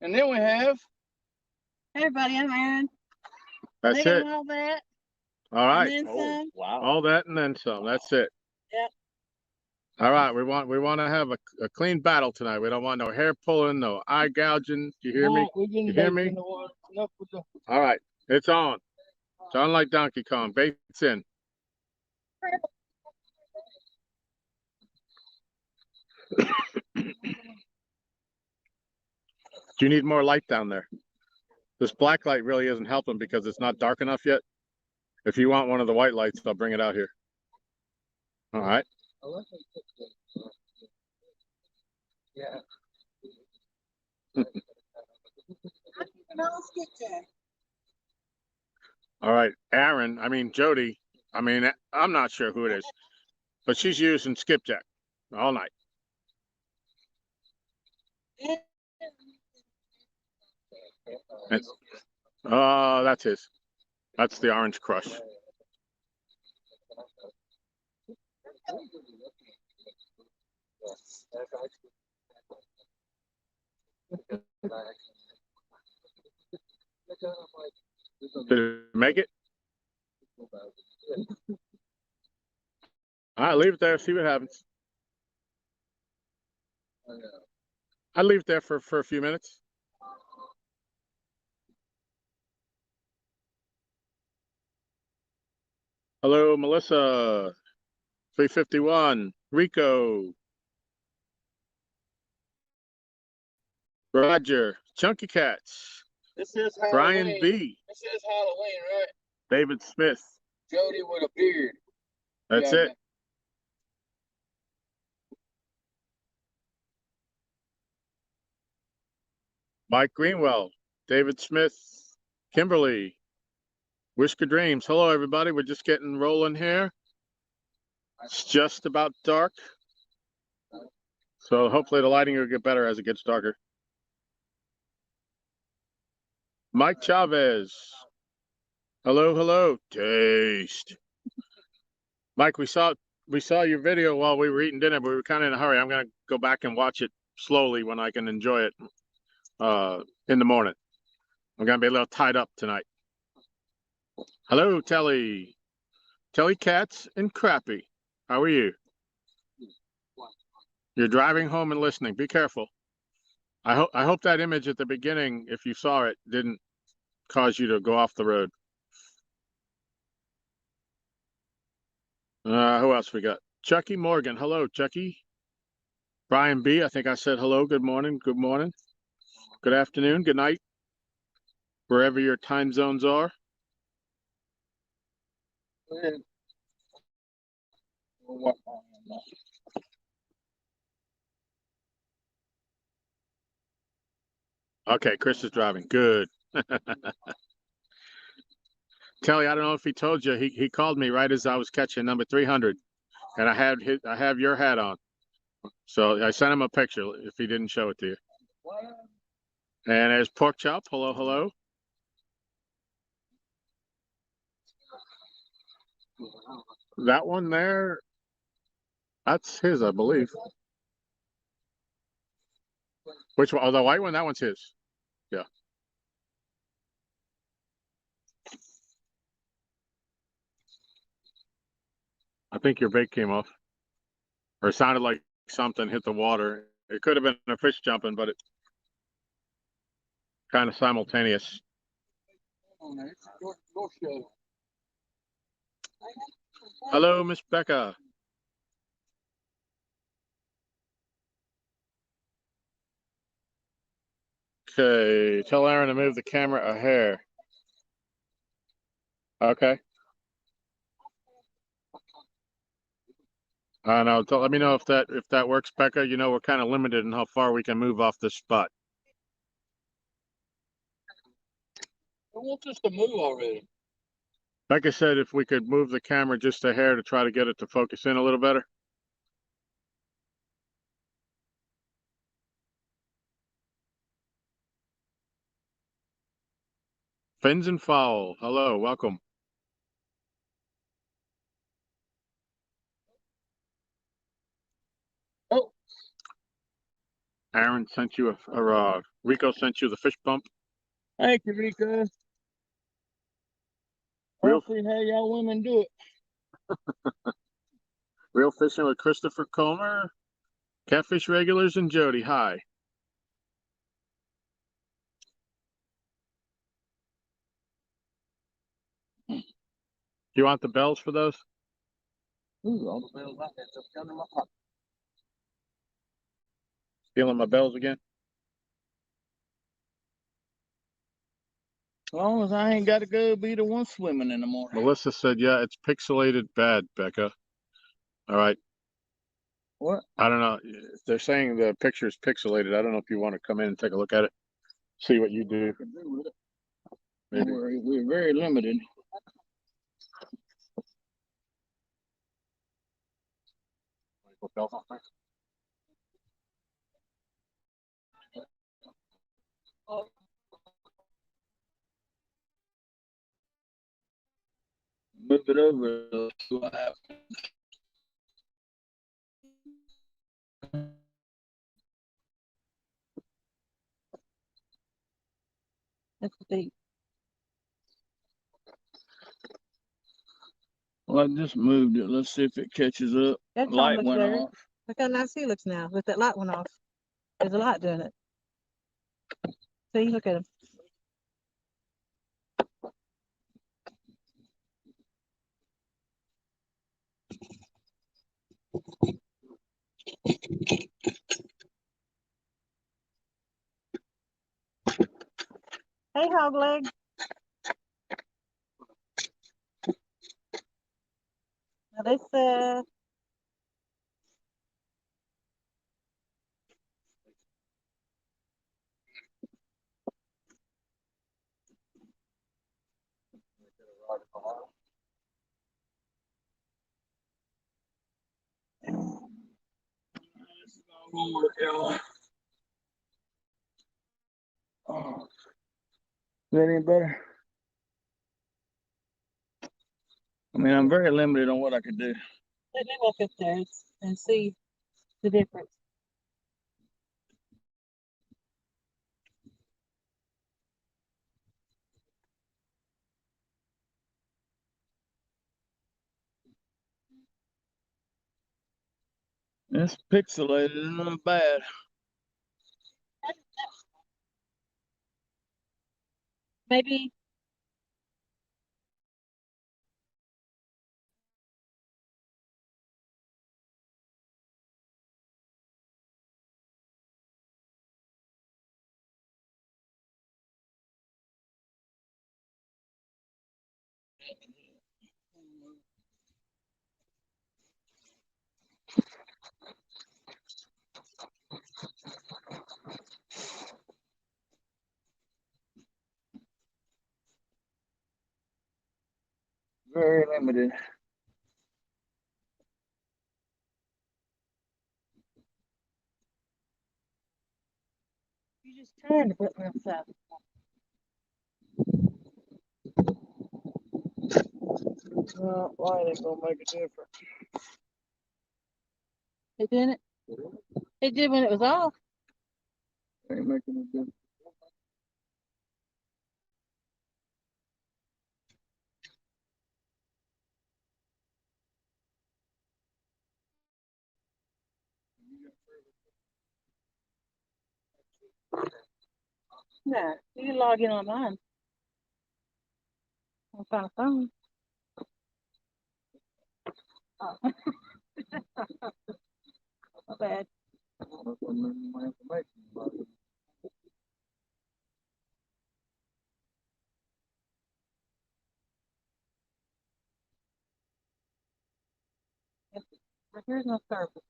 And then we have. Hey everybody, I'm Aaron. That's They it. got all that. All right. And then some. Wow. All that and then some. That's it. Yep. All right. We want to have a clean battle tonight. We don't want no hair pulling, no eye gouging. You hear me? You hear me? All right. It's on. It's on like Donkey Kong. Bait's in. Do you need more light down there? This black light really isn't helping because it's not dark enough yet. If you want one of the white lights, I'll bring it out here. All right. Yeah. All right. Jody, I'm not sure who it is, but she's using skipjack all night. That's his. That's the Orange Crush. Did it make it? All right, leave it there. See what happens. I'd leave it there for a few minutes. Hello, Melissa. 351. Rico. Roger. Chunky Cats. This is Halloween. Brian B. This is Halloween, right? David Smith. Jody with a beard. That's Yeah, it. Mike Greenwell. David Smith. Kimberly. Whisker Dreams. Hello, everybody. We're just getting rolling here. It's just about dark. So hopefully the lighting will get better as it gets darker. Mike Chavez. Hello, hello. Taste. Mike, we saw your video while we were eating dinner, but we were kind of in a hurry. I'm going to go back and watch it slowly when I can enjoy it in the morning. I'm going to be a little tied up tonight. Hello, Telly. Telly Cats and Crappy. How are you? You're driving home and listening. Be careful. I hope that image at the beginning, if you saw it, didn't cause you to go off the road. Who else we got? Chucky Morgan. Hello, Chucky. Brian B. I think I said hello. Good morning. Good morning. Good afternoon. Good night. Wherever your time zones are. Okay, Chris is driving. Good. Telly, I don't know if he told you, he called me right as I was catching number 300, and I have your hat on. So I sent him a picture if he didn't show it to you. And there's Pork Chop. Hello, hello. That one there, that's his, I believe. Which one? Oh, the white one? That one's his. Yeah. I think your bait came off. Or it sounded like something hit the water. It could have been a fish jumping, but it kind of simultaneous. Hello, Miss Becca. Okay, tell Aaron to move the camera a hair. Okay. I know. Let me know if that works, Becca. You know, we're kind of limited in how far we can move off this spot. I want us to move already. Becca said if we could move the camera just a hair to try to get it to focus in a little better. Fins and Fowl. Hello, welcome. Oh. Aaron sent you Rico sent you the fish pump. Thank you, Rico. Real- I'll see how y'all women do it. Real fishing with Christopher Comer, Catfish Regulars, and Jody. Hi. You want the bells for those? Ooh, all the bells I had just under my pocket. Feeling my bells again? As long as I ain't got to go be the one swimming in the morning. Melissa said, yeah, it's pixelated bad, Becca. All right. What? I don't know. They're saying the picture is pixelated. I don't know if you want to come in and take a look at it. See what you do. Maybe. We're very limited. Move it over. See what happens. That's deep. Well, I just moved it. Let's see if it catches up. That Tom Light looks went better. off. Look how nice he looks now with that light one off. There's a light doing it. See, look at him. Hey, hog leg. Now they said This is all gonna work, y'all. Oh. Is that any better? I mean, I'm very limited on what I could do. let me walk up there and see the difference. It's pixelated and not bad. Maybe Very limited. you just turn to put them up. Light ain't gonna make a difference. It didn't. It did when it was off. Ain't making a difference. No, you can log in on mine. I'll find a phone. Oh. Not bad. That's what I'm making my information about it. But here's no service.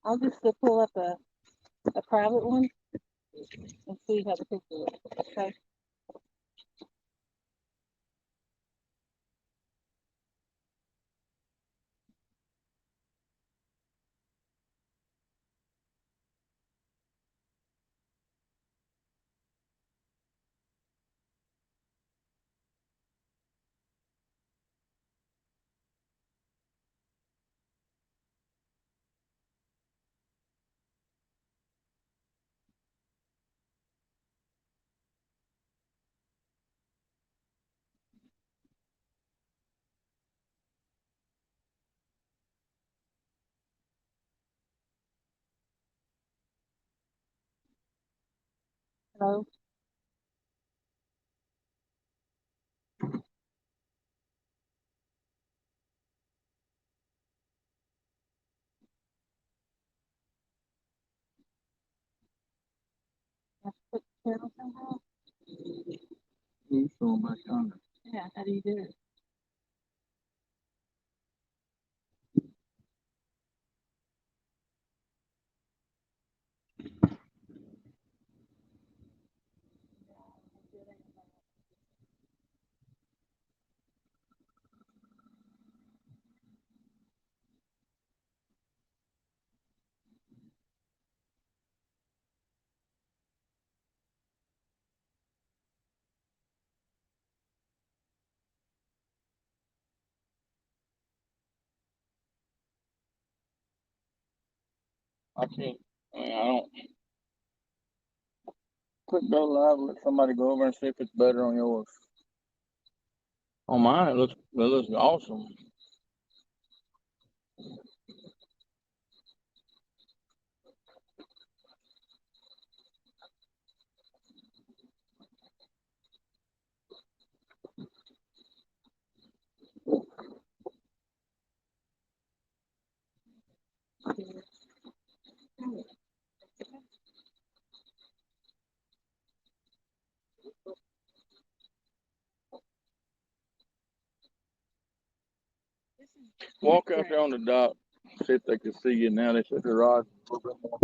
I'll just pull up a private one and see how the picture looks. Okay. Oh. Let's put the channel somehow. You saw my son. Yeah, how do you do it? I can't. I don't. Click go live. Let somebody go over and see if it's better on yours. On mine, it looks awesome. Walk out there on the dock. See if they can see you now. They said the rod's a little bit more.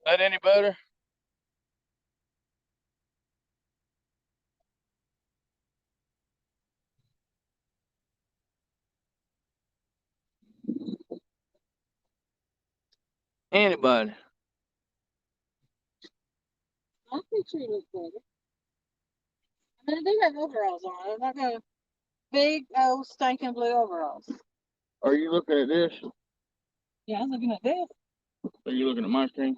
That any better? Anybody? I think she looks better. I mean, they have overalls on. They're not got big old stinking blue overalls. Are you looking at this? Yeah, I was looking at this. Are you looking at my screen?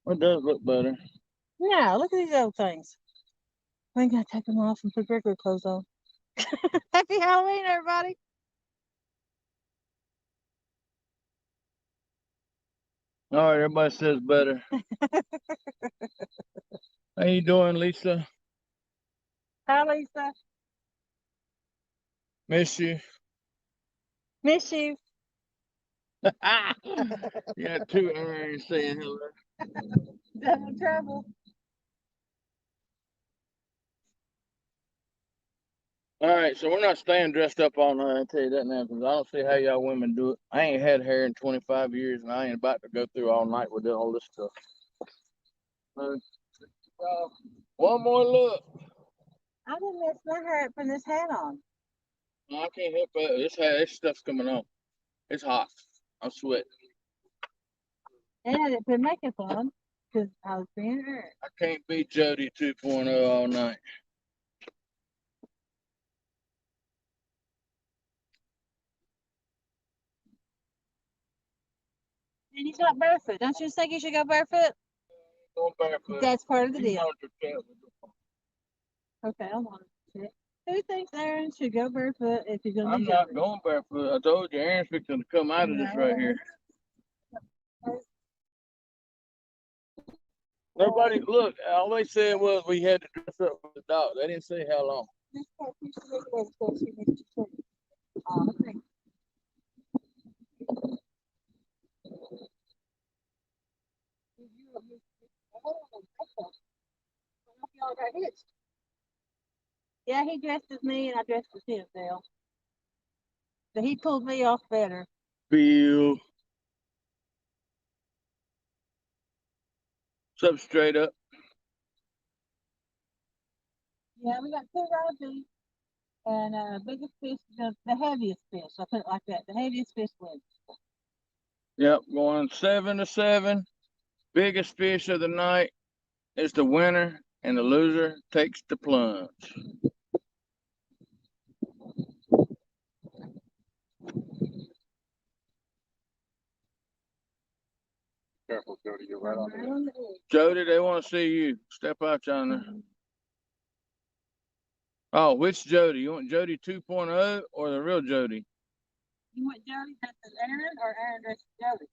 It does look better. No, look at these old things. We gotta take them off and put regular clothes on. Happy Halloween, everybody! All right, everybody says better. How you doing, Lisa? Hi, Lisa. Miss you. Miss you. You got two Aaron saying hello. Double trouble. All right, so we're not staying dressed up all night. I tell you that now, because I don't see how y'all women do it. I ain't had hair in 25 years, and I ain't about to go through all night with all this stuff. One more look. I didn't mess my hair up putting this hat on. No, I can't help it. This stuff's coming on. It's hot. I'm sweating. And I didn't put makeup on because I was being hurt. I can't be Jody 2.0 all night. And he's not barefoot. Don't you think you should go barefoot? Going barefoot. That's part of the You deal. monitor cat. Okay, I want to check. Who thinks Aaron should go barefoot if he's gonna I'm be not Jody? going barefoot. I told you, Aaron's fixing to come out of this right here. Nobody, look, all they said was we had to dress up for the dog. They didn't say how long. Yeah, he dressed as me and I dressed as him, Dale. But he pulled me off better. Bill. What's up, straight up? Yeah, we got two rods and biggest fish, the heaviest fish. I put it like that. The heaviest fish wins. Yep, going 7 to 7. Biggest fish of the night is the winner, and the loser takes the plunge. Careful, Jody, you're right on the edge. Jody, they want to see you. Step out, China. Oh, which Jody? You want Jody 2.0 or the real Jody? You want Jody dressed as Aaron or Aaron dressed as Jody?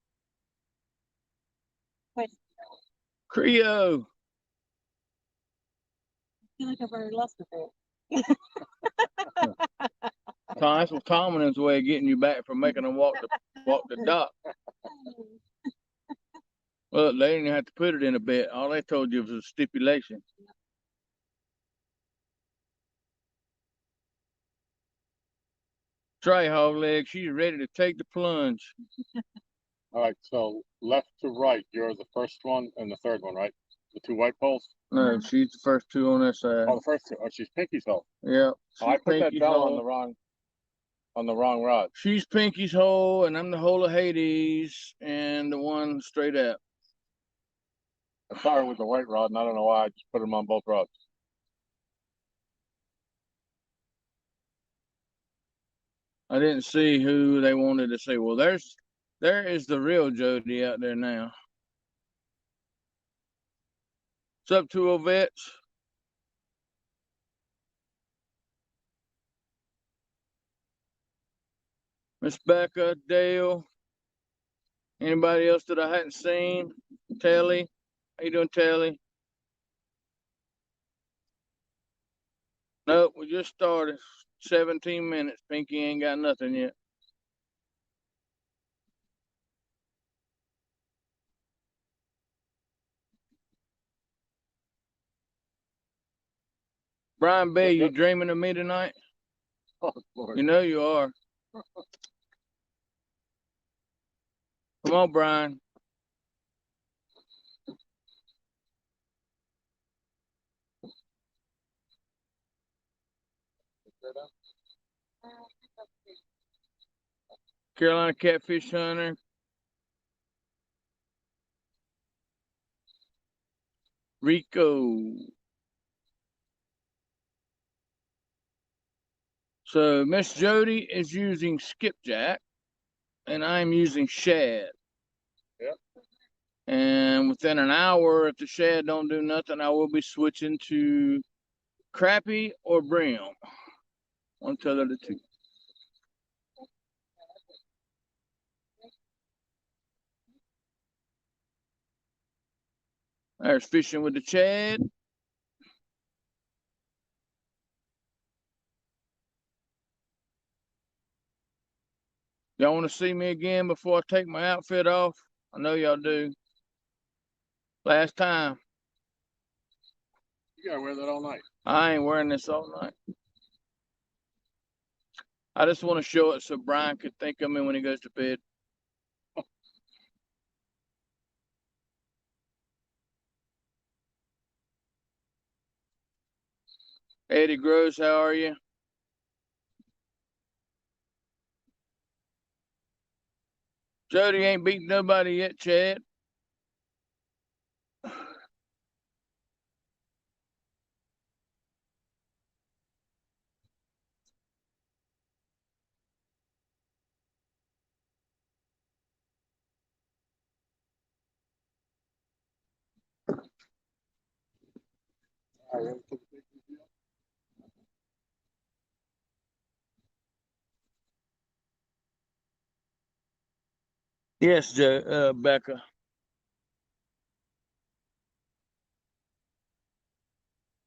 Wait, Creo. you look over luster bit. That's what Tomlin's way of getting you back from making them walk the dock. Look, they didn't have to put it in a bet. All they told you was a stipulation. Try hog leg. She's ready to take the plunge. All right, so left to right, you're the first one and the third one, right? The two white poles? No, she's the first two on that side. Oh, the first two. Oh, she's Pinky's hole. Yeah. Oh, I put that Pinky's bell hole. on the wrong rod. She's Pinky's hole, and I'm the hole of Hades, and the one straight up. I started with the white rod, and I don't know why I just put them on both rods. I didn't see who they wanted to see. Well, there is the real Jody out there now. What's up, two Ovets? Miss Becca, Dale. Anybody else that I hadn't seen? Telly. How you doing, Telly? Nope, we just started. 17 minutes. Pinky ain't got nothing yet. Brian Bay, you dreaming of me tonight? Oh, Lord. You know you are. Come on, Brian. Carolina Catfish Hunter. Rico. So Miss Jody is using skipjack, and I'm using shad. Yep. And within an hour, if the shad don't do nothing, I will be switching to crappie or brim. One tell of the two. There's fishing with the Chad. Y'all want to see me again before I take my outfit off? I know y'all do. Last time. You gotta wear that all night. I ain't wearing this all night. I just want to show it so Brian could think of me when he goes to bed. Eddie Gross, how are you? Jody ain't beat nobody yet, Chad. Yes, Becca.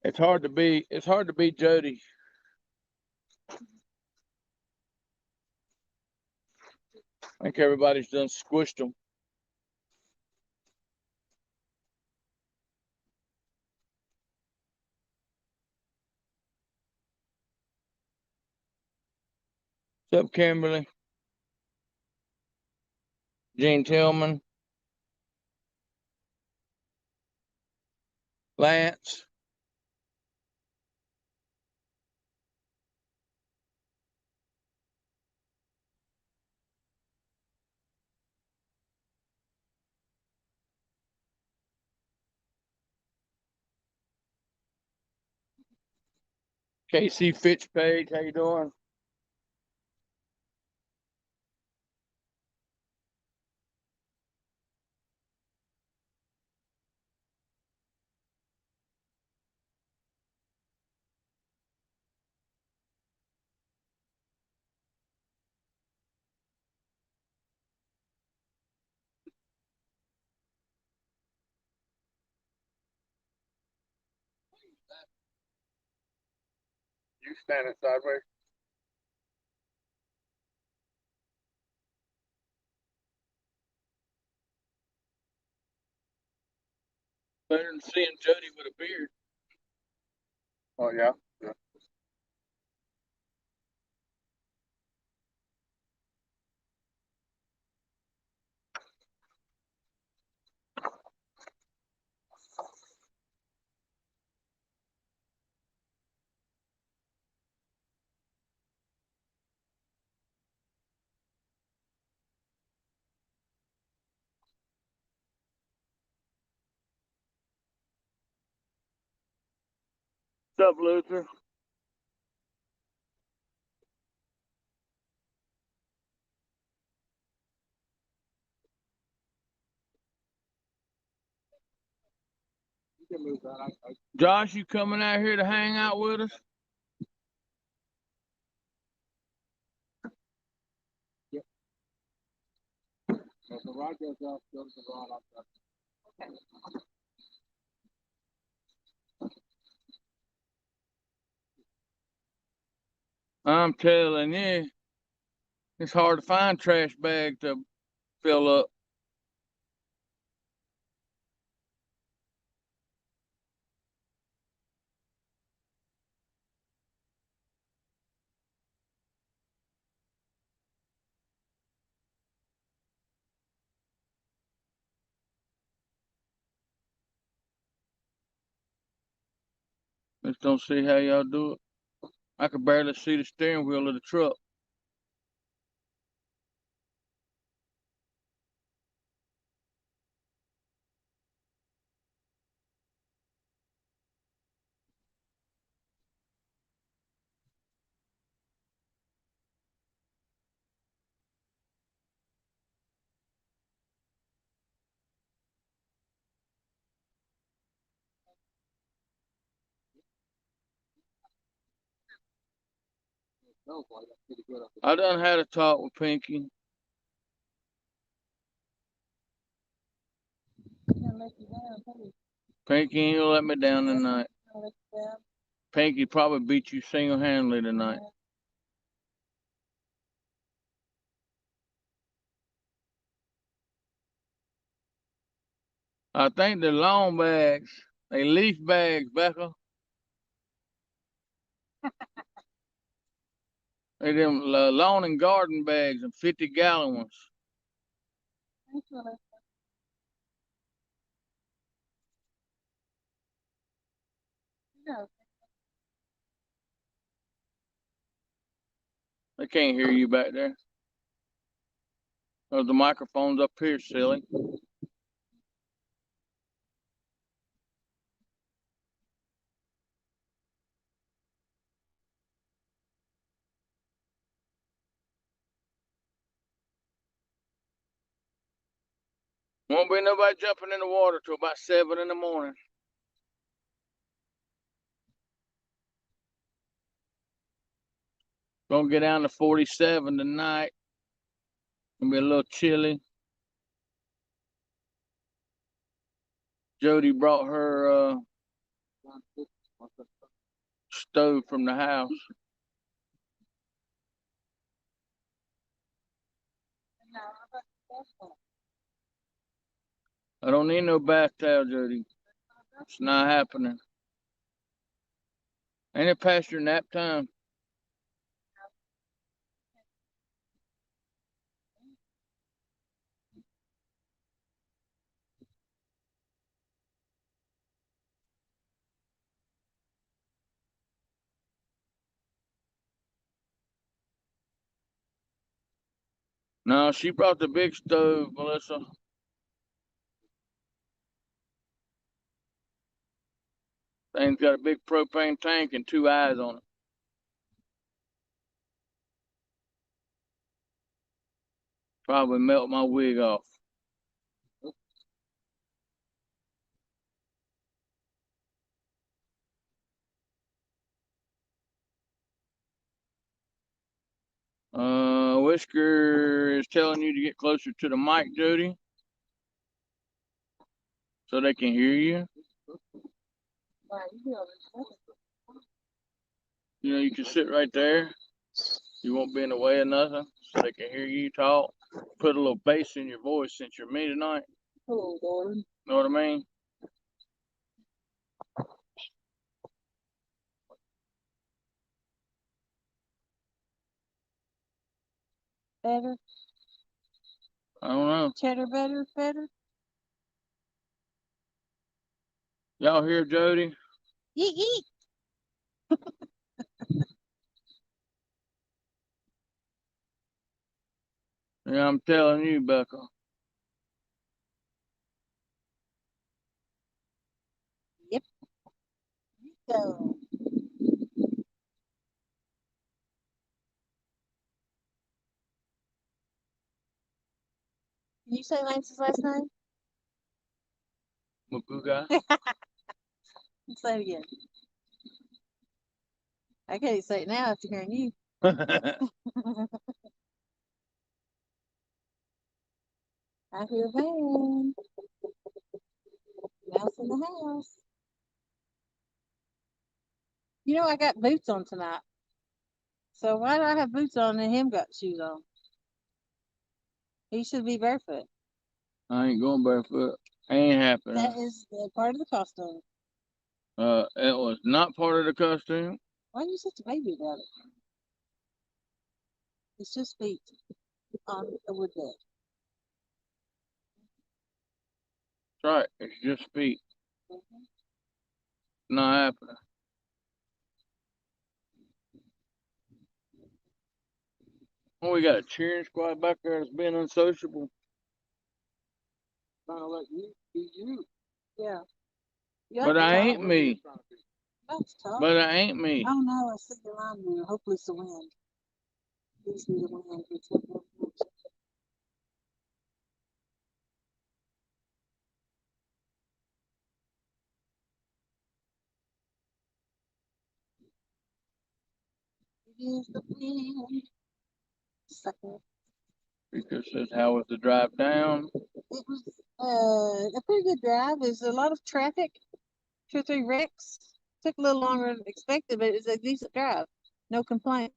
It's hard to beat Jody. I think everybody's done squished them. What's up, Kimberly? Gene Tillman. Lance. Casey Fitzpage, how you doing? You standing sideways. Better than seeing Jody with a beard. Oh yeah. Yeah. What's up, Luther? You can move that. Josh, you coming out here to hang out with us? If the rod goes up, goes the rod up. I'm telling you, it's hard to find trash bags to fill up. Just don't see how y'all do it. I could barely see the steering wheel of the truck. I done had a talk with Pinky. Pinky ain't gonna let me down tonight. Pinky probably beat you single-handedly tonight. I think they're lawn bags. They leaf bags, Becca. They them lawn and garden bags and 50-gallon ones. They can't hear you back there. Oh, the microphone's up here, silly. Won't be nobody jumping in the water till about 7 in the morning. Gonna get down to 47 tonight. Gonna be a little chilly. Jody brought her stove from the house. I don't need no bath towel, Jody. It's not happening. Ain't it past your nap time? No, she brought the big stove, Melissa. Thing's got a big propane tank and 2 eyes on it. Probably melt my wig off. Whisker is telling you to get closer to the mic, Jody, so they can hear you. Right, you know, You know, you can sit right there. You won't be in the way of nothing, so they can hear you talk. Put a little bass in your voice since you're me tonight. hello, darling. Know what I mean? Better, I don't know. cheddar, better. Y'all hear Jody? Yeet, yeet. Yeah, I'm telling you, Becca. Yep. So, can you say Lance's last name? Maguga. Say it again. I can't say it now after hearing you. I hear a van. Mouse in the house. You know, I got boots on tonight. So why do I have boots on and him got shoes on? He should be barefoot. I ain't going barefoot. Ain't happening. That is part of the costume. It was not part of the costume. Why are you such a baby about it? It's just feet on a wood bed. That's right. It's just feet. Not happening. Oh, we got a cheering squad back there that's being unsociable. Trying to let you be you. Yeah. But I ain't me. That's tough. But I ain't me. Oh no, I see the line there. Hopefully it's the wind. Please be the wind. It's not the wind. It is the wind. Sucker. Because says, how was the drive down? It was a pretty good drive. There's a lot of traffic, 2 or 3 wrecks. Took a little longer than expected, but it was a decent drive. No complaints.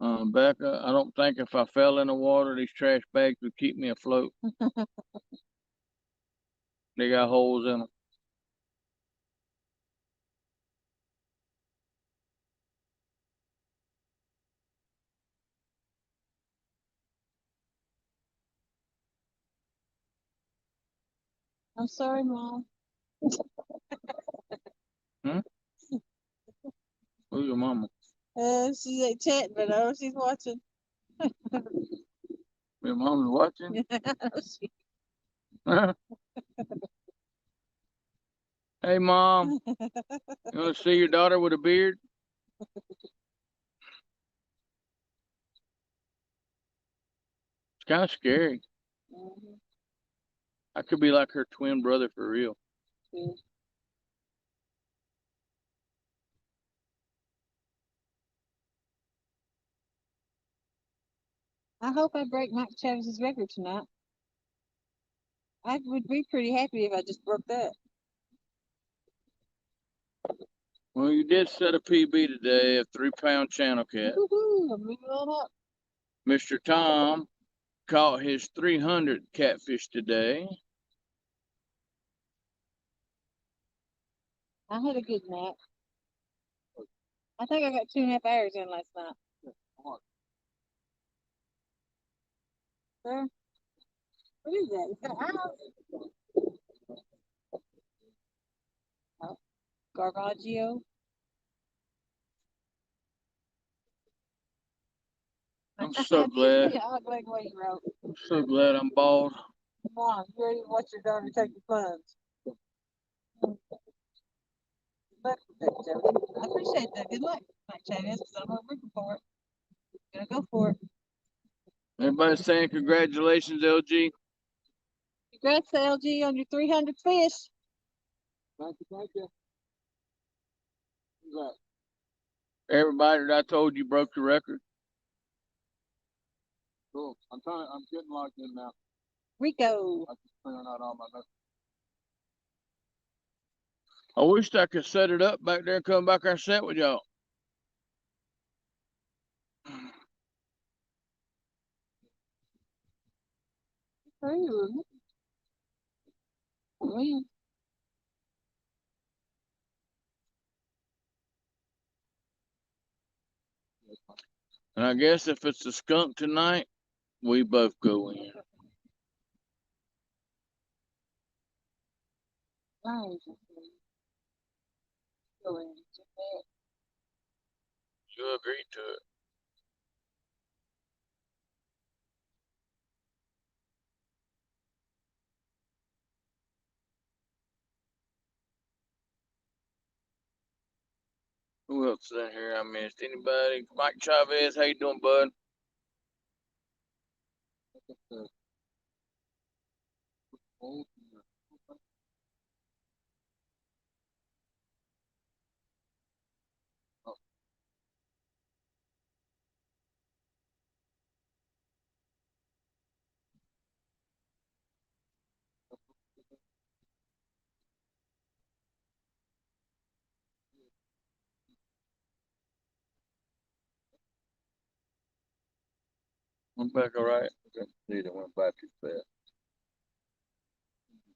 Becca, I don't think if I fell in the water, these trash bags would keep me afloat. They got holes in them. I'm sorry, Mom. Who's your mama? She ain't chatting, but I know she's watching. Your mama's watching? She- Hey, Mom. You want to see your daughter with a beard? It's kind of scary. Mhm. I could be like her twin brother for real. Yeah. I hope I break Mike Chavis's record tonight. I would be pretty happy if I just broke that. Well, you did set a PB today of 3-pound channel cat. Woohoo! I'm moving on up. Mr. Tom caught his 300 catfish today. I had a good nap. I think I got 2.5 hours in last night. Sir? What is that? Is that a house? Oh, Garbaggio. I'm so glad. Yeah, I like what you wrote. I'm so glad I'm bald. Come on, you ready to watch your daughter take the plunge? But, Jody, I appreciate that. Good luck, Mike Chavis, because I'm rooting for it. Gonna go for it. Everybody's saying congratulations, LG. Congrats, LG, on your 300 fish. Thank you, thank you. Who's that? Everybody that I told you broke the record. Cool. I'm getting logged in now. Rico. I'm just clearing out all my messages. I wish I could set it up back there and come back there and set with y'all. And I guess if it's a skunk tonight, we both go in. You agreed to it. Who else is in here I missed? Anybody? Mike Chavez, how you doing, bud? Went back all right. See, it went back too fast.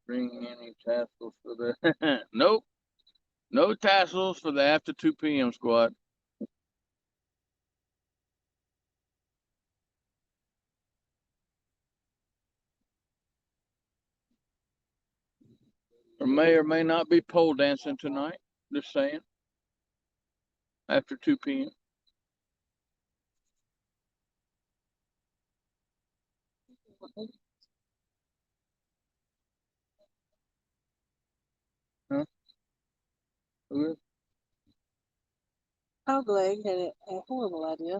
Bring any tassels for the nope. No tassels for the after 2 p.m. squad. Or may not be pole dancing tonight. Just saying. After 2 p.m. Huh? Okay. Hogleg had a horrible idea.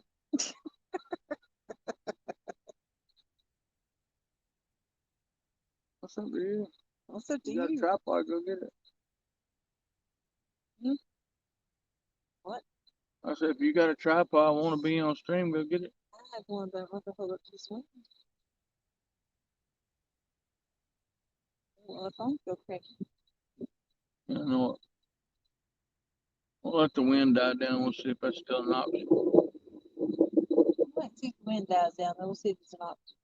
What's up to you? What's up to You got a you? tripod, go get it. Hmm? What? I said, if you got a tripod, I want to be on stream, go get it. I have one, but what the hell up to swing? Well, if I'm go crazy. You know what? We'll let the wind die down. We'll see if that's still an option. Let's see if the wind dies down. Then we'll see if it's an option.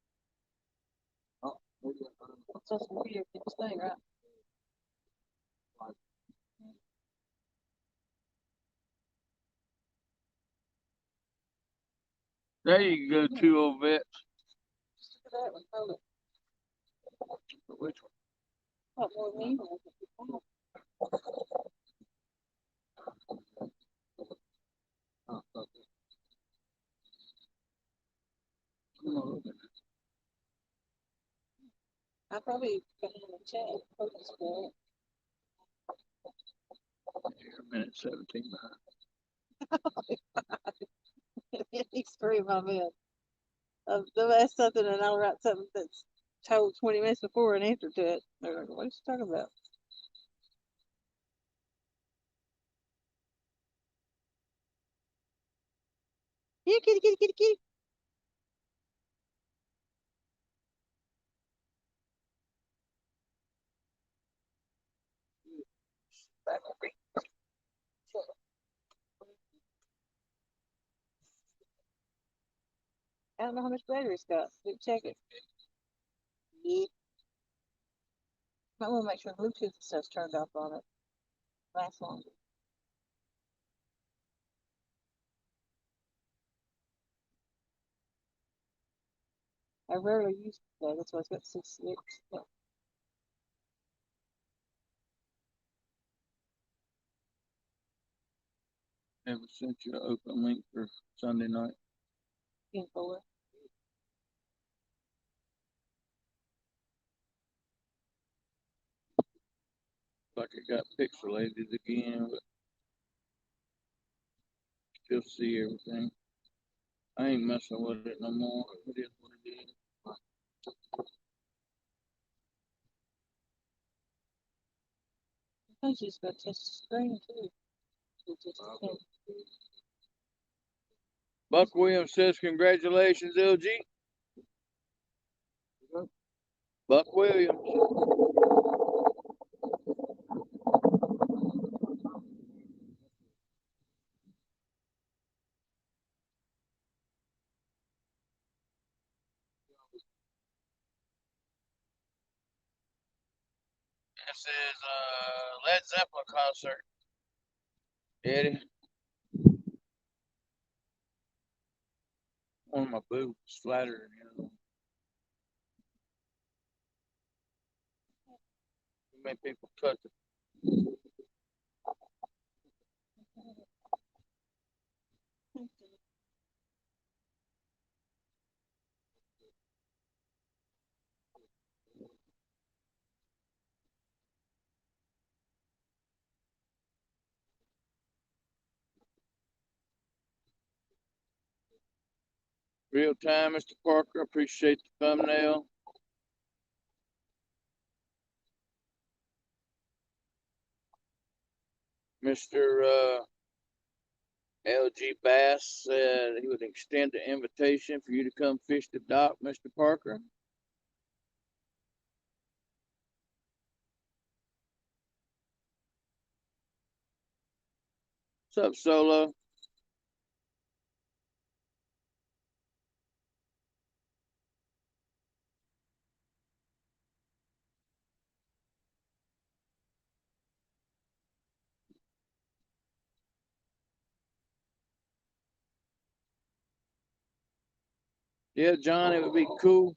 It's just weird. People say, right? There you go, 2 old vets. Look at that one. Hold it. Which one? What more mean? I probably got in the chat. Focus for it. You're a minute 17 behind. He's screaming my man. They'll ask something and I'll write something that's told 20 minutes before an answer to it. They're like, what are you talking about? Here, kitty, kitty, kitty, kitty. I don't know how much battery it's got. Let's check it. Yeah. Might want to make sure Bluetooth and stuff's turned off on it. Lasts longer. I rarely use it though. That's why it's got 66. Yeah. Ever sent you an open link for Sunday night? Info. Like it got pixelated again, but still see everything. I ain't messing with it no more. It is what it is. I think she's got to touch the screen too. Buck Williams says, congratulations, LG. Buck Williams. This is a Led Zeppelin concert. Eddie. One of my boots flattered, you know. Too many people touch it. Real time, Mr. Parker. Appreciate the thumbnail. Mr. LG Bass said he would extend the invitation for you to come fish the dock, Mr. Parker. What's up, Solo? Yeah, John, it would be cool.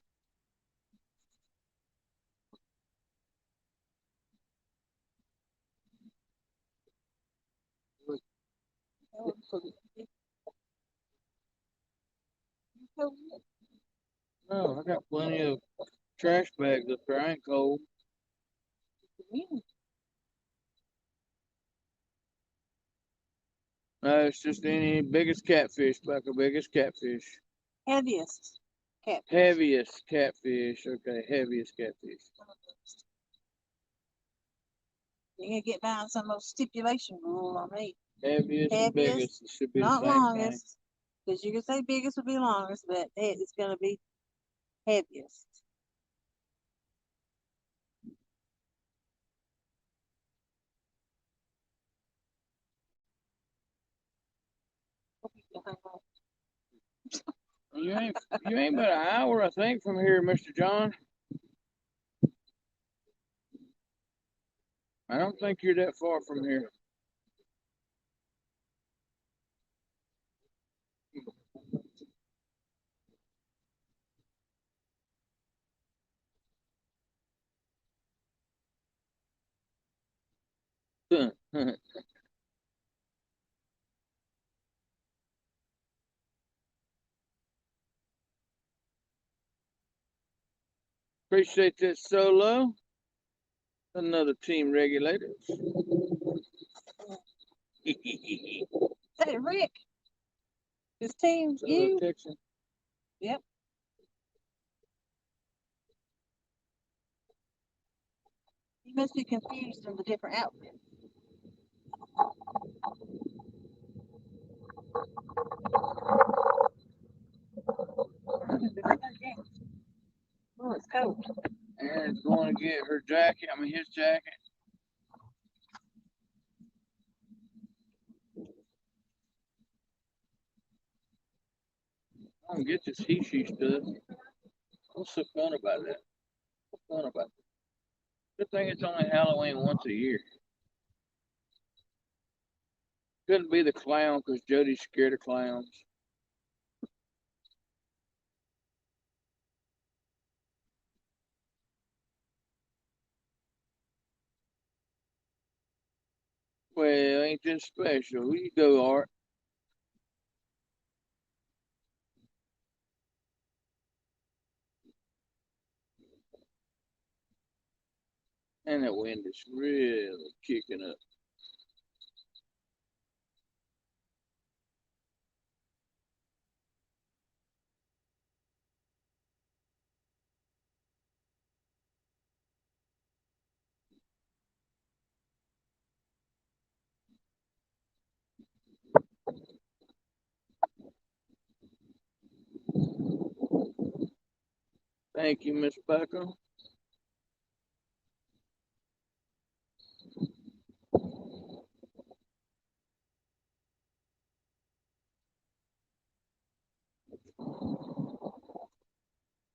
No, I got plenty of trash bags up there. I ain't cold. No, it's just any biggest catfish, Bucker, biggest catfish. Heaviest catfish. Heaviest catfish. Okay, heaviest catfish. You're gonna get behind some of those stipulation rule on me. Heaviest and biggest. It should be Not the same longest. Because you can say biggest would be longest, but it's gonna be heaviest. thing. You ain't but an hour, I think, from here, Mr. John. I don't think you're that far from here. Appreciate that, Solo. Another team regulators. Hey, Rick. His team, Solo you. Texan. Yep. You must be confused in the different outfits. Oh, it's cold. Aaron's going to get her jacket. I mean, his jacket. I don't get this he-she stuff. What's so fun about that? What's fun about that? Good thing it's only Halloween once a year. Couldn't be the clown because Jody's scared of clowns. Well, ain't this special? Where you go, Art? And that wind is really kicking up. Thank you, Miss Becker.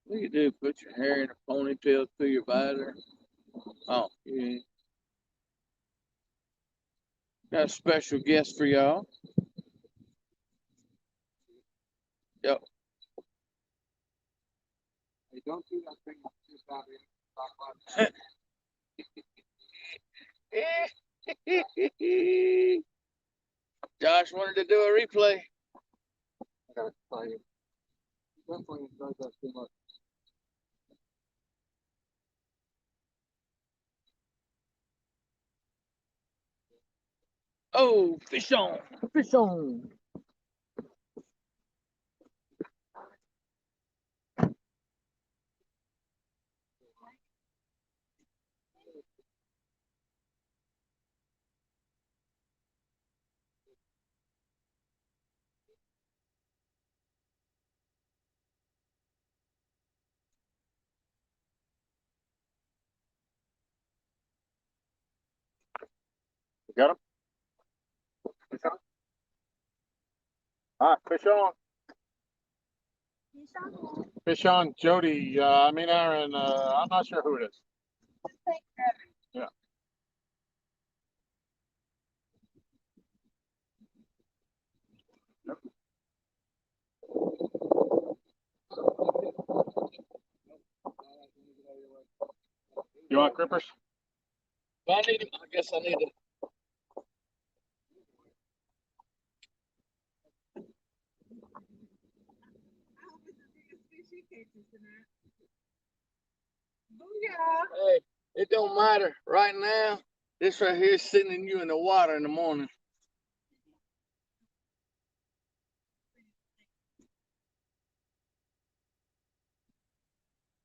What do you do? Put your hair in a ponytail through your visor? Oh, yeah. Got a special guest for y'all. Yep. Hey, don't do that thing just out here. Josh wanted to do a replay. I gotta tell you, definitely enjoyed that too much. Oh, fish on. Fish on. You got him? Fish on? Ah, fish on. Fish on, Jody. I mean, Aaron. I'm not sure who it is. Yeah. You want grippers? I need him. I guess I need to. Hey, it don't matter. Right now, this right here is sending you in the water in the morning.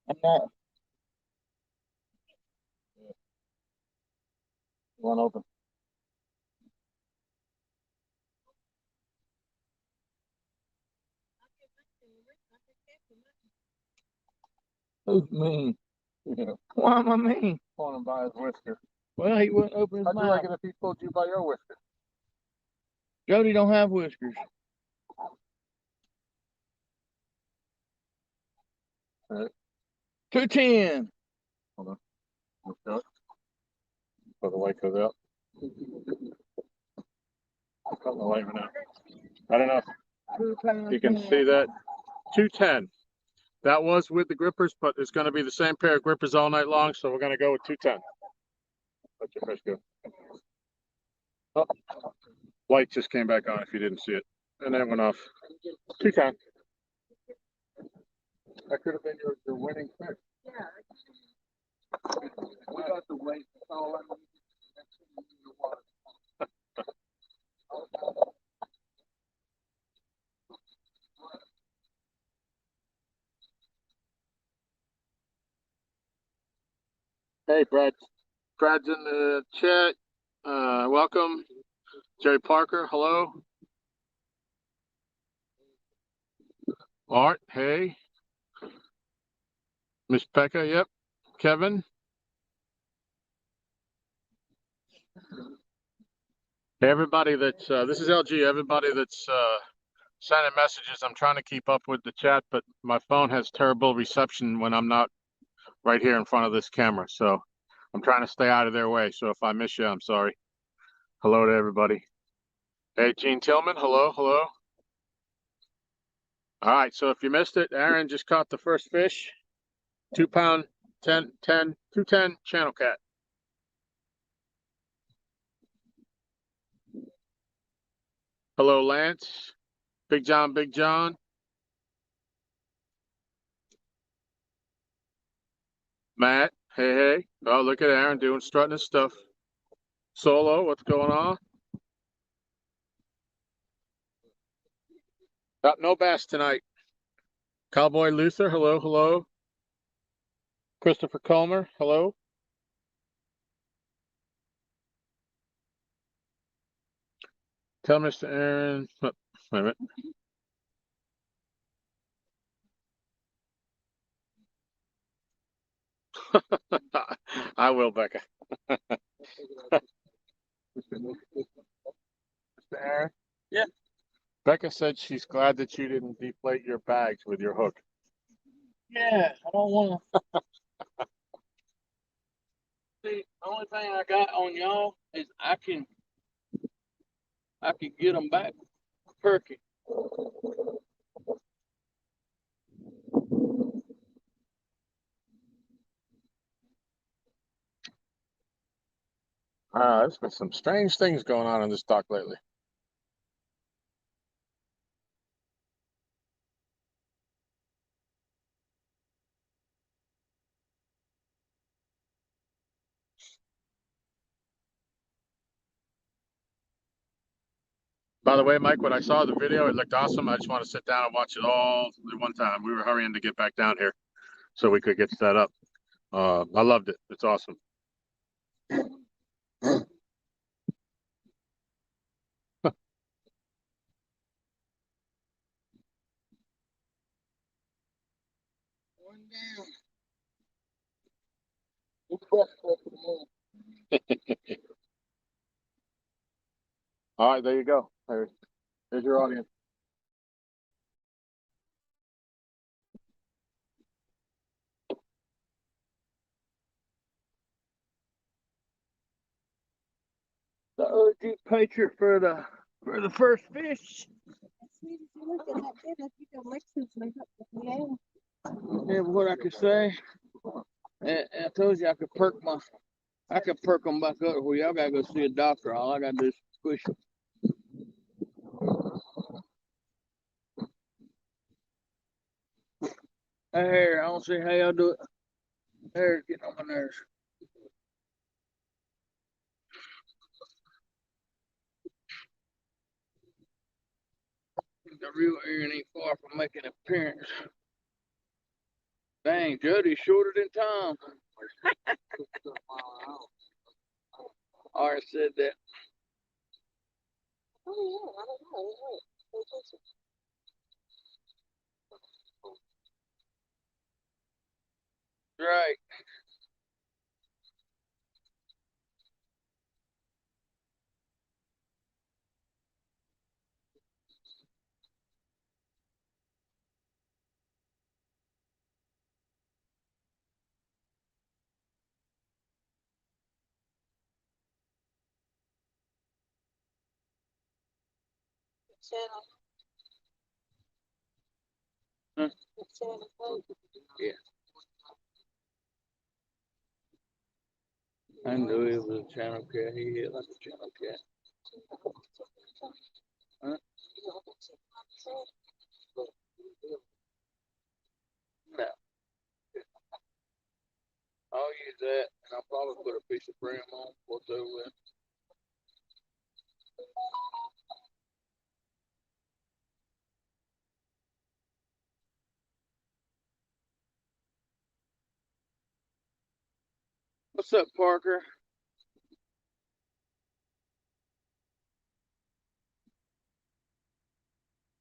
I'm not. One open. Who's mean? Yeah. Why am I mean? Want him by his whisker. Well, he wouldn't open his How'd you mouth. like it if he pulled you by your whisker? Jody don't have whiskers. All right. 210. Hold on. Let's go. So the light goes out. Cut the light out. I don't know if you can see that. 210. That was with the grippers, but it's going to be the same pair of grippers all night long, so we're going to go with 210. Let your fish go. Oh, light just came back on if you didn't see it. And then it went off. 210. That could have been your winning fish. Yeah. We got the weight. Hey, Brad. Brad's in the chat. Welcome. Jerry Parker, hello. Art, hey. Miss Becca, yep. Kevin. Hey, everybody that's, this is LG, everybody that's sending messages. I'm trying to keep up with the chat, but my phone has terrible reception when I'm not right here in front of this camera. So I'm trying to stay out of their way. So if I miss you, I'm sorry. Hello to everybody. Hey, Gene Tillman, hello, hello. All right, so if you missed it, Aaron just caught the first fish. 2 pound, 210 channel cat. Hello, Lance. Big John, Big John. Matt, hey, hey. Oh, look at Aaron doing strutting his stuff. Solo, what's going on? No bass tonight. Cowboy Luther, hello, hello. Christopher Comer, hello. Tell Mr. Aaron, oh, wait a minute. I will, Becca. Mr. Aaron? Yeah. Becca said she's glad that you didn't deflate your bags with your hook. Yeah, I don't want to. thing I got on y'all is I can get them back perky. There's been some strange things going on in this dock lately. By the way, Mike, when I saw the video, it looked awesome. I just want to sit down and watch it all at one time. We were hurrying to get back down here so we could get set up. I loved it. It's awesome. All right, there you go. There's your audience. The OG picture for the first fish. Yeah, what I could say, and I told you I could perk them back up where y'all gotta go see a doctor. All I gotta do is push them. Hey, I don't see how y'all do it. Hair's getting on my nerves. The real Aaron ain't far from making an appearance. Dang, Jody's shorter than Tom. I already said that. Oh, yeah, I don't know. Right. Channel. Huh? Channel. Yeah. I knew it was a channel cat. He hit like a channel cat. Huh? No. I'll use that, and I'll probably put a piece of brim on what's over with. What's up, Parker?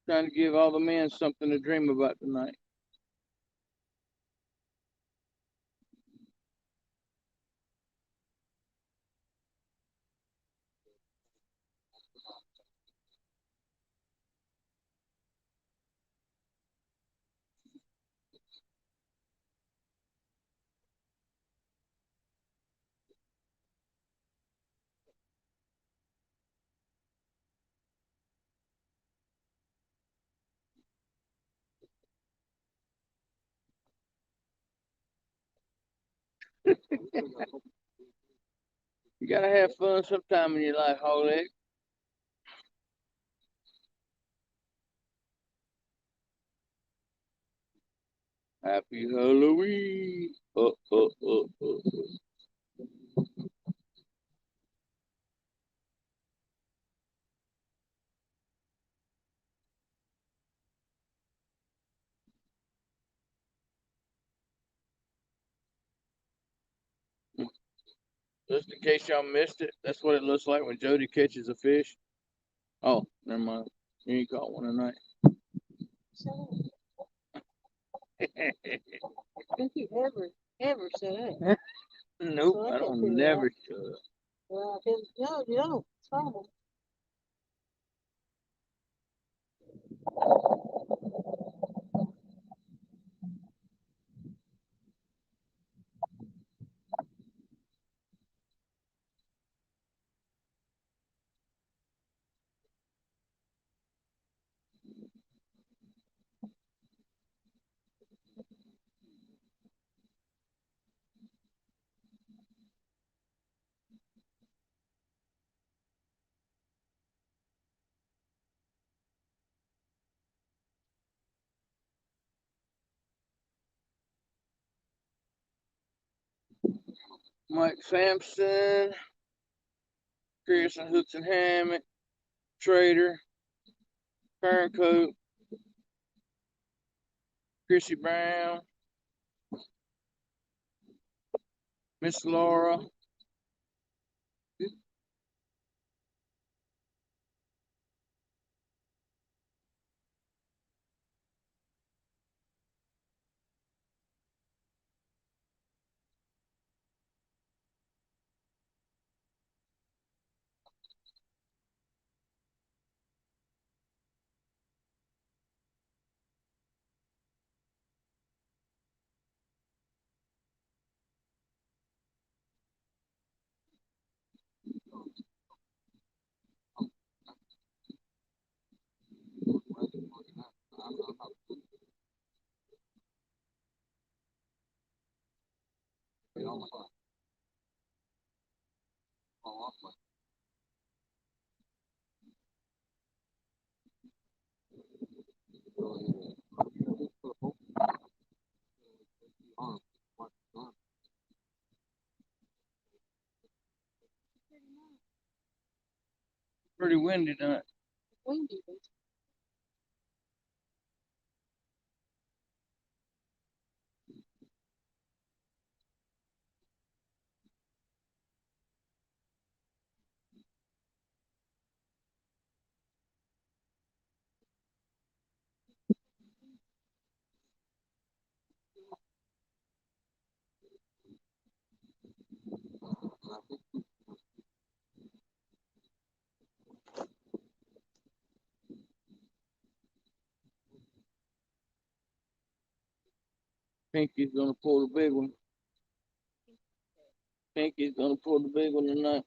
Trying to give all the men something to dream about tonight. You gotta have fun sometime in your life, Holly. Happy Halloween. Just in case y'all missed it, that's what it looks like when Jody catches a fish. Oh, never mind. You ain't caught one tonight. Don't you ever shut up. Nope, So I I can't don't figure never out. shut up. Well, no, you don't. It's horrible. Mike Sampson, Chris and Hooks and Hammett, Trader, Turncoat, Chrissy Brown, Miss Laura, pretty windy tonight. Windy. Pinky's gonna pull the big one. Pinky's gonna pull the big one tonight.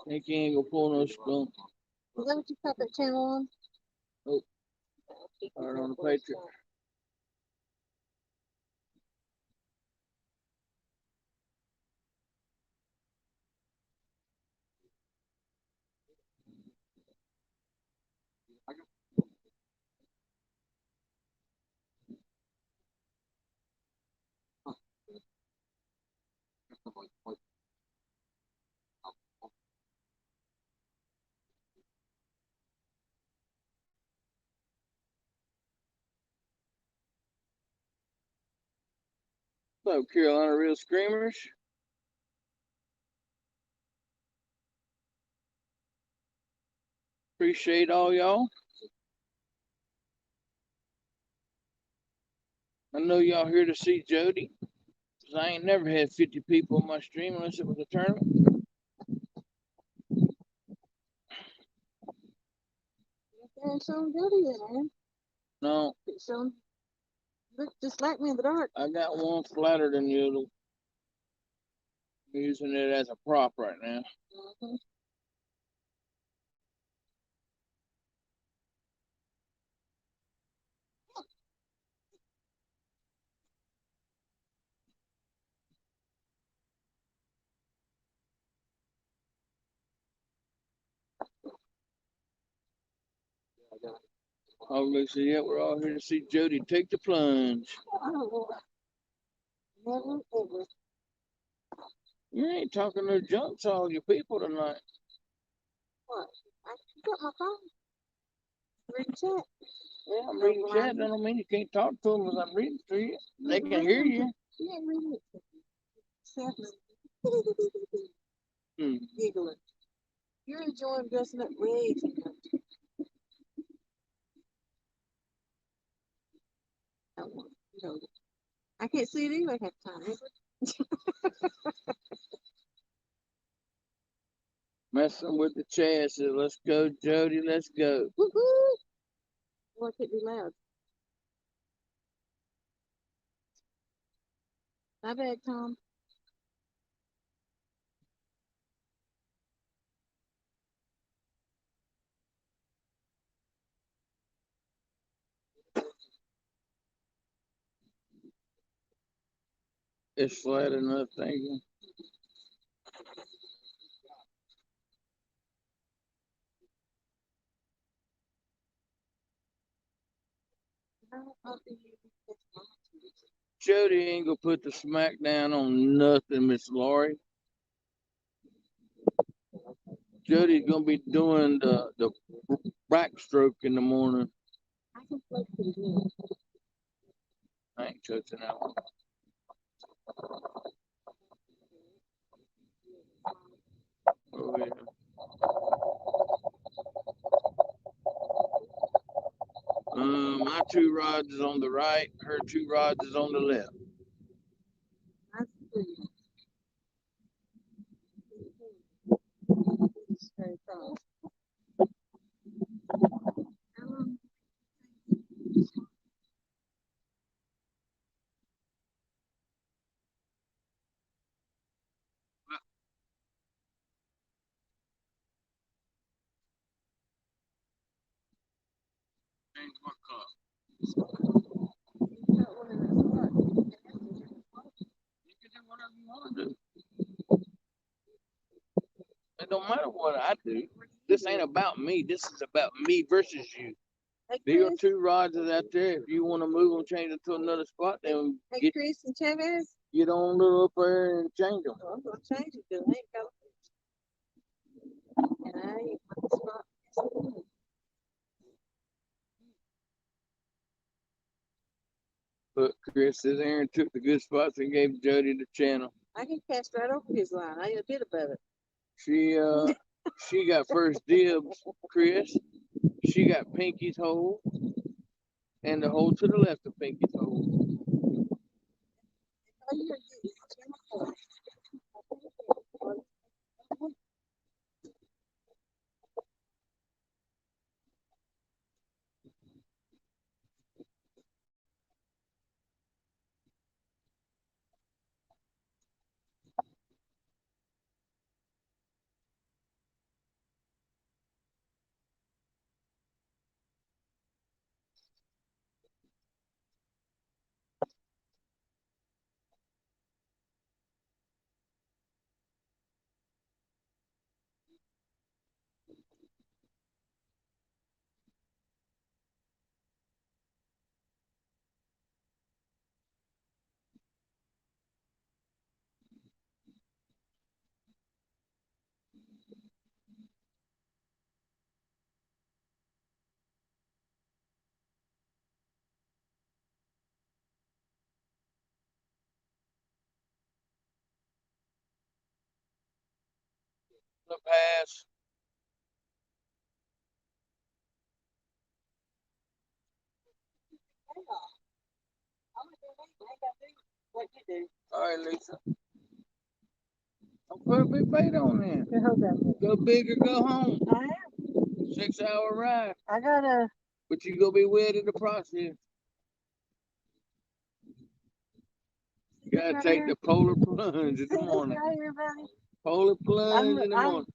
Pinky ain't gonna pull no skunk. Is that what you cut that channel on? Nope. Right on the Patriot. So Carolina Real Screamers. Appreciate all y'all. I know y'all here to see Jody. Cause I ain't never had 50 people on my stream unless it was a tournament. There's some Jody in there. No. It's some look just like me in the dark. I got one flatter than the other. I'm using it as a prop right now. Mm-hmm. Oh, they said, yeah, we're all here to see Jody take the plunge. Oh, never ever. You ain't talking no junk to all your people tonight. What? I got my phone. Read chat. Yeah, I'm reading chat. That don't mean you can't talk to them as I'm reading to you. They can hear you. You ain't reading it. Sadly. Giggling. You're enjoying dressing up way too much. You know, I can't see it anyway half the time. Messing with the chat. Said, let's go, Jody. Let's go. Woohoo! Boy, it can't be loud. My bad, Tom. It's flat enough, thank you. Jody ain't gonna put the smack down on nothing, Miss Laurie. Jody's gonna be doing the backstroke in the morning. I ain't touching that one. Oh, yeah. My 2 rods is on the right, her 2 rods is on the left. Change my car. You can do whatever you want to do. It don't matter what I do. This ain't about me. This is about me versus you. Your 2 rods is out there. If you want to move them, change them to another spot, then Hey, Chris and Chavez. get on little up there and change them. I'm gonna change it because I ain't got and I ain't got the spot. But Chris says Aaron took the good spots and gave Jody the channel. I can cast right over his line. I ain't a bit above it. She got first dibs, Chris. She got Pinky's hole and the hole to the left of Pinky's hole. The pass. What you do? All right, Lisa. I'll put a big bait on there. Hold that. Go big or go home. I am. 6-hour ride. I gotta. But you gonna be wet in the process. You gotta take the polar plunge in the morning. Polar plunge in the morning.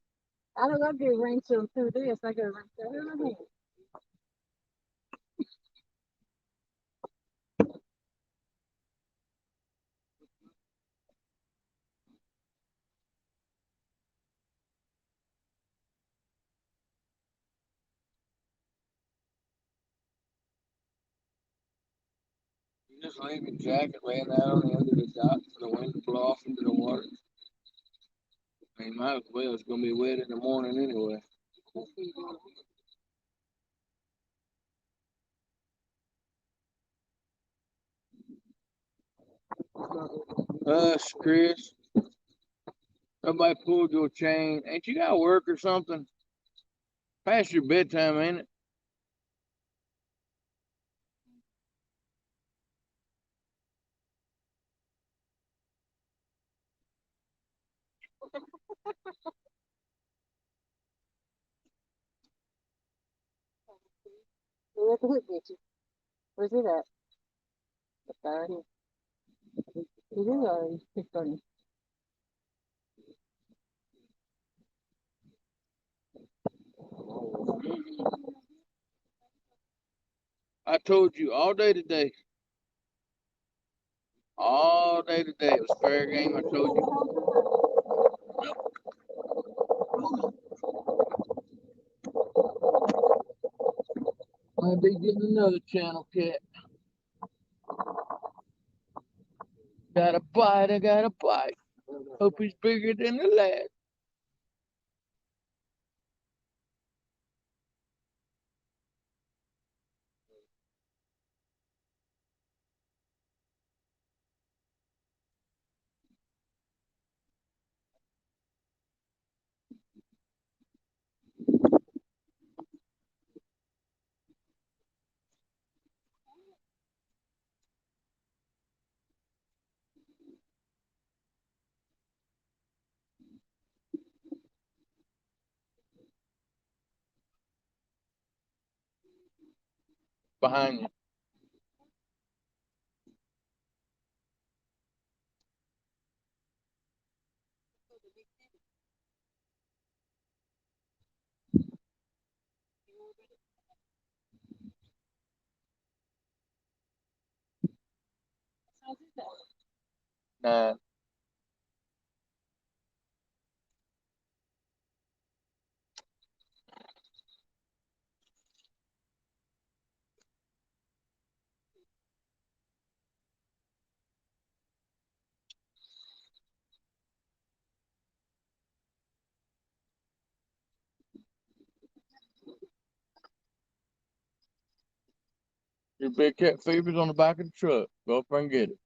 I don't gotta get rain till through this. I gotta rain through. You just leave your jacket laying out on the end of the dock for the wind to blow off into the water. I mean, might as well. It's gonna be wet in the morning anyway. Chris. Somebody pulled your chain. Ain't you got work or something? Past your bedtime, ain't it? Where's the hook, bitch? Where's it at? It's already. It is already 6:30. I told you all day today. All day today. It was fair game. I told you. Might be getting another channel cat. bite, I got a bite. Hope he's bigger than the last. Behind you. Nah. Your big cat fever's on the back of the truck. Go up there and get it.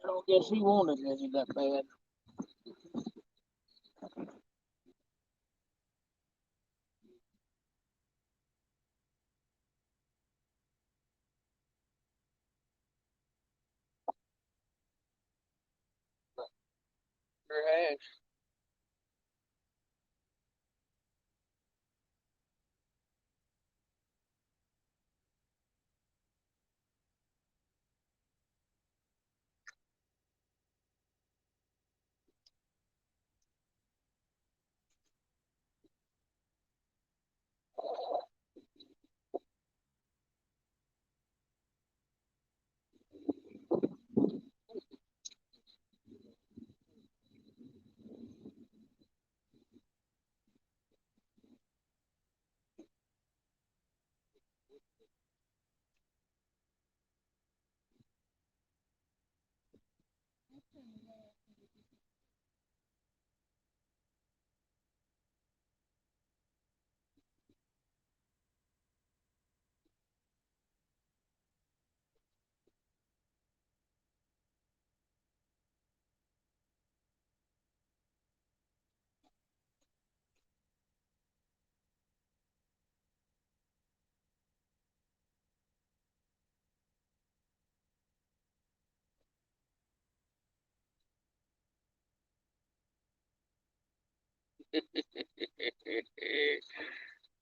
I don't guess he wanted any that bad. Sure has.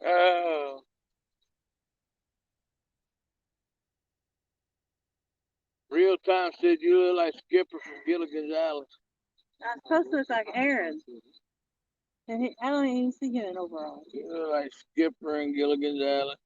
Oh, real time said you look like Skipper from Gilligan's Island. I'm supposed to look like Aaron. And I don't even see him in overalls. You look like Skipper in Gilligan's Island.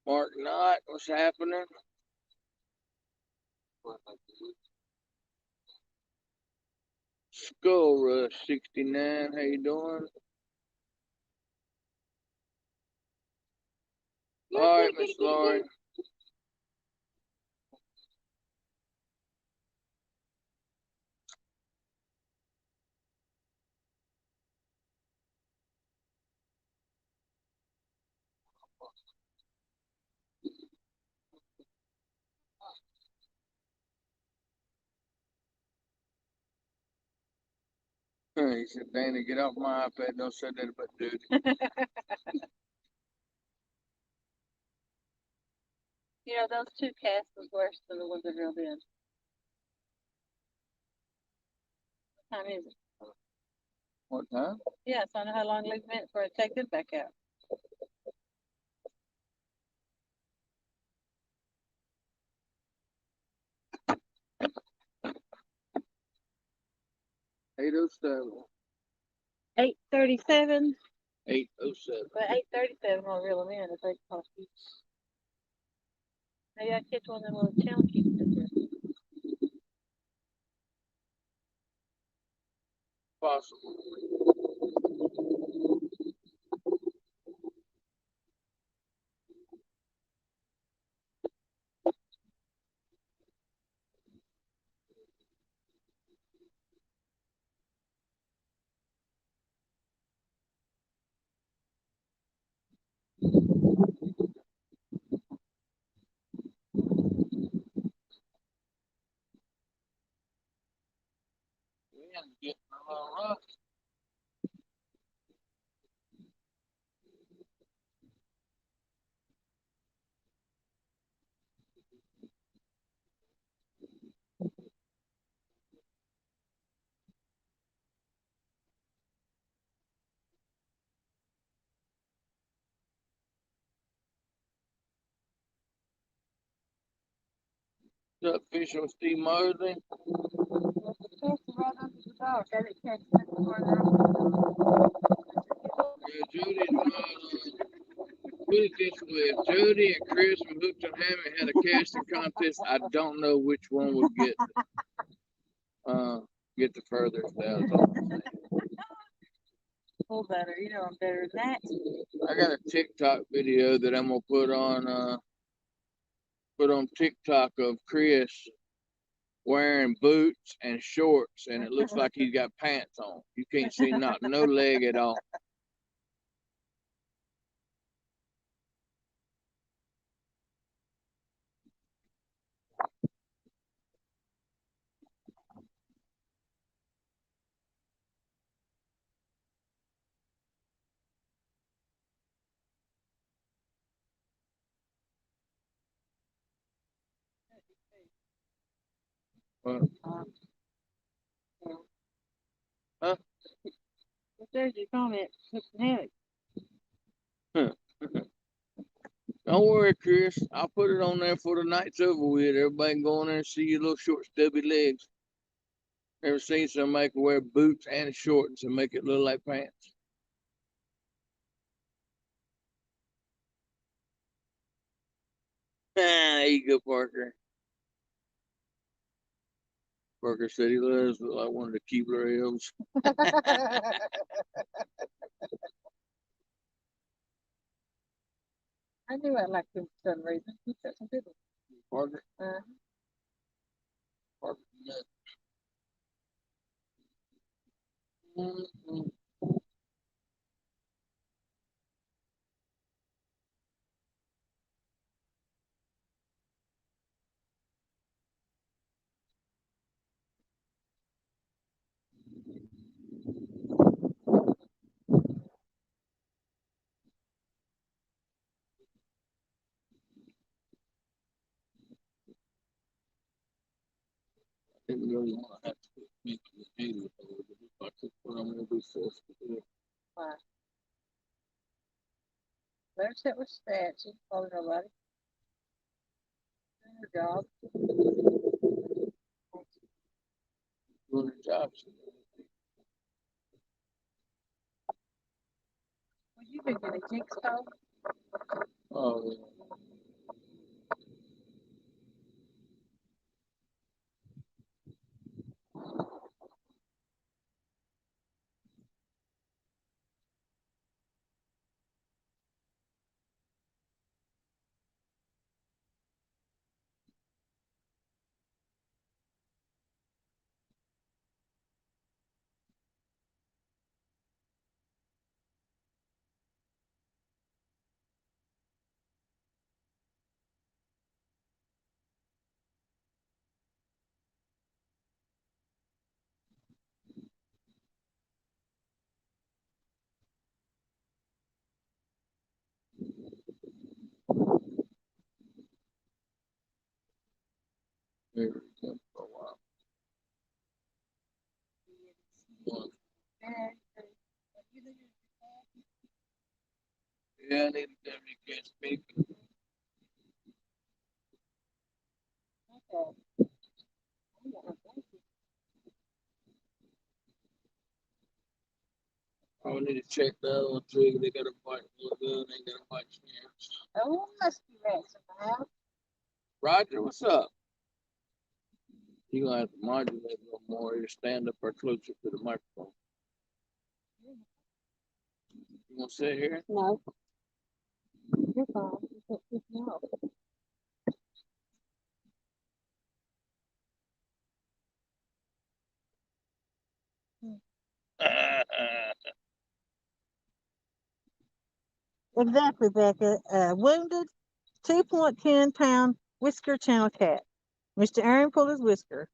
Mark Knott, what's happening? Skull Rush 69, how you doing? All right, Miss Lauren. He said, Danny, get off my iPad. Don't say that about dude. You know, those two casts was worse than the ones that real did. What time is it? What time? Yeah, so I know how long leave meant for it to take them back out. $8:07. 8:37. $8:07. But 8:37 won't reel them in if they cost you. Maybe I catch one of them little channel keys in there. Possible. Wind's getting a little rough. What's up, Fisher with Steve Mosley? Catch it right under the dog. I didn't catch it farther up. Yeah, Jody's put it this way, if Jody and Chris from Hooked and Hammond had a casting contest, I don't know which one would get the furthest out. Pull better. You know I'm better than that. I got a TikTok video that I'm gonna put on TikTok of Chris wearing boots and shorts, and it looks like he's got pants on. You can't see not no leg at all. Huh? If there's your comment, Hooked and Don't worry, Chris. I'll put it on there for the night's over with. Everybody can go in there and see your little short, stubby legs. Ever seen somebody can wear boots and shorts and make it look like pants? There you go, Parker. Parker said he loves like one of the Keebler elves. I knew I liked him for some reason. He's got some good ones. Parker. Parker. Mm-hmm. I didn't really want to have to make it angry, but I'm going to be forced to do it. Why? There's that with stats. You follow nobody. Doing your job. Doing their jobs. Well, you've been getting jigsaw. Oh, yeah. Very good for a while. One. Yeah. Yeah, I need to tell you can't speak. Okay. I need to check the other one too. They got a bunch of good. They got a bunch of Oh, must be rats in the house. Roger, what's up? You gonna have to modulate a little more. You stand up or closer to the microphone. You gonna sit here? No. You're fine. You can't pick me up. Exactly, Becca. Wounded 2.10-pound whisker channel cat. Mr. Aaron pulled his whisker.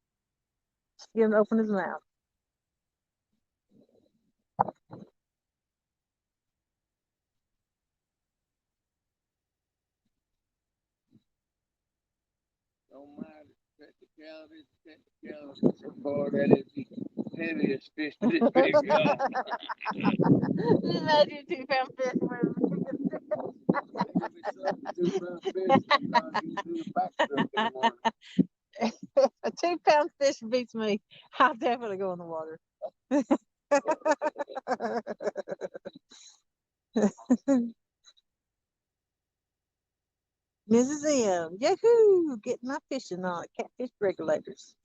Skin opened his mouth. Don't mind the technicalities. So far, that is the heaviest fish that it's big got. Imagine 2-pound fish with a 2-pound fish beats me. I'll definitely go in the water. Mrs. M. Yahoo! Getting my fishing on at catfish regulators.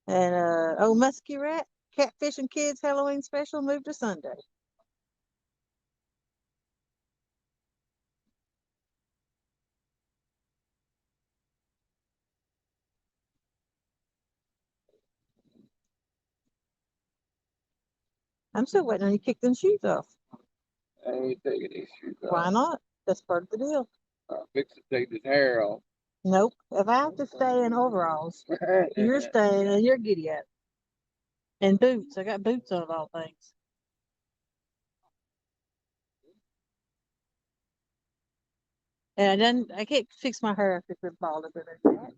And oh, musky rat, catfish and kids Halloween special moved to Sunday. I'm still waiting on you to kick them shoes off. I ain't taking these shoes off. Why not? That's part of the deal. I'm fixing to take this hair off. Nope. If I have to stay in overalls, you're staying in your giddy up. And boots. I got boots on of all things. And I can't fix my hair if it's bald up in that.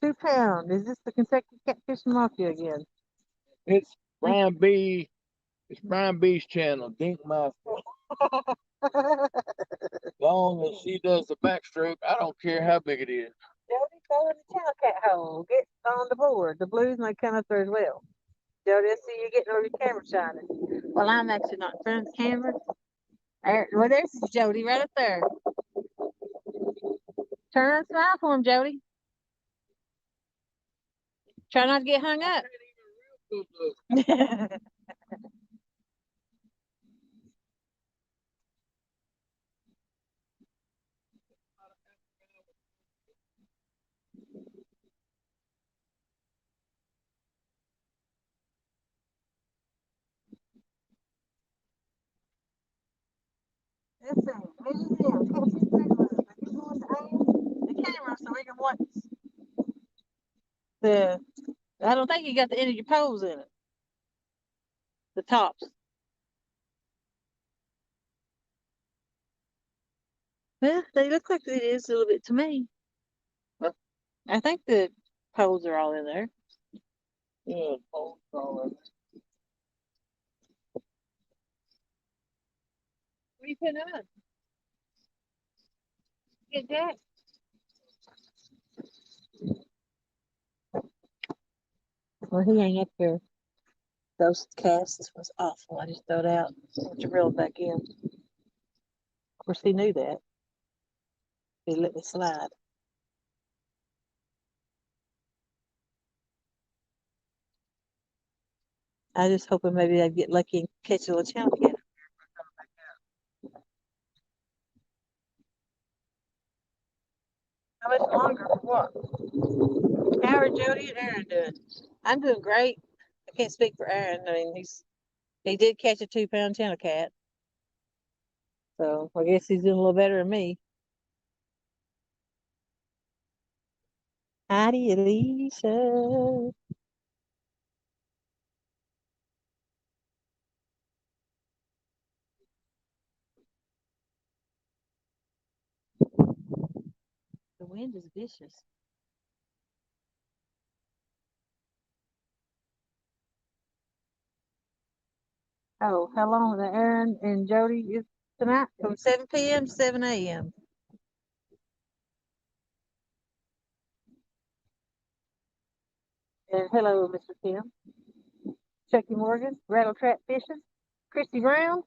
2 pound. Is this the Kentucky Catfish Mafia again? It's Brian B. It's Brian B's channel, Dink My long as she does the backstroke, I don't care how big it is. Jody, go in the channel cat hole. Get on the board. The blues may come up there as well. Jody, I see you getting over your camera shining. Well, I'm actually not in front of the camera. Well, there's Jody right up there. Turn and smile for him, Jody. Try not to get hung up. Let's see. Mrs. M, catch his regular. Are you going to aim the camera so we can watch the? I don't think you got the end of your poles in it. The tops. Well, they look like it is a little bit to me. I think the poles are all in there. Yeah, poles all in. What are you putting on? Get that. Well, he ain't up here. Those casts was awful. I just threw it out. To reel it back in. Of course, he knew that. He let me slide. I just hoping maybe I'd get lucky and catch a little channel cat. How much longer for what? How are Jody and Aaron doing? I'm doing great. I can't speak for Aaron. I mean, he did catch a 2-pound channel cat. So I guess he's doing a little better than me. Heidi, Alicia. The wind is vicious. Oh, how long the Aaron and Jody is tonight? From 7 p.m. to 7 a.m. And hello, Mr. Tim. Chucky Morgan, Rattle Trap Fishing, Christy Brown,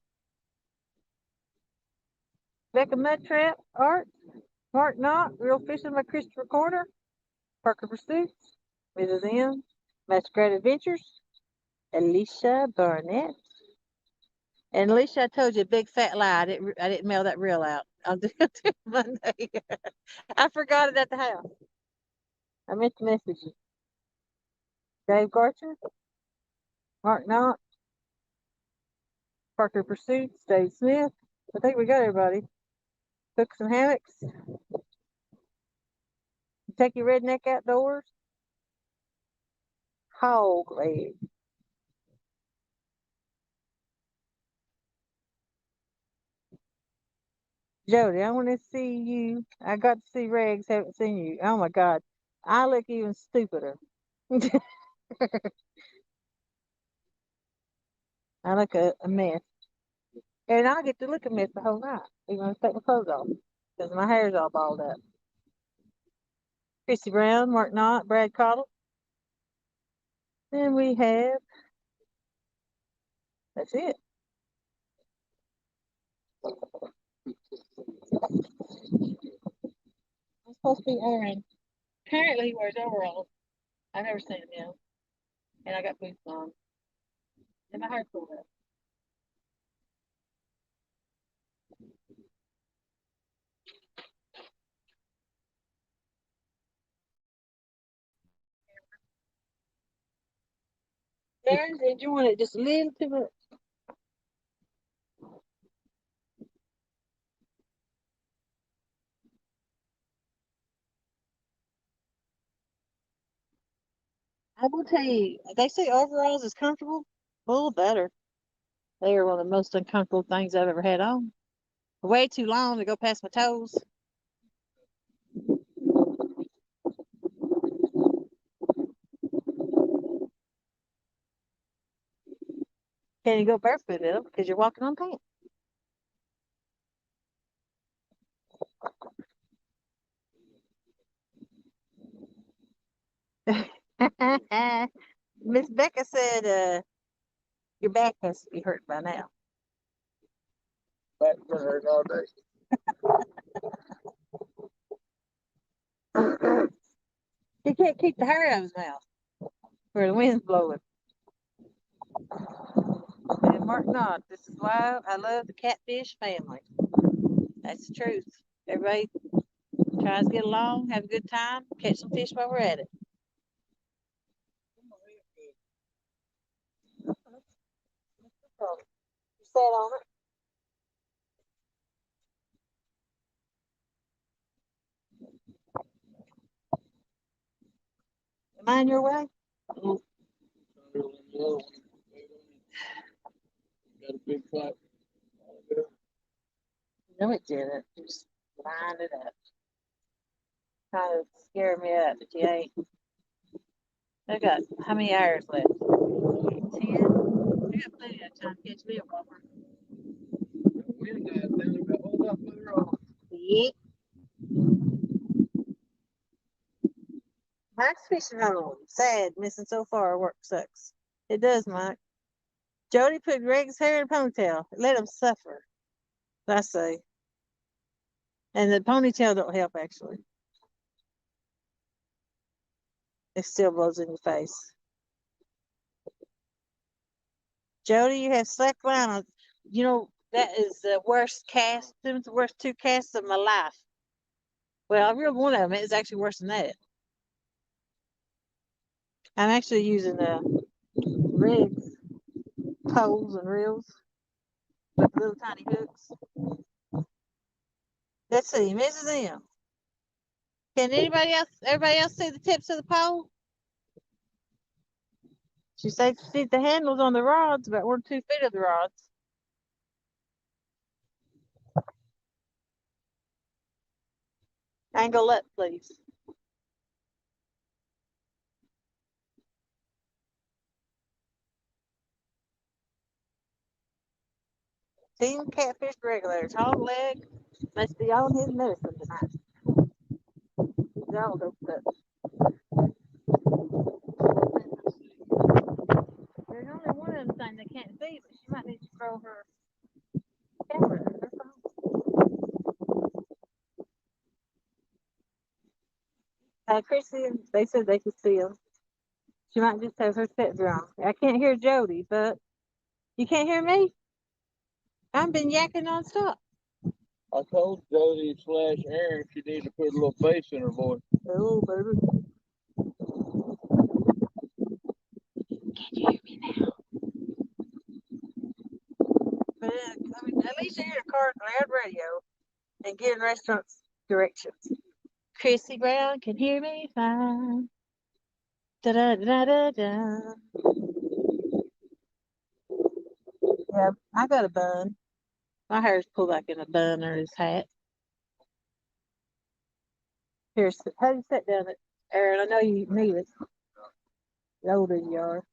Becca Mud Trap, Art, Mark Knott, Real Fishing by Christopher Corner, Parker Pursuits, Mrs. M, Masquerade Adventures, Alicia Barnett. And Alicia, I told you a big fat lie. I didn't mail that reel out. I'll do it Monday. I forgot it at the house. I meant to message you. Dave Garcher, Mark Knott, Parker Pursuits, Dave Smith. I think we got everybody. Hooks and Hammocks. Kentucky Redneck Outdoors. Hog Leg. Jody, I want to see you. I got to see Regs, haven't seen you. Oh my God. I look even stupider. I look a mess. And I get to look a mess the whole night, even if I take my clothes off. Because my hair's all balled up. Christy Brown, Mark Knott, Brad Cottle. Then we have, that's it. I'm supposed to be Aaron. Apparently he wears overalls. I've never seen him. And I got boots on. And my hair pulled up. Aaron's enjoying it just a little too much. I will tell you, they say overalls is comfortable. A little better. They are one of the most uncomfortable things I've ever had on. Way too long to go past my toes. Can't you go barefoot in them because you're walking on pants. Miss Becca said, your back has to be hurt by now. Back been hurt all day. He can't keep the hair out of his mouth where the wind's blowing. And Mark Knott, this is why I love the catfish family. That's the truth. Everybody tries to get along, have a good time, catch some fish while we're at it. You sat on it. Am I in your way? Got a big fight. No, it didn't. Just lined it up. Kind of scared me up, but you ain't. I got how many hours left? 10. I got plenty of time to catch me a whopper. Wind died down, got a whole lot better off. Yep. Mike's fishing home. Sad, missing so far. Work sucks. It does, Mike. Jody put Greg's hair in a ponytail. Let him suffer. I say. And the ponytail don't help actually. It still blows in your face. Jody, you have slack line on. You know, that is the worst cast. Them the worst 2 casts of my life. Well, I reeled one of them. It's actually worse than that. I'm actually using rigs, poles, and reels with little tiny hooks. Let's see, Mrs. M. Can everybody else see the tips of the pole? She says she sees the handles on the rods, about 1 or 2 feet of the rods. Angle up, please. Seen catfish regular. Hog leg must be on his medicine tonight. He's all doped up. There's only one of them things they can't see, but she might need to throw her camera. Her phone. Chrissy, they said they could see him. She might just have her set wrong. I can't hear Jody, but you can't hear me? I've been yakking nonstop. I told Jody / Aaron she needed to put a little bass in her voice. Hello, baby. Can you hear me now? But I mean, at least you hear a car loud radio and giving restaurants directions. Chrissy Brown can hear me fine. Da da da da da. Yeah, I got a bun. My hair's pulled back in a bun or his hat. Here, how do you sit down it, Aaron? I know you need it. The older you are.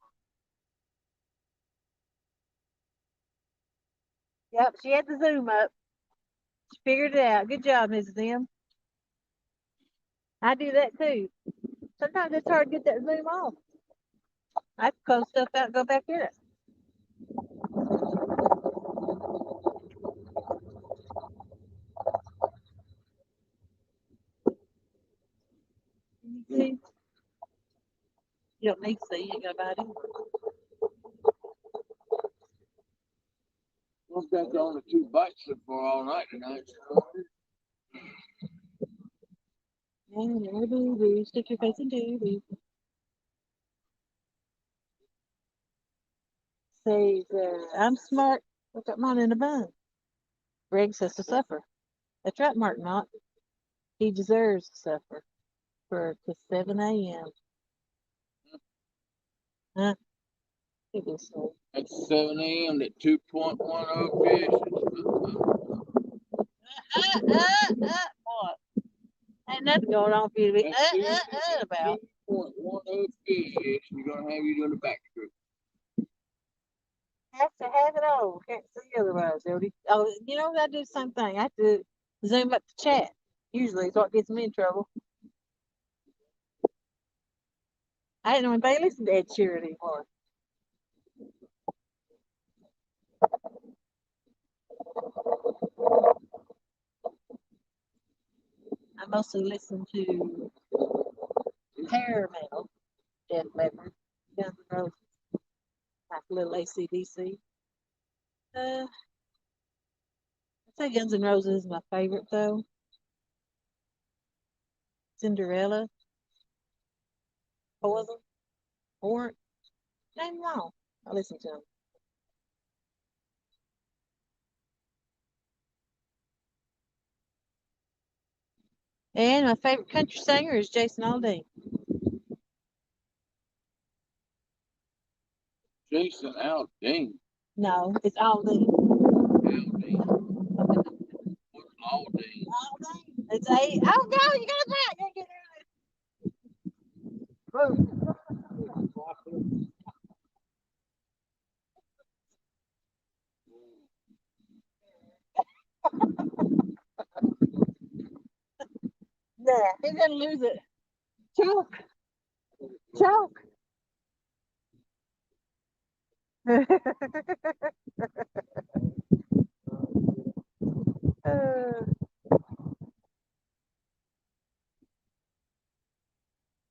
Yep, she had the zoom up. She figured it out. Good job, Mrs. M. I do that too. Sometimes it's hard to get that zoom off. I have to close stuff out and go back in it. See? You don't need to see. You ain't got to buy it. I've got the only 2 bites so far all night tonight. Stick your face in doobie. Says, I'm smart. Look at mine in a bun. Greg says to suffer. That's right, Mark Knott. He deserves to suffer to 7 a.m. Huh? It is so. At 7 a.m. that 2.10 fish. What? Ain't nothing going on for you to be about. 2.10 fish. You're gonna have you doing the backstroke. Have to have it all. Can't see otherwise, Jody. Oh, you know I do the same thing. I have to zoom up the chat. Usually it's what gets me in trouble. I didn't know anybody listened to Ed Sheeran anymore. I mostly listen to hair metal, Def Leppard, Guns N' Roses, like a little AC/DC. I'd say Guns N' Roses is my favorite though. Cinderella, Poison, Orange, name them all. I listen to them. And my favorite country singer is Jason Aldean. Jason Aldean. No, it's Aldean. Aldean. What's Aldean? Aldean. It's A. Oh no, you got that. You get there. He's gonna lose it. Choke. Choke.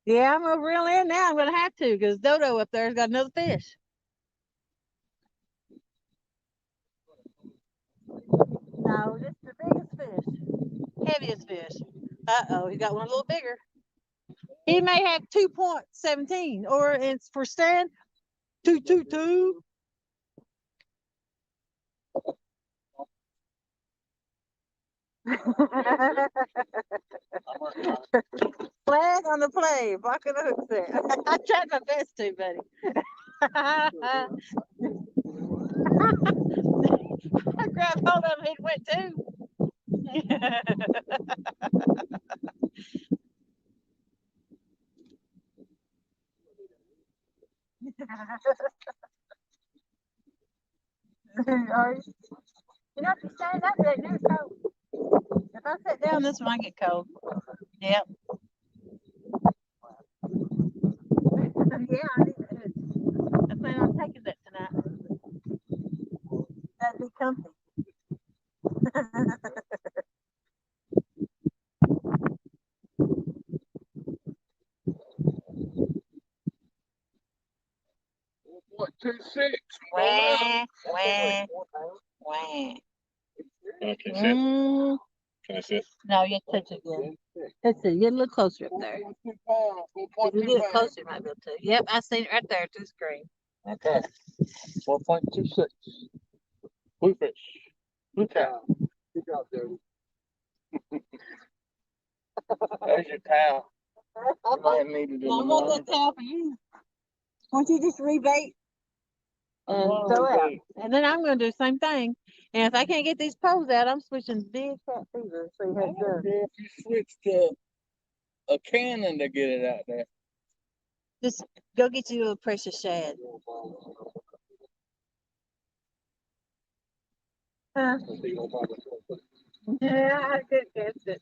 Yeah, I'm gonna reel in now. I'm gonna have to because Dodo up there's got another fish. No, this is the biggest fish, heaviest fish. Uh-oh, he got one a little bigger. He may have 2.17, or it's for Stan 222. Flag on the play, block of the hook there. I tried my best to, buddy. I grabbed hold of him, he went too. You know, if you stand up there, it's cold. If I sit down, this one I get cold. Yep. Yeah, I plan on taking that tonight. That'd be comfy. What, 2-6? Wah, wah, wah. Okay, sit. Mm, Can I sit? no, you have to touch it again. Let's see, get a little closer up there. 4.2 pounds, If you 4.2 get it pounds. closer, you might be able to. Yep, I seen it right there to the screen. Okay. 4.26. Bluefish. Blue cow. Good job, Jody. There's your towel. You might have needed it in I the want morning. that towel for you. Won't you just rebait and Oh, throw out? okay. And then I'm going to do the same thing. And if I can't get these poles out, I'm switching big cat fever. So you I have don't done. care if you switch to a cannon to get it out there. Just go get you a precious shad. Huh? Yeah, I could catch it.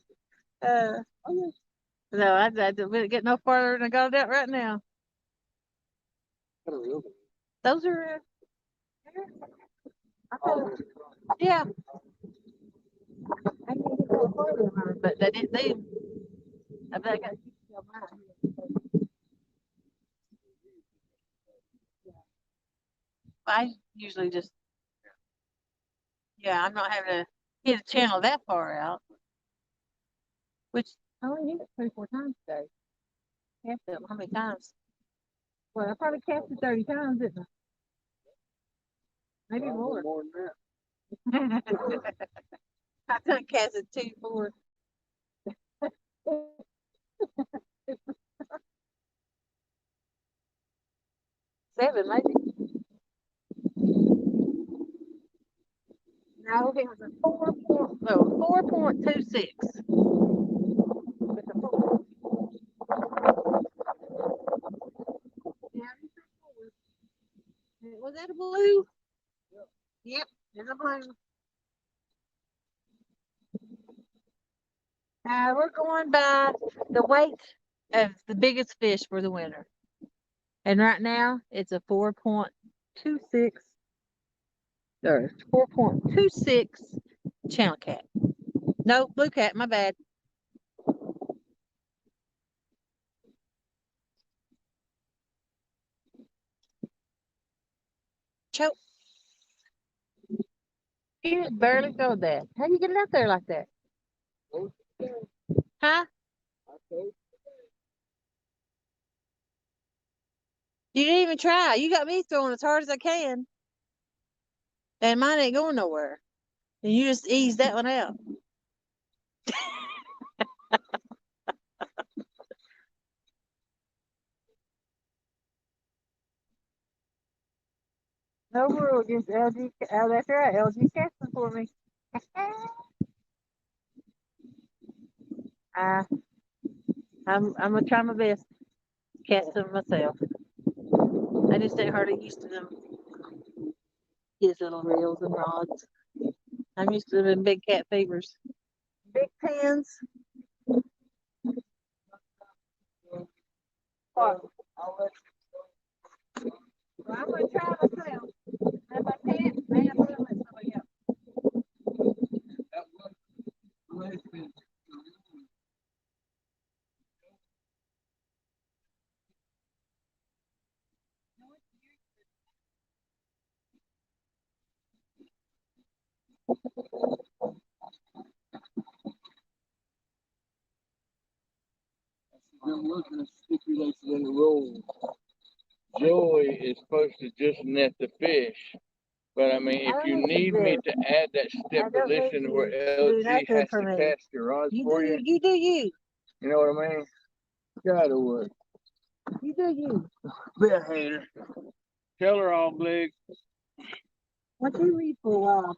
No, I didn't get no farther than I got it out right now. Those are, yeah. I can't get no farther than mine, but they didn't leave. I bet I got to mine. I usually just, yeah, I'm not having to hit a channel that far out, which I only hit it 3-4 times today. Cast it how many times? Well, I probably cast it 30 times, didn't I? Maybe more. More than that. I done cast it 2, 4. Seven, maybe. No, it was a 4.26. With a 4. Yeah, was that a blue? Yep, it's a blue. We're going by the weight of the biggest fish for the winter. And right now it's a 4.26 or 4.26 channel cat. No, blue cat, my bad. Choke. You just barely go that. How you get it out there like that? Huh? You didn't even try. You got me throwing as hard as I can. And mine ain't going nowhere. And you just ease that one out. No rule against LG. Oh, that's right. LG casting for me. I'm gonna try my best. Cast them myself. I just ain't hardly used to them. His little reels and rods. I'm used to them in big cat fevers. Big pins. Well, I'm gonna try myself. If I can't, man, I'm gonna let somebody else. I'm looking at stipulations in the rules. Joey is supposed to just net the fish. But I mean, if you need me to add that stipulation where LG has to cast your rods for you, You do you. you know what I mean? Gotta work. You do you. Be a hater. Tell her all, Blake. Once you read for a while,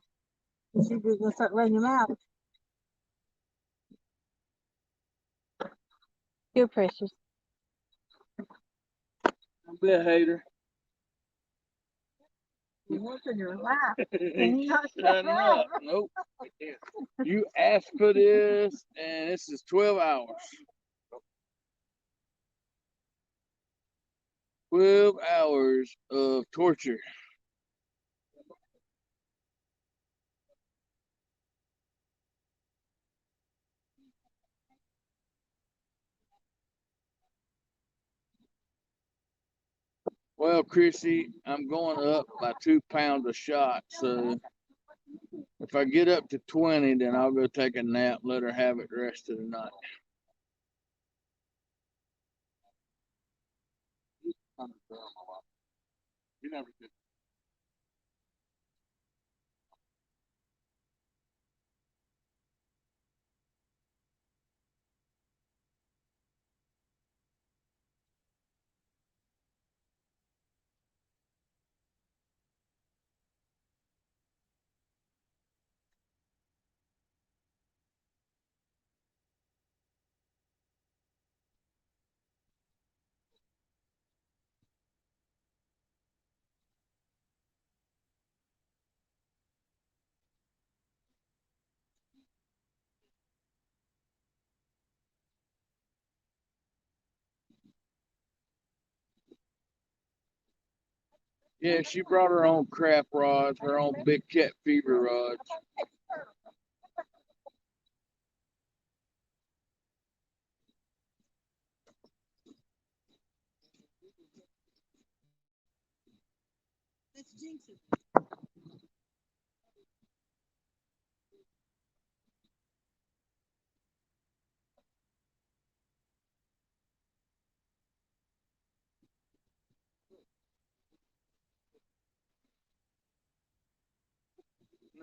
she's just gonna start letting them out. You're precious. Be a hater. What's in your lap? And you not Shut up. Nope. You asked for this, and this is 12 hours. 12 hours of torture. Well, Chrissy, I'm going up by 2 pounds a shot. So if I get up to 20, then I'll go take a nap, let her have it the rest of the night. You never did. Yeah, she brought her own crap rods, her own big cat fever rods.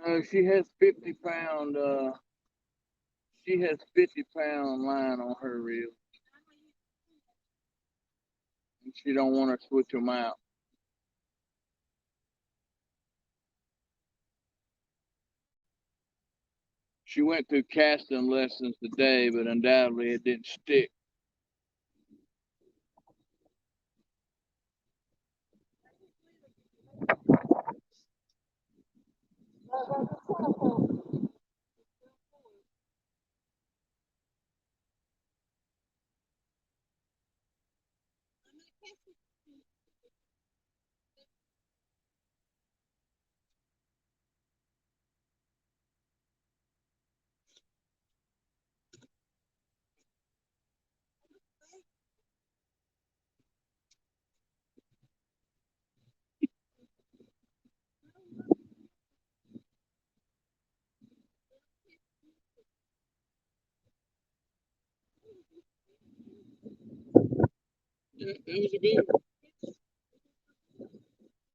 No, she has 50 pound. She has 50 pound line on her reel. And she don't want to switch them out. She went through casting lessons today, but undoubtedly it didn't stick. Yeah, that was a good one.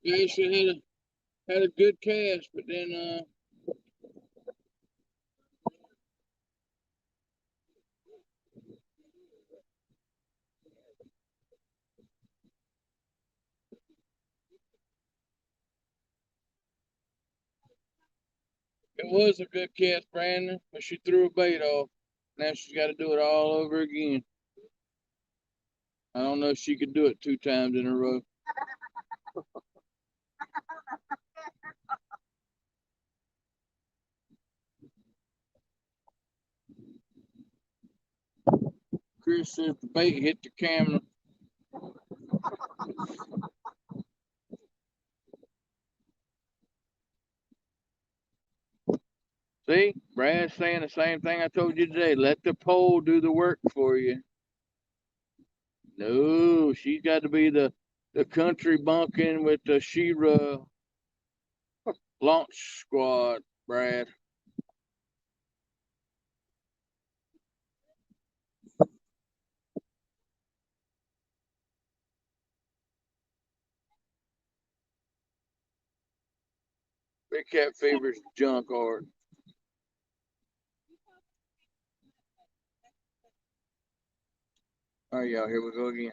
Yeah, she had a good cast, but then it was a good cast, Brandon, but she threw a bait off. Now she's got to do it all over again. I don't know if she could do it 2 times in a row. Chris says the bait hit the camera. See, Brad's saying the same thing I told you today. Let the pole do the work for you. No, she's got to be the country bunking with the Shira launch squad, Brad. Big Cat Fever's junk art. All right, y'all, here we go again.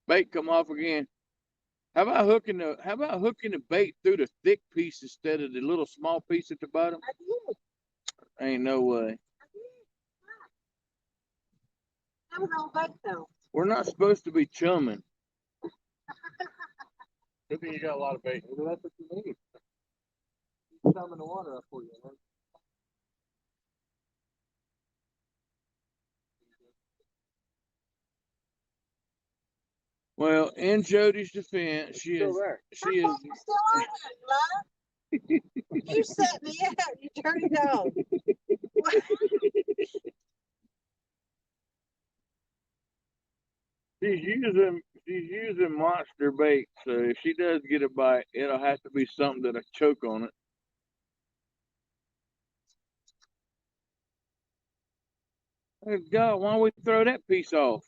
Bait come off again. How about hooking the bait through the thick piece instead of the little small piece at the bottom? Ain't no way. That was all bait though. We're not supposed to be chumming. Good thing you got a lot of bait. Maybe that's what you need. Some in the water up for you, man. Well, in Jody's defense, she Still is there. she is Still on it, love. You set me out. You turned it on. she's using monster bait, so if she does get a bite, it'll have to be something that'll choke on it. Hey, God, why don't we throw that piece off?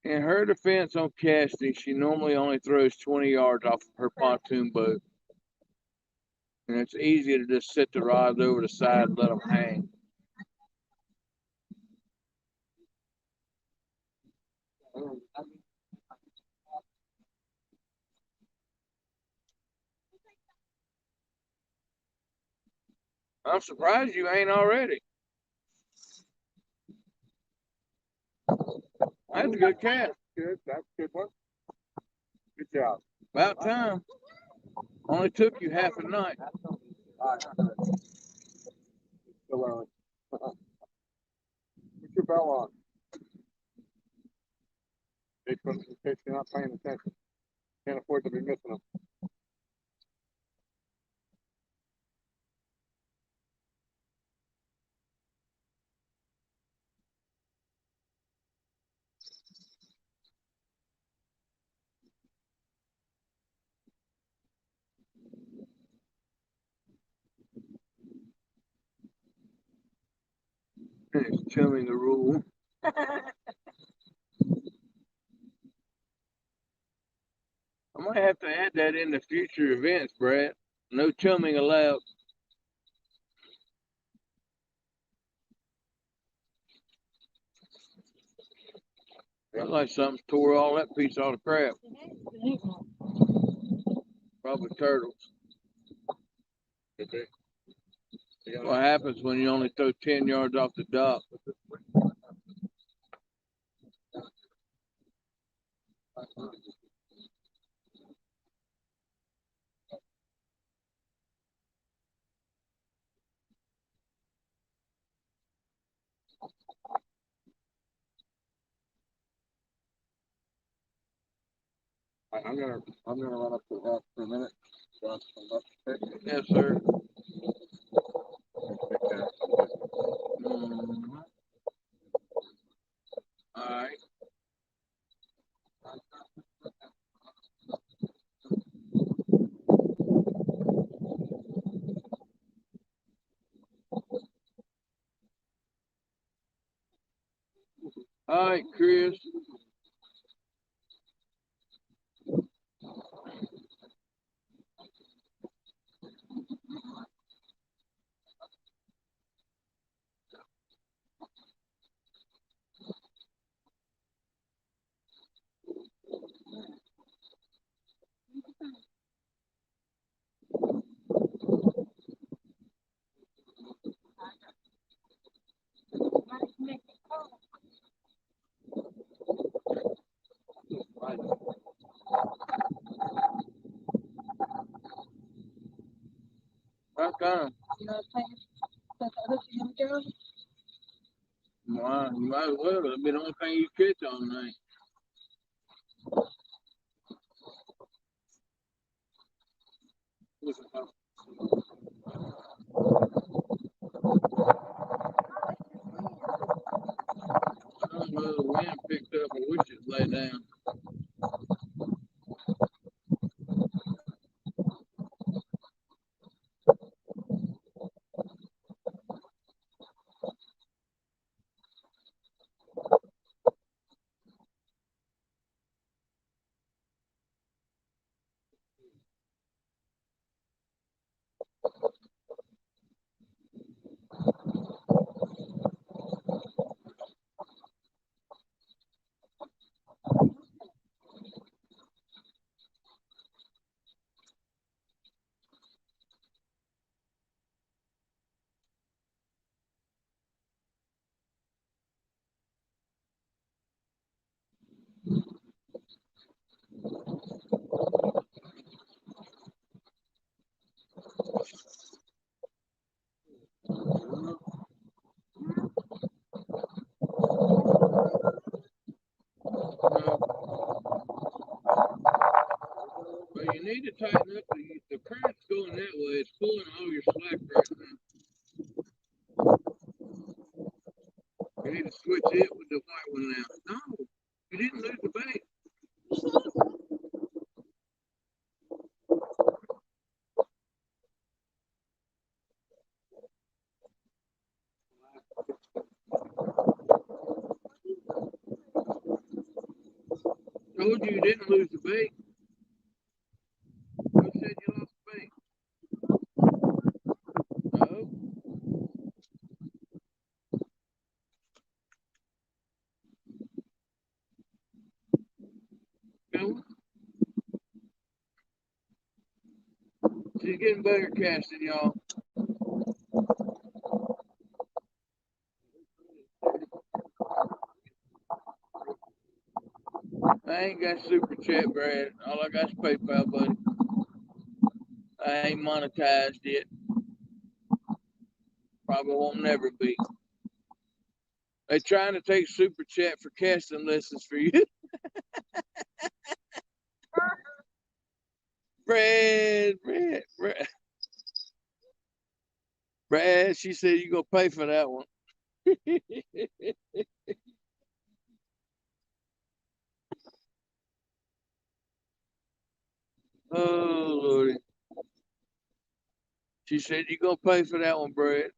In her defense on casting, she normally only throws 20 yards off of her pontoon boat. And it's easy to just set the rods over the side and let them hang. I'm surprised you ain't already. That's a good cat. Good. That's a good one. Good job. About time. Only took you half a night. All right. Still early. Put your bell on. In case you're not paying attention. Can't afford to be missing them. It's chumming the rule. I might have to add that in the future events, Brad. No chumming allowed. Looks like something tore all that piece off the crab. Probably turtles. Could be. What happens when you only throw 10 yards off the dock? I'm gonna run up to that for a minute. Yes, sir. Okay. Mhm. All right. All right, Chris. Rock on. Wow, you might as well. It'll be the only thing you catch all night. I don't know, the wind picked up. I wish it lay down. So you need to tighten up the current's going that way. It's pulling all your slack right now. You need to switch it with the white one now. No, you didn't lose the bait. Told you didn't lose the bait. Who said you lost the bait? No. No. She's getting better casting, y'all. I ain't got super chat, Brad. All I got is PayPal, buddy. I ain't monetized yet. Probably won't never be. They trying to take super chat for casting lessons for you. Brad. Brad, she said you gonna pay for that one. Oh Lordy. She said you gonna pay for that one, Brad.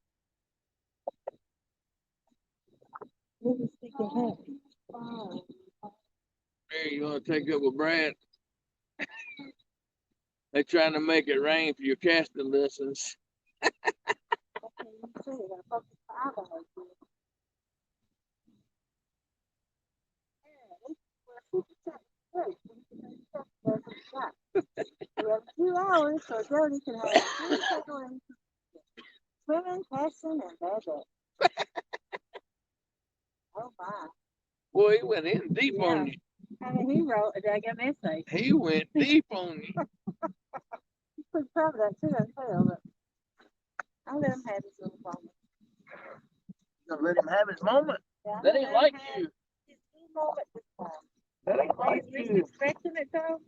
There, you gonna take up with Brad? They trying to make it rain for your casting lessons. We have 2 hours so Jody can have 3 takeaways. Swimming, casting, and bed. Oh my. Boy, he went in deep on you. I mean, he wrote a daggum essay. He went deep on you. He's pretty proud of that too, I tell, but I'll let him have his little moment. Gonna let him have his moment. Yeah, That ain't like you. his little moment this time. That ain't like He's least you. expecting it though.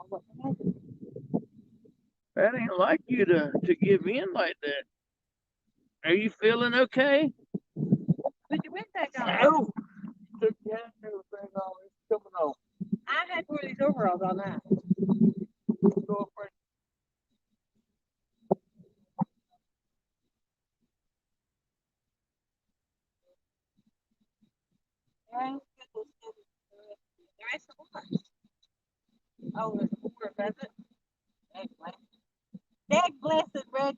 I wouldn't imagine. That ain't like you to give in like that. Are you feeling okay? But you went back on. No. Took the hat and everything off. It's coming off. I had to wear these overalls all night. Go for it. Yeah, the rest of what? Oh, there's more of it. Egg blessed red.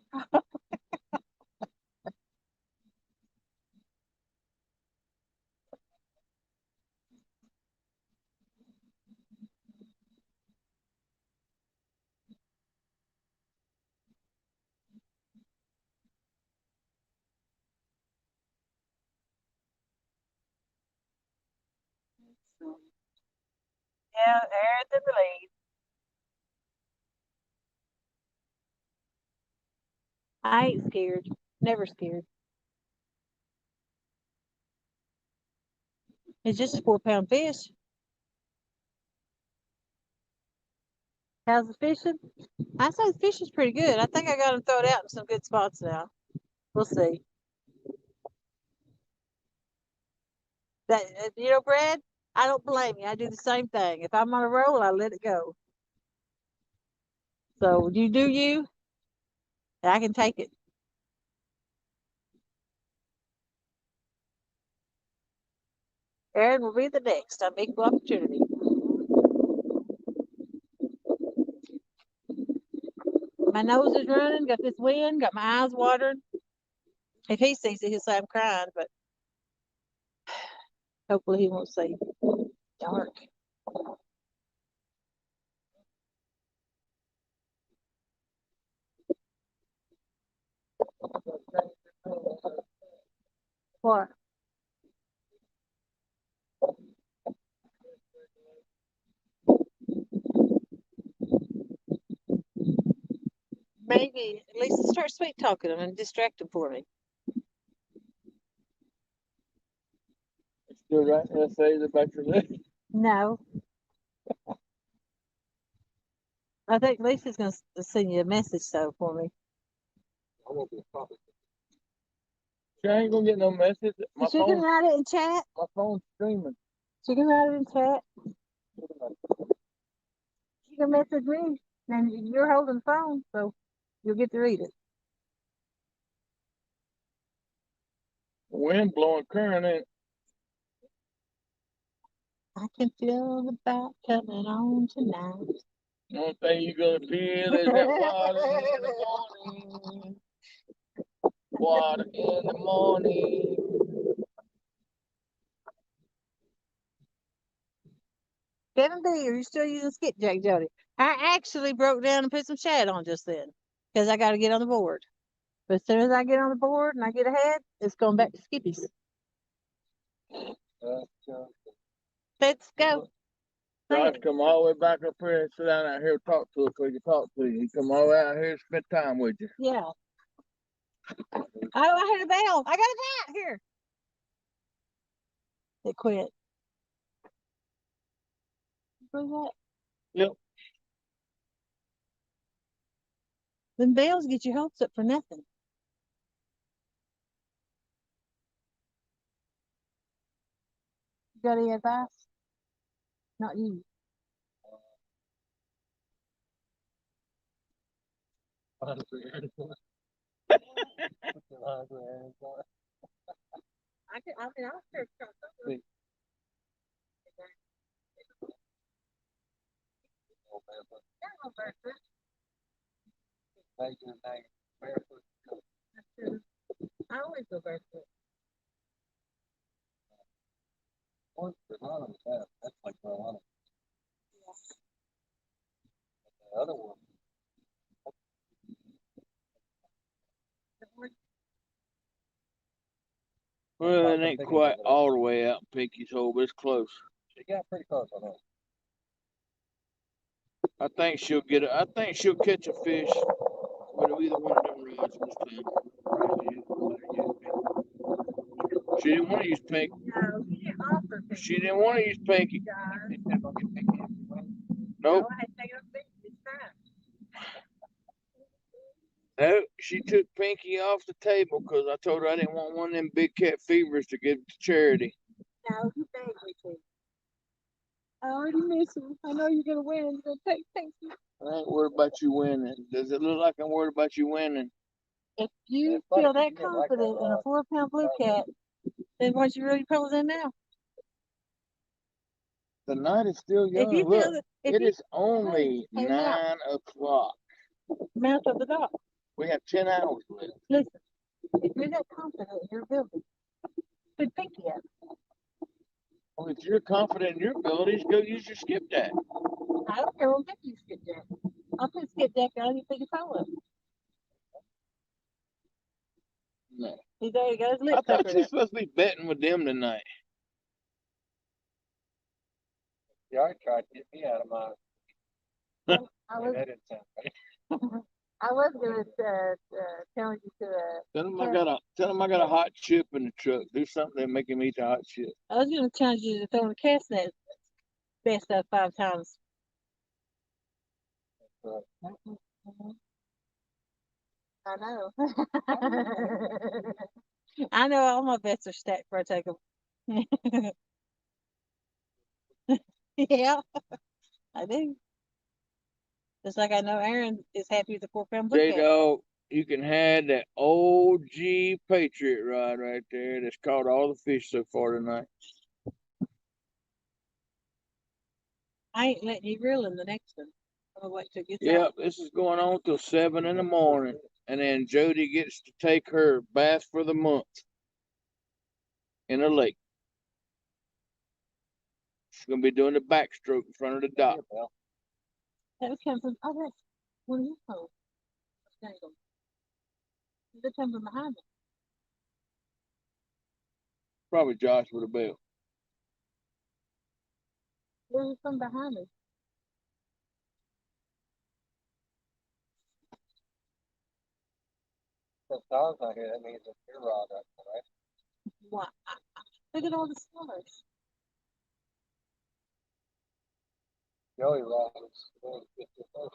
Yeah, Aaron's in the lead. I ain't scared. Never scared. It's just a 4-pound fish. How's the fishing? I say the fishing's pretty good. I think I got him thrown out in some good spots now. We'll see. That Brad, I don't blame you. I do the same thing. If I'm on a roll, I let it go. So you do you. I can take it. Aaron will be the next. I'm equal opportunity. My nose is running, got this wind, got my eyes watering. If he sees it, he'll say I'm crying, but hopefully he won't see. Dark. What? Maybe at least start sweet talking them and distract them for me. Still writing essays about your leg. No. I think Lisa's gonna send you a message though for me. I won't be a problem. She ain't gonna get no message. She can write it in chat. My phone's streaming. She can write it in chat. She can message me, and you're holding the phone, so you'll get to read it. Wind blowing current in. I can feel the back coming on tonight. The only thing you're gonna feel is that water in the morning. Water in the morning. Kevin B, are you still using skipjack, Jody? I actually broke down and put some shad on just then because I got to get on the board. But as soon as I get on the board and I get ahead, it's going back to skippies. Let's go. Josh come all the way back up here and sit down out here and talk to us so he can talk to you. He come all the way out here and spend time with you. Yeah. Oh, I heard a bell. I got a bat here. It quit. What was that? Yep. Them bells get your hopes up for nothing. You got any advice? Not you. I mean, I'll start something. I always go barefoot. That's like a lot of. The other one. Well, it ain't quite all the way out Pinky's hole, but it's close. She got pretty close on that. I think she'll get it. I think she'll catch a fish with either one of them rods this time. She didn't want to use pink. No, he didn't offer. She didn't want to use pinky. Nope. I had to take it up this time. No, she took Pinky off the table because I told her I didn't want one of them big cat fevers to give to charity. No, he begged me to. I already miss him. I know you're gonna win. You're gonna take Pinky. I ain't worried about you winning. Does it look like I'm worried about you winning? If you It's funny feel 'cause that you get like confident in a 4-pound blue cat, then what you really probably in now? The night is still If young. you Look, feel that, if it you is only Hey, now. 9 o'clock. mouth of the dog, We have 10 hours left. listen. If you're that confident in your ability, put Pinky up. Well, if you're confident in your abilities, go use your skipjack. I don't care what you skipjack. I'll put skipjack on you, Pinky follow. No. He's already got his I lip thought puckered you were up. supposed to be betting with them tonight. Yeah, I tried to get me out of my. I was, That didn't sound right. I was gonna tell you to. Tell them I got a hot chip in the truck. Do something that make him eat the hot chip. I was gonna challenge you to throw the cast net best of 5 times. I know. I know all my bets are stacked before I take them. Yeah, I do. Just like I know Aaron is happy with the 4-pound blue cat. J-Dog, you can have that old G Patriot rod right there that's caught all the fish so far tonight. I ain't letting you reel in the next one. I'm gonna wait till it gets Yep, out. this is going on till 7 in the morning. And then Jody gets to take her bath for the month in a lake. She's gonna be doing the backstroke in front of the dock. That would come from, oh, that's one of your poles. They come from behind me. Probably Josh with a bell. They're from behind me. The stars out here, that means it's your rod right there, right? Wow. Look at all the stars. Joey rod is really 50 close.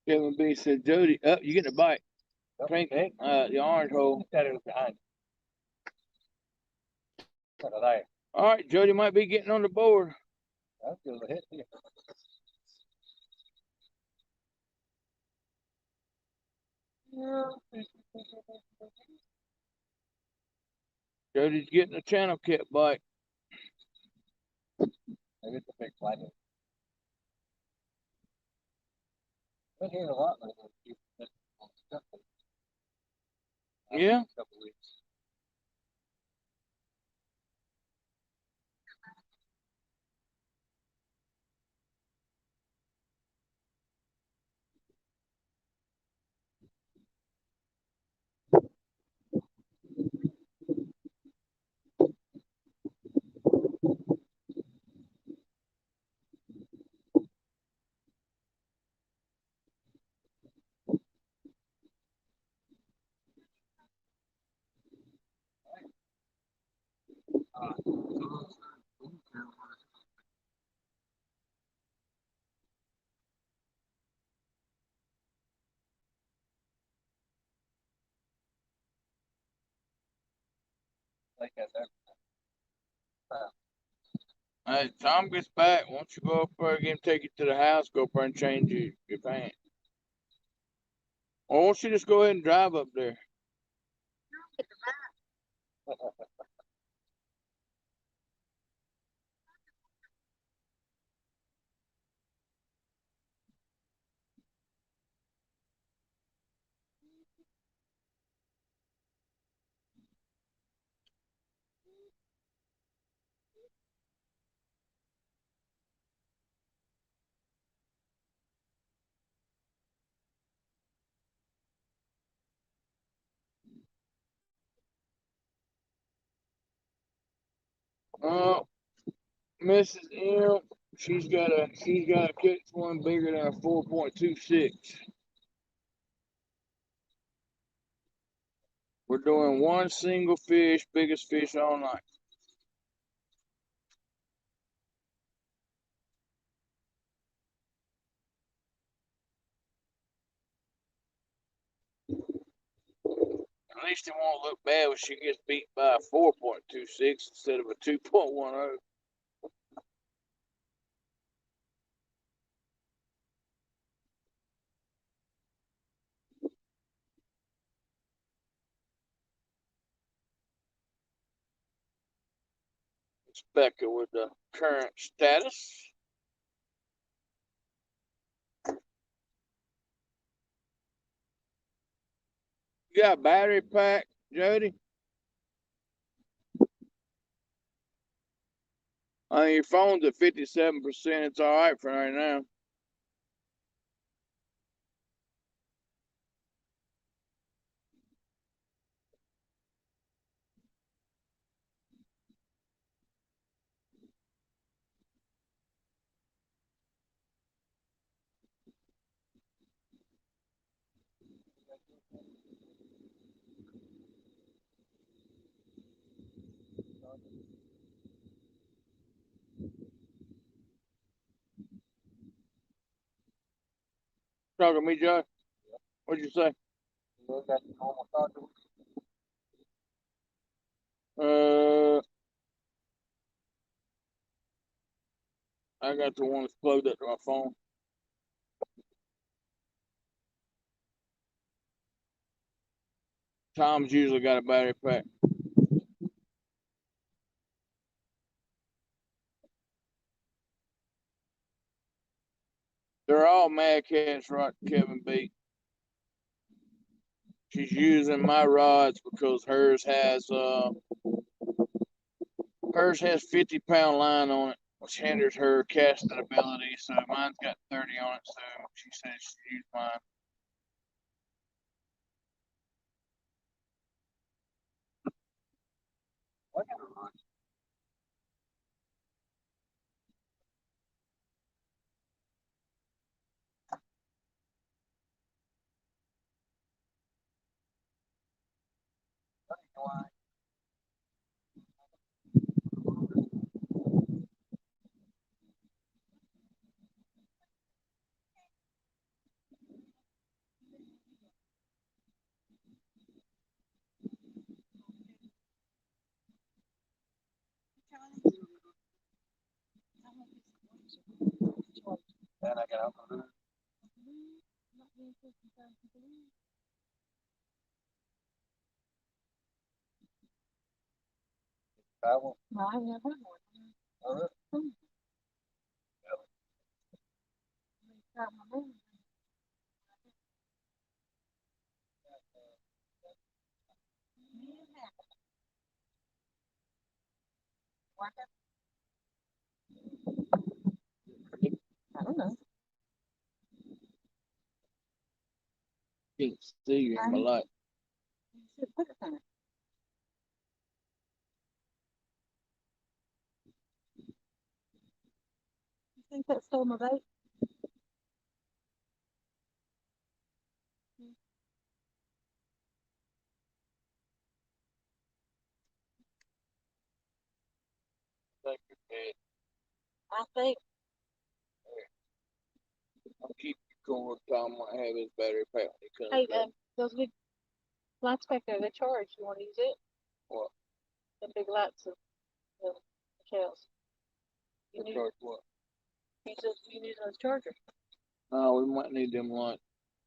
Kevin B said, Jody, up, you getting a bite. Drink, the orange hole. That is behind. There. All right, Jody might be getting on the board. That's good. Hit here. Jody's getting a channel cat bite. Maybe it's a big flat. Been here a lot lately. Yeah. Couple weeks. Like that there. Hey, Tom gets back. Why don't you go up there again, take it to the house, go up there and change your pants. Or why don't you just go ahead and drive up there? Uh, Mrs. M, she's got a catch one bigger than a 4.26. We're doing one single fish, biggest fish all night. At least it won't look bad when she gets beat by a 4.26 instead of a 2.10. It's Becca with the current status. You got a battery pack, Jody? Your phone's at 57%. It's all right for right now. Talking to me, Joe? What'd you say? You got the normal starter. I got the one that's plugged up to my phone. Tom's usually got a battery pack. They're all Mad Cats, right, Kevin B. She's using my rods because hers has 50-pound line on it, which hinders her casting ability. So mine's got 30 on it, so she says she used mine. No, I've never had one. Try one of these. I don't know. Can't see you in my light. You should put it in it. You think that stole my bait? Thank you, man. I think. I'll keep you going. Tom might have his battery pack when he comes Hey, back. those big lights back there, they charge. You want to use it? What? The big lights of the shells. You The need, charge what? you need those chargers. No, we might need them lights.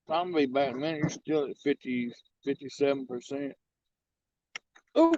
Tom will be back in a minute. You're still at 57%. Oh,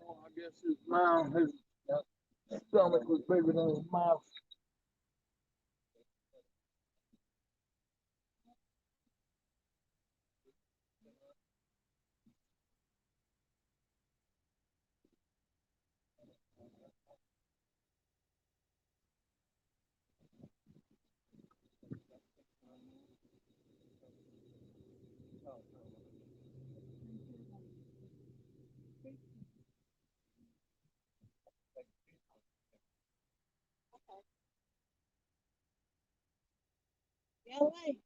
I guess his mouth, his stomach was bigger than his mouth. Yeah, way.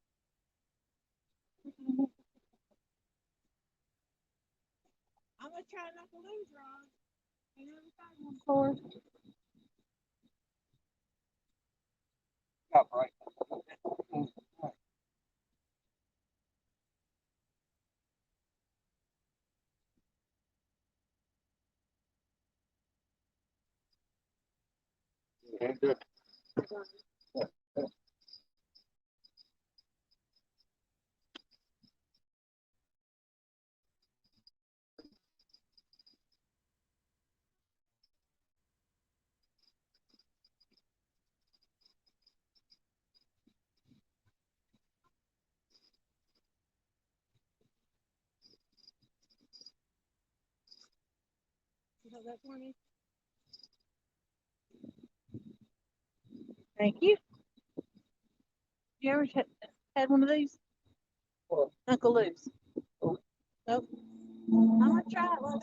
I'm gonna try not to lose, Ron. You never found one before. Stop right. You got that for me? Thank you. You ever had one of these? What? Uncle Lou's. Oh. Nope. I'm gonna try it. Well,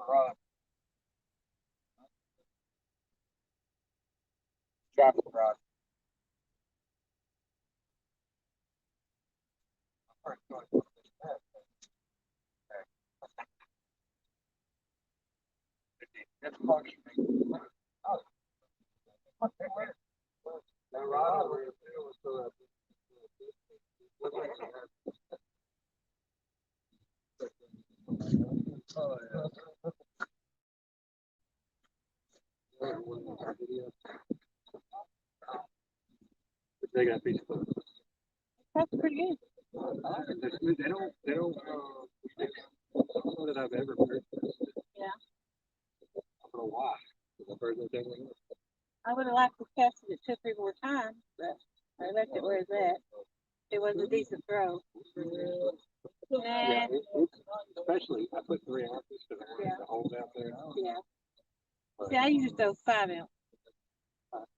rod. Traffic rod. That's funny. That rod over here was so they got piece of That's pretty good. they don't know that I've ever heard. Yeah. I don't know why. I've heard that thing. I would have liked to catch it. It took me more time, but I left it where it's at. It was a decent throw. Yeah, Nah, especially I put 3 ounces because I wanted to hold out there. yeah. See, I usually throw 5 ounce.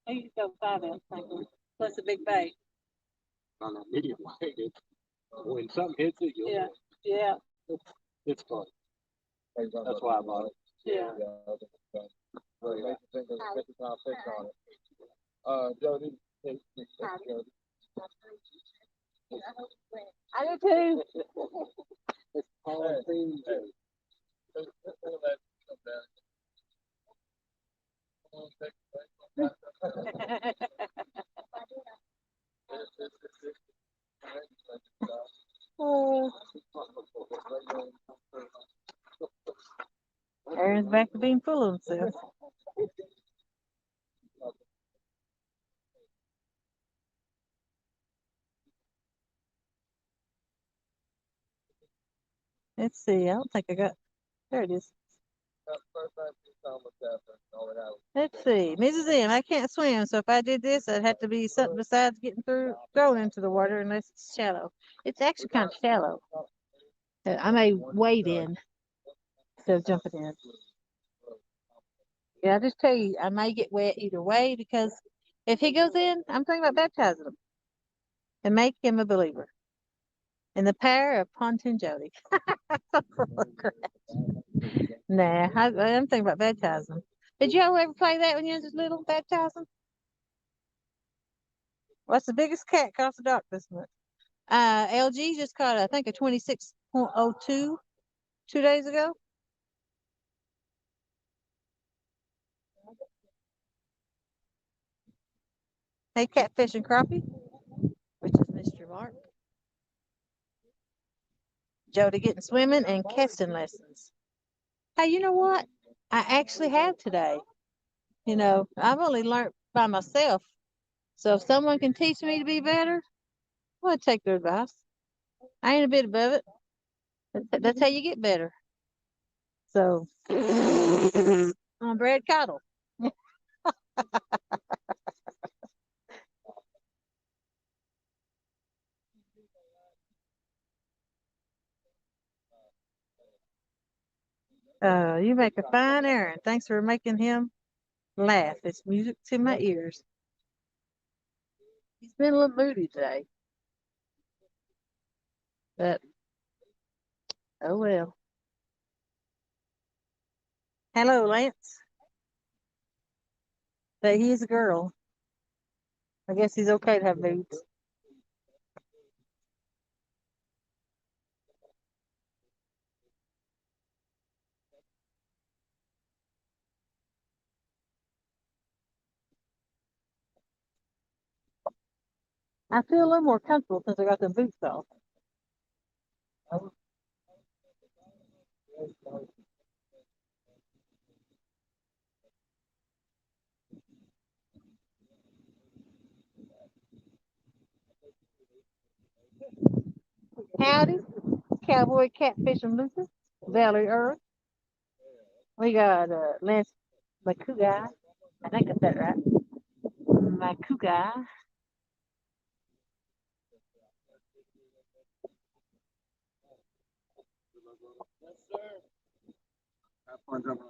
I usually throw 5 ounce single, plus a big bait. On a medium weight, when something hits it, you'll Yeah, yeah, it's fun. That's why I bought it. yeah. Jody, I do too. it's Polar Plunge. Oh, Aaron's back to being full of himself. Let's see. I don't think I got. There it is. Let's see. Mrs. M, I can't swim, so if I did this, I'd have to be something besides getting thrown into the water unless it's shallow. It's actually kind of shallow. I may wade in instead of jumping in. Yeah, I just tell you, I may get wet either way because if he goes in, I'm thinking about baptizing him and make him a believer in the power of Pontoon Jody. Nah, I'm thinking about baptizing him. Did y'all ever play that when you was little, baptizing? What's the biggest cat cost the doctor this month? LG just caught, I think, a 26.02 2 days ago. Hey, catfish and crappie, which is Mr. Mark. Jody getting swimming and casting lessons. Hey, you know what? I actually have today. You know, I've only learned by myself. So if someone can teach me to be better, I'll take their advice. I ain't a bit above it. That's how you get better. So, I'm Brad Cottle. You make a fine Aaron. Thanks for making him laugh. It's music to my ears. He's been a little moody today. But, oh well. Hello, Lance. But he's a girl. I guess he's okay to have moods. I feel a little more comfortable since I got the boots off. Howdy, Cowboy Catfish and Lucas, Valley Earth. We got Lance Makuga. I think I said that right. Makuga.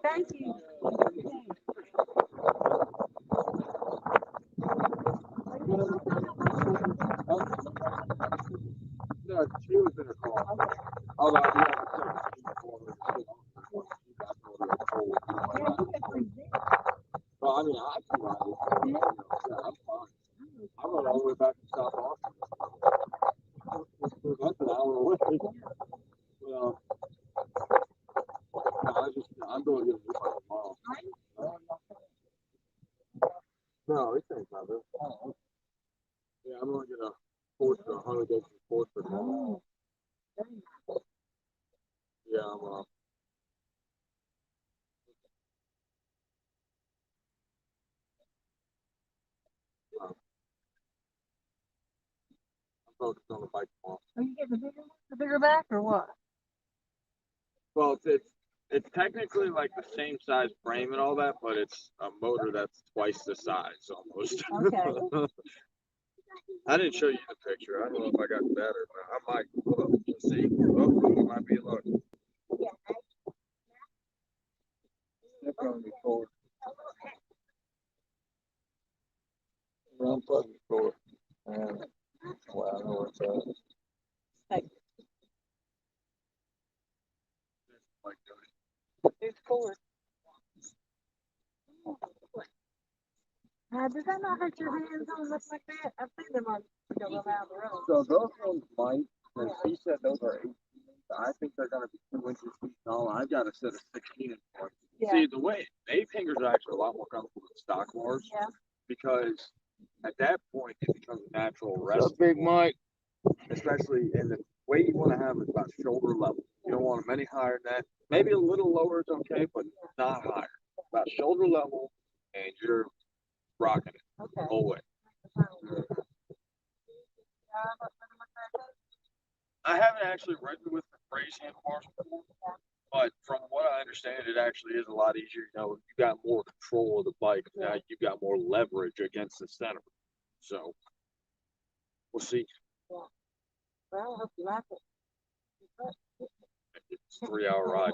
Thank you. No, she was in her car. Although I do have a focused on the bike tomorrow. Are you getting the bigger back or what? Well, it's technically like the same size frame and all that, but it's a motor that's twice the size almost. Okay. I didn't show you the picture. I don't know if I got that or not. I might. Hold up. Let's see. Oh, it might be low. That's gonna be forward. Unplug the cord. Well, I know what's up. It's cord. Does that not hurt your hands on look like that? I've seen them on go around the road. So those ones might, and she said those are 18. I think they're gonna be 2 inches deep tall. I've got a set of 16-inch ones. Yeah. See, the way eight fingers are actually a lot more comfortable than stock bars. Yeah. Because at that point it becomes a natural rest. Big Mike. Especially in the way you want to have it about shoulder level. You don't want them any higher than that. Maybe a little lower is okay, but not higher. About shoulder level, and you're rocking it the Okay. whole way. I haven't actually ridden with the raised handlebars before, but from what I understand, it actually is a lot easier. You know, you got more control of the bike. Now you've got more leverage against the center. So we'll see. Well, I hope you like it. It's a 3-hour ride.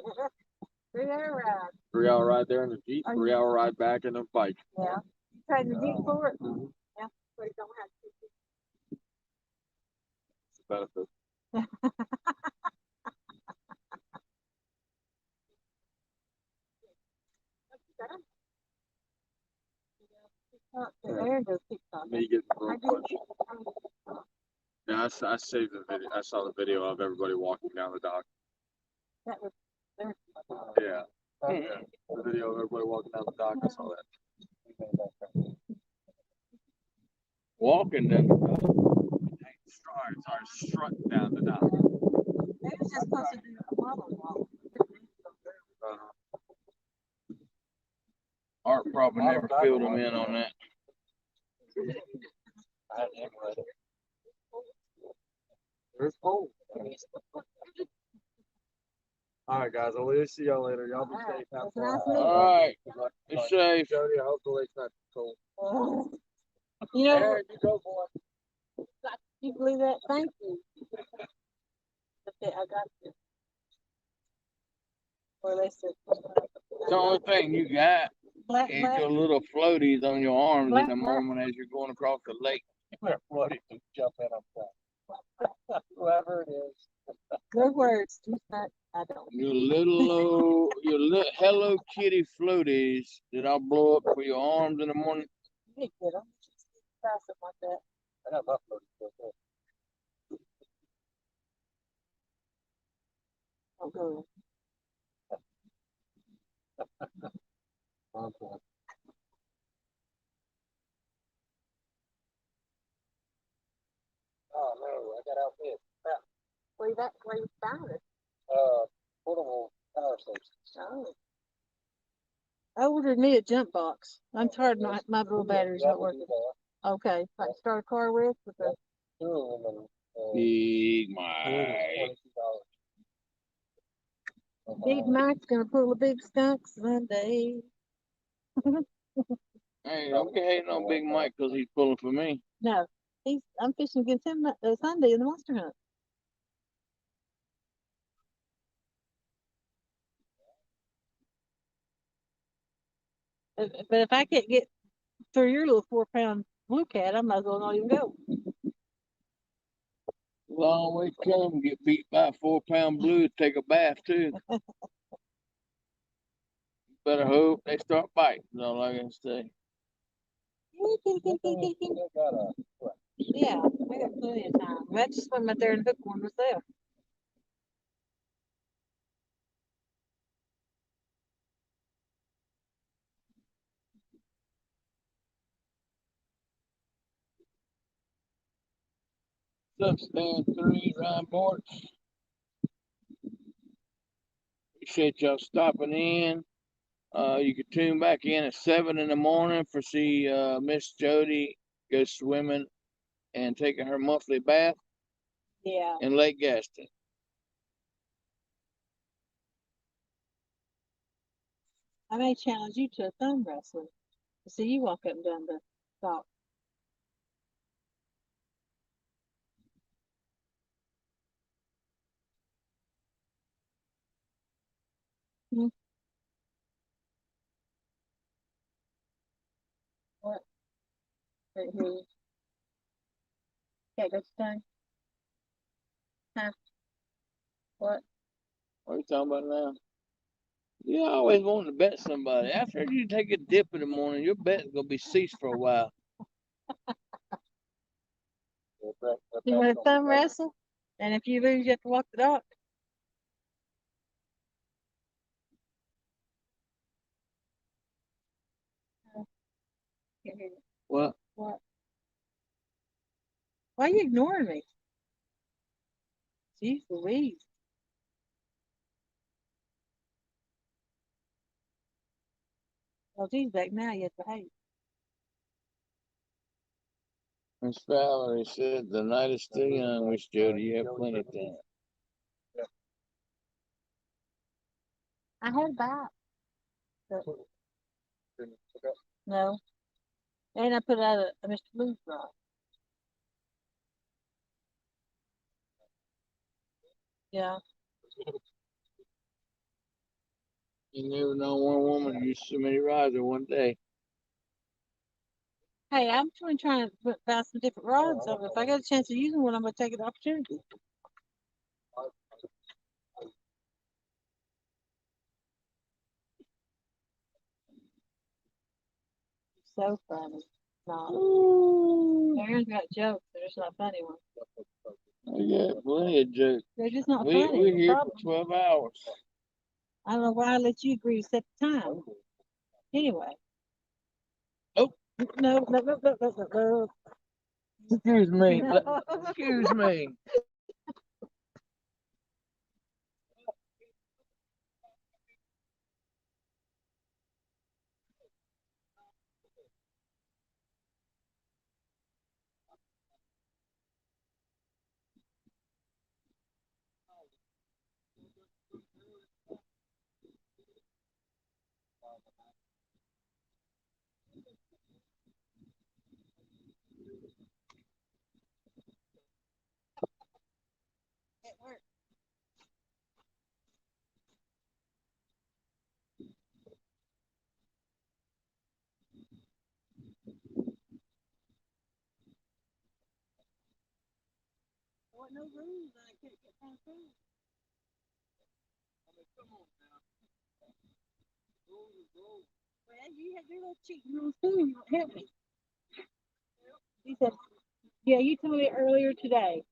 3-hour ride. 3-hour ride there in the Jeep, Are you- 3-hour ride back in the bike. Yeah. You tried the Jeep for it? Mhm. Yeah. But you don't have to. It's a benefit. Aaron does TikTok. Me getting I broke do. punch. Yeah, I saved the video. I saw the video of everybody walking down the dock. That was there. Yeah. Yeah. The video of everybody walking down the dock. I saw that. Walking down the dock. Sorry, strutting down the dock. They was just supposed to do a model walk. Art probably never filled him in on that. There's Paul. All right, guys. I'll see y'all later. Y'all be safe. Have It's fun. nice meeting you. All right. Be safe. Jody, I hope the lake's not too cold. You know, Aaron, you go, boy. you believe that? Thank you. Okay, I got you. Or they said. The only thing you got Black, is black. your little floaties on your arms in Black, the black. moment as you're going across the lake. Floaties to jump in up there. Whoever it is. Good words. You said, I don't. Your little, Hello Kitty floaties that I'll blow up for your arms in the morning. You need to get them. Try something like that. I got my floaties. Oh, good. Okay. Oh no, I got outbid. Where you found it? Portable power station. Oh. I ordered me a jump box. I'm tired. My little battery's not working. Okay, like start a car with the. Big Mike. Big Mike's gonna pull a big skunk Sunday. Hey, don't get hating on Big Mike because he's pulling for me. No, I'm fishing against him Sunday in the monster hunt. But if I can't get through your little 4-pound blue cat, I might as well not even go. Well, I always tell him get beat by a 4-pound blue, take a bath too. Better hope they start biting. That's all I can say. Yeah, I got plenty of time. I just swim out there and hook one myself. Stand 3, Ryan Morton. appreciate y'all stopping in. You can tune back in at 7 in the morning for see Miss Jody go swimming and taking her monthly bath Yeah. in Lake Gaston. I may challenge you to a thumb wrestling. See you walk up and down the dock. Hmm. What? Right here. Okay, that's done. Huh? What? What are you talking about now? You always want to bet somebody. After you take a dip in the morning, your bet's gonna be ceased for a while. You want to thumb wrestle? And if you lose, you have to walk the dock. Can't hear you. What? What? Why are you ignoring me? Jeez Louise. Well, geez, back now you have to behave. Miss Valerie said the night is still young, Miss Jody. You have plenty of time. I had that. But no. And I put out a Mr. Blues rod. Yeah. You never know one woman used so many rods in one day. Hey, I'm trying to buy some different rods. So if I get a chance of using one, I'm gonna take the opportunity. So funny. No. Aaron's got jokes. They're just not funny ones. I got plenty of jokes. They're just not We're funny. The here problem. for 12 hours. I don't know why I let you agree to set the time. Anyway. Oh. No, no, no, no, no, no, Excuse me. no. Excuse me. It worked. There wasn't no rules. I couldn't get past rules. Well, you had your little cheating rules too. You won't help me. He said, yeah, you told me earlier today.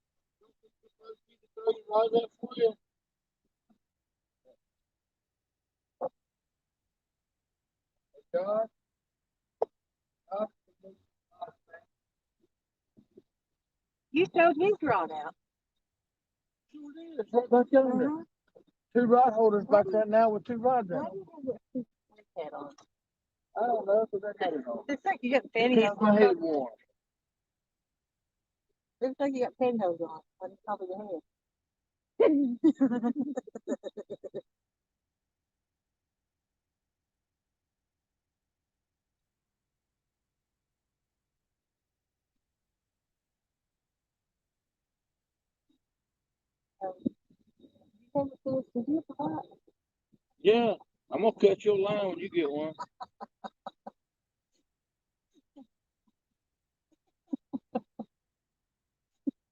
You showed me drawn out. It's right back yonder. Uh-huh. Two rod holders back there now with two rods in Why them. do you have that stupid hat on? I don't know, because I got it on. Looks like you got Keeps pantyhose my on. head warm. Looks like you got pantyhose on the top of your head. Did you forgot? Yeah, I'm gonna cut your line when you get one.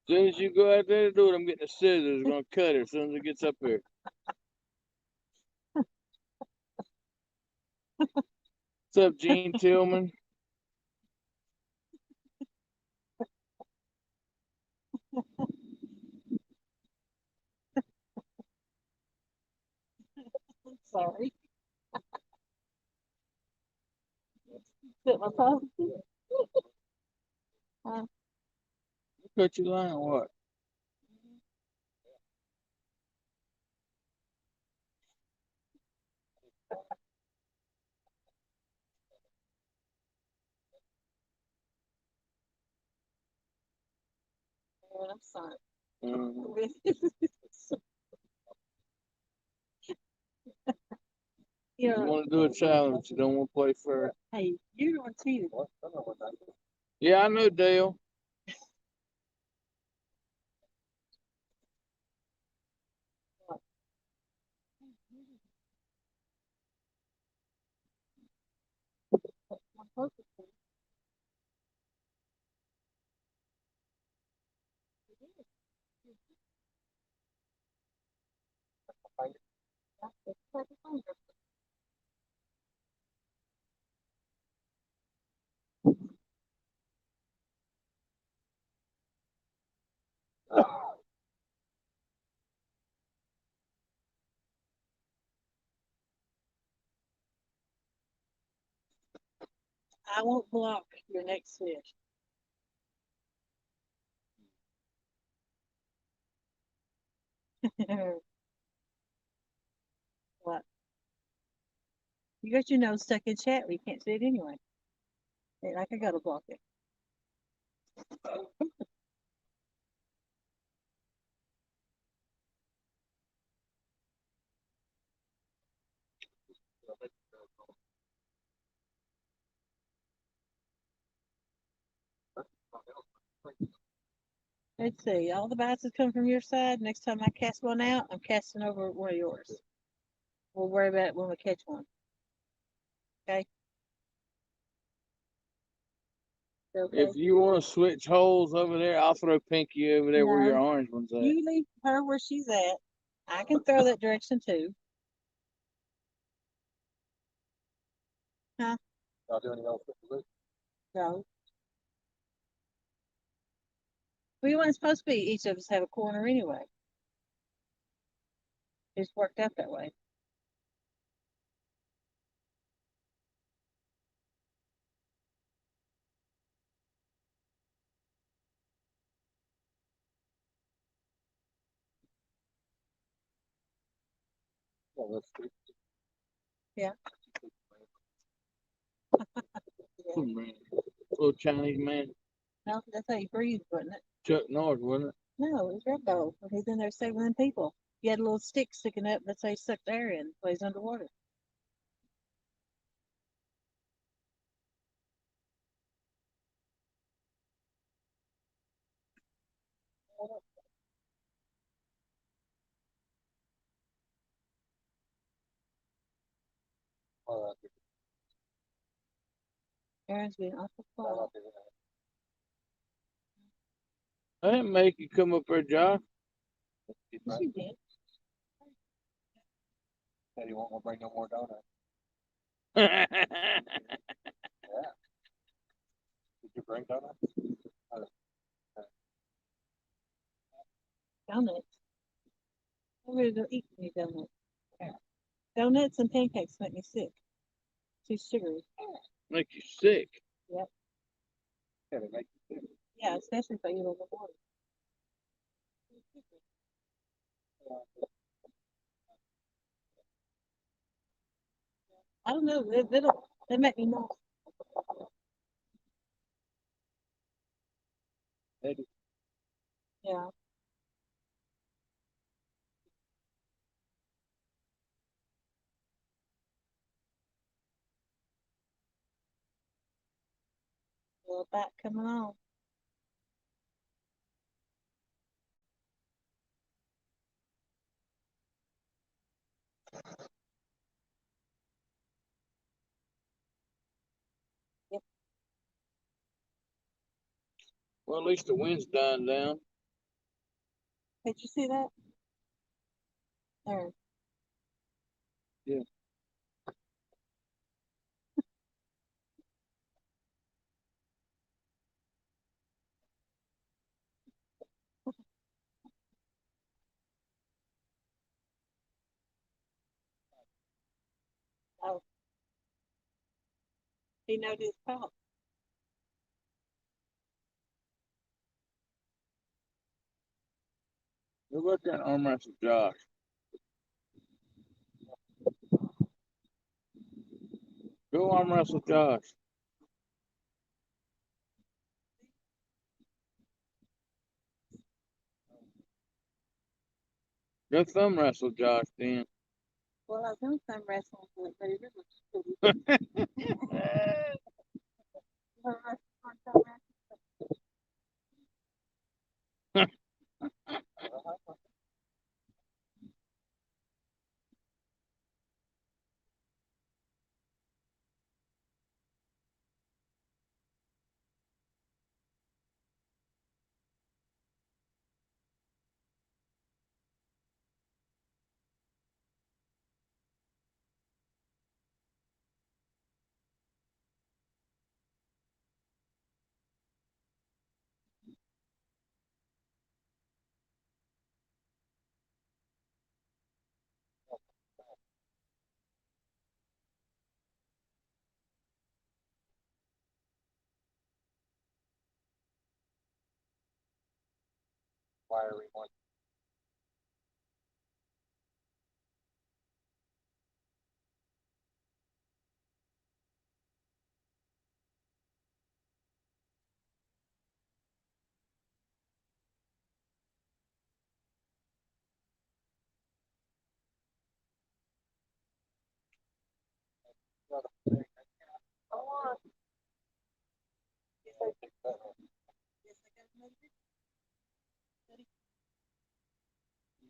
As soon as you go out there to do it, I'm getting the scissors. Gonna cut it as soon as it gets up here. What's up, Gene Tillman? Sorry. Fit my policy. Cut your line or what? Man, I'm sorry. Mhm. You You know, want to do a challenge, you don't want to play fair. hey, you're on TV. Yeah, I know, Dale. I won't block your next fish. What? You got your nose stuck in chat where you can't see it anyway. Ain't like I gotta block it. Let's see, all the bites that come from your side, next time I cast one out, I'm casting over one of yours. We'll worry about it when we catch one. Okay? Okay? If you want to switch holes over there, I'll throw Pinky over there where No. your orange one's at. You leave her where she's at. I can throw that direction too. Not do anything else with the loop. No. We weren't supposed to be, each of us have a corner anyway. It's worked out that way. Well, that's good. Yeah. Man. Little Chinese man, No, that's how you breathe, wasn't it? Chuck Norris, wasn't it? No, it was Rambo. When he's in there saving them people. He had a little stick sticking up, that's how he sucked air in while he's underwater. Well, Aaron's being awful quiet. I didn't make you come up there, Josh. She did. Said he won't go bring no more donuts. Did you bring donuts? Donuts. I'm ready to eat any donuts. Donuts and pancakes make me sick. Too sugary. Make you sick. Yeah, they make you sick. Yeah, especially if I eat on the water. I don't know. They make me nauseous. They do. Yeah. Little back coming on. Well, at least the wind's dying down. Did you see that? There. Yeah. Oh. He knows his fault. Go back there and arm wrestle Josh. Go arm wrestle Josh. Go thumb wrestle Josh then. Well, I've done some wrestling, but it was Wiry one.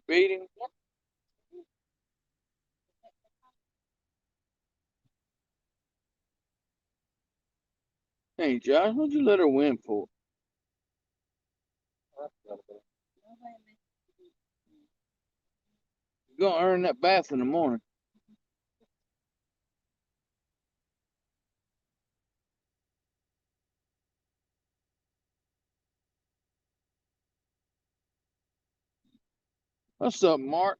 Beat him. Hey Josh, what'd you let her win for? You're gonna earn that bath in the morning. What's up, Mark?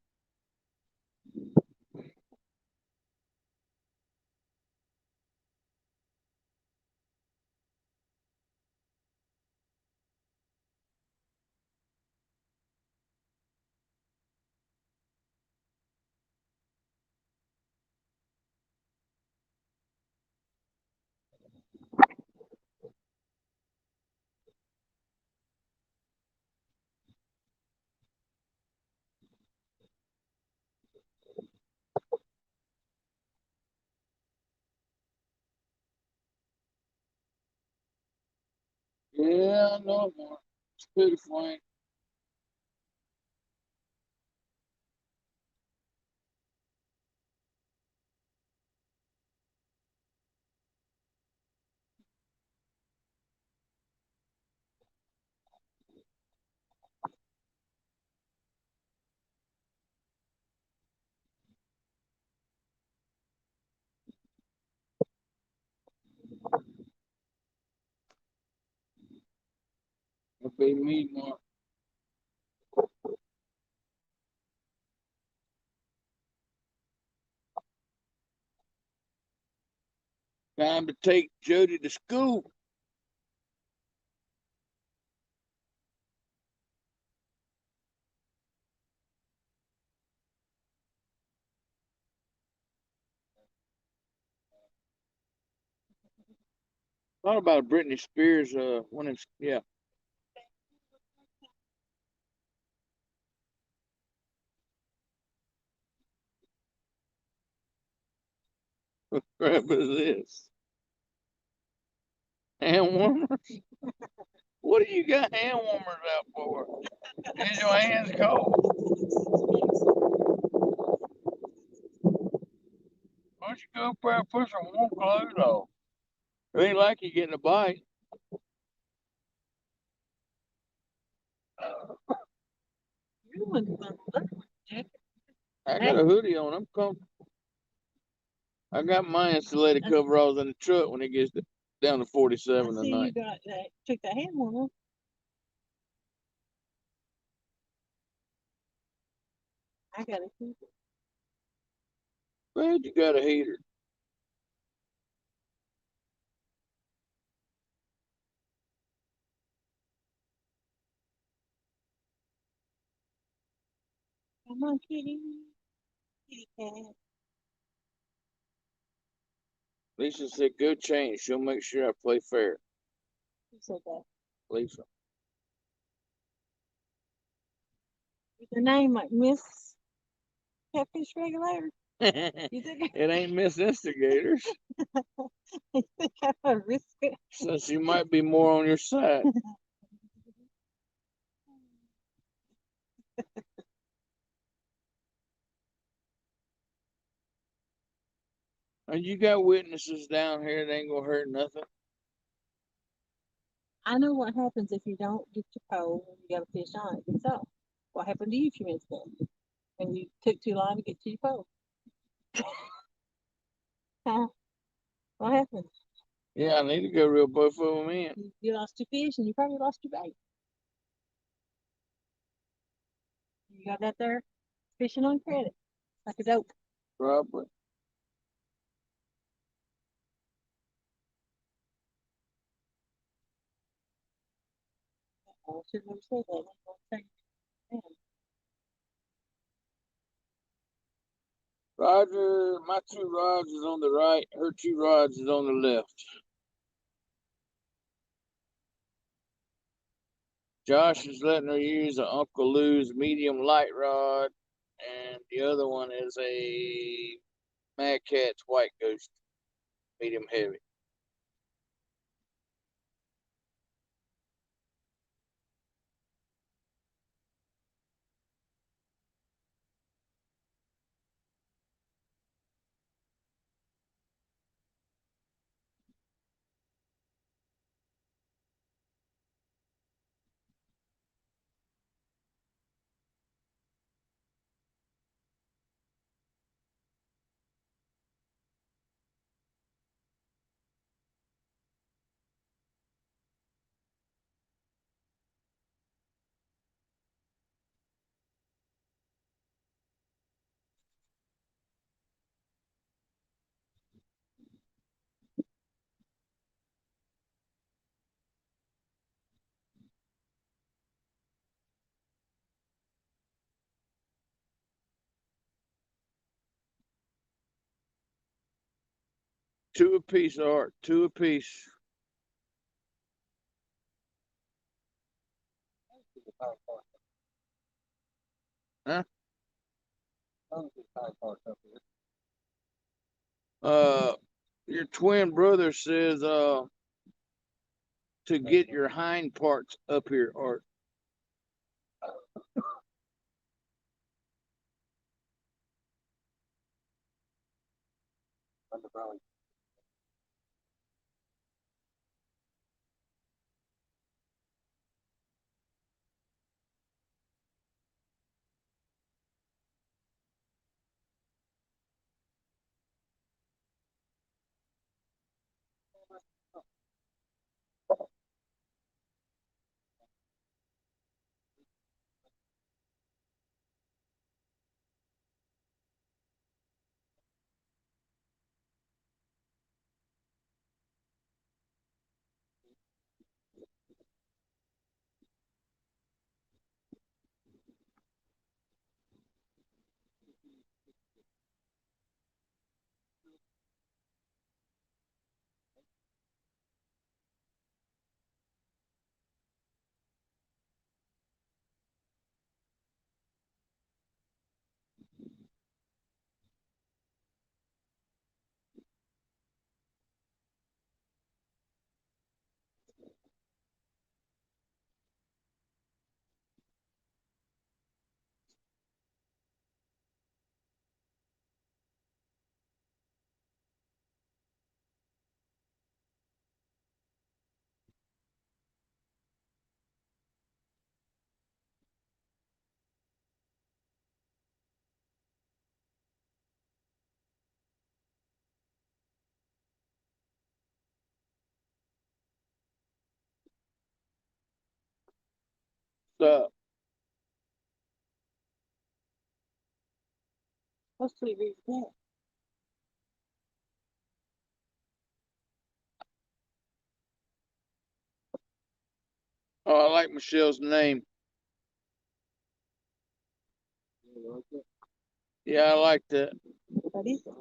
Yeah, I know, Mark. It's pitiful, ain't it? It'll be me, Mark. Time to take Jody to school. Thought about Britney Spears, one of yeah. What crap is this? Hand warmers? What do you got hand warmers out for? Is your hands cold? Why don't you go up there and put some warm clothes on? It ain't like you getting a bite. you wouldn't want to look like I got a hoodie on. I'm comfortable. I got my insulated coveralls in the truck when it gets down to I 47 see you tonight. got that, took that hand warmer. I got a heater. Glad you got a heater. Come on, kitty. Kitty cat. Lisa said, go change. She'll make sure I play fair. Who said that? Lisa. With her name like Miss Catfish Regulator. It You think ain't Miss Instigators, you think I'm a risk it? so she might be more on your side. And you got witnesses down here that ain't gonna hurt nothing. I know what happens if you don't get your pole and you got a fish on it. So, what happened to you a few minutes ago? When you took too long to get to your pole? Huh? What happened? Yeah, I need to go reel both of them in. You lost your fish and you probably lost your bait. You got that there fishing on credit, like a dope. Probably. I should never say that. I'm gonna take it down. Roger, my 2 rods is on the right, her 2 rods is on the left. Josh is letting her use a Uncle Lou's medium light rod, and the other one is a Mad Cat's White Ghost medium heavy. Two apiece, Art. 2 apiece. Huh? Your twin brother says to get your hind parts up here, Art. So, What's the reason that? oh, I like Michelle's name. Yeah, I like that. What is it?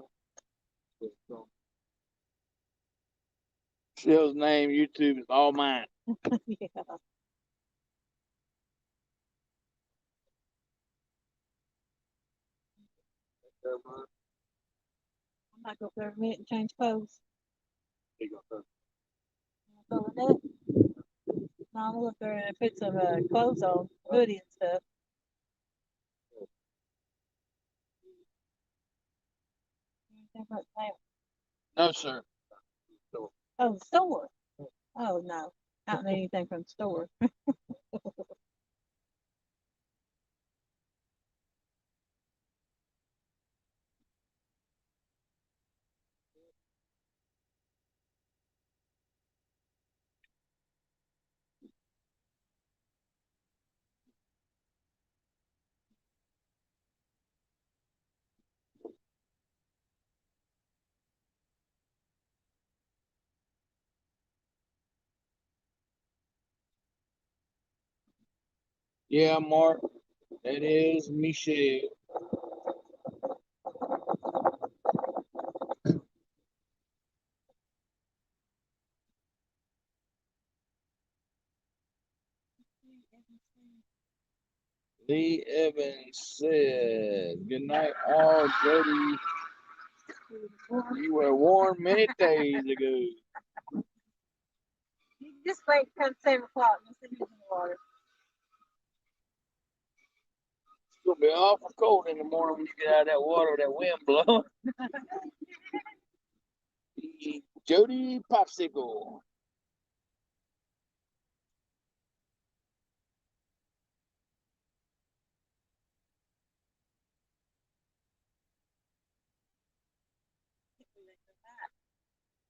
Shell's name YouTube is all mine. Yeah. I might go up there in a minute and change clothes. Go with that. No, I'm gonna go up there and put some clothes on, hoodie and stuff. Anything but that. No, sir. Oh, the store. Oh no, I don't need anything from the store. Yeah, Mark. That is Michelle. Lee Evans said, "Good night, all. Jody, you were warned many days ago." Just wait till 7 o'clock. You'll see who's in the water. It's gonna be awful cold in the morning when you get out of that water with that wind blowing. Jody Popsicle.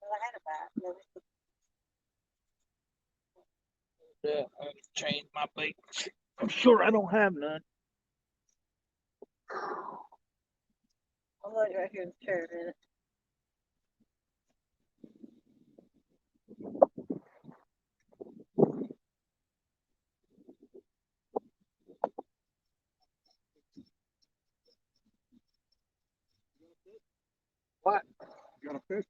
Well, I had a bite. Yeah, I have to change my bait. I'm sure I don't have none. I'll let you right here in the chair a minute. What? You got a fish?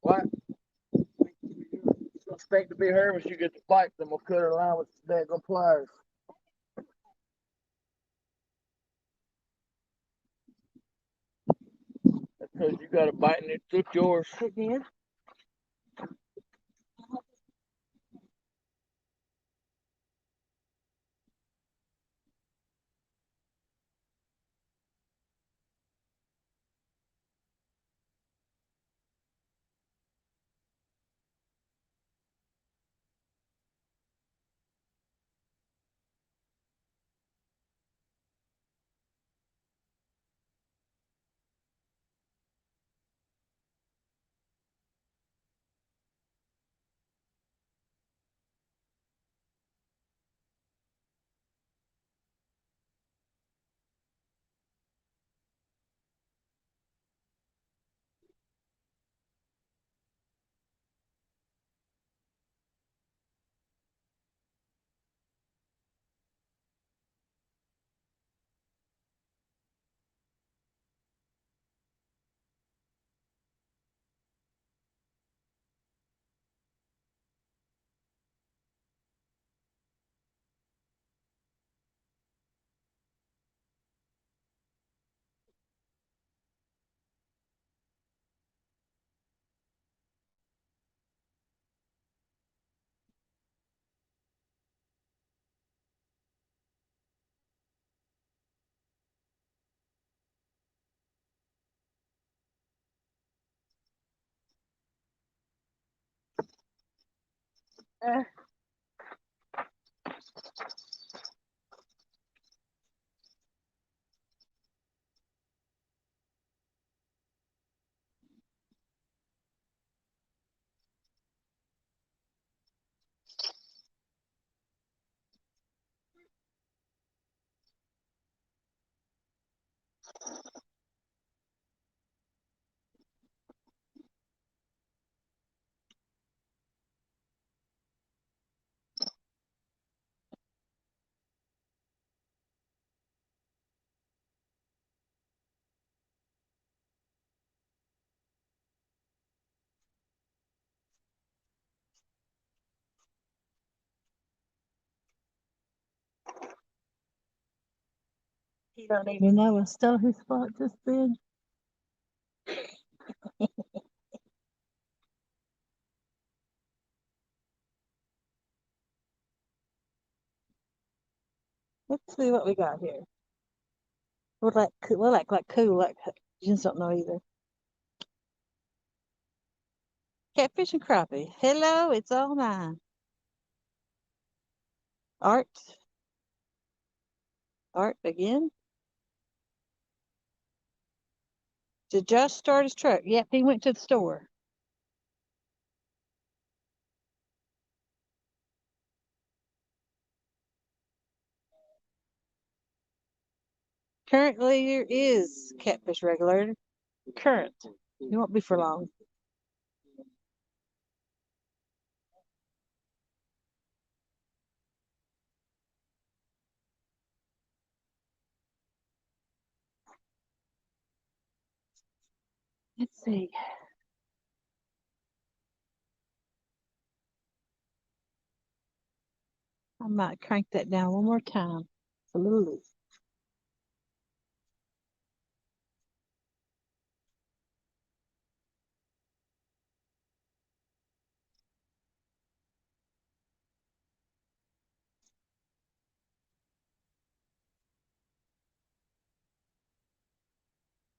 What? Expect to be heard once you get the pipe, then we'll cut her line with the daggone pliers. That's because you got a bite and it took yours. It did. Uh, You don't even know I stole his spot just then. Let's see what we got here. We're like cool, like you just don't know either. Catfish and crappie. Hello, it's all mine. Art. Art again. Did Josh start his truck? Yep, he went to the store. Current leader is Catfish Regulator. Current. He won't be for long. Let's see. I might crank that down one more time. It's a little loose.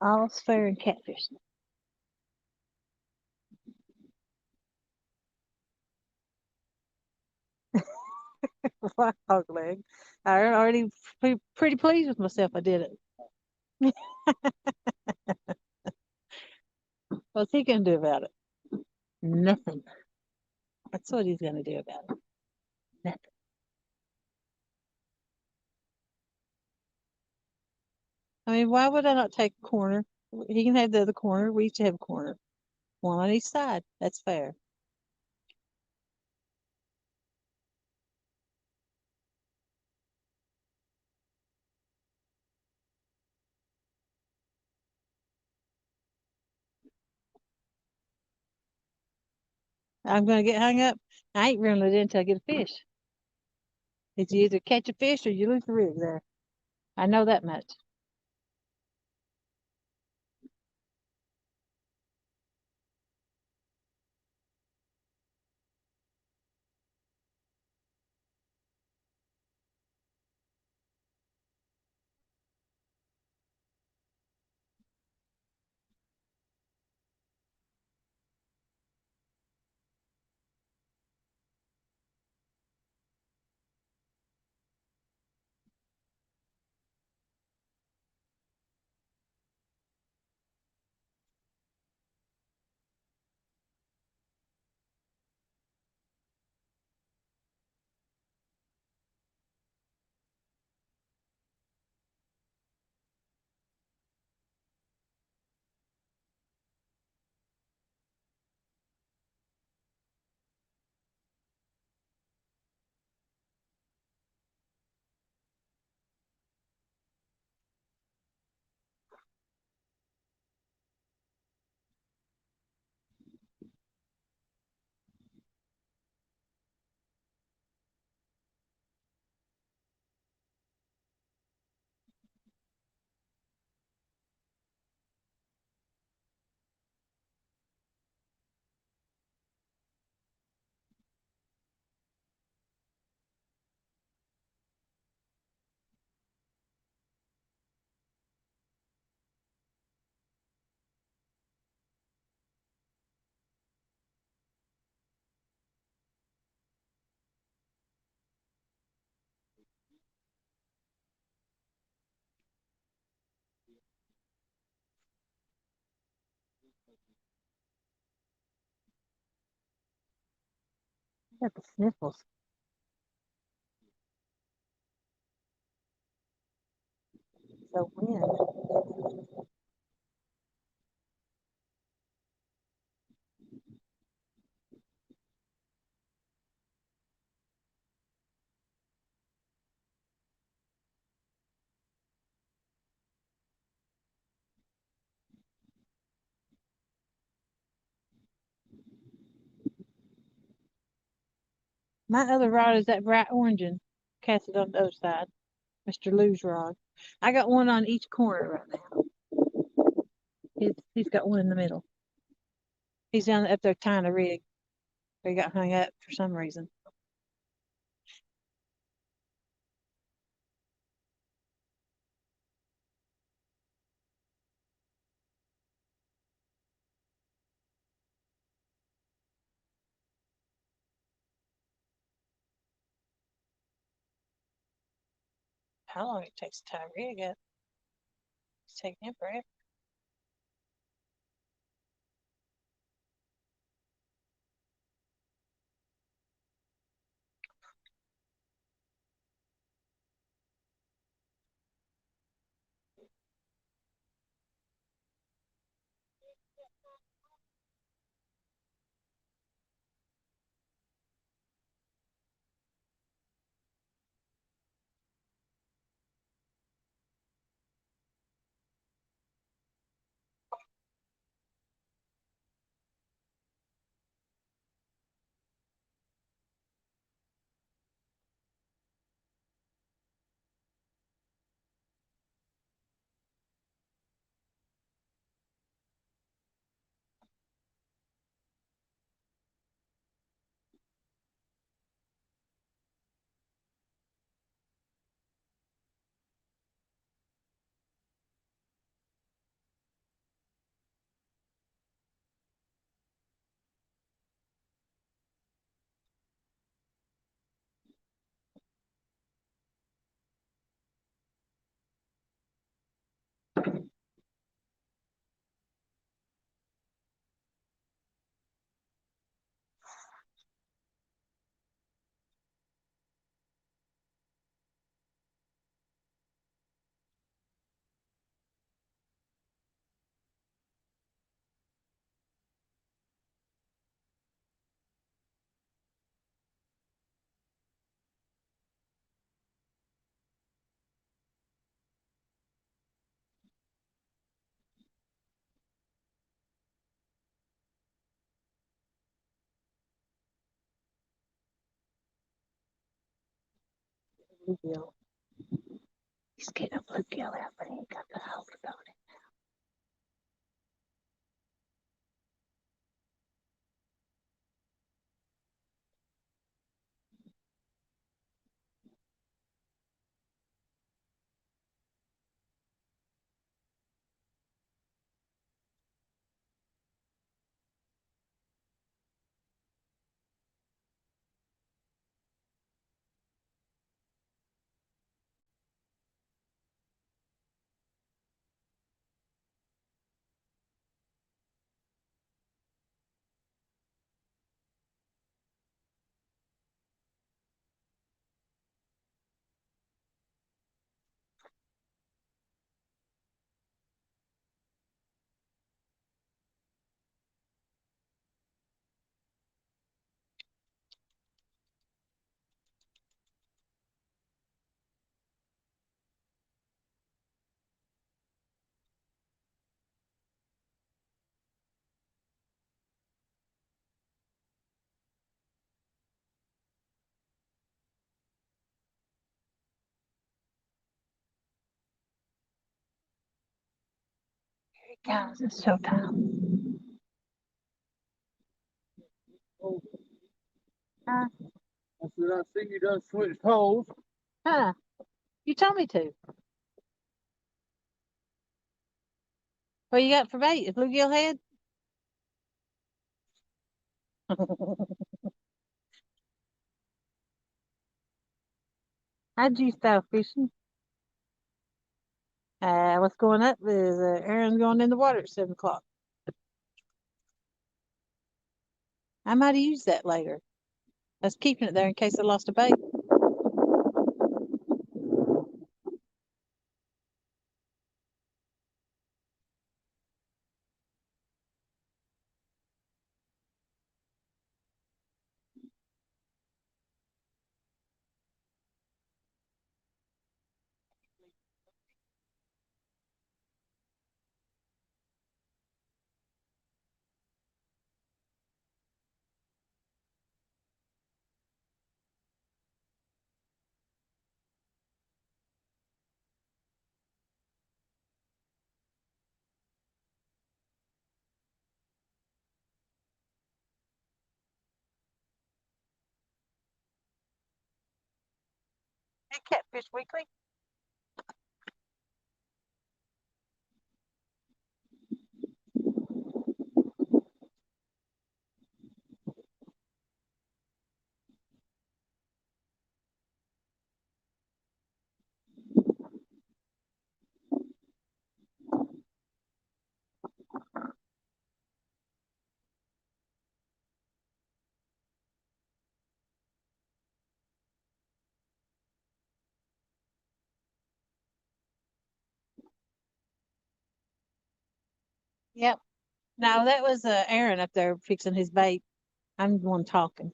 All's fair in catfishing. Wow, leg. I already pretty pleased with myself. I did it. What's he gonna do about it? Nothing. That's what he's gonna do about it. Nothing. I mean, why would I not take a corner? He can have the other corner. We each have a corner. One on each side. That's fair. I'm gonna get hung up. I ain't reeling it in until I get a fish. It's you either catch a fish or you lose the rig there. I know that much. I got the sniffles. So wind. My other rod is that bright orange and cast it on the other side. Mr. Lou's rod. I got one on each corner right now. He's got one in the middle. He's down up there tying a rig. He got hung up for some reason. How long it takes to tie a rig up? It's taking him forever. Bluegill. He's getting a bluegill out, but he ain't got the hold on it. Guys, it's showtime. I said, I see you done switched holes. Huh? You told me to. What you got for bait? A bluegill head? How'd you style fishing? What's going up is Aaron's going in the water at 7 o'clock. I might use that later. I was keeping it there in case I lost a bait. Hey, Catfish Weekly. Yep. No, that was Aaron up there fixing his bait. I'm the one talking.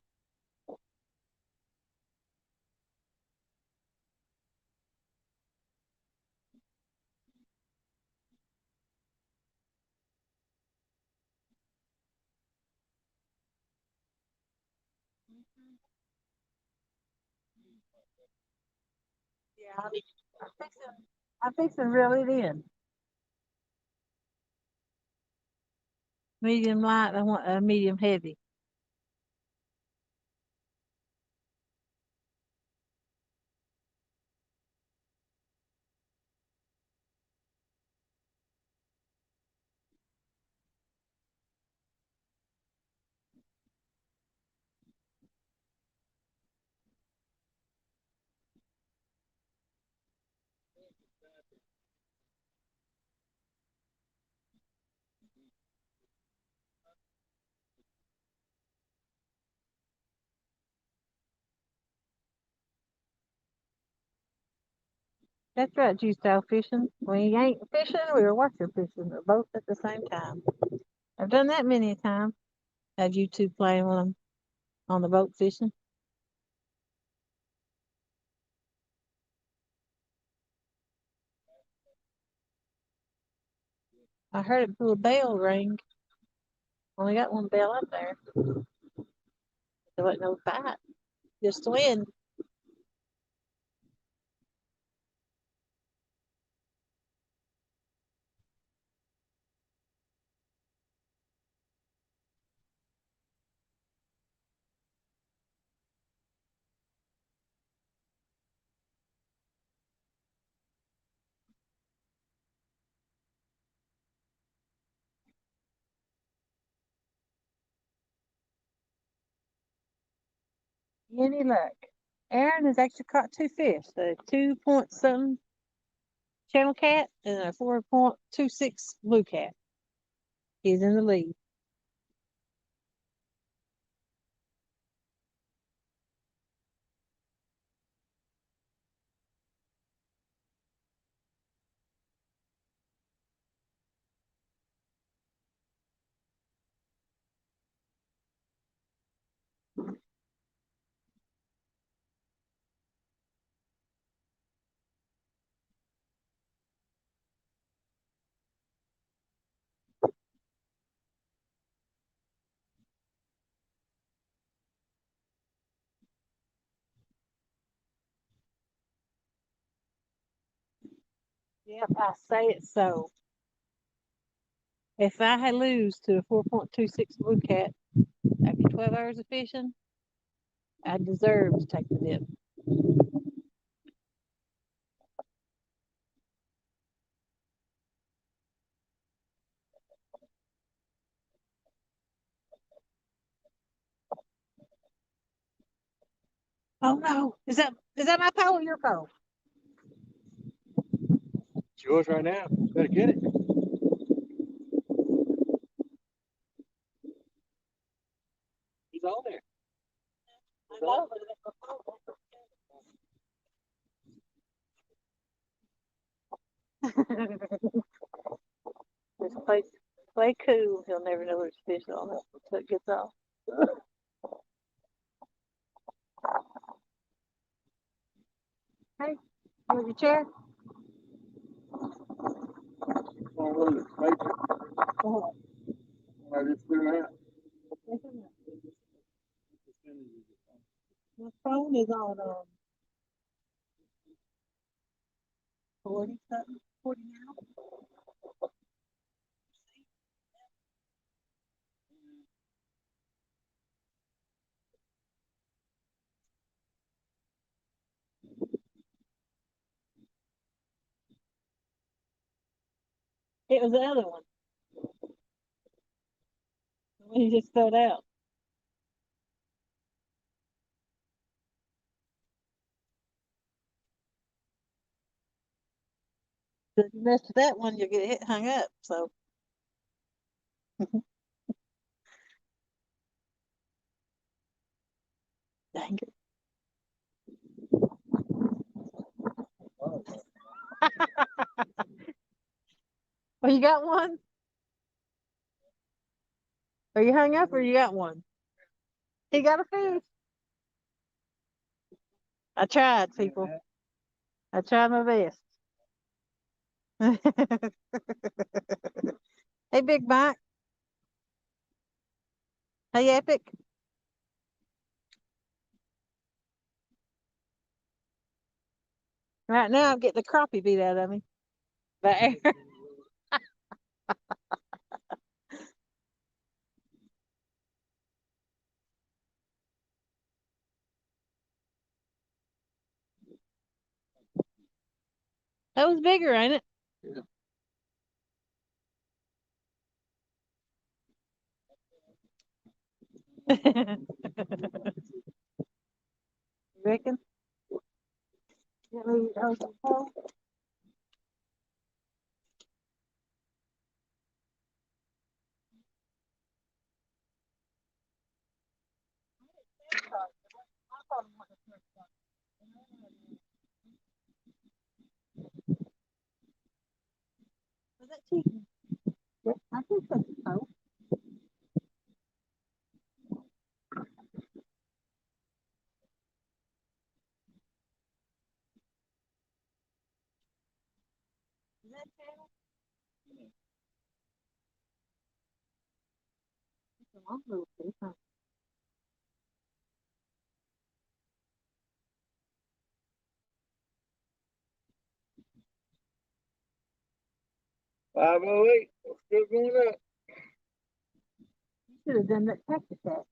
Yeah, I'm fixing to reel it in. Medium light. I want a medium heavy. That's right, you style fishing. We ain't fishing, we were watching fishing, or both at the same time. I've done that many a time. Have you two playing with them on the boat fishing? I heard it pull a bell ring. Only got one bell up there. There wasn't no bite, just the wind. Any luck? Aaron has actually caught two fish, the 2 point something channel cat and a 4.26 blue cat. He's in the lead. Yep, I say it so. If I had lose to a 4.26 blue cat after 12 hours of fishing, I deserve to take the dip. Oh no! Is that my pole or your pole? It's yours right now. Better get it. He's on there. I know, but it's my pole. Just play cool. He'll never know there's fish on it until it gets off. Hey, you want your chair? Oh, right. Oh, I just threw it out. my phone is on 40 something, 40 now. It was the other one. The one you just filled out. If you mess with that one, you'll get hit hung up. So dang it. Oh, you got one? Are you hung up or you got one? He got a fish. I tried, people. I tried my best. Hey, Big Mike. Hey, Epic. Right now, I'm getting the crappie beat out of me. But that was bigger, ain't it? Yeah. Reckon? Get me those pole. Was that chicken? I think that's a pole. Is that channel? It's a long little piece, huh? 508. Still going up. You should have done that cactus hat.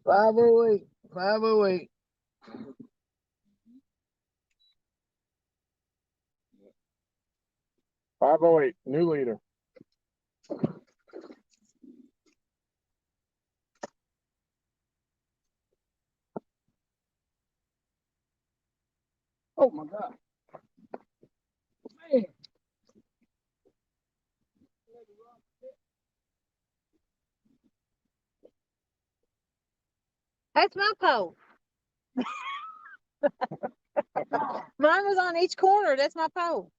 508. 508. $5.08, new leader. Oh my God. Man. That's my pole. Mine was on each corner. That's my pole.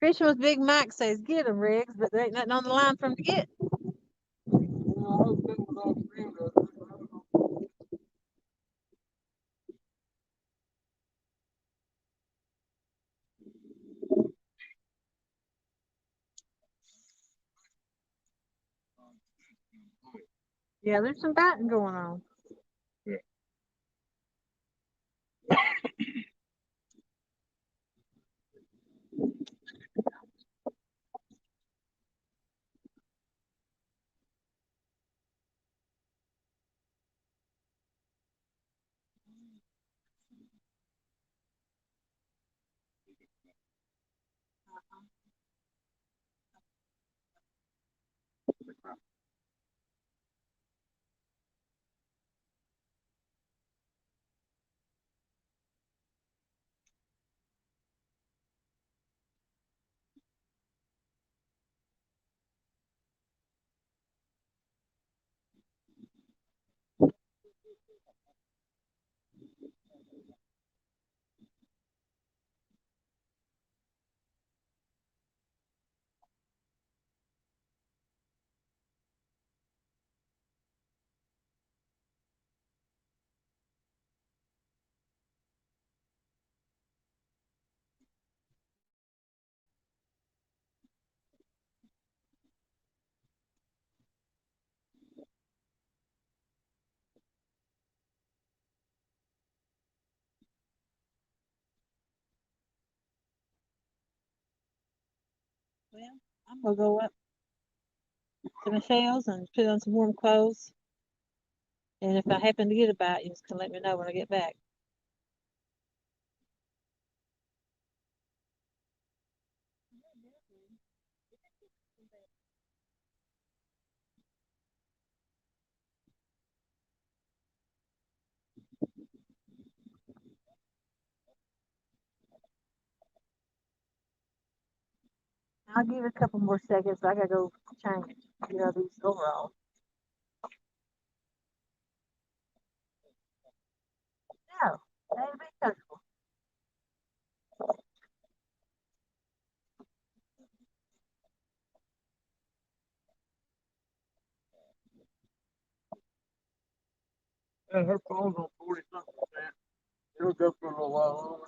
Fishing with Big Mike says, get 'em, Riggs, but there ain't nothing on the line for him to get. Yeah, there's some biting going on. Well, I'm gonna go up to Michelle's and put on some warm clothes. And if I happen to get a bite, you just can let me know when I get back. I'll give it a couple more seconds. I gotta go change, these overalls. No, that'll be comfortable. And her phone's on 40 something percent. It'll go for a little while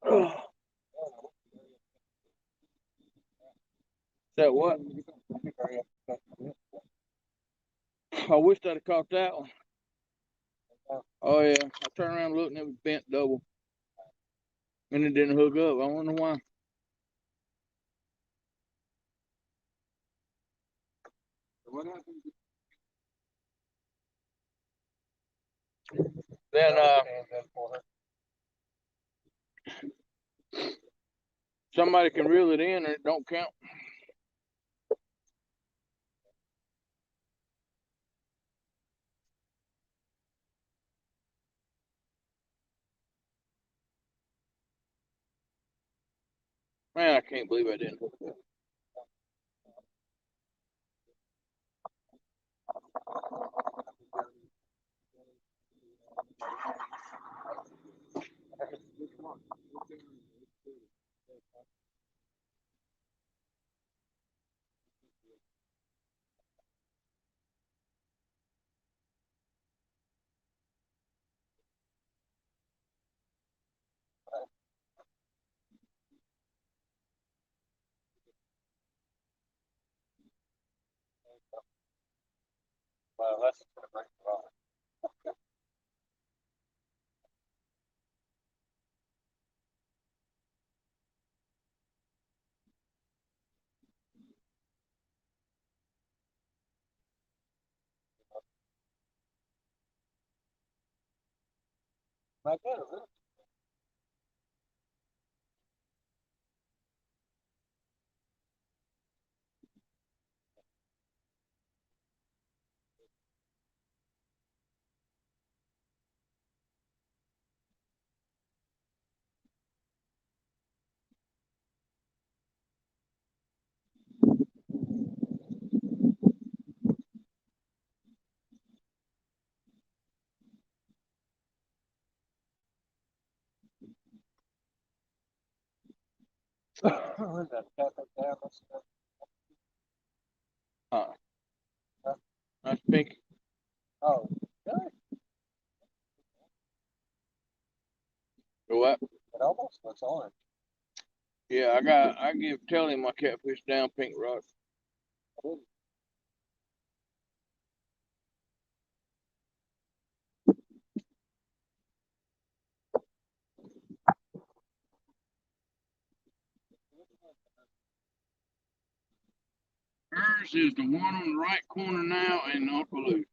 longer. That what? I wish I'd have caught that one. Oh yeah, I turned around and looked and it was bent double. And it didn't hook up. I wonder why. Then somebody can reel it in and it don't count. Man, I can't believe I didn't hook up. Well, that's gonna break the law. My God, really? Where's that cat up there? That's pink. Oh, really? What? It almost looks orange. Yeah, tell him my catfish down pink rock. Hers is the one on the right corner now and Uncle Lou.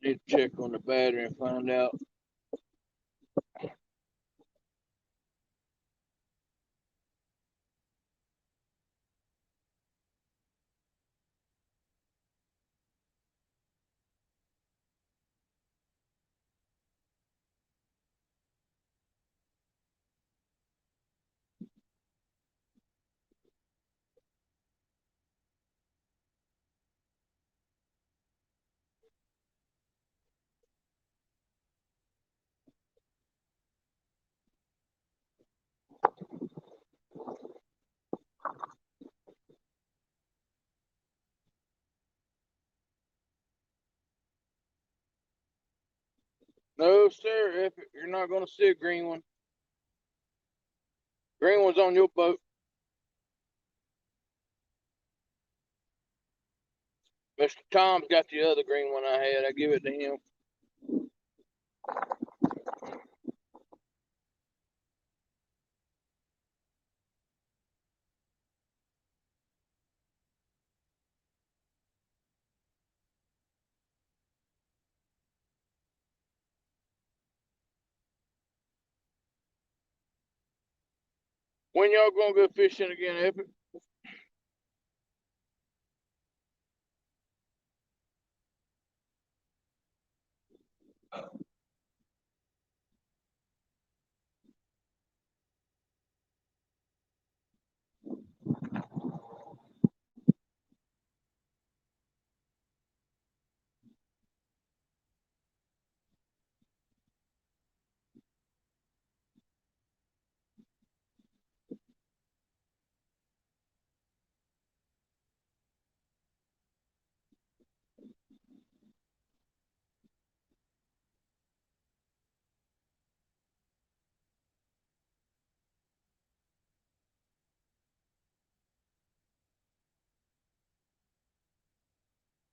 Need to check on the battery and find out. No, sir. If you're not going to see a green one, green one's on your boat. Mr. Tom's got the other green one I had. I give it to him. When y'all gonna go fishing again, Epic?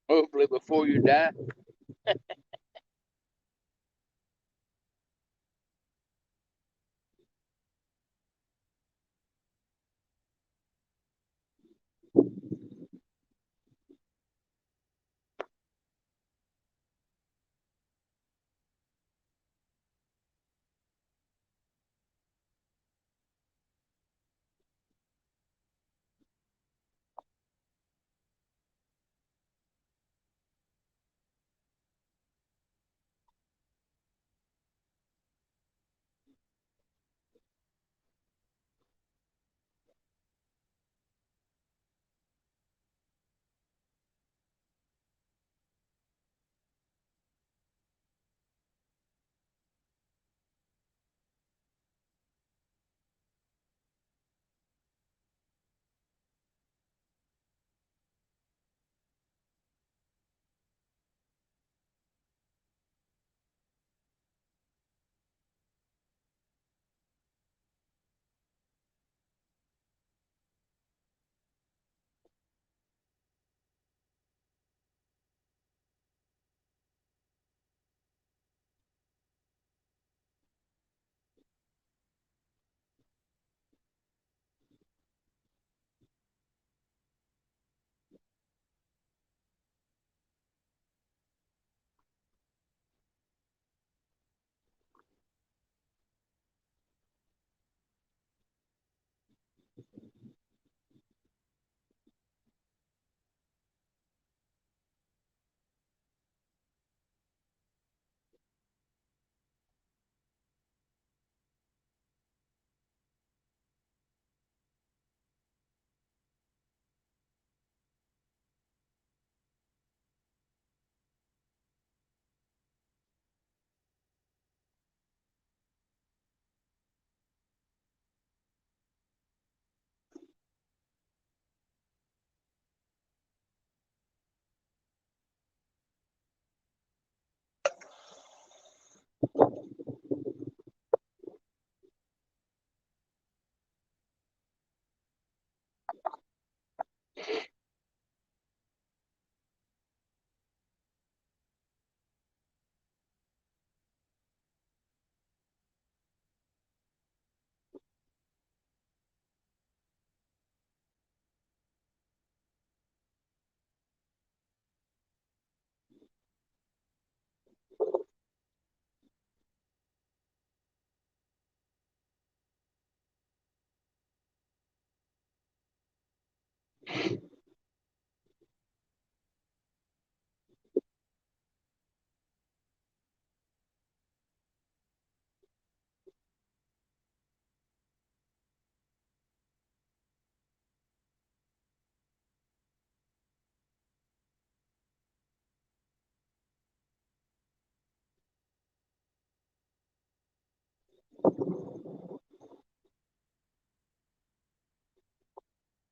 Hopefully before you die.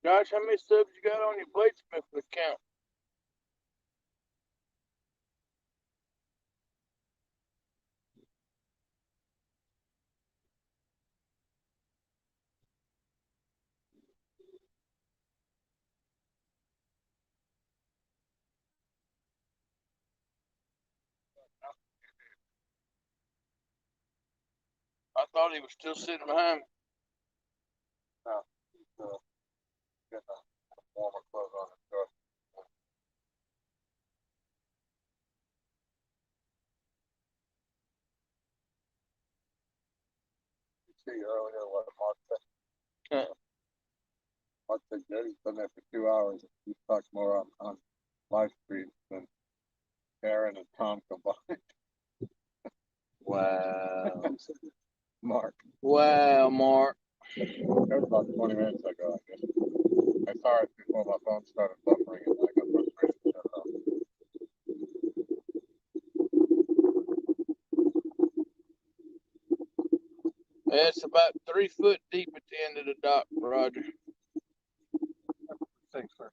Josh, how many subs you got on your Bladesmith account? I thought he was still sitting behind me. No, he's getting a warmer clothes on his truck. You see earlier what Mark said? Mark said Jody's been there for 2 hours. He talks more on live stream than Aaron and Tom combined. Wow. Mark. Wow, Mark. That was about 20 minutes ago, I guess. I saw it before my phone started buffering and I got frustrated and shut it off. It's about 3 foot deep at the end of the dock, Roger. Thanks for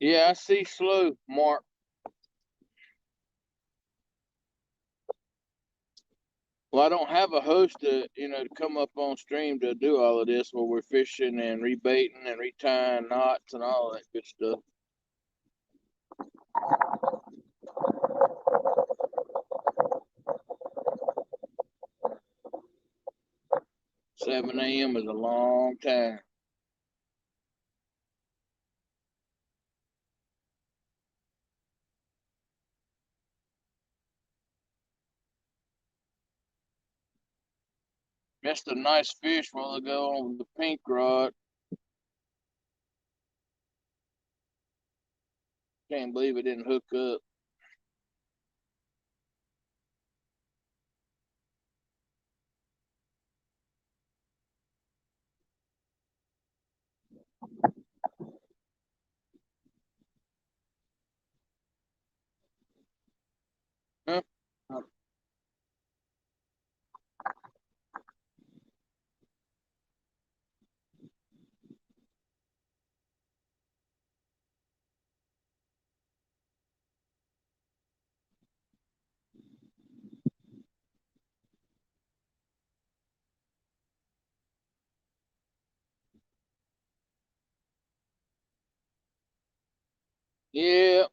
Yeah, I see slow, Mark. Well, I don't have a host to, to come up on stream to do all of this where we're fishing and rebaiting and retying knots and all that good stuff. Seven a.m. is a long time. Missed a nice fish while ago on the pink rod. Can't believe it didn't hook up. Huh? Yeah.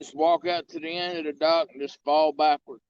Just walk out to the end of the dock and just fall backwards.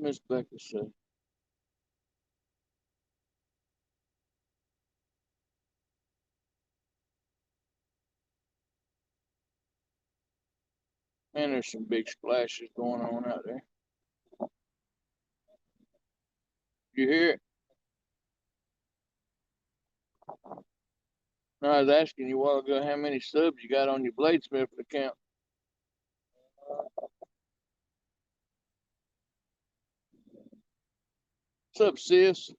Miss Becca said. Man, there's some big splashes going on out there. You hear it? No, I was asking you a while ago how many subs you got on your Bladesmith account. What's up, sis?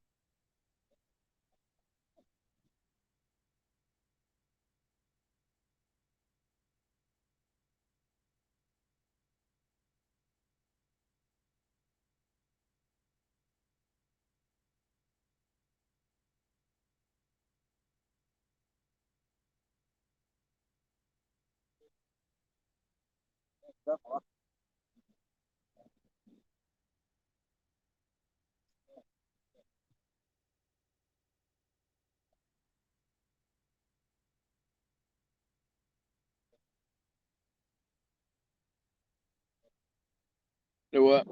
Do what?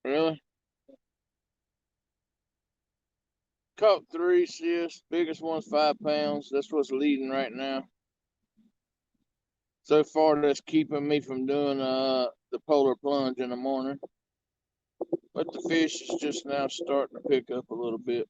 Really? Caught 3, sis. Biggest one's 5 pounds. That's what's leading right now. So far, that's keeping me from doing the Polar Plunge in the morning. But the fish is just now starting to pick up a little bit.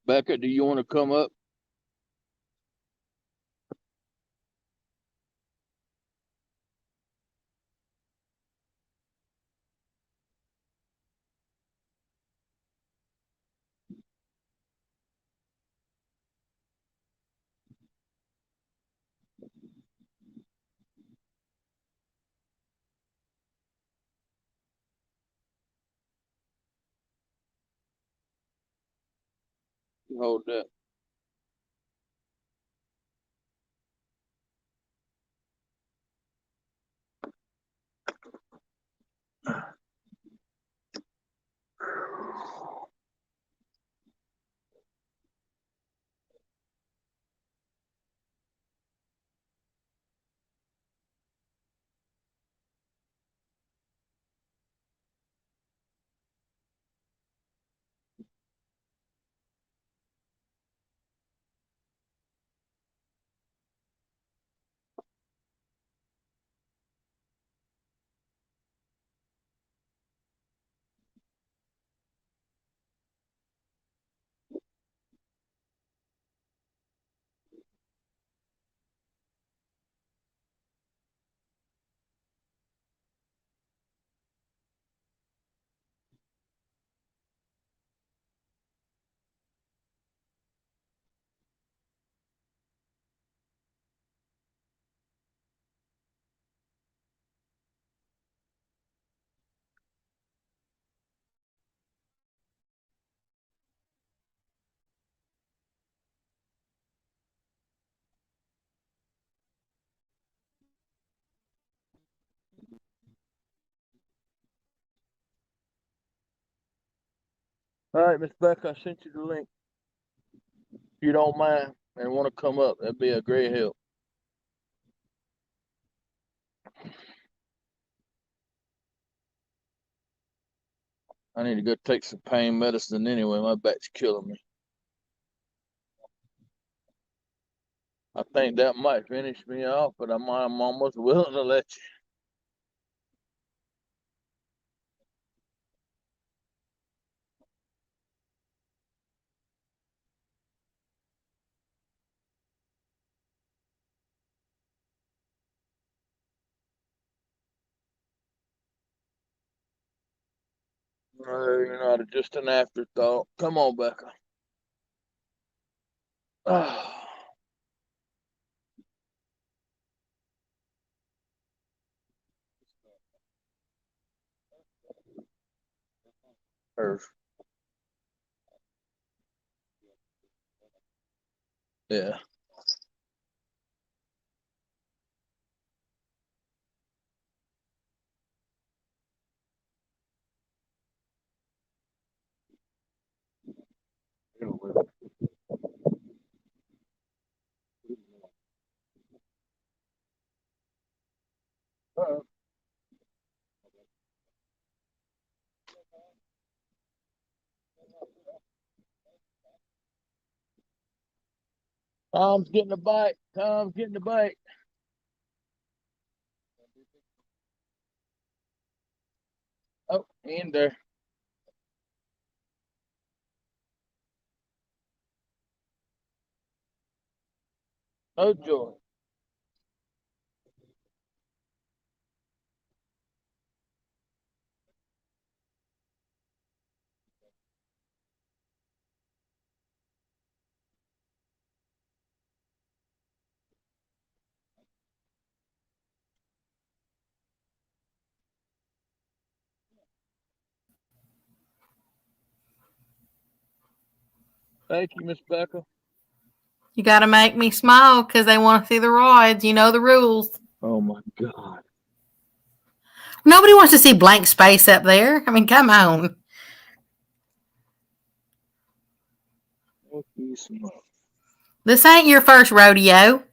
Becca, do you want to come up? Hold that. All right, Miss Becca, I sent you the link. If you don't mind and want to come up, that'd be a great help. I need to go take some pain medicine anyway. My back's killing me. I think that might finish me off, but I'm almost willing to let you. You're not just an afterthought. Come on, Becca. Hers. Yeah. Tom's getting a bite. Tom's getting a bite. Oh, in there. Oh, joy. Thank you, Miss Becca. You got to make me smile because they want to see the rods. You know the rules. Oh my God. Nobody wants to see blank space up there. I mean, come on. Thank you so much. This ain't your first rodeo.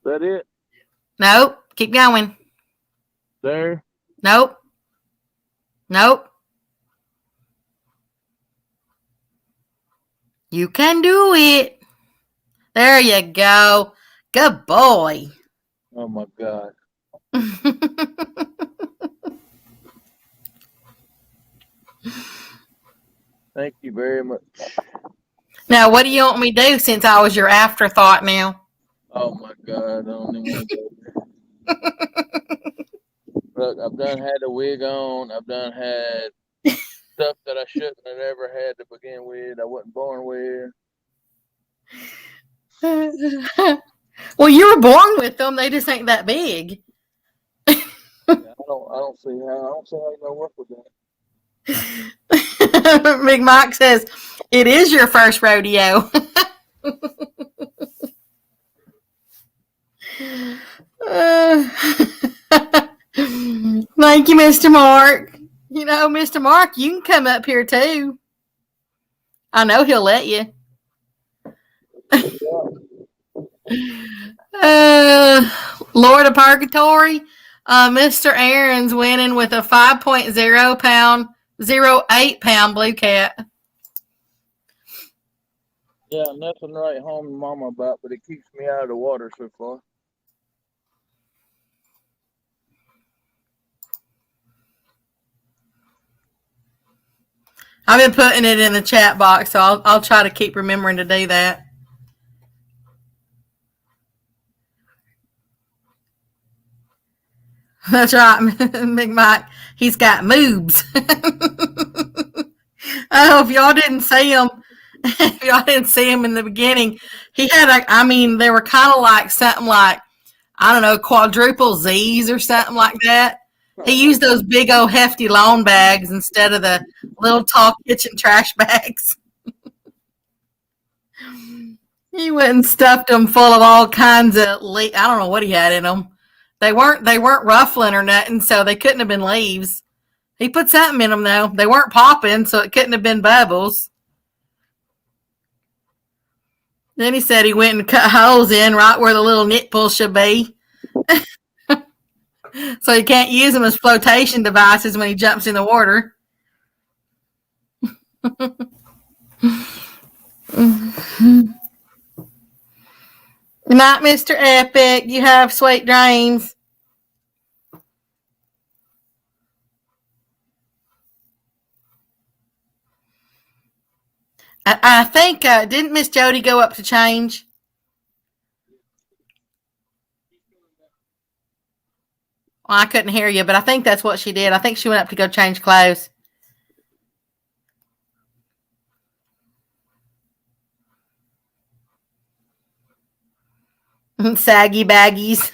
That it? Nope. Keep going. There? Nope. Nope. You can do it. There you go. Good boy. Oh my God. Thank you very much. Now, what do you want me to do since I was your afterthought now? Oh my God, I don't even want to go there. Look, I've done had a wig on. I've done had stuff that I shouldn't have ever had to begin with. I wasn't born with. Well, you were born with them. They just ain't that big. I don't see how you're gonna work with that. Big Mike says, it is your first rodeo. Thank you, Mr. Mark. You know, Mr. Mark, you can come up here too. I know he'll let you. Lord of Purgatory, Mr. Aaron's winning with a 5.0 pound, 0.8 pound blue cat. Yeah, nothing to write home to mama about, but it keeps me out of the water so far. I've been putting it in the chat box, so I'll try to keep remembering to do that. That's right, Big Mike. He's got moobs. Oh, if y'all didn't see him, if y'all didn't see him in the beginning, he had they were kind of like something like, I don't know, quadruple Z's or something like that. He used those big old hefty lawn bags instead of the little tall kitchen trash bags. He went and stuffed them full of all kinds of I don't know what he had in them. They weren't ruffling or nothing, so they couldn't have been leaves. He put something in them though. They weren't popping, so it couldn't have been bubbles. Then he said he went and cut holes in right where the little nipple should be. So he can't use them as flotation devices when he jumps in the water. Good night, Mr. Epic. You have sweet dreams. I think, didn't Miss Jody go up to change? Well, I couldn't hear you, but I think that's what she did. I think she went up to go change clothes. Saggy baggies.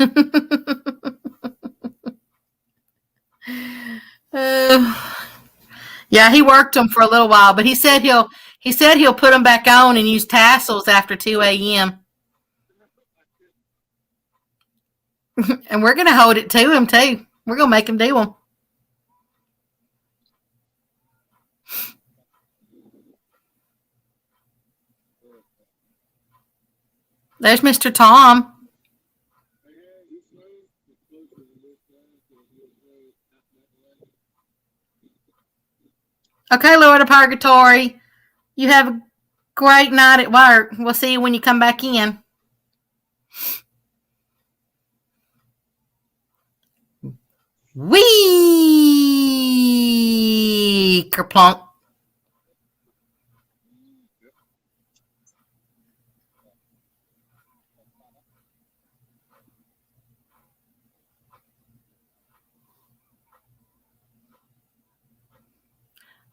Yeah, he worked them for a little while, but he said he'll put them back on and use tassels after 2 a.m. And we're going to hold it to him, too. We're going to make him do them. There's Mr. Tom. Okay, Lord of Purgatory. You have a great night at work. We'll see you when you come back in. Wee! Kerplunk.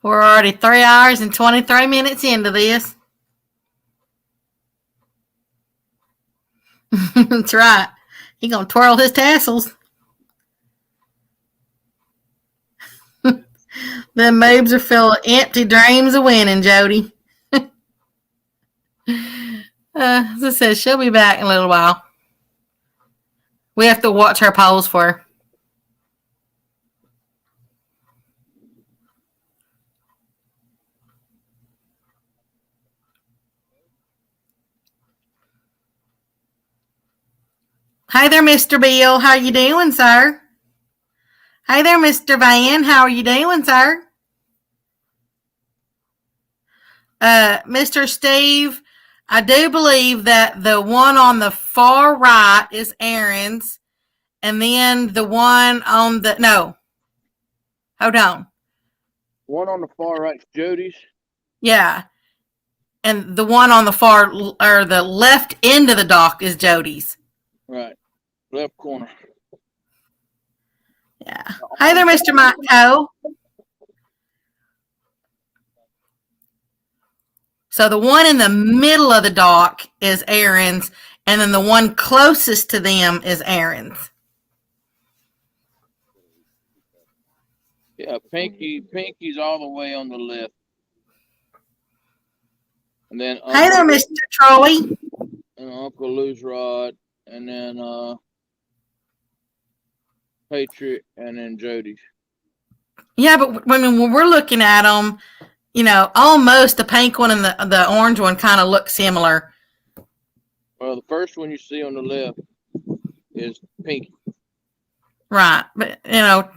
We're already 3 hours and 23 minutes into this. That's right. He's going to twirl his tassels. Them moobs are full of empty dreams of winning, Jody. As I said, she'll be back in a little while. We have to watch her pose for her. Hey there, Mr. Bill. How you doing, sir? Hey there, Mr. Van. How are you doing, sir? Mr. Steve, I do believe that the one on the far right is Aaron's, and then the one on the no. Hold on. One on the far right is Jody's. Yeah. and the one on the far or the left end of the dock is Jody's. Right. Left corner. Yeah. Hey there, Mr. Mike Cole. So the one in the middle of the dock is Aaron's, and then the one closest to them is Aaron's. Yeah, Pinky's all the way on the left. And then Hey there, Mr. Troy. and Uncle Lou's Rod, and then Patriot, and then Jody's. Yeah, but when we're looking at them, you know, almost the pink one and the orange one kind of look similar. Well, the first one you see on the left is Pinky. Right. But, you know,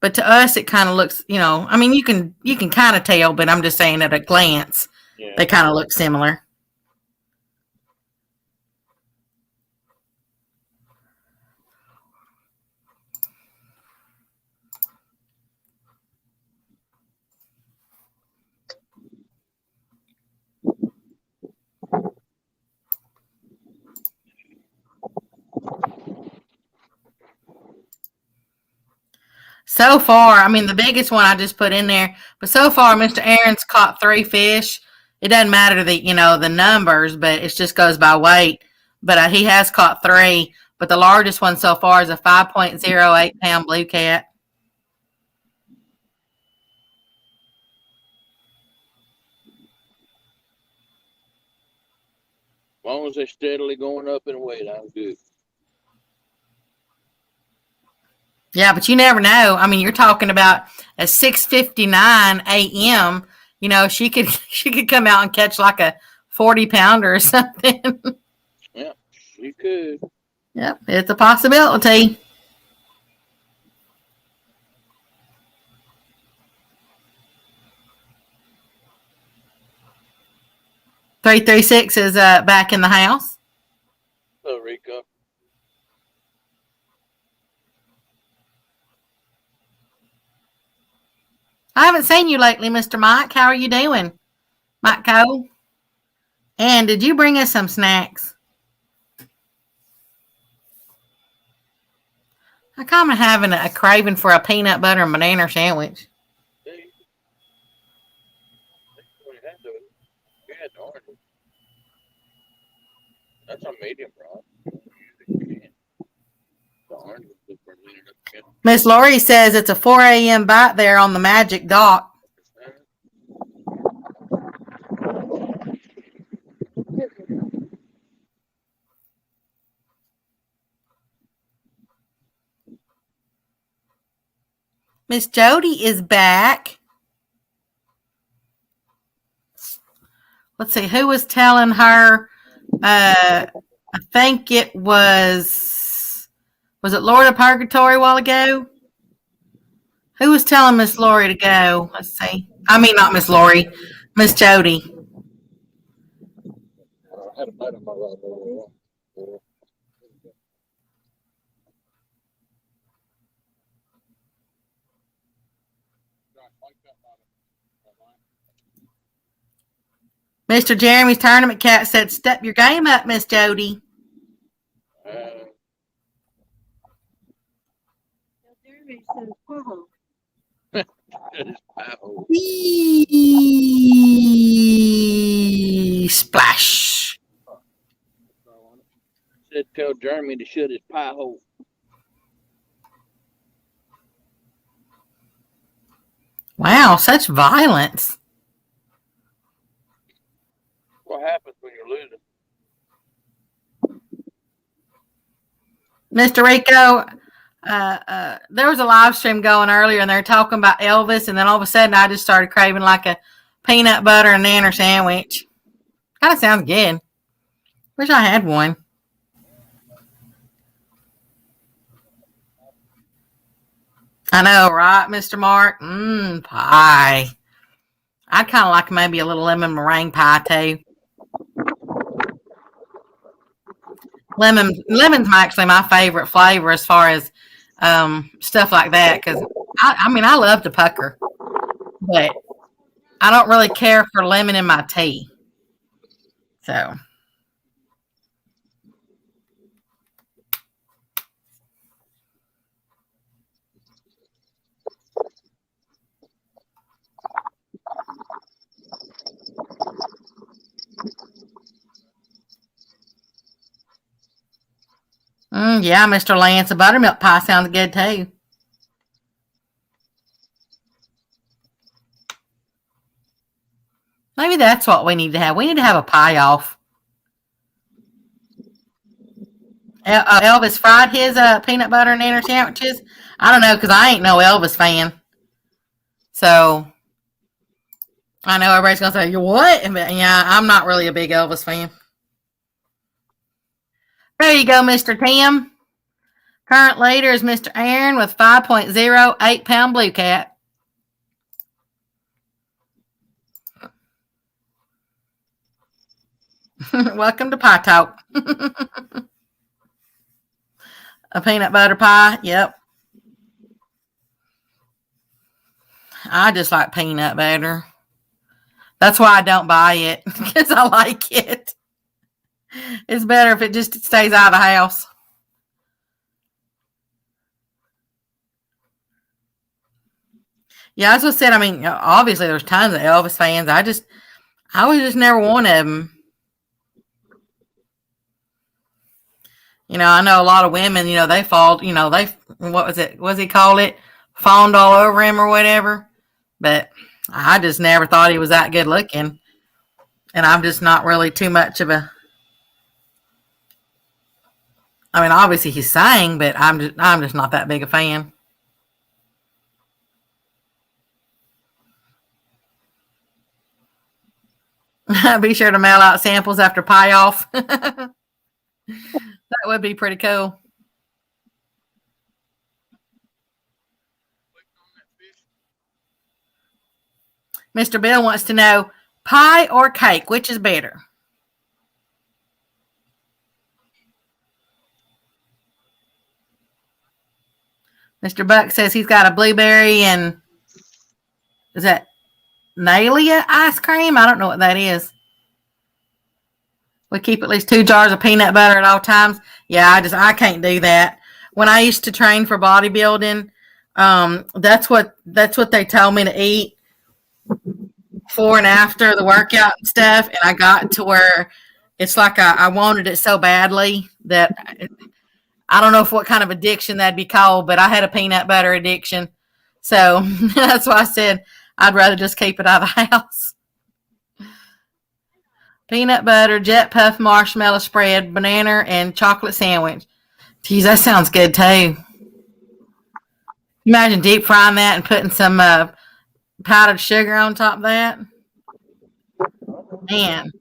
but to us, it kind of looks, you know, I mean, you can kind of tell, but I'm just saying at a glance, Yeah. they kind of look similar. So far, I mean, the biggest one I just put in there, but so far, Mr. Aaron's caught 3 fish. It doesn't matter the numbers, but it just goes by weight. But he has caught 3. But the largest one so far is a 5.08 pound blue cat. As long as they're steadily going up in weight, I'm good. Yeah, but you never know. I mean, you're talking about at 6:59 a.m. You know, she could come out and catch like a 40-pounder or something. Yeah, she could. Yep, it's a possibility. $336 is back in the house. Hello, Rico. I haven't seen you lately, Mr. Mike. How are you doing, Mike Cole? And did you bring us some snacks? I'm kind of having a craving for a peanut butter and banana sandwich. That's a medium, bro. Miss Lori says it's a 4 a.m. bite there on the Magic Dock. Miss Jody is back. Let's see, who was telling her? I think it was it Lord of Purgatory a while ago? Who was telling Miss Lori to go? Let's see. I mean, not Miss Lori, Miss Jody. I had a bite on my rod. Mr. Jeremy's tournament cat said, "Step your game up, Miss Jody." Splash. Said tell Jeremy to shut his pie hole. Wow, such violence. What happens when you're losing? Mr. Rico, there was a live stream going earlier and they're talking about Elvis, and then all of a sudden I just started craving like a peanut butter and nanner sandwich. Kind of sounds good. Wish I had one. I know, right, Mr. Mark? Pie. I'd kind of like maybe a little lemon meringue pie too. Lemon's actually my favorite flavor as far as stuff like that, because I mean I love to pucker, but I don't really care for lemon in my tea. So. Yeah, Mr. Lance, a buttermilk pie sounds good too. Maybe that's what we need to have. We need to have a pie off. Elvis fried his peanut butter and nanner sandwiches. I don't know because I ain't no Elvis fan. So I know everybody's gonna say, "You what?" But yeah, I'm not really a big Elvis fan. There you go, Mr. Tim. Current leader is Mr. Aaron with 5.08 pound blue cat. Welcome to Pie Talk. A peanut butter pie. Yep. I just like peanut butter. That's why I don't buy it, because I like it. It's better if it just stays out of the house. Yeah, as I said, I mean, obviously there's tons of Elvis fans. I was just never one of them. I know a lot of women, they fall, what was it? What's he called it? Fawned all over him or whatever. But I just never thought he was that good looking. And I'm just not really too much of a, I mean, obviously he sang, but I'm just not that big a fan. Be sure to mail out samples after pie off. That would be pretty cool. Mr. Bill wants to know, pie or cake, which is better? Mr. Buck says he's got a blueberry and, is that Nalia ice cream? I don't know what that is. We keep at least 2 jars of peanut butter at all times. Yeah, I can't do that. When I used to train for bodybuilding, that's what they told me to eat before and after the workout and stuff. And I got to where it's like I wanted it so badly that I don't know what kind of addiction that'd be called, but I had a peanut butter addiction. So that's why I said I'd rather just keep it out of the house. Peanut butter, jet puff, marshmallow spread, banana, and chocolate sandwich. Geez, that sounds good too. Imagine deep frying that and putting some powdered sugar on top of that. Man.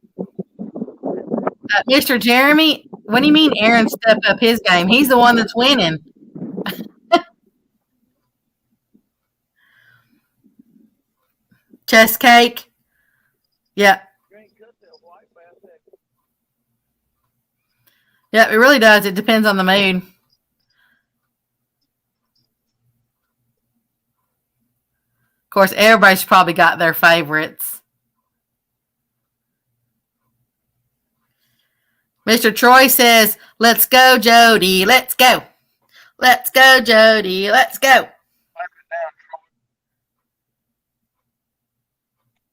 Mr. Jeremy, what do you mean Aaron stepped up his game? He's the one that's winning. Chest cake. Yep. Yep, it really does. It depends on the mood. Of course, everybody's probably got their favorites. Mr. Troy says, let's go, Jody. Let's go. Let's go, Jody. Let's go.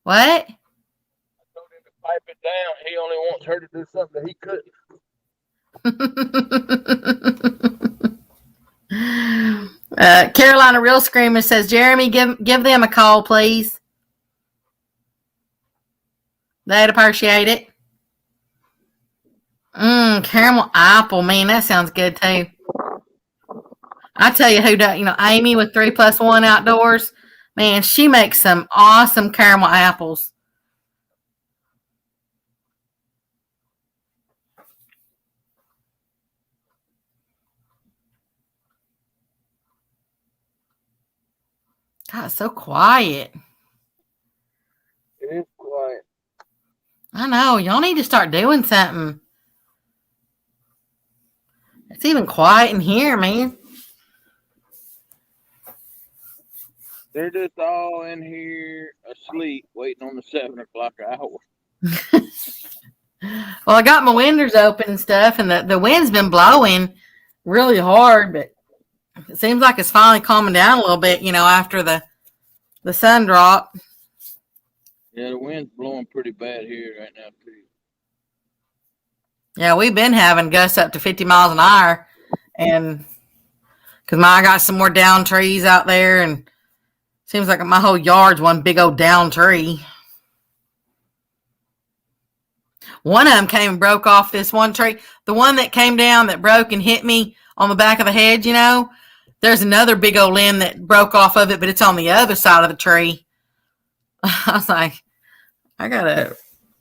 What? I told him to pipe it down. He only wants her to do something that he couldn't. Carolina Real Screamer says, Jeremy, give them a call, please. They'd appreciate it. Caramel apple, man, that sounds good too. I tell you who does, Amy with 3+1 Outdoors, man, she makes some awesome caramel apples. God, it's so quiet. It is quiet. I know. Y'all need to start doing something. It's even quiet in here, man. They're just all in here asleep, waiting on the 7 o'clock hour. Well, I got my windows open and stuff, and the wind's been blowing really hard, but it seems like it's finally calming down a little bit, after the sun drop. Yeah, the wind's blowing pretty bad here right now too. Yeah, we've been having gusts up to 50 miles an hour, and because I got some more down trees out there, and seems like my whole yard's one big old down tree. One of them came and broke off this one tree. The one that came down that broke and hit me on the back of the head, there's another big old limb that broke off of it, but it's on the other side of the tree. I was like, I got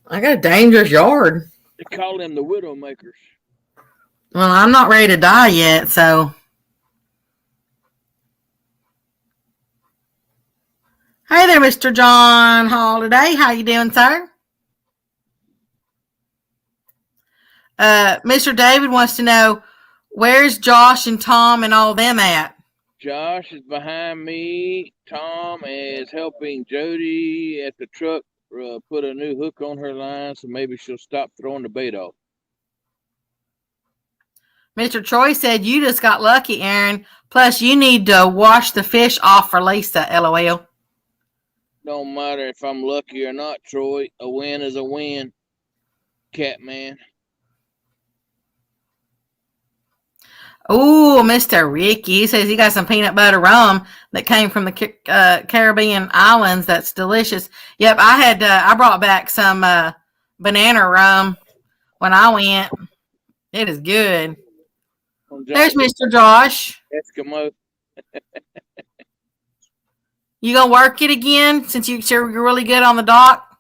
a dangerous yard. They call them the widow makers. Well, I'm not ready to die yet, so. Hey there, Mr. John Holiday. How you doing, sir? Mr. David wants to know, where's Josh and Tom and all them at? Josh is behind me. Tom is helping Jody at the truck put a new hook on her line, so maybe she'll stop throwing the bait off. Mr. Troy said you just got lucky, Aaron. Plus, you need to wash the fish off for Lisa, LOL. Don't matter if I'm lucky or not, Troy. A win is a win, Catman. Oh, Mr. Ricky, he says he got some peanut butter rum that came from the Caribbean islands. That's delicious. Yep, I brought back some banana rum when I went. It is good. There's Mr. Josh. Eskimo. You gonna work it again since you're really good on the dock?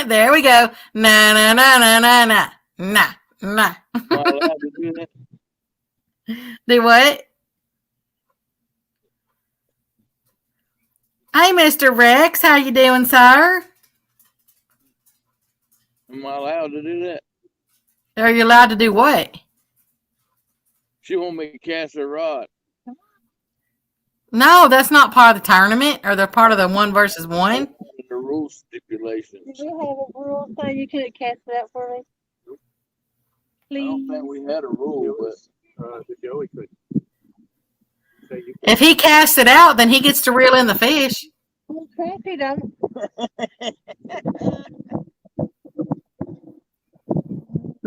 There we go. Na na na na na na na na. Am I allowed to do that? Do what? Hey, Mr. Rex, how you doing, sir? Am I allowed to do that? Are you allowed to do what? She want me to cast her rod. No, that's not part of the tournament, or they're part of the 1 versus 1. The rule stipulations. Did we have a rule saying you couldn't cast it out for me? I don't think we had a rule, but The Joey could say you If he casts it out, then he gets to reel in the fish. Well, crap, he don't.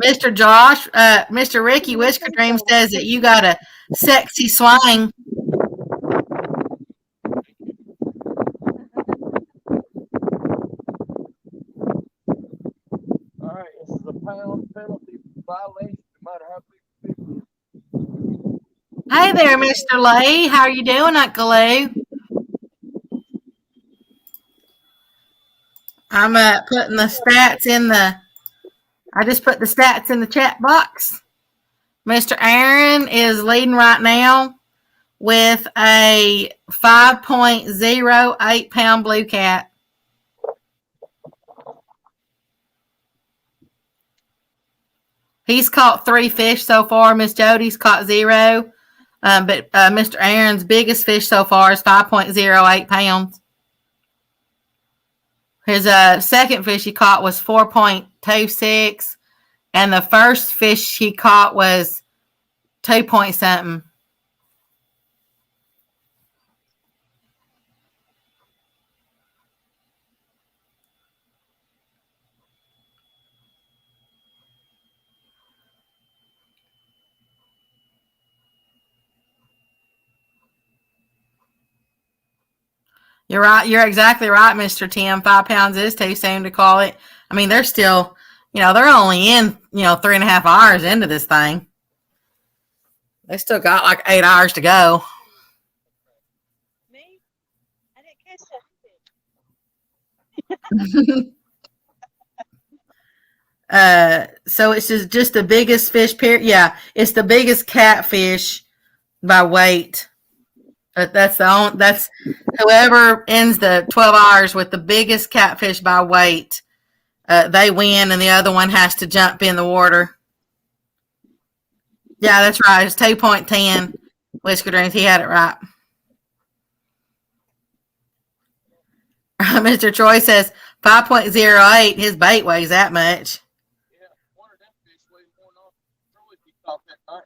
Mr. Josh, Mr. Ricky Whisker Dream says that you got a sexy swing. all right, this is a pound penalty violation, no matter how big the fish is. Hey there, Mr. Lay. How are you doing, Uncle Lou? I'm putting the stats in I just put the stats in the chat box. Mr. Aaron is leading right now with a 5.08 pound blue cat. He's caught 3 fish so far. Miss Jody's caught 0. But Mr. Aaron's biggest fish so far is 5.08 pounds. His second fish he caught was 4.26, and the first fish he caught was 2 point something. You're right. You're exactly right, Mr. Tim. 5 pounds is too soon to call it. I mean, they're still, they're only in, 3.5 hours into this thing. They still got like 8 hours to go. Me? I didn't catch that. So it's just the biggest fish period. Yeah, it's the biggest catfish by weight. That's whoever ends the 12 hours with the biggest catfish by weight, they win, and the other one has to jump in the water. Yeah, that's right. It's 2.10. Whisker Dreams, he had it right. Mr. Troy says 5.08. His bait weighs that much. Yeah, one of them fish weighs more than all Troy he caught that night.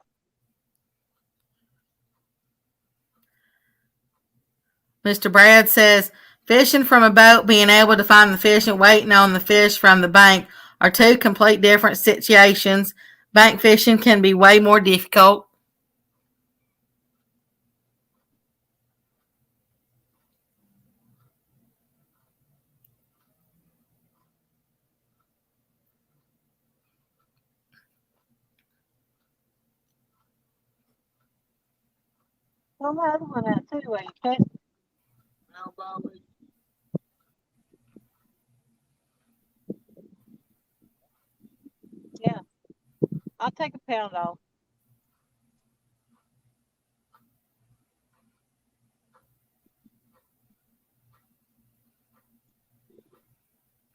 Mr. Brad says fishing from a boat, being able to find the fish, and waiting on the fish from the bank are two complete different situations. Bank fishing can be way more difficult. Well, my other one out too, ain't it? Now, Bobby, Yeah. I'll take a pound off.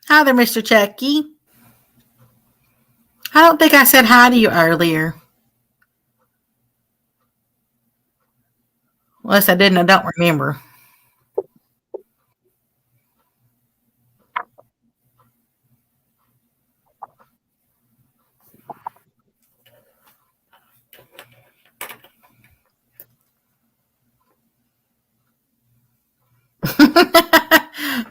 Hi there, Mr. Chucky. I don't think I said hi to you earlier. Unless I didn't, I don't remember.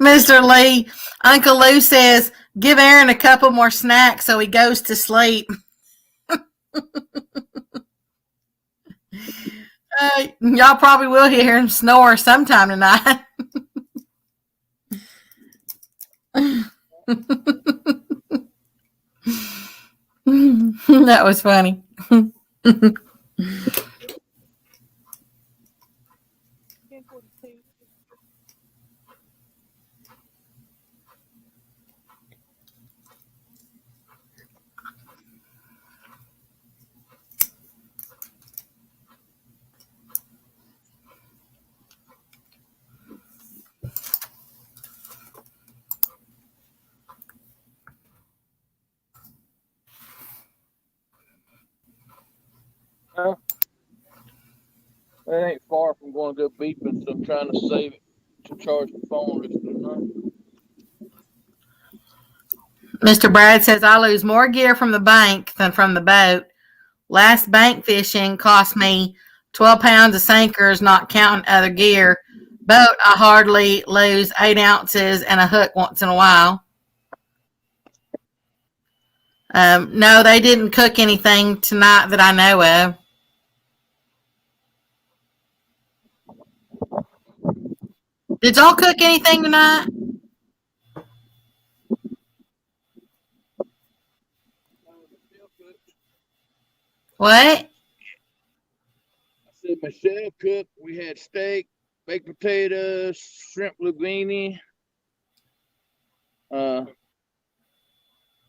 Mr. Lee, Uncle Lou says, give Aaron a couple more snacks so he goes to sleep. Y'all probably will hear him snore sometime tonight. That was funny. huh? It ain't far from going to go beeping, so I'm trying to save it to charge the phone rest of the night. Mr. Brad says, I lose more gear from the bank than from the boat. Last bank fishing cost me 12 pounds of sinkers, not counting other gear. Boat, I hardly lose 8 ounces and a hook once in a while. No, they didn't cook anything tonight that I know of. Did y'all cook anything tonight? What? I said Michelle cooked. We had steak, baked potatoes, shrimp linguine,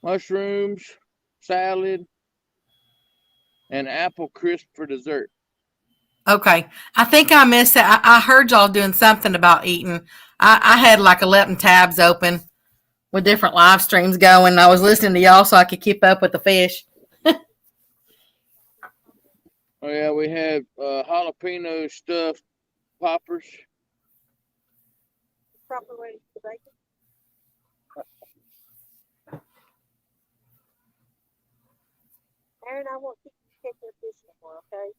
mushrooms, salad, and apple crisp for dessert. Okay. I think I missed it. I heard y'all doing something about eating. I had like 11 tabs open with different live streams going. I was listening to y'all so I could keep up with the fish. Oh yeah, we had jalapeno stuffed poppers. Proper way to bake it. Aaron, I won't keep you catching fish anymore, okay?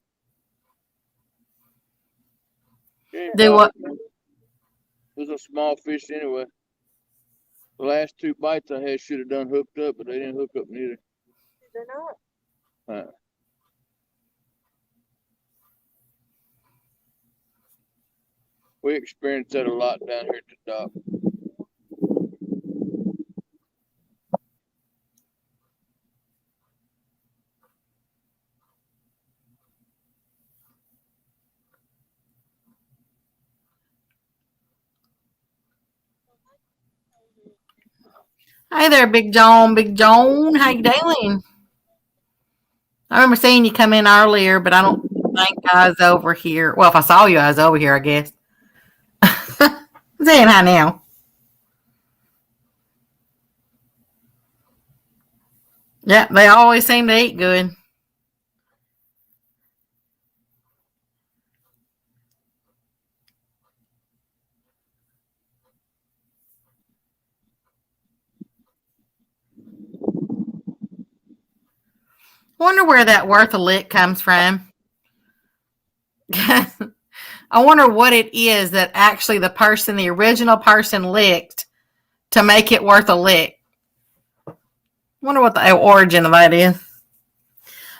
Do what? It was a small fish anyway. The last 2 bites I had should have done hooked up, but they didn't hook up neither. They're not. We experienced that a lot down here at the dock. Hey there, Big John. Big John, how you doing? I remember seeing you come in earlier, but I don't think I was over here. Well, if I saw you, I was over here, I guess. Saying hi now. Yeah, they always seem to eat good. Wonder where that worth a lick comes from. I wonder what it is that actually the original person licked to make it worth a lick. Wonder what the origin of that is.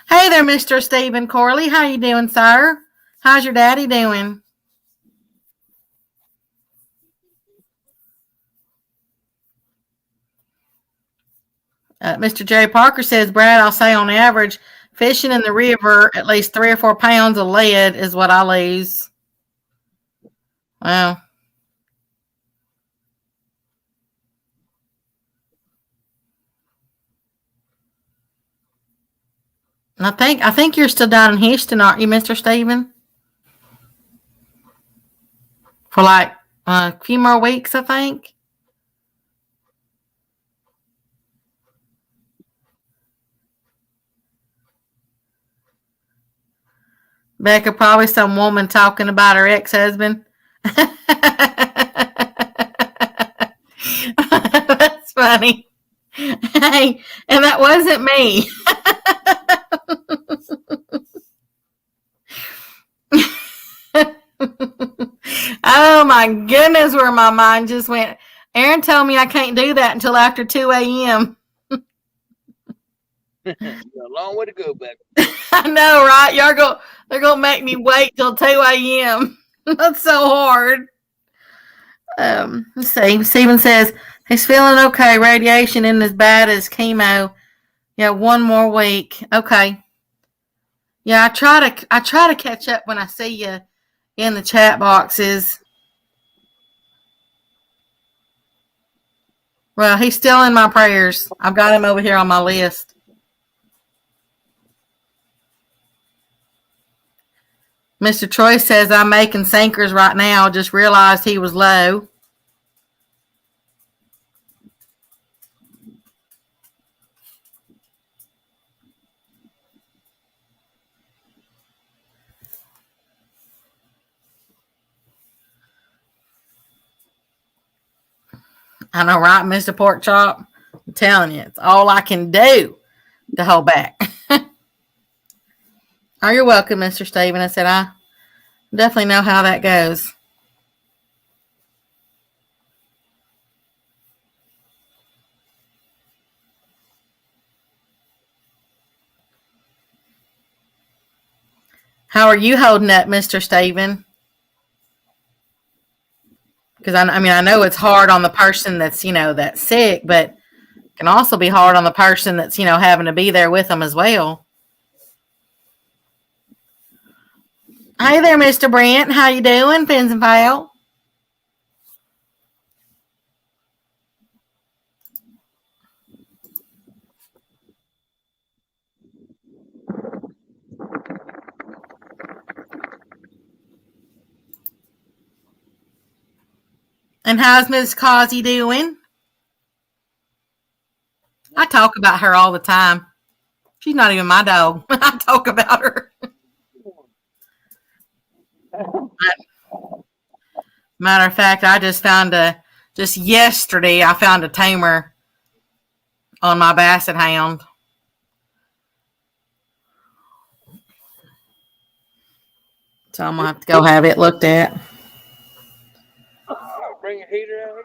Hey there, Mr. Stephen Corley. How you doing, sir? How's your daddy doing? Mr. Jerry Parker says, Brad, I'll say on average, fishing in the river, at least 3 or 4 pounds of lead is what I lose. Wow. I think you're still down in Houston, aren't you, Mr. Stephen? For like a few more weeks, I think. Becca, probably some woman talking about her ex-husband. That's funny. Hey, and that wasn't me. Oh my goodness, where my mind just went. Aaron told me I can't do that until after 2 a.m. Got a long way to go, baby. I know, right? They're gonna make me wait till 2 a.m. That's so hard. Let's see. Steven says he's feeling okay. Radiation isn't as bad as chemo. Yeah, 1 more week. Okay. Yeah, I try to catch up when I see you in the chat boxes. Well, he's still in my prayers. I've got him over here on my list. Mr. Troy says I'm making sinkers right now. Just realized he was low. I know, right, Mr. Pork Chop? I'm telling you, it's all I can do to hold back. Oh, you're welcome, Mr. Stephen. I said, I definitely know how that goes. How are you holding up, Mr. Stephen? Because I know it's hard on the person that's, that's sick, but it can also be hard on the person that's, having to be there with them as well. Hey there, Mr. Brent. How you doing, Pins and Pal? And how's Miss Causey doing? I talk about her all the time. She's not even my dog. I talk about her. Matter of fact, I just yesterday, I found a tumor on my basset hound. So I'm going to have to go have it looked at. Bring a heater out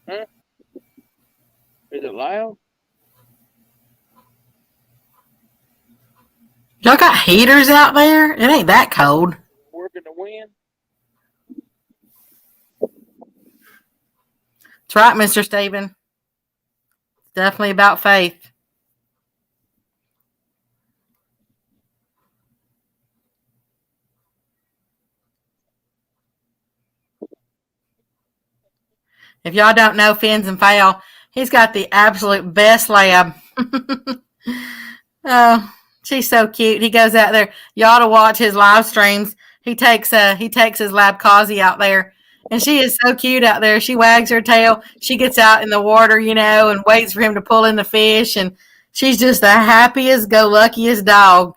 here. Huh? Is it loud? Y'all got heaters out there? It ain't that cold. Working the wind? That's right, Mr. Stephen. It's definitely about faith. If y'all don't know Fins and Fowl, he's got the absolute best lab. Oh, she's so cute. He goes out there. You ought to watch his live streams. He takes his lab Causey out there, and she is so cute out there. She wags her tail. She gets out in the water, and waits for him to pull in the fish, and she's just the happiest, go luckiest dog,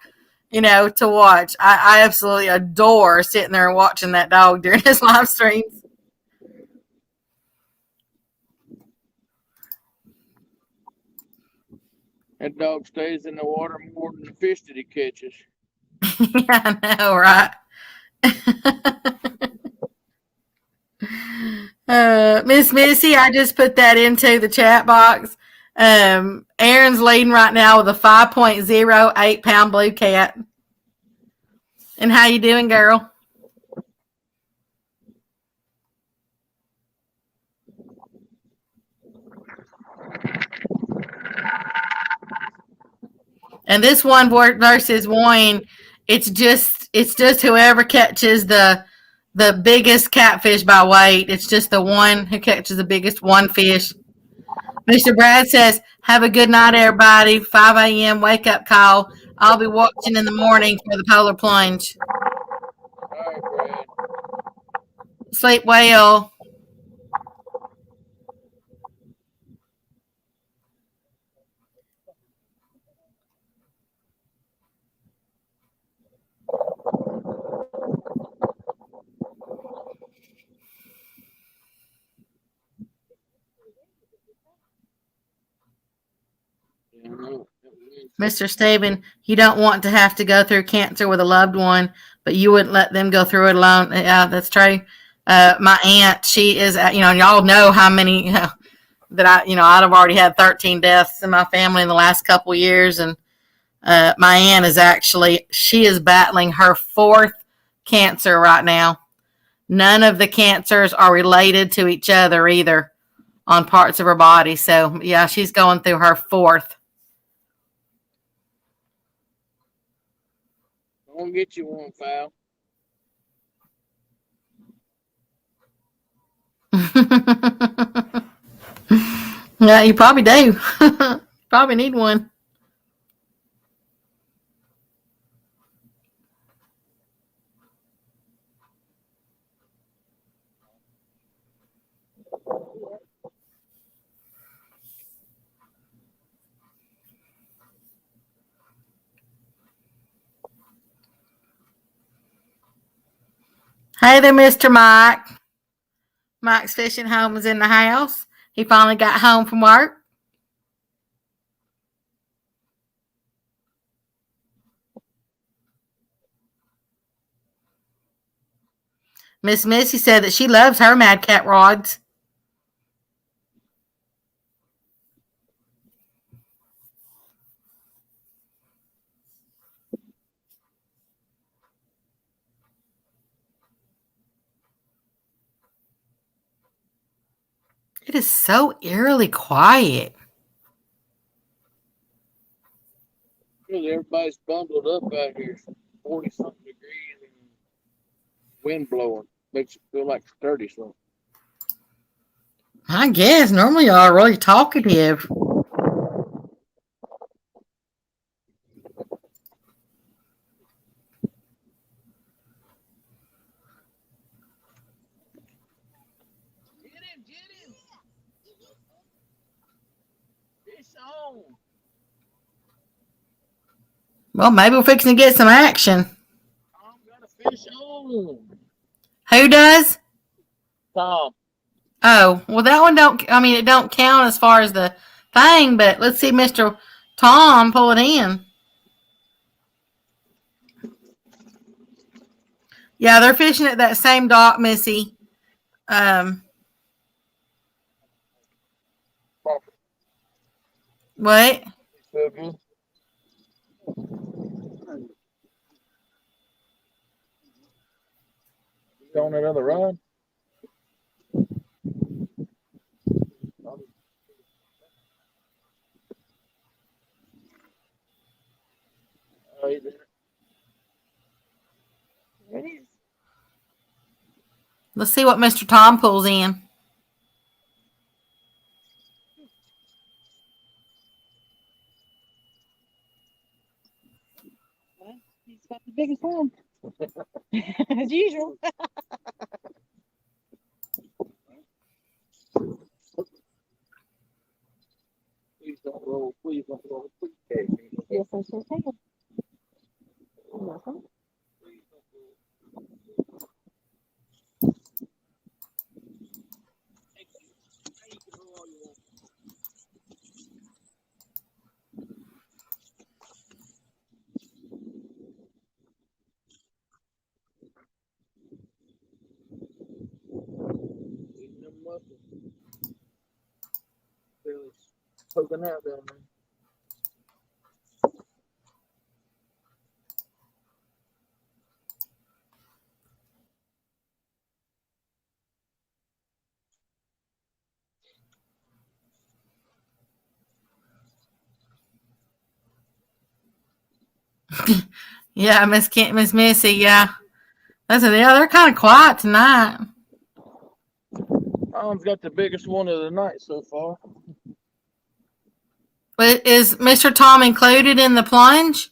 to watch. I absolutely adore sitting there and watching that dog during his live streams. That dog stays in the water more than the fish that he catches. I know, right? Miss Missy, I just put that into the chat box. Aaron's leading right now with a 5.08 pound blue cat. And how you doing, girl? And this one versus one, it's just whoever catches the biggest catfish by weight. It's just the one who catches the biggest one fish. Mr. Brad says, have a good night, everybody. 5 a.m. wake up call. I'll be watching in the morning for the Polar Plunge. All right, Brad. Sleep well. Yeah, I know. Mr. Staben, you don't want to have to go through cancer with a loved one, but you wouldn't let them go through it alone. Yeah, that's true. My aunt, she is, y'all know how many that I'd have already had 13 deaths in my family in the last couple of years. And my aunt she is battling her 4th cancer right now. None of the cancers are related to each other either on parts of her body. So, yeah, she's going through her 4th. I'm gonna get you one, Fowl. Yeah, you probably do. Probably need one. Hey there, Mr. Mike. Mike's Fishing Home is in the house. He finally got home from work. Miss Missy said that she loves her Mad Cat rods. It is so eerily quiet. Really, everybody's bundled up out here. 40-something degrees and wind blowing. Makes it feel like 30-something. I guess normally y'all are really talkative. Get him! Fish on! Well, maybe we're fixing to get some action. Tom got a fish on! Who does? Tom. Oh, well, that one it don't count as far as the thing, but let's see Mr. Tom pull it in. Yeah, they're fishing at that same dock, Missy. What? So good. You on that other rod? Oh, he's there. There it is. Let's see what Mr. Tom pulls in. He's got the biggest one. As usual. Please don't roll. Please don't roll. Please. Yes, I sure can. Nothing. muscle. Really poking out down there. Yeah, Miss Missy. Yeah, they're kind of quiet tonight. Tom's got the biggest one of the night so far. But is Mr. Tom included in the plunge?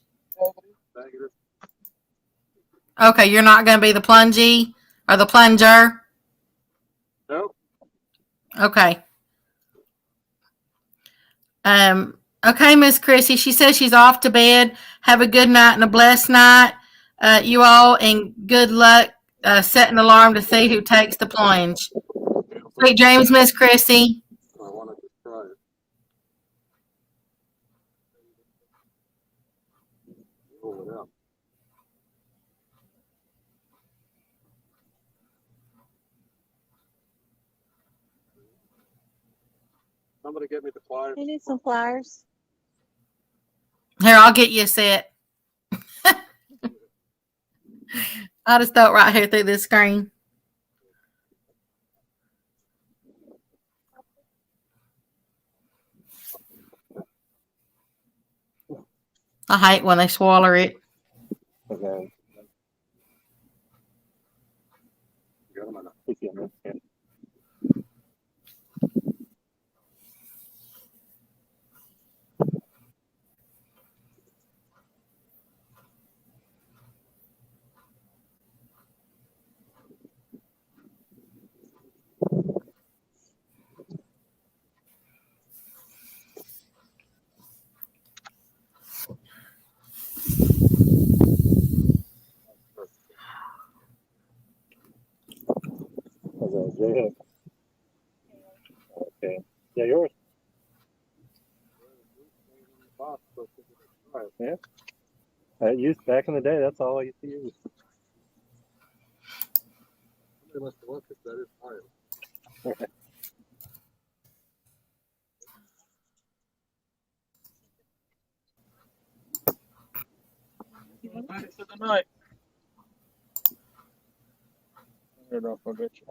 Negative. Okay, you're not going to be the plungee or the plunger. Nope. Okay. Okay, Miss Chrissy. She says she's off to bed. Have a good night and a blessed night, you all, and good luck setting an alarm to see who takes the plunge. Sweet dreams, Miss Chrissy. I want to just try it. Roll it out. Somebody get me the pliers. You need some pliers. Here, I'll get you a set. I'll just throw it right here through this screen. I hate when they swallow it. Okay. Got them on a sticky on this end. Okay, okay. Yeah, yours. Yeah. I used back in the day. That's all I used to use. They must have looked at that. It's hard. Ready for the night. Turn it off, I'll get you.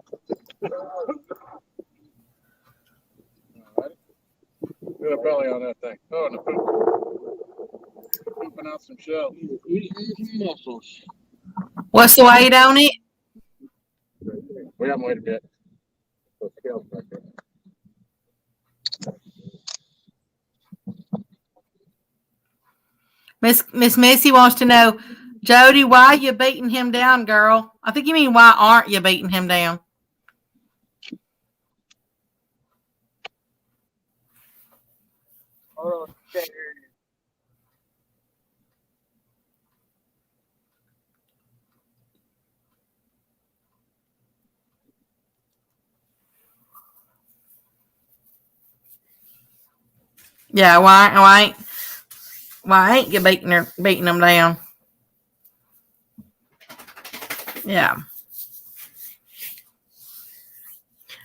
Alrighty. Get a belly on that thing. Oh, and the poop. Pooping out some shells. Eat some muscles. What's the weight on it? We haven't waited yet. So scales back there. Miss Missy wants to know, Jody, why are you beating him down, girl? I think you mean why aren't you beating him down? Hold on. Can't hear you. Yeah, why ain't you beating him down? Yeah.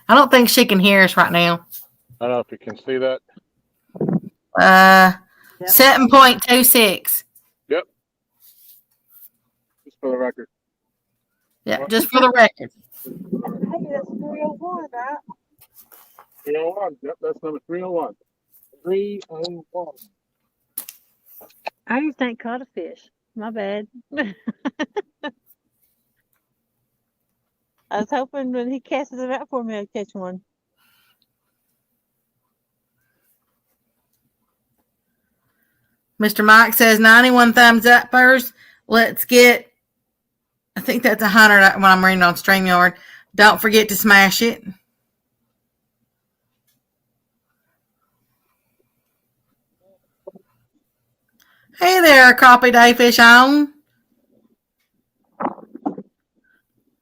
I don't think she can hear us right now. I don't know if you can see that. 7.26. Yep. Just for the record. Yeah, just for the record. Hey, that's 301, right? 301. Yep, that's number 301. 301. I used to think caught a fish. My bad. I was hoping when he casts it out for me, I'd catch one. Mr. Mike says 91 thumbs up first. Let's get, I think that's 100 when I'm reading on StreamYard. Don't forget to smash it. Hey there, Crappie Day Fish On.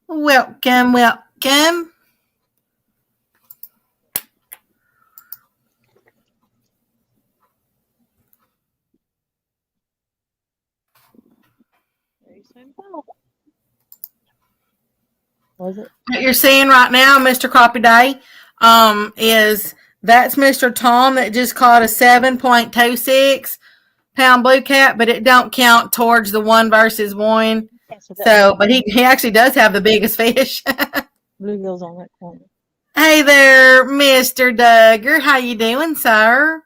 Welcome. Very simple. Was it? What you're seeing right now, Mr. Crappie Day, is that's Mr. Tom that just caught a 7.26 pound blue cat, but it don't count towards the 1 versus 1. So, but he actually does have the biggest fish. Bluegill's on that corner. Hey there, Mr. Duggar. How you doing, sir?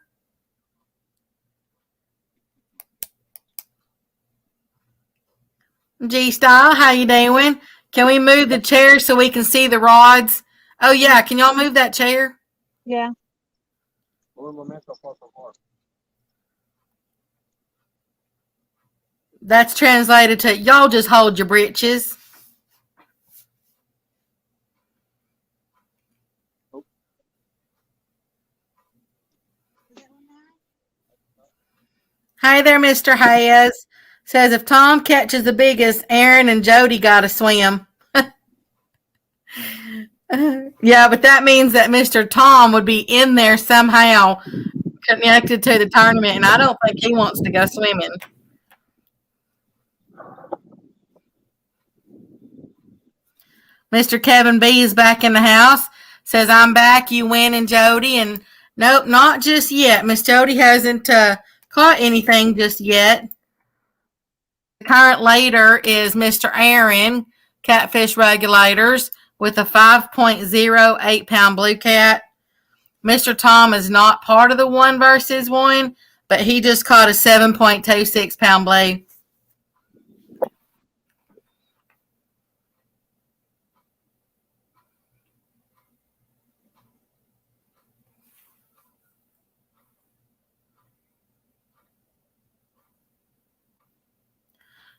G-Style, how you doing? Can we move the chair so we can see the rods? Oh, yeah. Can y'all move that chair? Yeah. That's translated to, y'all just hold your britches. Hey there, Mr. Hayes. Says if Tom catches the biggest, Aaron and Jody got to swim. Yeah, but that means that Mr. Tom would be in there somehow connected to the tournament, and I don't think he wants to go swimming. Mr. Kevin B is back in the house. Says, I'm back. You winning, Jody? And nope, not just yet. Miss Jody hasn't caught anything just yet. The current leader is Mr. Aaron, Catfish Regulators, with a 5.08 pound blue cat. Mr. Tom is not part of the 1 versus 1, but he just caught a 7.26 pound blue.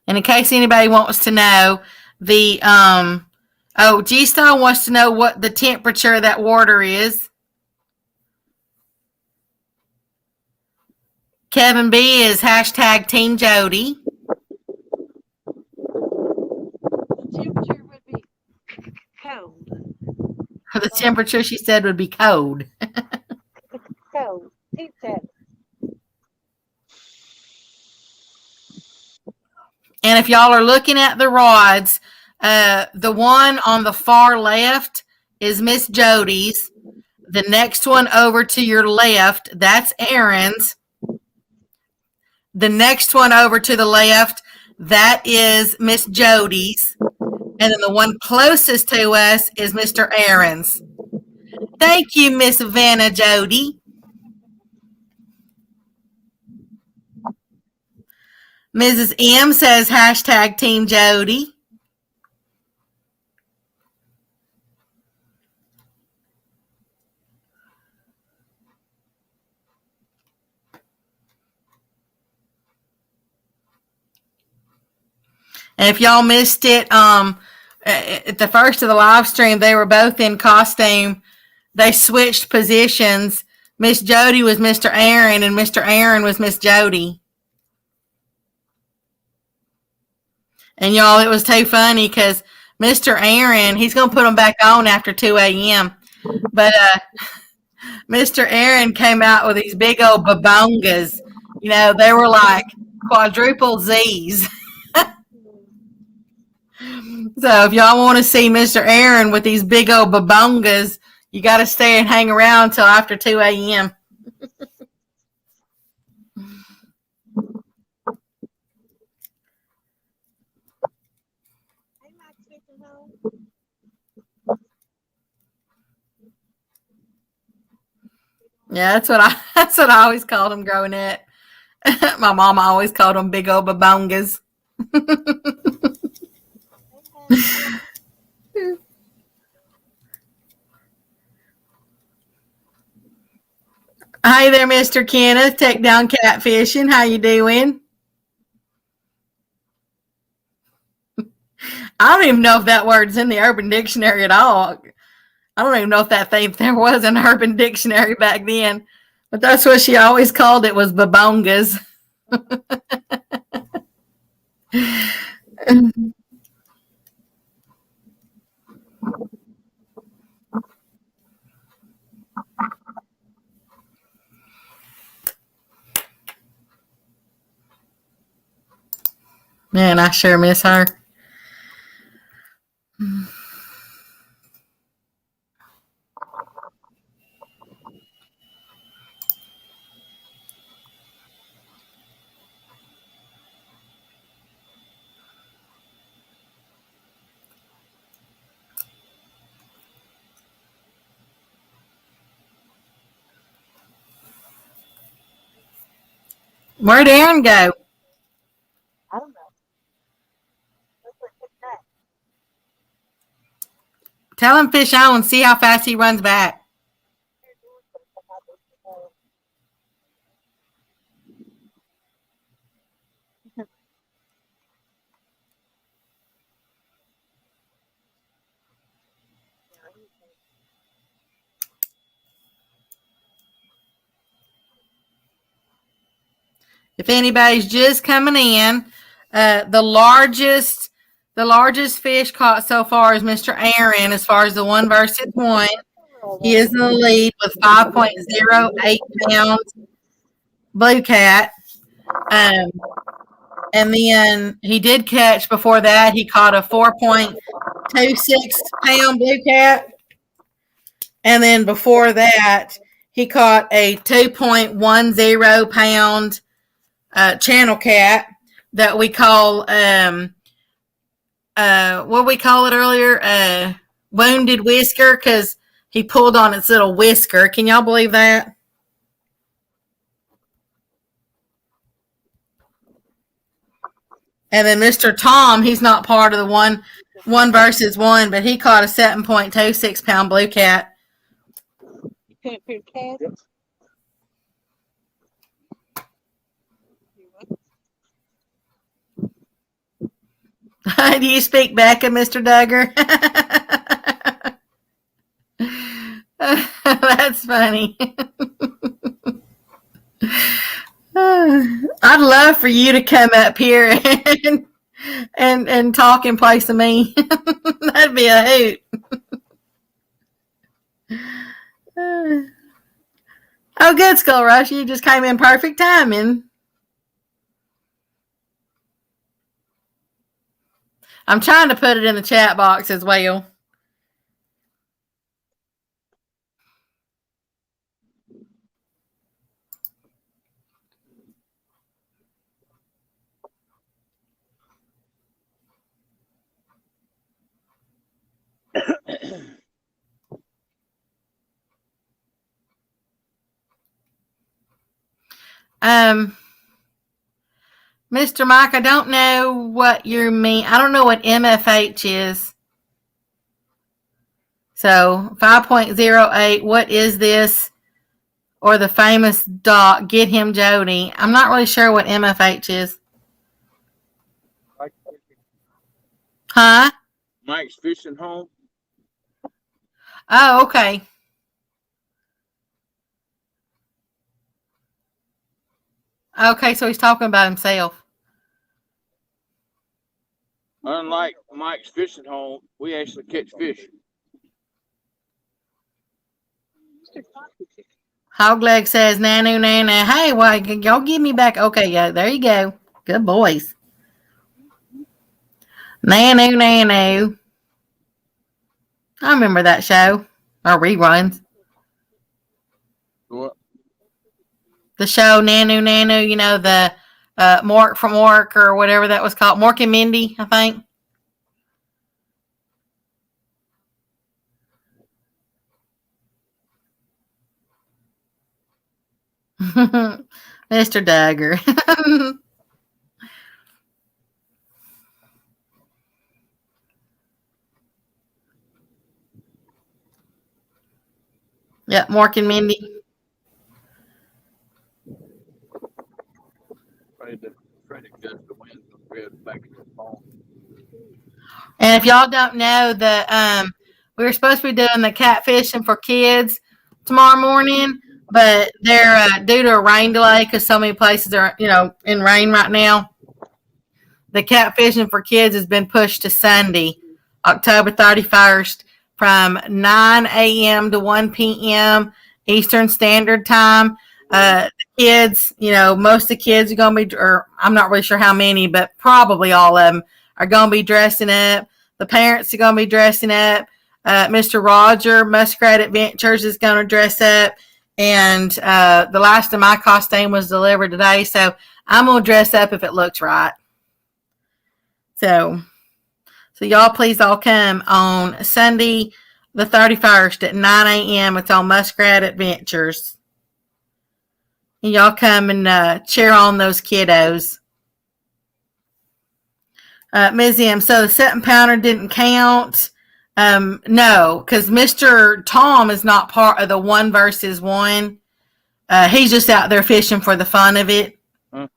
And in case anybody wants to know, the G-Stone wants to know what the temperature of that water is. Kevin B is hashtag Team Jody. The temperature would be cold. The temperature, she said, would be cold. Cold. He said. And if y'all are looking at the rods, the one on the far left is Miss Jody's. The next one over to your left, that's Aaron's. The next one over to the left, that is Miss Jody's. And then the one closest to us is Mr. Aaron's. Thank you, Miss Vanna Jody. Mrs. M says hashtag Team Jody. And if y'all missed it, at the first of the live stream, they were both in costume. They switched positions. Miss Jody was Mr. Aaron, and Mr. Aaron was Miss Jody. And y'all, it was too funny because Mr. Aaron, he's going to put them back on after 2 a.m. But Mr. Aaron came out with these big old babongas. You know, they were like quadruple Z's. So if y'all want to see Mr. Aaron with these big old babongas, you got to stay and hang around till after 2 a.m. Yeah, that's what I always called them growing up. My mama always called them big old babongas. Hi there, Mr. Kenneth. Take down catfishing. How you doing? I don't even know if that word's in the Urban Dictionary at all. I don't even know if that thing there was an Urban Dictionary back then. But that's what she always called it, was babongas. Man, I sure miss her. Where'd Aaron go? I don't know. Looks like it's back. Tell him fish on and see how fast he runs back. If anybody's just coming in, the largest fish caught so far is Mr. Aaron. As far as the 1 versus 1, he is in the lead with 5.08 pounds blue cat. And then he did catch before that. He caught a 4.26 pound blue cat. And then before that, he caught a 2.10 pound channel cat that we call what we call it earlier, wounded whisker, because he pulled on its little whisker. Can y'all believe that? And then Mr. Tom, he's not part of the one versus 1, but he caught a 7.26 pound blue cat. You can't feed cats? Yep. Do you speak back, Mr. Duggar? That's funny. I'd love for you to come up here and talk in place of me. That'd be a hoot. Oh, good, Skull Rush. You just came in perfect timing. I'm trying to put it in the chat box as well. Mr. Mike, I don't know what you mean. I don't know what MFH is. So 5.08, what is this? Or the famous doc, Get Him Jody. I'm not really sure what MFH is. Huh? Mike's Fishing Home. Oh, okay. Okay, so he's talking about himself. Unlike Mike's Fishing Home, we actually catch fish. Hogleg says, Nanu, Nana. Hey, well, y'all give me back. Okay, yeah, there you go. Good boys. Nanu, Nanu. I remember that show. Or reruns. What? The show Nanu, Nanu, you know, the Mork from Mork or whatever that was called. Mork and Mindy, I think. Mr. Duggar. Yeah, Mork and Mindy. Afraid to gust the wind back in the phone. And if y'all don't know, we were supposed to be doing the catfishing for kids tomorrow morning, but they're due to a rain delay because so many places are, in rain right now. The catfishing for kids has been pushed to Sunday, October 31st, from 9 a.m. to 1 p.m. Eastern Standard Time. The kids, most of the kids are going to be, or I'm not really sure how many, but probably all of them are going to be dressing up. The parents are going to be dressing up. Mr. Roger, Muskrat Adventures, is going to dress up. And the last of my costume was delivered today, so I'm going to dress up if it looks right. So y'all please all come on Sunday the 31st at 9 a.m. It's on Muskrat Adventures. And y'all come and cheer on those kiddos. Ms. M, so the 7-pounder didn't count. No, because Mr. Tom is not part of the 1 versus 1. He's just out there fishing for the fun of it. I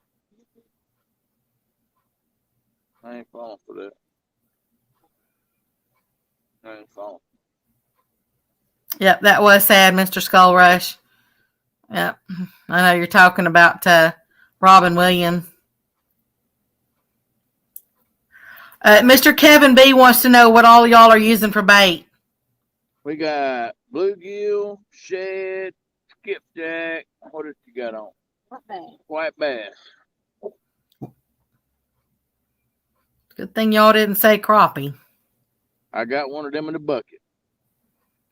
ain't falling for that. I ain't falling. Yep, that was sad, Mr. Skull Rush. Yep, I know you're talking about Robin Williams. Mr. Kevin B wants to know what all y'all are using for bait. We got bluegill, shad, skipjack. What else you got on? White bass. Good thing y'all didn't say crappie. I got one of them in the bucket.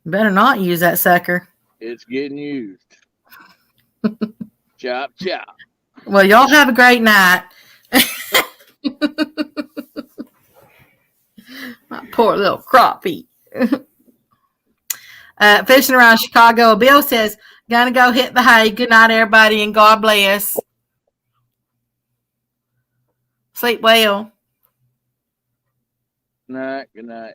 Better not use that sucker. It's getting used. Chop, chop. Well, y'all have a great night. My poor little crappie. Fishing around Chicago. Bill says, gonna go hit the hay. Good night, everybody, and God bless. Sleep well. Night, good night.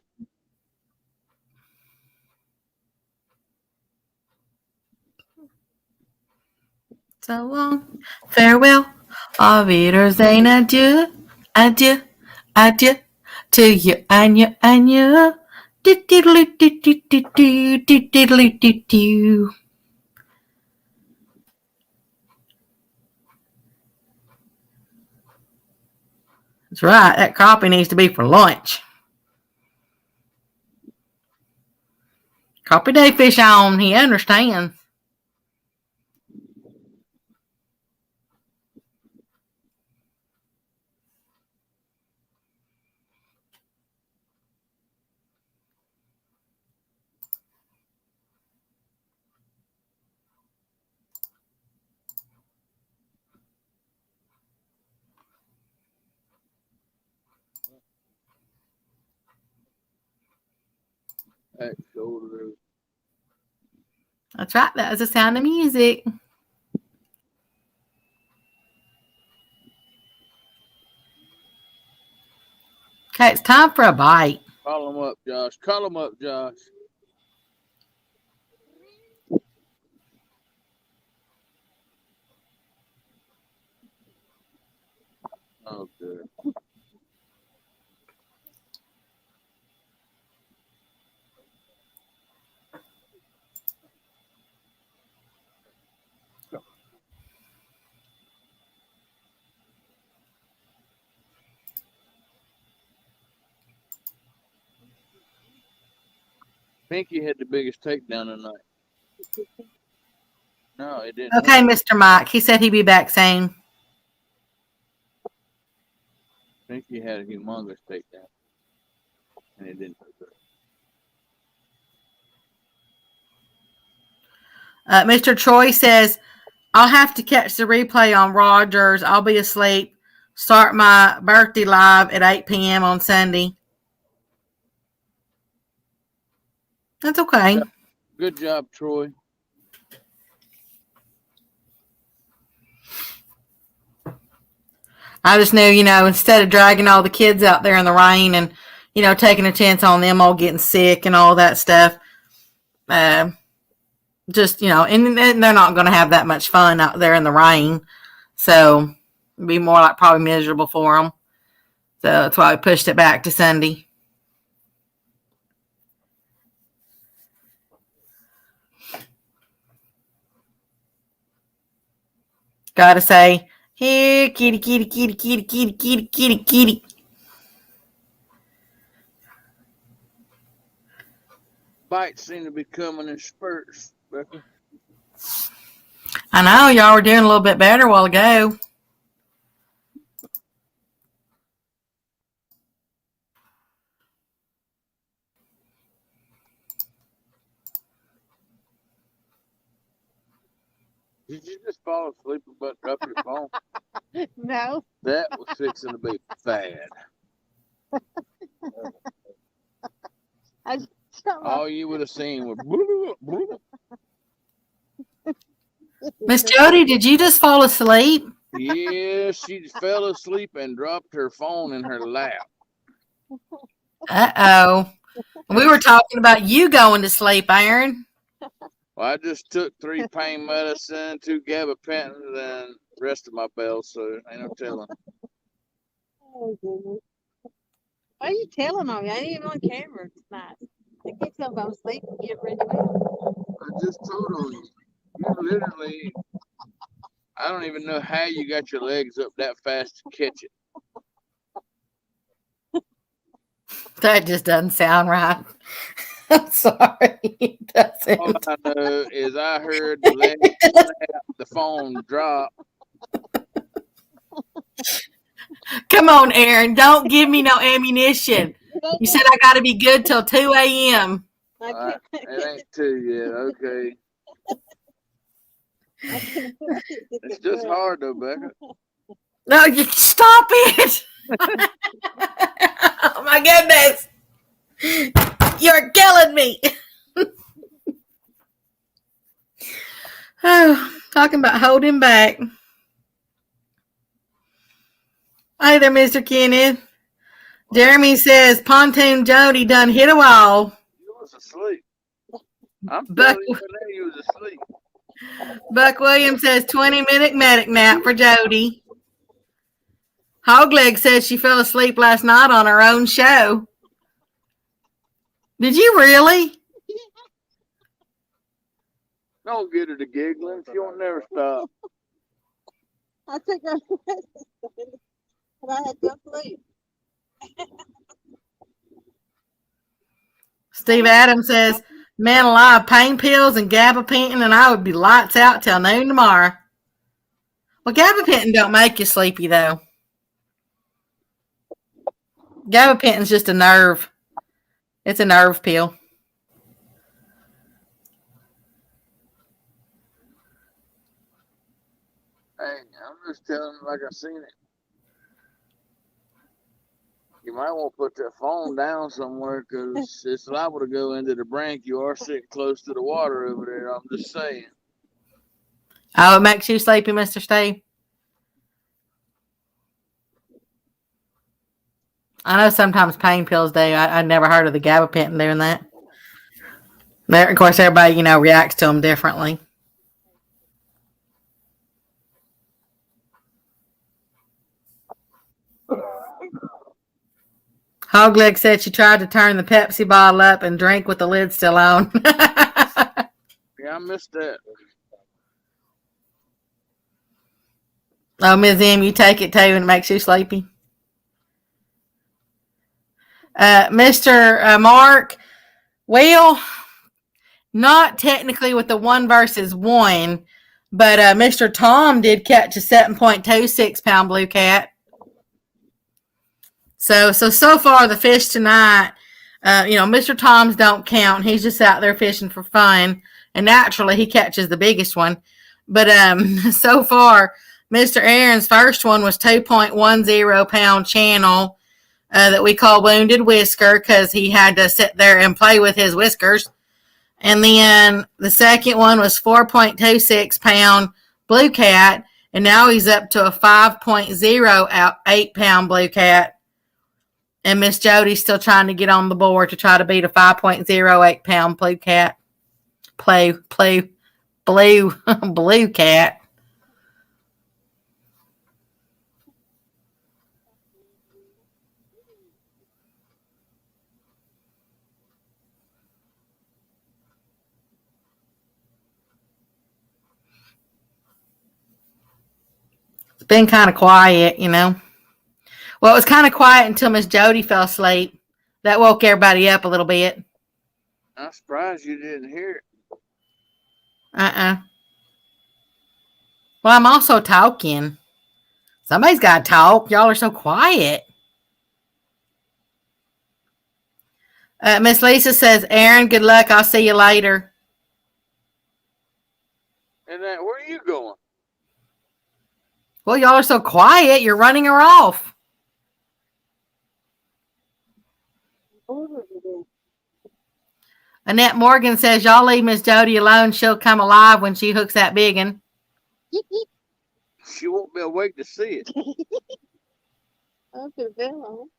So long. Farewell. Auf Wiedersehen. Adieu. Adieu. Adieu. To you and you and you. Do-diddly-do-do-do-do-do-diddly-do-do. That's right. That crappie needs to be for lunch. Crappie day fish on. He understands. That shoulder. That's right. That was the sound of music. Okay, it's time for a bite. Call him up, Josh. Call him up, Josh. Okay. Pinky had the biggest takedown tonight. No, it didn't. Okay, Mr. Mike. He said he'd be back soon. Pinky had a humongous takedown. And it didn't hurt her. Mr. Troy says, I'll have to catch the replay on Rogers. I'll be asleep. Start my birthday live at 8 p.m. on Sunday. That's okay. Good job, Troy. I just knew, instead of dragging all the kids out there in the rain and, taking a chance on them all getting sick and all that stuff, and they're not going to have that much fun out there in the rain. So it'd be more like probably miserable for them. So that's why we pushed it back to Sunday. Gotta say, here, kitty, kitty, kitty, kitty, kitty, kitty, kitty, kitty. Bites seem to be coming in spurts, Becca. I know y'all were doing a little bit better a while ago. Did you just fall asleep and drop your phone? No. That was fixing to be bad. Shut up. All you would have seen was Miss Jody, did you just fall asleep? Yeah, she fell asleep and dropped her phone in her lap. Uh-oh. We were talking about you going to sleep, Aaron. Well, I just took 3 pain medicine, 2 gabapentins, and the rest of my bells, so ain't no telling. Oh, goodness. Why are you telling on me? I ain't even on camera tonight. I can't tell if I'm asleep and get ready to leave. I just told on you. You literally, I don't even know how you got your legs up that fast to catch it. That just doesn't sound right. I'm sorry. It doesn't. All I know is I heard the leg snap, the phone drop. Come on, Aaron. Don't give me no ammunition. You said I got to be good till 2 a.m. I can't. It ain't 2 yet, okay. It's just hard though, Becca. No, you stop it. Oh, my goodness. You're killing me. Oh, talking about holding back. Hey there, Mr. Kenneth. Jeremy says Pontoon Jody done hit a wall. You was asleep. I'm Buck, telling you now, you was asleep. Buck Williams says 20-minute medic nap for Jody. Hogleg says she fell asleep last night on her own show. Did you really? Don't get her to giggling. She won't never stop. I took her and I had to sleep. Steve Adams says, man alive, pain pills and gabapentin, and I would be lights out till noon tomorrow. Well, gabapentin don't make you sleepy, though. Gabapentin's just a nerve. It's a nerve pill. Hey, I'm just telling you like I seen it. You might want to put that phone down somewhere because it's liable to go into the brink. You are sitting close to the water over there. I'm just saying. Oh, it makes you sleepy, Mr. Steve? I know sometimes pain pills do. I never heard of the gabapentin doing that. Of course, everybody, reacts to them differently. Hogleg said she tried to turn the Pepsi bottle up and drink with the lid still on. Yeah, I missed that. Oh, Ms. M, you take it too and it makes you sleepy. Mr. Mark, well, not technically with the 1 versus 1, but Mr. Tom did catch a 7.26 pound blue cat. So far the fish tonight, Mr. Tom's don't count. He's just out there fishing for fun, and naturally he catches the biggest one. But so far, Mr. Aaron's first one was 2.10 pound channel that we call Wounded Whisker because he had to sit there and play with his whiskers. And then the second one was 4.26 pound blue cat, and now he's up to a 5.08 pound blue cat. And Miss Jody's still trying to get on the board to try to beat a 5.08 pound blue cat. Blue cat. It's been kind of quiet, Well, it was kind of quiet until Miss Jody fell asleep. That woke everybody up a little bit. I'm surprised you didn't hear it. Well, I'm also talking. Somebody's got to talk. Y'all are so quiet. Miss Lisa says, Aaron, good luck. I'll see you later. And then, where are you going? Well, y'all are so quiet. You're running her off. Annette Morgan says, y'all leave Miss Jody alone. She'll come alive when she hooks that biggin. She won't be awake to see it. I'll put a bell on.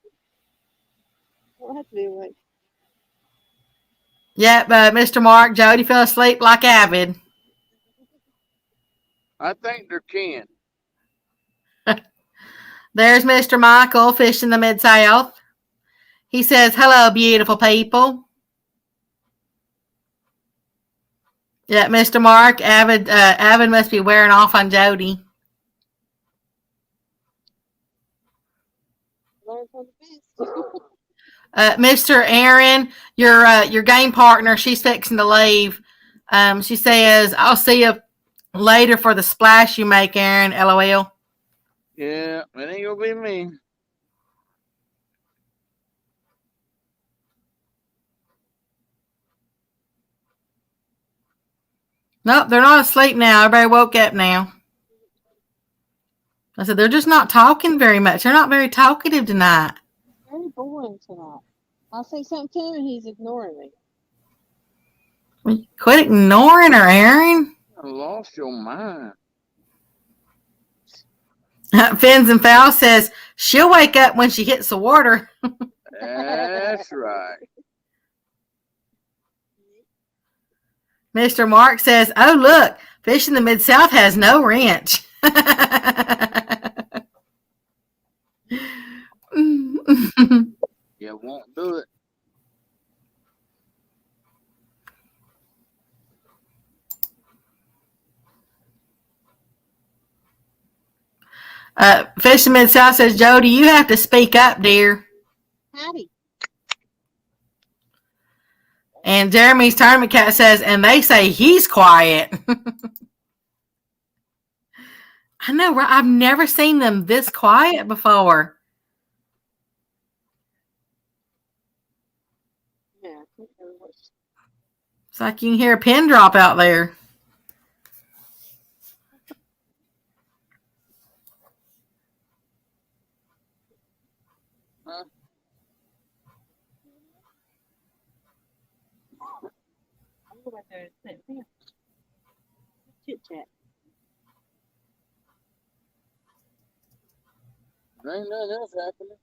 I don't have to be awake. Yep, Mr. Mark, Jody fell asleep like avid. I think there can. There's Mr. Michael fishing the Mid-South. He says, hello, beautiful people. Yeah, Mr. Mark, Avid must be wearing off on Jody. Learn from the best. Mr. Aaron, your game partner, she's fixing to leave. She says, I'll see you later for the splash you make, Aaron. LOL. Yeah, it ain't gonna be me. Nope, they're not asleep now. Everybody woke up now. I said, they're just not talking very much. They're not very talkative tonight. Very boring tonight. I'll say something to him and he's ignoring me. Quit ignoring her, Aaron. I lost your mind. Fins and Fowl says she'll wake up when she hits the water. That's right. Mr. Mark says, oh, look, fish in the Mid-South has no wrench. Yeah, won't do it. Fish in the Mid-South says, Jody, you have to speak up, dear. Howdy. And Jeremy's Tournament Cat says, and they say he's quiet. I know, right? I've never seen them this quiet before. Yeah. It's like you can hear a pin drop out there. Huh? I'll go back there and sit down. Chit chat. There ain't nothing else happening.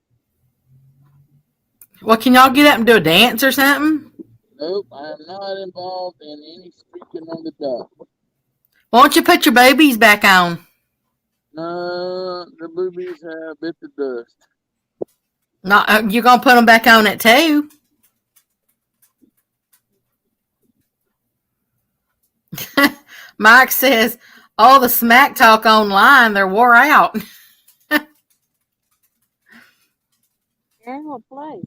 Well, can y'all get up and do a dance or something? Nope, I am not involved in any streaking on the dock. Why don't you put your boobies back on? No, the boobies have bit the dust. Not you're gonna put them back on it too. Mike says all the smack talk online, they're wore out. Aaron will play.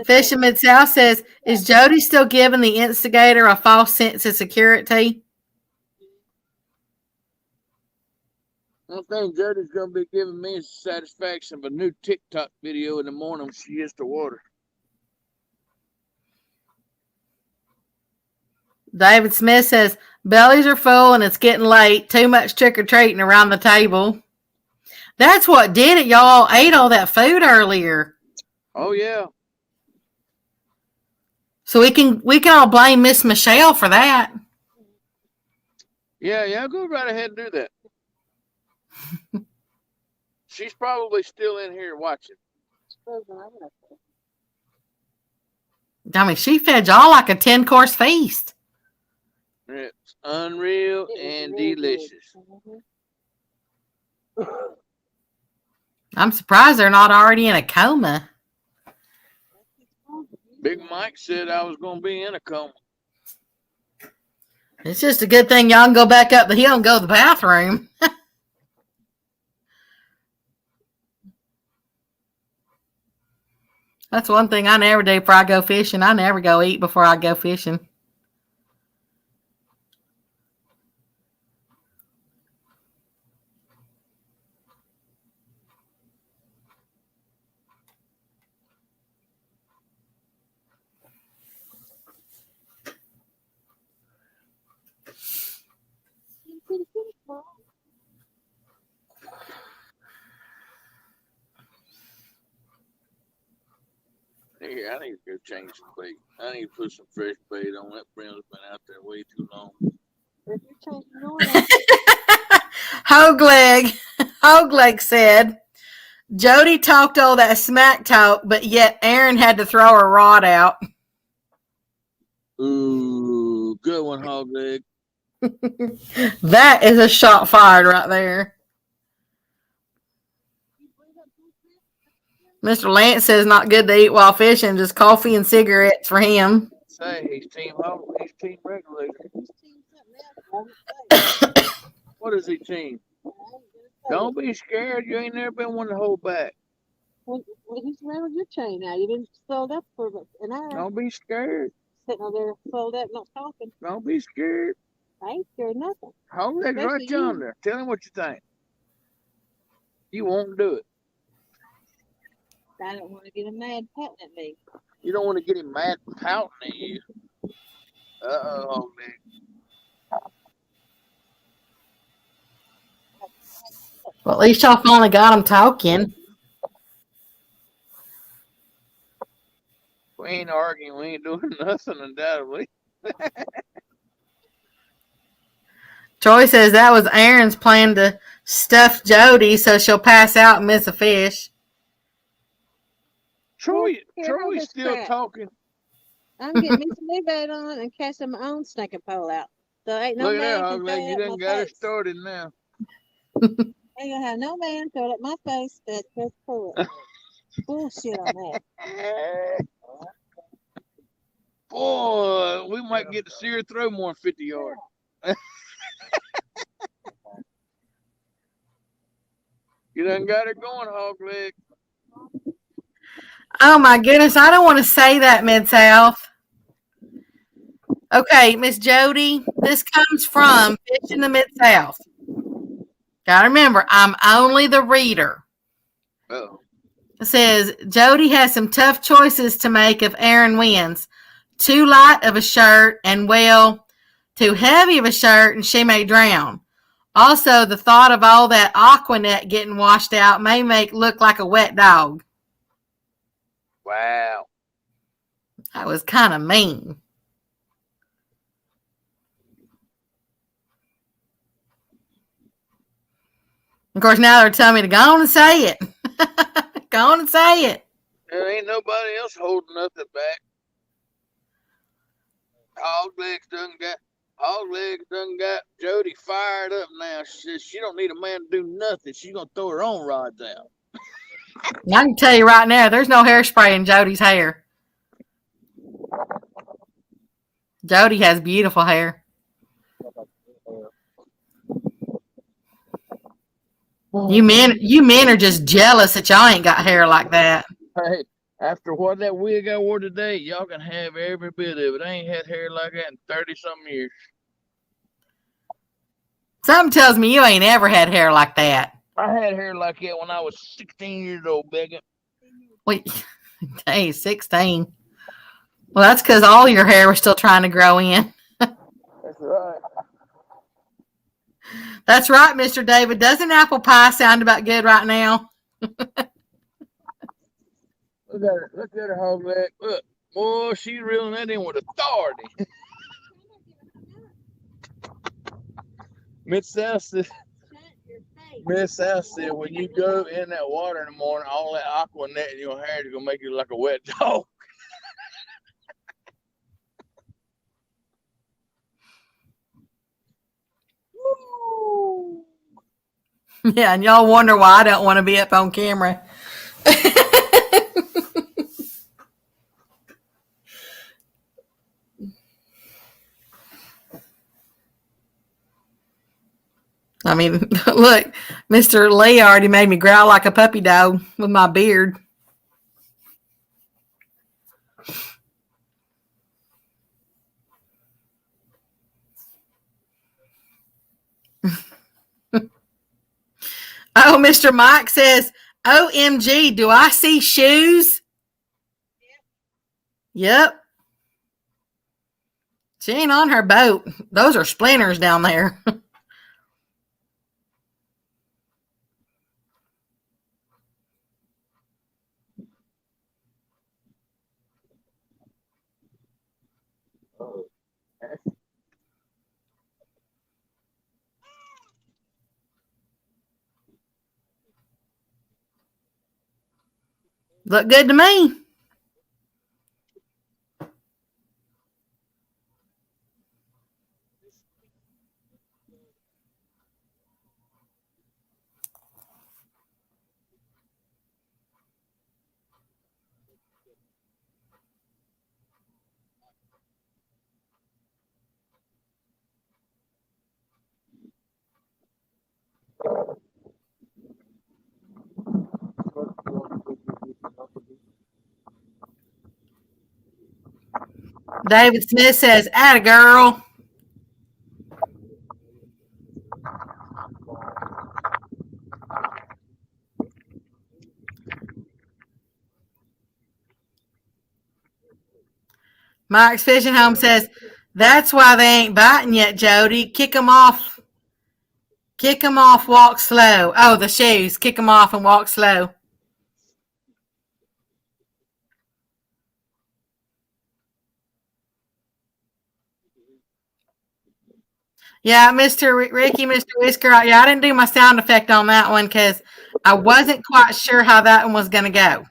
Fish in Mid-South says, is Jody still giving the instigator a false sense of security? I think Jody's gonna be giving me the satisfaction of a new TikTok video in the morning when she hits the water. David Smith says, bellies are full and it's getting late. Too much trick-or-treating around the table. That's what did it. Y'all ate all that food earlier. Oh yeah. So we can all blame Miss Michelle for that. Yeah, go right ahead and do that. She's probably still in here watching. I mean, she fed y'all like a 10-course feast. It's unreal and delicious. I'm surprised they're not already in a coma. Big Mike said I was going to be in a coma. It's just a good thing y'all can go back up the hill and go to the bathroom. That's one thing I never do before I go fishing. I never go eat before I go fishing. Here, I need to go change some bait. I need to put some fresh bait on. That brim's been out there way too long. If you're changing yours, Hogleg said, Jody talked all that smack talk, but yet Aaron had to throw her rod out. Ooh, good one, Hog Leg. That is a shot fired right there. Mr. Lance says not good to eat while fishing, just coffee and cigarettes for him. Say he's team hog. He's team regulator. he's team something else. I won't say. What is he team? I ain't gonna say Don't be scared. You ain't never been one to hold back. Well, he's around your chain now. You've been sold up for an hour. Don't be scared. Sitting over there sold up, not talking. Don't be scared. I ain't scared of nothing. Hog Leg's right Especially you. yonder. Tell him what you think. You won't do it. I don't want to get him mad patting at me. You don't want to get him mad and pouting at you. Uh-oh, Hog Leg. Well, at least y'all finally got him talking. We ain't arguing. We ain't doing nothing, undoubtedly. Troy says that was Aaron's plan to stuff Jody so she'll pass out and miss a fish. Troy's this still crap. talking. I'm getting me some new bait on and casting my own snaking pole out. So ain't no Look at there, man Hog can Leg. throw You it done at got my it face. started now. Ain't gonna have no man throw it at my face that just pull it. Bullshit on that. Boy, we might get to see her throw more than 50 yards. You done got her going, Hog Leg. Oh my goodness, I don't want to say that, Mid-South. Okay, Miss Jody, this comes from Fish in the Mid-South. Gotta remember, I'm only the reader. Uh-oh. It says, Jody has some tough choices to make if Aaron wins. Too light of a shirt and, well, too heavy of a shirt and she may drown. Also, the thought of all that Aquanet getting washed out may make look like a wet dog. Wow. That was kind of mean. Of course, now they're telling me to go on and say it. Go on and say it. There ain't nobody else holding nothing back. Hog Legs done got Jody fired up now. She says she don't need a man to do nothing. She's gonna throw her own rods out. I can tell you right now, there's no hairspray in Jody's hair. Jody has beautiful hair. You men are just jealous that y'all ain't got hair like that. Hey, after what that wig I wore today, y'all can have every bit of it. I ain't had hair like that in 30-something years. Something tells me you ain't ever had hair like that. I had hair like that when I was 16 years old, Beckett. Wait, hey, 16. Well, that's because all your hair was still trying to grow in. That's right. That's right, Mr. David. Doesn't apple pie sound about good right now? Look at her, Hog Leg. Look, boy, she's reeling that in with authority. Miss South said, when you go in that water in the morning, all that aqua net in your hair is gonna make you like a wet dog. Yeah, and y'all wonder why I don't want to be up on camera. I mean, look, Mr. Lee already made me growl like a puppy dog with my beard. Oh, Mr. Mike says, OMG, do I see shoes? Yep. She ain't on her boat. Those are splinters down there. Look good to me. David Smith says, "Atta girl." Mike's Fishing Home says, "That's why they ain't biting yet, Jody. Kick them off. Kick them off, walk slow." Oh, the shoes. Kick them off and walk slow. Yeah, Mr. Ricky, Mr. Whisker. Yeah, I didn't do my sound effect on that one because I wasn't quite sure how that one was going to go.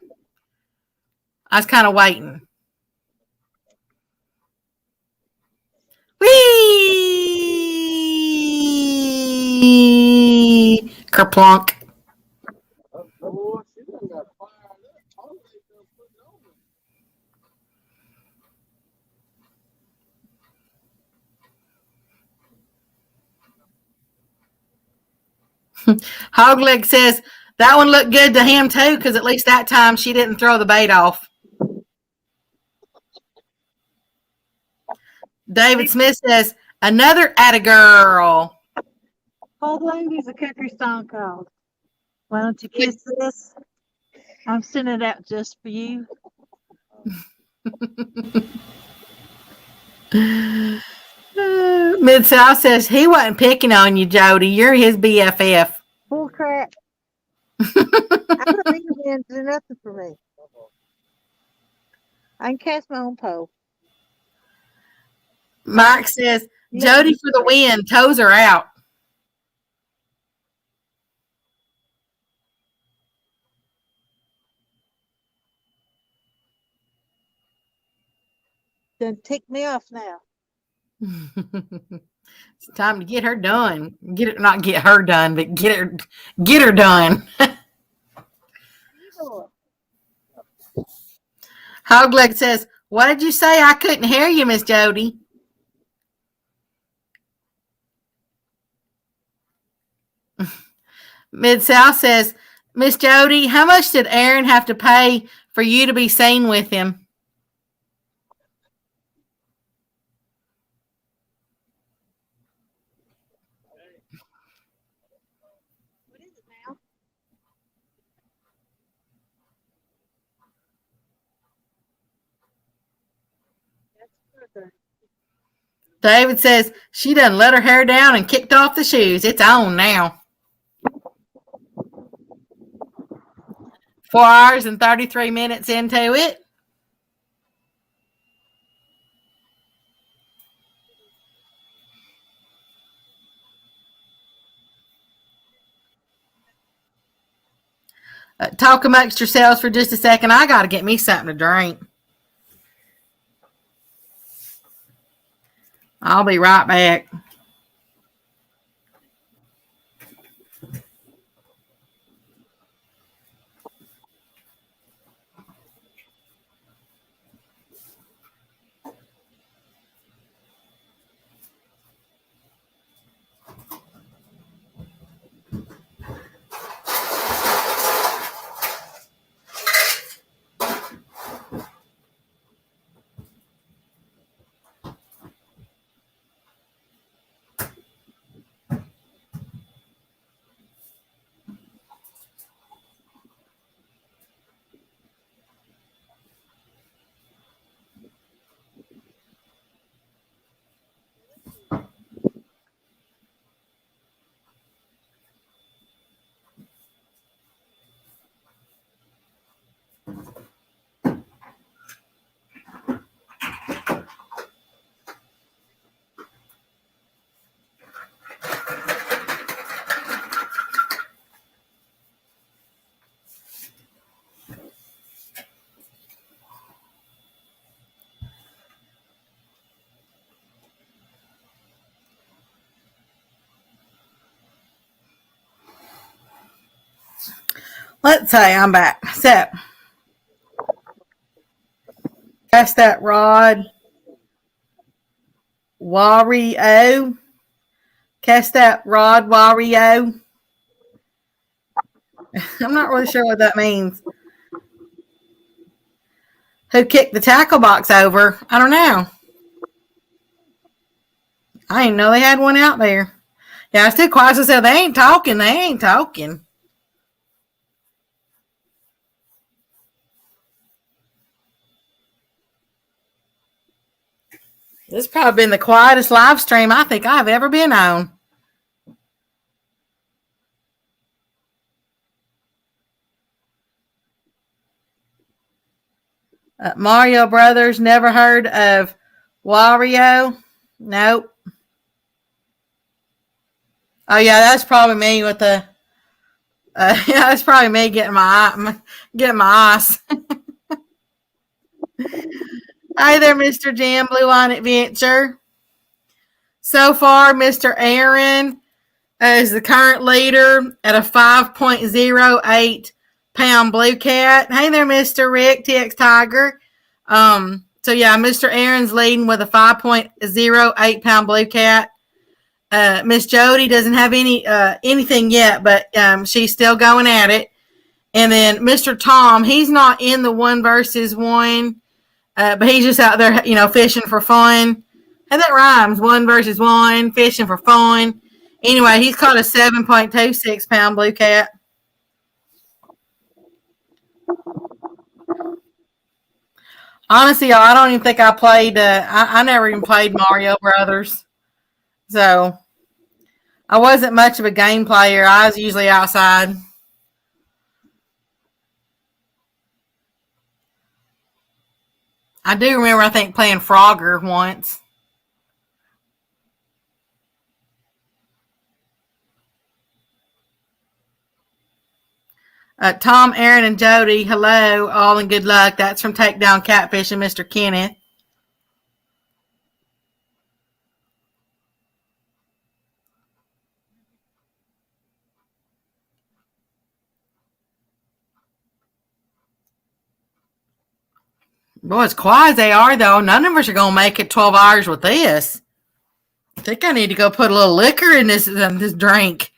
I was kind of waiting. Whee! Kerplunk. Boy, she done got fired up. All they done put it over. Hogleg says that one looked good to him too, because at least that time she didn't throw the bait off. David Smith says another atta girl. Old lady's a country song called "Why Don't You Kiss This?" I'm sending it out just for you. Mid South says he wasn't picking on you, Jody. You're his BFF. Bull crap. I don't need a man to do nothing for me. I can cast my own pole. Mike says Yeah. Jody for the win. Toes are out. Done tick me off now. It's time to get her done. Not get her done, but get her done. Hogleg says, "What did you say? I couldn't hear you, Miss Jody." Mid South says, "Miss Jody, how much did Aaron have to pay for you to be seen with him?" What is it now? That's further. David says she done let her hair down and kicked off the shoes. It's on now. 4 hours and 33 minutes into it. Talk amongst yourselves for just a second. I got to get me something to drink. I'll be right back. Let's say I'm back. So, cast that rod. Wario. Cast that rod, Wario. I'm not really sure what that means. Who kicked the tackle box over? I don't know. I didn't know they had one out there. Yeah, it's too quiet. So I said, they ain't talking. They ain't talking. This has probably been the quietest live stream I think I've ever been on. Mario Brothers, never heard of Wario? Nope. Oh yeah, that's probably me with the. Yeah, that's probably me getting my eyes. Hi there, Mr. Jam Blue on Adventure. So far, Mr. Aaron is the current leader at a 5.08 pound blue cat. Hey there, Mr. Rick TX Tiger. So yeah, Mr. Aaron's leading with a 5.08 pound blue cat. Miss Jody doesn't have anything yet, but she's still going at it. And then Mr. Tom, he's not in the 1 versus 1, but he's just out there, fishing for fun. And that rhymes. 1 versus 1, fishing for fun. Anyway, he's caught a 7.26 pound blue cat. Honestly, y'all, I don't even think I played. I never even played Mario Brothers, so I wasn't much of a game player. I was usually outside. I do remember, I think, playing Frogger once. Tom, Aaron, and Jody, hello, all and good luck. That's from Takedown Catfish and Mr. Kenneth. Boy, as quiet as they are, though, none of us are going to make it 12 hours with this. I think I need to go put a little liquor in this drink.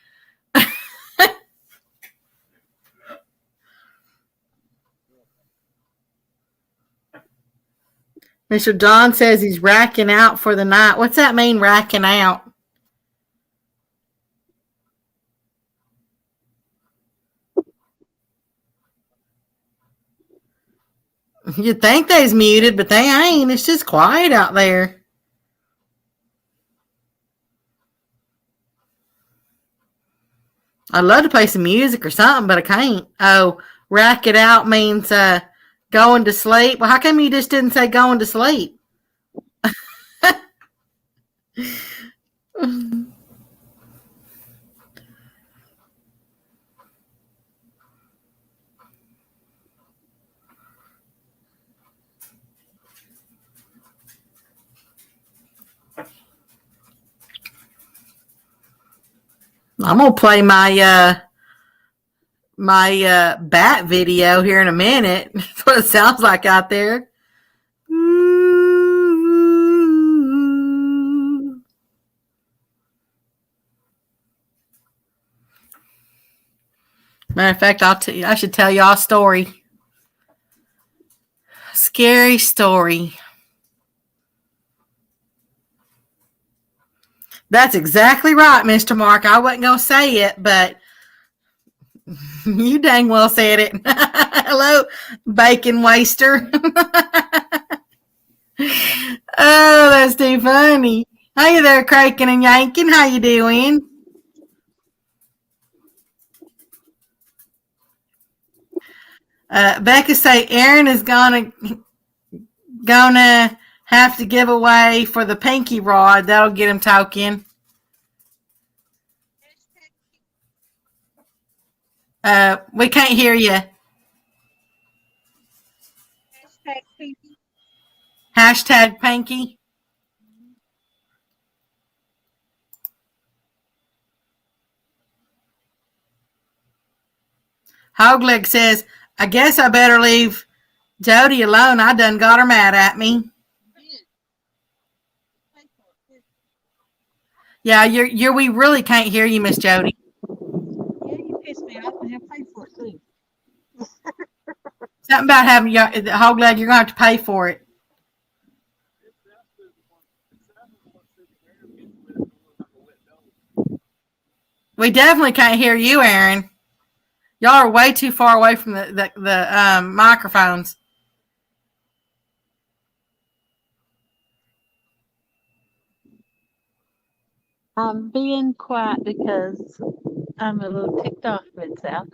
Mr. John says he's racking out for the night. What's that mean, racking out? You'd think they's muted, but they ain't. It's just quiet out there. I'd love to play some music or something, but I can't. Oh, rack it out means going to sleep. Well, how come you just didn't say going to sleep? I'm gonna play my bat video here in a minute. That's what it sounds like out there. Matter of fact, I should tell y'all a story. Scary story. That's exactly right, Mr. Mark. I wasn't going to say it, but you dang well said it. Hello, bacon waster. Oh, that's too funny. Hey there, Kraken and Yankin. How you doing? Becca say Aaron is gonna have to give away for the pinky rod. That'll get him talking. We can't hear you. Hashtag pinky. Hogleg says, I guess I better leave Jody alone. I done got her mad at me. Yeah, we really can't hear you, Miss Jody. Yeah, you pissed me off because you paid for it too. Something about having Hogleg, you're gonna have to pay for it. We definitely can't hear you, Aaron. Y'all are way too far away from the microphones. I'm being quiet because I'm a little ticked off with South.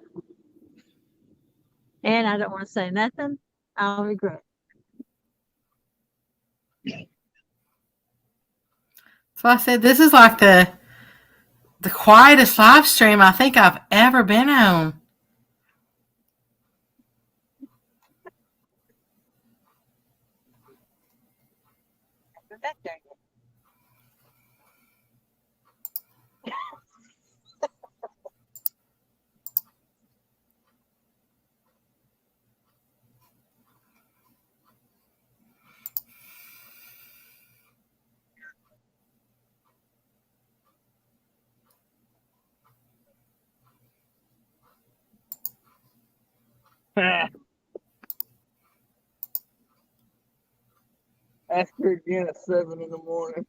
And I don't want to say nothing. I'll regret. So I said, this is like the quietest live stream I think I've ever been on. Back there. Ask her again at 7 in the morning.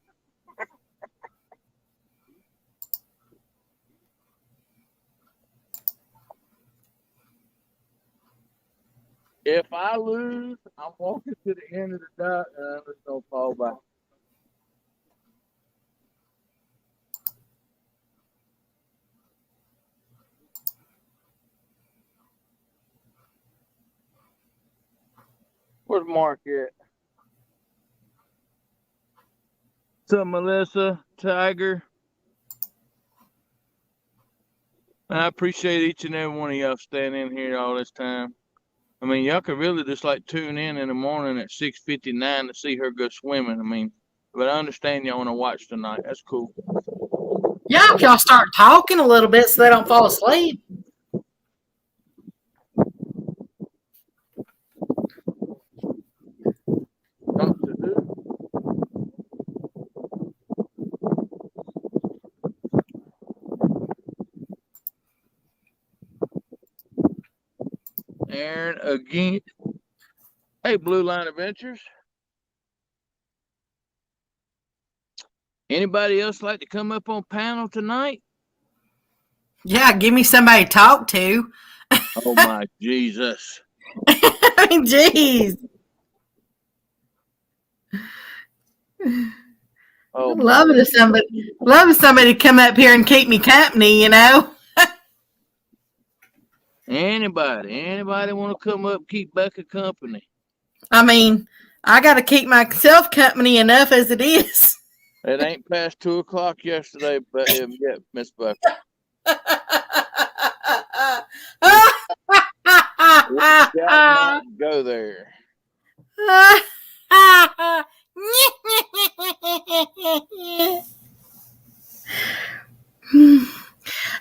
If I lose, I'm walking to the end of the dot and I'm just gonna fall back. Where's Mark at? What's up, Melissa, Tiger? I appreciate each and every one of y'all staying in here all this time. I mean, y'all could really just like tune in the morning at 6:59 to see her go swimming. I mean, but I understand y'all want to watch tonight. That's cool. Yeah, if y'all start talking a little bit so they don't fall asleep. Something to do. Aaron again. Hey, Blue Line Adventures. Anybody else like to come up on panel tonight? Yeah, give me somebody to talk to. Oh my Jesus. I mean, jeez. Oh, Loving somebody to come up here and keep me company, you know. Anybody want to come up, keep Becca company? I mean, I got to keep myself company enough as it is. It ain't past 2:00 yesterday, but yet, Miss Becca. Not go there.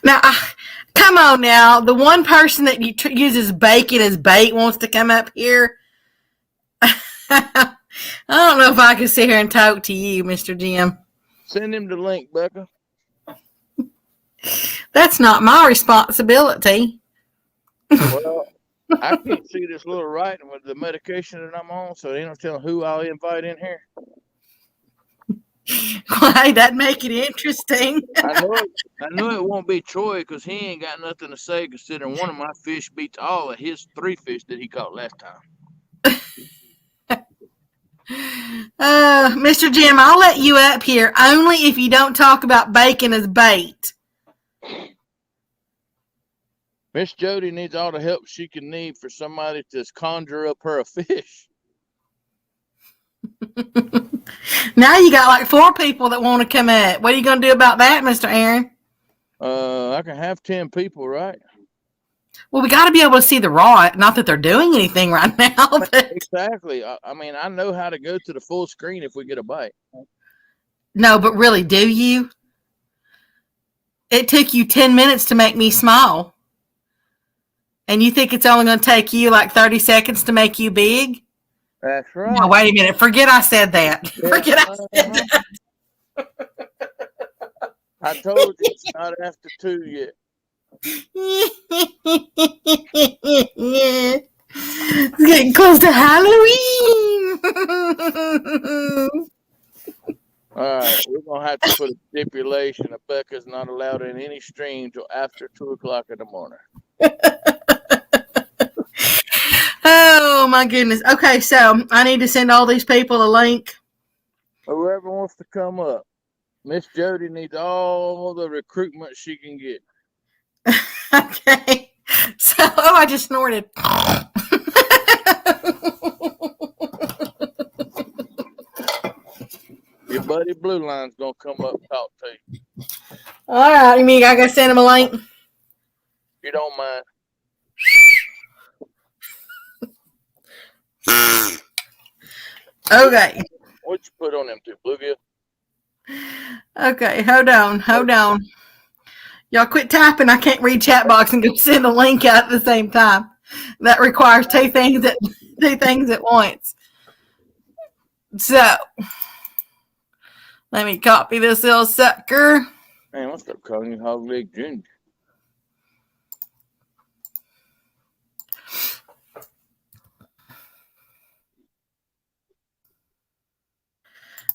Now, come on now. The one person that uses bacon as bait wants to come up here. I don't know if I can sit here and talk to you, Mr. Jim. Send him the link, Becca. That's not my responsibility. Well, I can't see this little writing with the medication that I'm on, so they don't tell who I'll invite in here. Well, hey, that'd make it interesting. I know it won't be Troy because he ain't got nothing to say considering one of my fish beats all of his 3 fish that he caught last time. Mr. Jim, I'll let you up here only if you don't talk about bacon as bait. Miss Jody needs all the help she can need for somebody to conjure up her a fish. Now you got like 4 people that want to come up. What are you going to do about that, Mr. Aaron? I can have 10 people, right? Well, we got to be able to see the rod. Not that they're doing anything right now. But... Exactly. I mean, I know how to go to the full screen if we get a bite. No, but really, do you? It took you 10 minutes to make me smile. And you think it's only going to take you like 30 seconds to make you big? That's right. No, wait a minute. Forget I said that. Yeah, Forget I said that. I told you it's not after 2 yet. It's getting close to Halloween. All right, we're gonna have to put a stipulation that Becca's not allowed in any stream till after 2:00 in the morning. Oh my goodness. Okay, so I need to send all these people a link. Whoever wants to come up, Miss Jody needs all the recruitment she can get. Okay. So, oh, I just snorted. Your buddy Blue Line's gonna come up and talk to you. All right, you mean I gotta send him a link? If you don't mind. Okay. What'd you put on them two, Bluegill? Okay, hold on. Y'all quit typing. I can't read chat box and go send a link out at the same time. That requires two things at once. So let me copy this little sucker. Man, I'll stop calling you Hog Leg Junior.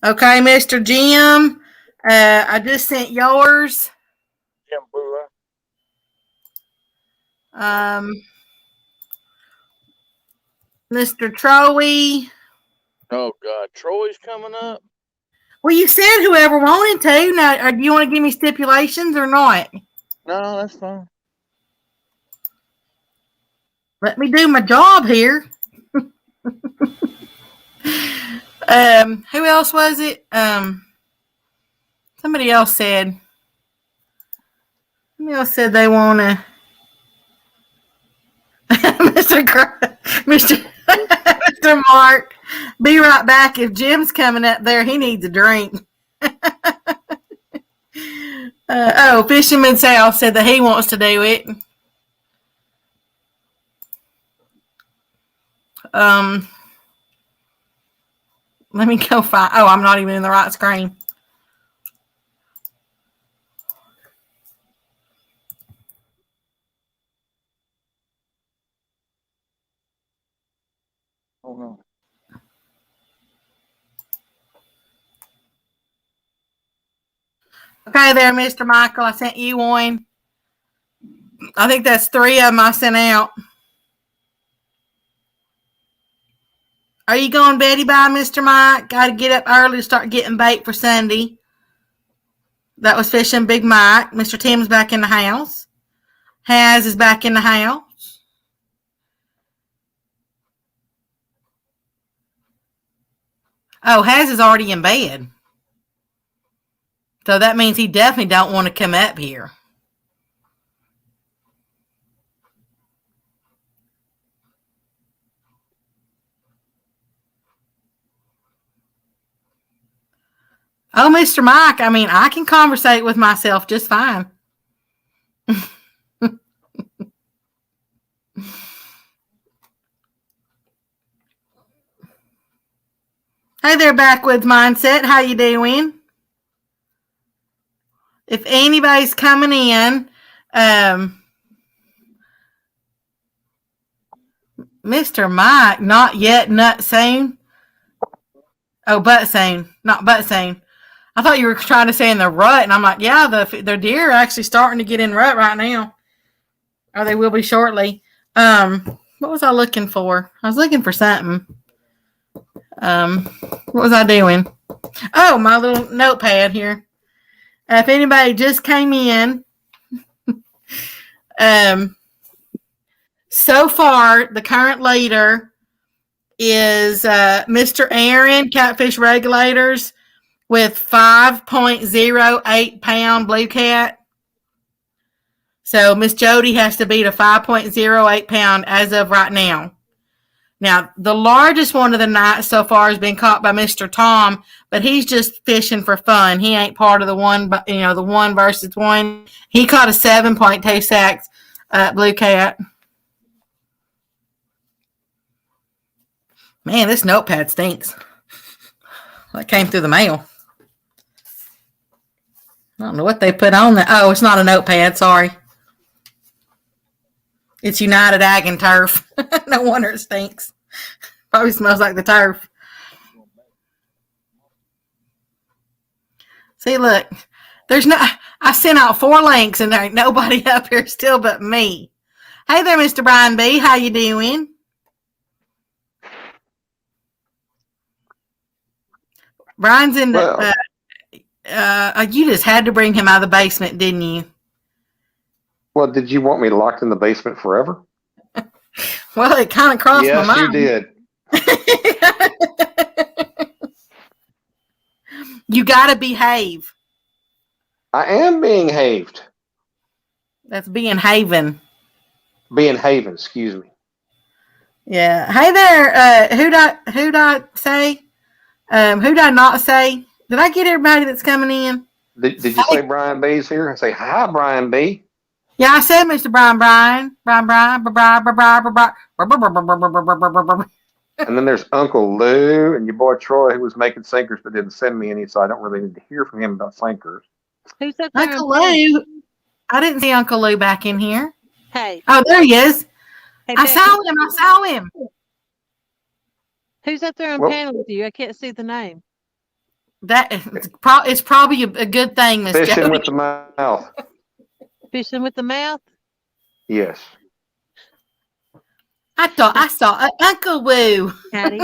Okay, Mr. Jim. I just sent yours. Jim Blue Line. Mr. Troy. Oh God, Troy's coming up. Well, you said whoever wanted to. Now, do you want to give me stipulations or not? No, that's fine. Let me do my job here. Who else was it? Somebody else said they want to. Mr. Mark, be right back. If Jim's coming up there, he needs a drink. Fisherman Sal said that he wants to do it. Let me go find. Oh, I'm not even in the right screen. Oh no. Okay, there, Mr. Michael. I sent you one. I think that's 3 of them I sent out. Are you going Betty bye, Mr. Mike? Got to get up early to start getting bait for Sunday. That was Fishing Big Mike. Mr. Tim's back in the house. Haz is back in the house. Oh, Haz is already in bed. So that means he definitely don't want to come up here. Oh, Mr. Mike, I mean, I can conversate with myself just fine. Hey there, Backwoods Mindset. How you doing? If anybody's coming in, Mr. Mike, not yet, nut soon. Oh, but soon, not but soon. I thought you were trying to say in the rut, and I'm like, yeah, the deer are actually starting to get in rut right now, or they will be shortly. What was I looking for? I was looking for something. What was I doing? Oh, my little notepad here. If anybody just came in, so far the current leader is Mr. Aaron, Catfish Regulators, with 5.08 pound blue cat. So Miss Jody has to beat a 5.08 pound as of right now. Now, the largest one of the night so far has been caught by Mr. Tom, but he's just fishing for fun. He ain't part of the one, the 1 versus 1. He caught a 7.2 sacks blue cat. Man, this notepad stinks. That came through the mail. I don't know what they put on there. Oh, it's not a notepad. Sorry. It's United Ag and Turf. No wonder it stinks. Probably smells like the turf. See, look. There's no. I sent out 4 links and there ain't nobody up here still but me. Hey there, Mr. Brian B. How you doing? Brian's in the. You just had to bring him out of the basement, didn't you? Well, did you want me locked in the basement forever? Well, it kind of crossed my Yes, mind. you did. You gotta behave. I am being haved. That's being haven. Being haven, excuse me. Yeah. Hey there. Who'd I say? Who'd I not say? Did I get everybody that's coming in? Did you say Brian B's here? I say, hi, Brian B. Yeah, I said Mr. Brian. And then there's Uncle Lou and your boy Troy, who was making sinkers but didn't send me any, so I don't really need to hear from him about sinkers. Who's up there? Uncle Lou. I didn't see Uncle Lou back in here. Hey. Oh, there he is. Hey, I Becky, saw him. who's up there on Well- panel with you? I can't see the name. It's probably a good thing, Miss Fishing Jody. with the mouth. Fishing with the mouth? Yes. I thought I saw Uncle Woo. Howdy.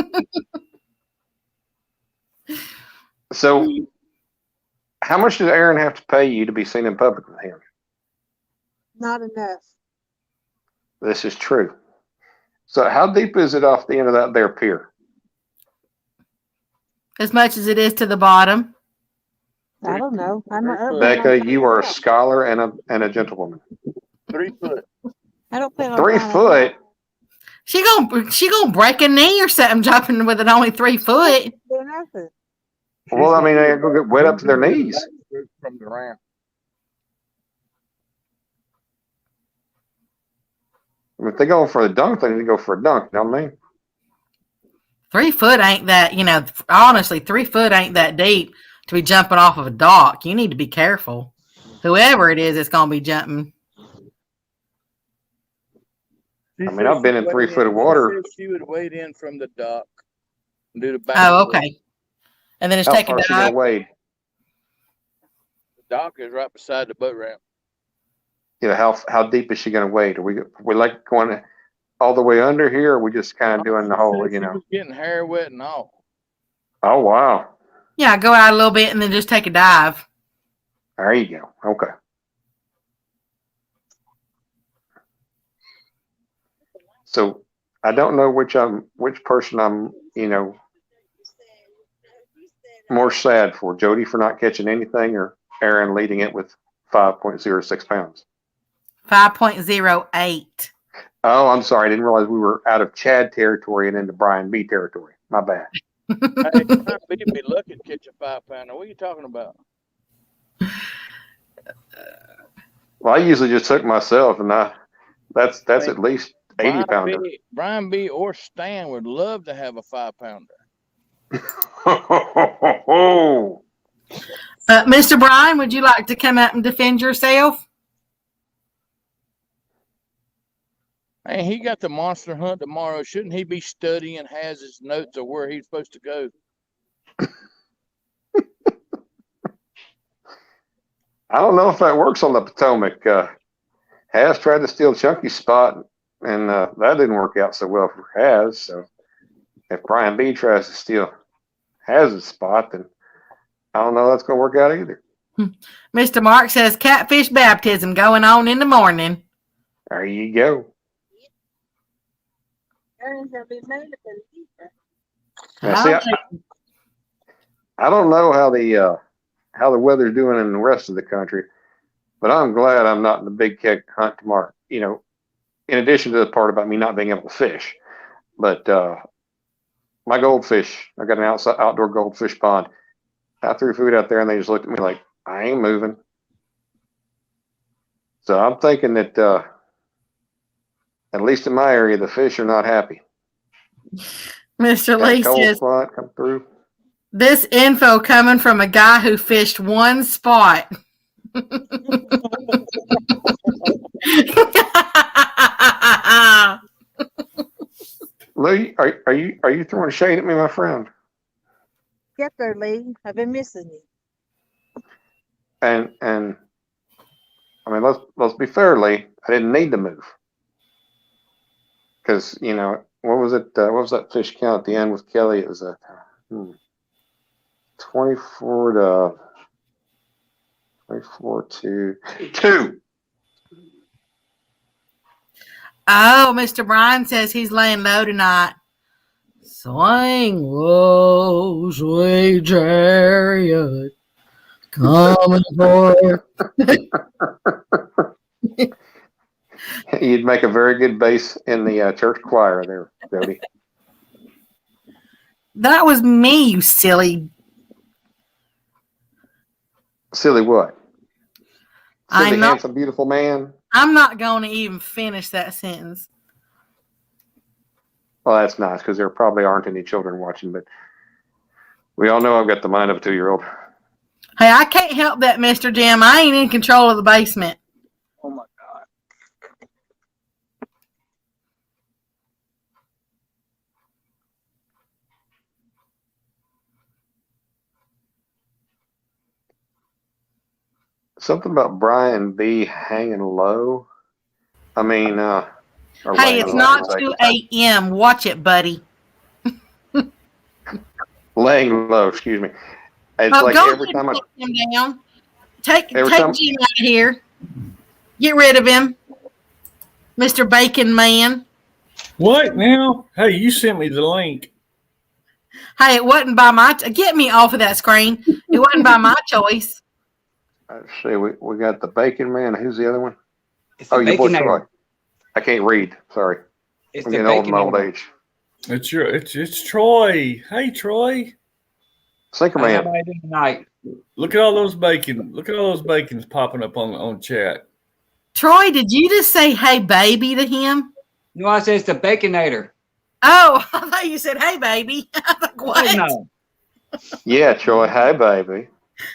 So, how much did Aaron have to pay you to be seen in public with him? Not enough. This is true. So, how deep is it off the end of that there pier? As much as it is to the bottom. I don't know. I'm not. Becca, you are a scholar and a gentlewoman. 3 foot. I don't plan on 3 buying a foot. She gonna break a knee or something jumping with it only 3 foot. house. Do nothing. Well, I mean, they're going to get wet up to their knees. From the ramp. I mean, if they go for a dunk, they need to go for a dunk. You know what I mean? 3 foot ain't that, honestly, 3 foot ain't that deep to be jumping off of a dock. You need to be careful. Whoever it is that's gonna be jumping. I mean, I've been in 3 foot of water. She would wade in from the dock and do the back. Oh, okay. And then just How take a far is she going dive. to wade? The dock is right beside the boat ramp. You know, how deep is she going to wade? Are we like going all the way under here, or are we just kind of doing the whole, She was getting hair wet and all. Oh, wow. Yeah, go out a little bit and then just take a dive. There you go. Okay. So I don't know which person I'm, more sad for, Jody for not catching anything or Aaron leading it with 5.06 pounds. 5.08. Oh, I'm sorry. I didn't realize we were out of Chad territory and into Brian B territory. My bad. Hey, I'd be lucky to catch a 5 pounder. What are you talking about? Well, I usually just hook myself, and that's at least 80 pounder. Brian B or Stan would love to have a 5 pounder. Mr. Brian, would you like to come out and defend yourself? Hey, he got the monster hunt tomorrow. Shouldn't he be studying, has his notes of where he's supposed to go? I don't know if that works on the Potomac. Has tried to steal Chunky's spot, and that didn't work out so well for Has. So if Brian B tries to steal Has's spot, then I don't know that's going to work out either. Mr. Mark says catfish baptism going on in the morning. There you go. Aaron's gonna be made up in the future. Now, see, I don't know how the weather's doing in the rest of the country, but I'm glad I'm not in the big keg hunt tomorrow. In addition to the part about me not being able to fish, but my goldfish, I got an outdoor goldfish pond. I threw food out there and they just looked at me like, I ain't moving. So I'm thinking that at least in my area, the fish are not happy. Mr. Got a Lee cold says, front come through. this info coming from a guy who fished one spot. Lee, are you throwing shade at me, my friend? Get there, Lee. I've been missing you. And I mean, let's be fair, Lee. I didn't need to move because what was it? What was that fish count at the end with Kelly? It was a 24 to 2. Oh, Mr. Brian says he's laying low tonight. Swing low, sweet chariot, coming for. You'd make a very good bass in the church choir there, Jody. That was me, you silly. Silly what? Silly, I'm not- handsome, beautiful man. I'm not going to even finish that sentence. Well, that's nice because there probably aren't any children watching, but we all know I've got the mind of a 2-year-old. Hey, I can't help that, Mr. Jim. I ain't in control of the basement. Oh my God. Something about Brian B hanging low. I mean, or Hey, laying it's low, not it's like 2 a.m. Watch it, buddy. laying low. Excuse me. It's Oh, like go every ahead time and I put him down. Take Every time- Jim out of here. Get rid of him, Mr. Bacon Man. What now? Hey, you sent me the link. Hey, it wasn't by my. Get me off of that screen. It wasn't by my choice. let's see, we got the Bacon Man. Who's the other one? It's the Oh, your boy Baconator. Troy. I can't read. Sorry, It's I'm the getting old in my old Baconator. age. It's Troy. Hey, Troy. Sinker How Man. about doing tonight? Look at all those bacon. Look at all those bacons popping up on chat. Troy, did you just say "Hey, baby" to him? No, I said it's the Baconator. Oh, I thought you said "Hey, baby." I was like, what? Oh, no. Yeah, Troy. Hey, baby.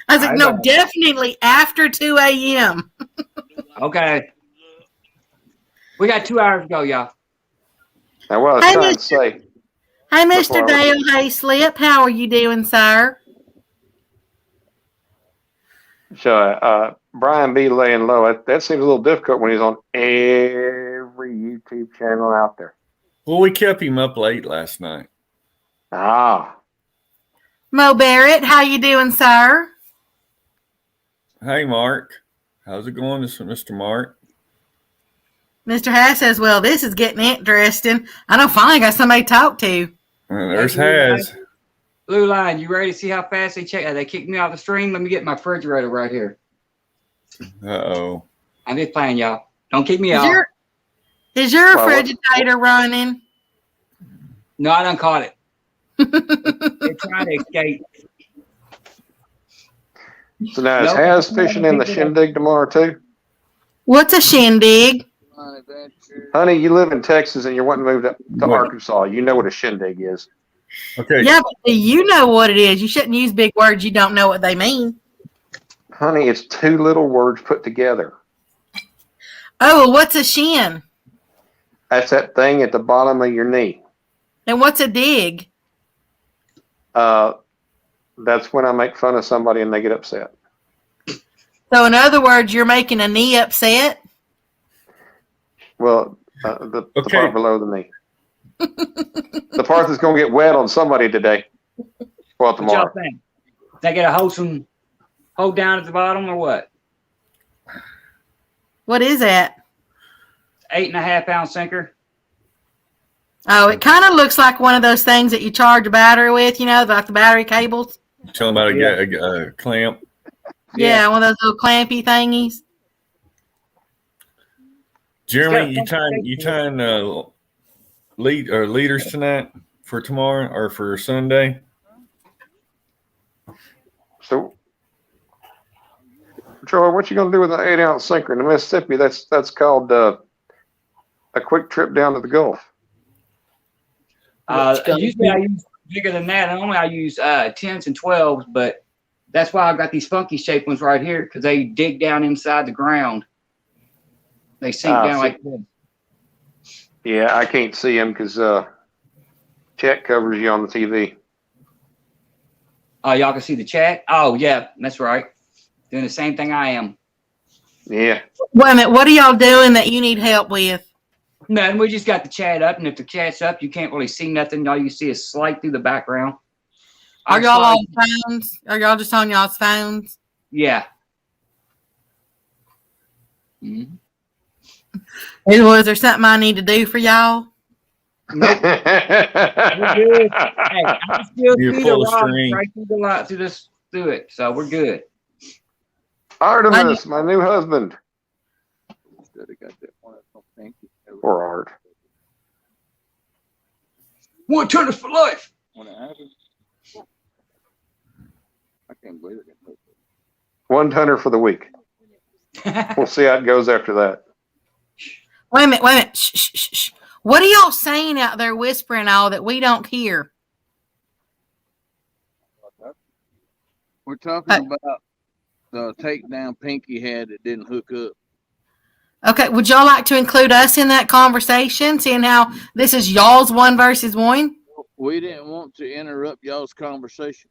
I was like, Hi, no, baby. definitely after 2 a.m. Okay. We got 2 hours to go, y'all. Now, what I was Hey, trying to Mr. say. Hey, Before Mr. I- Dale Hayslip, how are you doing, sir? So, Brian B laying low. That seems a little difficult when he's on every YouTube channel out there. Well, we kept him up late last night. Ah, Mo Barrett, how you doing, sir? Hey, Mark. How's it going, Mr. Mark? Mr. Hass says, well, this is getting interesting. I know finally got somebody to talk to. And there's Hey, Has. Blue Line, you ready to see how fast they check? They kicked me off the stream. Let me get my refrigerator right here. Uh-oh. I'm just playing, y'all. Don't kick me Is off. is your Well, what- refrigerator running? No, I done caught it. They're trying to escape. so now is Nope. Has fishing in the shindig tomorrow too? What's a shindig? Fun adventure. Honey, you live in Texas and you're wanting to move to What? Arkansas. You know what a shindig is. Okay. Yeah, but do you know what it is? You shouldn't use big words you don't know what they mean. Honey, it's 2 little words put together. Oh, well, what's a shin? That's that thing at the bottom of your knee. And what's a dig? That's when I make fun of somebody and they get upset. So, in other words, you're making a knee upset? Well, the Okay. part below the knee. The part that's going to get wet on somebody today. Well, What y'all tomorrow. think? They get a hold down at the bottom or what? What is that? 8.5 pound sinker. Oh, it kind of looks like one of those things that you charge a battery with, you know, like the battery cables. Tell him about Yeah. a clamp. Yeah, one of those little clampy thingies. Jeremy, you tying leaders tonight for tomorrow or for Sunday? So, Troy, what you going to do with an 8-ounce sinker in the Mississippi? That's called a quick trip down to the Gulf. Usually I use bigger than that. Normally I use 10s and 12s, but that's why I've got these funky shaped ones right here because they dig down inside the ground. They sink down like this. Yeah, I can't see him because chat covers you on the TV. Oh, y'all can see the chat? Oh, yeah, that's right. Doing the same thing I am. Yeah. Wait a minute. What are y'all doing that you need help with? Nothing. We just got the chat up, and if the chat's up, you can't really see nothing. All you see is slide through the background. Are y'all on phones? Are y'all just on y'all's phones? Yeah. Mm-hmm. Is there something I need to do for y'all? Nope. We're good. Hey, I can still You're see full the of rod string. right through the light through it, so we're good. Artemis, my new husband. Poor Art. One turners for life. When it happens, I can't believe it. 1 tonner for the week. We'll see how it goes after that. Wait a minute. Shh, shh, shh, shh. What are y'all saying out there whispering all that we don't hear? We're talking about the takedown Pinky had that didn't hook up. Okay, would y'all like to include us in that conversation, seeing how this is y'all's 1 versus 1? We didn't want to interrupt y'all's conversation.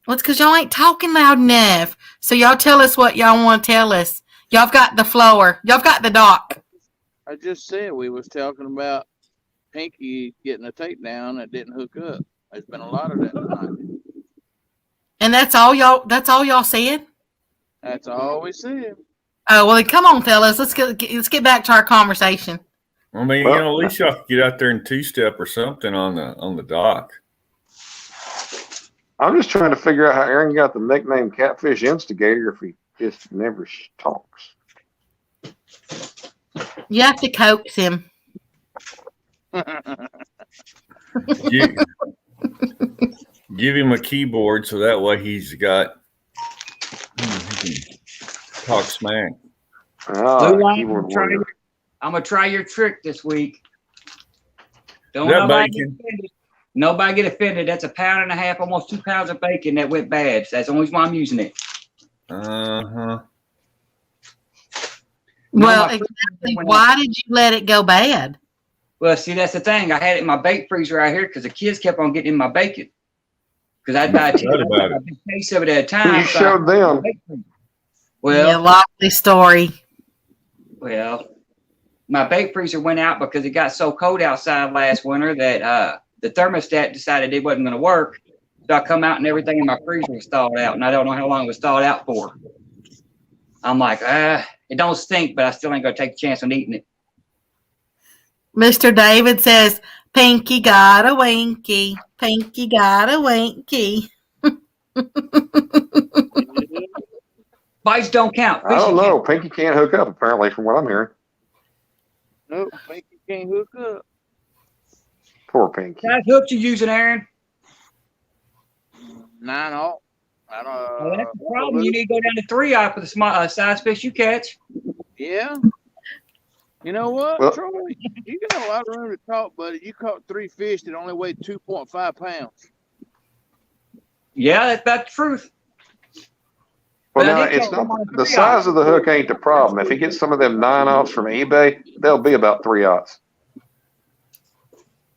Well, it's because y'all ain't talking loud enough. So y'all tell us what y'all want to tell us. Y'all got the floor. Y'all got the dock. I just said we was talking about Pinky getting a takedown that didn't hook up. There's been a lot of that tonight. And that's all y'all said? That's all we said. Oh, well, then come on, fellas. Let's get back to our conversation. I mean, Well, you know, at least y'all could get out there and 2-step or something on the dock. I'm just trying to figure out how Aaron got the nickname Catfish Instigator if he just never talks. You have to coax him. Give him a keyboard so that way he's got he can talk smack. Ah, Blue Line, keyboard warrior. I'm gonna try your trick this week. Don't Is that nobody get bacon? offended. Nobody get offended. That's 1.5 pounds, almost 2 pounds of bacon that went bad. That's the only reason why I'm using it. Uh-huh. Well, my exactly. Why did you let it go bad? Well, see, that's the thing. I had it in my bake freezer right here because the kids kept on getting in my bacon. Because I'd buy a big case of it at a time. You showed them. Well, likely story. Well, my bake freezer went out because it got so cold outside last winter that the thermostat decided it wasn't going to work. So I come out and everything in my freezer was thawed out, and I don't know how long it was thawed out for. I'm like, it don't stink, but I still ain't going to take a chance on eating it. Mr. David says, Pinky got a winky. Pinky got a winky. Bites don't count. I don't know. Pinky can't hook up, apparently, from what I'm hearing. Nope, Pinky can't hook up. Poor Pinky. What hooks you using, Aaron? 9-0. Well, that's the problem. You need to go down to 3-0 for the small size fish you catch. Yeah. You know what, Well, Troy? You got a lot of room to talk, buddy. You caught 3 fish that only weighed 2.5 pounds. Yeah, that's about the truth. Well, now, it's not the size of the hook ain't the problem. If he gets some of them 9-0s from eBay, they'll be about 3-0s.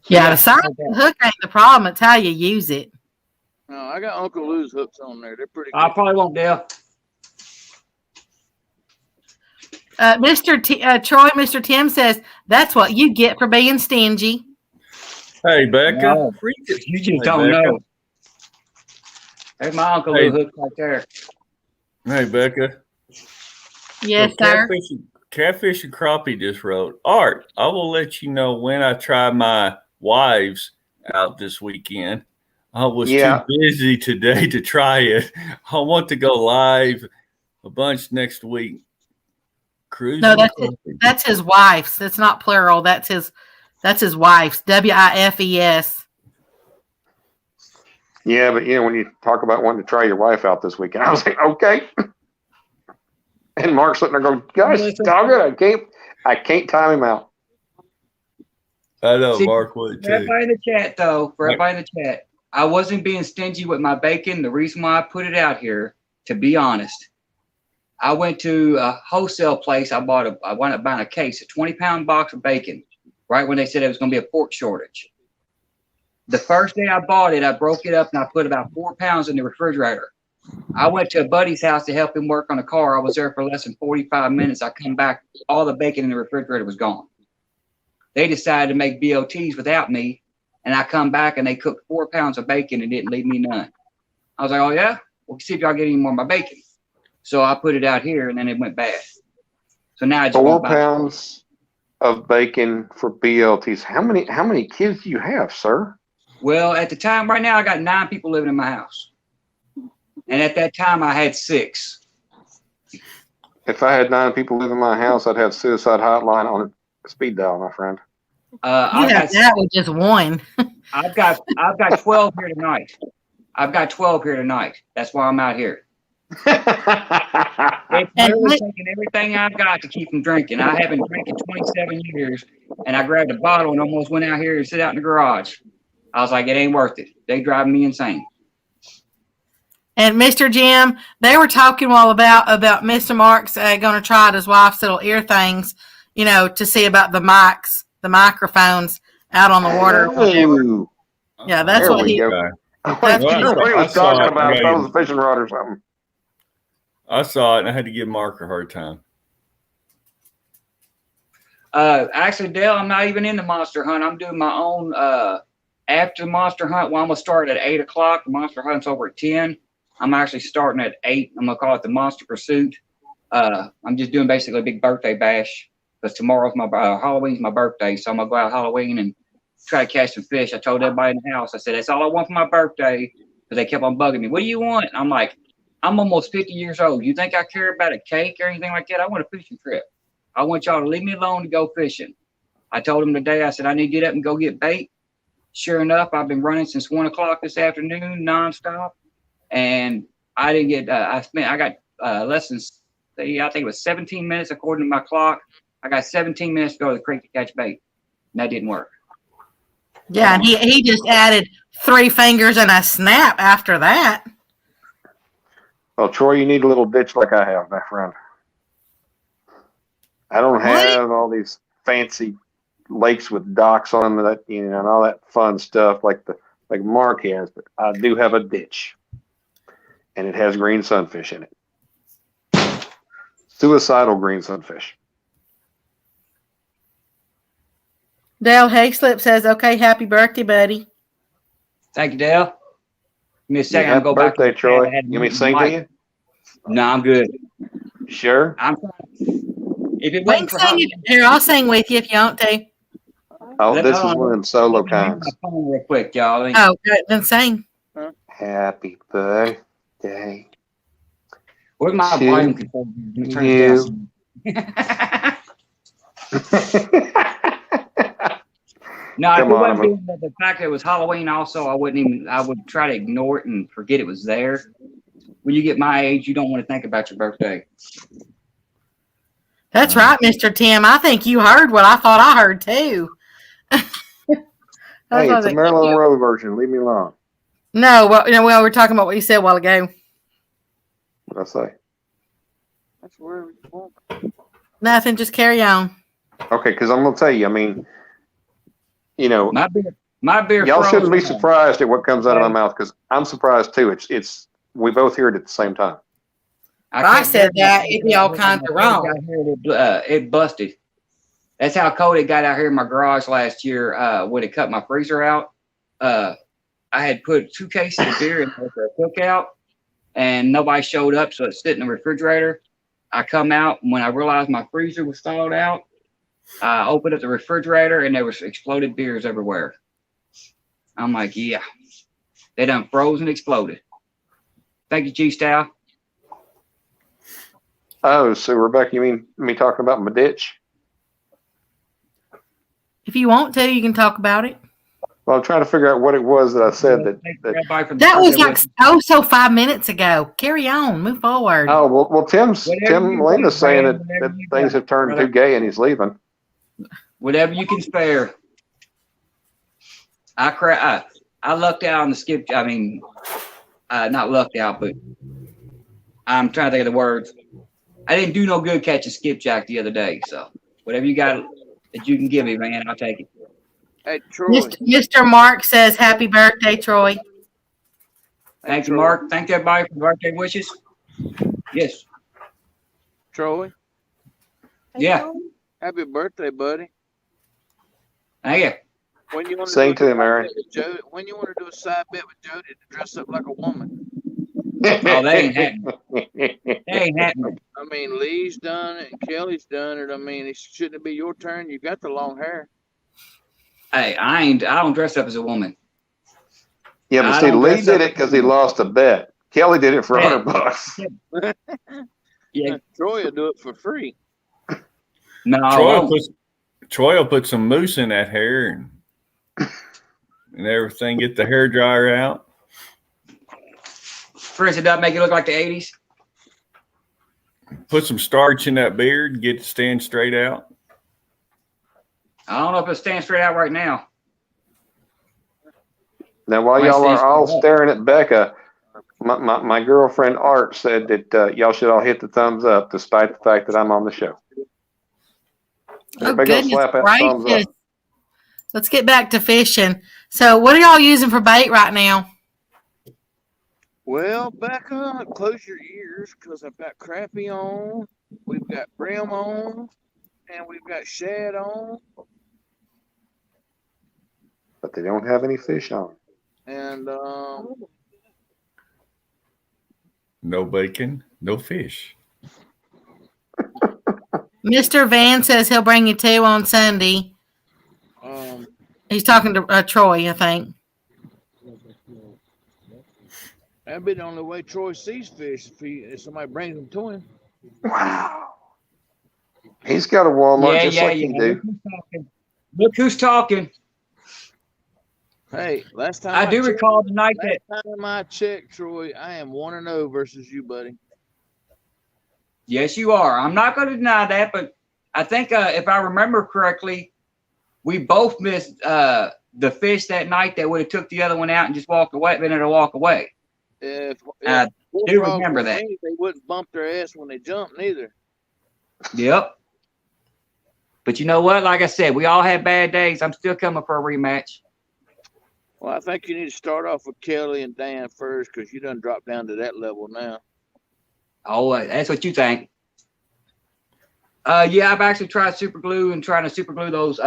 Yeah, the size of the hook ain't the problem. It's how you use it. No, I got Uncle Lou's hooks on there. They're pretty good. I probably won't, Dale. Mr. Tim says, that's what you get for being stingy. Hey, Becca. No, you just don't know. There's my Uncle Lou hook right there. Hey, Becca. Yes, so sir. Catfish and Crappie just wrote, Art, I will let you know when I try my wives out this weekend. I was too busy today to try it. I want to go live a bunch next week. Cruising. No, that's his wife's. That's not plural. That's his wife's. WIFES. Yeah, but when you talk about wanting to try your wife out this weekend, I was like, okay. And Mark's sitting there going, guys, dog it, I can't time him out. I know See, Mark would For too. everybody in the chat, though, for everybody in the chat, I wasn't being stingy with my bacon. The reason why I put it out here, to be honest, I went to a wholesale place. I wound up buying a case, a 20-pound box of bacon, right when they said it was going to be a pork shortage. The first day I bought it, I broke it up and I put about 4 pounds in the refrigerator. I went to a buddy's house to help him work on a car. I was there for less than 45 minutes. I come back, all the bacon in the refrigerator was gone. They decided to make BOTs without me, and I come back and they cooked 4 pounds of bacon and didn't leave me none. I was like, oh yeah? Well, see if y'all get any more of my bacon. So I put it out here and then it went bad. So now I just 4 pounds of bacon for BLTs. How many kids do you have, sir? Well, at the time, right now, I got 9 people living in my house. And at that time, I had 6. If I had 9 people living in my house, I'd have suicide hotline on a speed dial, my friend. You have that with just one. I've got 12 here tonight. I've got 12 here tonight. That's why I'm out here. It's really taking everything I've got to keep from drinking. I haven't drank in 27 years, and I grabbed a bottle and almost went out here and sit out in the garage. I was like, it ain't worth it. They drive me insane. And Mr. Jim, they were talking all about Mr. Mark's going to try his wife's little ear things, to see about the mics, the microphones out on the water. Ooh. Yeah, that's There what we he. go. That's What he was talking about. I If I was a fishing rod or something. I saw it and I had to give Mark a hard time. Actually, Dale, I'm not even in the monster hunt. I'm doing my own after the monster hunt. Well, I'm gonna start at 8 o'clock. The monster hunt's over at 10. I'm actually starting at 8. I'm gonna call it the Monster Pursuit. I'm just doing basically a big birthday bash because tomorrow's my Halloween's my birthday, so I'm gonna go out Halloween and try to catch some fish. I told everybody in the house. I said that's all I want for my birthday because they kept on bugging me. What do you want? I'm like, I'm almost 50 years old. You think I care about a cake or anything like that? I want a fishing trip. I want y'all to leave me alone to go fishing. I told them today, I said, I need to get up and go get bait. Sure enough, I've been running since 1 o'clock this afternoon, nonstop. And I didn't get, I got less than, I think it was 17 minutes according to my clock. I got 17 minutes to go to the creek to catch bait. And that didn't work. Yeah, and he just added 3 fingers and a snap after that. Well, Troy, you need a little ditch like I have, my friend. I don't have all these fancy lakes with docks on them, that and all that fun stuff like Mark has, but I do have a ditch, and it has green sunfish in it. Suicidal green sunfish. Dale Hayslip says, "Okay, happy birthday, buddy." Thank you, Dale. Give me a second. Yeah, I'll go birthday, back. Troy. You want me to sing to you? No, I'm good. Sure. If it We wasn't can for sing it. Here, I'll sing with you if you want to. Oh, this is one of them solo Let me use kinds. my phone real quick, y'all. Oh, good. Then sing. Happy birthday. Where's my to volume control? Let me turn it down. No, if it Come on, wasn't being the fact that it was Halloween also, I would try to ignore it and forget it was there. When you get my age, you don't want to think about your birthday. That's right, Mr. Tim. I think you heard what I thought I heard too. Hey, it's a Marilyn Monroe version. Leave me alone. No, well, we're talking about what you said a while ago. What did I say? That's where Nothing, just carry on. Okay, because I'm gonna tell you. I mean, My beer. y'all froze shouldn't be down. surprised at what comes out of my mouth because I'm surprised too. It's we both hear it at the same time. I said that, it'd be all kinds of wrong. It busted. That's how cold it got out here in my garage last year when it cut my freezer out. I had put 2 cases of beer in there for a cookout, and nobody showed up, so it's sitting in the refrigerator. I come out, and when I realized my freezer was thawed out, I opened up the refrigerator, and there was exploded beers everywhere. I'm like, yeah, they done froze and exploded. Thank you, G-Style. Oh, so Rebecca, you mean me talking about my ditch? If you want to, you can talk about it. Well, I'm trying to figure out what it was that I said that That was like so 5 minutes ago. Carry on, move forward. Oh, well, Tim Molina's saying that things have turned too gay and he's leaving. Whatever you can spare. I lucked out on the skip. I mean, not lucked out, but I'm trying to think of the words. I didn't do no good catching skipjack the other day. So whatever you got that you can give me, man, I'll take it. Hey, Troy. Mr. Mark says, "Happy birthday, Troy." Thank you, Mark. Thank everybody for birthday wishes. Yes. Troy. Yeah. Happy birthday, buddy. Thank you. When you want Same to him, Aaron. When you want to do a side bet with Jody to dress up like a woman? Oh, that ain't happening. That ain't happening. I mean, Lee's done it and Kelly's done it. I mean, shouldn't it be your turn? You got the long hair. Hey, I don't dress up as a woman. Yeah, but see, Lee did it because he lost a bet. Kelly did it for $100. Yeah. Troy will do it for free. No. Troy will put some mousse in that hair and everything. Get the hair dryer out. Frizz it up, make it look like the 80s. Put some starch in that beard. Get it to stand straight out. I don't know if it stands straight out right now. Now, while y'all are all staring at Becca, my girlfriend Art said that y'all should all hit the thumbs up, despite the fact that I'm on the show. Oh, Everybody go goodness slap that thumbs gracious. up. Let's get back to fishing. So, what are y'all using for bait right now? Well, Becca, close your ears because I've got crappie on, we've got brim on, and we've got shad on. But they don't have any fish on. And No bacon, no fish. Mr. Van says he'll bring you 2 on Sunday. He's talking to Troy, I think. that'd be the only way Troy sees fish if somebody brings them to him. Wow. He's got a Walmart just like you do. Look who's talking. Hey, last time I do recall the night that time I checked, Troy, I am 1-0 versus you, buddy. Yes, you are. I'm not going to deny that, but I think if I remember correctly, we both missed the fish that night that would have took the other one out and just walked away. Been able to walk away. If I do remember that. They wouldn't bump their ass when they jumped, neither. Yep. But you know what? Like I said, we all had bad days. I'm still coming for a rematch. Well, I think you need to start off with Kelly and Dan first because you done dropped down to that level now. Oh, that's what you think. Yeah, I've actually tried super glue and trying to super glue those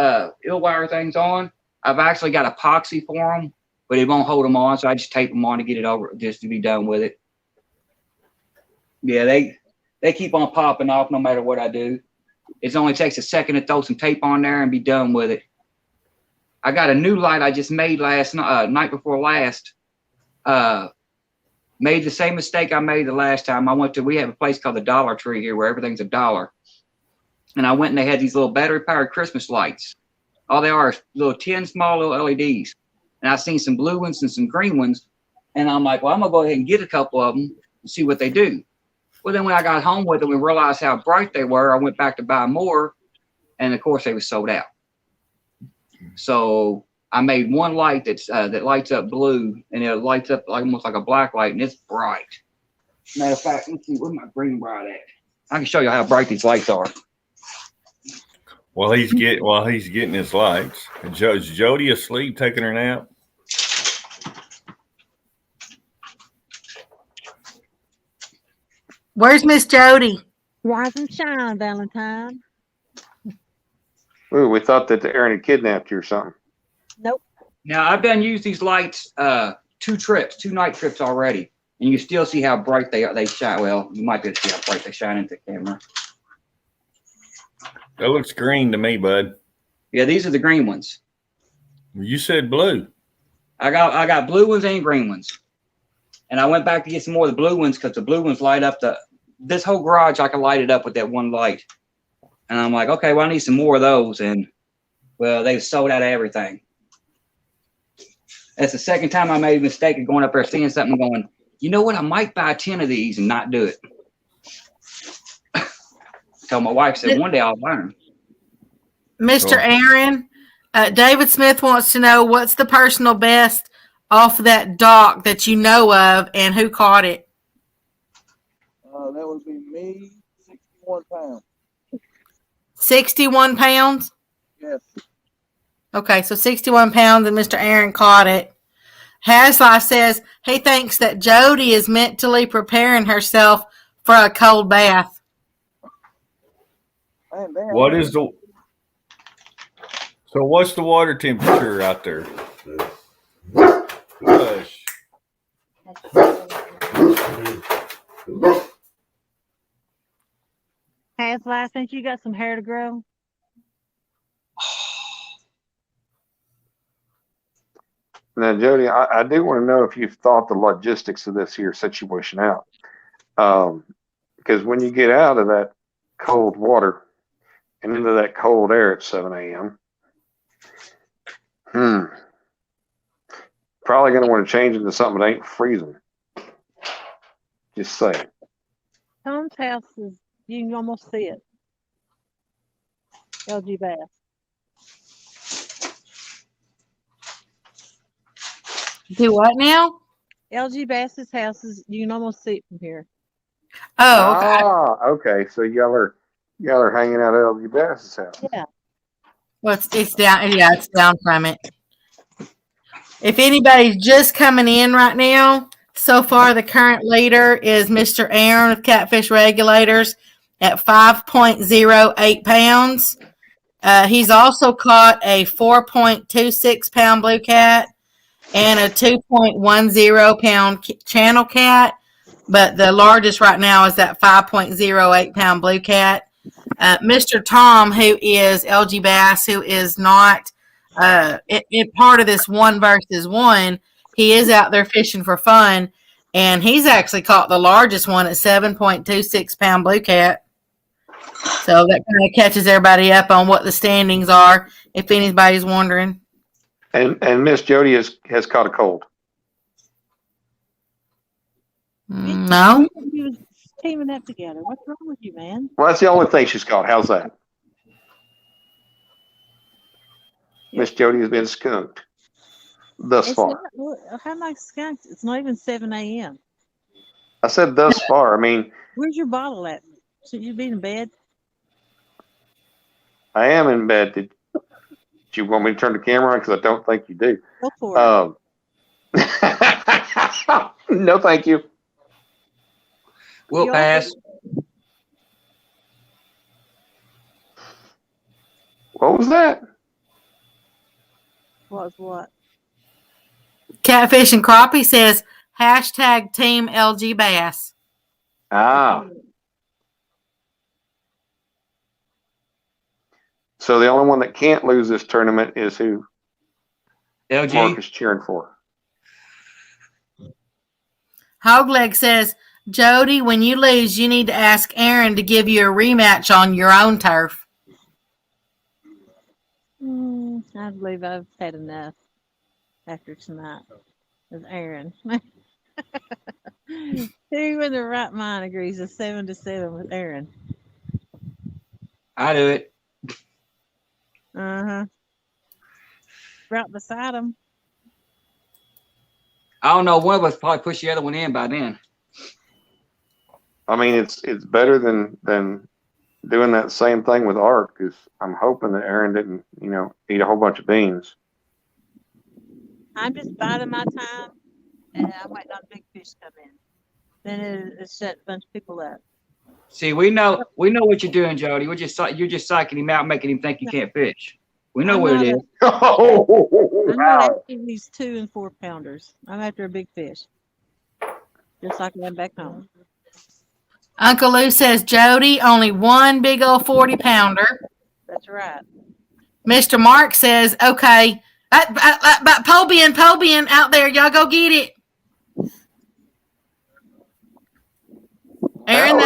ill wire things on. I've actually got epoxy for them, but it won't hold them on, so I just tape them on to get it over, just to be done with it. Yeah, they keep on popping off no matter what I do. It only takes a second to throw some tape on there and be done with it. I got a new light I just made last night before last. Made the same mistake I made the last time. We have a place called the Dollar Tree here where everything's $1. And I went and they had these little battery powered Christmas lights. All they are is little 10 small little LEDs. And I've seen some blue ones and some green ones. And I'm like, well, I'm going to go ahead and get a couple of them and see what they do. Well, then when I got home with them and realized how bright they were, I went back to buy more. And of course, they were sold out. So I made one light that lights up blue, and it lights up almost like a black light, and it's bright. Matter of fact, let's see, where's my green bright at? I can show you how bright these lights are. While he's getting his lights, is Jody asleep taking her nap? Where's Miss Jody? Rise and shine, Valentine. Ooh, we thought that Aaron had kidnapped you or something. Nope. Now I've done used these lights 2 night trips already, and you can still see how bright they shine. Well, you might be able to see how bright they shine into the camera. That looks green to me, bud. Yeah, these are the green ones. You said blue. I got blue ones and green ones, and I went back to get some more of the blue ones because the blue ones light up this whole garage. I can light it up with that one light, and I'm like, okay, well, I need some more of those, and well, they've sold out of everything. That's the second time I made a mistake of going up there, seeing something, going, you know what? I might buy 10 of these and not do it. So my wife said, one day I'll learn. Mr. Aaron, David Smith wants to know what's the personal best off that dock that you know of, and who caught it. That would be me, 61 pounds. 61 pounds? Yes. Okay, so 61 pounds, and Mr. Aaron caught it. Haslife says he thinks that Jody is mentally preparing herself for a cold bath. Man, What is the? So what's the water temperature out there? Hush. Haslife, think you got some hair to grow? Now, Jody, I do want to know if you've thought the logistics of this here situation out. Because when you get out of that cold water and into that cold air at 7 a.m., probably going to want to change into something that ain't freezing. Just saying. Tom's house is, you can almost see it. LG Bass. Do what now? LG Bass's house is, you can almost see it from here. Oh, okay. Okay. So y'all are hanging out at LG Bass's house. Yeah. Well, it's down. Yeah, it's down from it. If anybody's just coming in right now, so far the current leader is Mr. Aaron with Catfish Regulators at 5.08 pounds. He's also caught a 4.26 pound blue cat and a 2.10 pound channel cat, but the largest right now is that 5.08 pound blue cat. Mr. Tom, who is LG Bass, who is not part of this 1 versus 1, he is out there fishing for fun, and he's actually caught the largest one at 7.26 pound blue cat. So that kind of catches everybody up on what the standings are, if anybody's wondering. And Miss Jody has caught a cold. No. He was teaming up together. What's wrong with you, man? Well, that's the only thing she's caught. How's that? Miss Jody has been skunked thus far. How am I skunked? It's not even 7 a.m. I said thus far. I mean, Where's your bottle at? Should you be in bed? I am in bed. Did you want me to turn the camera on? Because I don't think you do. Go for it. No, thank you. We'll You pass. What was that? Was what? Catfish and Crappie says hashtag Team LG Bass. Ah. So the only one that can't lose this tournament is who Mark LG. is cheering for. Hogleg says, Jody, when you lose, you need to ask Aaron to give you a rematch on your own turf. I believe I've had enough after tonight with Aaron. Who in their right mind agrees to 7-7 with Aaron? I do it. Right beside him. I don't know. One of us probably push the other one in by then. I mean, it's better than doing that same thing with Art, because I'm hoping that Aaron didn't, eat a whole bunch of beans. I'm just biding my time, and I'm waiting on big fish to come in. Then it shut a bunch of people up. See, we know what you're doing, Jody. You're just psyching him out, making him think you can't fish. We know what it is. I'm not after these 2 and 4 pounders. I'm after a big fish. Just like I'm back home. Uncle Lou says, Jody, only one big old 40 pounder. That's right. Mr. Mark says, okay, but pole bin out there. Y'all go get it. Aaron,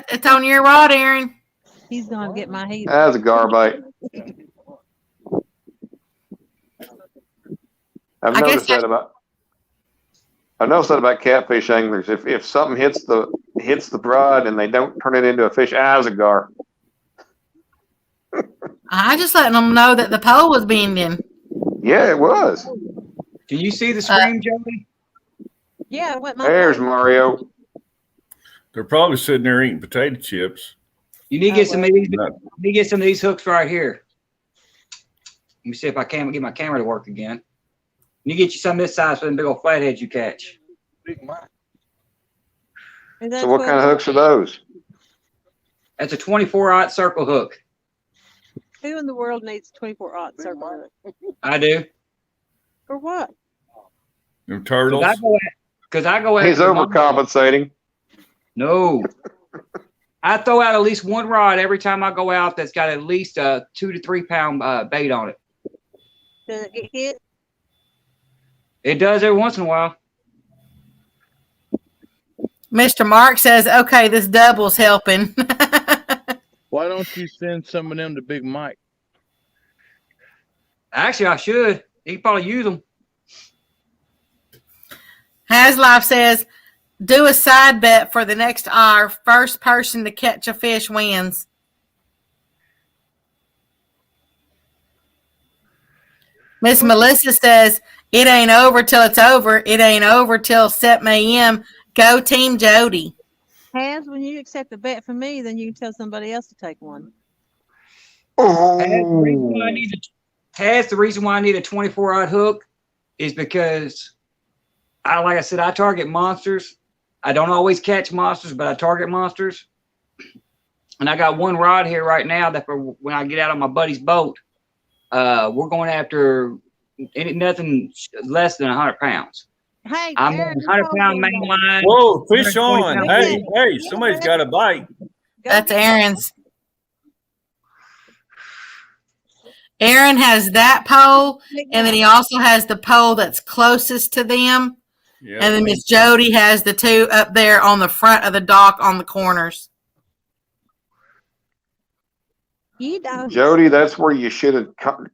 it's on your rod, Aaron. He's going to get my heat. That's a garbite. I've noticed that about catfish anglers. If something hits the rod and they don't turn it into a fish, as a gar. I just letting them know that the pole was bending. Yeah, it was. Can you see the screen, Jody? Yeah, what my There's Mario. They're probably sitting there eating potato chips. You need to get some of these. No. You need to get some of these hooks right here. Let me see if I can get my camera to work again. You get you some this size for them big old flatheads you catch. Is that So what kind of 12? hooks are those? That's a 24-aught circle hook. Who in the world needs 24-aught circle hook? I do. For what? Them turtles. Because I go at He's overcompensating. No. I throw out at least one rod every time I go out that's got at least a 2 to 3 pound bait on it. Does it get hit? It does every once in a while. Mr. Mark says, okay, this double's helping. Why don't you send some of them to Big Mike? Actually, I should. He can probably use them. Haslife says, do a side bet for the next hour. First person to catch a fish wins. Miss Melissa says, it ain't over till it's over. It ain't over till 7 a.m. Go Team Jody. Has, when you accept a bet from me, then you can tell somebody else to take one. Oh. The reason why I need a 24-aught hook is because, like I said, I target monsters. I don't always catch monsters, but I target monsters. And I got one rod here right now that for when I get out on my buddy's boat, we're going after nothing less than 100 pounds. Hey, I'm Aaron, on 100-pound main line. Whoa, fish on. 120 Hey, somebody's got a bite. That's Aaron's. Aaron has that pole, and then he also has the pole that's closest to them. Yeah. And then Miss Jody has the two up there on the front of the dock on the corners. You don't. Jody, that's where you should have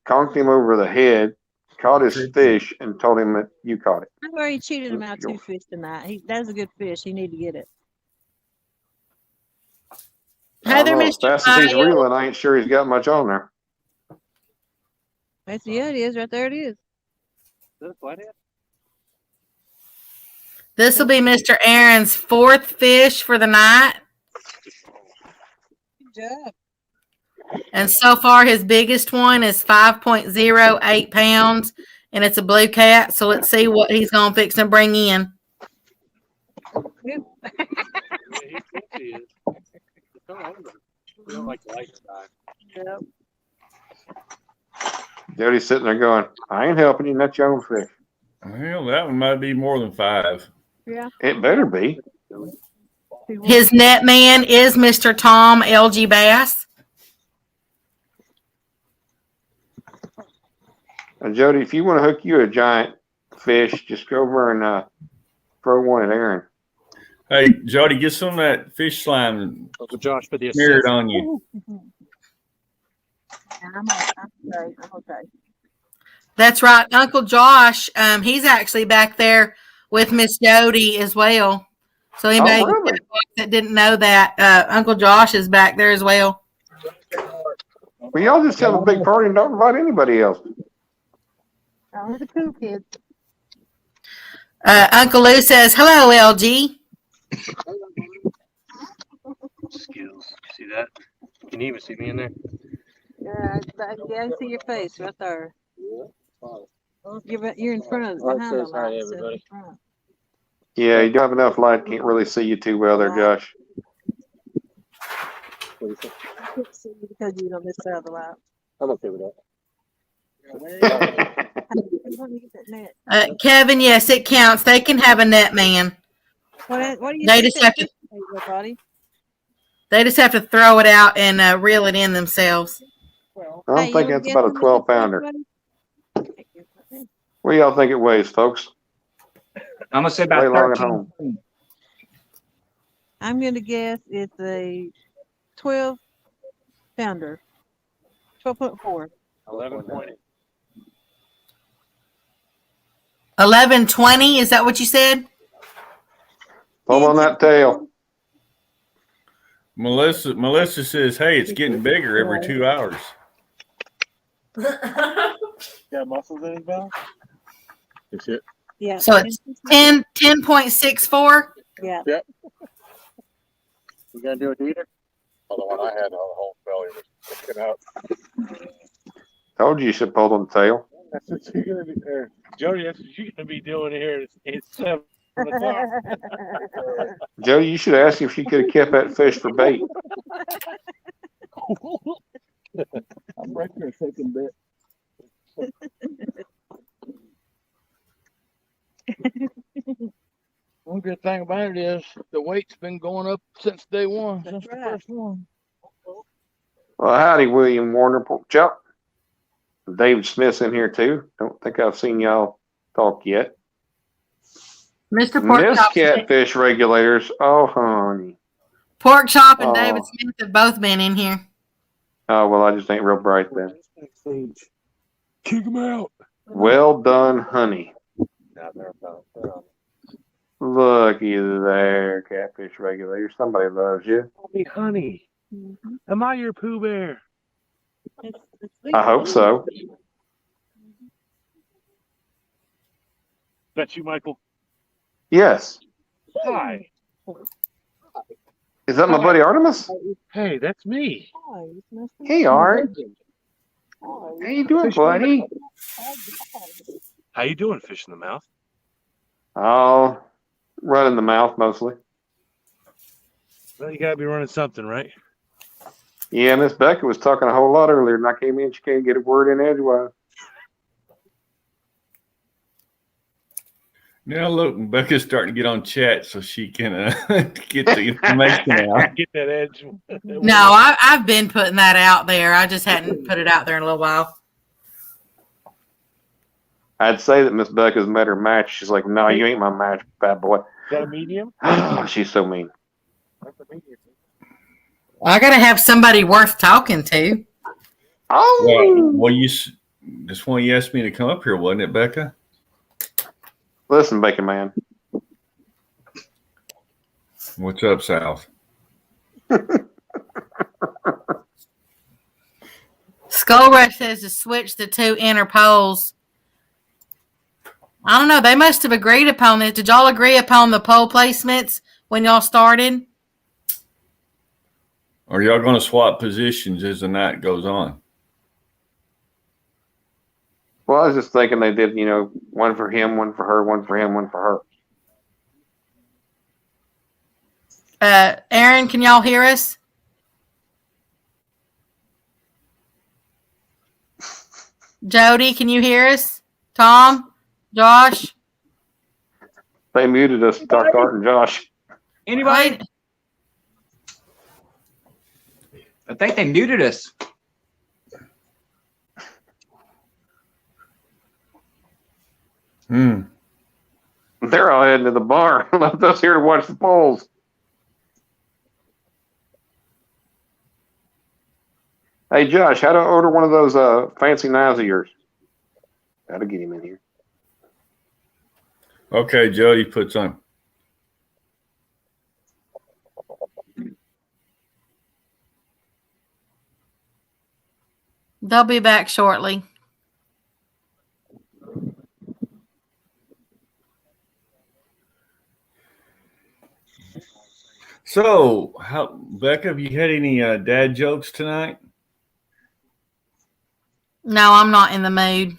conked him over the head, caught his fish, and told him that you caught it. I've already cheated him out 2 fish tonight. That's a good fish. You need to get it. Hi there, As Mr. fast as he's Maya. reeling, I ain't sure he's got much on there. Yeah, it is. Right there it is. This will be Mr. Aaron's 4th fish for the night. Good job. And so far, his biggest one is 5.08 pounds, and it's a blue cat. So let's see what he's going to fix and bring in. Yep. Jody's sitting there going, I ain't helping you, that's your own fish. Well, that one might be more than 5. Yeah. It better be. His net man is Mr. Tom LG Bass. Jody, if you want to hook you a giant fish, just go over and throw one at Aaron. Hey, Jody, get some of that fish slime Uncle Josh for the smear it on you. I'm okay. That's right. Uncle Josh, he's actually back there with Miss Jody as well. So anybody really? that didn't know that, Uncle Josh is back there as well. Well, y'all just have a big party and don't invite anybody else. Only the cool kids. Uncle Lou says, hello, LG. skills. See that? Can you even see me in there? Yeah, I see your face right there. You're in front of behind the light. Hi, so everybody. in front. Yeah, you don't have enough light. Can't really see you too well there, Josh. I couldn't see you because you don't miss out of the light. I'm okay with that. Let me get that net. Kevin, yes, it counts. They can have a net man. What do you They think just have that to. is, buddy? They just have to throw it out and reel it in themselves. I'm Hey, you thinking wanna it's guess about a how much 12 it weighs, pounder. buddy? What do y'all think it weighs, folks? I'm gonna say Way about long at 13. home. I'm going to guess it's a 12 pounder. 12.4. 11.20. 11.20. Is that what you said? Pull on that tail. Melissa says, hey, it's getting bigger every 2 hours. Got muscles in his belly? That's it. Yeah. So it's 10.64. Yeah. Yep. You gonna do it either? Oh, the one I had, the whole belly was sticking out. Told you should pull the tail. That's what you're gonna be there. Jody, that's what you're gonna be doing here. It's 7 o'clock. Jody, you should ask if she could have kept that fish for bait. I'm right there a second bit. One good thing about it is the weight's been going up since day one, since the first one. Well, howdy, William Warner, Pork Chop. David Smith's in here too. Don't think I've seen y'all talk yet. Mr. Pork Miss Chop, Catfish Regulators. Oh, honey. Pork Chop and Oh. David Smith have both been in here. Oh, well, I just ain't real bright then. Kick him out. Well done, honey. Now they're about Looky there, Catfish Regulators. Somebody loves you. me, honey. Am I your Pooh Bear? I hope so. That's you, Michael. Yes. Hi. Is that my buddy Artemis? Hey, that's me. Hey, Art. How you doing, buddy? How you doing, fish in the mouth? Oh, running the mouth mostly. Well, you gotta be running something, right? Yeah, Miss Becca was talking a whole lot earlier, and I came in. She can't get a word in edgewise. Now look, Becca's starting to get on chat so she can get the information out. Get that edge. No, I've been putting that out there. I just hadn't put it out there in a little while. I'd say that Miss Becca's met her match. She's like, "No, you ain't my match, bad boy." Is that a medium? She's so mean. That's a medium. I got to have somebody worth talking to. Oh, Well, this one you asked me to come up here, wasn't it, Becca? listen, Bacon Man. What's up, South? Skull Rush says to switch the two inner poles. I don't know. They must have agreed upon it. Did y'all agree upon the pole placements when y'all started? Are y'all going to swap positions as the night goes on? Well, I was just thinking they did, one for him, one for her, one for him, one for her. Aaron, can y'all hear us? Jody, can you hear us? Tom? Josh? They muted us, Dr. Art and Josh. Anybody? Right. I think they muted us. They're all heading to the bar. Left us here to watch the polls. Hey, Josh, how do I order one of those fancy knives of yours? Gotta get him in here. Okay, Jody puts on. They'll be back shortly. So, Becca, have you had any dad jokes tonight? No, I'm not in the mood.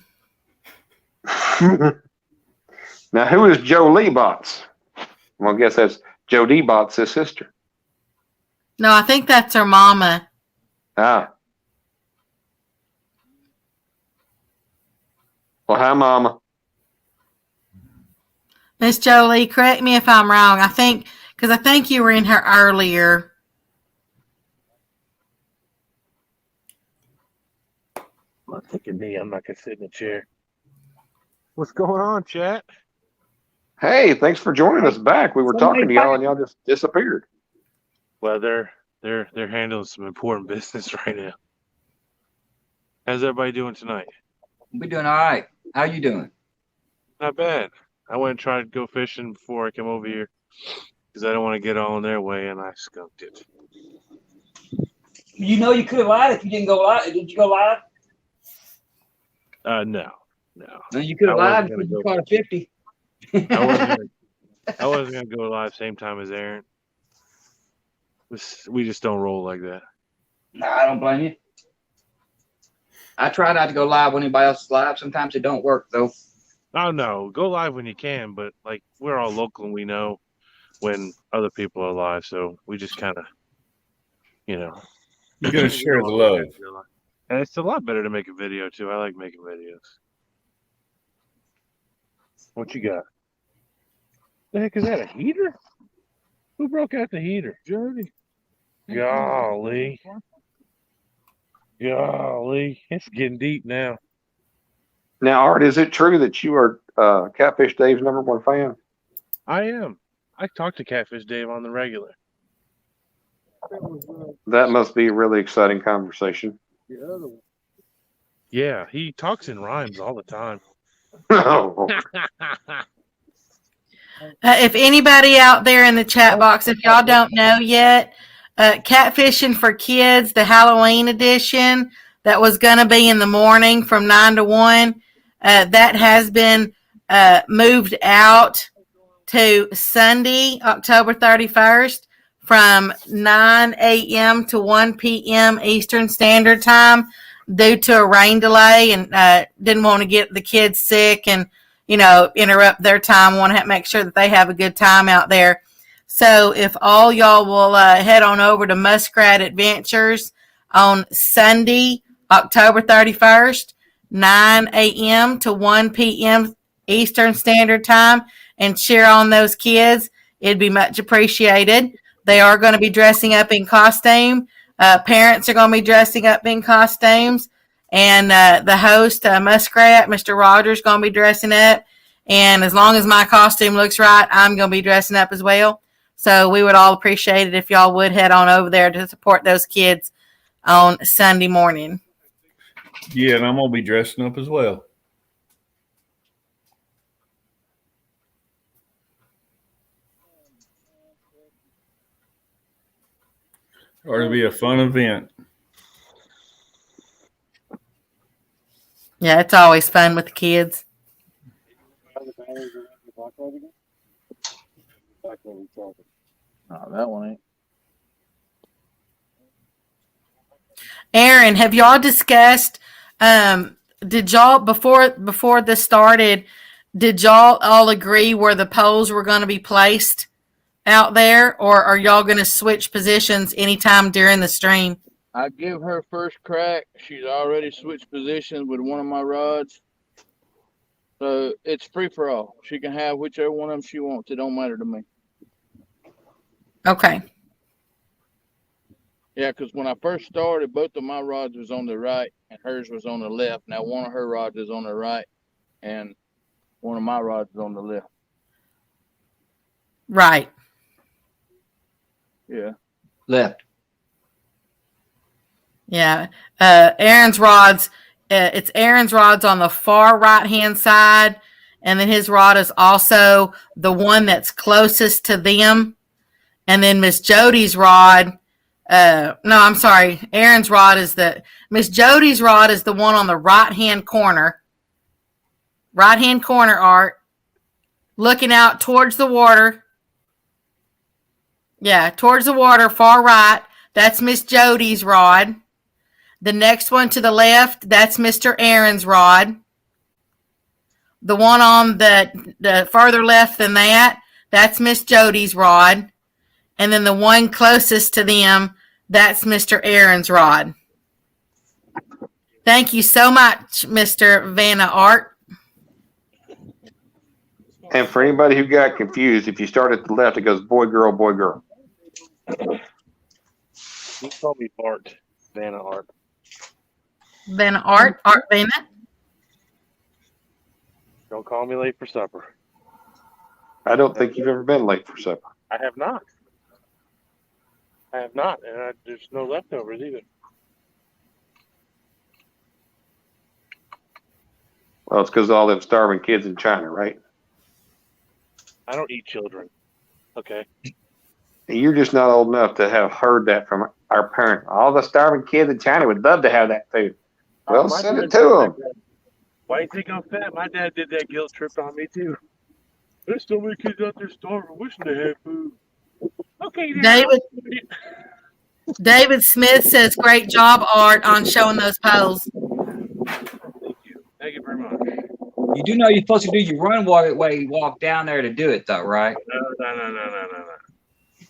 Now, who is Joe Lee Bots? Well, I guess that's Joe D. Bots, his sister. No, I think that's her mama. Ah. Well, hi, Mama. Miss Jolie, correct me if I'm wrong. I think you were in here earlier. I'm taking me. I'm not gonna sit in the chair. What's going on, chat? Hey, thanks for joining us back. We were talking to y'all, and y'all just disappeared. Well, they're handling some important business right now. How's everybody doing tonight? We're doing all right. How you doing? Not bad. I went and tried to go fishing before I came over here because I don't want to get all in their way, and I skunked it. You know you could have lied if you didn't go live. Did you go live? No. No, you could I have wasn't lied gonna if you go. caught a 50. I wasn't gonna go live same time as Aaron. We just don't roll like that. No, I don't blame you. I try not to go live when anybody else is live. Sometimes it don't work though. Oh no, go live when you can, but like we're all local and we know when other people are live, so we just kind of, you know. You're gonna share the love. And it's a lot better to make a video too. I like making videos. What you got? The heck is that? A heater? Who broke out the heater? Jody. Golly. It's getting deep now. Now, Art, is it true that you are Catfish Dave's #1 fan? I am. I talk to Catfish Dave on the regular. That must be a really exciting conversation. Yeah, he talks in rhymes all the time. If anybody out there in the chat box, if y'all don't know yet, Catfishing for Kids, the Halloween edition that was going to be in the morning from 9 to 1, that has been moved out to Sunday, October 31st from 9 a.m. to 1 p.m. Eastern Standard Time due to a rain delay, and didn't want to get the kids sick and interrupt their time. Want to make sure that they have a good time out there. So if all y'all will head on over to Muskrat Adventures on Sunday, October 31st, 9 a.m. to 1 p.m. Eastern Standard Time, and cheer on those kids, it'd be much appreciated. They are going to be dressing up in costume. Parents are going to be dressing up in costumes. And the host, Muskrat, Mr. Rogers, is going to be dressing up. And as long as my costume looks right, I'm going to be dressing up as well. So we would all appreciate it if y'all would head on over there to support those kids on Sunday morning. Yeah, and I'm going to be dressing up as well. Or it'll be a fun event. Yeah, it's always fun with the kids. Oh, that one ain't. Aaron, have y'all discussed, did y'all, before this started, did y'all all agree where the poles were going to be placed out there, or are y'all going to switch positions anytime during the stream? I give her first crack. She's already switched positions with one of my rods. So it's free for all. She can have whichever one of them she wants. It don't matter to me. Okay. Yeah, because when I first started, both of my rods was on the right and hers was on the left. Now one of her rods is on the right and one of my rods is on the left. Right. Yeah. Left. Yeah. Aaron's rods, it's Aaron's rods on the far right-hand side, and then his rod is also the one that's closest to them. And then Miss Jody's rod, Aaron's rod is Miss Jody's rod is the one on the right-hand corner. Right-hand corner, Art. Looking out towards the water. Yeah, towards the water, far right. That's Miss Jody's rod. The next one to the left, that's Mr. Aaron's rod. The one on the further left than that, that's Miss Jody's rod. And then the one closest to them, that's Mr. Aaron's rod. Thank you so much, Mr. Vanna Art. And for anybody who got confused, if you start at the left, it goes boy, girl, boy, girl. You call me Bart, Vanna Art. Vanna Art, Art Vanna. Don't call me late for supper. I don't think you've ever been late for supper. I have not. And there's no leftovers either. Well, it's because of all them starving kids in China, right? I don't eat children. Okay. You're just not old enough to have heard that from our parents. All the starving kids in China would love to have that food. Well, send it to them. Why do you think I'm fat? My dad did that guilt trip on me too. There's so many kids out there starving, wishing they had food. Okay, then. David Smith says, great job, Art, on showing those pose. Thank you. Thank you very much. You do know you're supposed to do your run way you walk down there to do it, though, right?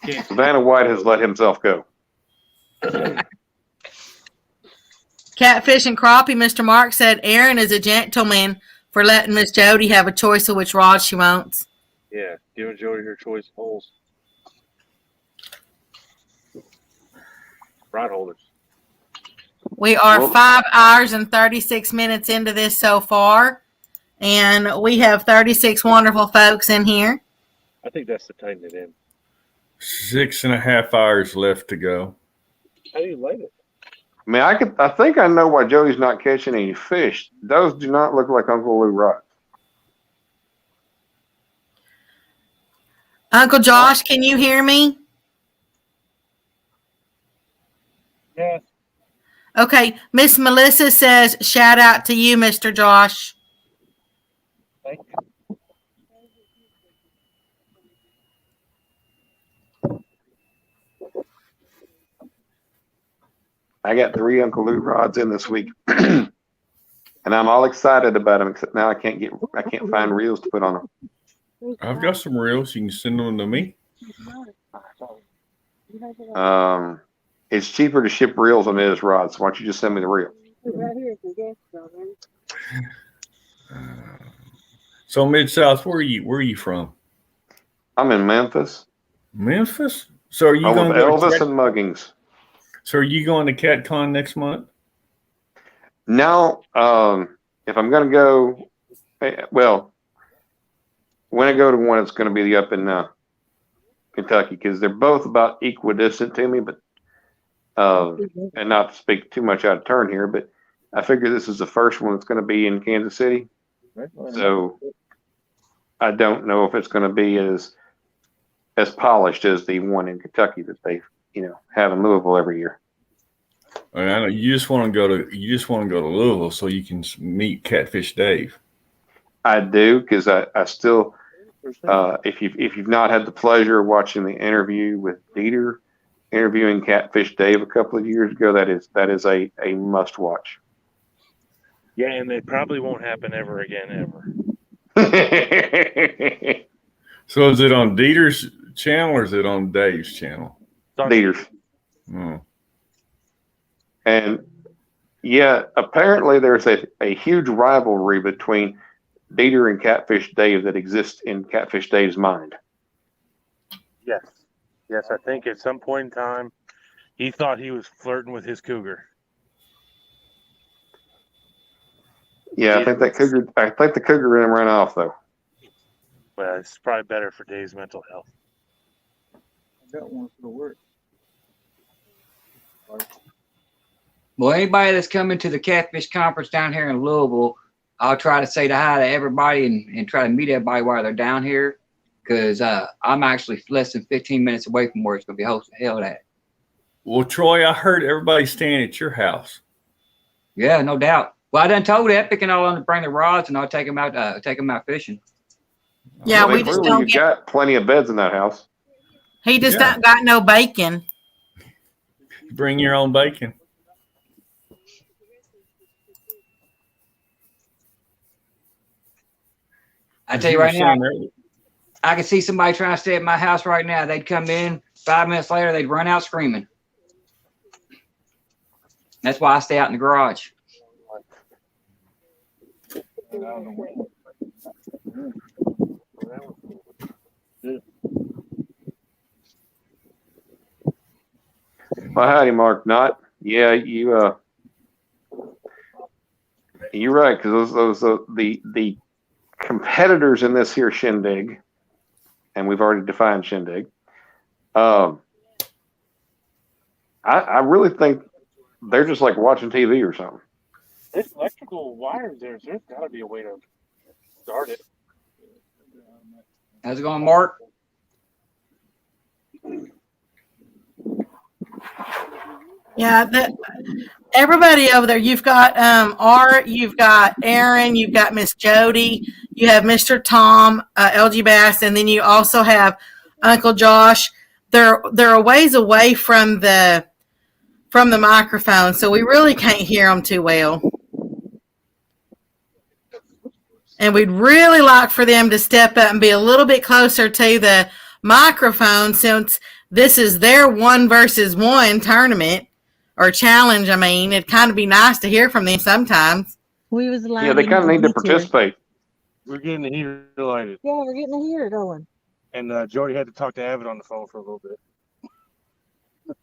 No. Savannah White has let himself go. Catfish and Crappie, Mr. Mark said, Aaron is a gentleman for letting Miss Jody have a choice of which rod she wants. Yeah, giving Jody her choice holes. Rod holders. We are 5 hours and 36 minutes into this so far, and we have 36 wonderful folks in here. I think that's to tighten it in. 6.5 hours left to go. How do you light it? I mean, I think I know why Jody's not catching any fish. Those do not look like Uncle Lou rods. Uncle Josh, can you hear me? Yeah. Okay, Miss Melissa says, shout out to you, Mr. Josh. Thank you. I got 3 Uncle Lou rods in this week, and I'm all excited about them. Except now I can't find reels to put on them. I've got some reels. You can send them to me. It's cheaper to ship reels than it is rods. So why don't you just send me the reel? So Mid-South, where are you from? I'm in Memphis. Memphis? So are you I'm going with to Elvis and Muggings? So are you going to CatCon next month? No. If I'm going to go, well, when I go to one, it's going to be up in Kentucky because they're both about equidistant to me, but and not to speak too much out of turn here, but I figure this is the first one that's going to be in Kansas City. So I don't know if it's going to be as polished as the one in Kentucky that they, have in Louisville every year. I know you just want to go to Louisville so you can meet Catfish Dave. I do because I still, if you've not had the pleasure of watching the interview with Dieter interviewing Catfish Dave a couple of years ago, that is a must watch. Yeah, and it probably won't happen ever again, ever. So is it on Dieter's channel or is it on Dave's channel? Dieter's. Oh. And yeah, apparently there's a huge rivalry between Dieter and Catfish Dave that exists in Catfish Dave's mind. Yes. Yes, I think at some point in time, he thought he was flirting with his cougar. Yeah, I think the cougar in him ran off though. Well, it's probably better for Dave's mental health. I got one for the work. Well, anybody that's coming to the Catfish Conference down here in Louisville, I'll try to say hi to everybody and try to meet everybody while they're down here because I'm actually less than 15 minutes away from where it's going to be held at. Well, Troy, I heard everybody's staying at your house. Yeah, no doubt. Well, I done told Epic and I'll bring the rods and I'll take them out fishing. Yeah, well, we just don't you got plenty of beds in that house. He just don't got no bacon. Bring your own bacon. I tell you right now, I can see somebody trying to stay at my house right now. They'd come in 5 minutes later, they'd run out screaming. That's why I stay out in the garage. Well, howdy, Mark. Not, yeah, you're right because those the competitors in this here shindig, and we've already defined shindig. I really think they're just like watching TV or something. This electrical wires there's got to be a way to start it. How's it going, Mark? Yeah, everybody over there. You've got Art, you've got Aaron, you've got Miss Jody, you have Mr. Tom, LG Bass, and then you also have Uncle Josh. They're a ways away from the microphone, so we really can't hear them too well. And we'd really like for them to step up and be a little bit closer to the microphone, since this is their 1 versus 1 tournament or challenge. I mean, it'd kind of be nice to hear from them sometimes. We was allowed. Yeah, they kind of need to participate. We're getting the heater lighted. Yeah, we're getting the heater going. And Jody had to talk to Avid on the phone for a little bit.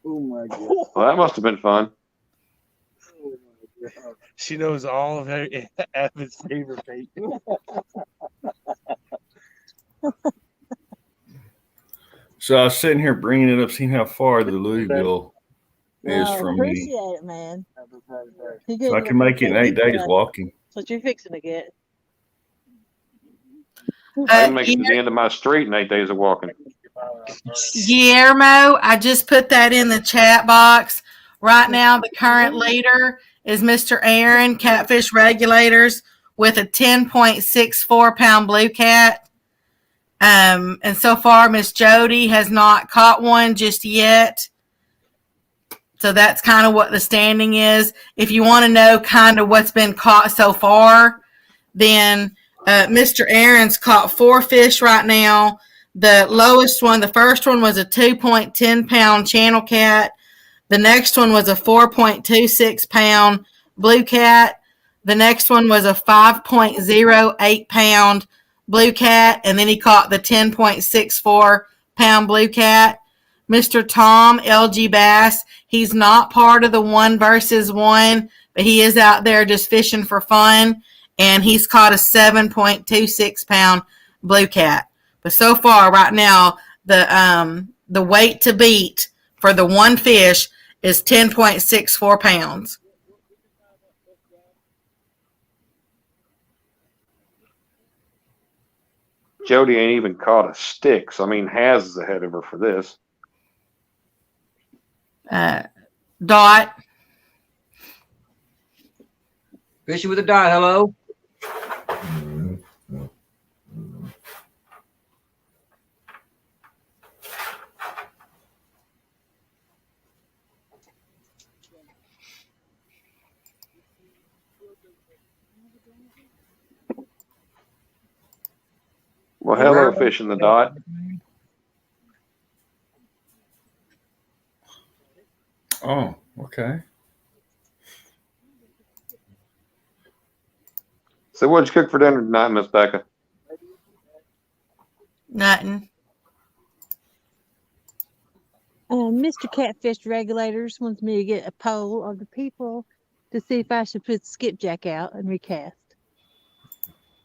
Oh my God. Well, that must have been fun. She knows all of Avid's favorite bait. So I was sitting here bringing it up, seeing how far the Louisville is from me. Appreciate it, man. So I can make it in 8 days walking. That's what you're fixing to get. I can make it to the end of my street in 8 days of walking. Guillermo, I just put that in the chat box. Right now, the current leader is Mr. Aaron, Catfish Regulators, with a 10.64 pound blue cat. And so far, Miss Jody has not caught one just yet. So that's kind of what the standing is. If you want to know kind of what's been caught so far, then Mr. Aaron's caught 4 fish right now. The lowest one, the first one was a 2.10 pound channel cat. The next one was a 4.26 pound blue cat. The next one was a 5.08 pound blue cat. And then he caught the 10.64 pound blue cat. Mr. Tom, LG Bass, he's not part of the 1 versus 1, but he is out there just fishing for fun. And he's caught a 7.26 pound blue cat. But so far, right now, the weight to beat for the 1 fish is 10.64 pounds. Jody ain't even caught a stick. So, I mean, Haz is ahead of her for this. Dot. Fishing with a dot. Hello. Well, hello, Fish in the Dot. Oh, okay. So what'd you cook for dinner tonight, Miss Becca? Nothing. Mr. Catfish Regulators wants me to get a poll of the people to see if I should put skipjack out and recast.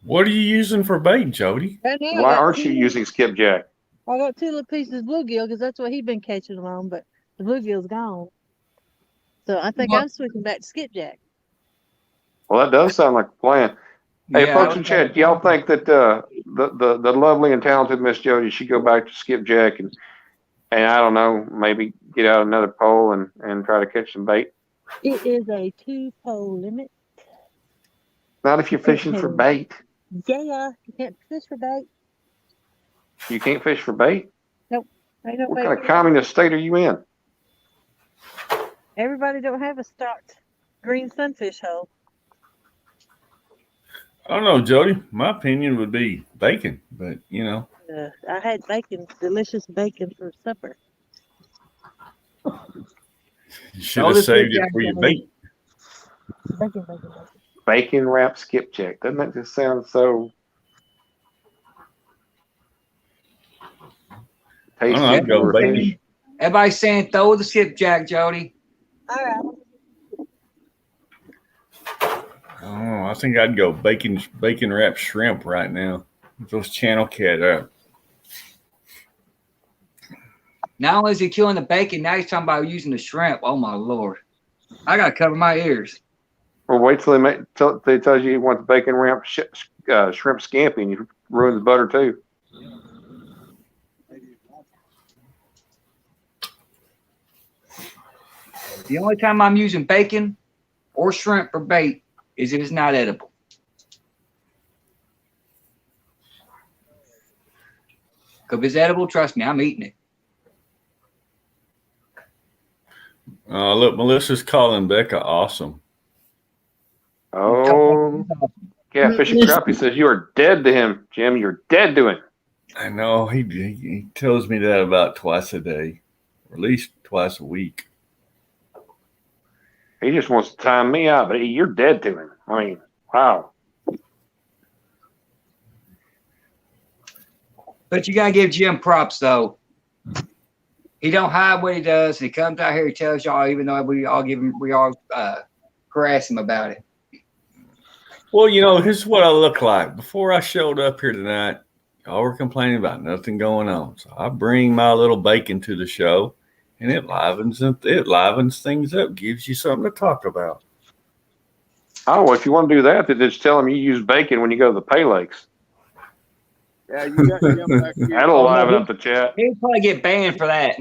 What are you using for bait, Jody? Right now, Why aren't you using skipjack? I got 2 little pieces of bluegill because that's what he's been catching them on, but the bluegill's gone. So I think I'm switching back to skipjack. Well, that does sound like a plan. Hey, Yeah, folks in chat, y'all think that the lovely and talented Miss Jody should go back to skipjack and I don't know, maybe get out another pole and try to catch some bait? It is a 2-pole limit. Not if you're fishing for bait. Yeah, you can't fish for bait. You can't fish for bait? Nope. Ain't no What bait. kind of communist state are you in? Everybody don't have a stocked green sunfish hole. I don't know, Jody. My opinion would be bacon, but you know. I had bacon, delicious bacon for supper. You should have saved it for your bait. Bacon. Bacon wrapped skipjack. Doesn't that just sound so tasty? I'd go bacon. Everybody's saying throw the skipjack, Jody. All right. Oh, I think I'd go bacon wrapped shrimp right now. Those channel cat. Not only is he killing the bacon, now he's talking about using the shrimp. Oh my Lord. I gotta cover my ears. Well, wait till they tell you want the bacon wrapped shrimp scampi, and you ruin the butter too. The only time I'm using bacon or shrimp for bait is if it's not edible. Because if it's edible, trust me, I'm eating it. Look, Melissa's calling Becca awesome. Oh, Catfish and Crappie says you are dead to him, Jim. You're dead to him. I know he tells me that about twice a day, or at least twice a week. He just wants to time me out, but you're dead to him. I mean, wow. But you gotta give Jim props though. He don't hide what he does. He comes out here, he tells y'all, even though we all harass him about it. Well, you know, this is what I look like. Before I showed up here tonight, y'all were complaining about nothing going on. So I bring my little bacon to the show, and it livens things up, gives you something to talk about. Oh, well, if you want to do that, then just tell him you use bacon when you go to the Pay Lakes. Yeah, you got Jim back here. That'll liven up the chat. He'll probably get banned for that.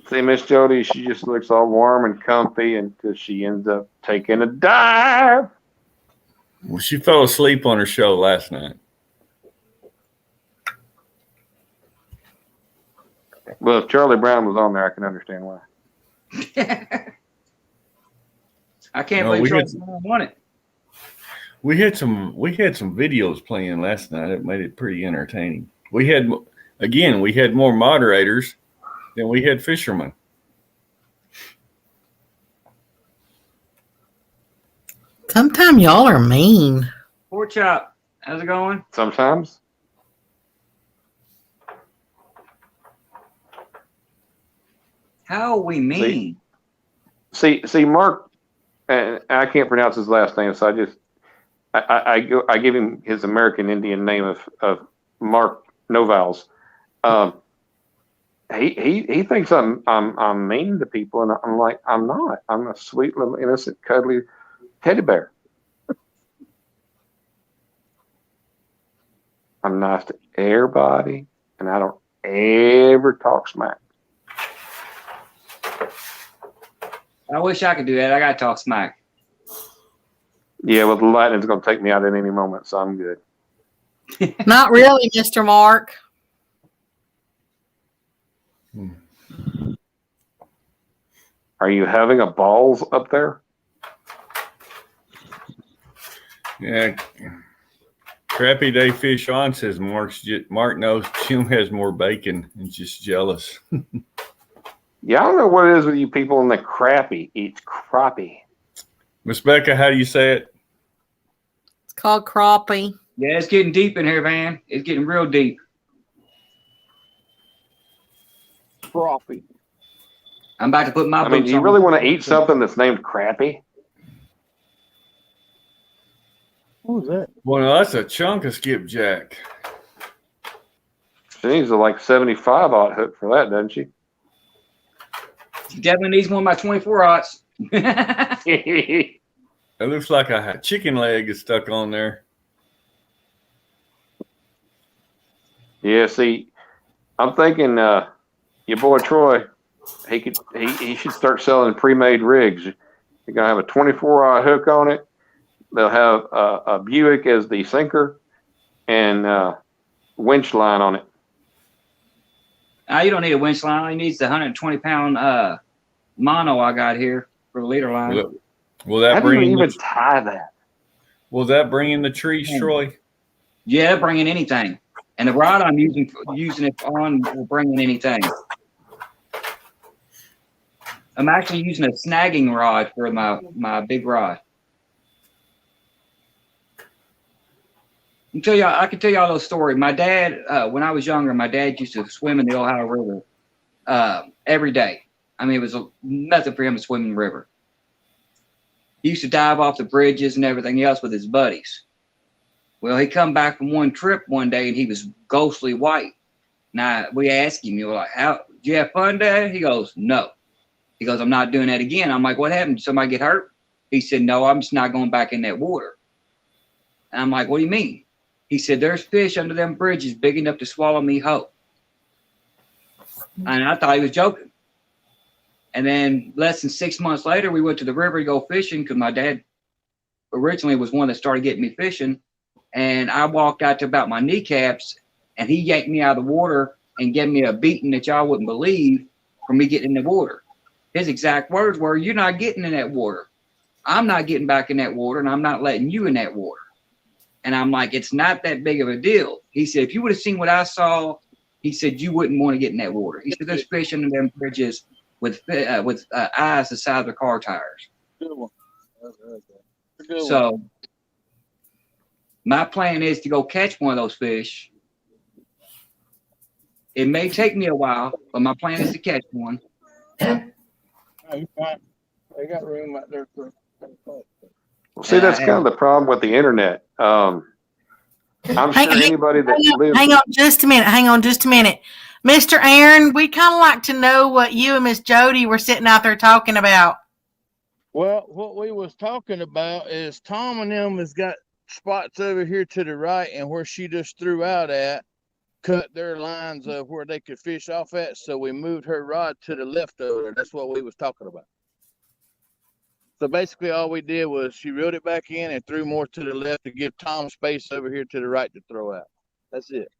See, Miss Jody, she just looks all warm and comfy until she ends up taking a dive. Well, she fell asleep on her show last night. Well, if Charlie Brown was on there, I can understand why. I can't believe Charlie Brown won it. We had some videos playing last night. It made it pretty entertaining. We had more moderators than we had fishermen. Sometimes y'all are mean. Pork chop, how's it going? Sometimes. How are we mean? See, Mark, and I can't pronounce his last name, so I give him his American Indian name of Mark No Vowels. He thinks I'm mean to people, and I'm like, I'm not. I'm a sweet little innocent cuddly teddy bear. I'm nice to everybody, and I don't ever talk smack. I wish I could do that. I gotta talk smack. Yeah, well, the lightning's gonna take me out at any moment, so I'm good. Not really, Mr. Mark. Are you having a balls up there? Yeah. Crappy Day Fish On says Mark knows Jim has more bacon and just jealous. Yeah, I don't know what it is with you people in the crappie eats crappie. Miss Becca, how do you say it? It's called crappie. Yeah, it's getting deep in here, man. It's getting real deep. Crappie. I'm about to put my I mean, do you really want to eat something that's named crappie? What was that? Well, no, that's a chunk of skipjack. She needs a like 75-aught hook for that, doesn't she? She definitely needs one of my 24-aughts. It looks like a chicken leg is stuck on there. Yeah, see, I'm thinking your boy Troy, he should start selling pre-made rigs. You're gonna have a 24-aught hook on it. They'll have a Buick as the sinker and winch line on it. You don't need a winch line. All you need is the 120-pound mono I got here for the leader line. Will that How do you bring even tie that? Will that bring in the trees, Troy? Yeah, bring in anything. And the rod I'm using it on will bring in anything. I'm actually using a snagging rod for my big rod. I can tell y'all a little story. My dad, when I was younger, my dad used to swim in the Ohio River every day. I mean, it was nothing for him to swim in the river. He used to dive off the bridges and everything else with his buddies. Well, he come back from one trip one day and he was ghostly white. Now we asked him, did you have fun, Dad? He goes, no. He goes, I'm not doing that again. I'm like, what happened? Did somebody get hurt? He said, no, I'm just not going back in that water. And I'm like, what do you mean? He said, there's fish under them bridges big enough to swallow me whole. And I thought he was joking. And then less than 6 months later, we went to the river to go fishing because my dad originally was one that started getting me fishing. And I walked out to about my kneecaps, and he yanked me out of the water and gave me a beating that y'all wouldn't believe for me getting in the water. His exact words were, you're not getting in that water. I'm not getting back in that water, and I'm not letting you in that water. And I'm like, it's not that big of a deal. He said, if you would have seen what I saw, he said, you wouldn't want to get in that water. He said, there's fish under them bridges with eyes the size of car tires. Good one. Good one. So my plan is to go catch one of those fish. It may take me a while, but my plan is to catch one. They got room out there for. Well, see, that's kind of the problem with the internet. I'm sure anybody that lives. Hang on just a minute. Mr. Aaron, we'd kind of like to know what you and Miss Jody were sitting out there talking about. Well, what we was talking about is Tom and them has got spots over here to the right, and where she just threw out at, cut their lines of where they could fish off at. So we moved her rod to the left over there. That's what we was talking about. So basically all we did was she reeled it back in and threw more to the left to give Tom space over here to the right to throw out. That's it.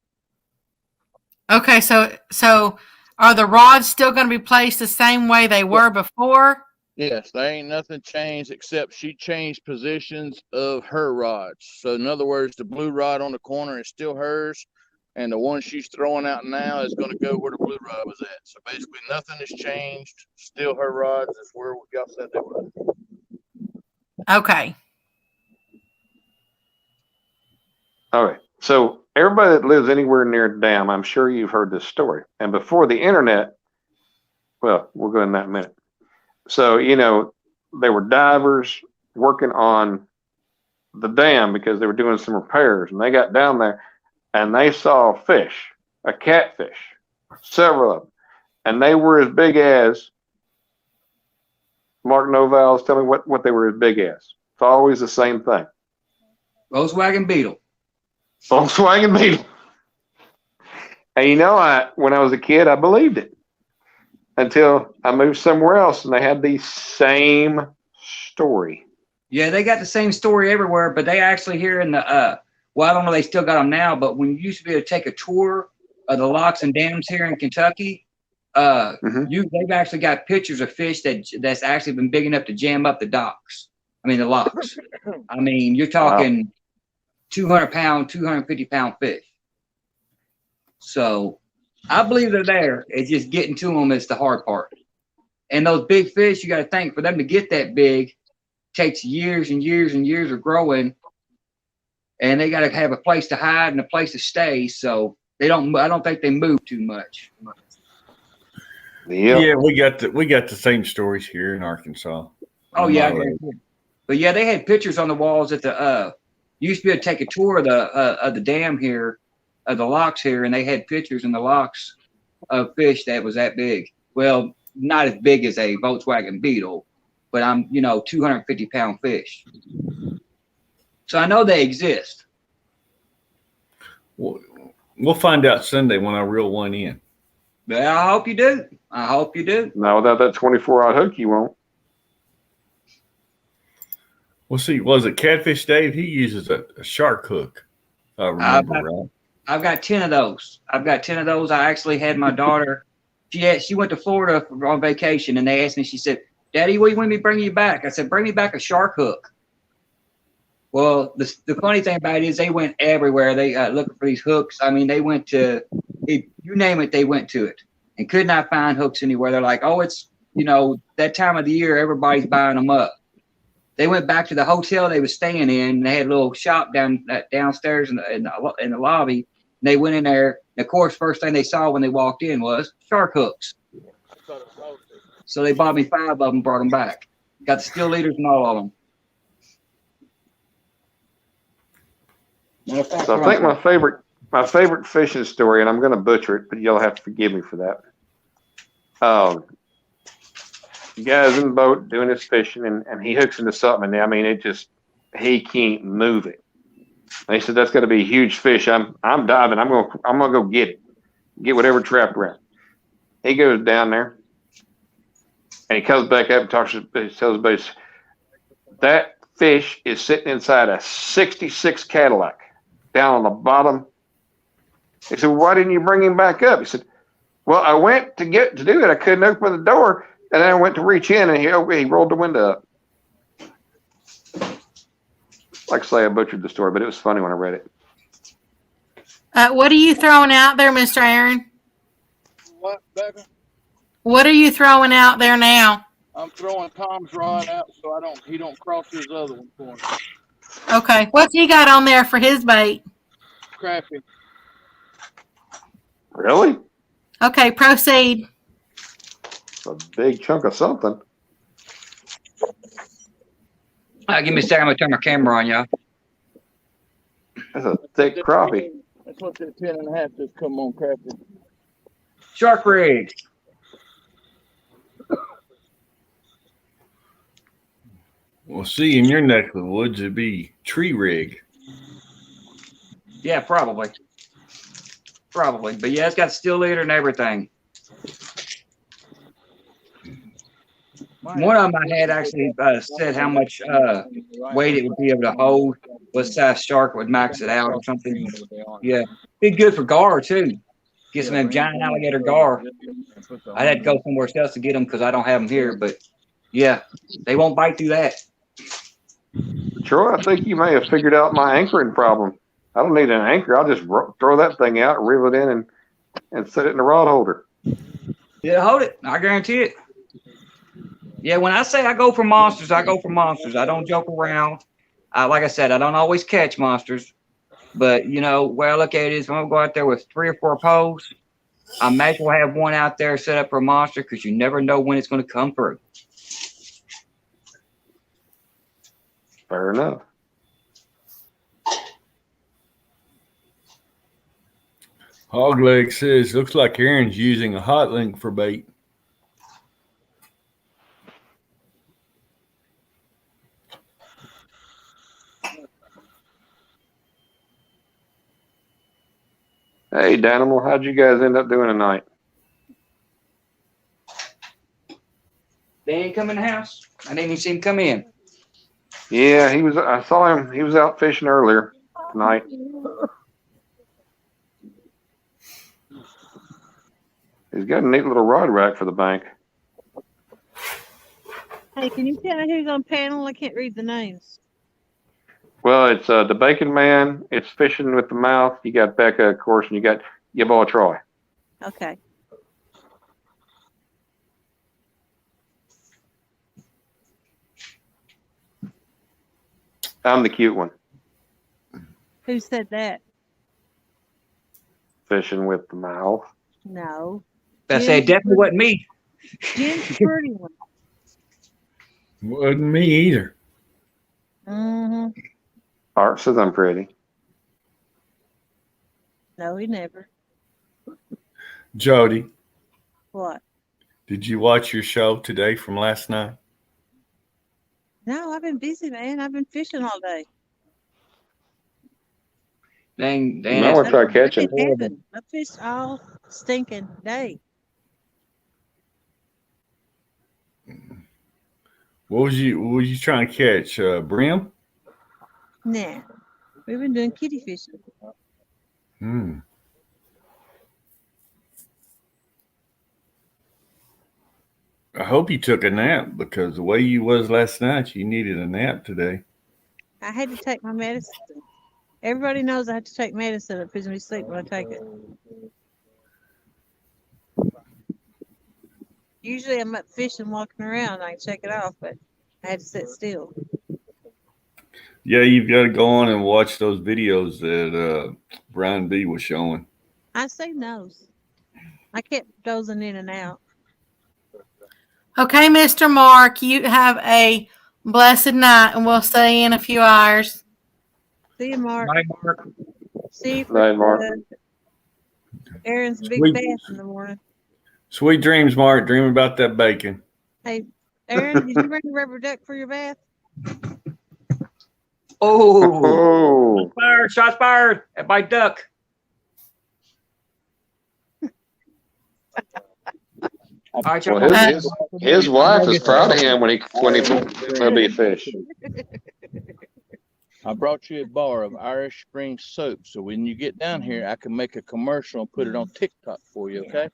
Okay, so are the rods still going to be placed the same way they were before? Yes, there ain't nothing changed except she changed positions of her rods. So in other words, the blue rod on the corner is still hers, and the one she's throwing out now is going to go where the blue rod was at. So basically nothing has changed. Still her rods is where y'all said they were. Okay. All right. So everybody that lives anywhere near a dam, I'm sure you've heard this story. And before the internet, well, we'll go in that minute. So, you know, there were divers working on the dam because they were doing some repairs, and they got down there and they saw a fish, a catfish, several of them. And they were as big as, Mark Novals, tell me what they were as big as. It's always the same thing. Volkswagen Beetle. Volkswagen Beetle. And you know, when I was a kid, I believed it until I moved somewhere else and they had the same story. Yeah, they got the same story everywhere, but they actually here in the, well, I don't know, they still got them now, but when you used to be able to take a tour of the locks and dams here in Kentucky, they've actually got pictures of fish that's actually been big enough to jam up the docks. I mean, the locks. I mean, you're talking 200 pound, 250 pound fish. So I believe they're there. It's just getting to them is the hard part. And those big fish, you got to think, for them to get that big takes years and years and years of growing, and they got to have a place to hide and a place to stay. So I don't think they move too much. Yeah, we got the same stories here in Arkansas. Oh yeah, but yeah, they had pictures on the walls at the you used to be able to take a tour of the dam here, of the locks here, and they had pictures in the locks of fish that was that big. Well, not as big as a Volkswagen Beetle, but 250 pound fish. So I know they exist. We'll find out Sunday when I reel one in. Yeah, I hope you do. I hope you do. Now without that 24-aught hook, you won't. We'll see. Was it Catfish Dave? He uses a shark hook. If I remember right. I've got 10 of those. I actually had my daughter. She went to Florida on vacation, and they asked me. She said, "Daddy, what do you want me to bring you back?" I said, "Bring me back a shark hook." Well, the funny thing about it is they went everywhere. They looking for these hooks. I mean, they went to you name it, they went to it and could not find hooks anywhere. They're like, "Oh, it's that time of the year, everybody's buying them up." They went back to the hotel they were staying in. And they had a little shop downstairs in the lobby. And they went in there. And of course, first thing they saw when they walked in was shark hooks. So they bought me 5 of them, brought them back. Got the steel leaders and all of them. So I think my favorite fishing story, and I'm going to butcher it, but you'll have to forgive me for that. The guy's in the boat doing his fishing, and he hooks into something, and I mean, he can't move it. They said that's got to be a huge fish. I'm diving. I'm gonna go get it. Get whatever trapped around. He goes down there, and he comes back up and tells everybody that fish is sitting inside a '66 Cadillac down on the bottom. He said, "Why didn't you bring him back up?" He said, "Well, I went to do it. I couldn't open the door, and then I went to reach in, and he rolled the window up." Like I say, I butchered the story, but it was funny when I read it. What are you throwing out there, Mr. Aaron? What, Becca? What are you throwing out there now? I'm throwing Tom's rod out so he don't cross his other one for me. Okay. What's he got on there for his bait? Crappie. Really? Okay, proceed. A big chunk of something. Give me a second. I'm gonna turn my camera on, y'all. That's a thick crappie. That's what that 10.5 just come on crappie. Shark rig. Well, see, in your neck of the woods, it'd be tree rig. Yeah, probably. Probably. But yeah, it's got steel leader and everything. One of them I had actually said how much weight it would be able to hold, what size shark would max it out or something. Yeah. Be good for gar, too. Get some of them giant alligator gar. I had to go somewhere else to get them because I don't have them here. But yeah, they won't bite through that. Troy, I think you may have figured out my anchoring problem. I don't need an anchor. I'll just throw that thing out, reel it in, and set it in the rod holder. Yeah, hold it. I guarantee it. Yeah, when I say I go for monsters, I go for monsters. I don't joke around. Like I said, I don't always catch monsters. But, you know, where I look at it is I'm going to go out there with 3 or 4 poles. I may as well have one out there set up for a monster because you never know when it's going to come through. Fair enough. Hogleg says, looks like Aaron's using a hot link for bait. Hey, Danimal, how'd you guys end up doing tonight? They ain't come in the house. I didn't even see him come in. Yeah, I saw him. He was out fishing earlier tonight. He's got a neat little rod rack for the bank. Hey, can you tell me who's on panel? I can't read the names. Well, it's the Bacon Man. It's Fishing with the Mouth. You got Becca, of course, and you got your boy Troy. Okay. I'm the cute one. Who said that? Fishing with the Mouth. No. I said, definitely wasn't me. Jim's the pretty one. Wasn't me either. Mm-hmm. Art says I'm pretty. No, he never. Jody, What? did you watch your show today from last night? No, I've been busy, man. I've been fishing all day. Dang, I want to try catching. I fished all stinking day. What was you trying to catch? Brim? Nah. We've been doing kitty fishing. I hope you took a nap because the way you was last night, you needed a nap today. I had to take my medicine. Everybody knows I have to take medicine. It puts me to sleep when I take it. Usually I'm up fishing, walking around. I can check it off, but I had to sit still. Yeah, you've got to go on and watch those videos that Brian B was showing. I say no's. I kept dozing in and out. Okay, Mr. Mark, you have a blessed night, and we'll see you in a few hours. See you, Mark. Bye, Mark. See you Bye, Mark. Aaron's big Sweet. bath in the morning. Sweet dreams, Mark. Dream about that bacon. Hey, Aaron, did you bring a rubber duck for your bath? Oh, Oh, fire fired. Shots fired at my duck. All right, y'all. Well, his wife is proud of him when he a big fish. I brought you a bar of Irish Spring soap, so when you get down here, I can make a commercial and put it on TikTok for you, okay?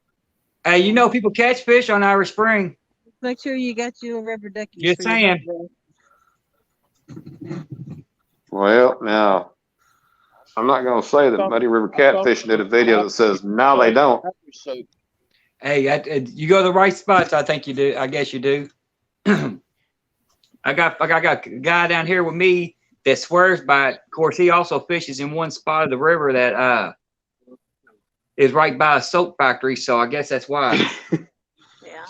Hey, you know people catch fish on Irish Spring. Make sure you got your rubber duckies. Just for your saying. birthday. Well, now, I'm not going to say that Muddy River Catfishing did a video that says, no, they don't. Soap. Hey, you go to the right spots. I think you do. I guess you do. I got a guy down here with me that swears by it. Of course, he also fishes in one spot of the river that is right by a soap factory. So I guess that's why. Yeah.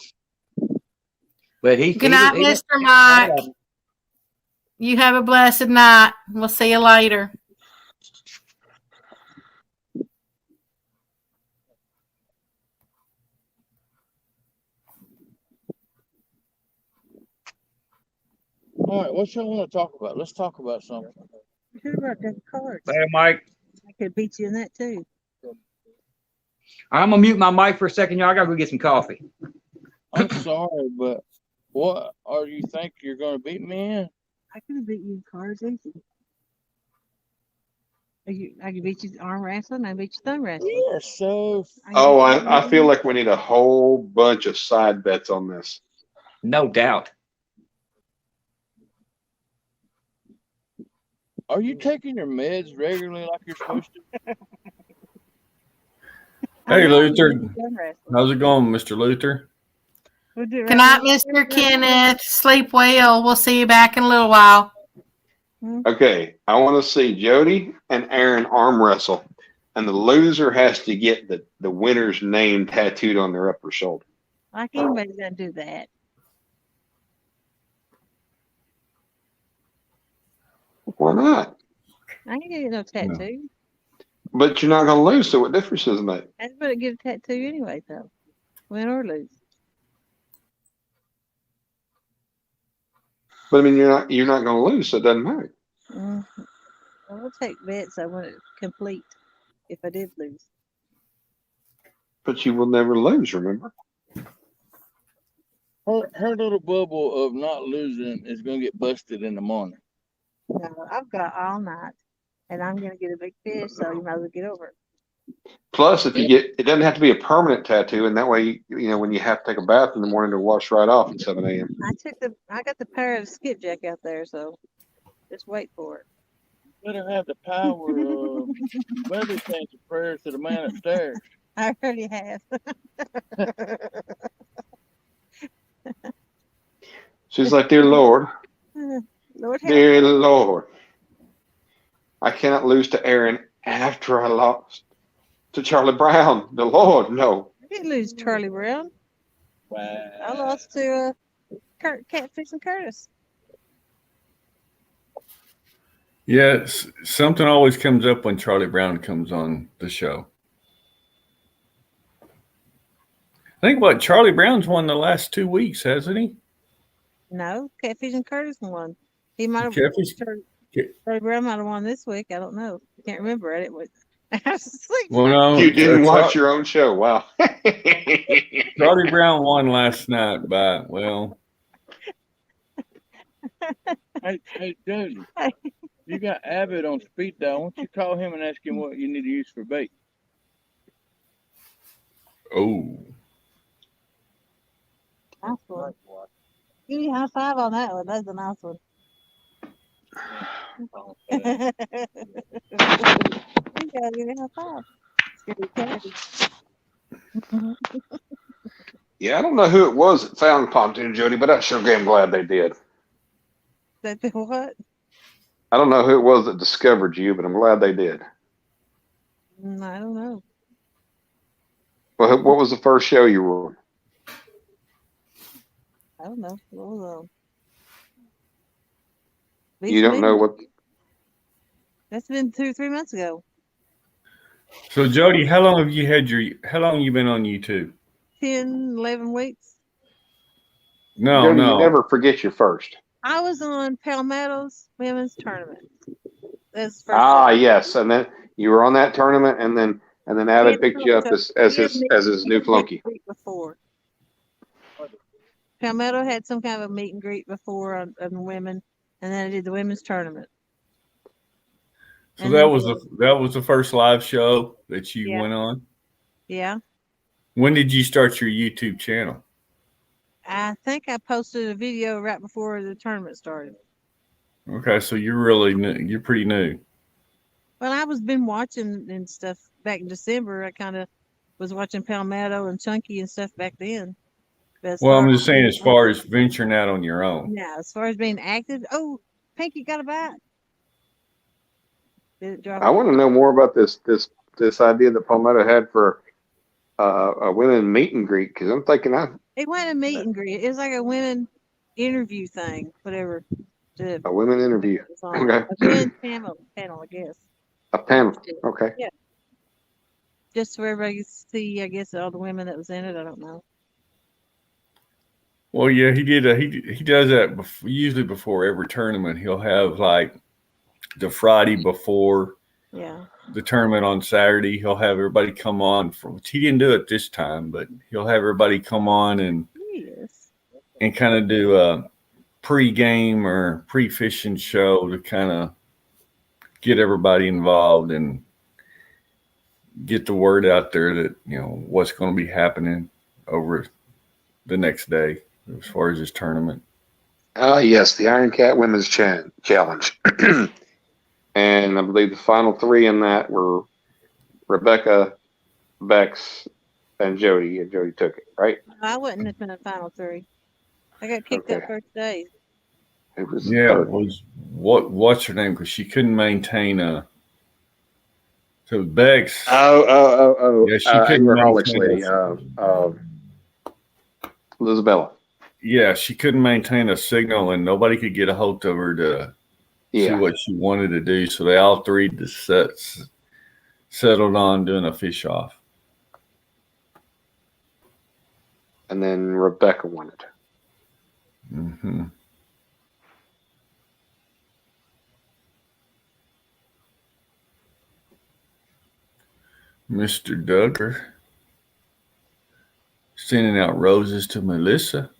But Good night, Mr. Mike. You have a blessed night. We'll see you later. All right, what y'all want to talk about? Let's talk about something. Who brought them cards? Hey, Mike. I could beat you in that too. I'm gonna mute my mic for a second, y'all. I gotta go get some coffee. I'm sorry, but what are you think you're going to beat me in? I could have beat you in cards easy. I could beat you in arm wrestling. I beat you thumb wrestling. Yeah, so. Oh, I feel like we need a whole bunch of side bets on this. No doubt. Are you taking your meds regularly like you're supposed to? Hey, Luther. How's it going, Mr. Luther? We'll do it Good right night, now. Mr. Kenneth. Sleep well. We'll see you back in a little while. Okay, I want to see Jody and Aaron arm wrestle, and the loser has to get the winner's name tattooed on their upper shoulder. Like anybody's gonna do that. Why not? I ain't gonna get no tattoo. But you're not going to lose, so what difference does it make? I was gonna get a tattoo anyway, though, win or lose. But I mean, you're not going to lose, so it doesn't matter. I will take bets. I want it complete if I did lose. But you will never lose, remember? Her little bubble of not losing is going to get busted in the morning. No, I've got all night, and I'm gonna get a big fish, so you might as well get over it. Plus, if you get, it doesn't have to be a permanent tattoo, and that way, you know, when you have to take a bath in the morning, to wash right off at 7 a.m. I got the power of skipjack out there, so just wait for it. Better have the power of weather change of prayers to the man upstairs. I already have. She's like, dear Lord, Lord help. dear Lord, I cannot lose to Aaron after I lost to Charlie Brown. The Lord, no. I didn't lose Charlie Brown. Wow. I lost to Catfish and Curtis. Yes, something always comes up when Charlie Brown comes on the show. I think Charlie Brown's won the last 2 weeks, hasn't he? No, Catfish and Curtis won. He might have. Charlie Brown might have won this week. I don't know. Can't remember it. It was. I was asleep. Well, no, You didn't watch your own show. Wow. Charlie Brown won last night by, well. Hey, Jody, you got Abbott on speed dial. Why don't you call him and ask him what you need to use for bait? Oh. Nice one. Give me a high five on that one. That's a nice one. You gotta give me a high five. Yeah, I don't know who it was that found Pontoon Jody, but I sure am glad they did. That did what? I don't know who it was that discovered you, but I'm glad they did. I don't know. Well, what was the first show you were on? I don't know. What was You don't know what? That's been 2 or 3 months ago. So Jody, how long have you been on YouTube? 10, 11 weeks. No, Jody, you never forget your first. I was on Palmetto's women's tournament. That's the first Ah, time. yes, and then you were on that tournament, and then Abbott picked you up as his new flunky. Before. Palmetto had some kind of a meet and greet before on women, and then I did the women's tournament. So that was the first live show that you went on? Yeah. When did you start your YouTube channel? I think I posted a video right before the tournament started. Okay, so you're really new. You're pretty new. Well, I was been watching and stuff back in December. I kind of was watching Palmetto and Chunky and stuff back then. Well, I'm just saying, as far as venturing out on your own. Yeah, as far as being active. Oh, Pinky got a bite. I want to know more about this idea that Palmetto had for a women meet and greet, because I'm thinking it wasn't a meet and greet. It was like a women interview thing, whatever. A women interview. Okay. A women's panel, I guess. A panel. Okay. Yeah. Just for everybody to see, I guess, all the women that was in it. I don't know. Well, yeah, he did. He does that usually before every tournament. He'll have like the Friday before the tournament on Saturday. He'll have everybody come on. He didn't do it this time, but he'll have everybody come on and kind of do a pre-game or pre-fishing show to kind of get everybody involved and get the word out there that, you know, what's going to be happening over the next day as far as this tournament. Yes, the Iron Cat Women's Challenge. And I believe the final three in that were Rebecca, Bex, and Jody. And Jody took it, right? I wouldn't have been a final three. I got kicked out first day. It was what's her name? Because she couldn't maintain so Bex. Yeah, she couldn't Harlick's maintain lady. Elizabeth. Yeah, she couldn't maintain a signal, and nobody could get a hold of her to see what she wanted to do. So they all three just settled on doing a fish off. And then Rebecca won it. Mm-hmm. Mr. Duggar sending out roses to Melissa.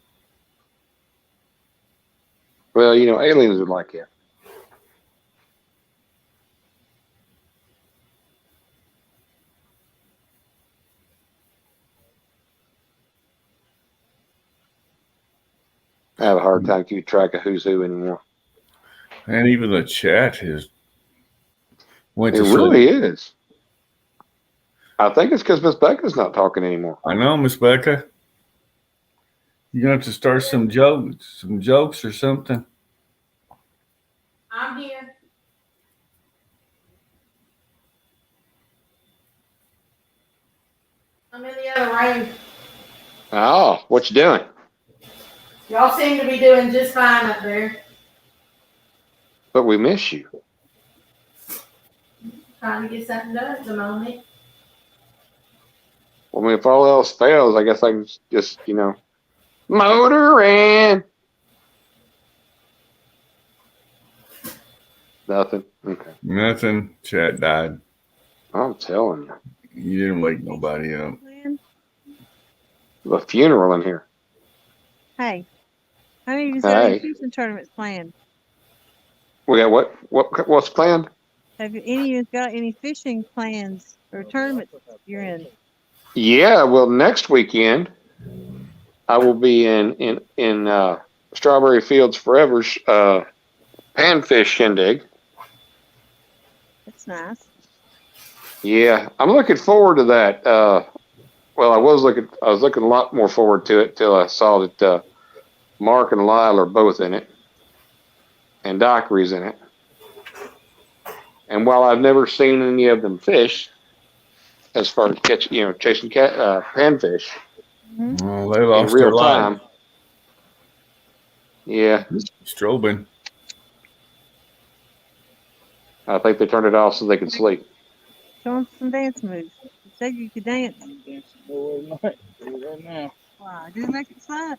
Well, you know, aliens would like it. I have a hard time keeping track of who's who anymore. And even the chat has went to sleep. It really is. I think it's because Miss Becca's not talking anymore. I know, Miss Becca. You're gonna have to start some jokes or something. I'm here. I'm in the other room. Oh, what you doing? Y'all seem to be doing just fine up there. But we miss you. Trying to get something done at the moment. Well, I mean, if all else fails, I guess I can just, you know, motoring. Nothing. Okay. Nothing. Chat died. I'm telling you. You didn't wake nobody up. There's a funeral in here. Hey, how many of you got any fishing tournaments planned? We got what's planned? Have any of you got any fishing plans or tournaments you're in? Yeah, well, next weekend I will be in Strawberry Fields Forever's panfish shindig. That's nice. Yeah, I'm looking forward to that. Well, I was looking a lot more forward to it till I saw that Mark and Lyle are both in it, and Dockery's in it. And while I've never seen any of them fish, as far as chasing panfish well, they lost in real their time. life. Yeah. Strobing. I think they turned it off so they could sleep. Show them some dance moves. You said you could dance. Wow, just make it slide.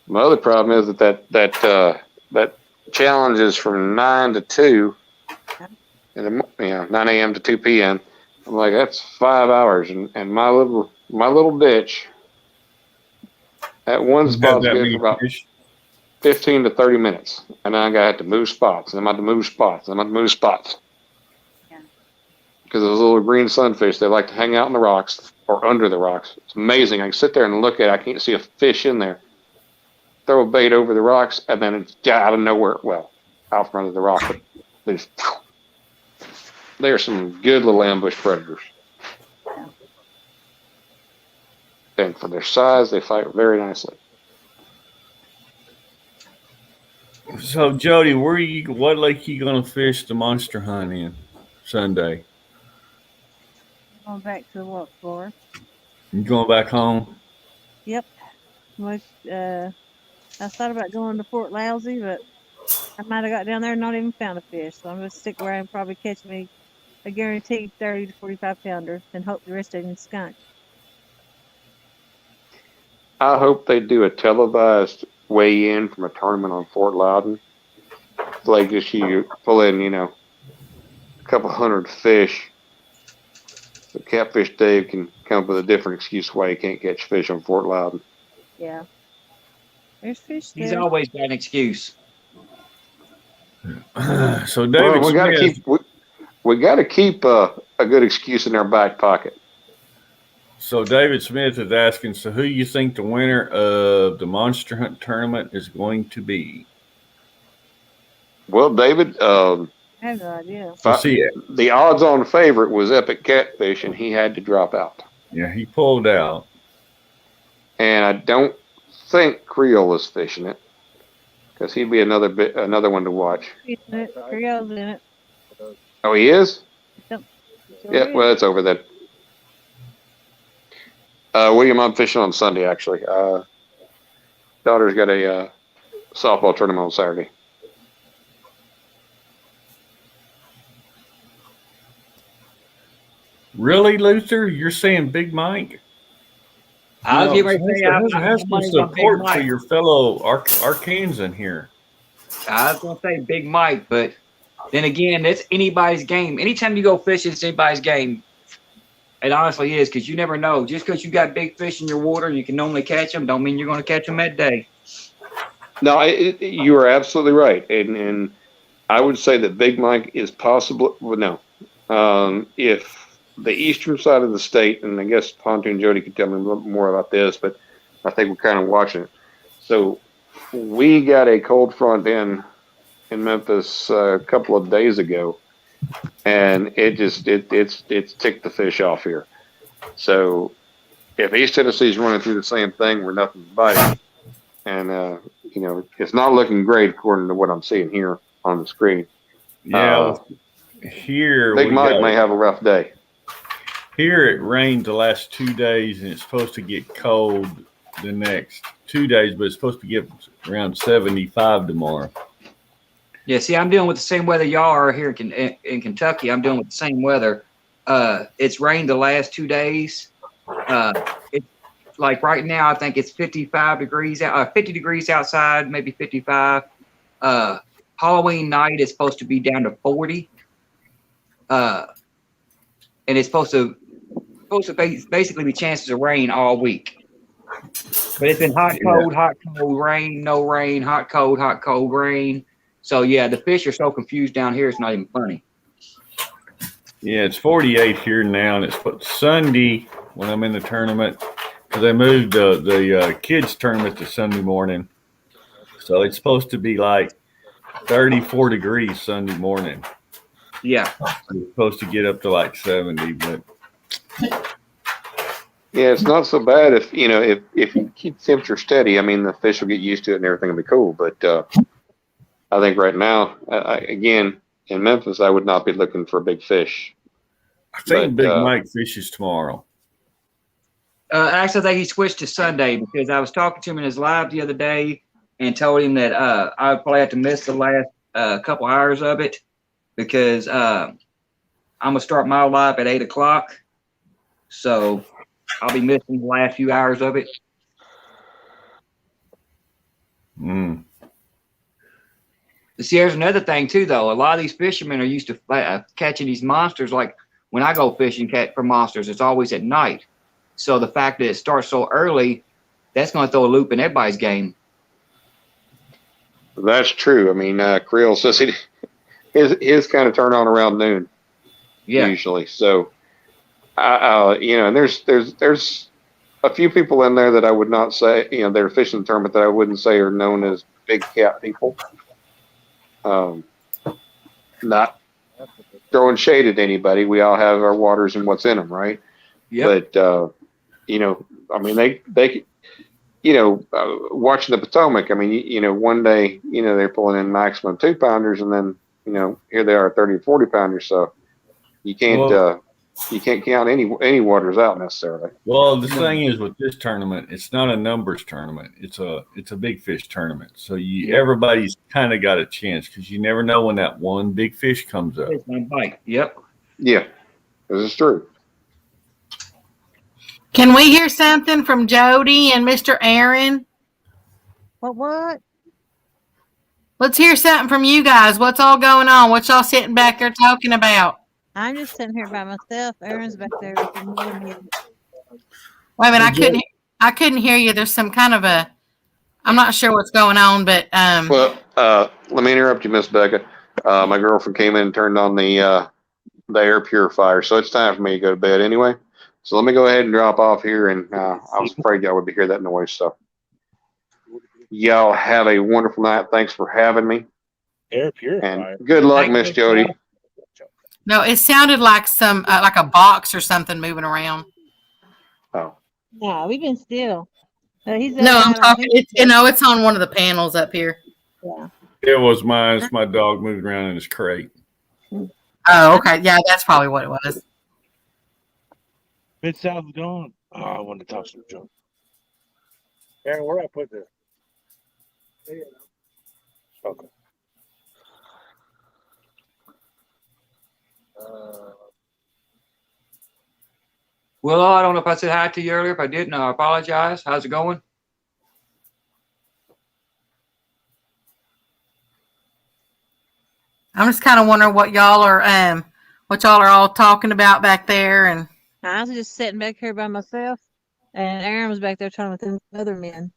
My other problem is that challenge is from 9 to 2, in the 9 a.m. to 2 p.m. I'm like, that's 5 hours, and my little ditch at one Doesn't have spot's that good for many about fish. 15 to 30 minutes, and then I got to move spots, and I'm about to move spots, and I'm about to move spots. Yeah. Because those little green sunfish, they like to hang out in the rocks or under the rocks. It's amazing. I can sit there and look at it. I can't see a fish in there. Throw a bait over the rocks, and then it's out of nowhere. Well, out from under the rock, but they are some good little ambush predators. And for their size, they fight very nicely. So Jody, what lake you gonna fish the monster hunt in Sunday? Going back to the walk floor. You going back home? Yep. Which, I thought about going to Fort Lousy, but I might have got down there and not even found a fish. So I'm going to stick where I can probably catch me a guaranteed 30 to 45 pounder and hope the rest of them skunk. I hope they do a televised weigh-in from a tournament on Fort Loudon. Like just you pull in, a couple hundred fish. So Catfish Dave can come up with a different excuse why he can't catch fish on Fort Loudon. Yeah. There's fish He's there. always got an excuse. So David we got to Smith, keep we got to keep a good excuse in our back pocket. So David Smith is asking, so who you think the winner of the Monster Hunt tournament is going to be? Well, David, I have no idea. The odds-on favorite was Epic Catfish, and he had to drop out. Yeah, he pulled out. And I don't think Creole is fishing it, because he'd be another one to watch. Creole's in it. Oh, he is? Yep. Yeah, well, it's over then. William, I'm fishing on Sunday, actually. Daughter's got a softball tournament on Saturday. Really, Luther? You're saying Big Mike? I was getting ready to say, have some support for your fellow Arkansan here. I was going to say Big Mike, but then again, it's anybody's game. Anytime you go fishing, it's anybody's game. It honestly is, because you never know. Just because you got big fish in your water and you can normally catch them, don't mean you're going to catch them that day. No, you are absolutely right. And I would say that Big Mike is possible. Well, no. If the eastern side of the state, and I guess Pontoon Jody could tell me a little more about this, but I think we're kind of watching it. So we got a cold front in Memphis a couple of days ago, and it's ticked the fish off here. So if East Tennessee's running through the same thing, we're nothing but biting. And it's not looking great according to what I'm seeing here on the screen. Yeah, here Big Mike may have a rough day. Here it rained the last 2 days, and it's supposed to get cold the next 2 days, but it's supposed to get around 75 tomorrow. Yeah, see, I'm dealing with the same weather y'all are here in Kentucky. I'm dealing with the same weather. It's rained the last 2 days. It's like right now, I think it's 55 degrees out, 50 degrees outside, maybe 55. Halloween night is supposed to be down to 40. And it's supposed to basically be chances of rain all week. But it's been hot, cold, rain, no rain, hot, cold, rain. So yeah, the fish are so confused down here, it's not even funny. Yeah, it's 48 here now, and it's Sunday when I'm in the tournament, because they moved the kids tournament to Sunday morning. So it's supposed to be like 34 degrees Sunday morning. Yeah. It's supposed to get up to like 70, but yeah, it's not so bad if you keep the temperature steady. I mean, the fish will get used to it and everything will be cool. But I think right now, again, in Memphis, I would not be looking for big fish. I think Big Mike fishes tomorrow. Actually, I think he switched to Sunday, because I was talking to him in his live the other day and told him that I would probably have to miss the last couple hours of it, because I'm going to start my live at 8 o'clock. So I'll be missing the last few hours of it. See, there's another thing too, though. A lot of these fishermen are used to catching these monsters. Like when I go fishing for monsters, it's always at night. So the fact that it starts so early, that's going to throw a loop in everybody's game. That's true. I mean, Creel says his kind of turn on around noon. Yeah. Usually. So, and there's a few people in there that I would not say, they're fishing the tournament that I wouldn't say are known as big cat people. Not throwing shade at anybody. We all have our waters and what's in them, right? Yeah. But, I mean, they watching the Potomac, I mean, one day, they're pulling in maximum 2-pounders, and then, here they are 30 or 40 pounders. So you can't count any waters out necessarily. Well, the thing is with this tournament, it's not a numbers tournament. It's a big fish tournament. So everybody's kind of got a chance because you never know when that one big fish comes up. Yep. Yeah, this is true. Can we hear something from Jody and Mr. Aaron? What? Let's hear something from you guys. What's all going on? What y'all sitting back there talking about? I'm just sitting here by myself. Aaron's back there with the morning. Wait a minute, I couldn't hear you. There's some kind of I'm not sure what's going on, but Well, let me interrupt you, Miss Becca. My girlfriend came in and turned on the air purifier, so it's time for me to go to bed anyway. So let me go ahead and drop off here, and I was afraid y'all would be hearing that noise. So y'all have a wonderful night. Thanks for having me. Air purifier. And good luck, Miss Jody. no, it sounded like some like a box or something moving around. Oh. No, we've been still. He's No, I'm talking. It's on one of the panels up here. Yeah. It was mine. It's my dog moving around in his crate. Oh, okay. Yeah, that's probably what it was. Mid-South is gone. Oh, I wanted to talk some junk. Aaron, where do I put this? Okay. Well, I don't know if I said hi to you earlier. If I didn't, I apologize. How's it going? I'm just kind of wondering what y'all are all talking about back there, and I was just sitting back here by myself, and Aaron was back there talking with the other men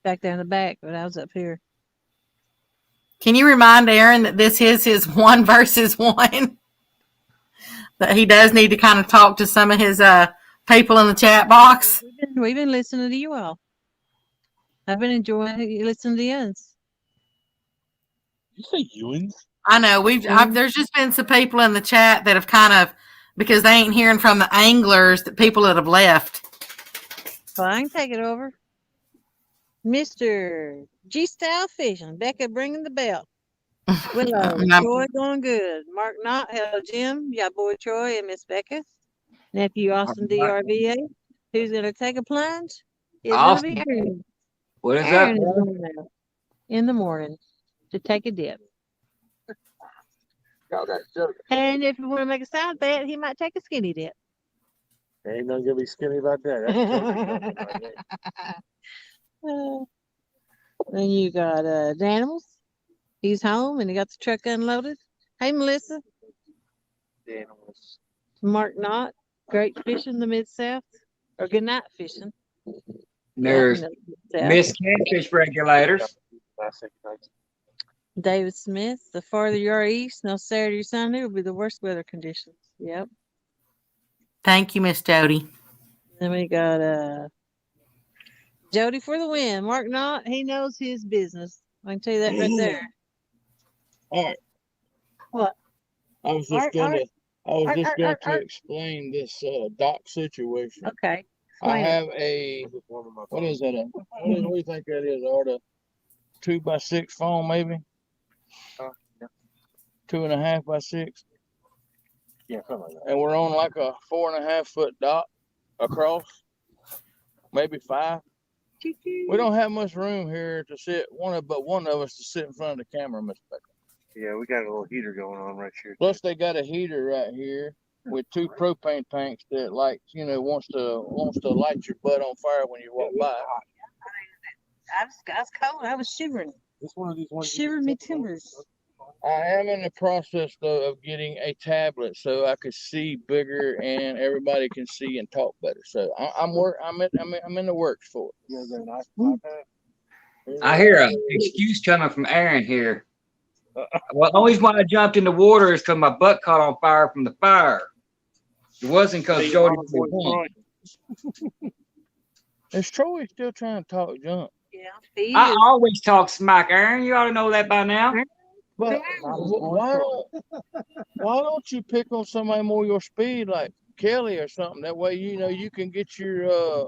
back there in the back, but I was up here. can you remind Aaron that this is his 1 versus 1? That he does need to kind of talk to some of his people in the chat box. We've been listening to you all. I've been enjoying listening to Yuns. You say Ewans? I know there's just been some people in the chat that have kind of, because they ain't hearing from the anglers, that people that have left. Well, I can take it over. Mr. G-Style Fishing, Becca bringing the belt. Willow, Troy going good. Mark Knott, hello Jim, y'all boy Troy and Miss Becca. Nephew Austin DRVA. Who's going to take a plunge? It's going to be Aaron. What is Aaron that? is going out in the morning to take a dip. And if you want to make a side bet, he might take a skinny dip. There ain't nothing gonna be skinny about that. Then you got Danimals. He's home and he got the truck unloaded. Hey, Melissa. Danimals. Mark Knott. Great fishing the Mid-South. Or good night fishing. There's Miss Catfish Regulators. David Smith. The farther you are east, no Saturday or Sunday will be the worst weather conditions. Yep. Thank you, Miss Jody. Then we got Jody for the win. Mark Knott, he knows his business. I can tell you that right there. All right. What? I was just going to explain this dock situation. Okay. I have what is that? What do you think that is? Or the 2x6 foam, maybe? 2.5 by 6. Yeah, something like that. And we're on like a 4.5 foot dock across, maybe 5. We don't have much room here to sit. One of us to sit in front of the camera, Miss Becca. Yeah, we got a little heater going on right here. Plus, they got a heater right here with 2 propane tanks that, like, wants to light your butt on fire when you walk by. I was cold. I was shivering. This one of these ones. Shivering me timbers. I am in the process though of getting a tablet so I could see bigger and everybody can see and talk better. So I'm in the works for it. You got a nice iPad? I hear a excuse coming from Aaron here. Well, the only reason why I jumped in the water is because my butt caught on fire from the fire. It wasn't because Jody was drunk. Is Troy still trying to talk junk? Yeah, he I is. always talk smack, Aaron. You ought to know that by now. But why don't you pick on somebody more your speed like Kelly or something? That way you can get your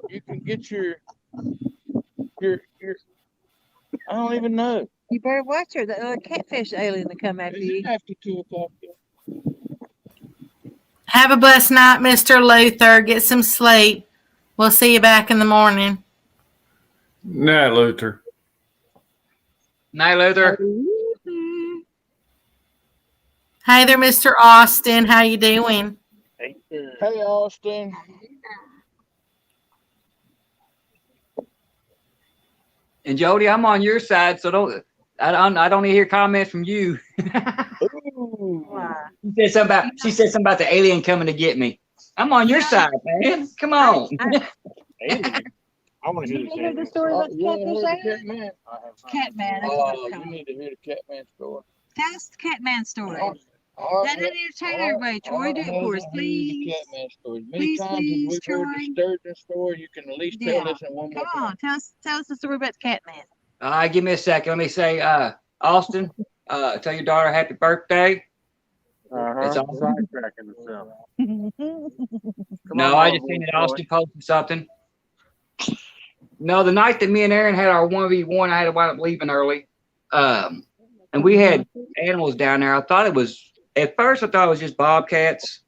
I don't even know. You better watch her. The catfish alien to come after you. After 2 o'clock. Have a blessed night, Mr. Luther. Get some sleep. We'll see you back in the morning. Night, Luther. Night, Luther. Hey there, Mr. Austin. How you doing? Hey, Austin. And Jody, I'm on your side, so I don't hear comments from you. Wow. She said something about the alien coming to get me. I'm on your side, man. Come on. I want to hear You this. hear the story about the catfish alien? Catman? Catman. That's what it's You called. need to hear the Catman story. Tell us the Catman story. All That didn't entertain everybody. Troy, do it for us, please. Catman story. Many Please, times as please, we've heard the Troy. Sturgeon story, you can at least tell Yeah. this in one more Come on, tell us the story about the Catman. Give me a second. Let me say, Austin, tell your daughter happy birthday. It's awesome. Sidetracking itself. No, I just seen that Austin posted something. No, the night that me and Aaron had our 1v1, I had to wind up leaving early. And we had animals down there. At first I thought it was just bobcats.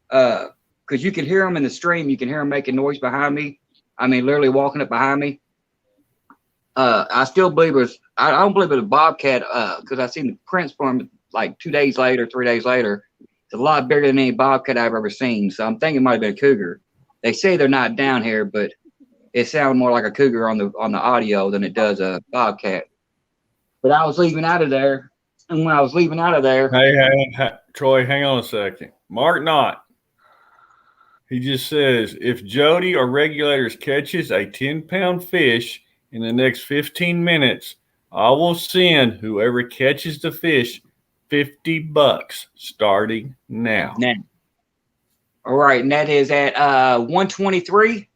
Because you can hear them in the stream. You can hear them making noise behind me. I mean, literally walking up behind me. I still believe I don't believe it was a bobcat because I seen the prints for him like 2 days later, 3 days later. It's a lot bigger than any bobcat I've ever seen. So I'm thinking it might have been a cougar. They say they're not down here, but it sounded more like a cougar on the audio than it does a bobcat. But I was leaving out of there, and when I was leaving out of there, Hey, Troy, hang on a second. Mark Knott. He just says, if Jody or regulators catches a 10-pound fish in the next 15 minutes, I will send whoever catches the fish $50 starting now. All right, and that is at 1:23.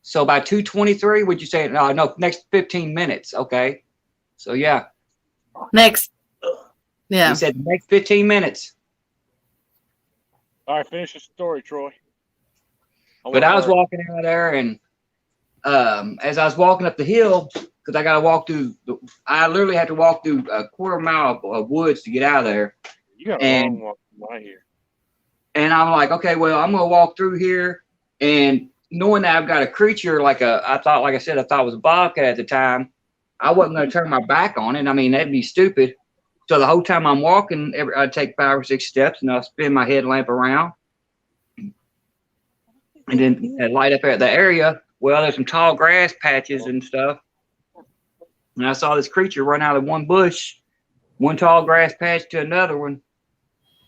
So by 2:23, would you say no, next 15 minutes? Okay. So yeah. Next. Yeah. He said next 15 minutes. All right, finish the story, Troy. But I was walking out of there, and as I was walking up the hill, because I got to walk through, I literally have to walk through a quarter mile of woods to get out of there. You got a long walk from my here. And I'm like, okay, well, I'm gonna walk through here, and knowing that I've got a creature like I thought it was a bobcat at the time, I wasn't gonna turn my back on it. I mean, that'd be stupid. So the whole time I'm walking, I'd take 5 or 6 steps, and I'll spin my headlamp around, and then I'd light up at the area. Well, there's some tall grass patches and stuff, and I saw this creature run out of one bush, one tall grass patch to another one.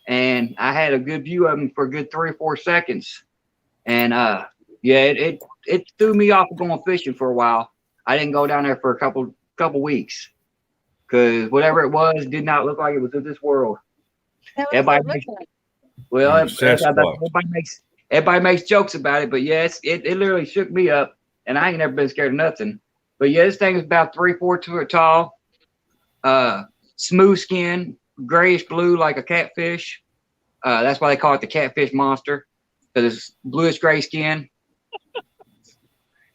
And I had a good view of him for a good 3 or 4 seconds. And it threw me off of going fishing for a while. I didn't go down there for a couple weeks because whatever it was did not look like it was of this world. Everybody makes jokes about it, but yes, it literally shook me up, and I ain't never been scared of nothing. But yeah, this thing is about 3-4 foot tall, smooth skin, grayish blue like a catfish. That's why they call it the catfish monster, because it's bluish gray skin.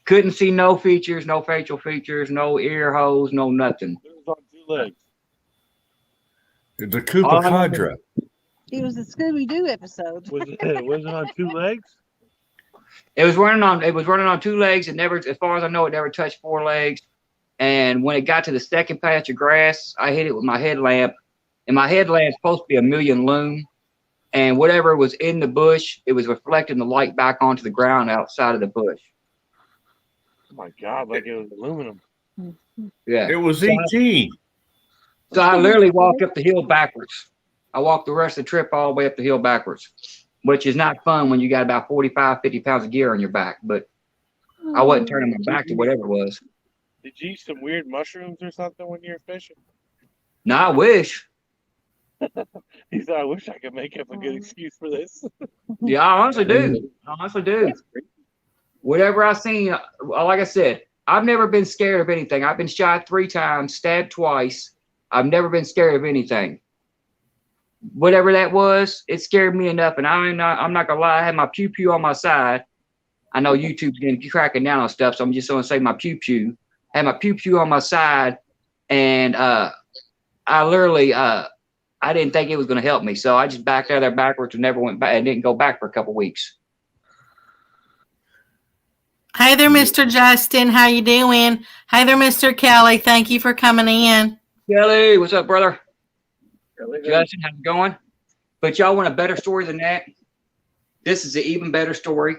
Couldn't see no features, no facial features, no ear holes, no nothing. It was on 2 legs. The Chupacabra. It was the Scooby Doo episode. Was it on 2 legs? It was running on 2 legs. It never, as far as I know, it never touched 4 legs. And when it got to the second patch of grass, I hit it with my headlamp. And my headlamp's supposed to be 1,000,000 lumen. And whatever was in the bush, it was reflecting the light back onto the ground outside of the bush. Oh my God, like it was aluminum. Yeah. It was ET. So I literally walked up the hill backwards. I walked the rest of the trip all the way up the hill backwards, which is not fun when you got about 45, 50 pounds of gear on your back, but I wasn't turning my back to whatever it was. Did you eat some weird mushrooms or something when you were fishing? No, I wish. He said, I wish I could make up a good excuse for this. Yeah, I honestly do. I honestly do. Whatever I seen, like I said, I've never been scared of anything. I've been shot 3 times, stabbed twice. I've never been scared of anything. Whatever that was, it scared me enough. And I'm not gonna lie, I had my pew pew on my side. I know YouTube's gonna be cracking down on stuff, so I'm just gonna say my pew pew. I had my pew pew on my side, and I literally I didn't think it was gonna help me, so I just backed out of there backwards and never went back and didn't go back for a couple weeks. Hey there, Mr. Justin. How you doing? Hey there, Mr. Kelly. Thank you for coming in. Kelly, what's up, brother? Justin, how's it going? But y'all want a better story than that? This is an even better story.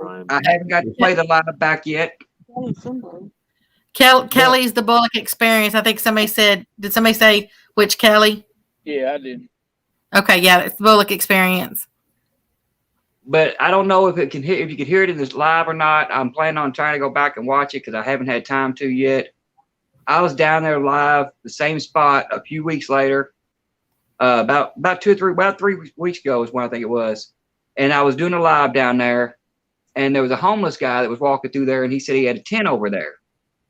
I haven't got to play the live back yet. Kelly's the Bullock Experience. I think somebody said, did somebody say which Kelly? Yeah, I did. Okay, yeah, it's the Bullock Experience. But I don't know if you can hear it in this live or not. I'm planning on trying to go back and watch it because I haven't had time to yet. I was down there live, the same spot, a few weeks later. About 3 weeks ago is when I think it was. And I was doing a live down there, and there was a homeless guy that was walking through there, and he said he had a tent over there.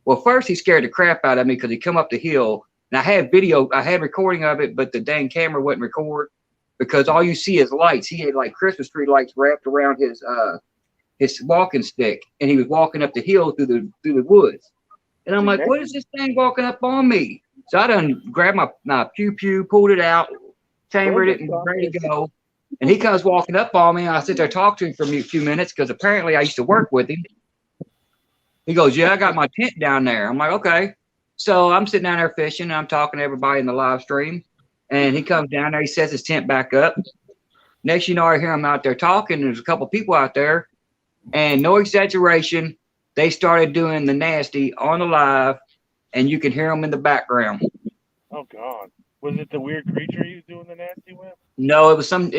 Well, first he scared the crap out of me because he come up the hill, and I had recording of it, but the dang camera wouldn't record because all you see is lights. He had like Christmas tree lights wrapped around his walking stick, and he was walking up the hill through the woods. And I'm like, what is this thing walking up on me? So I done grabbed my pew pew, pulled it out, chambered it, and ready to go. And he comes walking up on me, and I sit there talking to him for a few minutes because apparently I used to work with him. He goes, yeah, I got my tent down there. I'm like, okay. So I'm sitting down there fishing, and I'm talking to everybody in the live stream. And he comes down there, he sets his tent back up. Next you know, I hear him out there talking. There's a couple people out there, and no exaggeration, they started doing the nasty on the live, and you can hear them in the background. Oh God. Was it the weird creature he was doing the nasty with? No, it was some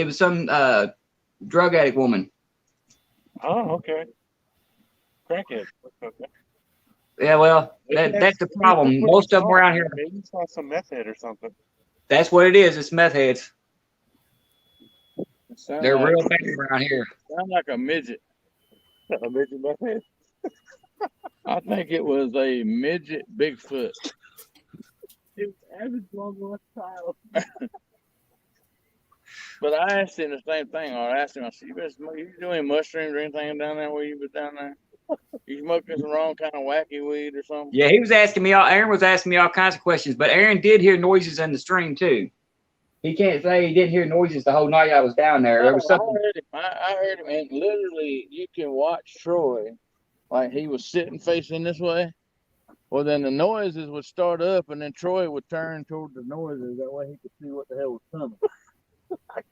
drug addict woman. Oh, okay. Crackhead. Okay. Yeah, well, that's the problem. Most of them around here. Maybe saw some meth head or something. That's what it is. It's meth heads. They're like, real bad around here. Sound like a midget. A midget meth head. I think it was a midget Bigfoot. It was average long as a child. But I asked him the same thing. I asked him, I said, you doing mushrooms or anything down there where you was down there? You smoking some wrong kind of wacky weed or something? Yeah, Aaron was asking me all kinds of questions, but Aaron did hear noises in the stream too. He can't say he didn't hear noises the whole night I was down there. There was something. I heard him, and literally you can watch Troy, like he was sitting facing this way. Well, then the noises would start up, and then Troy would turn toward the noises. That way he could see what the hell was coming.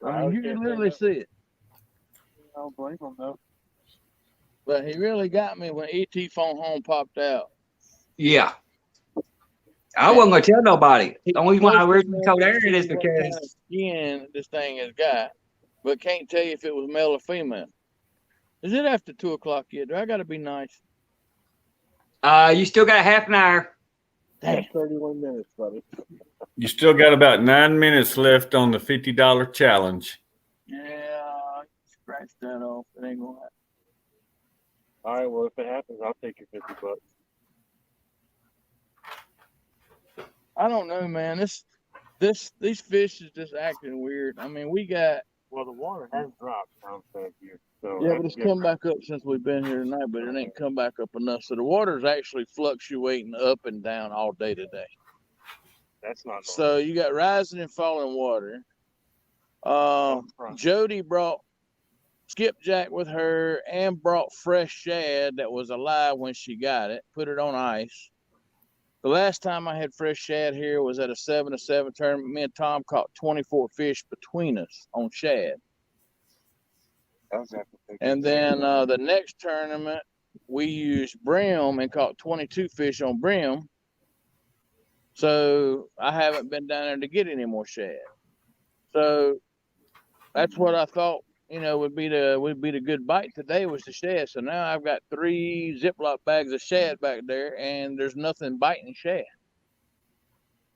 I mean, you can literally see it. I don't blame him though. But he really got me when ET phone home popped out. Yeah. I wasn't going to tell nobody. The only one I originally told Aaron is because skin this thing has got, but can't tell you if it was male or female. Is it after 2 o'clock yet? Do I got to be nice? You still got a half an hour. Damn. 31 minutes, buddy. You still got about 9 minutes left on the $50 challenge. Yeah, scratch that off. It ain't going to happen. All right, well, if it happens, I'll take your $50. I don't know, man. These fish is just acting weird. I mean, we got. Well, the water has dropped down here. So yeah, but it's come back up since we've been here tonight, but it ain't come back up enough. So the water's actually fluctuating up and down all day today. That's not normal. So you got rising and falling water. Jody brought skipjack with her and brought fresh shad that was alive when she got it, put it on ice. The last time I had fresh shad here was at a 7-7 tournament. Me and Tom caught 24 fish between us on shad. And then the next tournament, we used brim and caught 22 fish on brim. So I haven't been down there to get any more shad. So that's what I thought, would be the good bite today was the shad. So now I've got 3 Ziploc bags of shad back there, and there's nothing biting shad.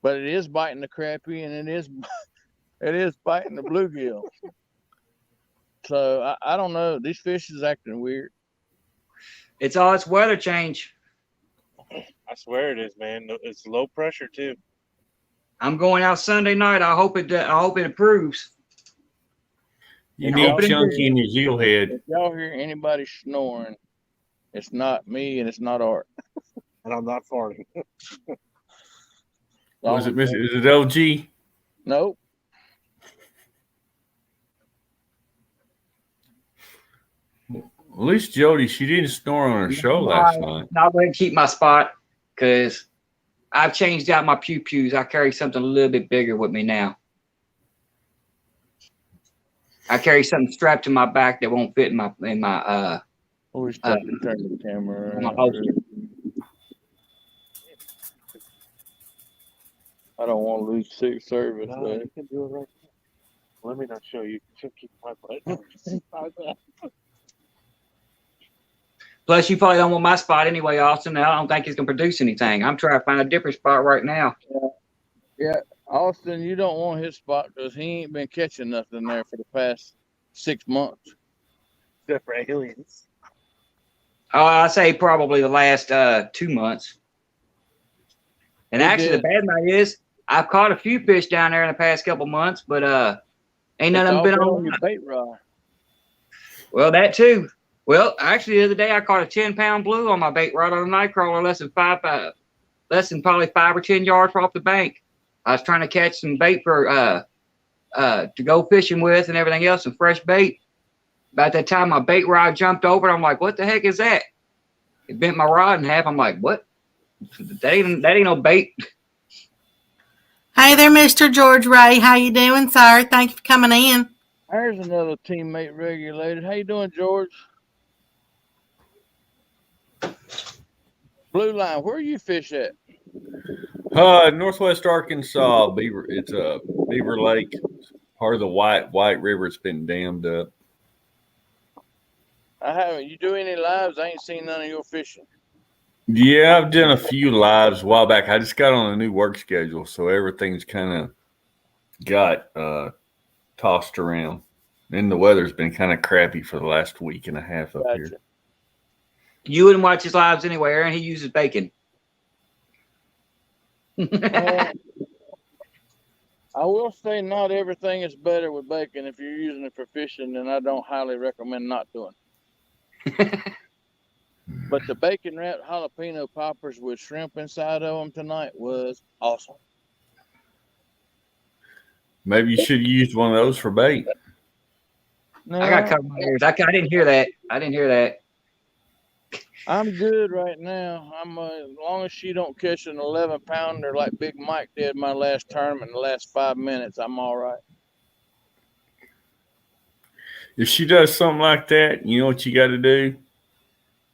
But it is biting the crappie, and it is biting the bluegill. So I don't know. These fish is acting weird. It's all its weather change. I swear it is, man. It's low pressure too. I'm going out Sunday night. I hope it improves. You need chunky in your gill head. If y'all hear anybody snoring, it's not me and it's not Art. And I'm not farting. Was it Is it LG? Nope. At least Jody, she didn't snore on her show last night. I'll go ahead and keep my spot because I've changed out my pews. I carry something a little bit bigger with me now. I carry something strapped to my back that won't fit in my Always try to turn the camera. my holster. I don't want to lose service. No, But you can do it right now. Let me not show you. Keep my butt. Plus, you probably don't want my spot anyway, Austin. I don't think it's going to produce anything. I'm trying to find a different spot right now. Yeah, Austin, you don't want his spot because he ain't been catching nothing there for the past 6 months. Except for aliens. I say probably the last 2 months. And actually, the bad night is I've caught a few fish down there in the past couple months, but ain't none of them been on your bait rod. Well, that too. Well, actually, the other day I caught a 10-pound blue on my bait rod on a night crawler, less than probably 5 or 10 yards off the bank. I was trying to catch some bait for to go fishing with and everything else, some fresh bait. About that time, my bait rod jumped over, and I'm like, "What the heck is that?" It bent my rod in half. I'm like, "What? That ain't no bait." Hey there, Mr. George Ray. How you doing, sir? Thank you for coming in. There's another teammate regulated. How you doing, George? Blue Line, where you fish at? Northwest Arkansas, Beaver. It's Beaver Lake, part of the White River. It's been dammed up. I haven't. You do any lives? I ain't seen none of your fishing. Yeah, I've done a few lives a while back. I just got on a new work schedule, so everything's kind of got tossed around. And the weather's been kind of crappy for the last week and a half up here. You wouldn't watch his lives anyway, Aaron. He uses bacon. I will say not everything is better with bacon. If you're using it for fishing, then I don't highly recommend not doing it. But the bacon wrapped jalapeno poppers with shrimp inside of them tonight was awesome. Maybe you should have used one of those for bait. No, I got to cover my ears. I didn't hear that. I'm good right now. I'm as long as she don't catch an 11-pounder like Big Mike did my last tournament in the last 5 minutes, I'm all right. If she does something like that, you know what you got to do?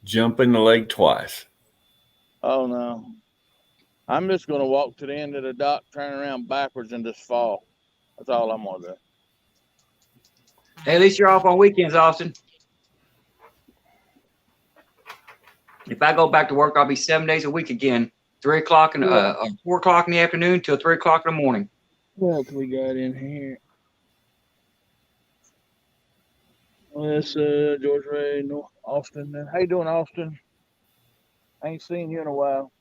Jump in the lake twice. Oh no, I'm just gonna walk to the end of the dock, turn around backwards, and just fall. That's all I'm gonna do. Hey, at least you're off on weekends, Austin. If I go back to work, I'll be 7 days a week again. 3 o'clock and 4 o'clock in the afternoon till 3 o'clock in the morning. What else we got in here? That's George Ray, North Austin. How you doing, Austin? I ain't seen you in a while.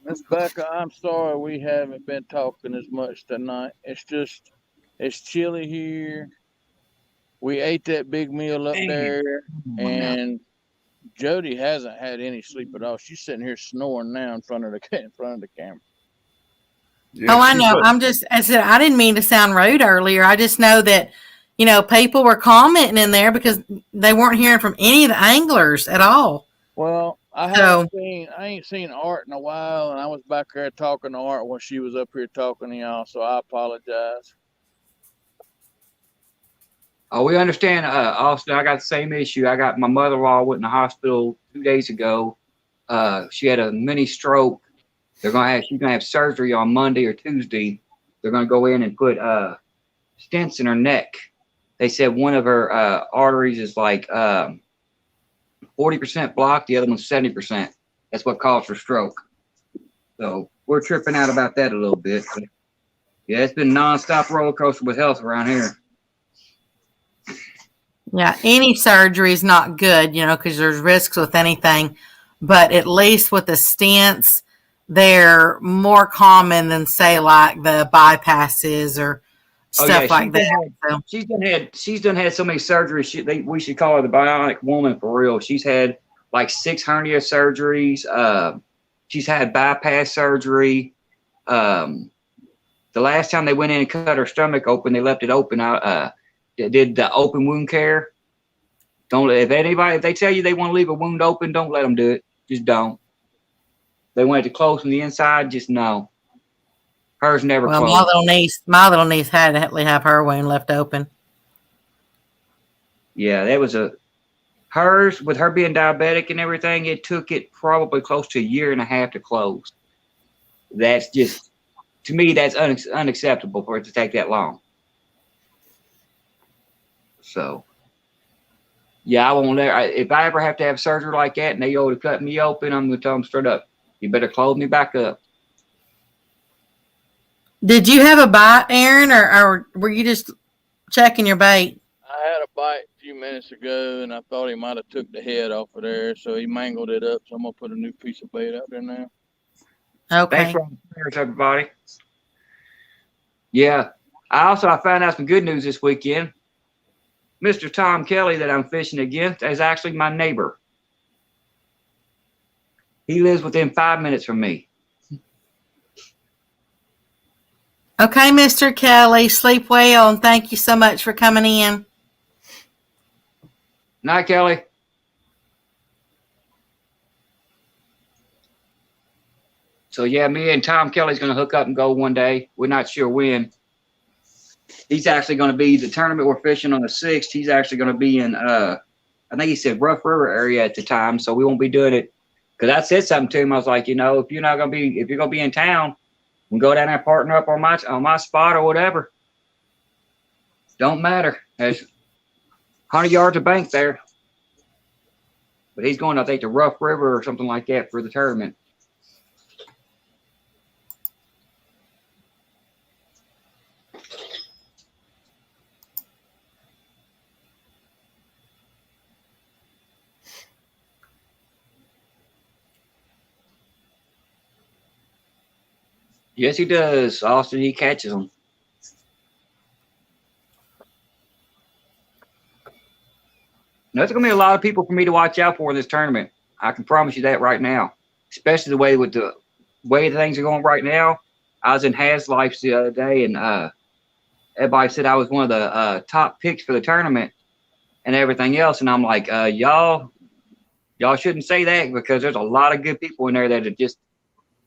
Miss Becca, I'm sorry we haven't been talking as much tonight. It's chilly here. We ate that big meal up there, and Jody hasn't had any sleep at all. She's sitting here snoring now in front of the camera. Yeah, Oh, I know. I said, I didn't mean to sound rude earlier. I just know that, people were commenting in there because they weren't hearing from any of the anglers at all. Well, I ain't seen Art in a while, and I was back there talking to Art when she was up here talking to y'all, so I apologize. Oh, we understand, Austin. I got the same issue. I got my mother-in-law went in the hospital 2 days ago. She had a mini stroke. She's gonna have surgery on Monday or Tuesday. They're gonna go in and put stents in her neck. They said one of her arteries is like 40% blocked, the other one's 70%. That's what caused her stroke. So we're tripping out about that a little bit. But yeah, it's been nonstop roller coaster with health around here. Yeah, any surgery is not good, because there's risks with anything. But at least with the stents, they're more common than, say, like the bypasses or stuff like that. She's done had so many surgeries. We should call her the bionic woman for real. She's had like 6 hernia surgeries. She's had bypass surgery. The last time they went in and cut her stomach open, they left it open. They did the open wound care. If they tell you they want to leave a wound open, don't let them do it. Just don't. They want it to close from the inside. Just no. Hers never closed. My little niece had to have her wound left open. Yeah, that was hers with her being diabetic and everything. It took it probably close to 1.5 years to close. That's just, to me, that's unacceptable for it to take that long. So, yeah, I won't if I ever have to have surgery like that and they go to cut me open, I'm going to tell them straight up, you better close me back up. Did you have a bite, Aaron, or were you just checking your bait? I had a bite a few minutes ago, and I thought he might have took the head off of there, so he mangled it up. So I'm gonna put a new piece of bait out there now. Okay. Thanks for all the prayers, everybody. Yeah, I found out some good news this weekend. Mr. Tom Kelly that I'm fishing against is actually my neighbor. He lives within 5 minutes from me. Okay, Mr. Kelly, sleep well, and thank you so much for coming in. Night, Kelly. So, yeah, me and Tom Kelly's going to hook up and go one day. We're not sure when. He's actually going to be the tournament we're fishing on the 6th. He's actually going to be in, I think he said Rough River area at the time, so we won't be doing it. Because I said something to him. I was like, if you're going to be in town, we go down there and partner up on my spot or whatever. Don't matter. There's 100 yards of bank there. But he's going, I think, to Rough River or something like that for the tournament. Yes, he does, Austin. He catches them. Now, there's going to be a lot of people for me to watch out for in this tournament. I can promise you that right now, especially the way things are going right now. I was in Has Life the other day, and everybody said I was one of the top picks for the tournament and everything else. And I'm like, y'all shouldn't say that because there's a lot of good people in there that are just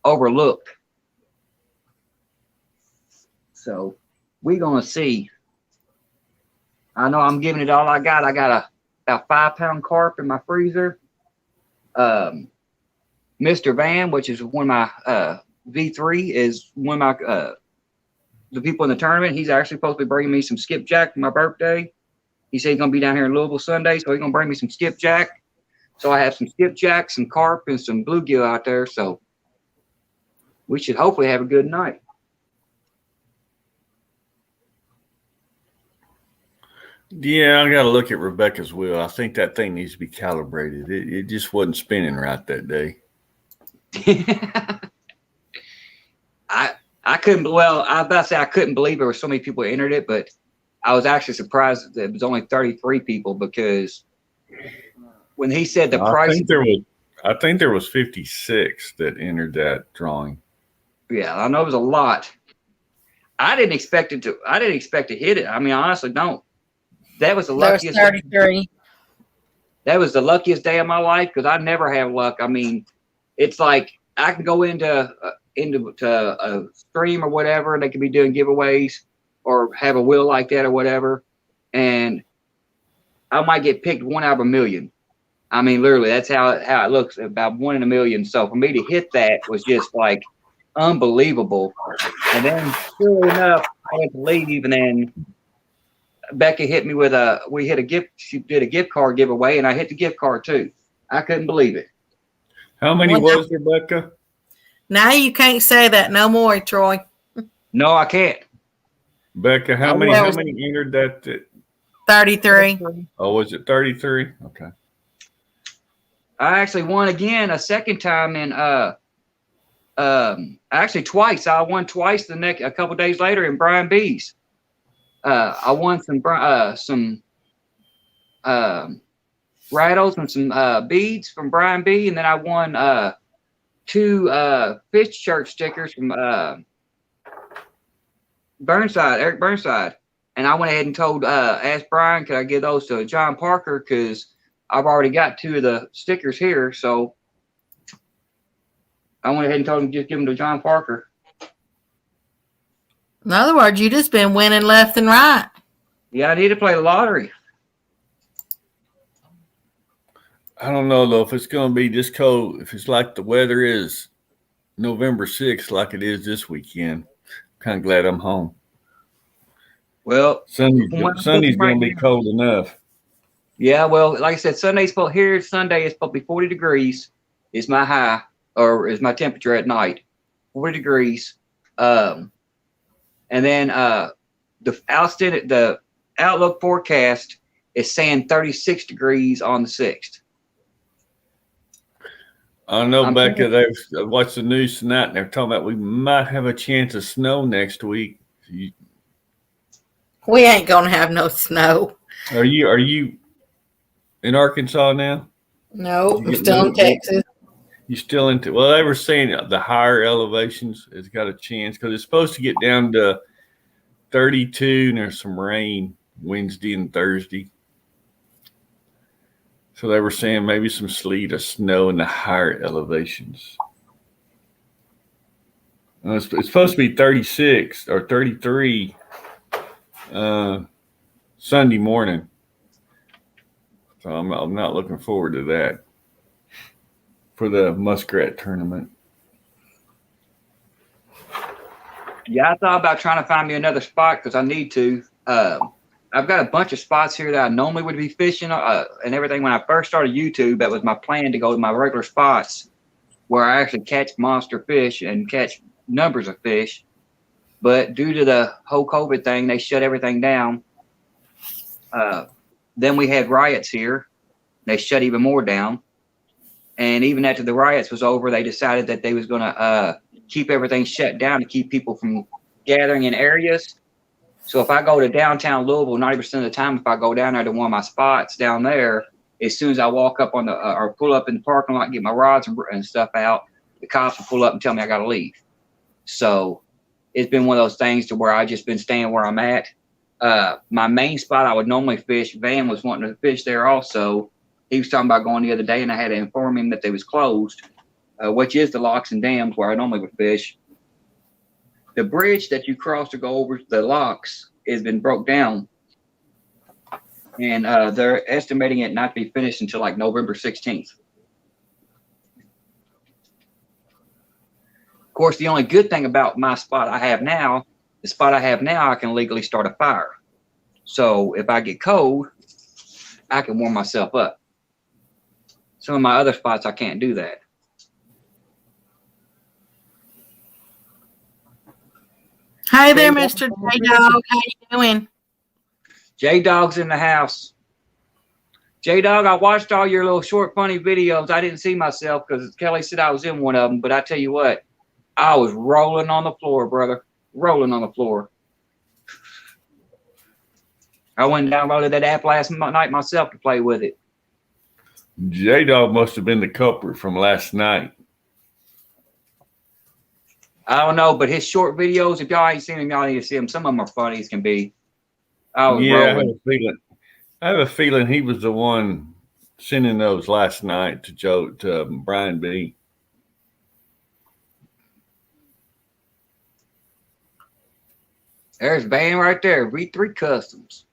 overlooked. So we're going to see. I know I'm giving it all I got. I got about 5-pound carp in my freezer. Mr. Van, which is one of my V3, is one of my the people in the tournament. He's actually supposed to be bringing me some skipjack for my birthday. He said he's going to be down here in Louisville Sunday, so he's going to bring me some skipjack. So I have some skipjack, some carp, and some bluegill out there. So we should hopefully have a good night. Yeah, I got to look at Rebecca's wheel. I think that thing needs to be calibrated. It just wasn't spinning right that day. I couldn't. Well, I was about to say I couldn't believe there were so many people who entered it, but I was actually surprised that it was only 33 people because when he said the price, I think there was 56 that entered that drawing. Yeah, I know it was a lot. I didn't expect it to hit it. I mean, I honestly don't. That was the luckiest. 33. That was the luckiest day of my life because I never have luck. I mean, it's like I can go into a stream or whatever, and they could be doing giveaways or have a wheel like that or whatever, and I might get picked 1 out of a million. I mean, literally, that's how it looks, about 1 in a million. So for me to hit that was just like unbelievable. And then, surely enough, I went to leave, and then Becca hit me with she did a gift card giveaway, and I hit the gift card too. I couldn't believe it. How many was there, Becca? Now you can't say that no more, Troy. No, I can't. Becca, how many entered that? 33. Oh, was it 33? Okay. I actually won again a second time actually twice. I won twice a couple days later in Brian B's. I won some rattles and some beads from Brian B, and then I won 2 fish church stickers from Eric Burnside. And I went ahead and asked Brian, could I give those to John Parker, because I've already got 2 of the stickers here. So I went ahead and told him just give them to John Parker. In other words, you just been winning left and right. Yeah, I need to play the lottery. I don't know though if it's going to be this cold. If it's like the weather is November 6th, like it is this weekend, I'm kind of glad I'm home. Well, Sunday's going to be cold enough. Yeah, well, like I said, Sunday is supposed to be 40 degrees. Is my high, or is my temperature at night? 40 degrees. And then the outlook forecast is saying 36 degrees on the 6th. I know, Becca, I watched the news tonight, and they're talking about we might have a chance of snow next week. We ain't gonna have no snow. Are you in Arkansas now? No, I'm still in Texas. You still into? Well, they were saying the higher elevations has got a chance because it's supposed to get down to 32, and there's some rain Wednesday and Thursday. So they were saying maybe some sleet or snow in the higher elevations. It's supposed to be 36 or 33 Sunday morning. So I'm not looking forward to that for the muskrat tournament. Yeah, I thought about trying to find me another spot because I need to. I've got a bunch of spots here that I normally would be fishing and everything. When I first started YouTube, that was my plan, to go to my regular spots where I actually catch monster fish and catch numbers of fish. But due to the whole COVID thing, they shut everything down. Then we had riots here. They shut even more down. And even after the riots was over, they decided that they was going to keep everything shut down to keep people from gathering in areas. So if I go to downtown Louisville, 90% of the time, if I go down there to one of my spots down there, as soon as I walk up on or pull up in the parking lot, get my rods and stuff out, the cops will pull up and tell me I got to leave. So it's been one of those things to where I just been staying where I'm at. My main spot I would normally fish, Van was wanting to fish there also. He was talking about going the other day, and I had to inform him that they was closed, which is the locks and dams where I normally would fish. The bridge that you cross to go over the locks has been broke down, and they're estimating it not to be finished until like November 16th. Of course, the only good thing about my spot I have now, I can legally start a fire. So if I get cold, I can warm myself up. Some of my other spots, I can't do that. Hi there, Mr. J-Dog. How you doing? J-Dog's in the house. J-Dog, I watched all your little short, funny videos. I didn't see myself because Kelly said I was in one of them. But I tell you what, I was rolling on the floor, brother. Rolling on the floor. I went and downloaded that app last night myself to play with it. J-Dog must have been the culprit from last night. I don't know, but his short videos, if y'all ain't seen them, y'all need to see them. Some of them are funny as can be. I was rolling. I have a feeling he was the one sending those last night to Brian B. There's Van right there, V3 Customs.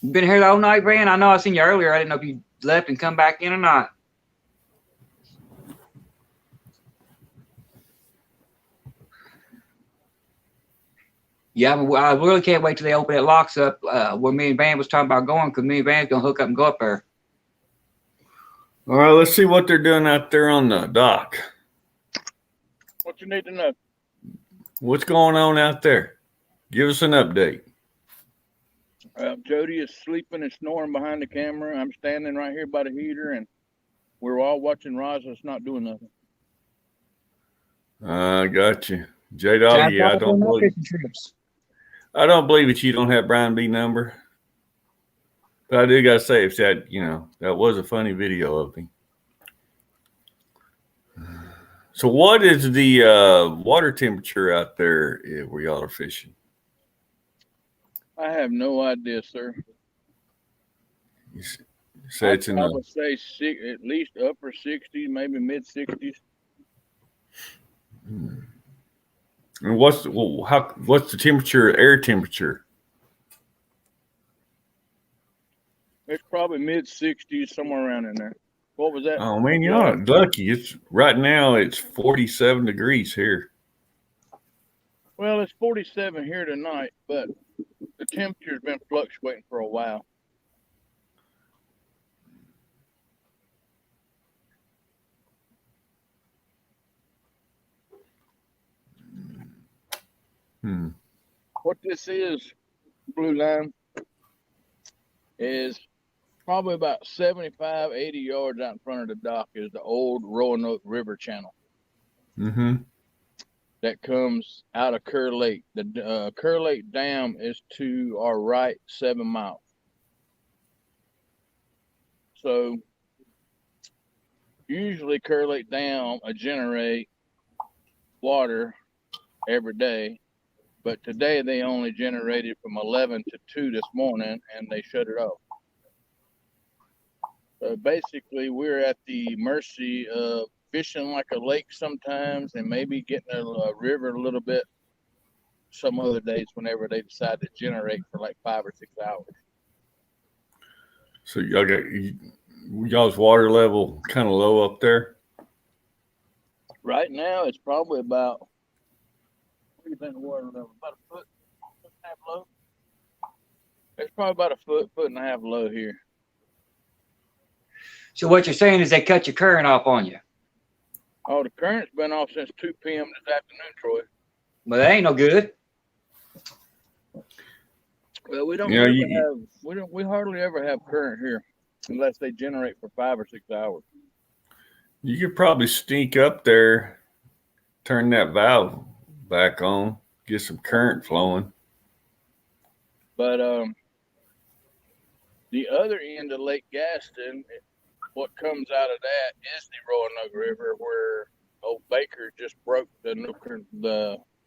You been here the whole night, Van? I know I seen you earlier. I didn't know if you left and come back in or not. Yeah, I really can't wait till they open that locks up where me and Van was talking about going, because me and Van's gonna hook up and go up there. All right, let's see what they're doing out there on the dock. What you need to know? What's going on out there? Give us an update. Jody is sleeping and snoring behind the camera. I'm standing right here by the heater, and we're all watching Rosa's not doing nothing. I got you. J-Dog, I don't believe that you don't have Brian B number. But I do got to say, if that, that was a funny video of him. So what is the water temperature out there where y'all are fishing? I have no idea, sir. You say it's I would say at least upper 60s, maybe mid 60s. And what's the temperature, air temperature? It's probably mid 60s, somewhere around in there. What was that? Oh man, you're not lucky. It's right now. It's 47 degrees here. Well, it's 47 here tonight, but the temperature's been fluctuating for a while. What this is, Blue Line, is probably about 75, 80 yards out in front of the dock is the old Roanoke River channel. Mm-hmm. That comes out of Kerr Lake. The Kerr Lake Dam is to our right 7 miles. So usually Kerr Lake Dam generate water every day, but today they only generated from 11 to 2 this morning, and they shut it off. So basically, we're at the mercy of fishing like a lake sometimes, and maybe getting a river a little bit some other days whenever they decide to generate for like 5 or 6 hours. So y'all got y'all's water level kind of low up there? Right now, it's probably about, what do you think the water level? About a foot and a half low? It's probably about a foot and a half low here. So what you're saying is they cut your current off on you? Oh, the current's been off since 2 p.m. this afternoon, Troy. Well, that ain't no good. Well, we don't we hardly ever have current here unless they generate for 5 or 6 hours. You could probably sneak up there, turn that valve back on, get some current flowing. But the other end of Lake Gaston, what comes out of that is the Roanoke River, where old Baker just broke the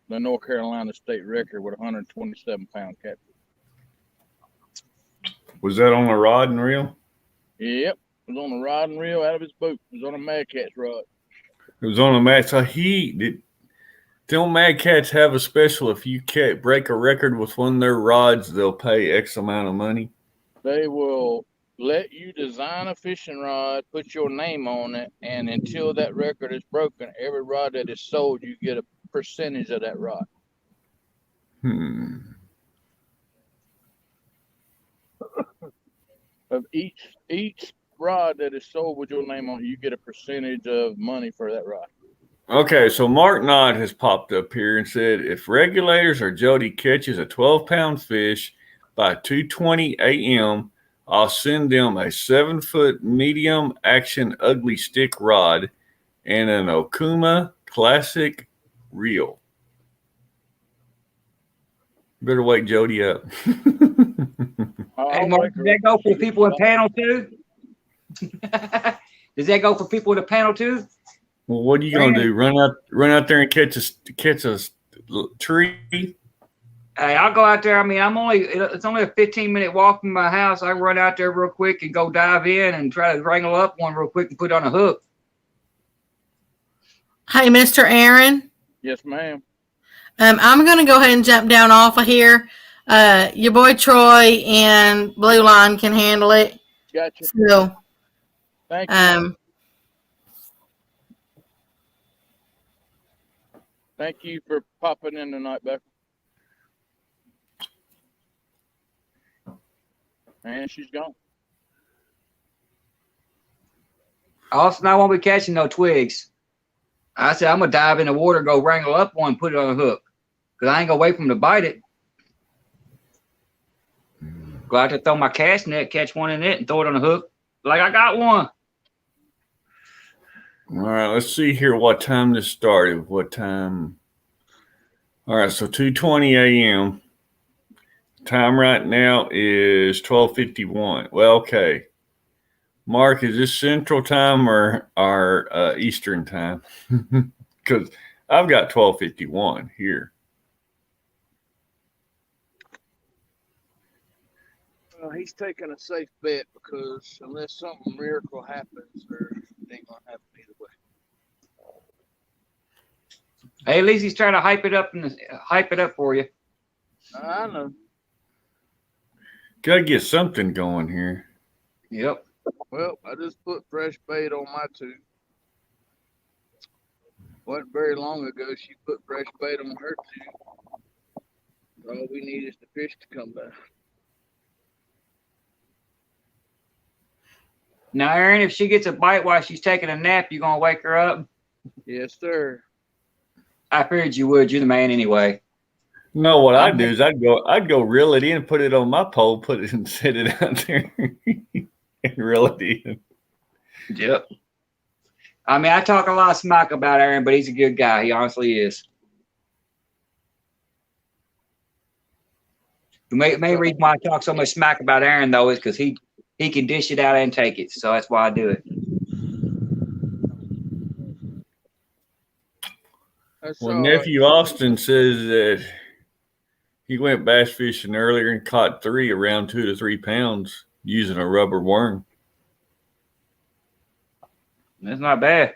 North Carolina state record with 127-pound catfish. Was that on a rod and reel? Yep, it was on a rod and reel out of his boat. It was on a Mad Cat's rod. It was on a Mad. So don't Mad Cats have a special? If you break a record with one of their rods, they'll pay X amount of money. They will let you design a fishing rod, put your name on it, and until that record is broken, every rod that is sold, you get a percentage of that rod. Of each rod that is sold with your name on it, you get a percentage of money for that rod. Okay, so Mark Knott has popped up here and said, if regulators or Jody catches a 12-pound fish by 2:20 a.m., I'll send them a 7-foot medium action ugly stick rod and an Okuma Classic reel. Better wake Jody up. Hey, Mark, does that go for people in panel too? Does that go for people in the panel too? Well, what are you gonna do? Run out there and catch a tree? Hey, I'll go out there. I mean, it's only a 15-minute walk from my house. I can run out there real quick and go dive in and try to wrangle up one real quick and put on a hook. Hey, Mr. Aaron. Yes, ma'am. I'm going to go ahead and jump down off of here. Your boy Troy and Blue Line can handle it. Gotcha. So, Thank you. Thank you for popping in tonight, Becky. And she's gone. Austin, I won't be catching no twigs. I said I'm gonna dive in the water, go wrangle up one, put it on a hook, cause I ain't gonna wait for him to bite it. Go out to throw my cast net, catch one in it, and throw it on a hook. Like I got one. All right, let's see here what time this started. What time? All right, so 2:20 a.m. Time right now is 12:51. Well, okay. Mark, is this Central Time or Eastern Time? Because I've got 12:51 here. Well, he's taking a safe bet because unless something miracle happens, it ain't gonna happen either way. Hey, at least he's trying to hype it up for you. I know. Gotta get something going here. Yep. Well, I just put fresh bait on my tube. Wasn't very long ago she put fresh bait on her tube. All we need is the fish to come back. Now, Aaron, if she gets a bite while she's taking a nap, you gonna wake her up? Yes, sir. I figured you would. You're the man anyway. No, what I'd do is I'd go reel it in, put it on my pole, put it and set it out there, and reel it in. Yep. I mean, I talk a lot of smack about Aaron, but he's a good guy. He honestly is. The main reason why I talk so much smack about Aaron, though, is because he can dish it out and take it. So that's why I do it. Well, nephew Austin says that he went bass fishing earlier and caught around 2 to 3 pounds using a rubber worm. That's not bad.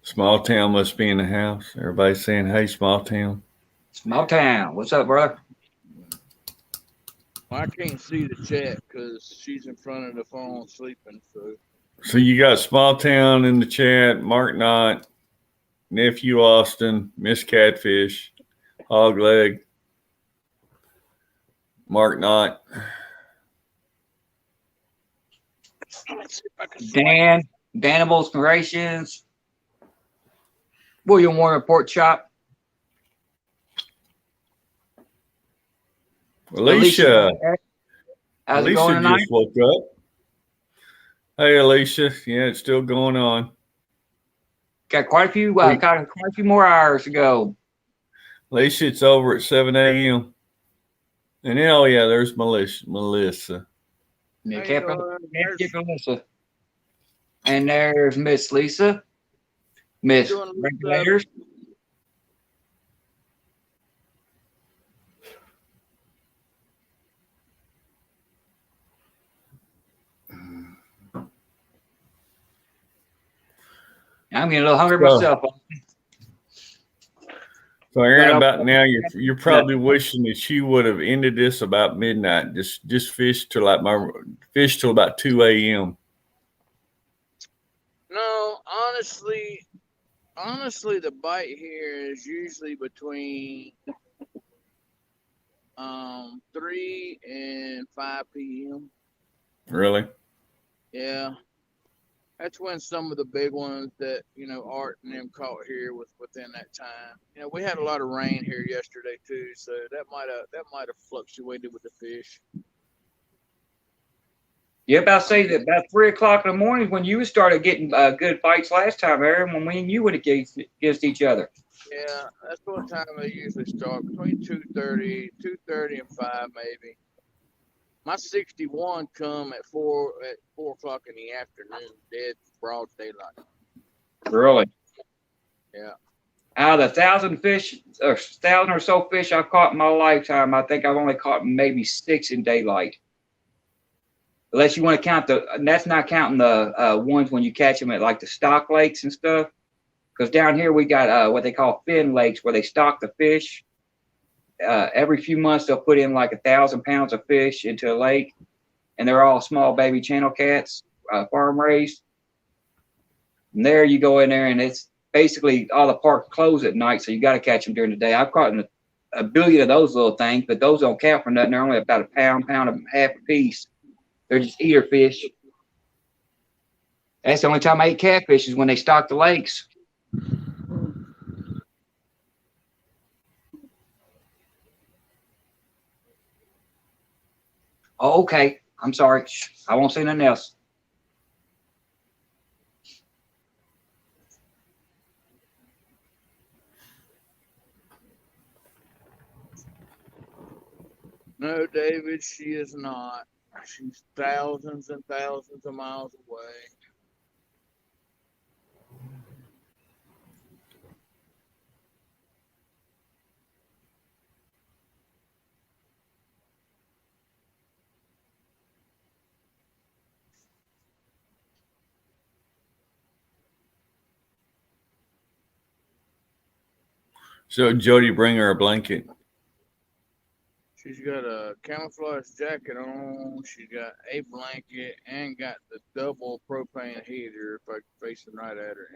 Small town must be in the house. Everybody's saying, hey, small town. Small town. What's up, brother? Well, I can't see the chat because she's in front of the phone sleeping. So you got small town in the chat, Mark Knott, nephew Austin, Miss Catfish, Hog Leg, Mark Knott. Dan, Danimal's Narrations, William Warner Pork Chop. Alicia. How's it Alicia going tonight? just woke up. Hey, Alicia. Yeah, it's still going on. Got quite a few more hours to go. Alicia, it's over at 7 a.m. And then, oh yeah, there's Melissa. Yeah, Captain Melissa. And there's Miss Lisa. Miss Regulators. I'm getting a little hungry myself. So Aaron, about now, you're probably wishing that you would have ended this about midnight. Just fish till about 2 a.m. No, honestly, the bite here is usually between 3 and 5 p.m. Really? Yeah. That's when some of the big ones that, Art and them caught here was within that time. We had a lot of rain here yesterday too, so that might have fluctuated with the fish. Yeah, about to say that about 3 o'clock in the morning when you started getting good fights last time, Aaron, when me and you would against each other. Yeah, that's what time they usually start, between 2:30 and 5 maybe. My 61 come at 4 o'clock in the afternoon, dead broad daylight. Really? Yeah. Out of the 1,000 or so fish I've caught in my lifetime, I think I've only caught maybe 6 in daylight. Unless you want to count and that's not counting the ones when you catch them at like the stock lakes and stuff. Because down here we got what they call fin lakes, where they stock the fish. Every few months they'll put in like 1,000 pounds of fish into a lake, and they're all small baby channel cats, farm raised. And there you go in there, and it's basically all the parks close at night, so you got to catch them during the day. I've caught a billion of those little things, but those don't count for nothing. They're only about a pound and a half a piece. They're just eater fish. That's the only time I ate catfish is when they stock the lakes. Oh, okay. I'm sorry. I won't say nothing else. No, David, she is not. She's thousands and thousands of miles away. So Jody, bring her a blanket. She's got a camouflage jacket on. She's got a blanket and got the double propane heater if I can face it right at her.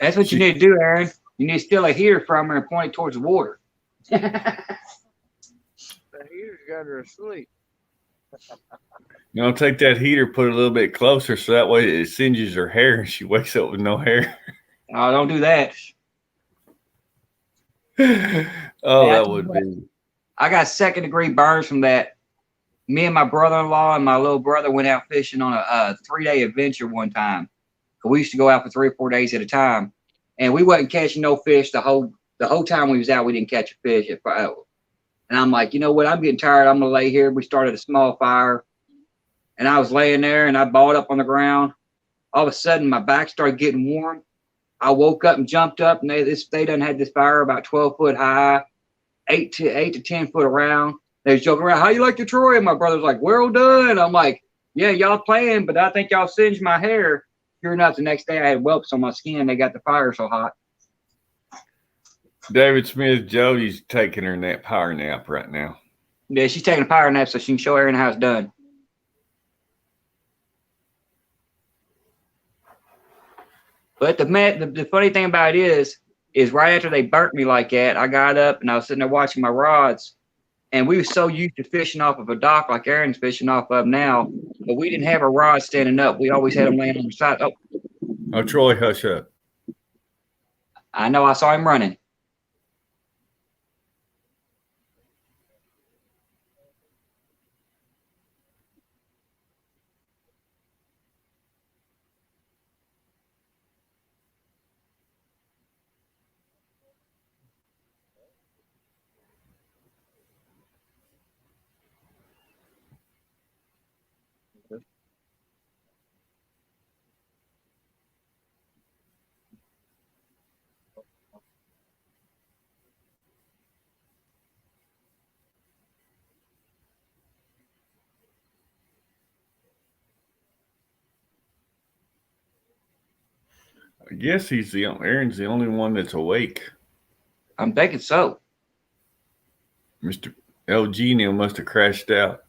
That's what you need to do, Aaron. You need to steal a heater from her and point it towards the water. The heater's got her asleep. You know, take that heater, put it a little bit closer, so that way it singes her hair and she wakes up with no hair. Oh, don't do that. Oh, that would be. I got 2nd-degree burns from that. Me and my brother-in-law and my little brother went out fishing on a 3-day adventure one time. We used to go out for 3 or 4 days at a time, and we wasn't catching no fish the whole time we was out. We didn't catch a fish. And I'm like, you know what? I'm getting tired. I'm gonna lay here. We started a small fire, and I was laying there, and I balled up on the ground. All of a sudden, my back started getting warm. I woke up and jumped up, and they done had this fire about 12 foot high, 8 to 10 foot around. They was joking around, how you like the Troy? And my brother's like, well done. I'm like, yeah, y'all playing, but I think y'all singed my hair. Sure enough, the next day I had whelps on my skin. They got the fire so hot. David Smith, Jody's taking her power nap right now. Yeah, she's taking a power nap so she can show Aaron how it's done. But the funny thing about it is right after they burnt me like that, I got up and I was sitting there watching my rods, and we were so used to fishing off of a dock like Aaron's fishing off of now, but we didn't have our rods standing up. We always had them laying on the side. Oh, Troy, hush up. I know, I saw him running. I guess Aaron's the only one that's awake. I'm thinking so. Mr. LG Neil must have crashed out.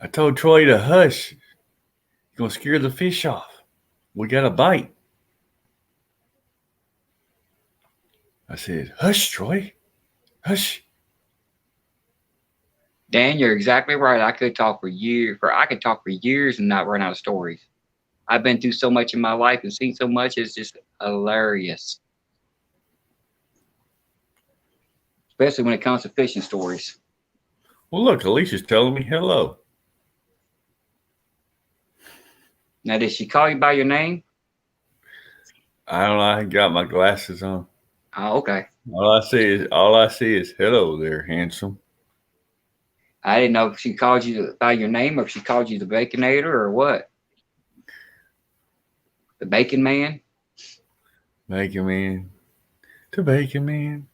I told Troy to hush. You're going to scare the fish off. We got a bite. I said, hush, Troy. Hush. Dan, you're exactly right. I could talk for years. And not run out of stories. I've been through so much in my life and seen so much. It's just hilarious. Especially when it comes to fishing stories. Well, look, Alicia's telling me hello. Now, did she call you by your name? I don't know. I got my glasses on. Oh, okay. All I see is hello there, handsome. I didn't know if she called you by your name or if she called you the Baconator or what. The Bacon Man? Bacon Man. The Bacon Man.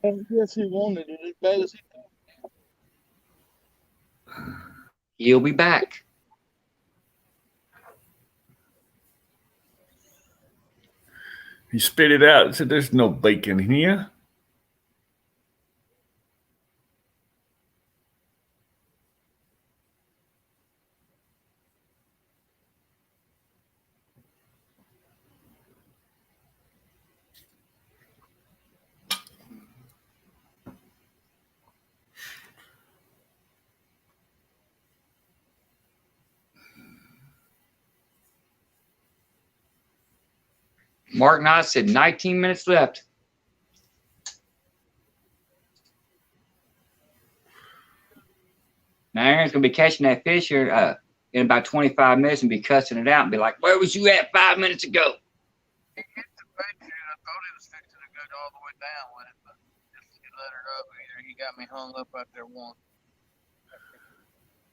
I guess he wanted it as bad as he He'll be back. He spit it out and said, "There's no bacon here." Mark Knott said 19 minutes left. Now Aaron's gonna be catching that fish here in about 25 minutes and be cussing it out and be like, "Where was you at 5 minutes ago?" He hit the bait shit. I thought he was fixing to go all the way down with it, but just he let it up. Either he got me hung up out there once.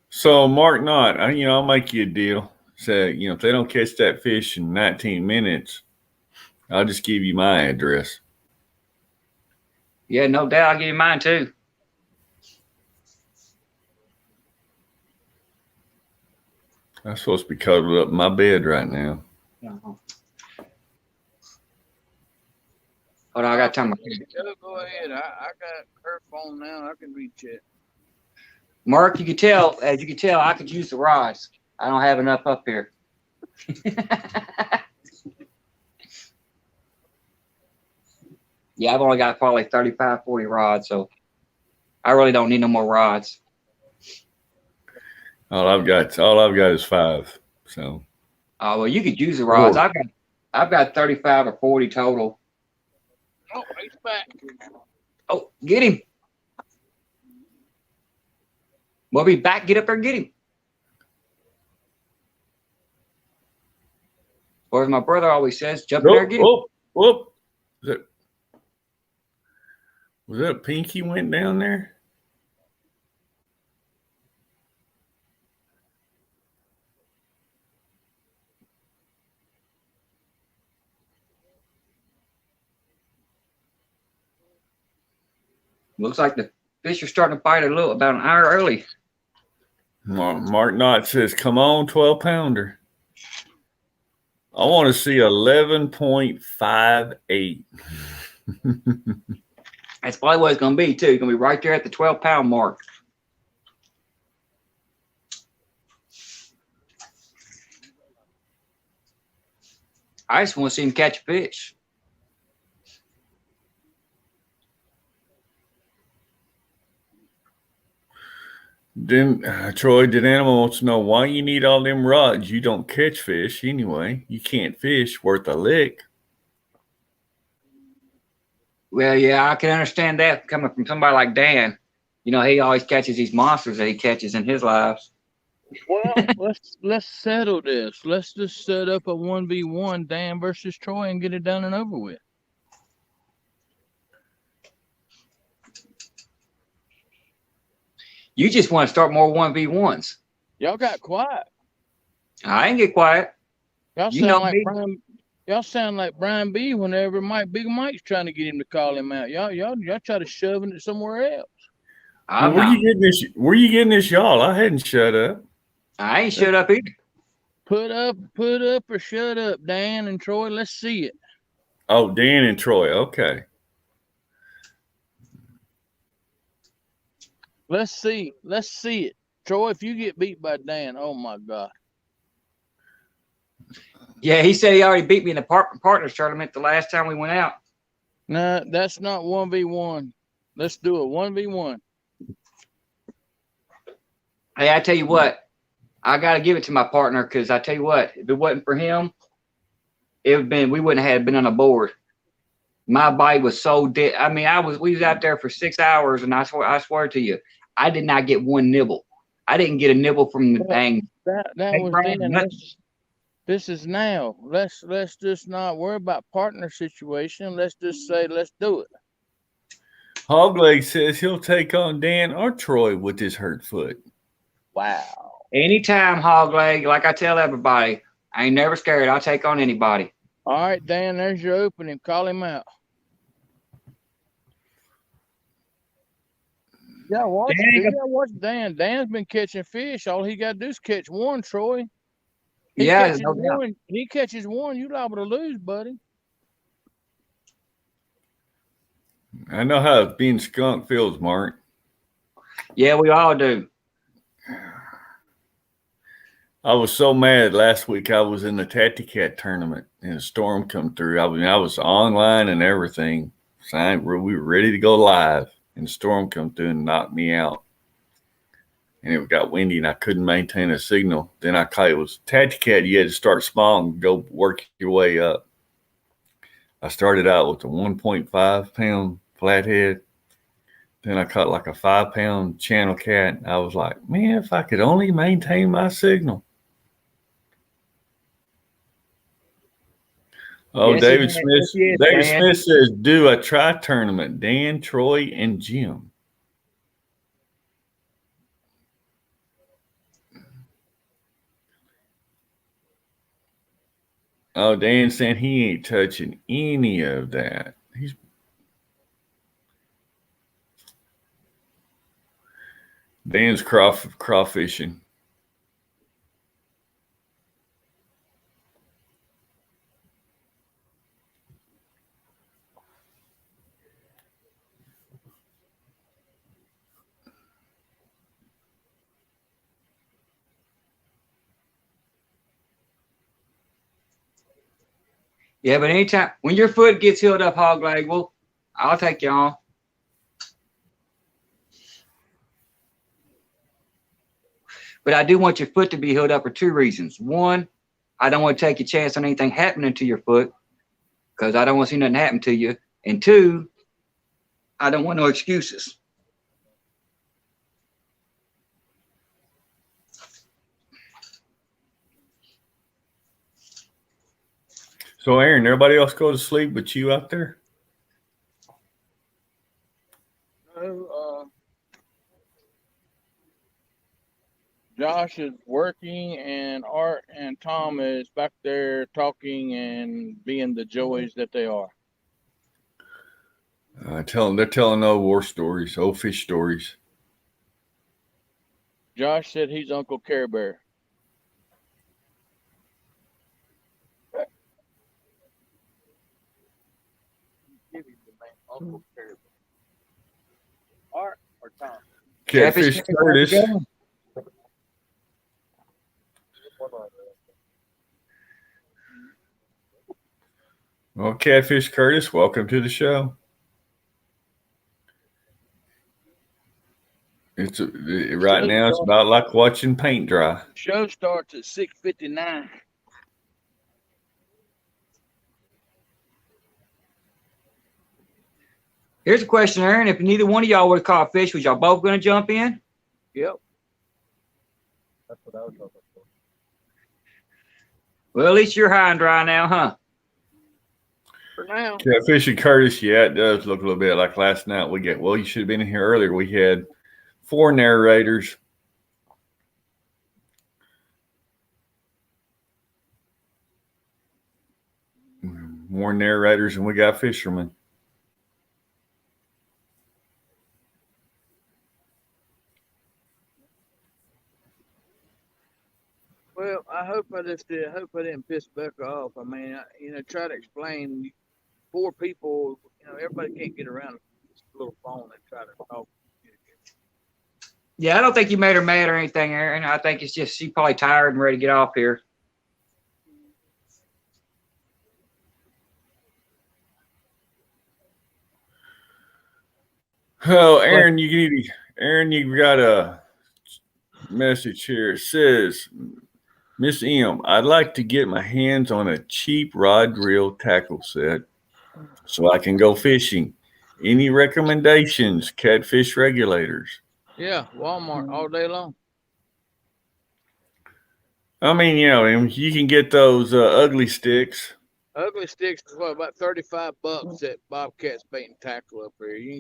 So Mark Knott, I'll make you a deal. Say, if they don't catch that fish in 19 minutes, I'll just give you my address. Yeah, no doubt. I'll give you mine too. I'm supposed to be cuddled up in my bed right now. Hold on, I got time. Go ahead. I got her phone now. I can reach it. Mark, as you can tell, I could use the rods. I don't have enough up here. Yeah, I've only got probably 35, 40 rods, so I really don't need no more rods. All I've got is 5. So. Oh well, you could use the rods. I've got 35 or 40 total. Oh, he's back. Oh, get him. We'll be back. Get up there and get him. Or as my brother always says, jump in there and get him. Whoop. Was that a pinky went down there? Looks like the fish are starting to bite about an hour early. Mark Knott says, "Come on, 12-pounder. I want to see 11.58. That's probably what it's going to be, too. It's going to be right there at the 12-pound mark. I just want to see him catch a fish. Then Troy, did Animal wants to know why you need all them rods? You don't catch fish anyway. You can't fish worth a lick. Well, yeah, I can understand that coming from somebody like Dan. He always catches these monsters that he catches in his lives. Well, let's settle this. Let's just set up a 1v1 Dan versus Troy and get it done and over with. You just want to start more 1v1s. Y'all got quiet. I ain't get quiet. Y'all sound like Brian B. whenever Big Mike's trying to get him to call him out. Y'all try to shoving it somewhere else. Where you getting this, y'all? I hadn't shut up. I ain't shut up either. Put up or shut up, Dan and Troy. Let's see it. Oh, Dan and Troy. Okay. Let's see it. Troy, if you get beat by Dan, oh my God. Yeah, he said he already beat me in the partners tournament the last time we went out. No, that's not 1v1. Let's do a 1v1. Hey, I tell you what, I got to give it to my partner because I tell you what, if it wasn't for him, we wouldn't have been on a board. My bite was so dead. I mean, we was out there for 6 hours, and I swear to you, I did not get one nibble. I didn't get a nibble from the thing. That was then. This is now. Let's just not worry about partner situation. Let's just say let's do it. Hogleg says he'll take on Dan or Troy with his hurt foot. Wow. Anytime, Hogleg. Like I tell everybody, I ain't never scared. I'll take on anybody. All right, Dan, there's your opening. Call him out. Yeah, watch. Dan ain't You got- gotta watch Dan. Dan's been catching fish. All he got to do is catch one, Troy. He Yeah, catches no doubt. one. He catches one. You liable to lose, buddy. I know how being skunk feels, Mark. Yeah, we all do. I was so mad last week. I was in the Tatty Cat tournament and a storm come through. I was online and everything. We were ready to go live, and the storm come through and knocked me out. And it got windy, and I couldn't maintain a signal. Then I caught it was Tatty Cat. You had to start small and go work your way up. I started out with a 1.5 pound flathead. Then I caught like a 5 pound channel cat. I was like, man, if I could only maintain my signal. Oh, Yes, David yes, Smith. yes, David Dan. Smith says, do a try tournament. Dan, Troy, and Jim. Oh, Dan saying he ain't touching any of that. Dan's crawfishing. Yeah, but anytime when your foot gets healed up, hog leg, well, I'll take you on. But I do want your foot to be healed up for two reasons. One, I don't want to take a chance on anything happening to your foot because I don't want to see nothing happen to you. And two, I don't want no excuses. So, Aaron, everybody else go to sleep but you out there? No, Josh is working, and Art and Tom is back there talking and being the joys that they are. They're telling old war stories, old fish stories. Josh said he's Uncle Care Bear. Uncle Care Bear. Art or Tom? Catfish Curtis. Well, Catfish Curtis, welcome to the show. Right now it's about like watching paint dry. Show starts at 6:59. Here's a question, Aaron. If neither one of y'all would have caught fish, was y'all both going to jump in? Yep. That's what I was hoping for. Well, at least you're high and dry now, huh? For now. Catfish and Curtis, yeah, it does look a little bit like last night. You should have been in here earlier. We had 4 narrators. More narrators than we got fishermen. Well, I hope I didn't piss Becca off. I mean, try to explain. 4 people, everybody can't get around this little phone and try to talk. Yeah, I don't think you made her mad or anything, Aaron. I think it's just she's probably tired and ready to get off here. Oh, Aaron, you got a message here. It says, Miss M, I'd like to get my hands on a cheap rod reel tackle set so I can go fishing. Any recommendations, catfish regulators? Yeah, Walmart all day long. I mean, you can get those ugly sticks. Ugly sticks is about $35 at Bobcat's Bait and Tackle up here. You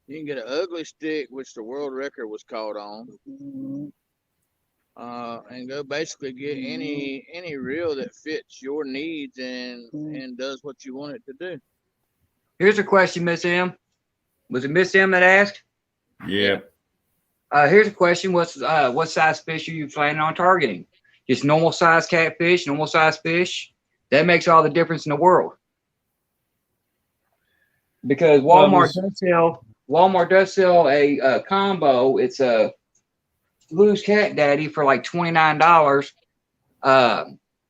can get an ugly stick, which the world record was caught on. And go basically get any reel that fits your needs and does what you want it to do. Here's a question, Miss M. Was it Miss M that asked? Yeah. Here's a question: what size fish are you planning on targeting? Just normal size catfish, normal size fish. That makes all the difference in the world. Because Walmart does sell a combo. It's a Blue's Cat Daddy for like $29.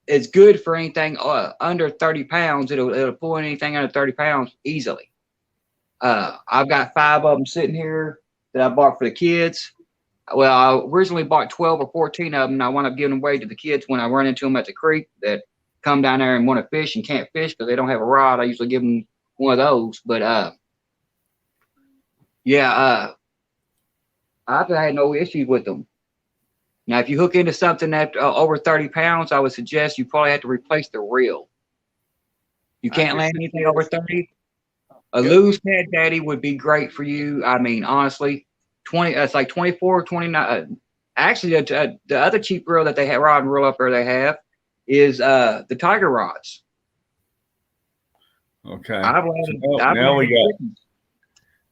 It's good for anything under 30 pounds. It'll pull anything under 30 pounds easily. I've got 5 of them sitting here that I bought for the kids. Well, I originally bought 12 or 14 of them, and I wound up giving them away to the kids when I run into them at the creek that come down there and want to fish and can't fish because they don't have a rod. I usually give them one of those. But I've had no issues with them. Now, if you hook into something that over 30 pounds, I would suggest you probably have to replace the reel. You can't land anything over 30. A Blue's Cat Daddy would be great for you. I mean, honestly, 20. It's like 24, 29. Actually, the other cheap reel that they have, rod and reel up there, they have is the Tiger rods. Okay.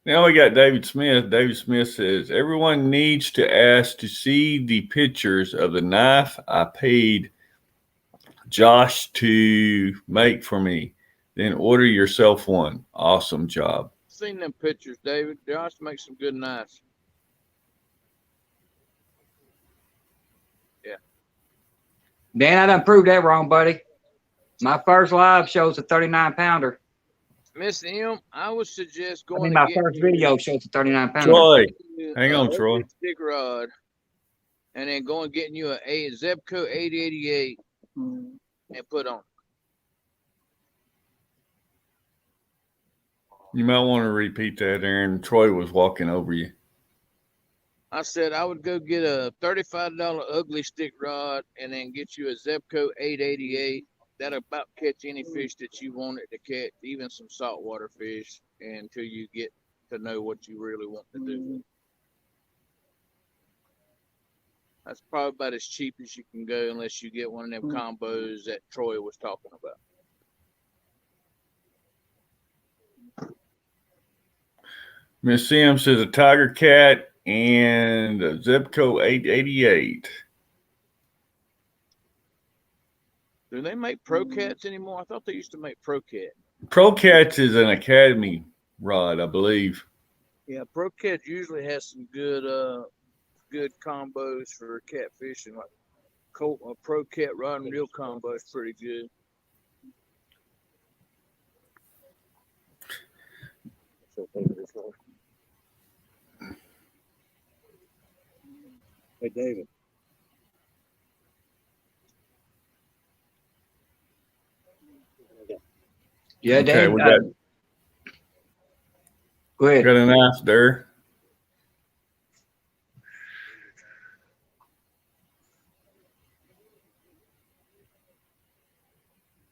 Now we got David Smith. David Smith says, everyone needs to ask to see the pictures of the knife I paid Josh to make for me. Then order yourself one. Awesome job. Seen them pictures, David. Josh makes some good knives. Yeah. Dan, I done proved that wrong, buddy. My first live shows a 39 pounder. Miss M, I would suggest going. My first video shows a 39 pounder. Troy, hang on, Troy. Stick rod, and then go and getting you a Zebco 888 and put on. You might want to repeat that, Aaron. Troy was walking over you. I said I would go get a $35 ugly stick rod and then get you a Zebco 888. That'll about catch any fish that you want it to catch, even some saltwater fish, until you get to know what you really want to do. That's probably about as cheap as you can go unless you get one of them combos that Troy was talking about. Miss Sims says a Tiger Cat and a Zebco 888. Do they make Pro Cats anymore? I thought they used to make Pro Cat. Pro Cats is an Academy rod, I believe. Yeah, Pro Cat usually has some good combos for catfishing. Like Pro Cat rod and reel combo is pretty good. Hey, David. Yeah, okay, David. we got, go ahead. Got a knife there.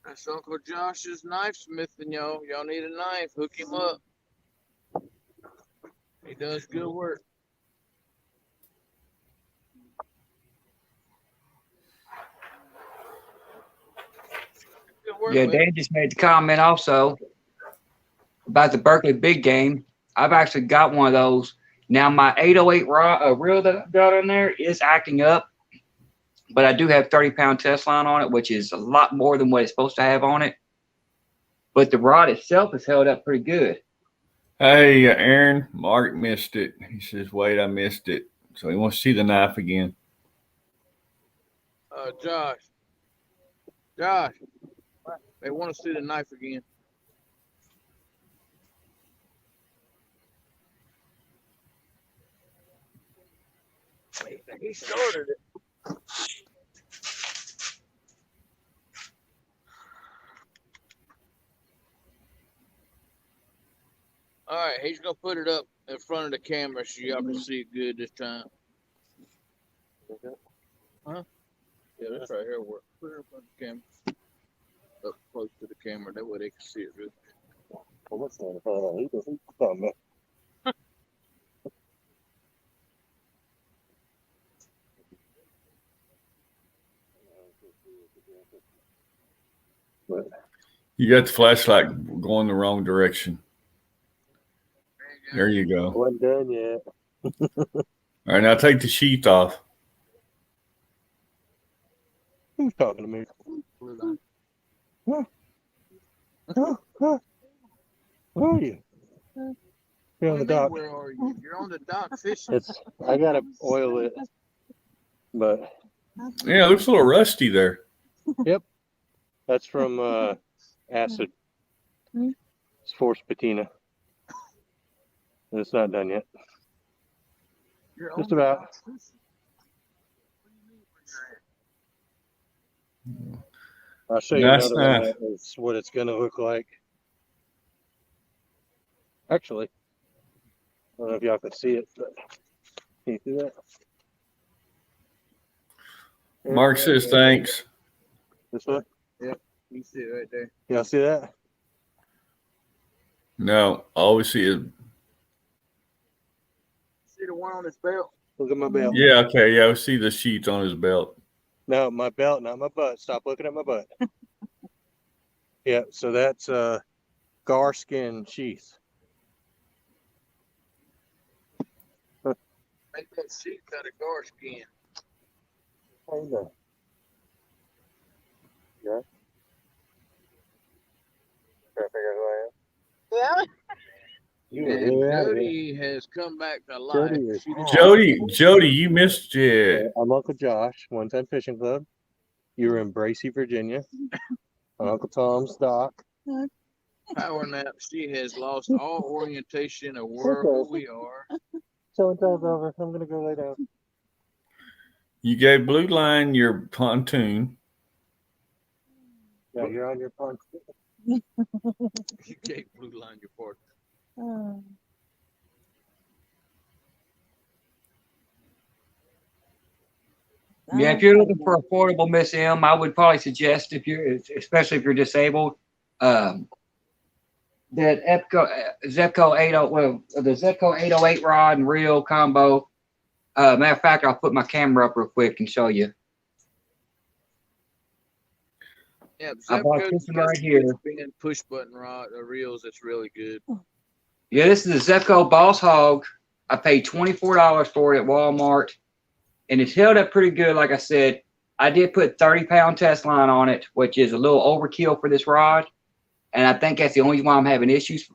That's Uncle Josh's knife smithing, y'all. Y'all need a knife. Hook him up. He does good work. Yeah, Dan just made the comment also about the Berkeley big game. I've actually got one of those. Now, my 808 reel that I've got in there is acting up, but I do have 30-pound test line on it, which is a lot more than what it's supposed to have on it. But the rod itself is held up pretty good. Hey, Aaron, Mark missed it. He says, wait, I missed it. So he wants to see the knife again. Josh, they want to see the knife again. He started it. All right, he's gonna put it up in front of the camera so y'all can see it good this time. Huh? Yeah, that's right here. Work. Put it up on the camera. Up close to the camera. That way they can see it good. Well, what's that? He's talking about. You got the flashlight going the wrong direction. There you go. I wasn't done yet. All right, now take the sheath off. Who's talking to me? Huh? Where are you? You're on the dock. Where are you? You're on the dock fishing. I gotta oil it, but Yeah, it looks a little rusty there. yep, that's from acid. It's forced patina. And it's not done yet. Just about. I'll show you That's another one nice. that is what it's gonna look like. Actually, I don't know if y'all can see it, but can you see that? Mark says thanks. This one? Yep, you see it right there. Y'all see that? No, all we see is. See the one on his belt? Look at my belt. Yeah, okay, yeah, we see the sheets on his belt. No, my belt, not my butt. Stop looking at my butt. Yeah, so that's gar skin sheath. Make that sheet out of gar skin. How you doing? Yeah. Trying to figure out who I am. Yeah. You And were really out of here. Jody has come back to life. Jody is Jody, you missed it. I'm Uncle Josh, One Time Fishing Club. You were in Bracey, Virginia. On Uncle Tom's dock. Power nap. She has lost all orientation of where we are. So and tell's over. I'm gonna go lay down. You gave Blue Line your pontoon. Yeah, you're on your punch. You gave Blue Line your part. Yeah, if you're looking for affordable Miss M, I would probably suggest especially if you're disabled, that Zepco 80, well, the Zepco 808 rod and reel combo. Matter of fact, I'll put my camera up real quick and show you. Yeah, I bought this one right here. Being push button rod reels. That's really good. Yeah, this is a Zepco Boss Hog. I paid $24 for it at Walmart, and it's held up pretty good. Like I said, I did put 30-pound test line on it, which is a little overkill for this rod, and I think that's the only reason why I'm having issues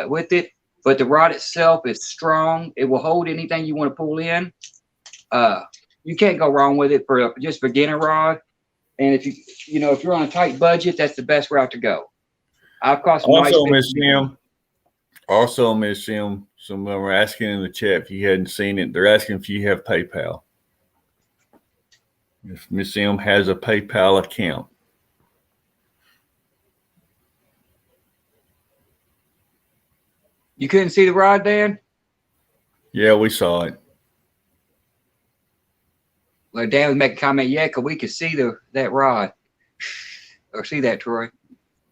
with it. But the rod itself is strong. It will hold anything you want to pull in. You can't go wrong with it for just beginner rod. And if if you're on a tight budget, that's the best route to go. I've caught some Also, nice Miss Jim. Also, Miss Jim. Someone were asking in the chat if you hadn't seen it. They're asking if you have PayPal. If Miss M has a PayPal account. You couldn't see the rod, Dan? Yeah, we saw it. Well, Dan was making a comment, yeah, because we could see that rod. Or see that, Troy.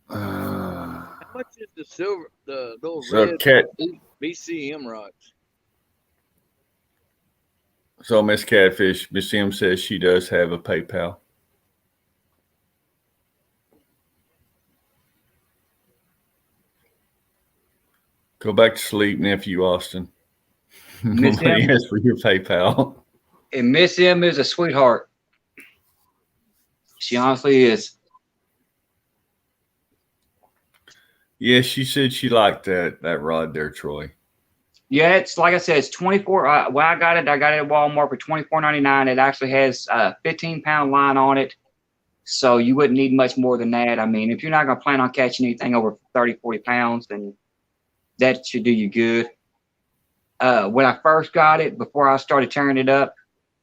How much is the little So red Cat, BCM rods? so Miss Catfish, Miss M says she does have a PayPal. Go back to sleep, nephew Austin. Miss Nobody M, asked for your PayPal. and Miss M is a sweetheart. She honestly is. Yeah, she said she liked that rod there, Troy. Yeah, it's like I said, it's 24. When I got it at Walmart for $24.99. It actually has a 15-pound line on it. So you wouldn't need much more than that. I mean, if you're not going to plan on catching anything over 30, 40 pounds, then that should do you good. When I first got it, before I started tearing it up,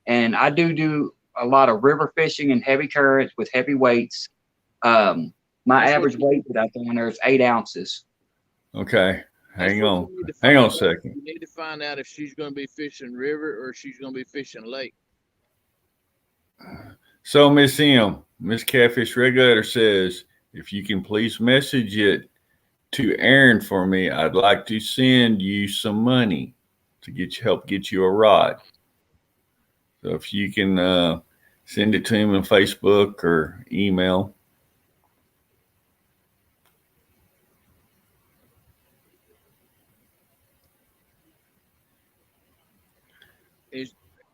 and I do a lot of river fishing and heavy currents with heavy weights. My average weight that I throw in there is 8 ounces. Okay. Hang on a second. You need to find out if she's going to be fishing river or she's going to be fishing lake. So Miss M, Miss Catfish Regulator says, if you can please message it to Aaron for me, I'd like to send you some money to help get you a rod. So if you can send it to him on Facebook or email.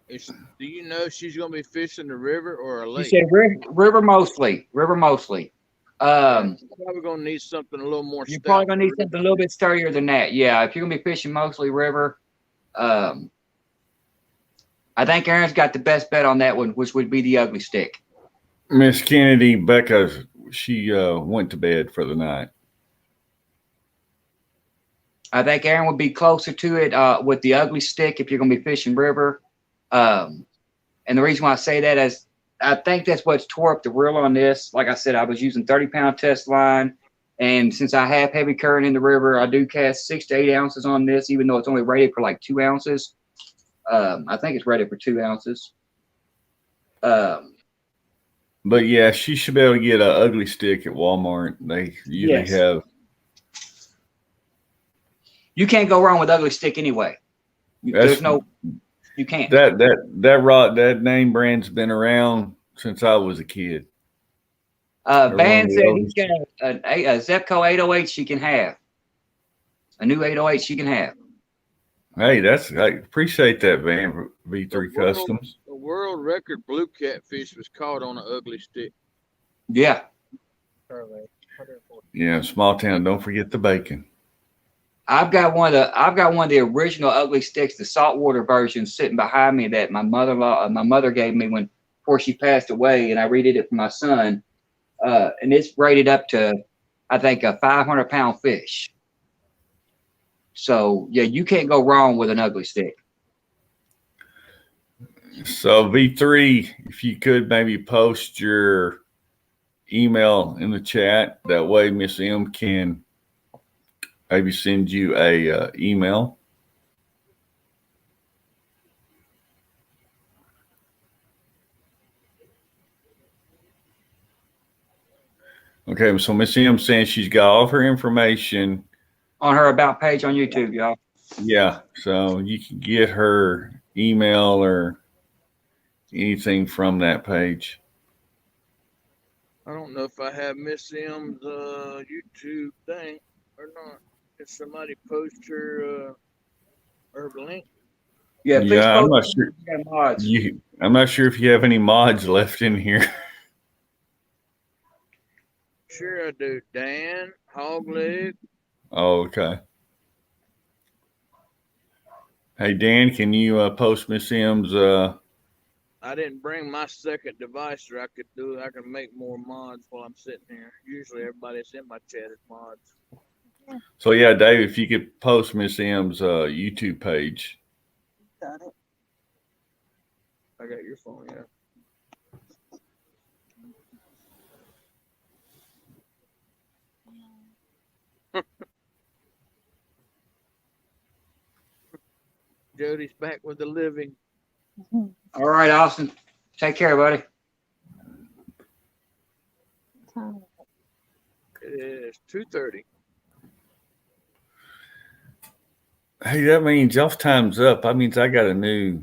Is do you know if she's gonna be fishing the river or a You lake? said river mostly. River mostly. Probably gonna need something a little more. You're stout probably gonna for need something a little bit sturdier than that. Yeah, if you're gonna be fishing mostly river, I think Aaron's got the best bet on that one, which would be the ugly stick. Miss Kennedy, Becca, she went to bed for the night. I think Aaron would be closer to it with the ugly stick if you're gonna be fishing river. And the reason why I say that is I think that's what's tore up the reel on this. Like I said, I was using 30-pound test line. And since I have heavy current in the river, I do cast 6 to 8 ounces on this, even though it's only rated for like 2 ounces. I think it's rated for 2 ounces. But yeah, she should be able to get an ugly stick at Walmart. They usually have. You can't go wrong with ugly stick anyway. There's no, you can't. That name brand's been around since I was a kid. Van said he's got a Zepco 808 she can have. A new 808 she can have. Hey, I appreciate that, Van V3 Customs. The world record blue catfish was caught on an ugly stick. Yeah. Yeah, small town. Don't forget the bacon. I've got one of the original ugly sticks, the saltwater version, sitting behind me that my mother gave me before she passed away, and I redid it for my son. And it's rated up to, I think, a 500-pound fish. So yeah, you can't go wrong with an ugly stick. So V3, if you could maybe post your email in the chat, that way Miss M can maybe send you a email. Okay, so Miss M saying she's got all of her information on her about page on YouTube, y'all. Yeah, so you can get her email or anything from that page. I don't know if I have Miss M's YouTube thing or not. If somebody post her link. Yeah, I'm not sure. I'm not sure if you have any mods left in here. Sure I do. Dan, Hogleg. Oh, okay. Hey Dan, can you post Miss M's? I didn't bring my second device, or I can make more mods while I'm sitting here. Usually everybody that's in my chat is mods. So yeah, Dave, if you could post Miss M's YouTube page. Got it. I got your phone, yeah. Jody's back with the living. All right, Austin. Take care, buddy. It is 2:30. Hey, that means y'all's time's up. That means I got a new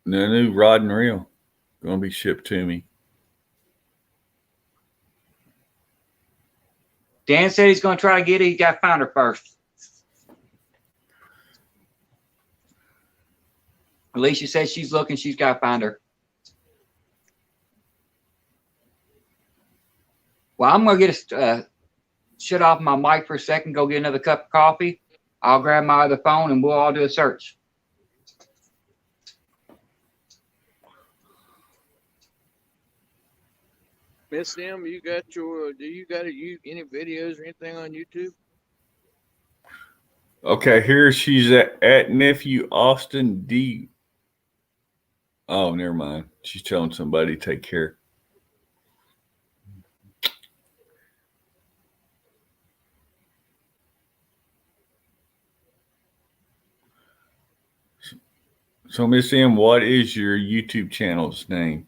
rod and reel going to be shipped to me. Dan said he's going to try to get it. He got to find her first. Alicia says she's looking. She's got to find her. Well, I'm going to get shut off my mic for a second, go get another cup of coffee. I'll grab my other phone and we'll all do a search. Miss M, do you got any videos or anything on YouTube? Okay, here she's at nephew Austin D. Oh, never mind. She's telling somebody to take care. So, Miss M, what is your YouTube channel's name?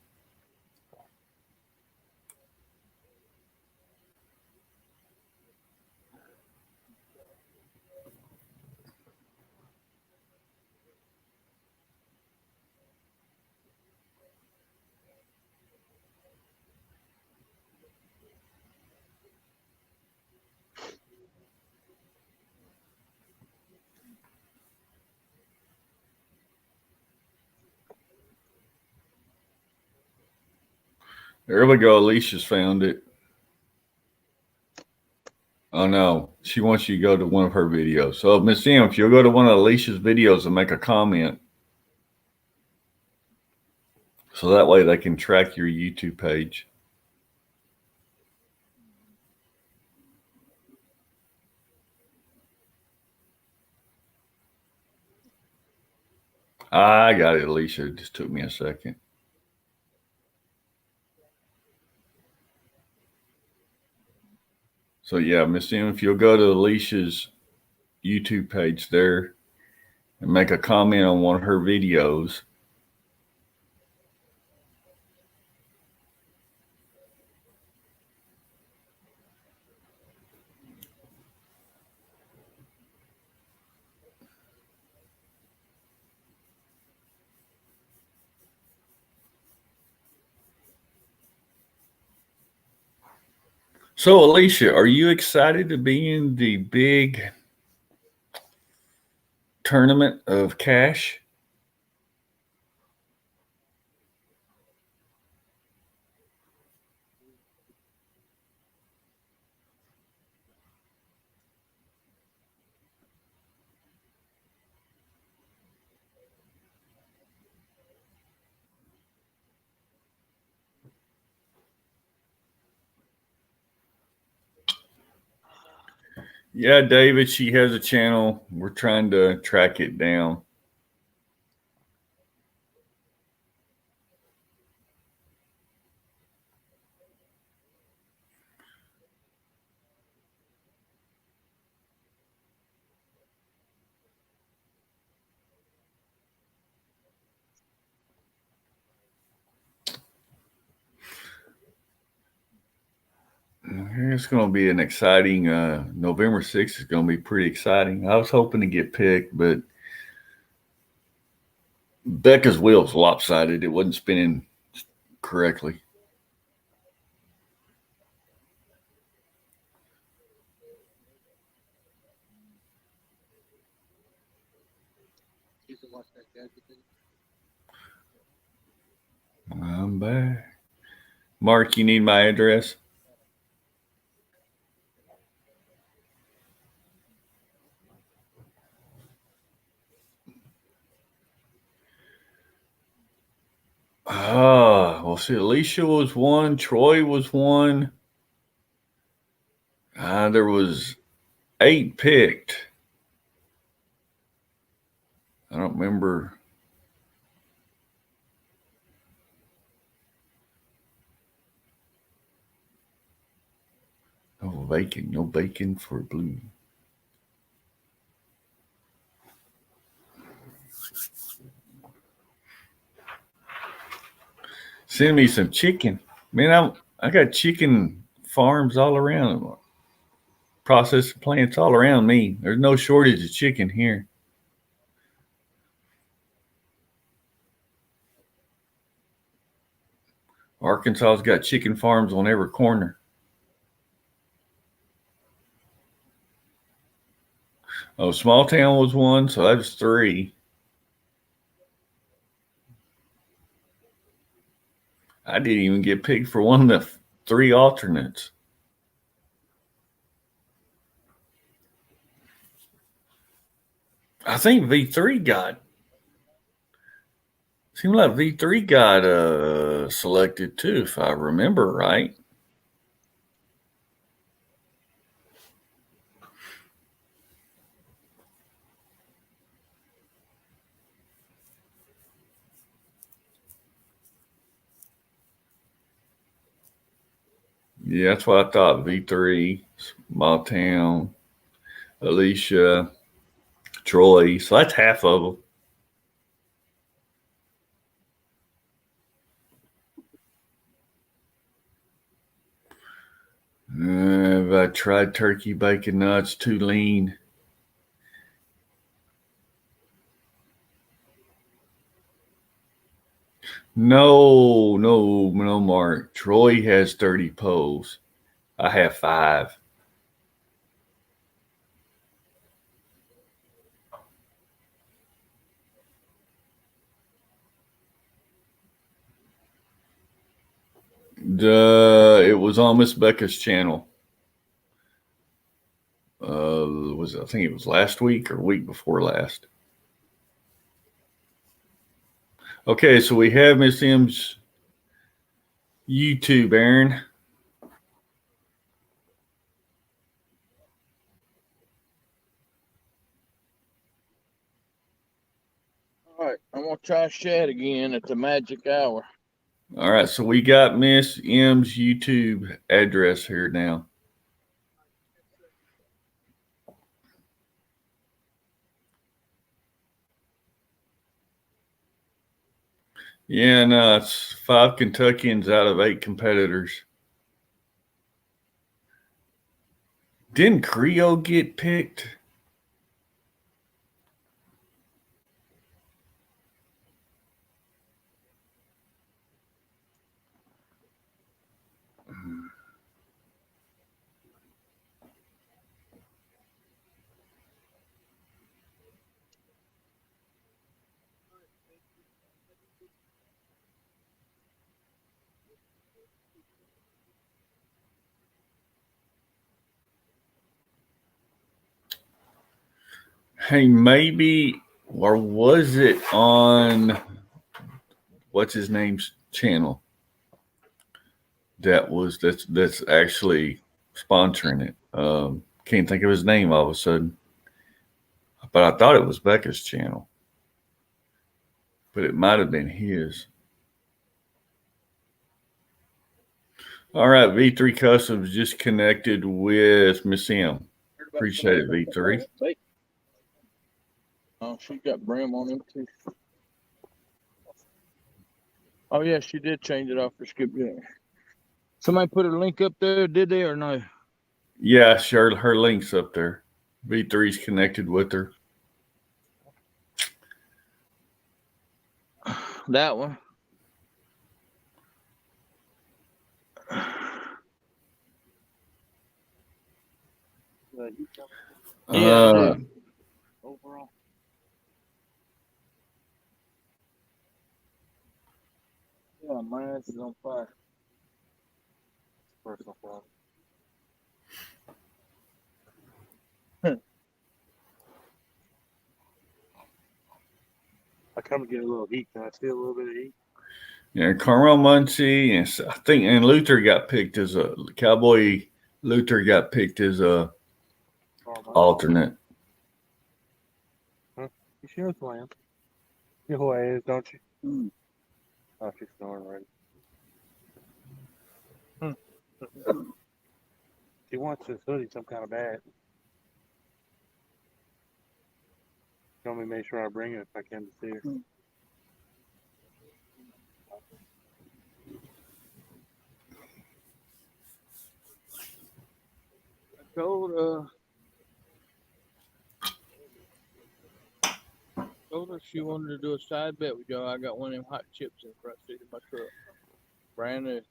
There we go. Alicia's found it. Oh no, she wants you to go to one of her videos. So Miss M, if you'll go to one of Alicia's videos and make a comment, so that way they can track your YouTube page. I got it, Alicia. It just took me a second. So yeah, Miss M, if you'll go to Alicia's YouTube page there and make a comment on one of her videos. So Alicia, are you excited to be in the big tournament of cash? Yeah, David, she has a channel. We're trying to track it down. It's going to be an exciting November 6th is going to be pretty exciting. I was hoping to get picked, but Becca's wheel's lopsided. It wasn't spinning correctly. I'm back. Mark, you need my address? Well, see, Alicia was one. Troy was one. There was 8 picked. I don't remember. No bacon for blue. Send me some chicken. Man, I got chicken farms all around. Processing plants all around me. There's no shortage of chicken here. Arkansas's got chicken farms on every corner. Oh, Small Town was one, so that was 3. I didn't even get picked for one of the 3 alternates. I think V3 got. Seemed like V3 got selected too, if I remember right. Yeah, that's what I thought. V3, Small Town, Alicia, Troy. So that's half of them. I tried turkey bacon nuts, too lean. No, Mark. Troy has 30 polls. I have 5. It was on Miss Becca's channel. I think it was last week or week before last. Okay, so we have Miss M's YouTube, Aaron. All right, I'm gonna try chat again at the magic hour. All right, so we got Miss M's YouTube address here now. Yeah, no, it's 5 Kentuckians out of 8 competitors. Didn't Creole get picked? Hey, maybe, or was it on what's his name's channel? That's actually sponsoring it. Can't think of his name all of a sudden, but I thought it was Becca's channel, but it might have been his. All right, V3 Customs just connected with Miss M. Appreciate it, V3. Oh, she got brim on him too. Oh yeah, she did change it off for Skip Jr. Somebody put a link up there, did they or no? Yeah, sure. Her link's up there. V3's connected with her. That one. Yeah. Overall. Yeah, my ass is on fire. Personal problem. I come to get a little heat. Can I steal a little bit of heat? Yeah, Carmel Muncie, and I think, and Luther got picked as a Cowboy. Luther got picked as a alternate. Huh? You sure it's Lamb? You know who I is, don't you? Mm. Oh, she's snoring already. She wants this hoodie some kind of bad. Tell me, make sure I bring it if I can to see her. Told her she wanted to do a side bet with y'all. I got one of them hot chips in the front seat of my truck. Brand new.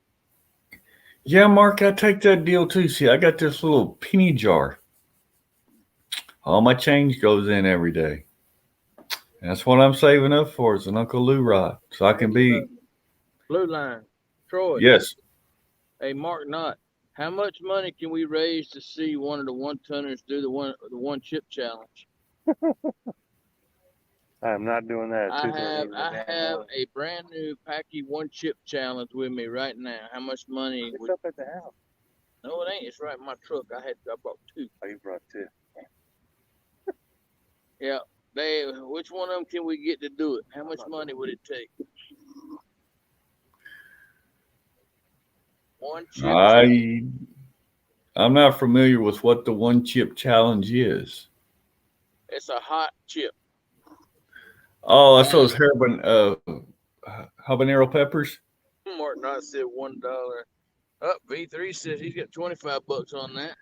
Yeah, Mark, I take that deal too. See, I got this little penny jar. All my change goes in every day. And that's what I'm saving up for is an Uncle Lou ride. So I can be. Blue Line. Troy. Yes. Hey, Mark Knott. How much money can we raise to see one of the one-tonners do the one chip challenge? I'm not doing that. I have a brand new Packy one chip challenge with me right now. How much money? It's up at the house. No, it ain't. It's right in my truck. I brought 2. Oh, you brought 2. Yeah. Which one of them can we get to do it? How much money would it take? One chip. I'm not familiar with what the one chip challenge is. It's a hot chip. Oh, that's those habanero peppers. Martin Knott said $1. V3 says he's got $25 on that.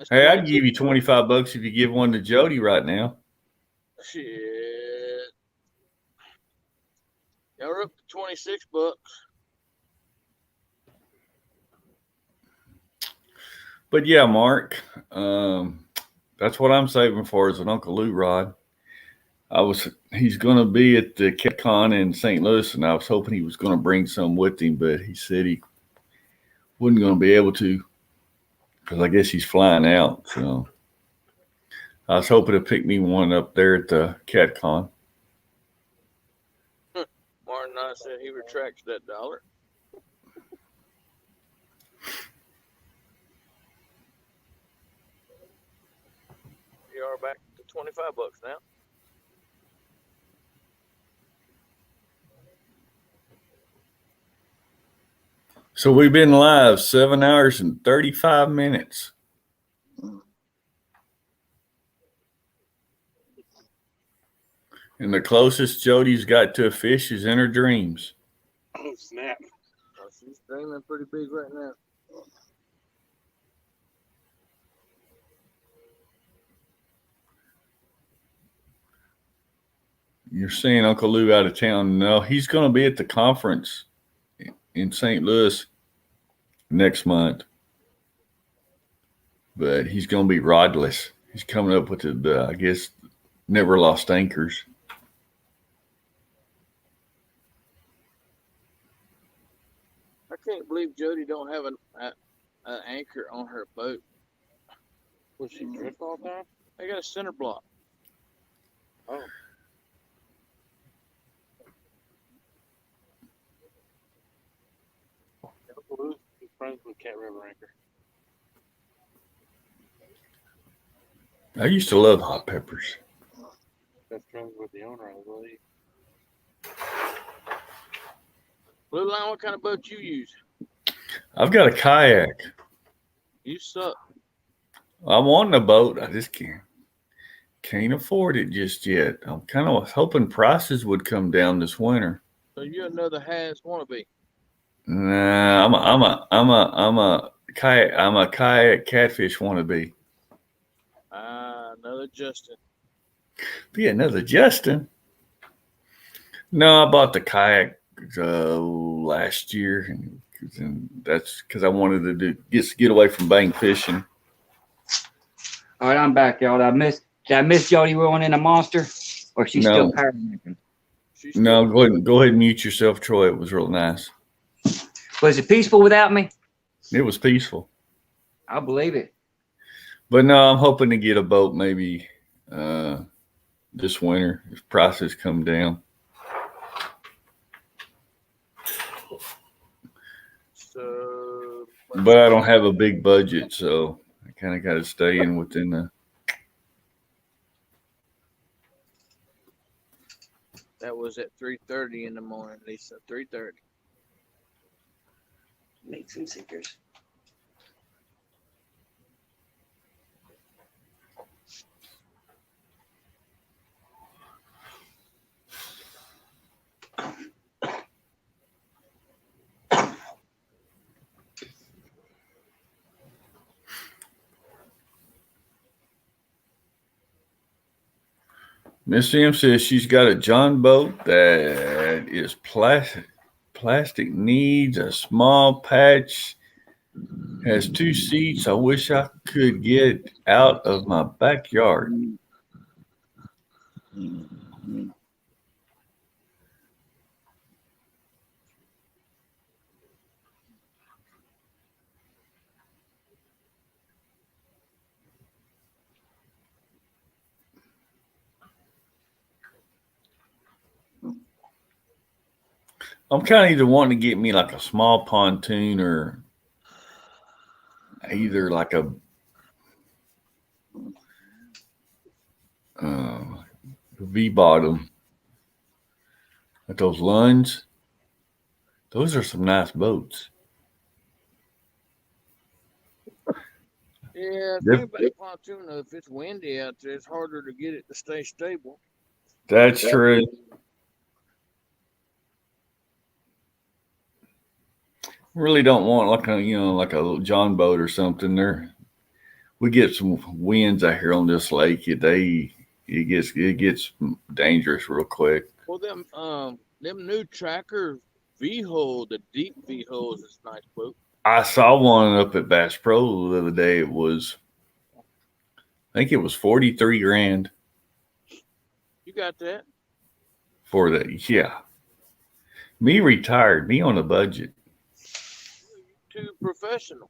Hey, I'd give you $25 if you give one to Jody right now. Shit. Y'all are up to $26. But yeah, Mark, that's what I'm saving for is an Uncle Lou rod. He's going to be at the CatCon in St. Louis, and I was hoping he was going to bring some with him, but he said wasn't going to be able to because I guess he's flying out. So I was hoping to pick me one up there at the CatCon. Martin I said he retracts that dollar. You are back to $25 now. So we've been live 7 hours and 35 minutes. And the closest Jody's got to a fish is in her dreams. Oh, snap. Oh, she's dreaming pretty big right now. You're saying Uncle Lou out of town? No, he's going to be at the conference in St. Louis next month. But he's going to be rodless. He's coming up with the I guess, never lost anchors. I can't believe Jody don't have an anchor on her boat. Was she drift all the time? They got a center block. Oh. Uncle Lou's friends with Cat River Anchor. I used to love hot peppers. Best friends with the owner, I believe. Blue Line, what kind of boat you use? I've got a kayak. You suck. I want a boat. I just can't afford it just yet. I'm kind of hoping prices would come down this winter. So you're another Has wannabe. Nah, I'm a kayak catfish wannabe. Another Justin. Be another Justin. No, I bought the kayak last year, and that's because I wanted to get away from bank fishing. All right, I'm back, y'all. Did I miss Jody rolling in a monster? Or she's still paramedic? No, go ahead and mute yourself, Troy. It was real nice. Was it peaceful without me? It was peaceful. I believe it. But no, I'm hoping to get a boat maybe this winter if prices come down. So, but I don't have a big budget, so I kind of got to stay in within the. That was at 3:30 in the morning, Lisa. 3:30. Make some sinkers. Miss M says she's got a John boat that is plastic, needs a small patch, has 2 seats. I wish I could get out of my backyard. I'm kind of either wanting to get me like a small pontoon or either like a V-bottom. But those Lunds, those are some nice boats. Yeah, the thing about the pontoon, though, if it's windy out there, it's harder to get it to stay stable. That's true. Really don't want like a little John boat or something. We get some winds out here on this lake. It gets dangerous real quick. Well, them new tracker V-hole, the deep V-holes is a nice boat. I saw one up at Bass Pro the other day. I think it was 43 grand. You got that? For the, yeah. Me retired, me on a budget. too professional.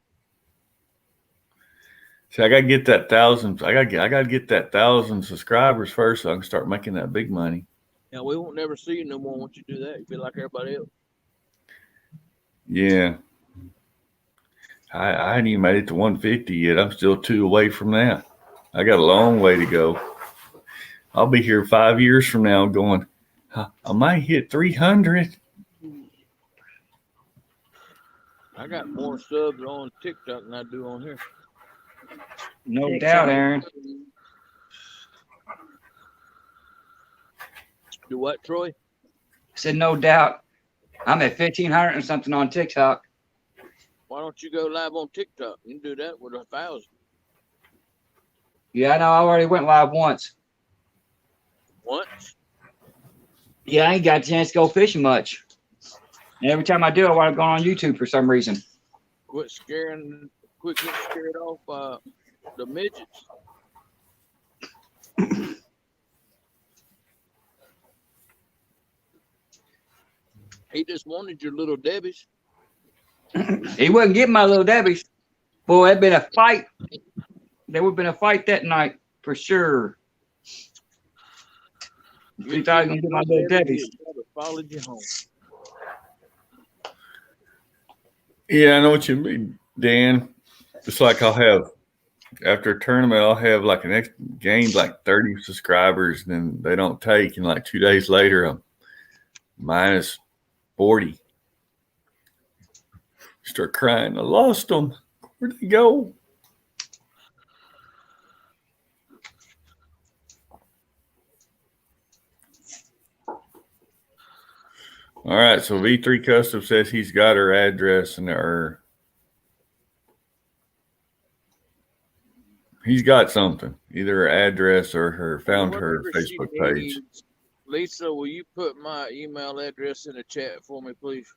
See, I gotta get that 1,000. I gotta get that 1,000 subscribers first, so I can start making that big money. Now we won't never see you no more once you do that. You feel like everybody else. Yeah. I hadn't even made it to 150 yet. I'm still 2 away from that. I got a long way to go. I'll be here 5 years from now going, I might hit 300. I got more subs on TikTok than I do on here. No doubt, Aaron. Do what, Troy? I said no doubt. I'm at 1,500 and something on TikTok. Why don't you go live on TikTok? You can do that with 1,000. Yeah, I know. I already went live once. Once? Yeah, I ain't got a chance to go fishing much. And every time I do, I want to go on YouTube for some reason. Quit getting scared off the midgets. He just wanted your little Debbie's. He wouldn't get my little Debbie's. Boy, it'd been a fight. There would have been a fight that night for sure. He thought he was gonna get my little Debbie's. Followed you home. Yeah, I know what you mean, Dan. It's like I'll have, after a tournament, I'll have like an next game, like 30 subscribers, and then they don't take. And like 2 days later, I'm minus 40. Start crying. I lost them. Where'd they go? All right, so V3 Custom says he's got her address and her. He's got something, either her address or found her Facebook page. Lisa, will you put my email address in the chat for me, please?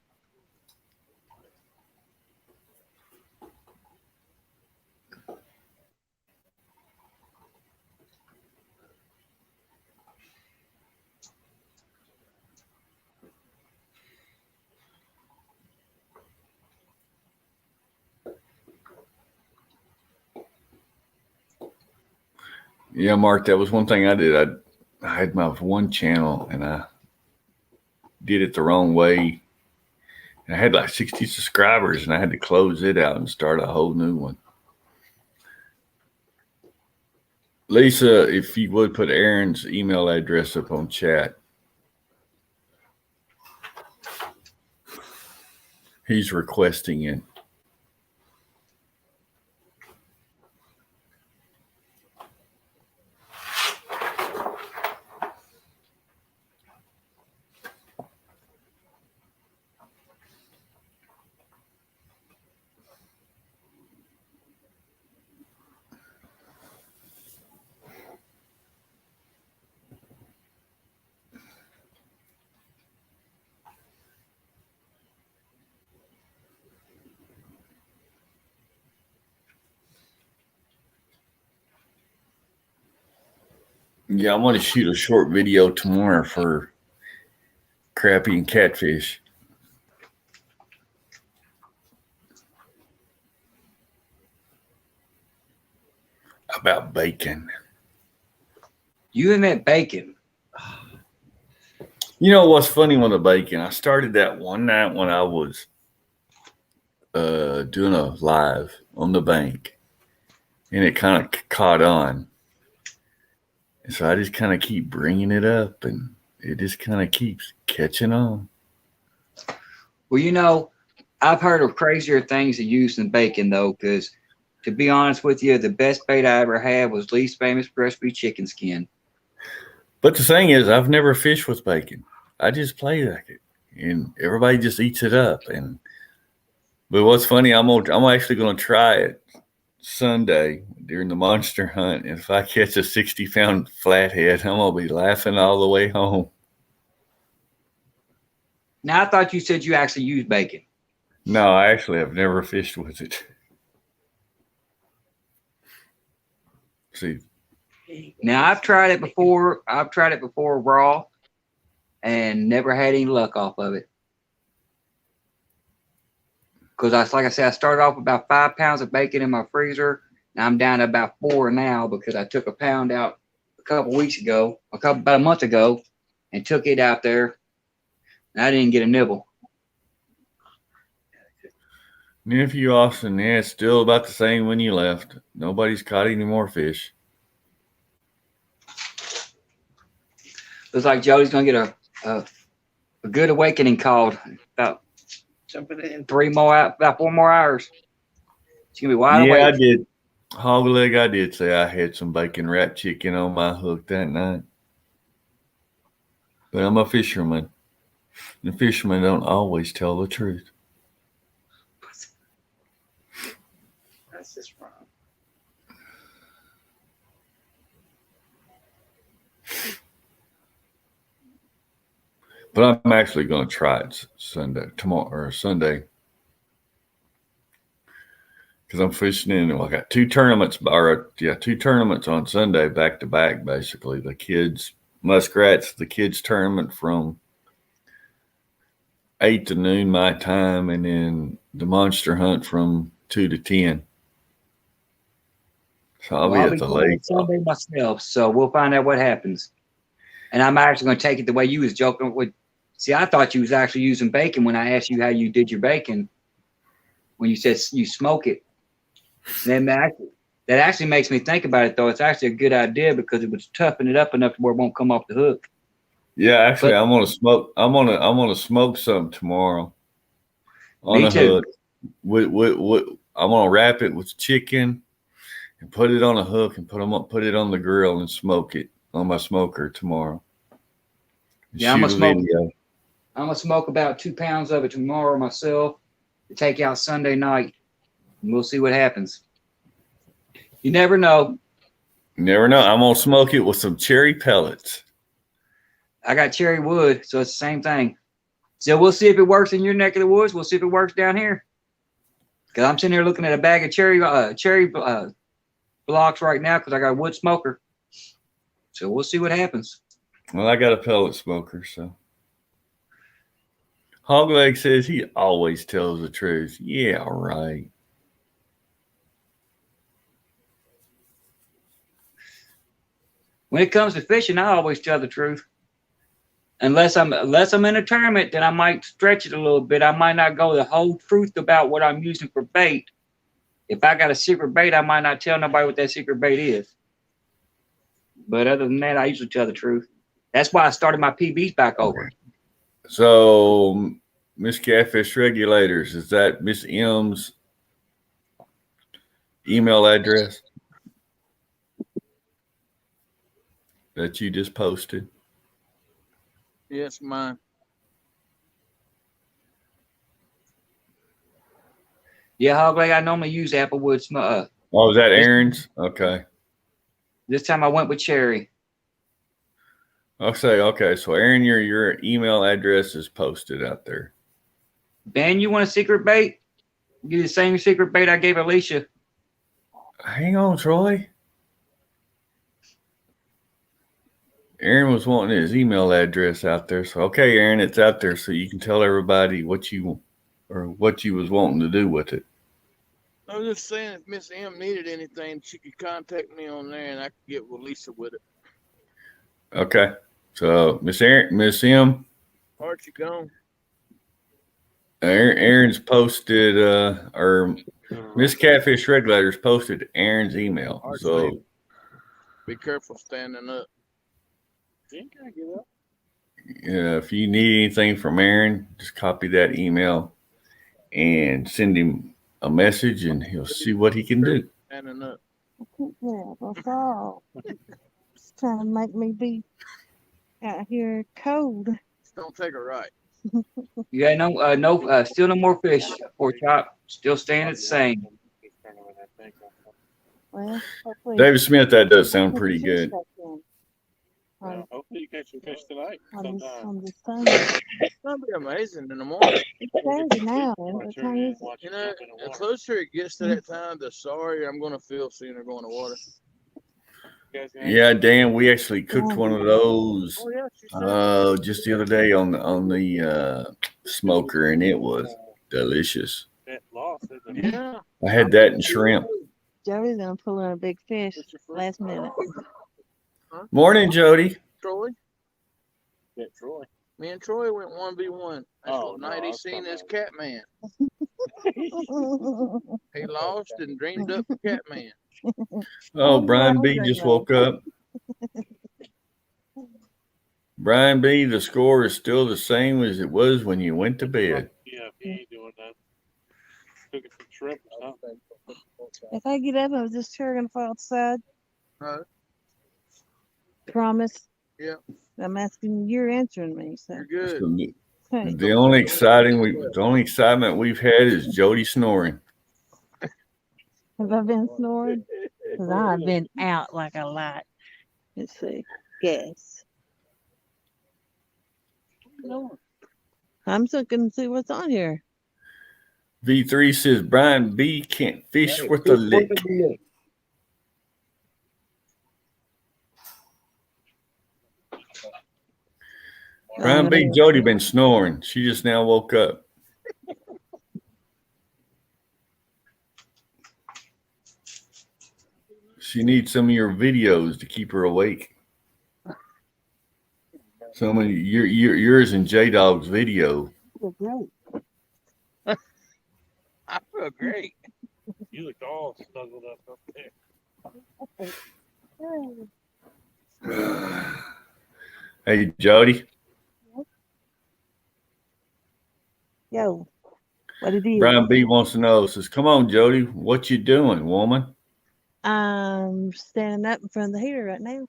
Yeah, Mark, that was one thing I did. I had my one channel and I did it the wrong way. And I had like 60 subscribers and I had to close it out and start a whole new one. Lisa, if you would put Aaron's email address up on chat. He's requesting it. Yeah, I'm going to shoot a short video tomorrow for crappie and catfish. About bacon. You and that bacon. You know what's funny with the bacon? I started that one night when I was doing a live on the bank, and it kind of caught on. And so I just kind of keep bringing it up, and it just kind of keeps catching on. Well, you know, I've heard of crazier things to use than bacon, though, because to be honest with you, the best bait I ever had was Lee's famous crispy chicken skin. But the thing is, I've never fished with bacon. I just play like it, and everybody just eats it up. But what's funny, I'm actually gonna try it Sunday during the monster hunt. And if I catch a 60-pound flathead, I'm gonna be laughing all the way home. Now, I thought you said you actually use bacon. No, I actually have never fished with it. See. Now, I've tried it before. I've tried it before raw and never had any luck off of it. Because like I said, I started off with about 5 pounds of bacon in my freezer. And I'm down to about 4 now because I took a pound out about a month ago, and took it out there. And I didn't get a nibble. Nephew Austin, yeah, it's still about the same when you left. Nobody's caught any more fish. Looks like Jody's gonna get a good awakening called about Jumping in. about 4 more hours. She's gonna be wide awake. Yeah, I did. Hog leg, I did say I had some bacon wrapped chicken on my hook that night. But I'm a fisherman. And fishermen don't always tell the truth. That's just wrong. But I'm actually going to try it Sunday. Because I'm fishing in. I got 2 tournaments, 2 tournaments on Sunday back to back, basically. The kids, muskrats, the kids tournament from 8 to noon my time, and then the monster hunt from 2 to 10. So I'll be at the lake Sunday myself, so we'll find out what happens. And I'm actually going to take it the way you was joking with. See, I thought you was actually using bacon when I asked you how you did your bacon. When you said you smoke it, then that actually makes me think about it. Though it's actually a good idea because it would toughen it up enough to where it won't come off the hook. Yeah, actually, I'm gonna smoke. I'm gonna smoke some tomorrow. On Me the too. hook. I'm gonna wrap it with chicken and put it on a hook and put it on the grill and smoke it on my smoker tomorrow. Yeah, I'm gonna smoke about 2 pounds of it tomorrow myself to take out Sunday night, and we'll see what happens. You never know. You never know. I'm gonna smoke it with some cherry pellets. I got cherry wood, so it's the same thing. So we'll see if it works in your neck of the woods. We'll see if it works down here. Because I'm sitting here looking at a bag of cherry blocks right now because I got a wood smoker. So we'll see what happens. Well, I got a pellet smoker, so. Hogleg says he always tells the truth. Yeah, right. When it comes to fishing, I always tell the truth. Unless I'm in a tournament, then I might stretch it a little bit. I might not go the whole truth about what I'm using for bait. If I got a secret bait, I might not tell nobody what that secret bait is. But other than that, I usually tell the truth. That's why I started my PBs back over. So, Miss Catfish Regulators, is that Miss M's email address that you just posted? Yes, mine. Yeah, Hogleg, I normally use Applewood. Oh, is that Aaron's? Okay. This time I went with cherry. I'll say, okay, so Aaron, your email address is posted out there. Ben, you want a secret bait? Give you the same secret bait I gave Alicia. Hang on, Troy. Aaron was wanting his email address out there. So, okay, Aaron, it's out there so you can tell everybody what you was wanting to do with it. I was just saying if Miss M needed anything, she could contact me on there and I could get with Lisa with it. Okay. So, Miss M. Archie gone. Aaron's posted, or Miss Catfish Regulators posted Aaron's email. Archie, So, be careful standing up. You ain't gotta get up. if you need anything from Aaron, just copy that email and send him a message, and he'll see what he can do. Standing up. Yeah, that's all. It's trying to make me be out here cold. Just don't take a right. You got still no more fish. Pork chop, still staying the same. Well, hopefully. David Smith, that does sound pretty good. Hopefully you catch some fish tonight. On the Sunday. It's gonna be amazing in the morning. It's Saturday now. What time is it? You know, the closer it gets to that time, the sorrier I'm gonna feel seeing her go in the water. Yeah, Dan, we actually cooked one of those Oh yeah, she said. just the other day on the smoker, and it was delicious. That lost, isn't it? Yeah. I had that in shrimp. Jody's gonna pull in a big fish last minute. Morning, Jody. Troy. Yeah, Troy. Me and Troy went 1v1. That's Oh, what no, night I he was seen talking this about- Catman. He lost and dreamed up Catman. Oh, Brian B just woke up. Brian B, the score is still the same as it was when you went to bed. Yeah, he ain't doing that. Cooking some shrimp or something. If I get up, is this chair gonna fall outside? No, Promise. yeah, I'm asking, you're answering me, so. you're good. Okay. The only excitement we've had is Jody snoring. Have I been snoring? Because I've been out like a light. Let's see. Guess. I'm looking to see what's on here. V3 says Brian B can't fish worth a lick. Brian B, Jody been snoring. She just now woke up. She needs some of your videos to keep her awake. Some of yours and J Dog's video. Feel great. I feel great. You look all snuggled up there. Hey, Jody. Yo, what it is? Brian B wants to know, says, come on, Jody, what you doing, woman? I'm standing up in front of the heater right now.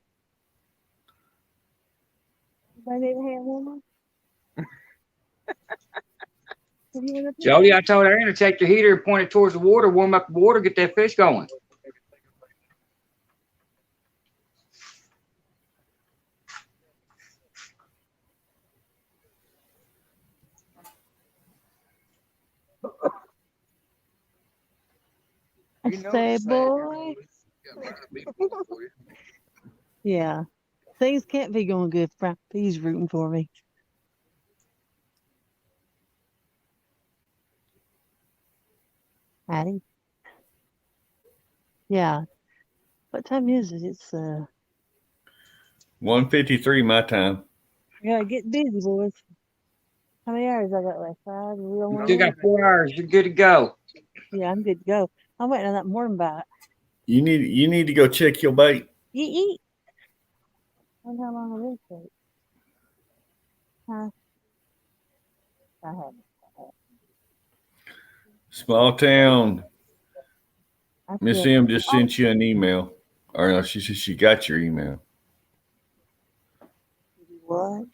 Anybody need a hand warmer? Have you ever- Jody, I told Aaron to take the heater and point it towards the water, warm up the water, get that fish going. I You know say, it's sad, boy. yeah, Brian B pulling for you. Yeah, things can't be going good. He's rooting for me. Addie. Yeah. What time is it? It's 1:53 my time. I gotta get busy, boys. How many hours I got left? 5. We don't want You got 4 hours. You're good to go. Yeah, I'm good to go. I'm waiting on that morning bite. You need to go check your bait. You eat. Wonder how long it will take. Huh? I haven't. Small town. I Miss feel- M just sent you an email. Or no, she said she got your email. What?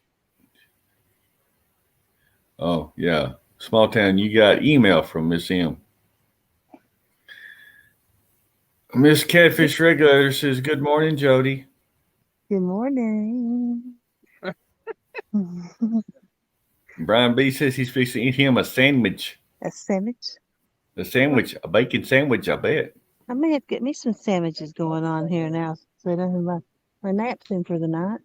Oh, yeah. Small town, you got email from Miss M. Miss Catfish Regulator says, good morning, Jody. Good morning. Brian B says he's fixing to eat him a sandwich. A sandwich? A bacon sandwich, I bet. I may have to get me some sandwiches going on here now, so I don't have my naps in for the night.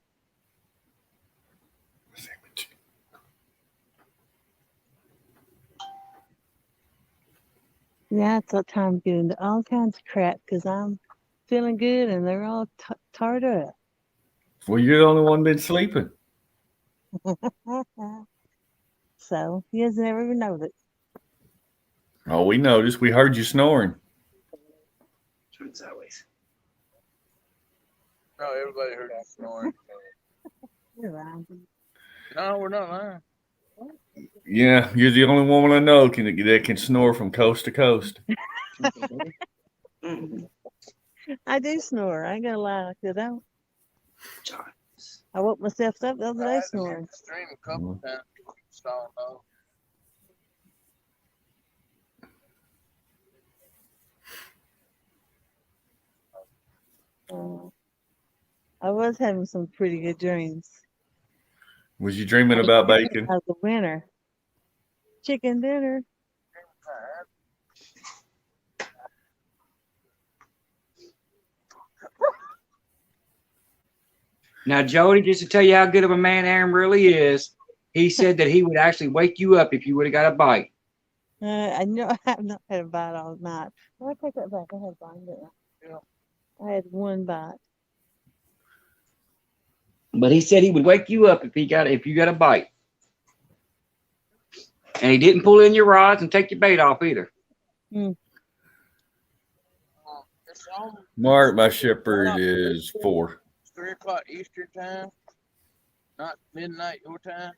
Sandwich. Yeah, it's all time to get into all kinds of crap because I'm feeling good and they're all tarred up. Well, you're the only one been sleeping. So he doesn't ever even know that. Oh, we noticed. We heard you snoring. Turn sideways. No, everybody heard you snoring. You're lying. No, we're not lying. Yeah, you're the only woman I know that can snore from coast to coast. I do snore. I ain't gonna lie, 'cause I woke myself up the other day snoring. Stream a couple times. Stalled off. I was having some pretty good dreams. Was you dreaming about bacon? Of the winter. Chicken dinner. Now, Jody, just to tell you how good of a man Aaron really is, he said that he would actually wake you up if you would have got a bite. I know I have not had a bite all night. Oh, I take that back. I had one, didn't I? Yeah. I had one bite. But he said he would wake you up if you got a bite. And he didn't pull in your rods and take your bait off either. It's on Mark, my shepherd is 4. 3 o'clock Eastern time, not midnight your time.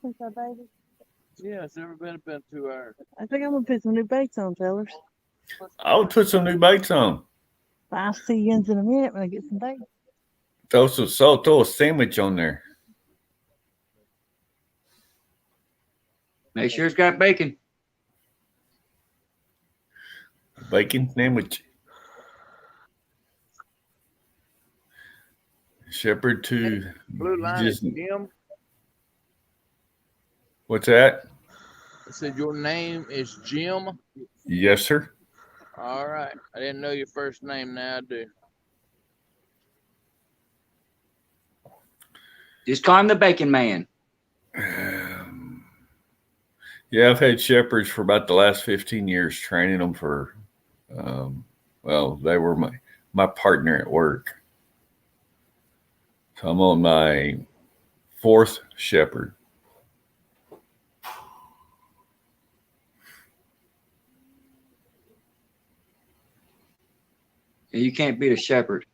Since I baby. Yeah, it's never been about 2 hours. I think I'm gonna put some new baits on, fellas. I'll put some new baits on. I'll see you in a minute when I get some baits. Throw some salt, throw a sandwich on there. Make sure it's got bacon. Bacon sandwich. Shepherd 2. Blue line is Jim. What's that? I said your name is Jim. Yes, sir. All right. I didn't know your first name. Now I do. Just call him the Bacon Man. Yeah, I've had shepherds for about the last 15 years, training them for, well, they were my partner at work. So I'm on my 4th shepherd. You can't beat a shepherd.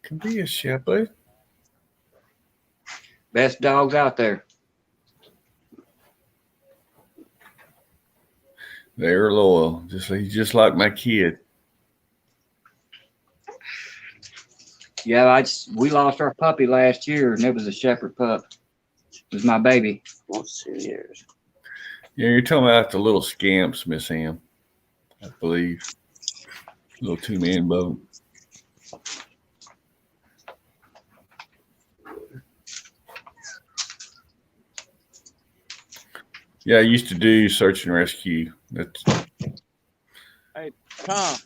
Can be a shepherd. Best dogs out there. They're loyal, just like my kid. Yeah, we lost our puppy last year, and it was a shepherd pup. It was my baby. Almost 2 years. Yeah, you're talking about the little scamps, Miss Ann, I believe. Little 2-man boat. Yeah, I used to do search and rescue. Hey, Tom.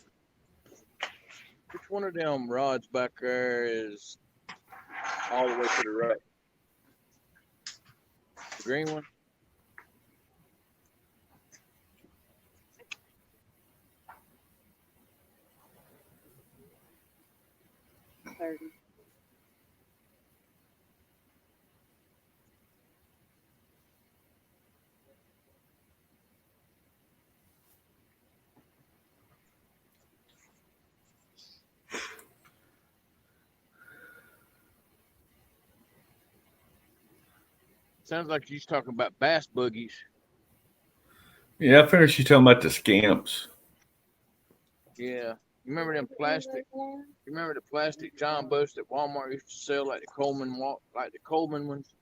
Which one of them rods back there is all the way to the right? The green one? Sounds like he's talking about bass boogies. Yeah, I figured she's talking about the scamps. Yeah. You remember them plastic? You remember the plastic John boats that Walmart used to sell, like the Coleman ones?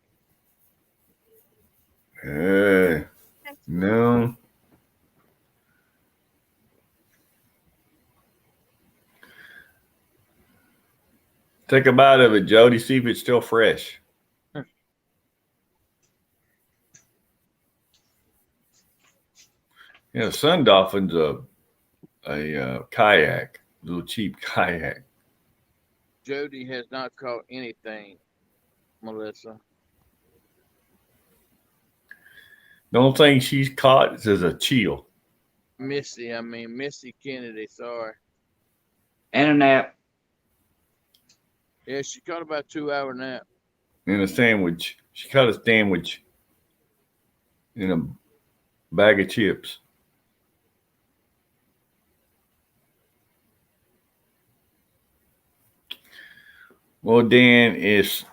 No. Take a bite of it, Jody. See if it's still fresh. Yeah, Sun Dolphin's a kayak, little cheap kayak. Jody has not caught anything, Melissa. The only thing she's caught is a chill. Missy Kennedy, sorry. And a nap. Yeah, she caught about 2-hour nap. And a sandwich. She caught a sandwich in a bag of chips. Well, Dan, if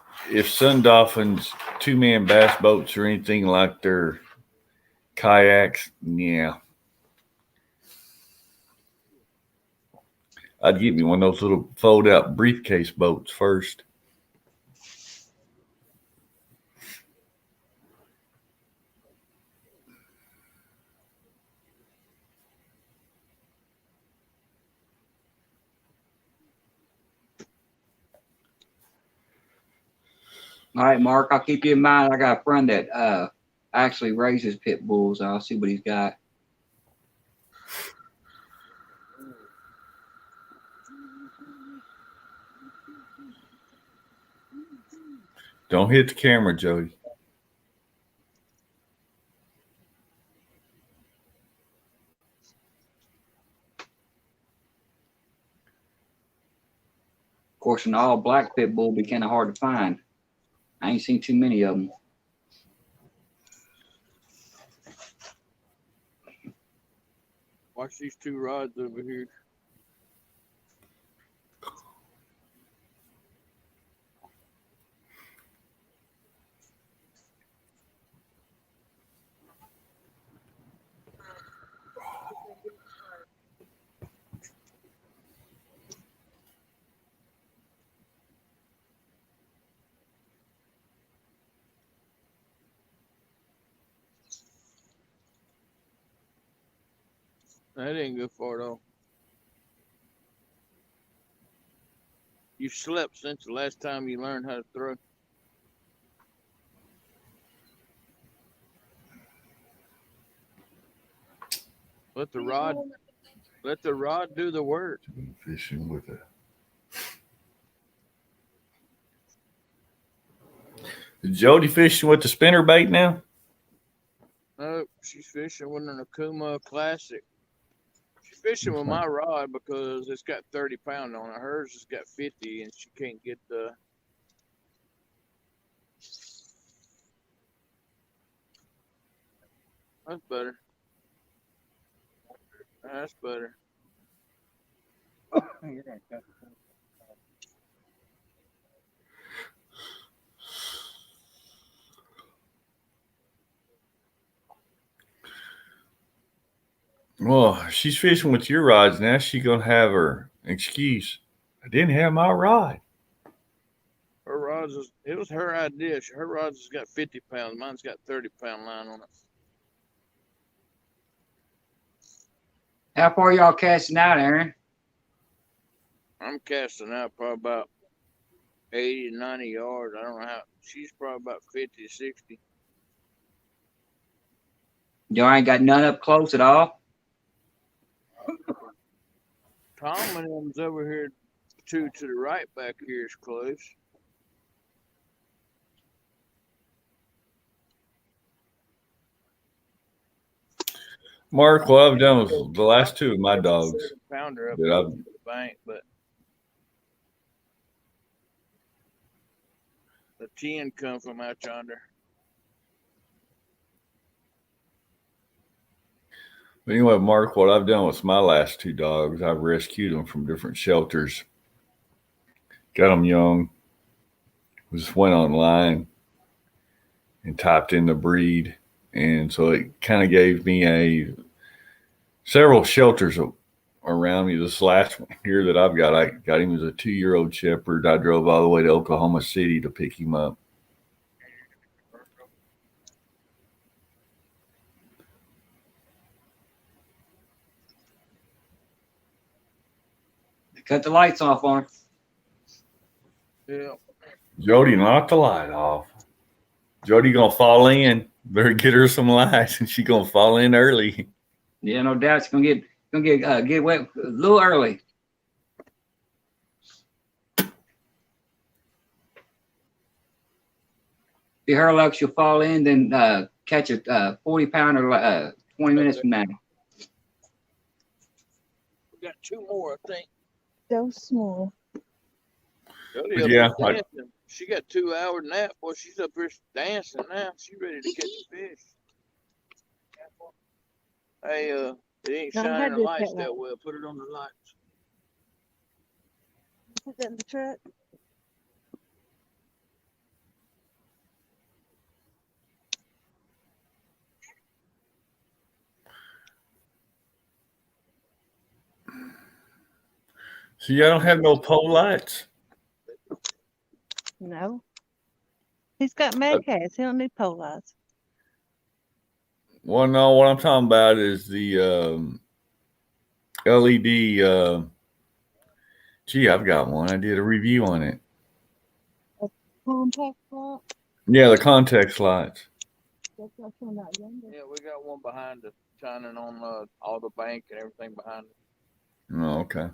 Sun Dolphins 2-man bass boats or anything like their kayaks, yeah, I'd get me one of those little fold-out briefcase boats first. All right, Mark, I'll keep you in mind. I got a friend that actually raises pit bulls. I'll see what he's got. Don't hit the camera, Jody. Of course, an all black pit bull be kind of hard to find. I ain't seen too many of them. Watch these two rods over here. That didn't go far at all. You slept since the last time you learned how to throw. Let the rod do the work. Fishing with it. Is Jody fishing with the spinner bait now? No, she's fishing with an Akuma Classic. She's fishing with my rod because it's got 30 pound on it. Hers has got 50 and she can't get the. That's better. That's better. Well, she's fishing with your rods now. She's gonna have her excuse. I didn't have my rod. Her rods it was her idea. Her rods has got 50 pounds. Mine's got 30-pound line on it. How far y'all casting out, Aaron? I'm casting out probably about 80 to 90 yards. I don't know how. She's probably about 50 to 60. Y'all ain't got none up close at all? Tom and them's over here, two to the right back here is close. Mark, what I've done with the last two of my dogs. Pounder up that to I've- the bank, but the 10 come from out yonder. But anyway, Mark, what I've done with my last two dogs, I've rescued them from different shelters. Got them young. Just went online and typed in the breed. And so it kind of gave me several shelters around me. This last one here that I've got, I got him as a 2-year-old shepherd. I drove all the way to Oklahoma City to pick him up. Cut the lights off on her. Yeah. Jody, knock the light off. Jody gonna fall in. Better get her some lights, and she gonna fall in early. Yeah, no doubt. It's gonna get wet a little early. If her luck, she'll fall in, then catch a 40-pounder 20 minutes from now. We got two more, I think. So small. Jody up Yeah, here dancing. She got 2 hour nap. Boy, she's up here dancing now. She's ready to catch a fish. Hey, it ain't No, I had shining the this lights cat that light. well. Put it on the lights. Put that in the truck. So y'all don't have no pole lights? No. He's got mad cats. He don't need pole lights. Well, no. What I'm talking about is the LED. Gee, I've got one. I did a review on it. Contact light. Yeah, the context lights. That's what I'm talking about younger. Yeah, we got one behind us, shining on all the bank and everything behind it. Oh, okay.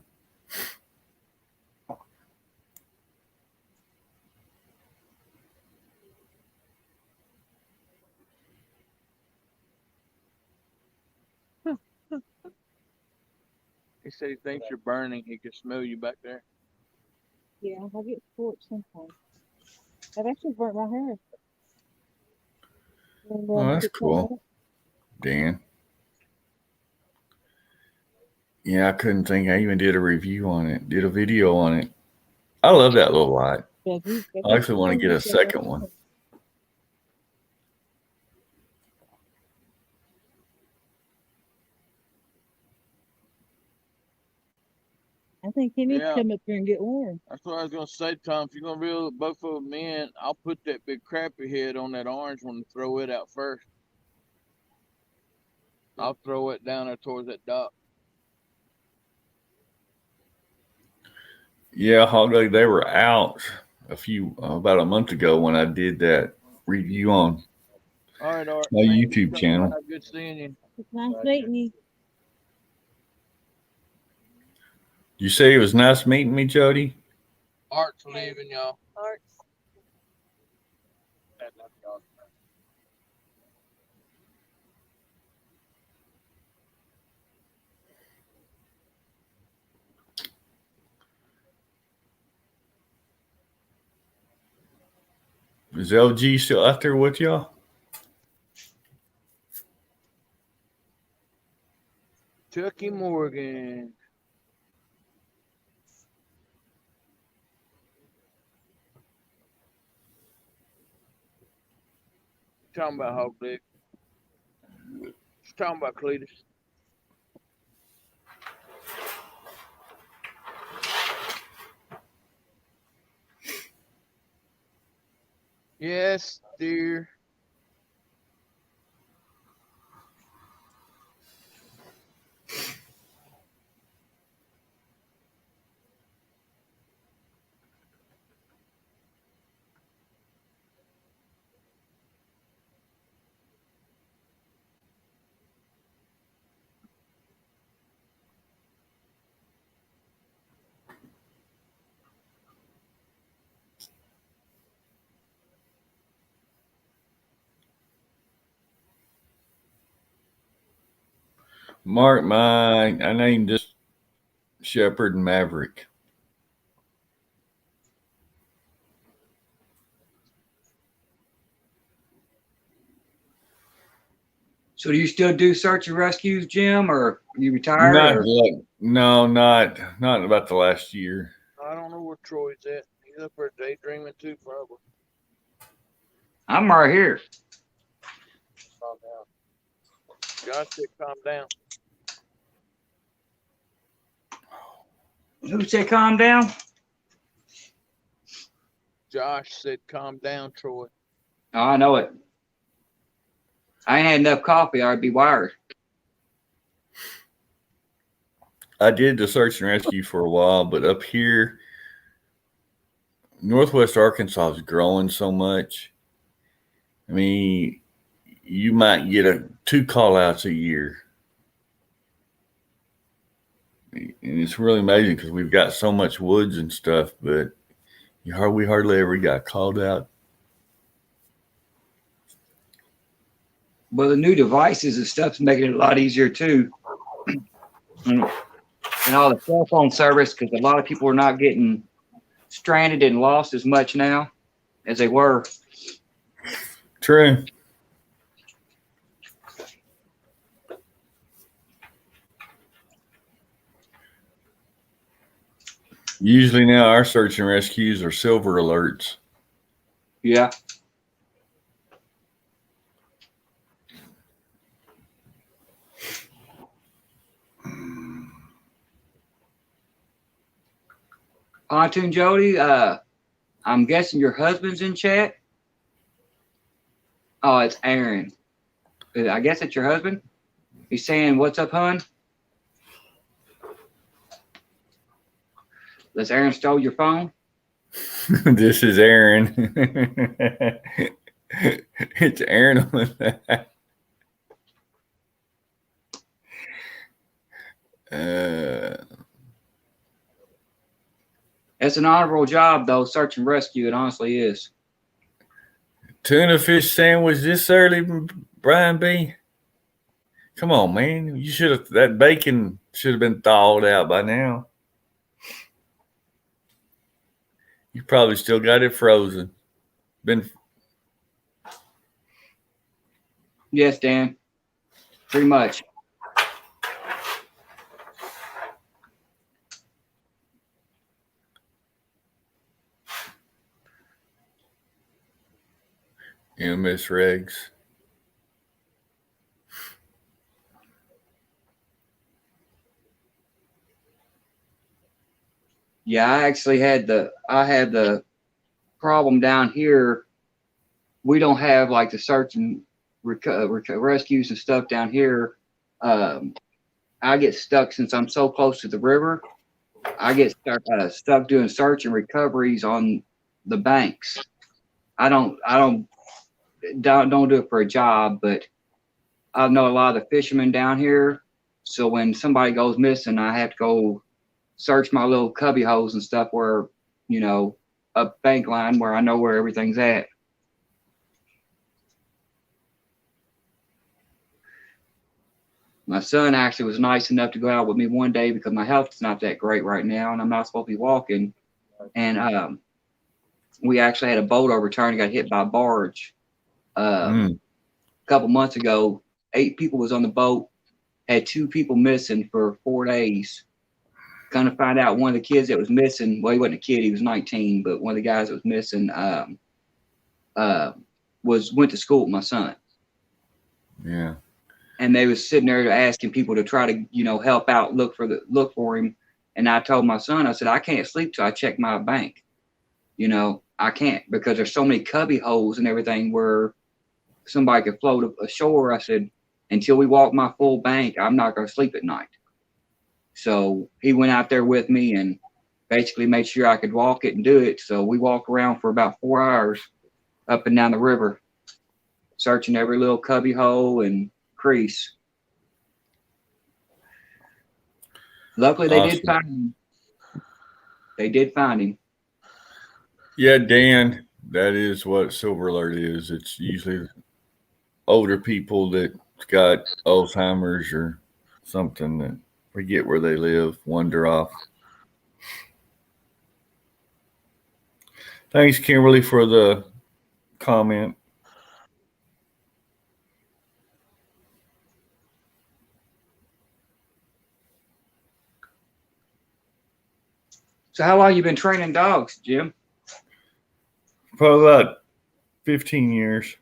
He said he thinks you're burning. He can smell you back there. Yeah, I get scorched sometimes. I've actually burnt my hair. And, Oh, that's get cut cool. off. Dan. Yeah, I couldn't think I even did a review on it, did a video on it. I love that little light. Yeah, I actually want to get a second one. I think he needs Yeah. to come up here and get warm. That's what I was gonna say, Tom. If you're gonna reel both of them in, I'll put that big crappie head on that orange one and throw it out first. I'll throw it down there towards that dock. Yeah, Hog Day, they were out about a month ago when I did that review on All right, Art. my Thank you. YouTube channel. Good seeing you. It's nice meeting you. You say it was nice meeting me, Jody? Art's leaving, y'all. Arts. Is LG still out there with y'all? Chucky Morgan. Talking about Hog Dick. Just talking about Cletus. Yes, dear. Mark, I named this Shepherd and Maverick. So do you still do search and rescues, Jim, or are you retired? Not about the last year. I don't know where Troy's at. He's up there daydreaming too, probably. I'm right here. Calm down. Josh said calm down. Who said calm down? Josh said calm down, Troy. Oh, I know it. I ain't had enough coffee, I'd be wired. I did the search and rescue for a while, but up here, Northwest Arkansas is growing so much. I mean, you might get 2 call outs a year. And it's really amazing because we've got so much woods and stuff, but we hardly ever got called out. Well, the new devices and stuff's making it a lot easier too. And all the cell phone service, because a lot of people are not getting stranded and lost as much now as they were. True. Usually now our search and rescues are silver alerts. Yeah. Pontoon Jody, I'm guessing your husband's in chat. Oh, it's Aaron. I guess it's your husband. He's saying, "What's up, hon?" Does Aaron stole your phone? This is Aaron. It's Aaron on that. It's an honorable job, though. Search and rescue, it honestly is. Tuna fish sandwich this early, Brian B. Come on, man. That bacon should have been thawed out by now. You probably still got it frozen. Yes, Dan. Pretty much. Miss Regs. Yeah, I actually had the problem down here. We don't have like the search and rescues and stuff down here. I get stuck since I'm so close to the river. I get stuck doing search and recoveries on the banks. I don't do it for a job, but I know a lot of the fishermen down here. So when somebody goes missing, I have to go search my little cubby holes and stuff where, a bank line where I know where everything's at. My son actually was nice enough to go out with me one day because my health is not that great right now and I'm not supposed to be walking. And we actually had a boat overturn and got hit by a barge. A couple months ago, 8 people was on the boat, had 2 people missing for 4 days. Kind of find out one of the kids that was missing, well, he wasn't a kid, he was 19, but one of the guys that was missing went to school with my son. Yeah. And they was sitting there asking people to try to, help out, look for him. And I told my son, I said, I can't sleep till I check my bank. I can't because there's so many cubby holes and everything where somebody could float ashore. I said, until we walk my full bank, I'm not going to sleep at night. So he went out there with me and basically made sure I could walk it and do it. So we walked around for about 4 hours up and down the river, searching every little cubby hole and crease. Luckily, they did find him. They did find him. Yeah, Dan, that is what Silver Alert is. It's usually older people that got Alzheimer's or something that forget where they live, wander off. Thanks, Kimberly, for the comment. So how long you been training dogs, Jim? Probably about 15 years.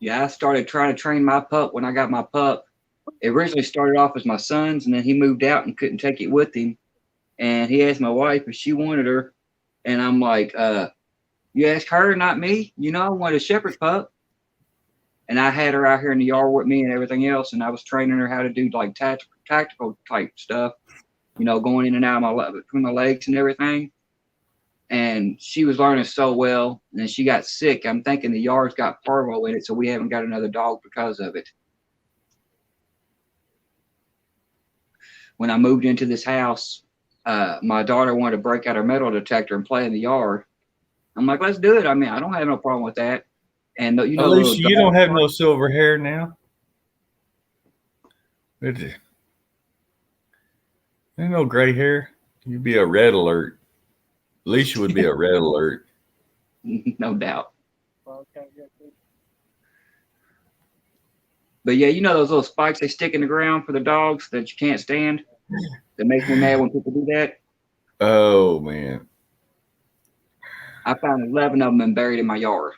Yeah, I started trying to train my pup when I got my pup. It originally started off as my son's, and then he moved out and couldn't take it with him. And he asked my wife if she wanted her. And I'm like, you asked her, not me. I wanted a shepherd pup. And I had her out here in the yard with me and everything else. And I was training her how to do like tactical type stuff, going in and out of between my legs and everything. And she was learning so well. And then she got sick. I'm thinking the yard's got parvo in it, so we haven't got another dog because of it. When I moved into this house, my daughter wanted to break out her metal detector and play in the yard. I'm like, let's do it. I mean, I don't have no problem with that. And at least you don't have no silver hair now. There's no gray hair. You'd be a red alert. At least you would be a red alert. No doubt. But yeah, those little spikes they stick in the ground for the dogs that you can't stand? That makes me mad when people do that. Oh, man. I found 11 of them and buried in my yard.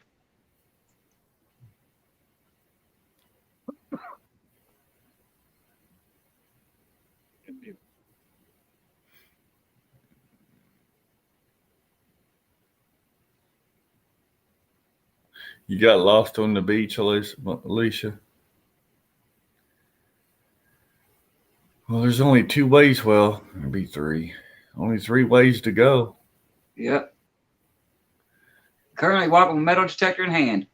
You got lost on the beach, Alicia? Well, there's only 2 ways. Well, maybe 3. Only 3 ways to go. Yep. Currently walking with a metal detector in hand.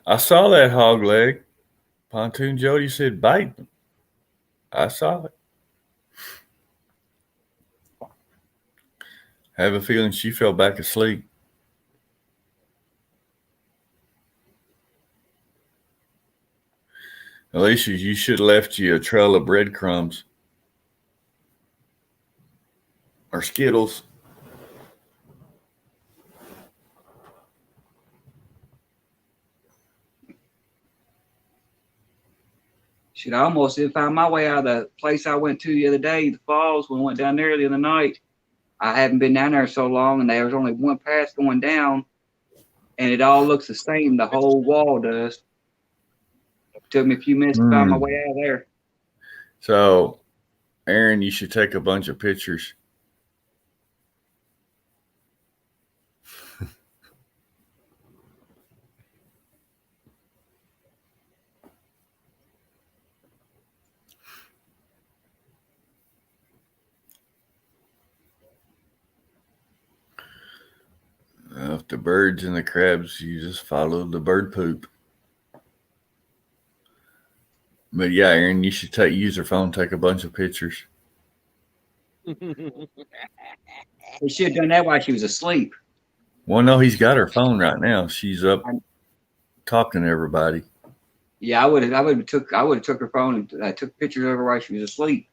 I saw that hog leg. Pontoon Jody said bite. I saw it. Have a feeling she fell back asleep. Alicia, you should have left you a trail of breadcrumbs or Skittles. Shit, I almost did find my way out of the place I went to the other day, the falls, when I went down there the other night. I hadn't been down there so long, and there was only one path going down, and it all looks the same. The whole wall does. Took me a few minutes to find my way out of there. So, Aaron, you should take a bunch of pictures. If the birds and the crabs, you just follow the bird poop. But yeah, Aaron, you should use your phone, take a bunch of pictures. She should have done that while she was asleep. Well, no, he's got her phone right now. She's up talking to everybody. Yeah, I would have took her phone and took pictures of her while she was asleep.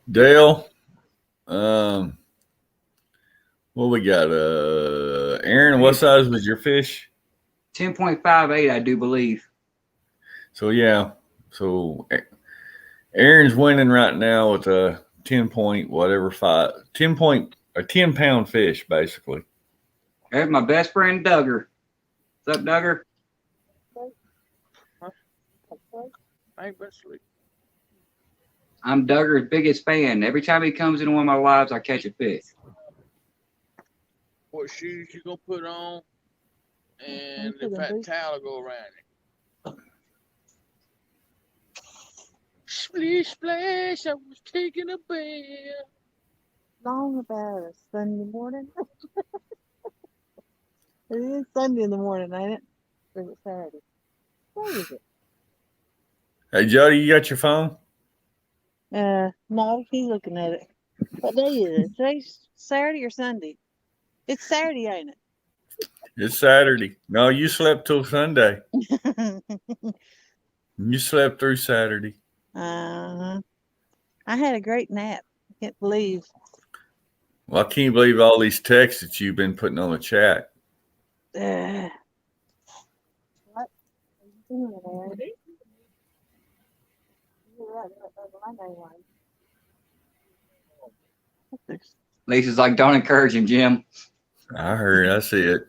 Dale, what we got? Aaron, what size was your fish? 10.58, I do believe. So yeah, so Aaron's winning right now with a 10 pound fish, basically. There's my best friend Duggar. What's up, Duggar? I ain't been asleep. I'm Duggar's biggest fan. Every time he comes into one of my lives, I catch a fish. What shoes you gonna put on, and the fat towel will go around it. Splish splash! I was taking a bath. Long about a Sunday morning. It is Sunday in the morning, ain't it? Or is it Saturday? What is it? Hey, Jody, you got your phone? No, he's looking at it. What day is it? Today's Saturday or Sunday? It's Saturday, ain't it? It's Saturday. No, you slept till Sunday. You slept through Saturday. I had a great nap. I can't believe. Well, I can't believe all these texts that you've been putting on the chat. What are you doing, Aaron? Lisa's like, don't encourage him, Jim. I heard. I see it.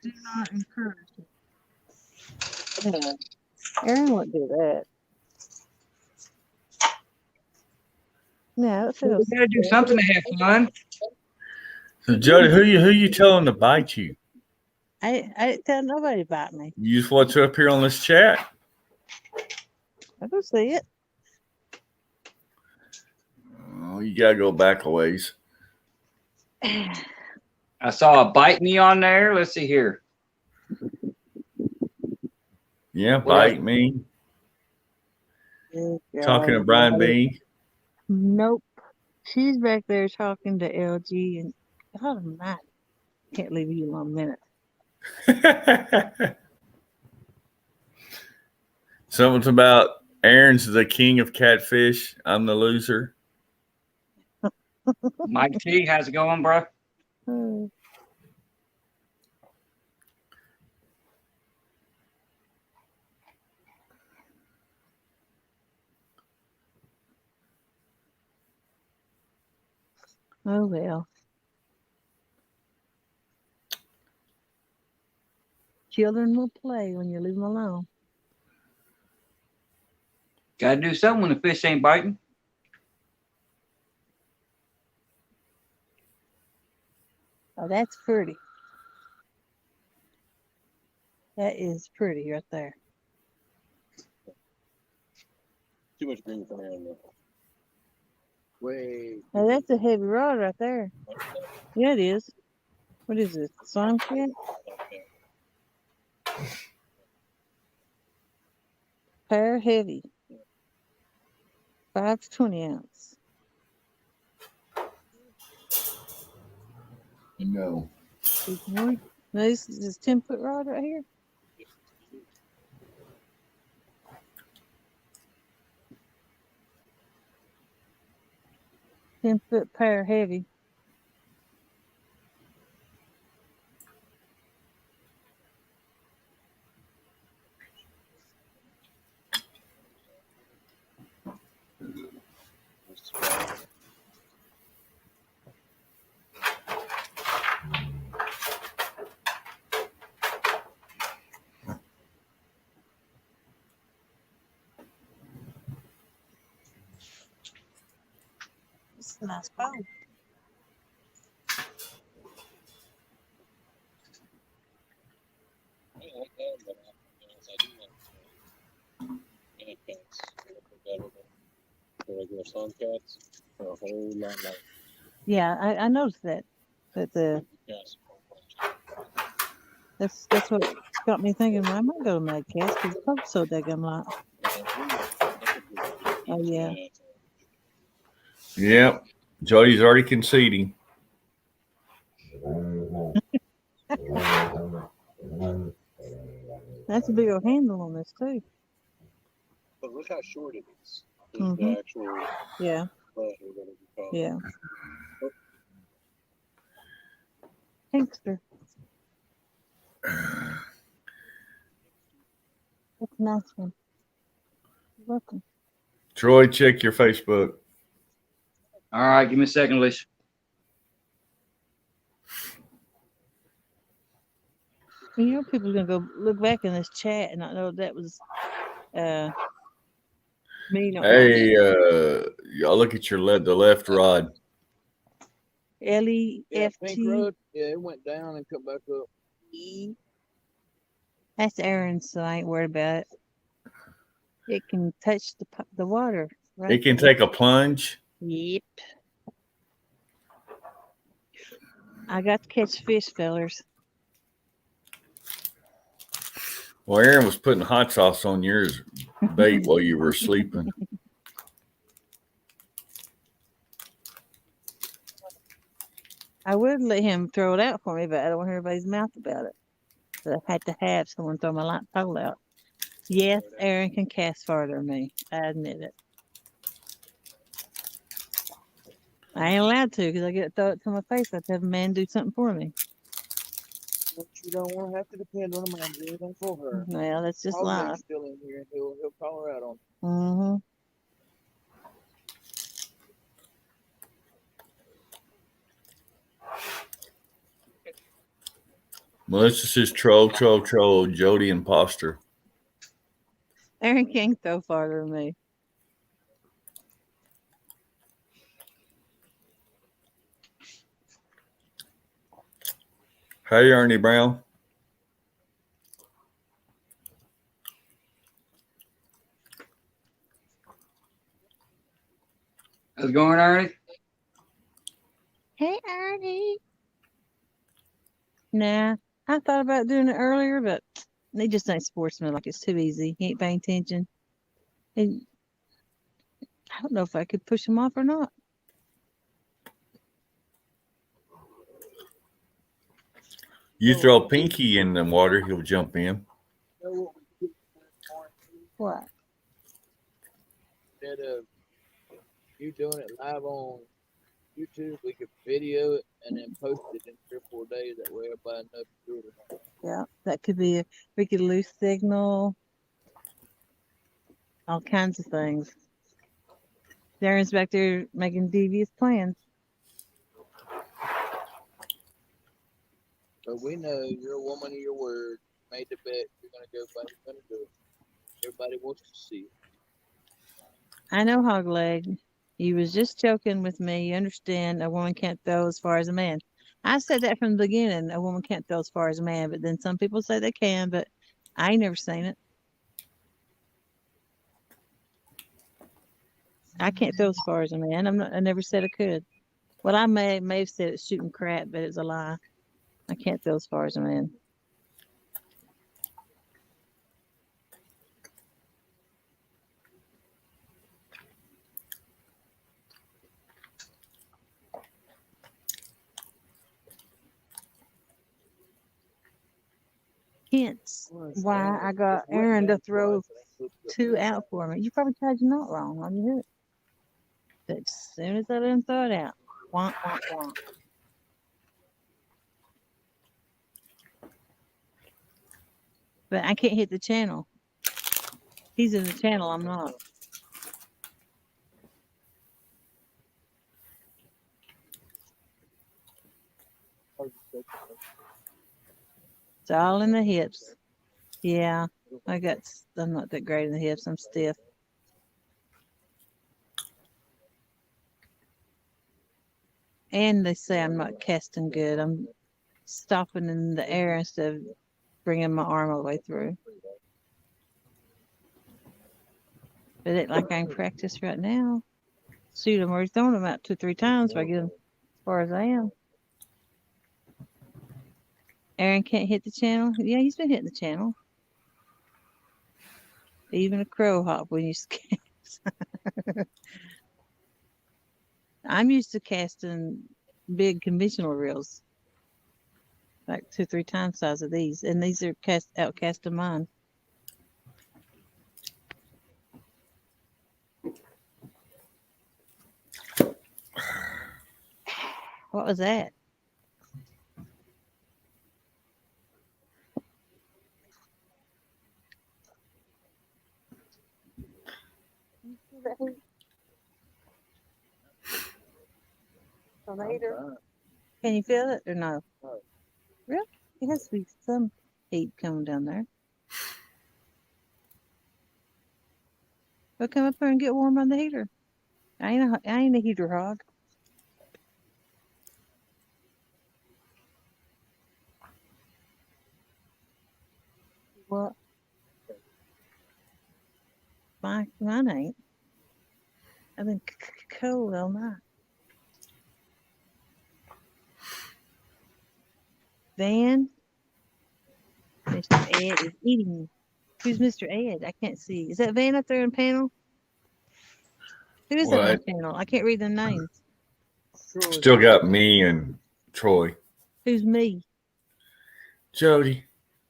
Do not encourage him. Yeah. Aaron wouldn't do that. No, it feels. We gotta do something to have fun. So, Jody, who you telling to bite you? I didn't tell nobody about me. You just what's up here on this chat? I don't see it. Oh, you gotta go back a ways. I saw a bite me on there. Let's see here. Yeah, bite me. Talking to Brian B. Nope. She's back there talking to LG and God almighty. Can't leave you alone a minute. Something about Aaron's the king of catfish. I'm the loser. Mike T, how's it going, bro? Oh well. Children will play when you leave them alone. Gotta do something when the fish ain't biting. Oh, that's pretty. That is pretty right there. Too much green for me. Wait. Oh, that's a heavy rod right there. Yeah, it is. What is this? Slime cat? Pear heavy. 5 to 20 ounce. No. There's more. No, this is this 10-foot rod right here. Ten-foot pear heavy. It's a nice bow. Regular sun cats are a whole lot like Yeah, I noticed that. But cats. that's what got me thinking. Well, I might go to Mad Cats because the pub's so daggum lot. Oh yeah. Yep. Jody's already conceding. That's a big old handle on this too. But look how short it is. Mhm. The actual Yeah. butt or whatever you call it. Yeah. Pinkster. That's a nice one. You're welcome. Troy, check your Facebook. All right, give me a second, Alicia. You know, people are gonna go look back in this chat and not know that was me. Not Hey, y'all look at the left rod. Yeah, LEFT. Pink Road. Yeah, it went down and come back up. That's Aaron's, so I ain't worried about it. It can touch the water. Right? It can take a plunge. Yep. I got to catch fish, fellers. Well, Aaron was putting hot sauce on yours bait while you were sleeping. I would let him throw it out for me, but I don't want to hear everybody's mouth about it. So I had to have someone throw my light pole out. Yes, Aaron can cast farther than me. I admit it. I ain't allowed to because I get to throw it to my face. I have to have a man do something for me. But you don't want to have to depend on a man to do anything for her. Well, that's just Hogman's life. still in here. He'll call her out on. Mm-hmm. Melissa says troll, Jody imposter. Aaron can't throw farther than me. Hey, Ernie Brown. How's it going, Ernie? Hey, Ernie. Nah, I thought about doing it earlier, but they just ain't sportsman. Like, it's too easy. He ain't paying attention. And I don't know if I could push him off or not. You throw Pinky in the water, he'll jump in. What? Instead of you doing it live on YouTube, we could video it and then post it in 3 or 4 days. That way everybody knows to do it or not. Yeah, that could be we could lose signal. All kinds of things. Darren's back there making devious plans. But we know you're a woman of your word. Made the bet. You're gonna go. Everybody's gonna do it. Everybody wants to see it. I know, Hogleg. You was just joking with me. You understand a woman can't throw as far as a man. I said that from the beginning. A woman can't throw as far as a man, but then some people say they can, but I ain't never seen it. I can't throw as far as a man. I never said I could. Well, I may have said it's shooting crap, but it's a lie. I can't throw as far as a man. hence why I got Aaron to throw 2 out for me. You probably tried your knot wrong on your hook. But as soon as I let him throw it out, wonk, wonk, wonk. But I can't hit the channel. He's in the channel, I'm not. It's all in the hips. Yeah, I'm not that great in the hips. I'm stiff. And they say I'm not casting good. I'm stopping in the air instead of bringing my arm all the way through. But it like I can practice right now. Shoot, I'm already throwing them out 2 or 3 times if I get them as far as I am. Aaron can't hit the channel. Yeah, he's been hitting the channel. Even a crow hop when you cast. I'm used to casting big conventional reels, like 2 or 3 times size of these, and these are outcast of mine. What was that? Can you feel it or no? Really? It has to be some heat coming down there. We'll come up here and get warm on the heater. I ain't a heater hog. What? Mine ain't. I've been cold all night. Van, Mr. Ed is eating. Who's Mr. Ed? I can't see. Is that Van up there in panel? Who is that on What? panel? I can't read their names. Still got me and Troy. Who's me? Jody,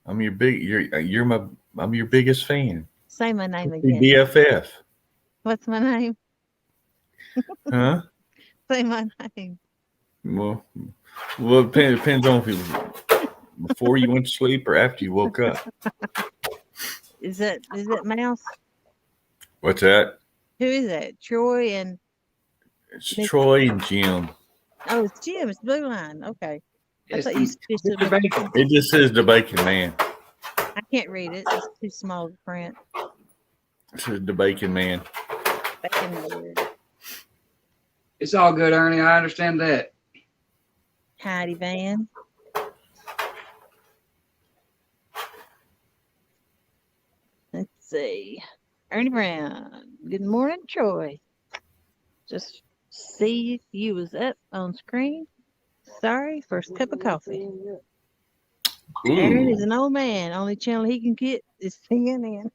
I'm your biggest fan. Say my name The again. BFF. What's my name? Huh? Say my name. Well, it depends on if it was before you went to sleep or after you woke up. Is that Mouse? What's that? Who is that? Troy and It's Troy and Jim. oh, it's Jim. It's Blue Line. Okay. I It's thought you switched it. Mr. Bacon. It just says the Bacon Man. I can't read it. It's too small to print. It says the Bacon Man. Bacon. It's all good, Ernie. I understand that. Heidi Van. Let's see. Ernie Brown. Good morning, Troy. Just see if you was up on screen. Sorry, first cup of coffee. Aaron is an old man. Only channel he can get is CNN.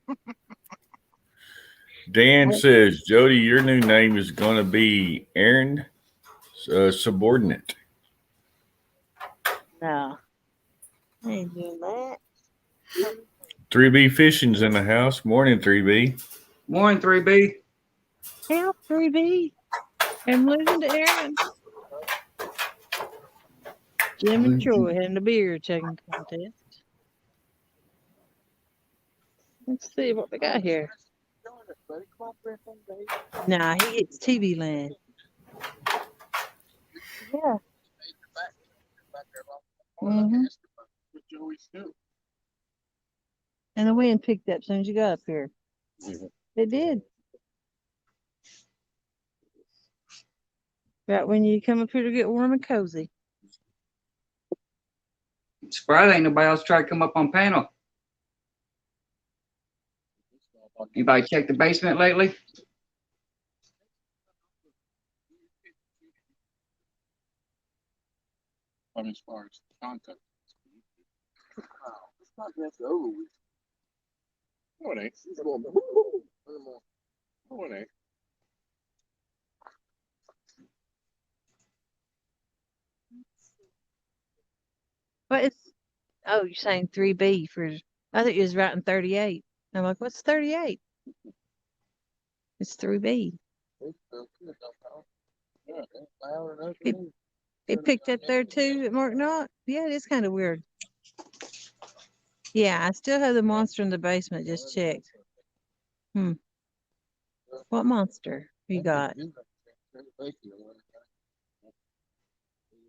Dan says, Jody, your new name is going to be Aaron Subordinate. No. I ain't doing that. 3B Fishing's in the house. Morning, 3B. Morning, 3B. Help, 3B. I'm losing to Aaron. Jim and Troy having a beer chugging contest. Let's see what we got here. Nah, he gets TV land. Yeah. Mm-hmm. And the wind picked up as soon as you got up here. It did. Right when you come up here to get warm and cozy. Surprised ain't nobody else tried to come up on panel. Anybody check the basement lately? I mean, as far as content. It's not just over with. No, it ain't. It's going to no, it ain't. But it's Oh, you're saying 3B for, I thought you was writing 38. I'm like, what's 38? It's 3B. It picked up there too at Mark Knott. Yeah, it is kind of weird. Yeah, I still have the monster in the basement. Just checked. What monster you got?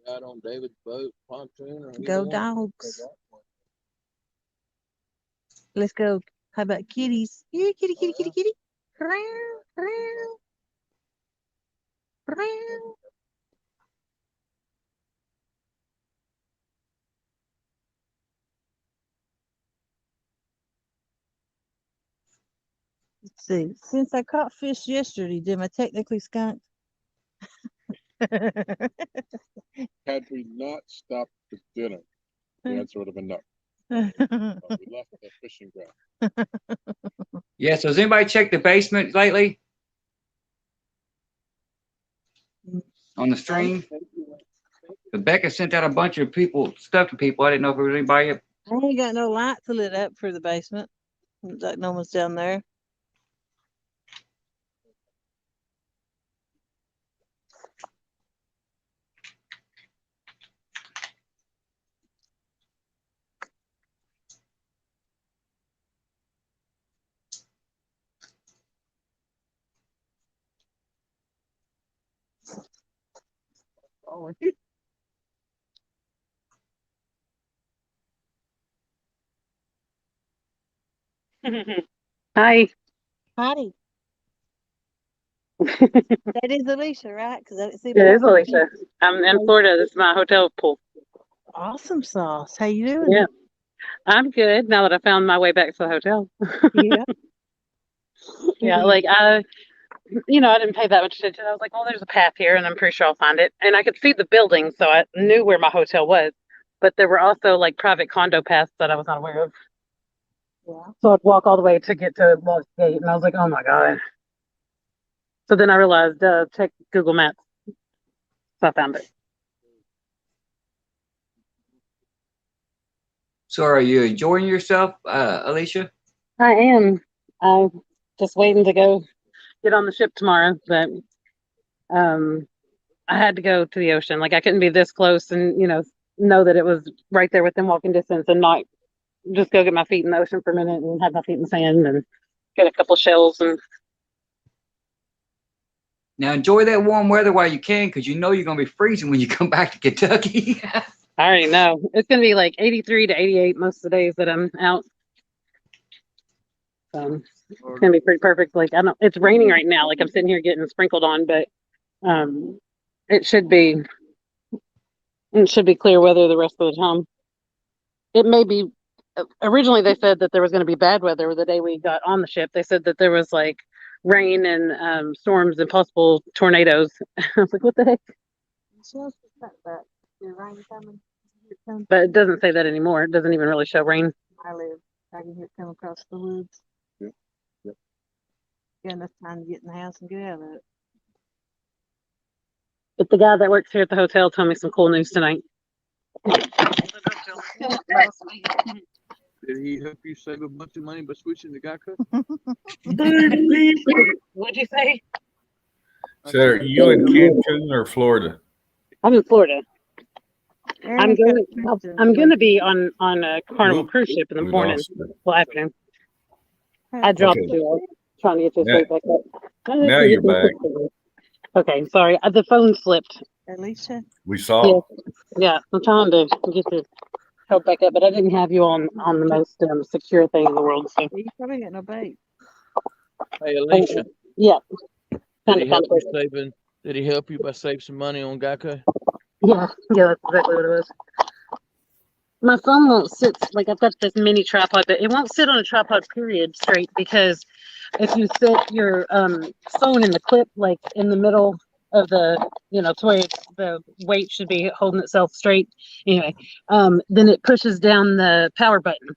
Out on David's boat, pontoon, or Go dogs. Let's go. How about kitties? Yeah, kitty, kitty, kitty, kitty. Meow, meow, meow. Let's see. Since I caught fish yesterday, am I technically skunked? Had we not stopped for dinner, the answer would have been no. We left the fishing ground. Yeah. So has anybody checked the basement lately? On the stream? Rebecca sent out a bunch of stuff to people. I didn't know if there was anybody. I ain't got no lights lit up for the basement. Looks like no one's down there. Hi. Howdy. That is Alicia, right? Because I didn't see. It is Alicia. I'm in Florida. This is my hotel pool. Awesome sauce. How you doing? Yeah. I'm good now that I found my way back to the hotel. Yeah. Yeah, like I didn't pay that much attention. I was like, oh, there's a path here, and I'm pretty sure I'll find it. And I could see the building, so I knew where my hotel was. But there were also like private condo paths that I was not aware of. Yeah. So I'd walk all the way to get to Lost Gate, and I was like, oh my God. So then I realized, check Google Maps. So I found it. So are you enjoying yourself, Alicia? I am. I'm just waiting to go get on the ship tomorrow, but I had to go to the ocean. Like I couldn't be this close and know that it was right there within walking distance and not just go get my feet in the ocean for a minute and have my feet in the sand and get a couple shells. And now enjoy that warm weather while you can, because you're going to be freezing when you come back to Kentucky. I already know it's going to be like 83 to 88 most of the days that I'm out. So it's going to be pretty perfect. Like it's raining right now. Like I'm sitting here getting sprinkled on, but it should be clear weather the rest of the time. It may be. Originally, they said that there was going to be bad weather the day we got on the ship. They said that there was like rain and storms and possible tornadoes. I was like, what the heck? But it doesn't say that anymore. It doesn't even really show rain. I can hear it come across the woods. Yep. Got enough time to get in the house and get out of it. But the guy that works here at the hotel told me some cool news tonight. Did he help you save a bunch of money by switching to Geico? What'd you say? So are you in Cancun or Florida? I'm in Florida. I'm going to be on a Carnival cruise ship in the morning. Well, afternoon. I dropped you. Trying to get this right back up. Now you're back. Okay, sorry. The phone slipped. Alicia? We saw. Yeah, I'm trying to get this held back up, but I didn't have you on the most secure thing in the world. So You probably got no bait. Hey, Alicia. Yeah. Did he help you by saving some money on Geico? Yeah, that's exactly what it was. My phone won't sit, like I've got this mini tripod, but it won't sit on a tripod period straight, because if you sit your phone in the clip, like in the middle of the, to where the weight should be holding itself straight, anyway, then it pushes down the power button.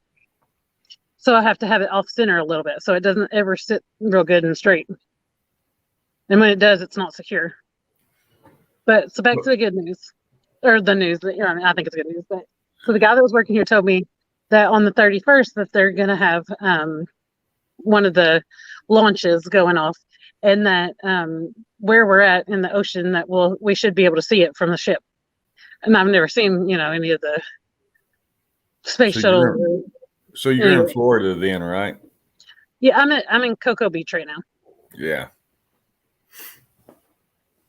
So I have to have it off center a little bit, so it doesn't ever sit real good and straight. And when it does, it's not secure. But so back to the good news, or the news. I think it's good news. But So the guy that was working here told me that on the 31st that they're gonna have one of the launches going off, and that where we're at in the ocean, that we should be able to see it from the ship. And I've never seen, any of the space So shuttle. you're in Florida then, right? Yeah, I'm in Cocoa Beach right now. Yeah.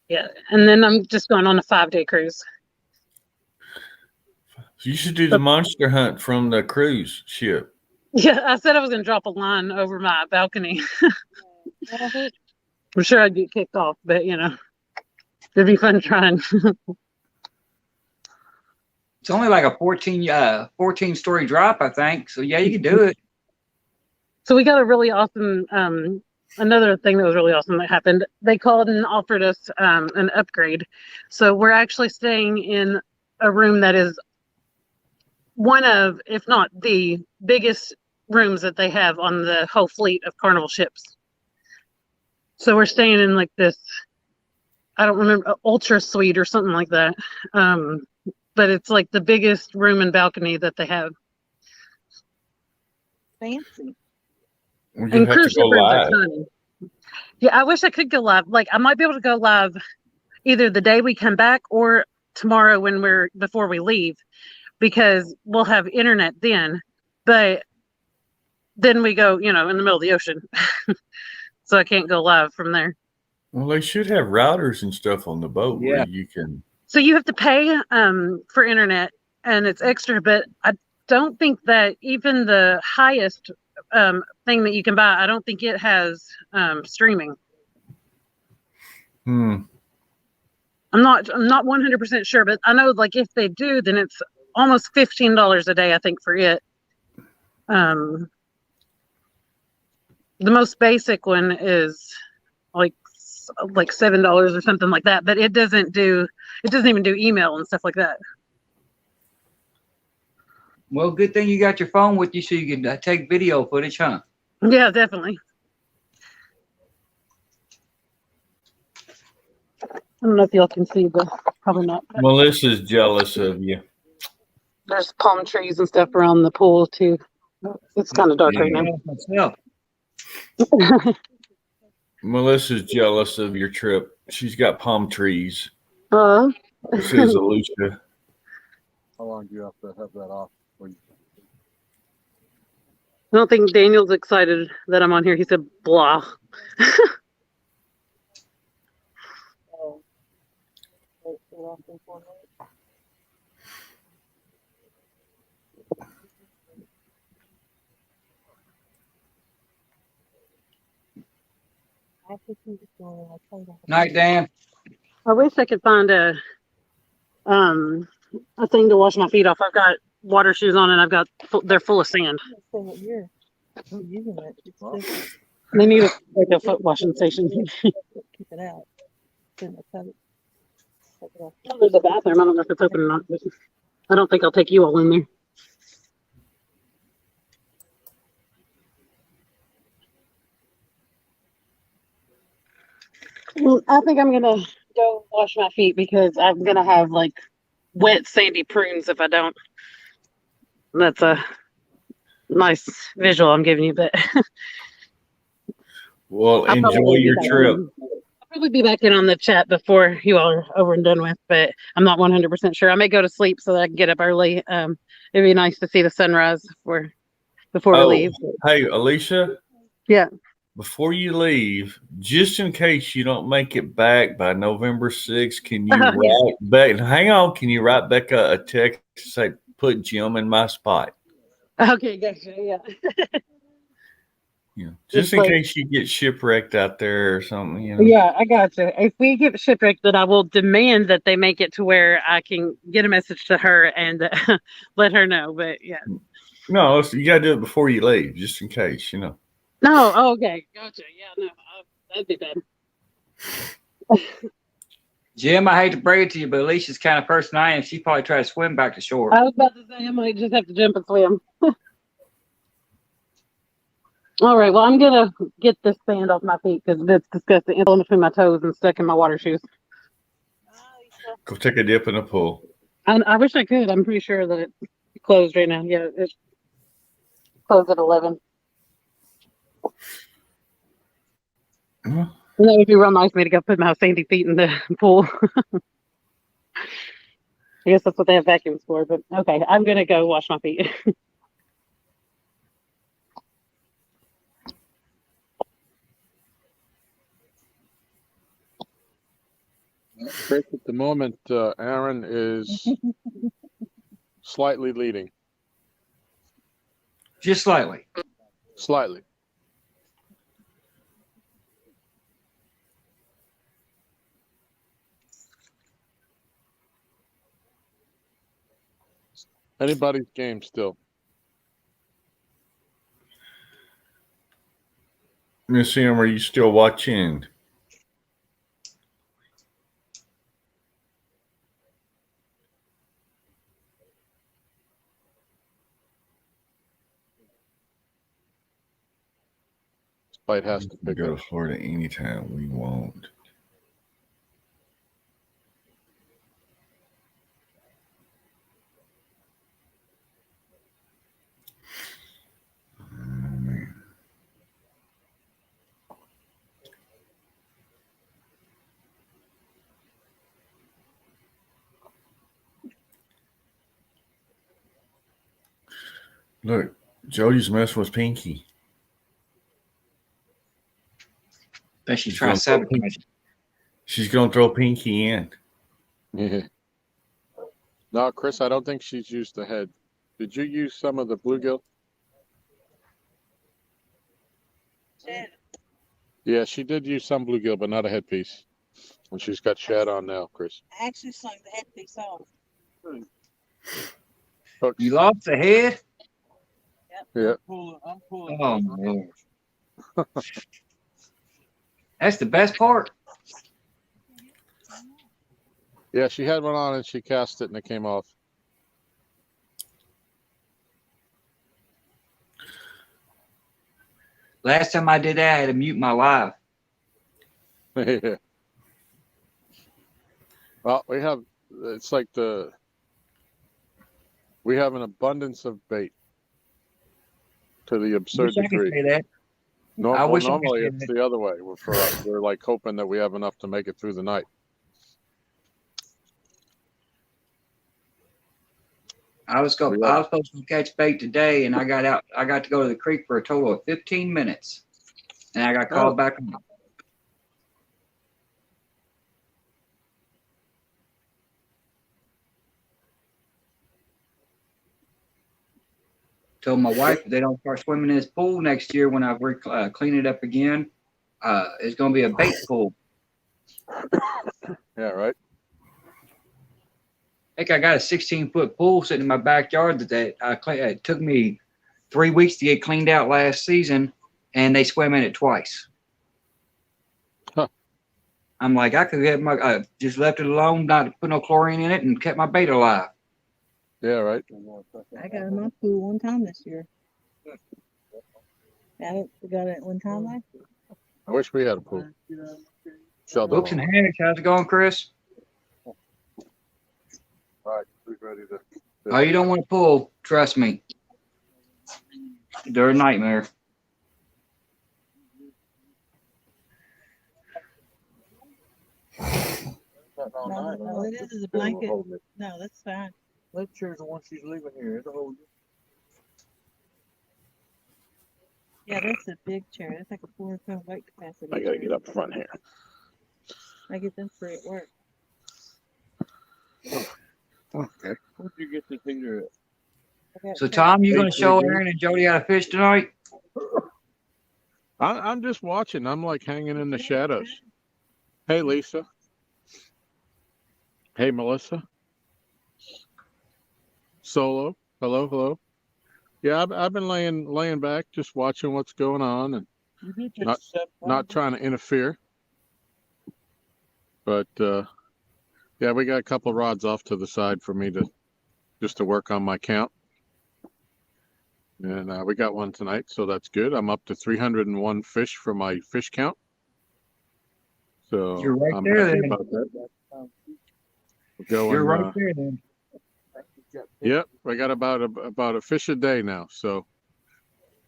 Yeah, and then I'm just going on a 5-day cruise. You should do the monster hunt from the cruise ship. Yeah, I said I was gonna drop a line over my balcony. I'm sure I'd get kicked off, but it'd be fun trying. It's only like a 14 story drop, I think. So yeah, you can do it. So we got a really awesome, another thing that was really awesome that happened. They called and offered us an upgrade. So we're actually staying in a room that is one of, if not the biggest rooms that they have on the whole fleet of Carnival ships. So we're staying in like this, I don't remember, ultra suite or something like that. But it's like the biggest room and balcony that they have. Fancy. And cruise ship rooms are tiny. Yeah, I wish I could go live. Like I might be able to go live either the day we come back or tomorrow before we leave, because we'll have internet then. But then we go, in the middle of the ocean. So I can't go live from there. Well, they should have routers and stuff on the boat where you can. So you have to pay for internet, and it's extra, but I don't think that even the highest thing that you can buy, I don't think it has streaming. I'm not 100% sure, but I know like if they do, then it's almost $15 a day, I think, for it. The most basic one is like $7 or something like that, but it doesn't even do email and stuff like that. Well, good thing you got your phone with you so you can take video footage, huh? Yeah, definitely. I don't know if y'all can see, but probably not. Melissa's jealous of you. There's palm trees and stuff around the pool too. It's kind of dark right now. Melissa's jealous of your trip. She's got palm trees. Says Alicia. How long do you have to have that off? I don't think Daniel's excited that I'm on here. He said, blah. Night, Dan. I wish I could find a thing to wash my feet off. I've got water shoes on and they're full of sand. They need a foot washing station. Keep it out. There's a bathroom. I don't know if it's open or not, but I don't think I'll take you all in there. Well, I think I'm gonna go wash my feet because I'm gonna have like wet sandy prunes if I don't. That's a nice visual I'm giving you, but well, enjoy your trip. I'll probably be back in on the chat before you all are over and done with, but I'm not 100% sure. I may go to sleep so that I can get up early. It'd be nice to see the sunrise before we leave. Hey, Alicia. Yeah. Before you leave, just in case you don't make it back by November 6th, can you write back? Hang on, can you write back a text to say, put Jim in my spot? Okay, gotcha. Yeah. Yeah, just in case you get shipwrecked out there or something. Yeah, I gotcha. If we get shipwrecked, then I will demand that they make it to where I can get a message to her and let her know. But yeah. No, you got to do it before you leave, just in case, No, oh, okay, gotcha. Yeah, no, that'd be bad. Jim, I hate to break it to you, but Alicia's the kind of person I am. She'd probably try to swim back to shore. I was about to say I might just have to jump and swim. All right, well, I'm gonna get this sand off my feet because it's disgusting. It's in between my toes and stuck in my water shoes. Go take a dip in the pool. I wish I could. I'm pretty sure that closed right now. Yeah, it's closed at 11. Well, And that would be real nice for me to go put my sandy feet in the pool. I guess that's what they have vacuums for, but okay, I'm gonna go wash my feet. Chris, at the moment, Aaron is slightly leading. Just slightly. Slightly. Anybody's game still. Miss Em, are you still watching? Fight has to pick Go up. to Florida anytime we want. Look, Jody's messing with Pinky. Bet she's trying to sabotage. She's gonna throw Pinky in. Yeah. No, Chris, I don't think she's used the head. Did you use some of the bluegill? Yeah, she did use some bluegill, but not a headpiece. And she's got shad on now, Chris. I actually slung the headpiece off. Hooks. You lost the head? Yeah. I'm pulling. Oh, Lord. That's the best part. Yeah, she had one on and she cast it and it came off. Last time I did that, I had to mute my live. Yeah. Well, it's like we have an abundance of bait to the absurd Wish I could degree. say that. No, wish I could normally say it's that. the other way. We're like hoping that we have enough to make it through the night. I was supposed to catch bait today, and I got to go to the creek for a total of 15 minutes, and I got called back on. Told my wife if they don't start swimming in this pool next year when I clean it up again, it's going to be a bait pool. Yeah, right. I think I got a 16-foot pool sitting in my backyard that it took me 3 weeks to get cleaned out last season, and they swam in it twice. Huh. I'm like, I could have just left it alone, not put no chlorine in it, and kept my bait alive. Yeah, right. I got in my pool one time this year. We got it one time last year. I wish we had a pool. Books and hammocks, how's it going, Chris? All right, we're ready to. Oh, you don't want to pull, trust me. They're a nightmare. No, it is a blanket. No, that's fine. That chair's the one she's leaving here. It'll hold you. Yeah, that's a big chair. That's like a 400-pound weight capacity. I gotta get up front here. I get them free at work. Okay. Where'd you get this heater at? So, Tom, you going to show Aaron and Jody how to fish tonight? I'm just watching. I'm like hanging in the shadows. Hey, Lisa. Hey, Melissa. Solo. Hello, hello. Yeah, I've been laying back, just watching what's going on and not trying to interfere. But yeah, we got a couple rods off to the side for me to work on my count. And we got one tonight, so that's good. I'm up to 301 fish for my fish count. So You're right I'm there, happy then. about that. Going, You're right there, then. Yep, I got about a fish a day now. So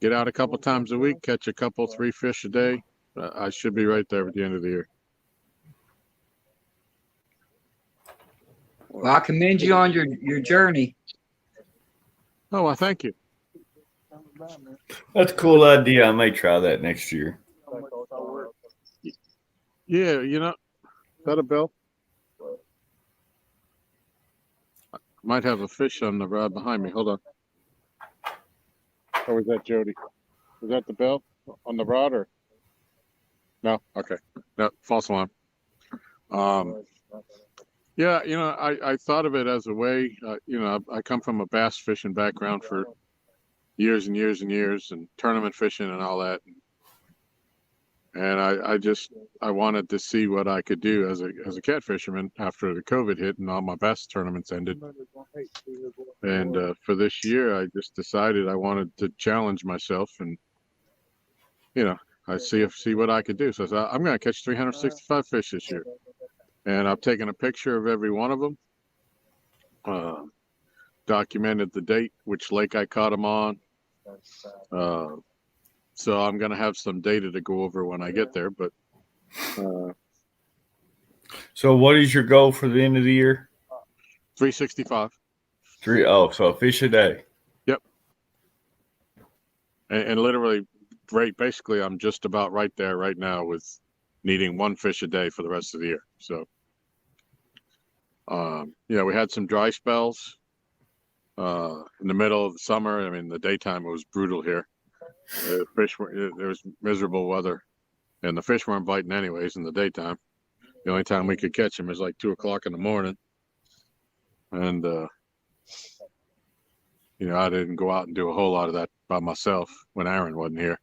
get out a couple times a week, catch a couple, 3 fish a day. I should be right there at the end of the year. Well, I commend you on your journey. Oh, well, thank you. That's a cool idea. I may try that next year. Yeah, you know, is that a bell? Might have a fish on the rod behind me. Hold on. Or was that Jody? Was that the bell on the rod or? No? Okay. No, false alarm. Yeah, you know, I thought of it as a way, you know, I come from a bass fishing background for years and years and years and tournament fishing and all that. And I wanted to see what I could do as a cat fisherman after the COVID hit and all my bass tournaments ended. And for this year, I just decided I wanted to challenge myself and, you know, I see what I could do. So I said, I'm going to catch 365 fish this year. And I've taken a picture of every one of them, documented the date, which lake I caught them on. So I'm going to have some data to go over when I get there. But so what is your goal for the end of the year? 365. So a fish a day. Yep. And literally, basically, I'm just about right there right now with needing 1 fish a day for the rest of the year. So, you know, we had some dry spells in the middle of the summer. I mean, the daytime it was brutal here. There was miserable weather, and the fish weren't biting anyways in the daytime. The only time we could catch them is like 2 o'clock in the morning. And, you know, I didn't go out and do a whole lot of that by myself when Aaron wasn't here.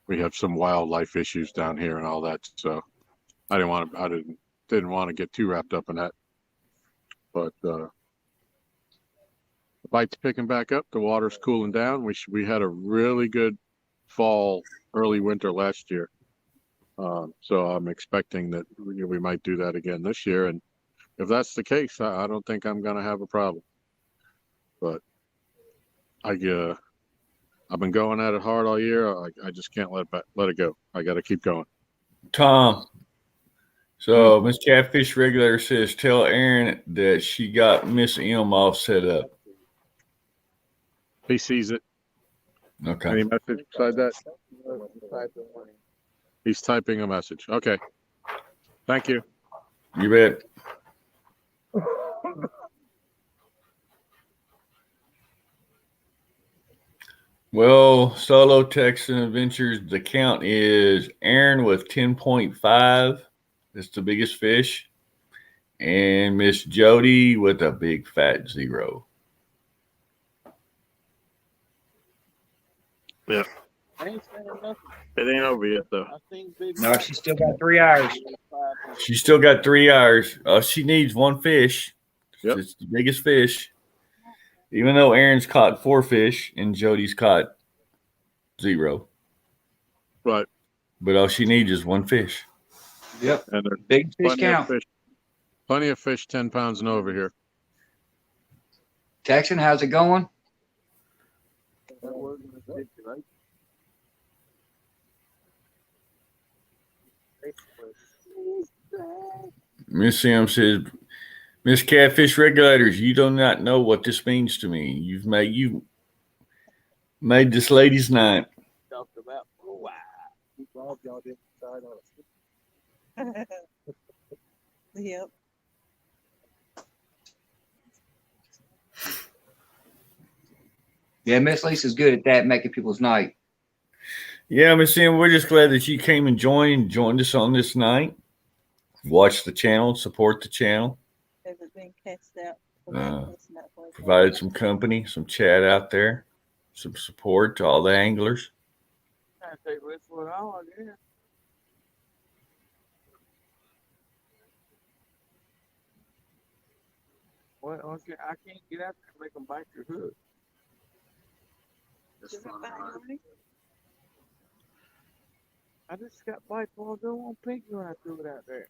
We have some wildlife issues down here and all that, so I didn't want to get too wrapped up in that. But the bite's picking back up. The water's cooling down. We had a really good fall, early winter last year. So I'm expecting that we might do that again this year. And if that's the case, I don't think I'm going to have a problem. But I've been going at it hard all year. I just can't let it go. I got to keep going. Tom. So Miss Catfish Regulator says, tell Aaron that she got Miss M all set up. He sees it. Okay. Any message beside that? He's typing a message. Okay. Thank you. You bet. Well, Solo Texan Adventures, the count is Aaron with 10.5. That's the biggest fish. And Miss Jody with a big fat 0. Yeah. It ain't over yet, though. No, she's still got 3 hours. She's still got 3 hours. She needs 1 fish. Yep. It's the biggest fish. Even though Aaron's caught 4 fish and Jody's caught 0. Right. But all she needs is 1 fish. Yep. And there's Big fish count. Plenty of fish 10 pounds and over here. Texan, how's it going? Miss M says, Miss Catfish Regulators, you do not know what this means to me. You made this lady's night. Talked about for a while. Y'all didn't decide on it. Yep. Yeah, Miss Lisa's good at that, making people's night. Yeah, Miss M, we're just glad that you came and joined us on this night. Watch the channel, support the channel. Provided some company, some chat out there, some support to all the anglers. I take this one on, yeah. Well, okay, I can't get out there and make them bite your hook. I just got bite while I go on pink when I threw it out there.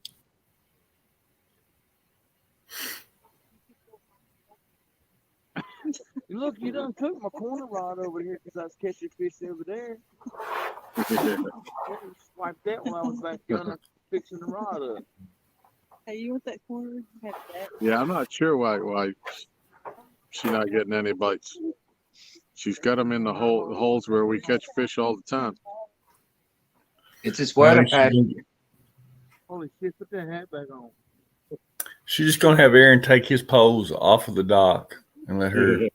Look, you done took my corner rod over here because I was catching fish over there. Swiped that while I was back yonder fixing the rod up. Hey, you want that corner? Have that. Yeah, I'm not sure why she's not getting any bites. She's got them in the holes where we catch fish all the time. It's a sweater pattern. Holy shit, put that hat back on. She's just gonna have Aaron take his poles off of the dock and let her.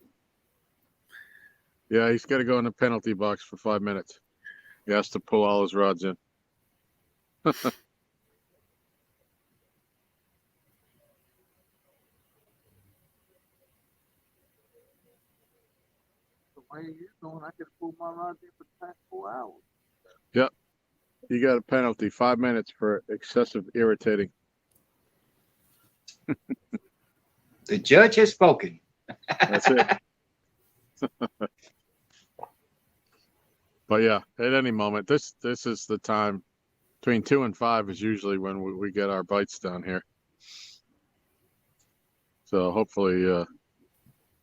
Yeah, he's got to go in the penalty box for 5 minutes. He has to pull all his rods in. The way you're going, I could have pulled my rods in for the past 4 hours. Yep. You got a penalty, 5 minutes for excessive irritating. The judge has spoken. That's it. But yeah, at any moment, this is the time between 2 and 5 is usually when we get our bites down here. So hopefully,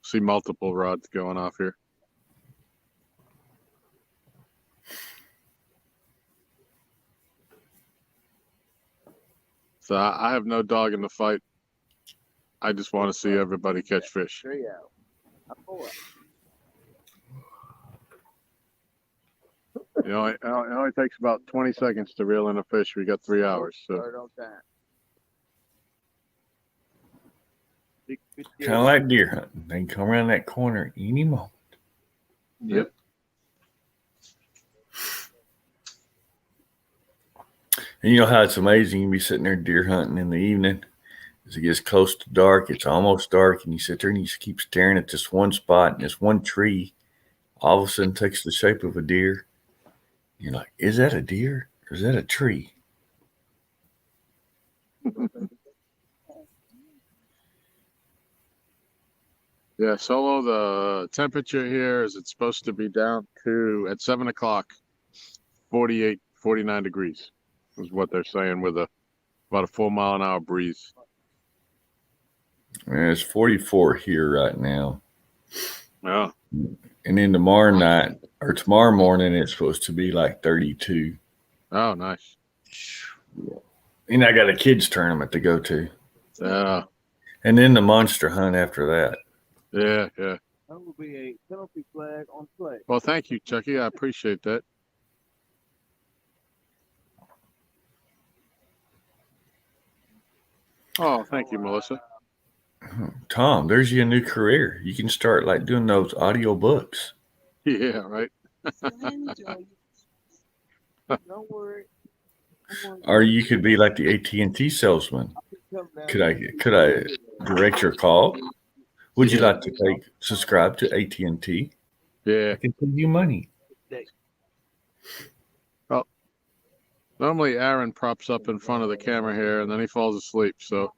see multiple rods going off here. So I have no dog in the fight. I just want to see everybody catch fish. You know, it only takes about 20 seconds to reel in a fish. We got 3 hours. So Kind of like deer hunting. They can come around that corner any moment. Yep. And you know how it's amazing? You can be sitting there deer hunting in the evening. As it gets close to dark, it's almost dark, and you sit there and you just keep staring at this one spot and this one tree. All of a sudden takes the shape of a deer. You're like, is that a deer or is that a tree? Yeah, Solo, the temperature here is it's supposed to be down to, at 7 o'clock, 48, 49 degrees is what they're saying with about a 4 mile an hour breeze. And it's 44 here right now. Yeah. And then tomorrow night or tomorrow morning, it's supposed to be like 32. Oh, nice. And I got a kids tournament to go to. Yeah. And then the monster hunt after that. Yeah, yeah. That will be a penalty flag on play. Well, thank you, Chucky. I appreciate that. Oh, thank you, Melissa. Tom, there's your new career. You can start like doing those audio books. Yeah, right. Don't worry. Or you could be like the AT&T salesman. Could I direct your call? Would you like to subscribe to AT&T? Yeah. I can send you money. Well, normally Aaron props up in front of the camera here and then he falls asleep, so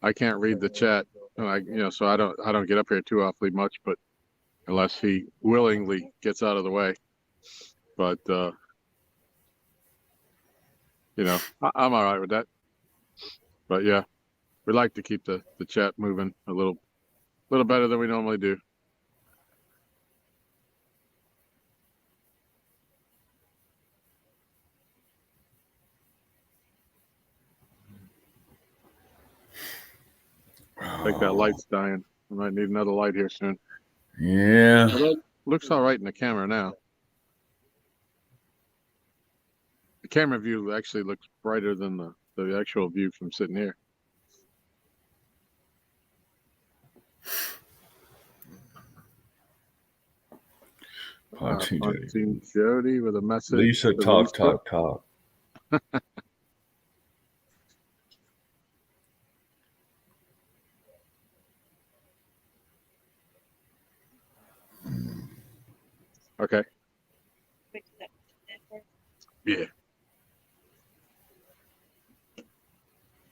I can't read the chat. So I don't get up here too awfully much, but unless he willingly gets out of the way. But I'm all right with that. But yeah, we like to keep the chat moving a little better than we normally do. I think that light's dying. We might need another light here soon. Yeah. Although, looks all right in the camera now. The camera view actually looks brighter than the actual view from sitting here. Pontoon Jody with a message. Lisa, talk. Okay. Yeah.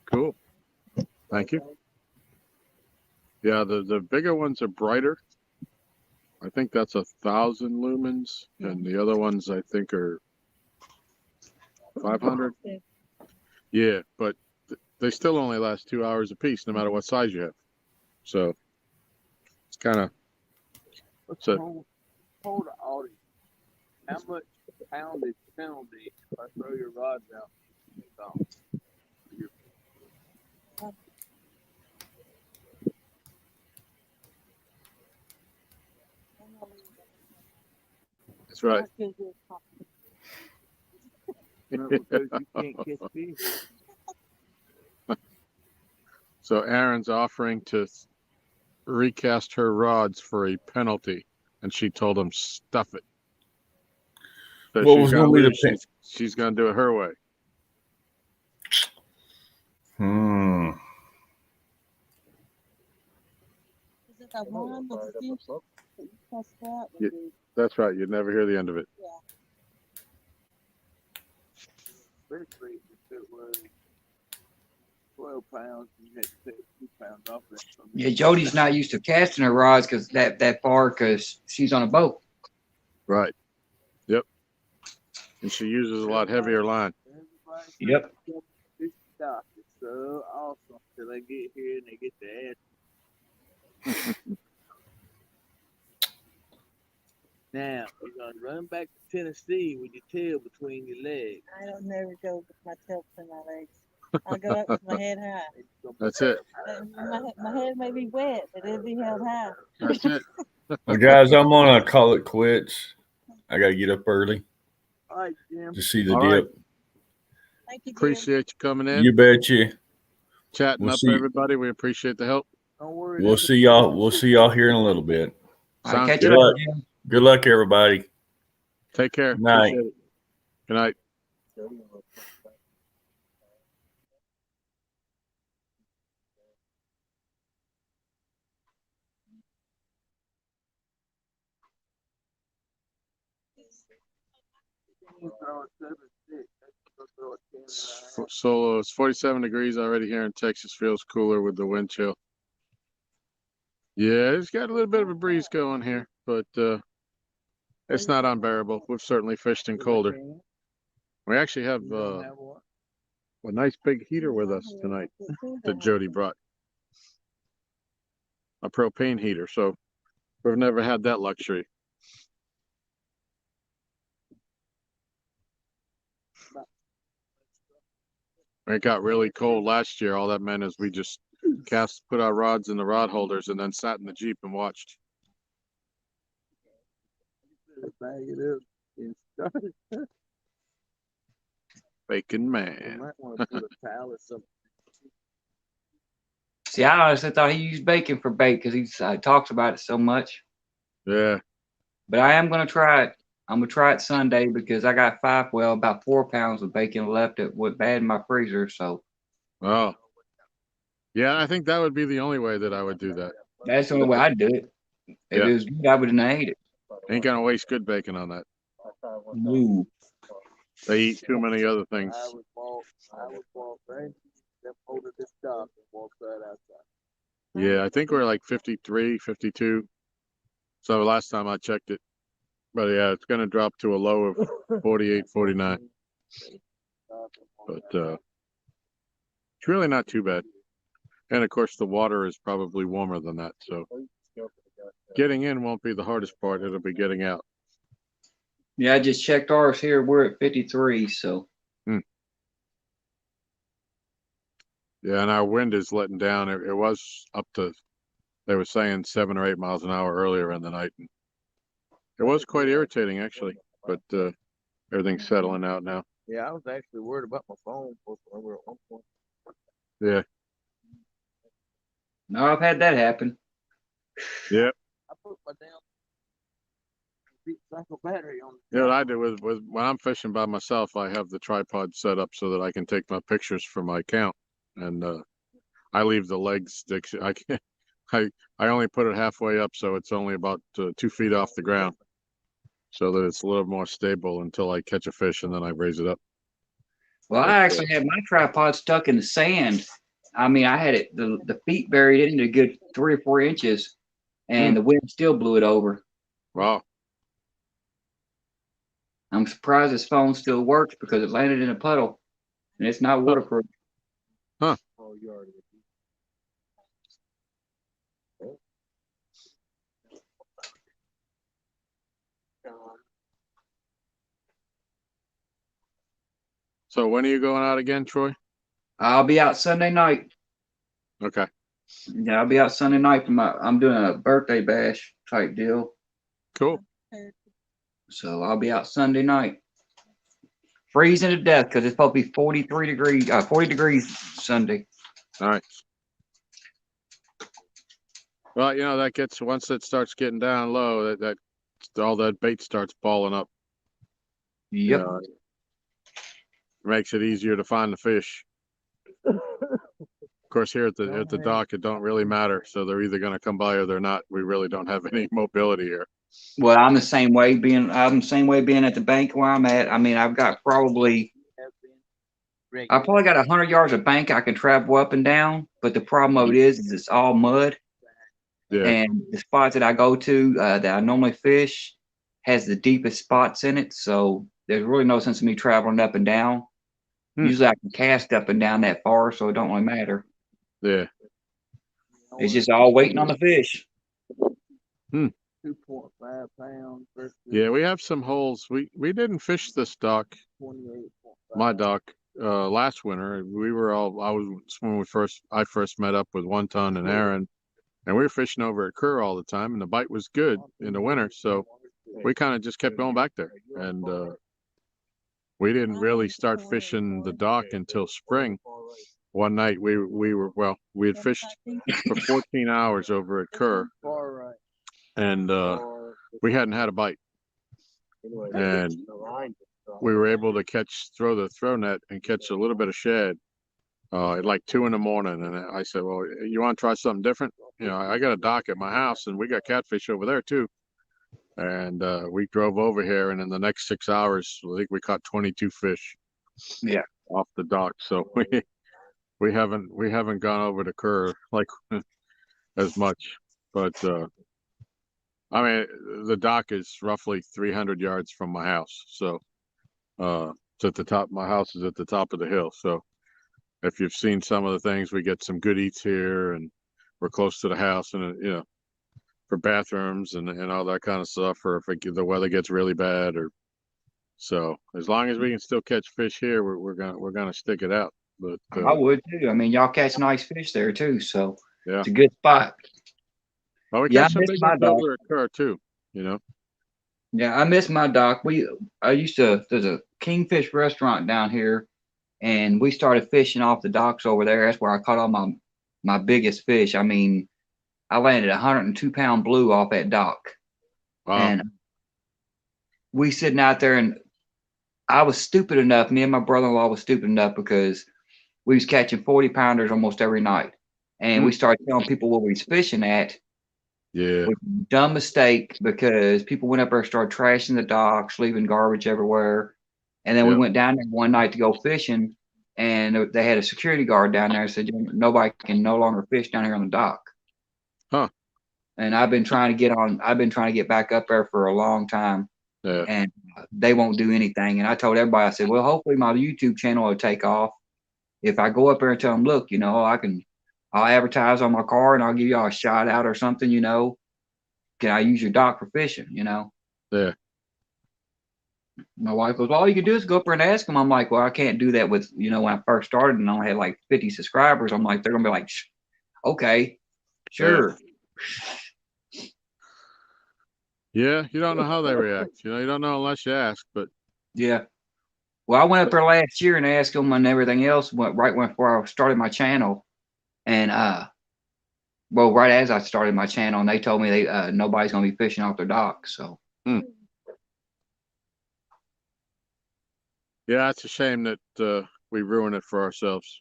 Cool. Thank you. Yeah, the bigger ones are brighter. I think that's 1,000 lumens, and the other ones I think are 500. Yeah, but they still only last 2 hours apiece, no matter what size you have. So it's kind of So Hold the audience. How much poundage penalty if I throw your rods out? that's right. Because you can't catch fish. So Aaron's offering to recast her rods for a penalty, and she told him stuff it. So What she's was gonna gonna be the lose. She's gonna do it her way. That's right. You'd never hear the end of it. Pretty crazy if it was 12 pounds and you had to take 2 pounds off that. Yeah, Jody's not used to casting her rods because that far because she's on a boat. Right. Yep. And she uses a lot heavier line. Yep. This stuff is so awesome till they get here and they get the ass. Now you're gonna run back to Tennessee with your tail between your legs. I don't never go with my tail between my legs. I'll go up with my head high. That's it. My head may be wet, but it'll be held high. That's it. Well, guys, I'm gonna call it quits. I gotta get up early All right, Jim. to see the All dip. right. Thank you, Jim. Appreciate you coming in. You betcha. Chatting We'll up see. everybody. We appreciate the help. Don't worry. We'll see y'all. We'll see y'all here in a little bit. All right, Sounds catch good. you Good later, luck. Jim. Good luck, everybody. Take care. Good night. Appreciate it. Good night. Solo, it's 47 degrees already here in Texas. Feels cooler with the wind chill. Yeah, it's got a little bit of a breeze going here, but it's not unbearable. We've certainly fished in colder. We actually have a nice big heater with us tonight that Jody brought. A propane heater, so we've never had that luxury. When it got really cold last year, all that meant is we just put our rods in the rod holders and then sat in the Jeep and watched. Bag it up and start it. Bacon You man. might want to put a towel or something. See, I honestly thought he used bacon for bait because he talks about it so much. Yeah. But I am gonna try it. I'm gonna try it Sunday because I got about 4 pounds of bacon left that went bad in my freezer. So Oh. Yeah, I think that would be the only way that I would do that. that's the only way I'd do it. If Yeah. it was good, I would have ate it. Ain't gonna waste good bacon on that. No. They eat too many other things. I would walk right, then hold it this top and walk right outside. Yeah, I think we're like 53, 52. So last time I checked it. But yeah, it's gonna drop to a low of 48, 49. But it's really not too bad. And of course the water is probably warmer than that, so getting in won't be the hardest part, it'll be getting out. Yeah, I just checked ours here. We're at 53. So Yeah, and our wind is letting down. It was up to, they were saying 7 or 8 miles an hour earlier in the night. And it was quite irritating actually, but everything's settling out now. Yeah, I was actually worried about my phone at one point. Yeah. no, I've had that happen. Yep. I put my damn cycle battery on. You know what I do with when I'm fishing by myself, I have the tripod set up so that I can take my pictures for my account, and I leave the legs. I can't. I only put it halfway up, so it's only about 2 feet off the ground, so that it's a little more stable until I catch a fish, and then I raise it up. Well, I actually had my tripod stuck in the sand. I mean, I had it the feet buried in it a good 3 or 4 inches, and the wind still blew it over. Wow. I'm surprised this phone still works because it landed in a puddle, and it's not waterproof. Huh. So when are you going out again, Troy? I'll be out Sunday night. Okay. Yeah, I'll be out Sunday night for I'm doing a birthday bash type deal. Cool. So I'll be out Sunday night. Freezing to death because it's supposed to be 43 degrees, 40 degrees Sunday. All right. Well, you know, that gets, once it starts getting down low, that all that bait starts balling up. Yep. You know, it makes it easier to find the fish. Of course, here at the dock, it don't really matter. So they're either going to come by or they're not. We really don't have any mobility here. Well, I'm the same way being at the bank where I'm at. I mean, I probably got 100 yards of bank I can travel up and down, but the problem of it is it's all mud. Yeah. And the spots that I go to that I normally fish has the deepest spots in it. So there's really no sense of me traveling up and down. Usually I can cast up and down that far, so it don't really matter. Yeah. It's just all waiting on the fish. 2.5 pounds. Yeah, we have some holes. We didn't fish this dock, my dock, last winter. I first met up with One Ton and Aaron, and we were fishing over at Kerr all the time, and the bite was good in the winter. So we kind of just kept going back there, and we didn't really start fishing the dock until spring. One night we had fished for 14 hours over at Kerr, and we hadn't had a bite, and we were able to throw the throw net and catch a little bit of shad at like 2 in the morning. And I said, well, you want to try something different? You know, I got a dock at my house and we got catfish over there too. And we drove over here, and in the next 6 hours, I think we caught 22 fish. Yeah, off the dock. So we haven't gone over to Kerr like as much, but I mean, the dock is roughly 300 yards from my house. So it's at the top. My house is at the top of the hill. So if you've seen some of the things, we get some good eats here, and we're close to the house, and you know, for bathrooms and all that kind of stuff, or if the weather gets really bad, or so as long as we can still catch fish here, we're gonna stick it out. But I would too. I mean, y'all catch nice fish there too, so yeah, it's a good spot. Well, we Yeah, catch I some miss big my ones dock. over at Kerr too, you know. Yeah, I miss my dock. There's a Kingfish restaurant down here, and we started fishing off the docks over there. That's where I caught all my biggest fish. I mean, I landed a 102-pound blue off that dock. Wow. And we sitting out there, and I was stupid enough, me and my brother-in-law was stupid enough because we was catching 40-pounders almost every night. And we started telling people what we was fishing at. Yeah. Which was a dumb mistake because people went up there and started trashing the docks, leaving garbage everywhere. And then we went down there one night to go fishing, and they had a security guard down there and said, nobody can no longer fish down here on the dock. Huh. And I've been trying to get back up there for a long time. Yeah. And they won't do anything. And I told everybody, I said, well, hopefully my YouTube channel will take off. If I go up there and tell them, look, you know, I'll advertise on my car and I'll give y'all a shout out or something, you know. Can I use your dock for fishing, you know? Yeah. My wife goes, well, all you can do is go up there and ask them. I'm like, well, I can't do that with, you know, when I first started and I only had like 50 subscribers. I'm like, they're going to be like, okay, sure. Yeah, you don't know how they react. You know, you don't know unless you ask, but. Yeah. Well, I went up there last year and asked them and everything else before I started my channel. And, well, right as I started my channel, and they told me nobody's going to be fishing off their dock. So. Yeah, it's a shame that we ruin it for ourselves.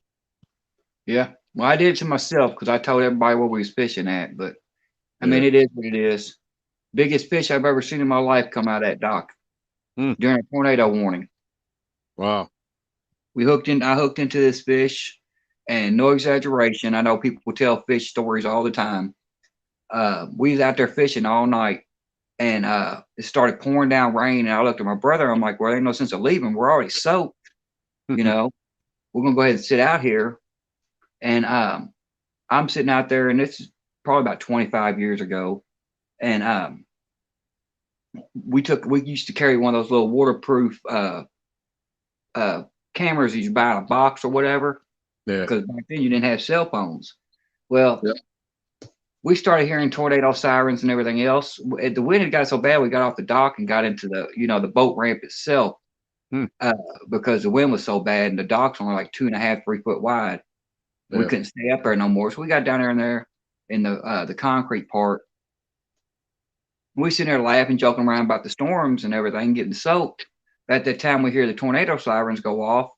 Yeah. Well, I did it to myself because I told everybody where we was fishing at. But, I mean, it is what it is. Biggest fish I've ever seen in my life come out of that dock during a tornado warning. Wow. I hooked into this fish, and no exaggeration, I know people tell fish stories all the time. We was out there fishing all night, and it started pouring down rain, and I looked at my brother. I'm like, well, there ain't no sense of leaving. We're already soaked. You know, we're going to go ahead and sit out here. And I'm sitting out there, and this is probably about 25 years ago. And we used to carry one of those little waterproof cameras you buy in a box or whatever. Yeah. Because back then you didn't have cell phones. Well, Yep. we started hearing tornado sirens and everything else. The wind had got so bad, we got off the dock and got into the boat ramp itself because the wind was so bad, and the dock's only like 2.5, 3 foot wide. Yeah. We couldn't stay up there no more, so we got down there in the concrete part. We sitting there laughing, joking around about the storms and everything, getting soaked. At that time, we hear the tornado sirens go off,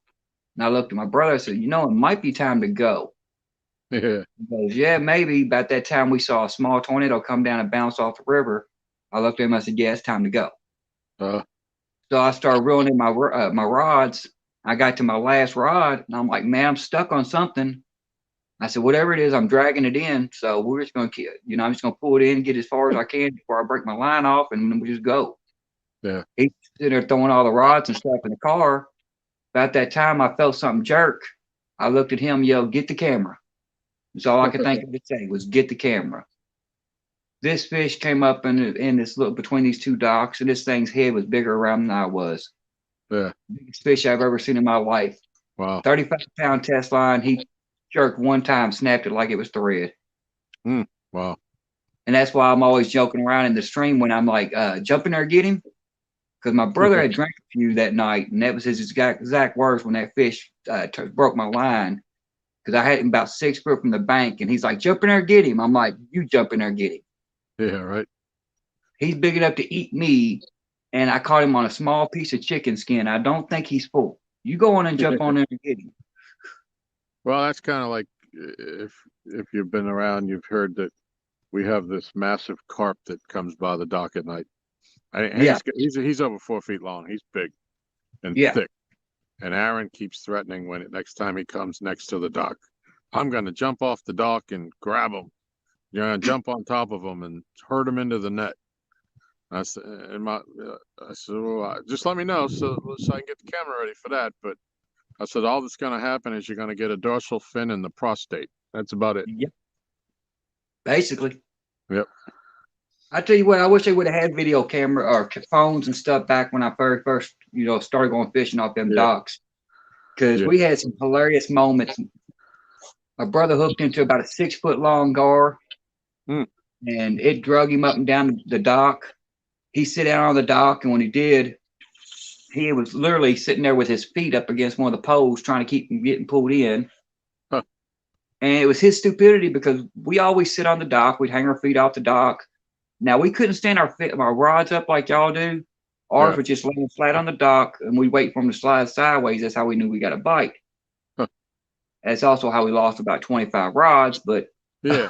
and I looked at my brother. I said, "It might be time to go." Yeah. He goes, "Yeah, maybe." About that time, we saw a small tornado come down and bounce off the river. I looked at him. I said, "Yeah, it's time to go." So I started reeling in my rods. I got to my last rod, and I'm like, "Man, I'm stuck on something." I said, "Whatever it is, I'm dragging it in. So we're just going to, I'm just going to pull it in, get as far as I can before I break my line off, and then we just go." Yeah. He's sitting there throwing all the rods and stuff in the car. About that time, I felt something jerk. I looked at him, yelled, "Get the camera." That's all I could think of to say was, "Get the camera." This fish came up in this little between these two docks, and this thing's head was bigger around than I was. Yeah. Biggest fish I've ever seen in my life. Wow. 35-pound test line. He jerked one time, snapped it like it was thread. Wow. And that's why I'm always joking around in the stream when I'm like, "Jump in there, get him." Because my brother had drank a few that night, and that was his exact words when that fish broke my line. Because I had him about 6 foot from the bank, and he's like, "Jump in there, get him." I'm like, "You jump in there, get him." Yeah, right. He's big enough to eat me, and I caught him on a small piece of chicken skin. I don't think he's full. You go on and jump on there and get him. Well, that's kind of like if you've been around, you've heard that we have this massive carp that comes by the dock at night. And Yeah. he's over 4 feet long. He's big and Yeah. thick. And Aaron keeps threatening next time he comes next to the dock, "I'm going to jump off the dock and grab him. You're going to jump on top of him and hurt him into the net." I said, "Well, just let me know so I can get the camera ready for that." But I said, all that's going to happen is you're going to get a dorsal fin in the prostate. That's about it. Yep. Basically. Yep. I tell you what, I wish they would have had video camera or phones and stuff back when I first started going fishing off them docks. Because we had some hilarious moments. My brother hooked into about a 6 foot long gar, and it drug him up and down the dock. He sit down on the dock, and when he did, he was literally sitting there with his feet up against one of the poles trying to keep him getting pulled in. And it was his stupidity because we always sit on the dock. We'd hang our feet off the dock. Now, we couldn't stand our rods up like y'all do. Ours would just lay flat on the dock, and we'd wait for them to slide sideways. That's how we knew we got a bite. That's also how we lost about 25 rods. But we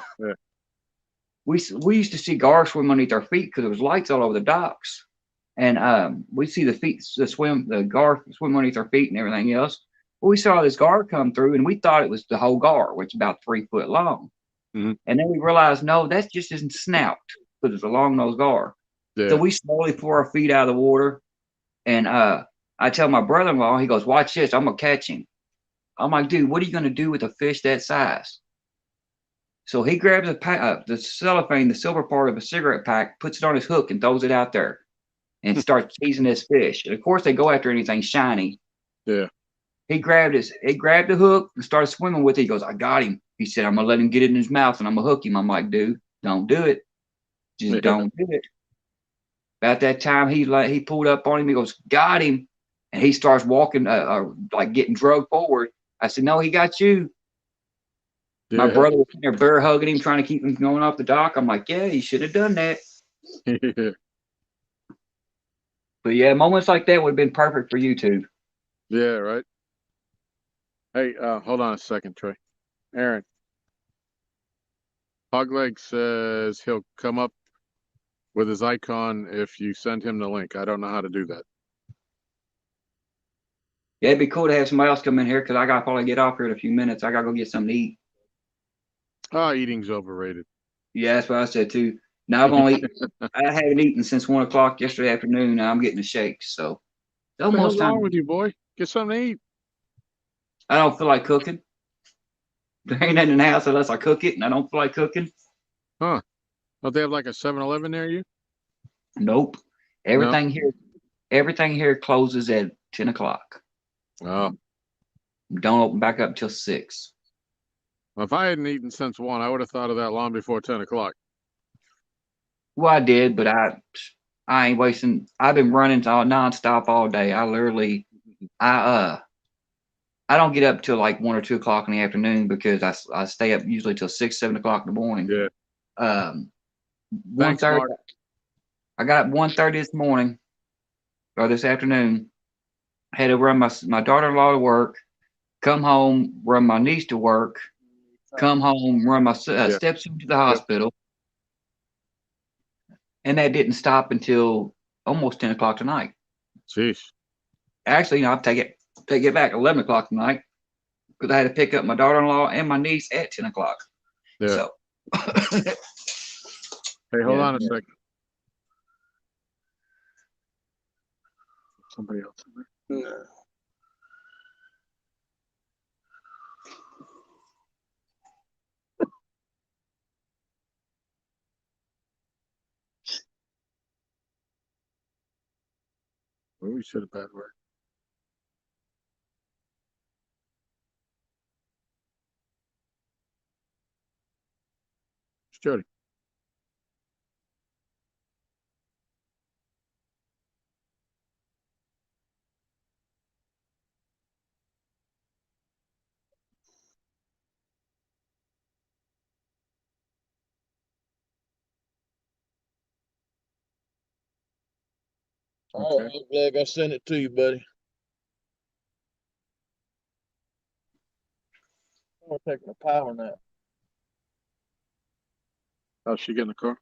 used to see gar swim underneath our feet because there was lights all over the docks. And we see the gar swim underneath our feet and everything else. Well, we saw this gar come through, and we thought it was the whole gar, which is about 3 foot long. And then we realized, no, that's just his snout because it's a long nose gar. So we slowly pour our feet out of the water. And I tell my brother-in-law, he goes, "Watch this, I'm going to catch him." I'm like, "Dude, what are you going to do with a fish that size?" So he grabs the cellophane, the silver part of a cigarette pack, puts it on his hook and throws it out there and starts teasing this fish. And of course, they go after anything shiny. Yeah. He grabbed the hook and started swimming with it. He goes, "I got him." He said, "I'm going to let him get it in his mouth and I'm going to hook him." I'm like, "Dude, don't do it. Just don't do it." About that time, he pulled up on him. He goes, "Got him." And he starts walking, like getting drugged forward. I said, "No, he got you." My brother was there bear hugging him, trying to keep him going off the dock. I'm like, "Yeah, you should have done that." But yeah, moments like that would have been perfect for YouTube. Yeah, right. Hey, hold on a second, Trey. Aaron. Hogleg says he'll come up with his icon if you send him the link. I don't know how to do that. Yeah, it'd be cool to have somebody else come in here because I got to probably get off here in a few minutes. I got to go get something to eat. Oh, eating's overrated. Yeah, that's what I said too. Now I haven't eaten since 1 o'clock yesterday afternoon. Now I'm getting a shake. So it's almost What's time. wrong with you, boy? Get something to eat. I don't feel like cooking. There ain't nothing in the house unless I cook it, and I don't feel like cooking. Huh. Don't they have like a 7-Eleven near you? Nope. Everything here closes at 10 o'clock. Oh. don't open back up till 6. Well, if I hadn't eaten since 1, I would have thought of that long before 10 o'clock. Well, I did, but I ain't wasting. I've been running all nonstop all day. I literally, I don't get up till like 1 or 2 o'clock in the afternoon because I stay up usually till 6, 7 o'clock in the morning. Yeah. 1:30. Mark. I got up 1:30 this morning or this afternoon. Had to run my daughter-in-law to work, come home, run my niece to work, come home, run my stepson to the hospital. And that didn't stop until almost 10 o'clock tonight. Jeez. Actually, I'll take it back 11 o'clock tonight because I had to pick up my daughter-in-law and my niece at 10 o'clock. Yeah. So. Hey, hold on a second. Somebody else in there? No. Well, we said a bad word. It's Jody. All right, look like I sent it to you, buddy. I'm gonna take my power nap. How's she get in the car?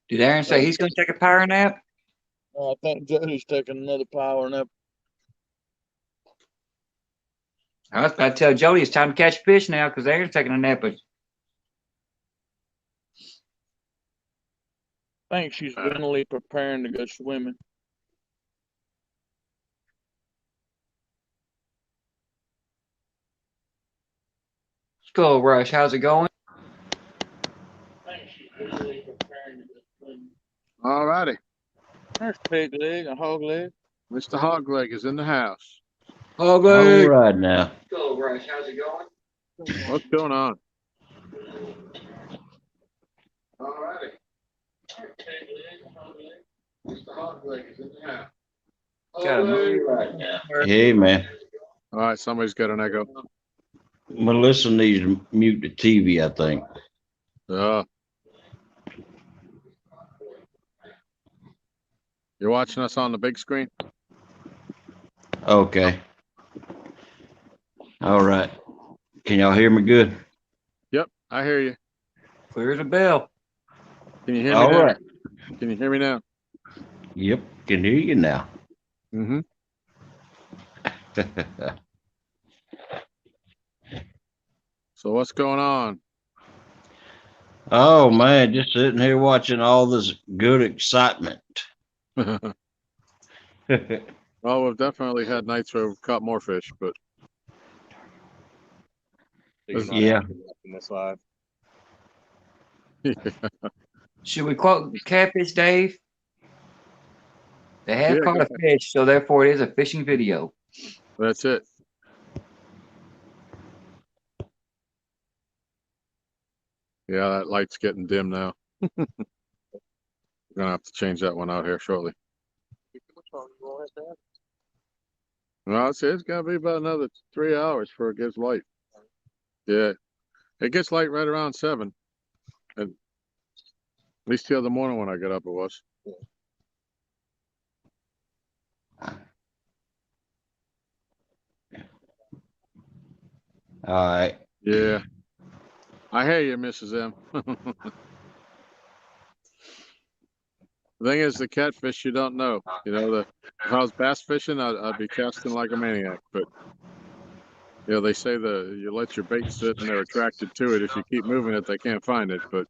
Did Aaron say he's going to take a power nap? I think Jody's taking another power nap. I was about to tell Jody it's time to catch fish now because Aaron's taking a nap. I think she's mentally preparing to go swimming. Skull Rush, how's it going? I think she's mentally preparing to go swimming. All righty. There's pig leg, a hog leg. Mr. Hogleg is in the house. Hog All leg. right now. Skull Rush, how's it going? What's going on? All righty. Pig leg, a hog leg. Mr. Hogleg is in the house. Got a movie right now. Hey, man. All right, somebody's got an echo. Melissa needs to mute the TV, I think. You're watching us on the big screen? Okay. All right. Can y'all hear me good? Yep, I hear you. Clear as a bell. Can you hear me All now? right. Can you hear me now? Yep, can hear you now. Mm-hmm. So what's going on? Oh man, just sitting here watching all this good excitement. Well, we've definitely had nights where we've caught more fish, but Yeah. This live. Should we quote Catfish Dave? They have Yeah, caught go a fish, so therefore it is a fishing video. That's it. Yeah, that light's getting dim now. We're gonna have to change that one out here shortly. Well, it's gonna be about another 3 hours before it gets light. Yeah, it gets light right around 7. And at least the other morning when I got up, it was. All right. Yeah, I hear you, Mrs. M. The thing is, the catfish you don't know. You know, if I was bass fishing, I'd be casting like a maniac. But you know, they say you let your bait sit and they're attracted to it. If you keep moving it, they can't find it. But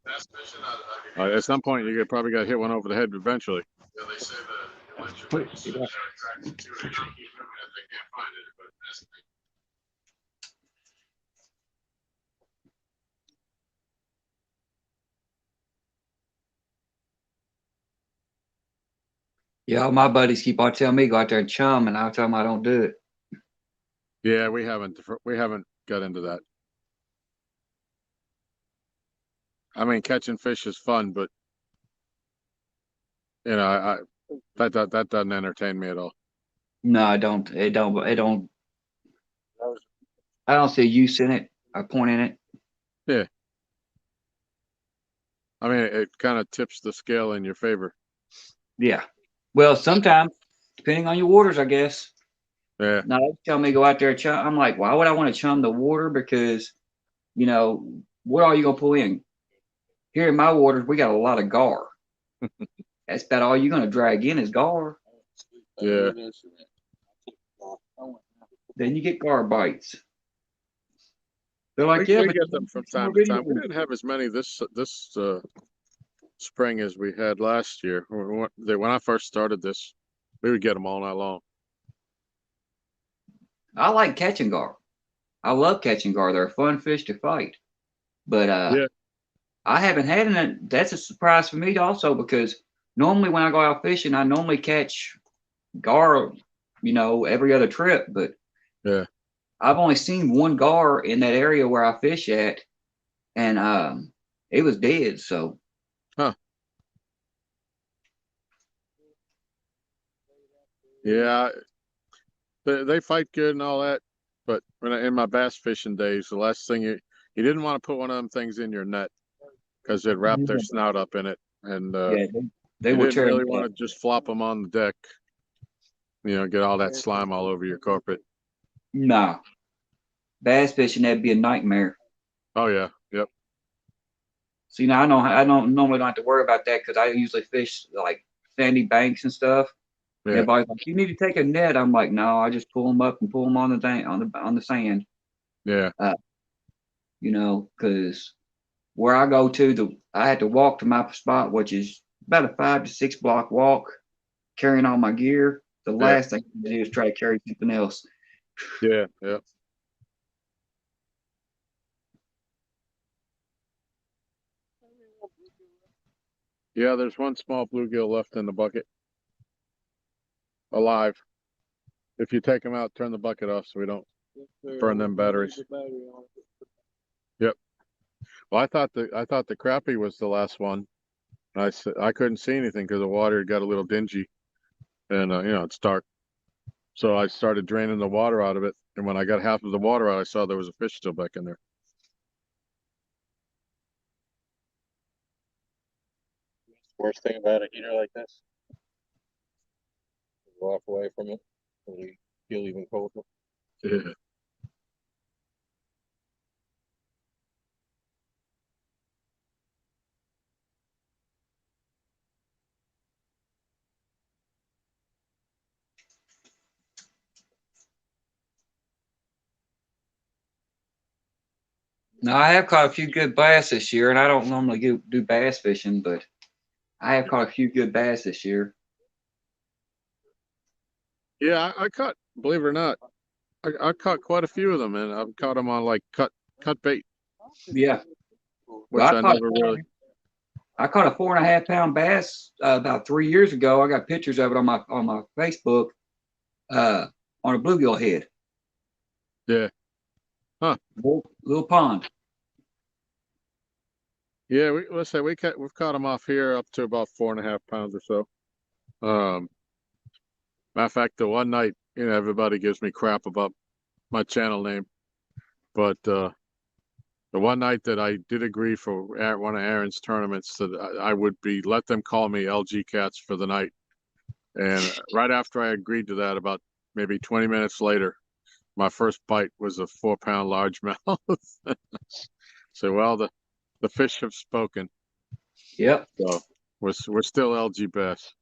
at some point, you probably got to hit one over the head eventually. Yeah, they say you let your bait sit and they're attracted to it. If you keep moving it, they can't find it. But Yeah, all my buddies keep on telling me go out there and chum, and I tell them I don't do it. Yeah, we haven't got into that. I mean, catching fish is fun, but you know, that doesn't entertain me at all. No, I don't. It don't. It don't. I don't see a use in it. A point in it. Yeah. I mean, it kind of tips the scale in your favor. Yeah. Well, sometimes, depending on your waters, I guess. Yeah. Now they tell me go out there and chum. I'm like, why would I want to chum the water? Because, you know, what are you gonna pull in? Here in my waters, we got a lot of gar. That's about all you're gonna drag in is gar. Yeah. Then you get gar bites. They're like, we yeah, but get them from time to time. We didn't have as many this spring as we had last year. When I first started this, we would get them all night long. I like catching gar. I love catching gar. They're a fun fish to fight. But yeah. I haven't had it. That's a surprise for me also, because normally when I go out fishing, I normally catch gar, you know, every other trip. But yeah, I've only seen one gar in that area where I fish at, and it was dead. So, yeah, they fight good and all that. But in my bass fishing days, the last thing you didn't want to put one of them things in your net because they'd wrap their snout up in it, and yeah, they you will didn't tear really me want up. to just flop them on the deck. You know, get all that slime all over your carpet. Nah, bass fishing, that'd be a nightmare. Oh yeah, yep. See, now I don't normally don't have to worry about that because I usually fish like sandy banks and stuff. Yeah. Everybody's like, you need to take a net. I'm like, no, I just pull them up and pull them on the thing on the sand. Yeah. You know, because where I go to, I had to walk to my spot, which is about a 5 to 6 block walk, carrying all my gear. The last thing to do is try to carry something else. Yeah, yeah. Yeah, there's one small bluegill left in the bucket. Alive. If you take them out, turn the bucket off so we don't burn them batteries. Yep. Well, I thought the crappie was the last one. I couldn't see anything because the water got a little dingy, and you know, it's dark. So I started draining the water out of it, and when I got half of the water out, I saw there was a fish still back in there. Worst thing about a heater like this, walk away from it, and you feel even colder. Yeah. Now, I have caught a few good bass this year, and I don't normally do bass fishing, but I have caught a few good bass this year. Yeah, I caught, believe it or not, I caught quite a few of them, and I've caught them on like cut bait. Yeah. Which I never really. I caught a 4.5 pound bass about 3 years ago. I got pictures of it on my Facebook on a bluegill head. Yeah. Huh. Little pond. Yeah, let's say we've caught them off here up to about 4.5 pounds or so. Matter of fact, the one night, you know, everybody gives me crap about my channel name, but the one night that I did agree for one of Aaron's tournaments that I would let them call me LG Cats for the night. And right after I agreed to that, about maybe 20 minutes later, my first bite was a 4-pound largemouth. So, well, the fish have spoken. Yep. So we're still LG bass.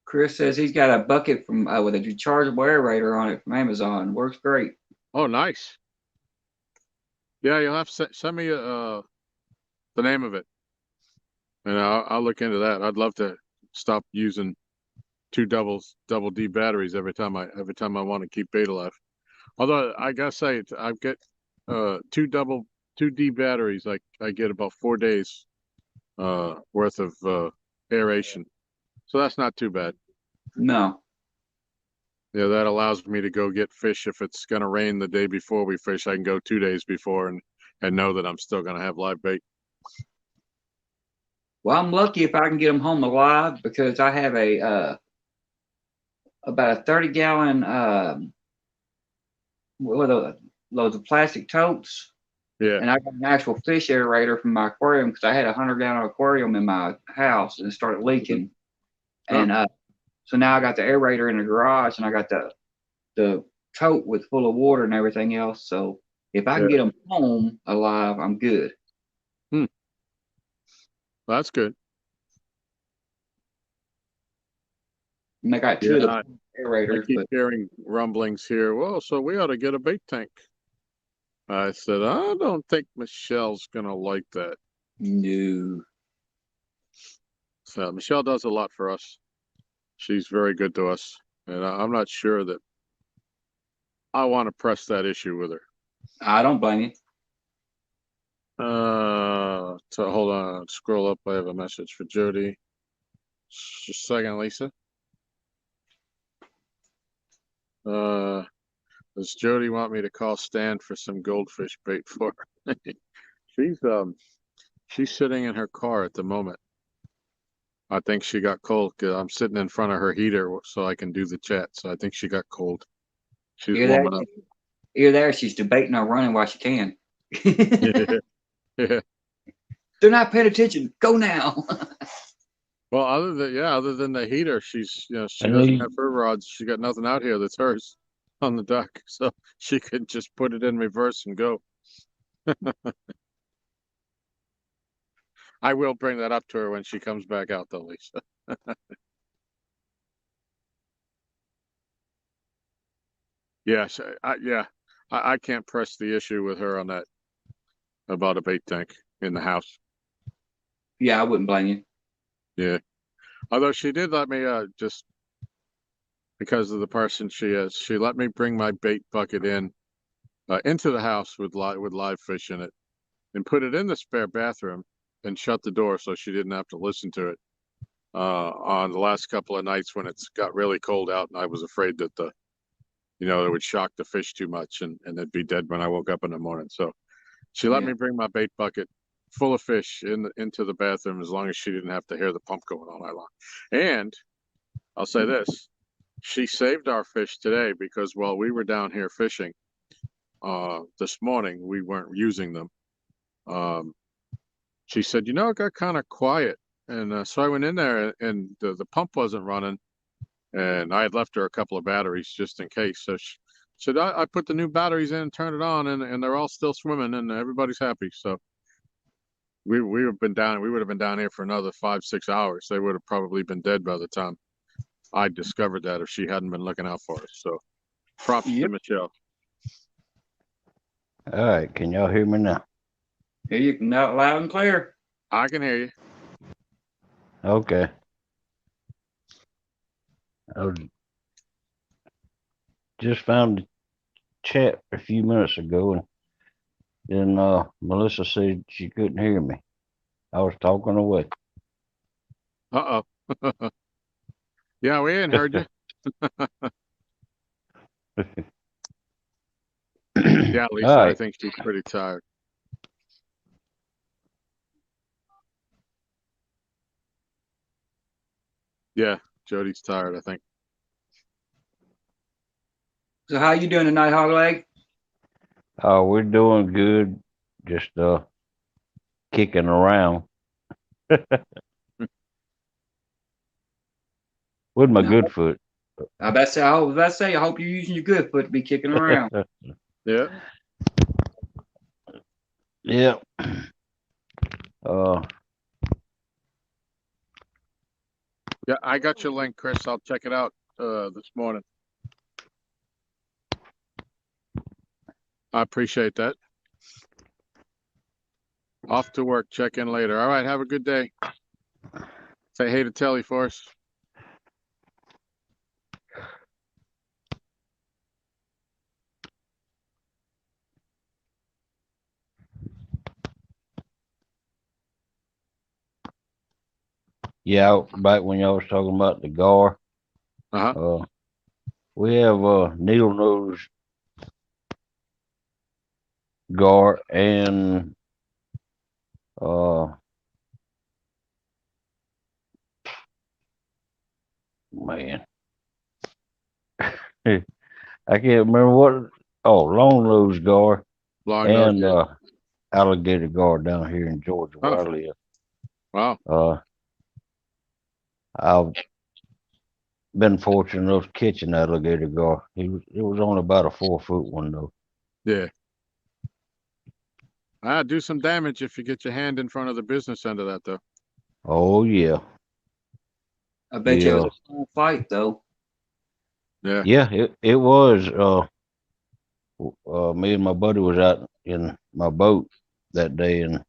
Chris says he's got a bucket from with a rechargeable aerator on it from Amazon. Works great. Oh, nice. Yeah, you'll have to send me the name of it, and I'll look into that. I'd love to stop using 2 double D batteries every time I want to keep bait alive. Although I gotta say, I get two 2D batteries. I get about 4 days worth of aeration, so that's not too bad. No. Yeah, that allows me to go get fish if it's gonna rain the day before we fish. I can go 2 days before and know that I'm still gonna have live bait. Well, I'm lucky if I can get them home alive because I have a about a 30-gallon what are loads of plastic totes. Yeah. And I got an actual fish aerator from my aquarium because I had a 100-gallon aquarium in my house and it started leaking. And so now I got the aerator in the garage and I got the tote with full of water and everything else. So if I can get them home alive, I'm good. That's good. And I got two of the I aerators. keep But hearing rumblings here. Well, so we ought to get a bait tank. I said, I don't think Michelle's gonna like that. No. So Michelle does a lot for us. She's very good to us, and I'm not sure that I want to press that issue with her. I don't blame you. So hold on, scroll up. I have a message for Jody. Just a second, Lisa. Does Jody want me to call Stan for some goldfish bait for her? She's sitting in her car at the moment. I think she got cold because I'm sitting in front of her heater so I can do the chat. So I think she got cold. She's warming up. Either there, she's debating on running while she can. Yeah. They're not paying attention. Go now. Well, other than the heater, she doesn't have her rods. She got nothing out here that's hers on the dock, so she could just put it in reverse and go. I will bring that up to her when she comes back out, though, Lisa. Yes, I can't press the issue with her on that about a bait tank in the house. Yeah, I wouldn't blame you. Yeah, although she did let me just because of the person she is, she let me bring my bait bucket into the house with live fish in it, and put it in the spare bathroom and shut the door so she didn't have to listen to it on the last couple of nights when it's got really cold out and I was afraid that it would shock the fish too much and they'd be dead when I woke up in the morning. So she let me bring my bait bucket full of fish into the bathroom as long as she didn't have to hear the pump going all night long. And I'll say this, she saved our fish today because while we were down here fishing this morning, we weren't using them. She said, it got kind of quiet. And so I went in there and the pump wasn't running. And I had left her a couple of batteries just in case. So she said, I put the new batteries in, turned it on, and they're all still swimming and everybody's happy. So we would have been down here for another 5-6 hours. They would have probably been dead by the time I discovered that if she hadn't been looking out for us. So props to Michelle. All right, can y'all hear me now? Hear you now loud and clear. I can hear you. Okay. I just found the chat a few minutes ago, and then Melissa said she couldn't hear me. I was talking away. Uh-oh. Yeah, we ain't heard you. Yeah, Lisa, Right. I think she's pretty tired. Yeah, Jody's tired, I think. So how you doing tonight, Hog Leg? Oh, we're doing good. Just kicking around. With my good foot. I was about to say, I hope you're using your good foot to be kicking around. Yeah. Yeah. Yeah, I got your link, Chris. I'll check it out this morning. I appreciate that. Off to work. Check in later. All right. Have a good day. Say hey to Telly for us. Yeah, back when y'all was talking about the gar, Uh-huh. we have needle nose gar and man, I can't remember what. Oh, long nose gar Long nose. and Yeah. alligator gar down here in Georgia where I live. Wow. I've been fortunate enough to catch an alligator gar. It was only about a 4-foot one though. Yeah. Do some damage if you get your hand in front of the business end of that, though. Oh yeah. I bet you it was a fun fight though. Yeah. Yeah, it was. Me and my buddy was out in my boat that day, and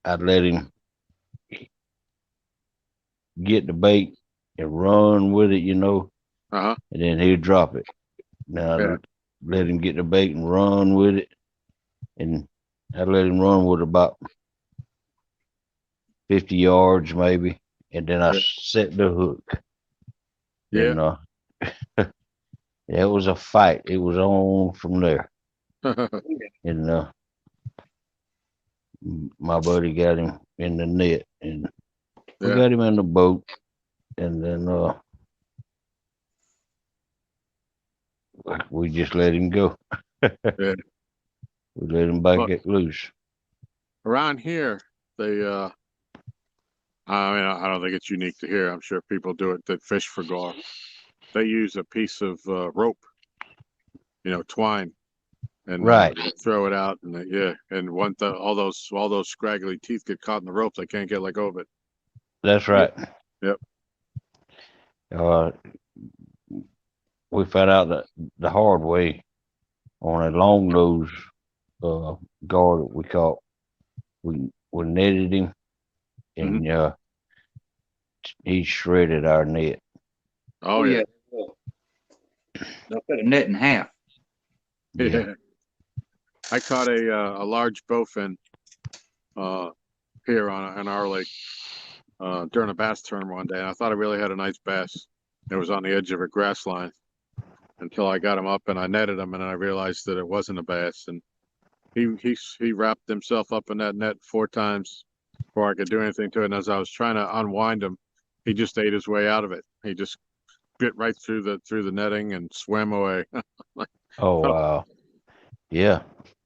I'd let him get the bait and run with it, Uh-huh. and then he'd drop it. Now Yeah. I'd let him get the bait and run with it, and I'd let him run with about 50 yards maybe, and then I set the hook. Yeah. And it was a fight. It was on from there. And my buddy got him in the net, and we got him in the boat, and then we just let him go. Yeah. We let him back get loose. Around here, they I don't think it's unique to here. I'm sure people do it that fish for gar. They use a piece of rope, twine, and Right. they throw it out, and and all those scraggly teeth get caught in the ropes. They can't get let go of it. That's right. Yep. We found out that the hard way on a long nose gar that we caught. We netted him, and he shredded our net. Oh yeah. They'll cut a net in half. Yeah. I caught a large bowfin here on our lake during a bass tournament one day, and I thought I really had a nice bass. It was on the edge of a grass line until I got him up and I netted him, and then I realized that it wasn't a bass. And he wrapped himself up in that net 4 times before I could do anything to it. And as I was trying to unwind him, he just ate his way out of it. He just bit right through the netting and swam away. Oh wow. Yeah.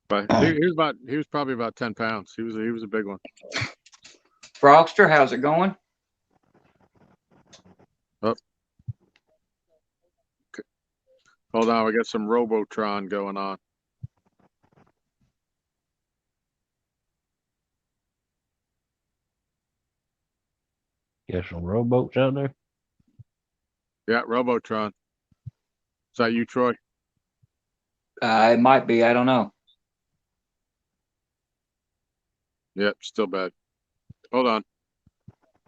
But he was probably about 10 pounds. He was a big one. Frogster, how's it going? Oh. Okay. Hold on, we got some Robotron going on. Got some rowboats out there? Yeah, Robotron. Is that you, Troy? It might be. I don't know. Yep, still bad. Hold on.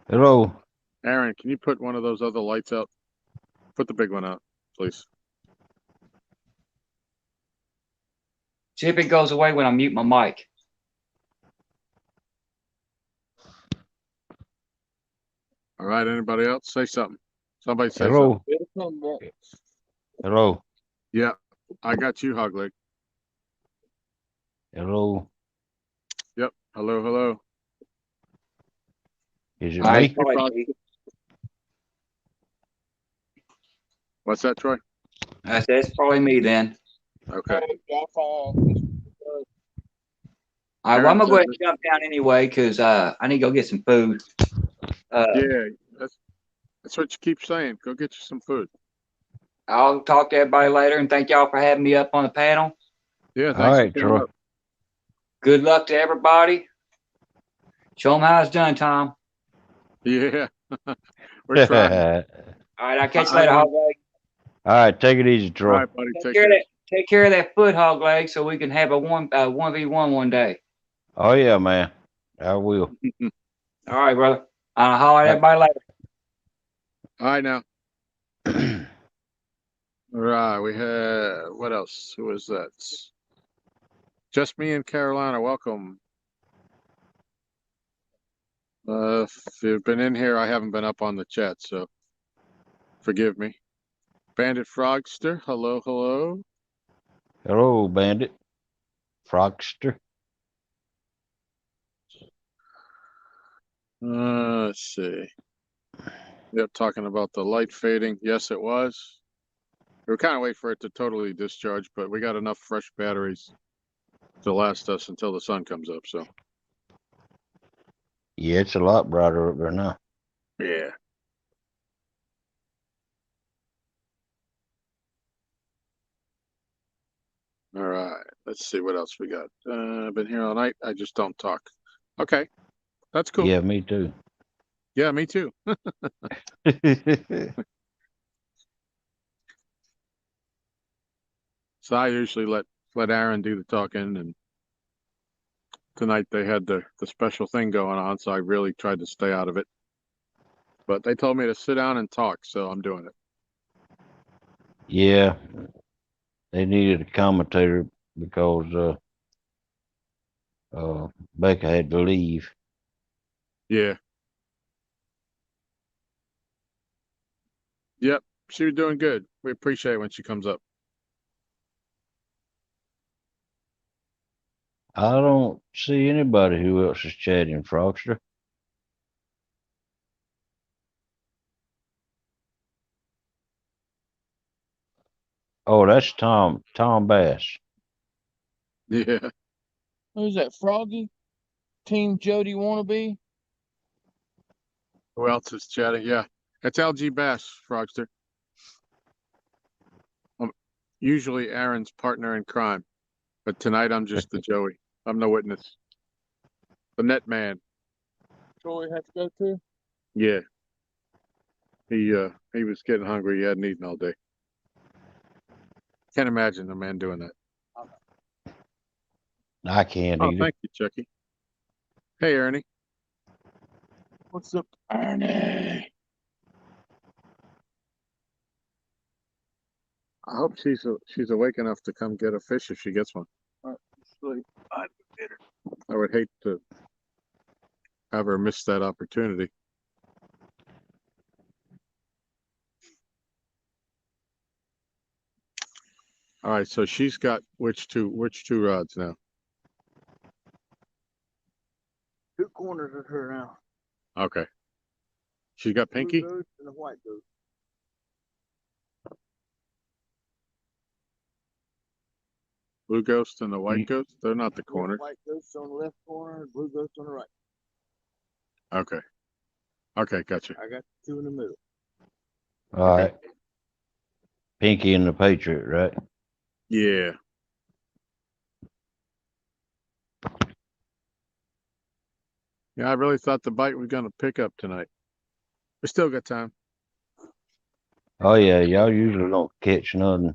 Hello. Aaron, can you put one of those other lights out? Put the big one out, please. See if it goes away when I mute my mic. All right, anybody else? Say something. Somebody say Hello. something. Hello. Yeah, I got you, Hogleg. Hello. Yep. Hello, hello. Is it me? What's that, Troy? That's probably me then. Okay. All right, well, I'm gonna go ahead and jump down anyway because I need to go get some food. Yeah, that's what you keep saying. Go get you some food. I'll talk to everybody later, and thank y'all for having me up on the panel. Yeah, thanks All right, for coming Troy. up. Good luck to everybody. Show them how it's done, Tom. Yeah, we're trying. All right, I'll catch you later, Hog Leg. All right, take it easy, Troy. All right, buddy. Take care of that foot, Hog Leg, so we can have a 1v1 one day. Oh yeah, man. I will. All right, brother. I'll holler at everybody later. All right, now. All right, we had, what else? Who was that? Just me and Carolina. Welcome. If you've been in here, I haven't been up on the chat, so forgive me. Bandit Frogster, hello, hello. Hello, Bandit. Frogster. Let's see. Yep, talking about the light fading. Yes, it was. We were kind of waiting for it to totally discharge, but we got enough fresh batteries to last us until the sun comes up, so. Yeah, it's a lot brighter up there now. Yeah. All right, let's see what else we got. I've been here all night. I just don't talk. Okay, that's cool. Yeah, me too. Yeah, me too. So I usually let Aaron do the talking, and tonight they had the special thing going on, so I really tried to stay out of it. But they told me to sit down and talk, so I'm doing it. Yeah, they needed a commentator because Becca had to leave. Yeah. Yep, she was doing good. We appreciate it when she comes up. I don't see anybody who else is chatting, Frogster. Oh, that's Tom Bass. Yeah. Who's that? Froggy? Team Jody wannabe? Who else is chatting? Yeah, it's LG Bass, Frogster. Usually Aaron's partner in crime, but tonight I'm just the Joey. I'm the witness. The net man. Troy has to go too? Yeah. He was getting hungry. He hadn't eaten all day. Can't imagine a man doing that. I can't Oh, either. thank you, Chucky. Hey, Ernie. What's up, Ernie? I hope she's awake enough to come get a fish if she gets one. All right, sleep. I would hate to have her miss that opportunity. All right, so she's got which two rods now? Two corners of her now. Okay. She's got pinky? Blue ghost and a white ghost. Blue ghost and the white ghost? They're not the corners. White ghost on the left corner, blue ghost on the right. Okay. Okay, gotcha. I got two in the middle. All right. Pinky and the Patriot, right? Yeah. Yeah, I really thought the bite was gonna pick up tonight. We still got time. Oh yeah, y'all usually don't catch nothing.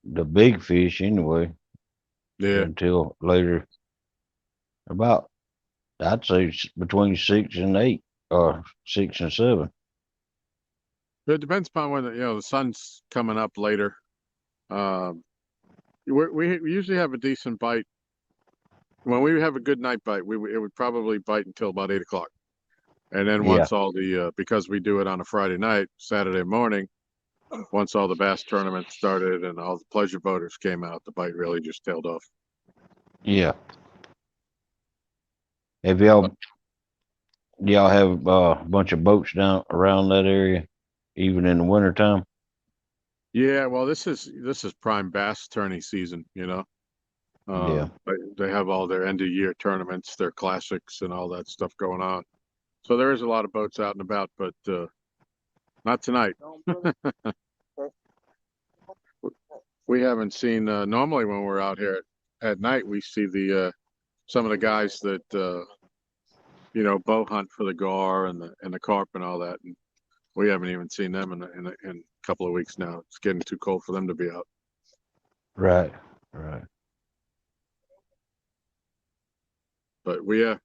The big fish anyway. Yeah. Until later. About I'd say between 6 and 8 or 6 and 7. It depends upon when the sun's coming up later. We usually have a decent bite. When we have a good night bite, it would probably bite until about 8 o'clock. And then once all the because we do it on a Friday night, Saturday morning, once all the bass tournaments started and all the pleasure boaters came out, the bite really just tailed off. Yeah. Have y'all have a bunch of boats down around that area, even in the wintertime? Yeah, well, this is prime bass tourney season, Yeah. They have all their end of year tournaments, their classics and all that stuff going on. So there is a lot of boats out and about, but not tonight. We haven't seen normally when we're out here at night, we see some of the guys that bow hunt for the gar and the carp and all that, and we haven't even seen them in a couple of weeks now. It's getting too cold for them to be out. Right. But we're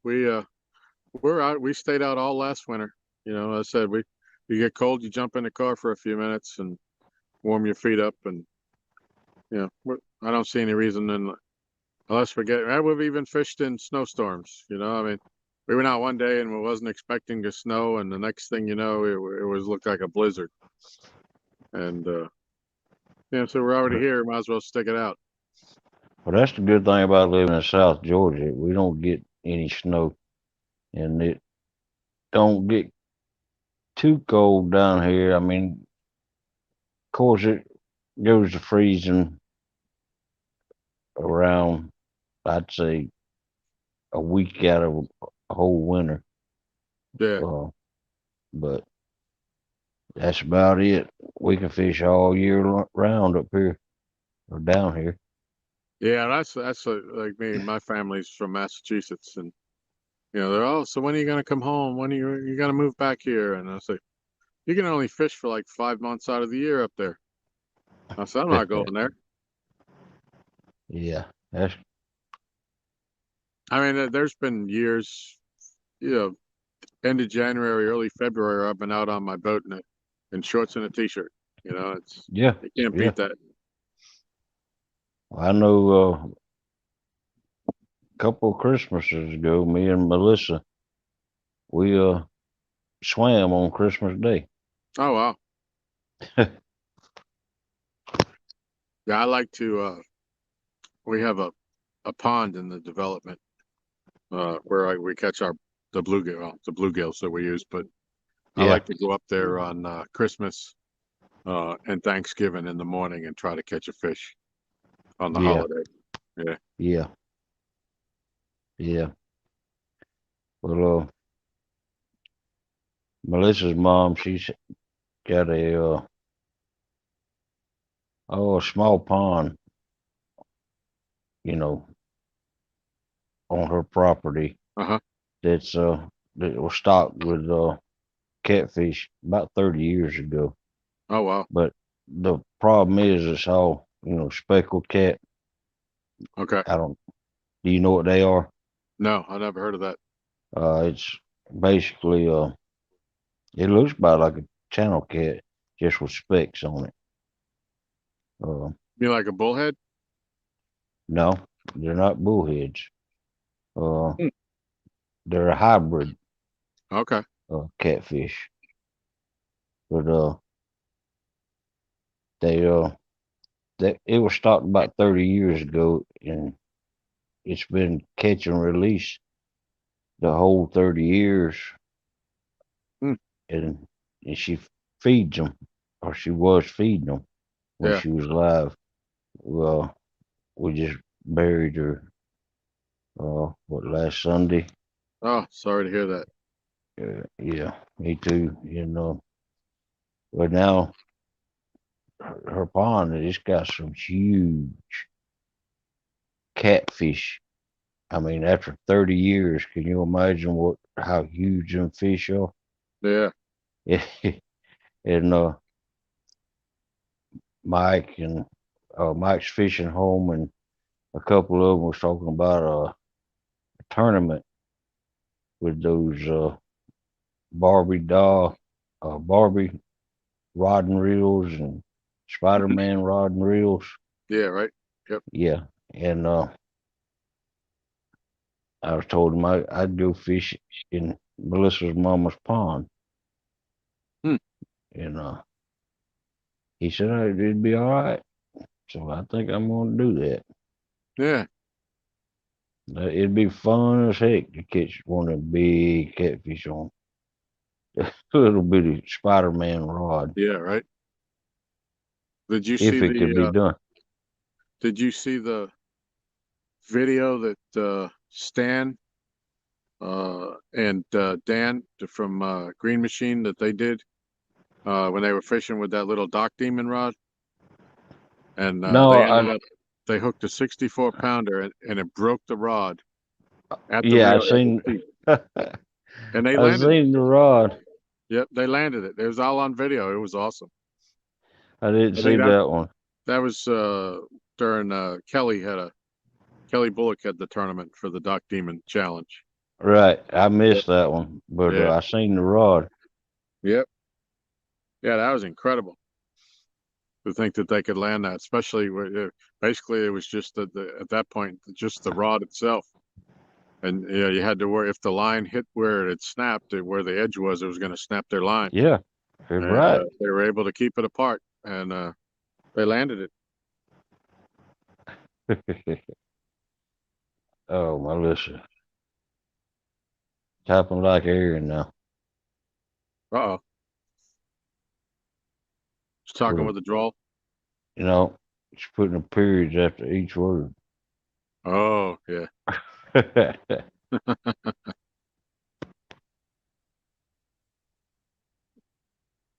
out. We stayed out all last winter. I said you get cold, you jump in the car for a few minutes and warm your feet up, and I don't see any reason unless we've even fished in snowstorms. I mean, we went out one day and we wasn't expecting to snow, and the next thing you know, it was looked like a blizzard. And yeah, so we're already here. Might as well stick it out. Well, that's the good thing about living in South Georgia. We don't get any snow, and it don't get too cold down here. I mean, of course, it goes to freezing around, I'd say, a week out of a whole winter. Yeah. But that's about it. We can fish all year round up here or down here. Yeah, that's like me. My family's from Massachusetts, and they're all. So when are you gonna come home? When are you gonna move back here? And I say, you can only fish for like 5 months out of the year up there. I said, I'm not going there. Yeah, I mean, there's been years, end of January, early February, I've been out on my boat in shorts and a t-shirt. It's yeah. You can't beat that. I know a couple of Christmases ago, me and Melissa, we swam on Christmas Day. Oh wow. Yeah, I like to. We have a pond in the development where we catch the bluegills that we use. But I Yeah. like to go up there on Christmas and Thanksgiving in the morning and try to catch a fish on the holiday. Yeah. Yeah. Yeah. Well, Melissa's mom, she's got a small pond, on her property. Uh-huh. That was stocked with catfish about 30 years ago. Oh wow. But the problem is it's all, speckled cat. Okay. Do you know what they are? No, I never heard of that. It's basically it looks about like a channel cat, just with specks on it. You mean like a bullhead? No, they're not bullheads. They're a hybrid. Okay. Catfish. But it was stocked about 30 years ago, and it's been catch and release the whole 30 years. And she feeds them, or she was feeding them when she was alive. Well, we just buried her last Sunday. Oh, sorry to hear that. Yeah, me too. But now her pond, it's got some huge catfish. I mean, after 30 years, can you imagine how huge them fish are? Yeah. And Mike's fishing home, and a couple of them was talking about a tournament with those Barbie rod and reels and Spider-Man rod and reels. Yeah, right. Yep. Yeah, and I was told him I'd go fish in Melissa's mama's pond. And he said it'd be all right. So I think I'm going to do that. Yeah. It'd be fun as heck to catch one of them big catfish on a little bitty Spider-Man rod. Yeah, right. Did you if see it could be done? Did you see the video that Stan and Dan from Green Machine that they did when they were fishing with that little dock demon rod? And they hooked a 64-pounder and it broke the rod at the Yeah, reel. I seen. And they I landed seen the rod. Yep, they landed it. It was all on video. It was awesome. I didn't see that one. That was during Kelly Bullock had the tournament for the Dock Demon Challenge. Right, I missed that one, but I seen the rod. Yep. Yeah, that was incredible. To think that they could land that, especially basically it was just at that point just the rod itself. And yeah, you had to worry if the line hit where it had snapped, where the edge was, it was going to snap their line. Yeah, you're And right. they were able to keep it apart, and they landed it. Oh, Melissa. Typing like Aaron now. Uh-oh. Just talking with With a drawl. You know, she's putting a periods after each word. Oh, yeah.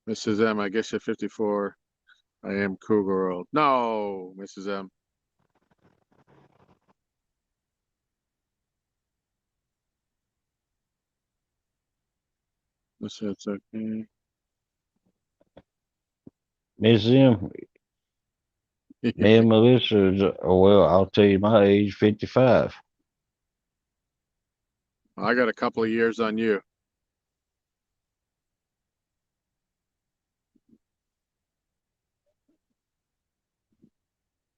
Mrs. M, I guess you're 54. I am Cougar World. No, Mrs. M. That's okay. Miss M, me and Melissa, well, I'll tell you my age, 55. I got a couple of years on you.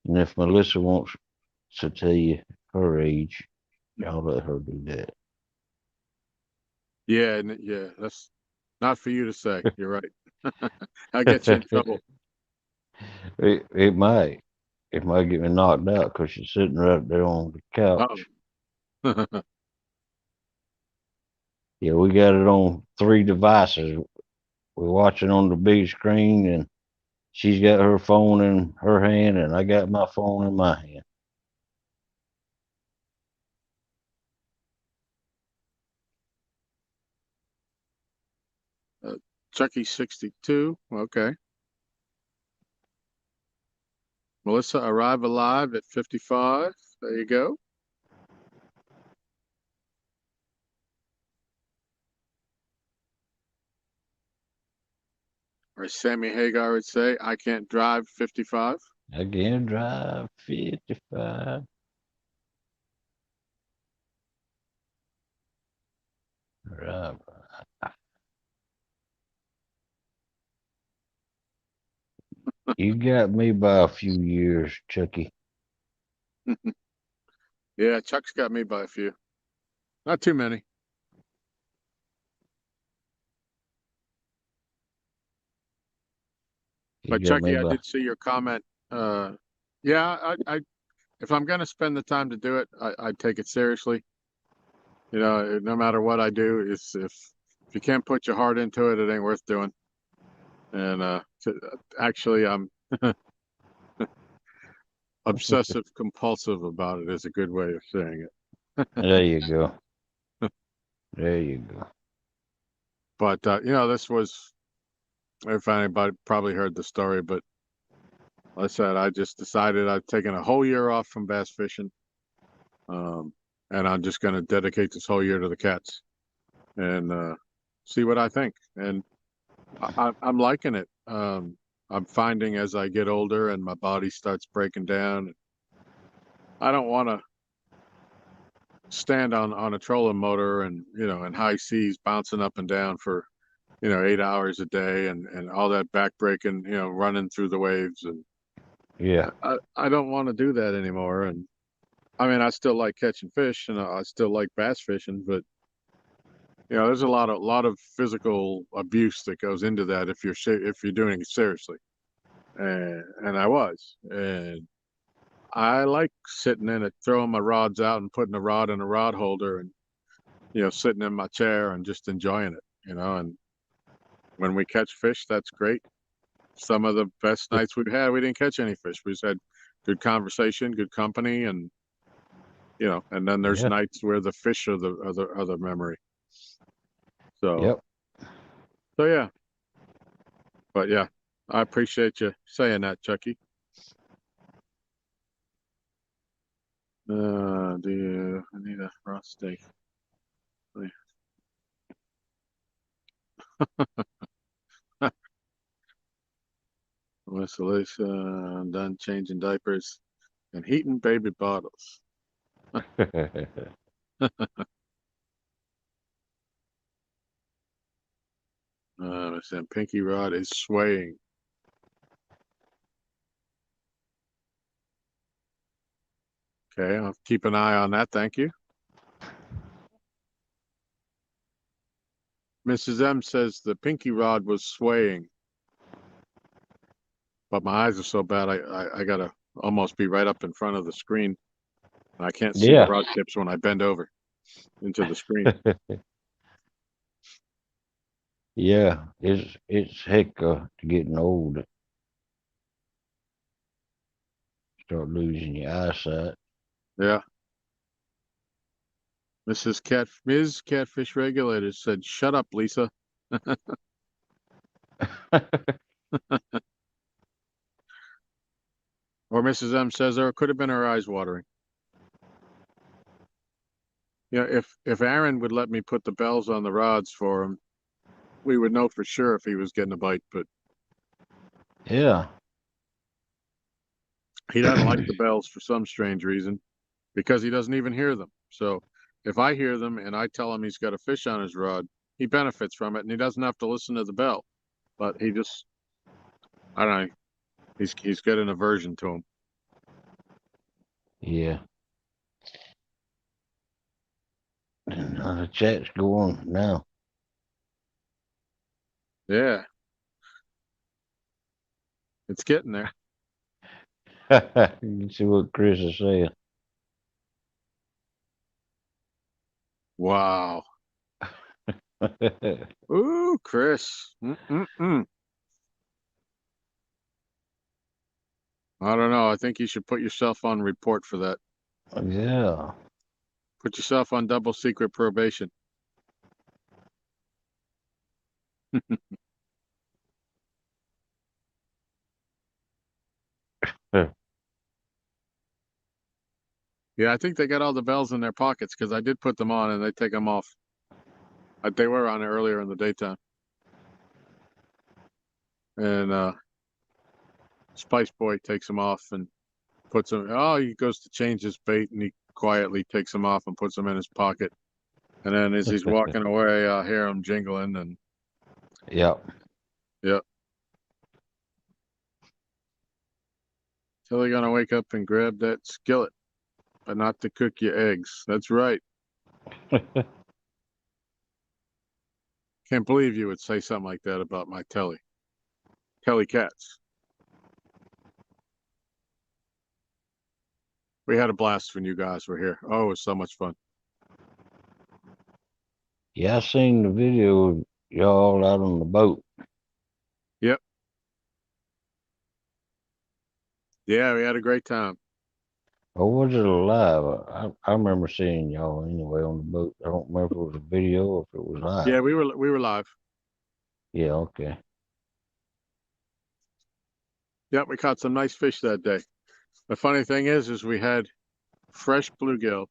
And if Melissa wants to tell you her age, y'all let her do that. Yeah, yeah, that's not for you to say. You're right. I'll get you in trouble. It might. It might get me knocked out because she's sitting right there on the couch. Uh-oh. Yeah, we got it on 3 devices. We're watching on the big screen, and she's got her phone in her hand, and I got my phone in my hand. Chucky 62. Okay. Melissa, arrive alive at 55. There you go. Or Sammy Hagar would say, I can't drive 55. I can drive 55. Right. You got me by a few years, Chucky. Yeah, Chuck's got me by a few. Not too many. But Chucky, I did see your comment. Yeah, I if I'm gonna spend the time to do it, I take it seriously. You know, no matter what I do, it's if you can't put your heart into it, it ain't worth doing. And actually, I'm obsessive compulsive about it is a good way of saying it. There you go. There you go. But you know, this was, if anybody probably heard the story, but like I said, I just decided I've taken a whole year off from bass fishing. And I'm just going to dedicate this whole year to the cats and see what I think. And I'm liking it. I'm finding as I get older and my body starts breaking down, I don't want to stand on a trolling motor and, you know, in high seas bouncing up and down for, you know, 8 hours a day and all that back breaking, you know, running through the waves. And Yeah. I don't want to do that anymore. And I mean, I still like catching fish and I still like bass fishing, but you know, there's a lot of physical abuse that goes into that if you're doing it seriously. And I was. And I like sitting in it, throwing my rods out and putting a rod in a rod holder and, you know, sitting in my chair and just enjoying it, you know. And when we catch fish, that's great. Some of the best nights we've had, we didn't catch any fish. We just had good conversation, good company, and you know, and then there's nights where the fish are the memory. So, so yeah. But yeah, I appreciate you saying that, Chucky. I need a raw steak? Miss Alicia, I'm done changing diapers and heating baby bottles. That pinky rod is swaying. Okay, I'll keep an eye on that. Thank you. Mrs. M says the pinky rod was swaying. But my eyes are so bad, I gotta almost be right up in front of the screen. I can't see the Yeah. rod tips when I bend over into the screen. Yeah, it's heck getting old. Start losing your eyesight. Yeah. Ms. Catfish Regulator said, "Shut up, Lisa." Or Mrs. M says, or it could have been her eyes watering. Yeah, if Aaron would let me put the bells on the rods for him, we would know for sure if he was getting a bite, but Yeah. he doesn't like the bells for some strange reason because he doesn't even hear them. So if I hear them and I tell him he's got a fish on his rod, he benefits from it and he doesn't have to listen to the bell. But he just, I don't know, he's got an aversion to them. Yeah. And the chat's going now. Yeah. It's getting there. You can see what Chris is saying. Wow. Ooh, Chris. Mm-mm-mm. I don't know. I think you should put yourself on report for that. Yeah. Put yourself on double secret probation. Yeah, I think they got all the bells in their pockets because I did put them on and they take them off. They were on earlier in the daytime. And Spice Boy takes them off and puts them. Oh, he goes to change his bait and he quietly takes them off and puts them in his pocket. And then as he's walking away, I hear him jingling and Yep. yep. So they're gonna wake up and grab that skillet, but not to cook your eggs. That's right. Can't believe you would say something like that about my Telly. Telly cats. We had a blast when you guys were here. Oh, it was so much fun. Yeah, I seen the video of y'all out on the boat. Yep. Yeah, we had a great time. Or was it alive? I remember seeing y'all anyway on the boat. I don't remember if it was a video or if it was live. Yeah, we were live. Yeah, okay. Yep, we caught some nice fish that day. The funny thing is we had fresh bluegill.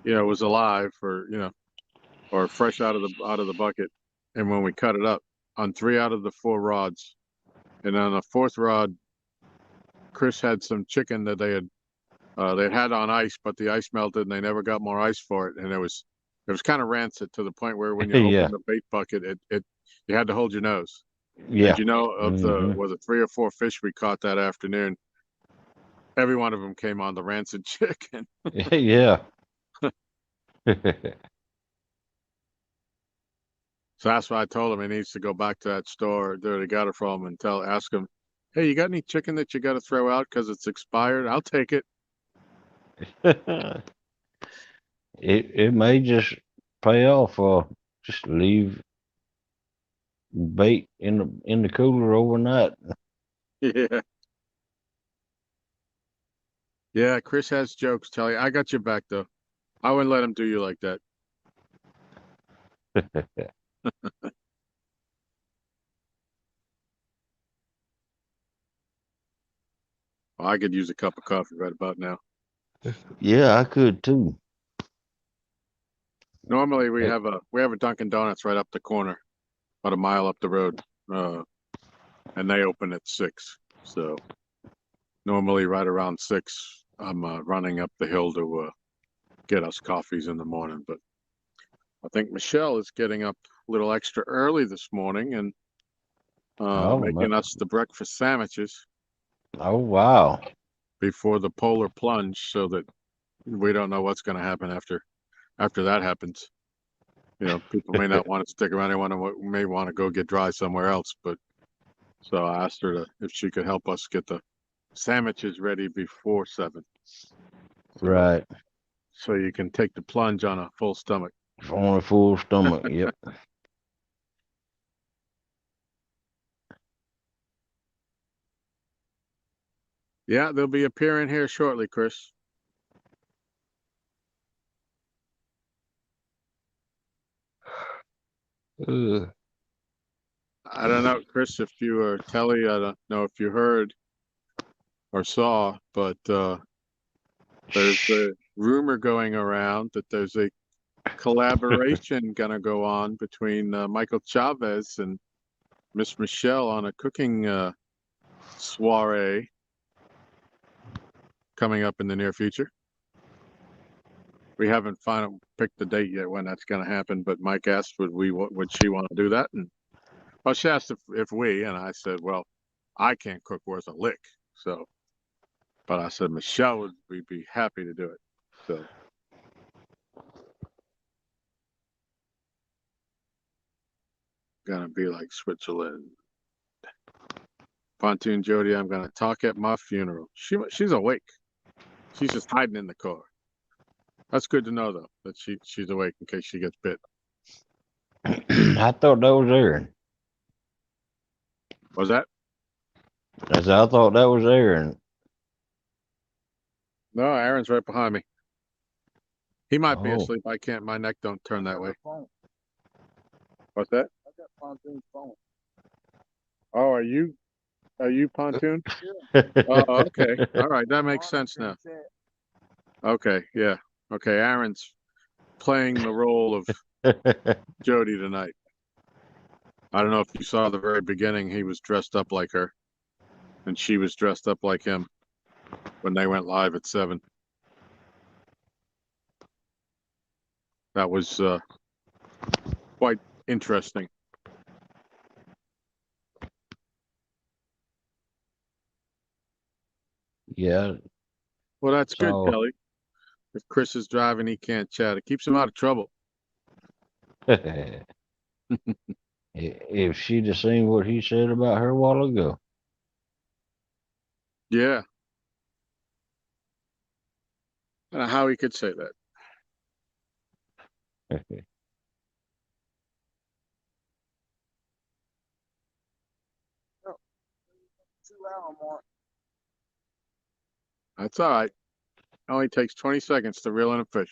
It was alive or fresh out of the bucket. And when we cut it up on 3 out of the 4 rods, and on the 4th rod, Chris had some chicken that they had on ice, but the ice melted and they never got more ice for it, and it was kind of rancid to the point where when you Yeah. opened the bait bucket, you had to hold your nose. Yeah. And of the 3 or 4 fish we caught that afternoon, every one of them came on the rancid chicken. Yeah. So that's why I told him he needs to go back to that store that he got it from and ask him, hey, you got any chicken that you got to throw out because it's expired? I'll take it. It may just pay off. Just leave bait in the cooler overnight. Yeah. Yeah, Chris has jokes, Telly. I got your back though. I wouldn't let him do you like that. Well, I could use a cup of coffee right about now. Yeah, I could too. Normally we have a Dunkin' Donuts right up the corner, about a mile up the road, and they open at 6. So normally right around 6, I'm running up the hill to get us coffees in the morning. But I think Michelle is getting up a little extra early this morning and making us the breakfast sandwiches. Oh, wow. Before the Polar Plunge, so that we don't know what's going to happen after that happens. You know, people may not want to stick around. They may want to go get dry somewhere else. But so I asked her if she could help us get the sandwiches ready before 7. Right. So you can take the plunge on a full stomach. On a full stomach. Yep. Yeah, they'll be appearing here shortly, Chris. Ugh. I don't know, Chris, if you or Kelly, I don't know if you heard or saw, but there's a rumor going around that there's a collaboration gonna go on between Michael Chavez and Miss Michelle on a cooking soiree coming up in the near future. We haven't picked the date yet when that's going to happen, but Mike asked would she want to do that, and well, she asked if we, and I said, well, I can't cook worth a lick, so, but I said Michelle would be happy to do it, so. Gonna be like Switzerland. Pontoon Jody, I'm gonna talk at my funeral. She's awake. She's just hiding in the car. That's good to know, though, that she's awake in case she gets bit. I thought that was Aaron. Was that? I thought that was Aaron. No, Aaron's right behind me. He might be Oh. asleep. I can't. My neck don't turn that way. What's that? I got Pontoon's phone. Oh, are you Pontoon? Oh, okay. All right, that makes sense now. Okay, yeah. Okay, Aaron's playing the role of Jody tonight. I don't know if you saw the very beginning, he was dressed up like her, and she was dressed up like him when they went live at 7. That was quite interesting. Yeah. Well, that's good, So- Kelly. If Chris is driving, he can't chat. It keeps him out of trouble. If she'd have seen what he said about her a while ago. Yeah. I don't know how he could say that. Oh, 2-hour mark. That's all right. It only takes 20 seconds to reel in a fish.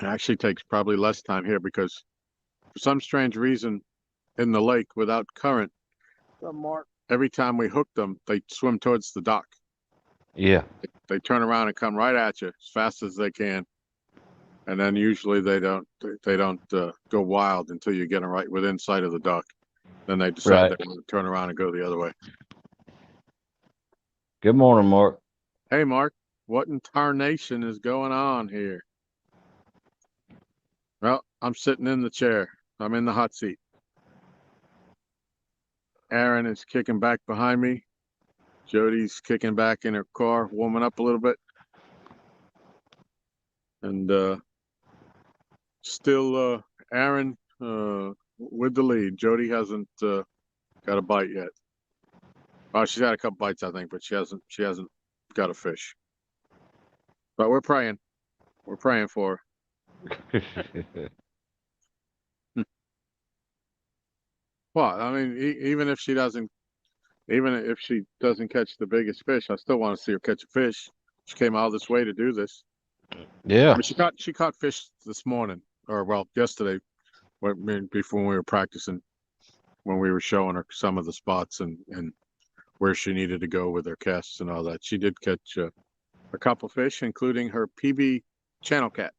It actually takes probably less time here because for some strange reason in the lake without current, Mark. every time we hook them, they swim towards the dock. Yeah. They turn around and come right at you as fast as they can. And then usually they don't go wild until you get them right within sight of the dock. Then they decide Right. they want to turn around and go the other way. Good morning, Mark. Hey, Mark, what in tarnation is going on here? Well, I'm sitting in the chair. I'm in the hot seat. Aaron is kicking back behind me. Jody's kicking back in her car, warming up a little bit. And still Aaron with the lead. Jody hasn't got a bite yet. Oh, she's had a couple bites, I think, but she hasn't got a fish. But we're praying. We're praying for her. Well, I mean, even if she doesn't catch the biggest fish, I still want to see her catch a fish. She came all this way to do this. Yeah. But she caught fish this morning, or well, yesterday, before we were practicing, when we were showing her some of the spots and where she needed to go with her casts and all that. She did catch a couple fish, including her PB channel cat.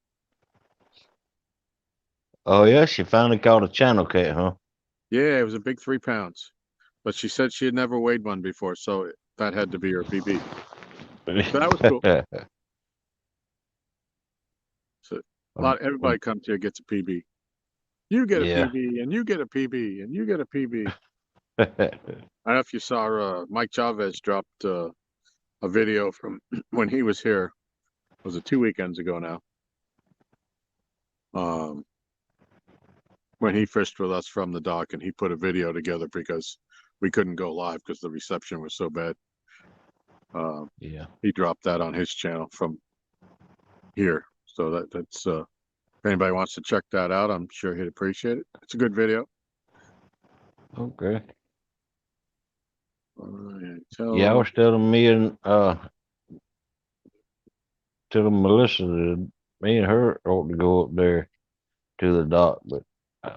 Oh yeah, she finally caught a channel cat, huh? Yeah, it was a big 3 pounds, but she said she had never weighed one before, so that had to be her PB. So that was cool. So everybody comes here gets a PB. You get a Yeah. PB, and you get a PB, and you get a PB. I don't know if you saw Mike Chavez dropped a a video from when he was here. Was it 2 weekends ago now? When he fished with us from the dock, and he put a video together because we couldn't go live because the reception was so bad. Yeah. He dropped that on his channel from here. So that's if anybody wants to check that out, I'm sure he'd appreciate it. It's a good video. Okay. Yeah, I was telling Melissa that me and her ought to go up there to the dock, but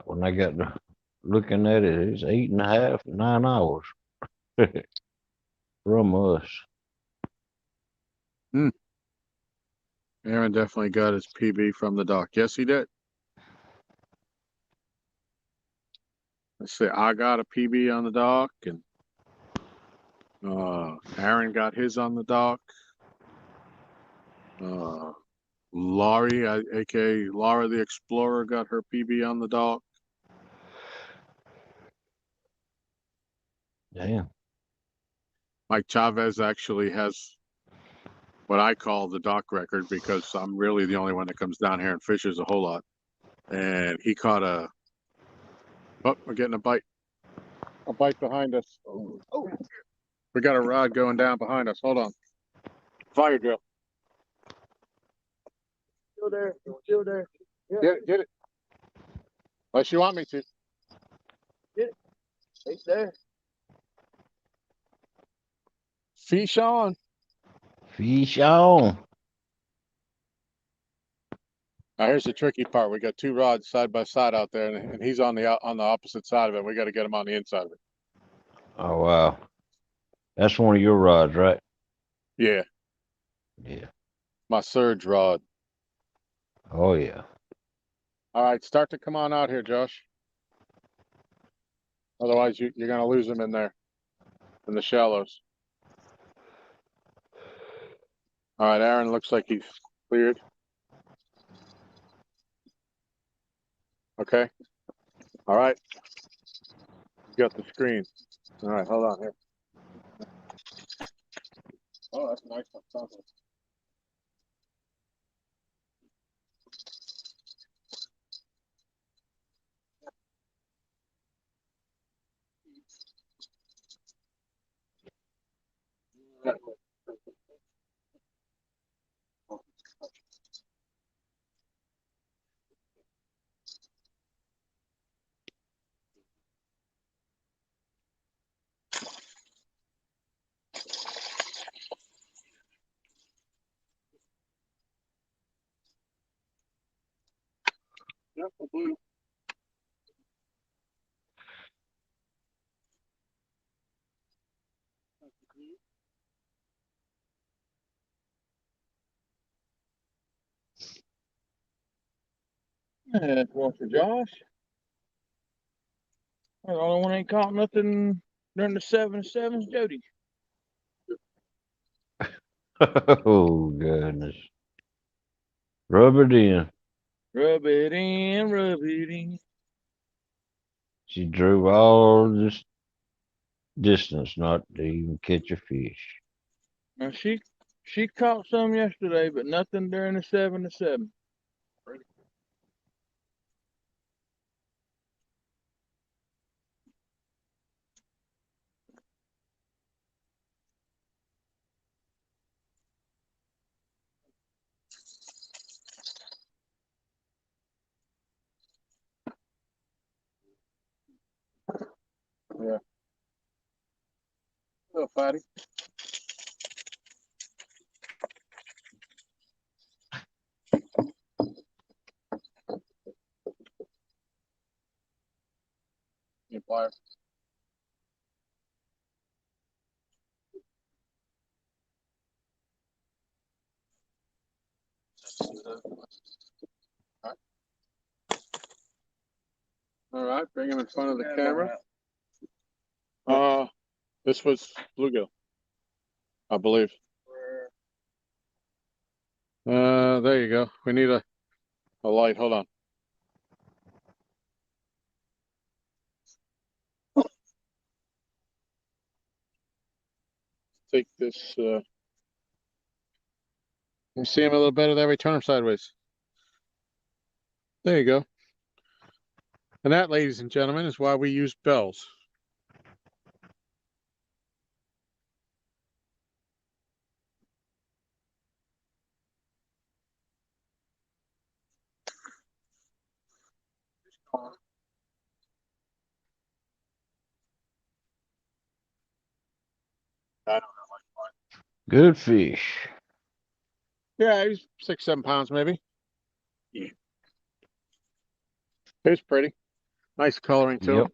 when I got to looking at it, it's 8.5, 9 hours from us. Aaron definitely got his PB from the dock. Yes, he did. Let's see, I got a PB on the dock, and Aaron got his on the dock. Laurie, aka Laura the Explorer, got her PB on the dock. Damn. Mike Chavez actually has what I call the dock record because I'm really the only one that comes down here and fishes a whole lot. And he caught a, oh, we're getting a bite behind us. Oh, we got a rod going down behind us. Hold on. Fire drill. Still there. Still there. Yeah. Get it. Unless you want me to. Get it. It's there. Fish on. Fish on. Now here's the tricky part. We got two rods side by side out there, and he's on the opposite side of it. We got to get him on the inside of it. Oh, wow. That's one of your rods, right? Yeah. Yeah. My surge rod. Oh, yeah. All right, start to come on out here, Josh. Otherwise, you're going to lose him in there, in the shallows. All right, Aaron looks like he's cleared. Okay. All right. You got the screen. All right, hold on here. Oh, that's nice. Yep, blue. And one for Josh. The only one ain't caught nothing during the 7-7's Jody. Oh, goodness. Rub it in. Rub it in, rub it in. She drove all this distance not to even catch a fish. Now she caught some yesterday, but nothing during the 7-7. Yeah. Little fatty. You plier. All right, bring him in front of the camera. This was bluegill, I believe. There you go. We need a light. Hold on. Take this You see him a little better that way, turn him sideways. There you go. And that, ladies and gentlemen, is why we use bells. Good fish. Yeah, he's 6, 7 pounds maybe. Yeah. He's pretty. Nice coloring to him.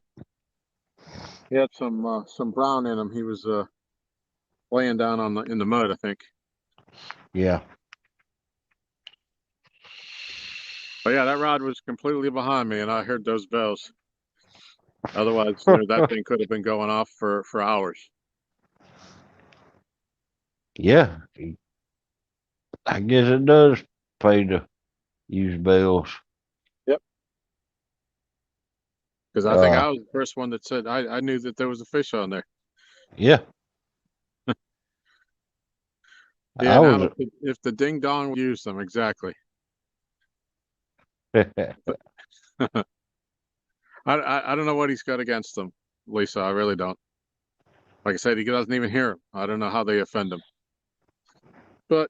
He had some brown in him. He was laying down in the mud, I think. Yeah. But yeah, that rod was completely behind me, and I heard those bells. Otherwise, that thing could have been going off for hours. Yeah. I guess it does pay to use bells. Yep. Because I think I was the first one that said I knew that there was a fish on there. Yeah. Yeah. Now, if the ding dong would use them, exactly. I don't know what he's got against them, Lisa. I really don't. Like I said, he doesn't even hear them. I don't know how they offend him. But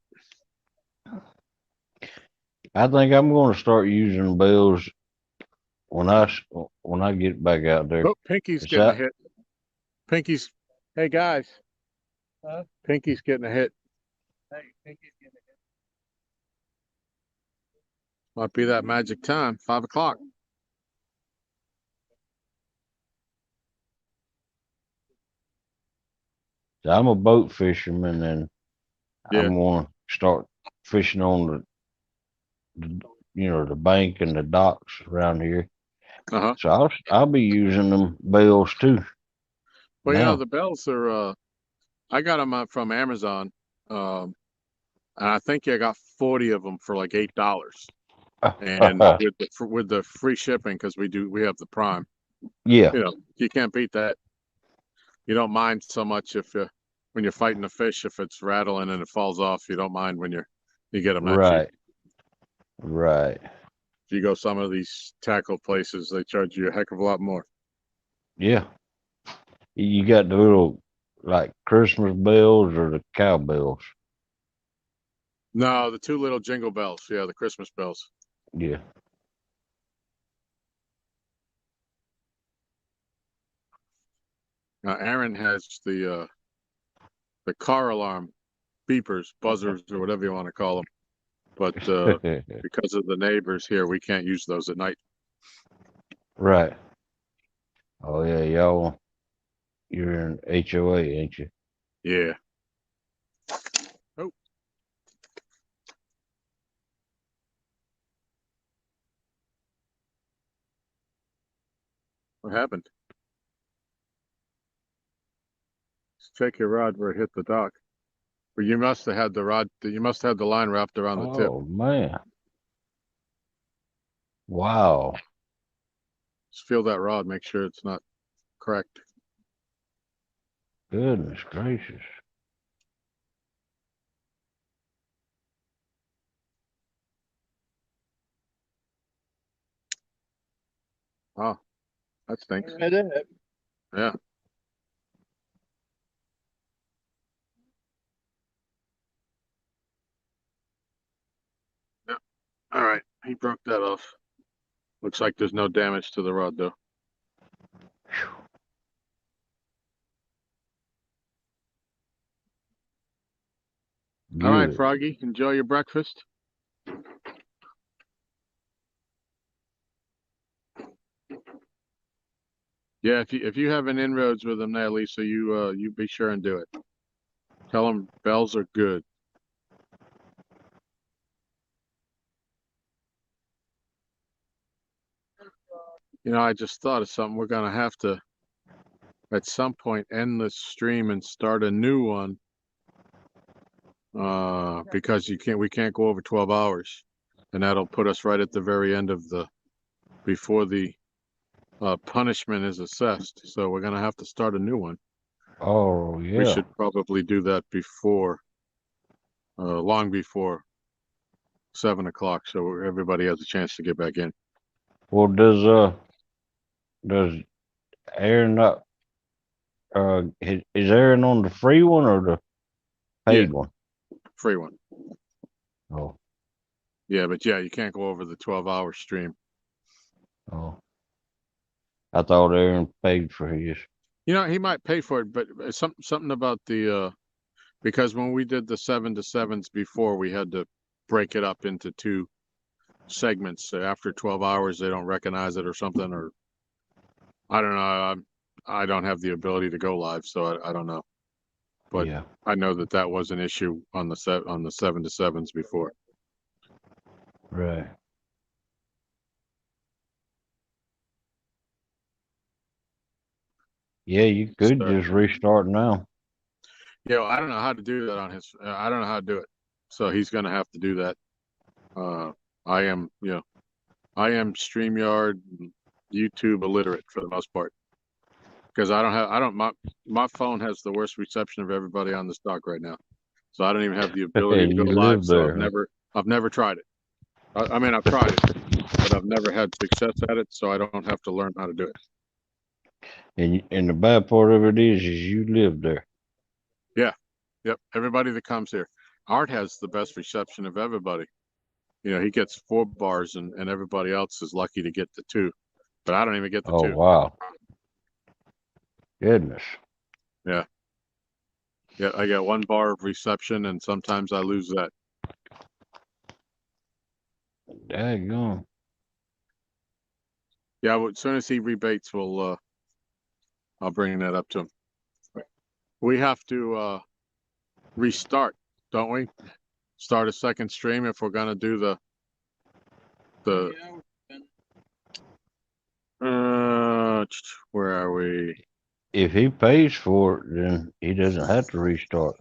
I think I'm going to start using bells when I get back out there. oh, Pinky's getting a hit. Pinky's, hey guys. Huh? Pinky's getting a hit. Hey, Pinky's getting a hit. Might be that magic time, 5 o'clock. I'm a boat fisherman, and Yeah. I'm going to start fishing on the bank and the docks around here. So I'll be using them bells too. Well, the bells are. I got them from Amazon, and I think I got 40 of them for like $8, and with the free shipping because we have the Prime. Yeah. You can't beat that. You don't mind so much when you're fighting a fish, if it's rattling and it falls off, you don't mind when you get them that cheap. Right. If you go some of these tackle places, they charge you a heck of a lot more. Yeah. You got the little like Christmas bells or the cowbells? No, the 2 little jingle bells. Yeah, the Christmas bells. Yeah. Now, Aaron has the car alarm beepers, buzzers, or whatever you want to call them. But because of the neighbors here, we can't use those at night. Right. Oh yeah, you're in HOA, ain't you? Yeah. Oh. What happened? Check your rod where it hit the dock. But you must have had the rod. You must have the line wrapped around the tip. Oh man! Wow. Just feel that rod. Make sure it's not cracked. Goodness gracious! Oh, that stinks. Yeah. All right, he broke that off. Looks like there's no damage to the rod, though. Good. All right, Froggy, enjoy your breakfast. Yeah, if you have an inroads with them there, Lisa, you be sure and do it. Tell them bells are good. I just thought of something. We're gonna have to, at some point, end this stream and start a new one. Because we can't go over 12 hours, and that'll put us right at the very end of before the punishment is assessed. So we're gonna have to start a new one. Oh yeah. We should probably do that before, long before 7 o'clock, so everybody has a chance to get back in. Well, does Aaron not, is Aaron on the free one or the paid one? Free one. Oh, Yeah, but yeah, you can't go over the 12-hour stream. oh. I thought Aaron paid for his. You know, he might pay for it, but something about the because when we did the 7 to 7s before, we had to break it up into 2 segments. So after 12 hours, they don't recognize it or something, or I don't know. I don't have the ability to go live, so I don't know. But Yeah. I know that was an issue on the 7 to 7s before. Right. Yeah, you could So, just restart now. yeah, well, I don't know how to do that on his. I don't know how to do it. So he's going to have to do that. I am StreamYard, YouTube illiterate for the most part, because my phone has the worst reception of everybody on this dock right now. So I don't even have the ability to go You live. live So there. I've never tried it. I mean, I've tried it, but I've never had success at it. So I don't have to learn how to do it. And the bad part of it is you live there. Yeah. Yep. Everybody that comes here. Art has the best reception of everybody. You know, he gets 4 bars and everybody else is lucky to get the 2. But I don't even get the Oh, 2. wow. Goodness. Yeah. Yeah, I got 1 bar of reception and sometimes I lose that. Daggone. Yeah, well, as soon as he rebates, I'll bring that up to him. We have to restart, don't we? Start a second stream if we're gonna do the where are we? If he pays for it, then he doesn't have to restart.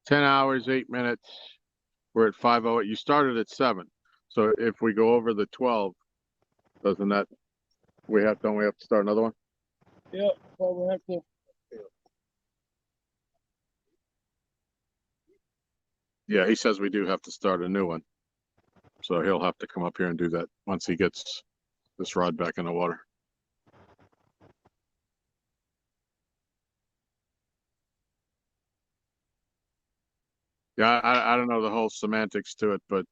10 hours, 8 minutes. We're at 5:08. You started at 7. So if we go over the 12, doesn't that don't we have to start another one? Yeah, probably have to. Yeah, he says we do have to start a new one. So he'll have to come up here and do that once he gets this rod back in the water. Yeah, I don't know the whole semantics to it, but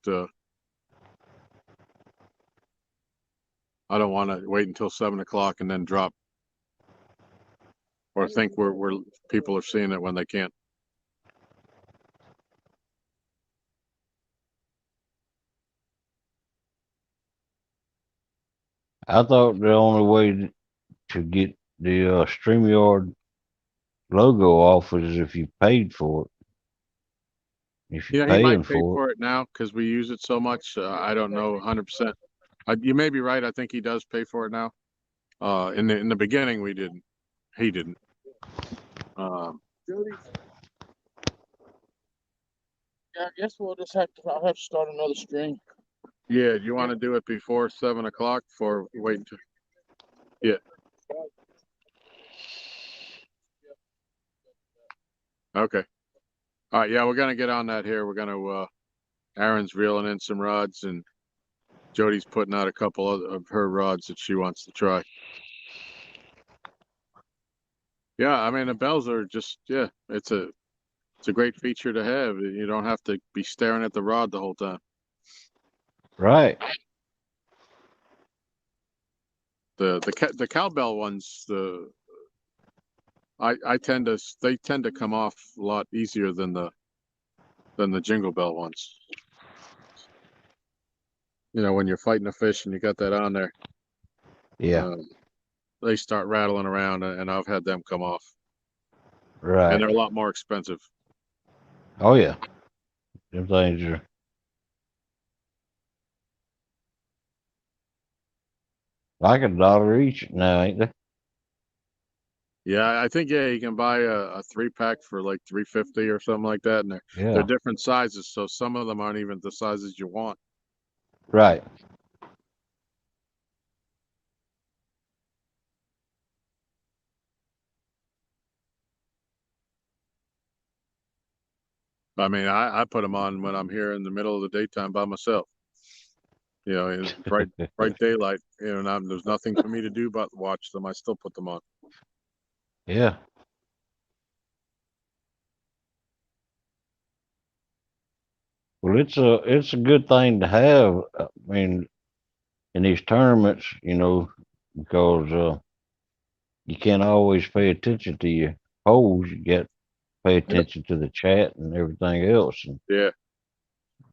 I don't want to wait until 7 o'clock and then drop or think we're people are seeing it when they can't. I thought the only way to get the StreamYard logo off is if you paid for it. If you're Yeah, he might paying pay for for it now because we use it so much. I don't know 100%. You may be right. I think he does pay for it now. In the beginning, we didn't. He didn't. Jody. Yeah, I guess I'll have to start another stream. Yeah, do you want to do it before 7 o'clock for wait until? Yeah. Okay. All right. Yeah, we're gonna get on that here. We're gonna. Aaron's reeling in some rods, and Jody's putting out a couple of her rods that she wants to try. Yeah, I mean the bells are just it's a great feature to have. You don't have to be staring at the rod the whole time. Right. The cowbell ones, they tend to come off a lot easier than the jingle bell ones. You know, when you're fighting a fish and you got that on there, Yeah. they start rattling around, and I've had them come off. Right. And they're a lot more expensive. Oh yeah. Them things are. Like $1 each now, ain't they? Yeah, I think you can buy a 3-pack for like $3.50 or something like that, and they're Yeah. different sizes, so some of them aren't even the sizes you want. Right. I mean, I put them on when I'm here in the middle of the daytime by myself. You know, in bright daylight, you know, and there's nothing for me to do but watch them. I still put them on. Yeah. Well, it's a good thing to have. I mean, in these tournaments, you know, because you can't always pay attention to your holes. You got to pay attention to the chat and everything else, and Yeah,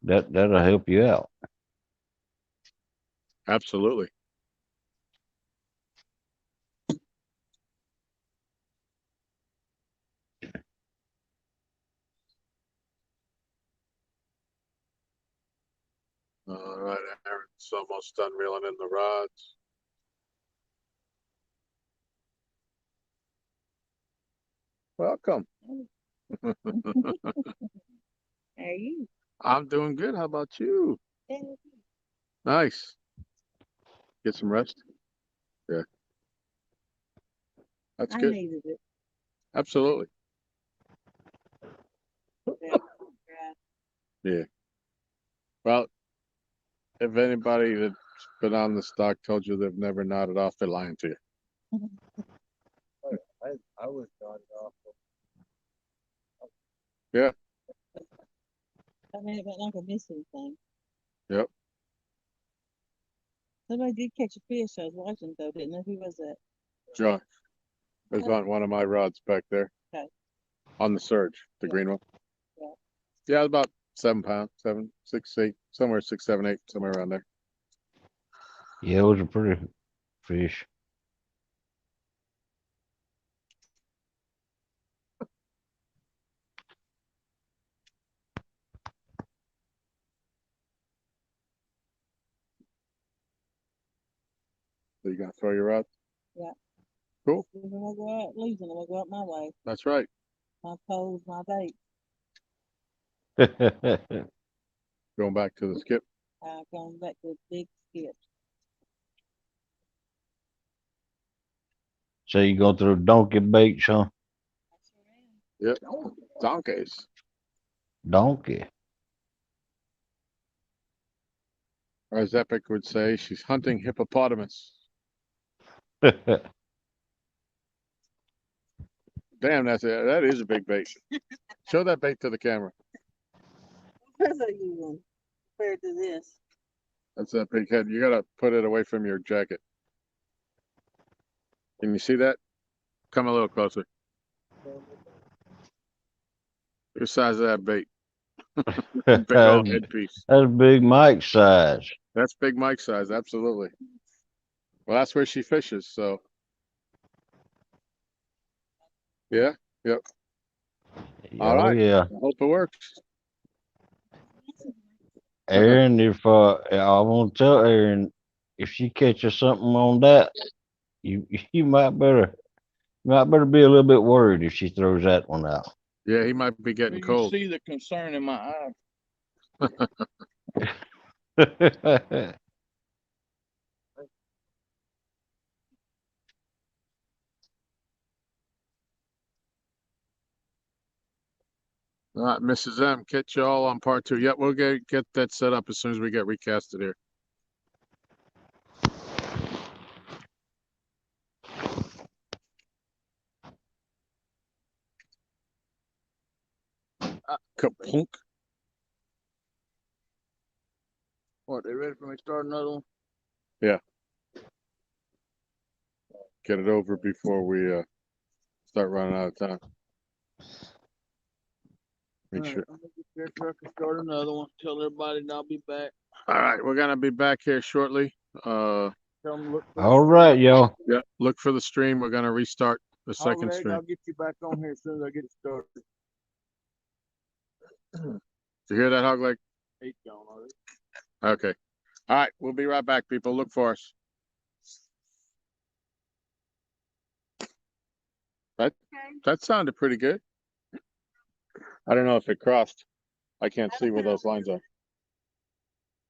that'll help you out. absolutely. All right, Aaron's almost done reeling in the rods. Welcome. How are you? I'm doing good. How about you? Nice. Get some rest. Yeah. That's I good. needed it. Absolutely. Yeah. Well, if anybody that's been on the stock told you they've never nodded off, they're lying to you. I was nodded off. Yeah. I mean, but not gonna miss anything. Yep. Somebody did catch a fish. I was watching though. Didn't know who was that. Josh. There's on one of my rods back there. Okay. On the surge, the green one. Yeah. Yeah, about 7 pounds, 7, 6, 8, somewhere 6, 7, 8, somewhere around there. Yeah, it was a pretty fish. So you gonna throw your rod? Yeah. Cool. When I go out losing, I'm gonna go out my way. That's right. My poles, my bait. Going back to the skip. Going back to the big skip. So you go through donkey baits, huh? Yep. Donkeys. Donkey. Or as Epic would say, she's hunting hippopotamus. Damn, that is a big bait. Show that bait to the camera. What's that you one compared to this? That's that big head. You gotta put it away from your jacket. Can you see that? Come a little closer. Your size of that bait. Big old headpiece. That's Big Mike size. That's Big Mike size, absolutely. Well, that's where she fishes, so. Yeah, yep. All right. Yeah. I hope it works. Aaron, if I want to tell Aaron, if she catches something on that, you might better be a little bit worried if she throws that one out. Yeah, he might be getting cold. You see the concern in my eyes. All right, Mrs. M, catch you all on part 2. Yep, we'll get that set up as soon as we get recasted here. Kaplunk. What, they ready for me to start another one? Yeah. Get it over before we start running out of time. Make sure. I'm gonna get their truck and start another one. Tell everybody and I'll be back. All right, we're gonna be back here shortly. Tell them look for All right, y'all. Yeah, look for the stream. We're gonna restart the second stream. I'll get you back on here as soon as I get it started. Did you hear that, Hog Leg? 8 gone already. Okay. All right, we'll be right back, people. Look for us. That sounded pretty good. I don't know if it crossed. I can't see where those lines are.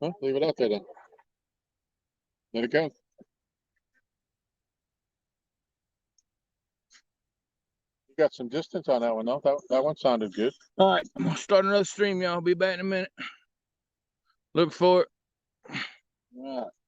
Well, leave it out there then. Let it go. got some distance on that one though. That one sounded good. All right, I'm gonna start another stream, y'all. Be back in a minute. Look for it. All right.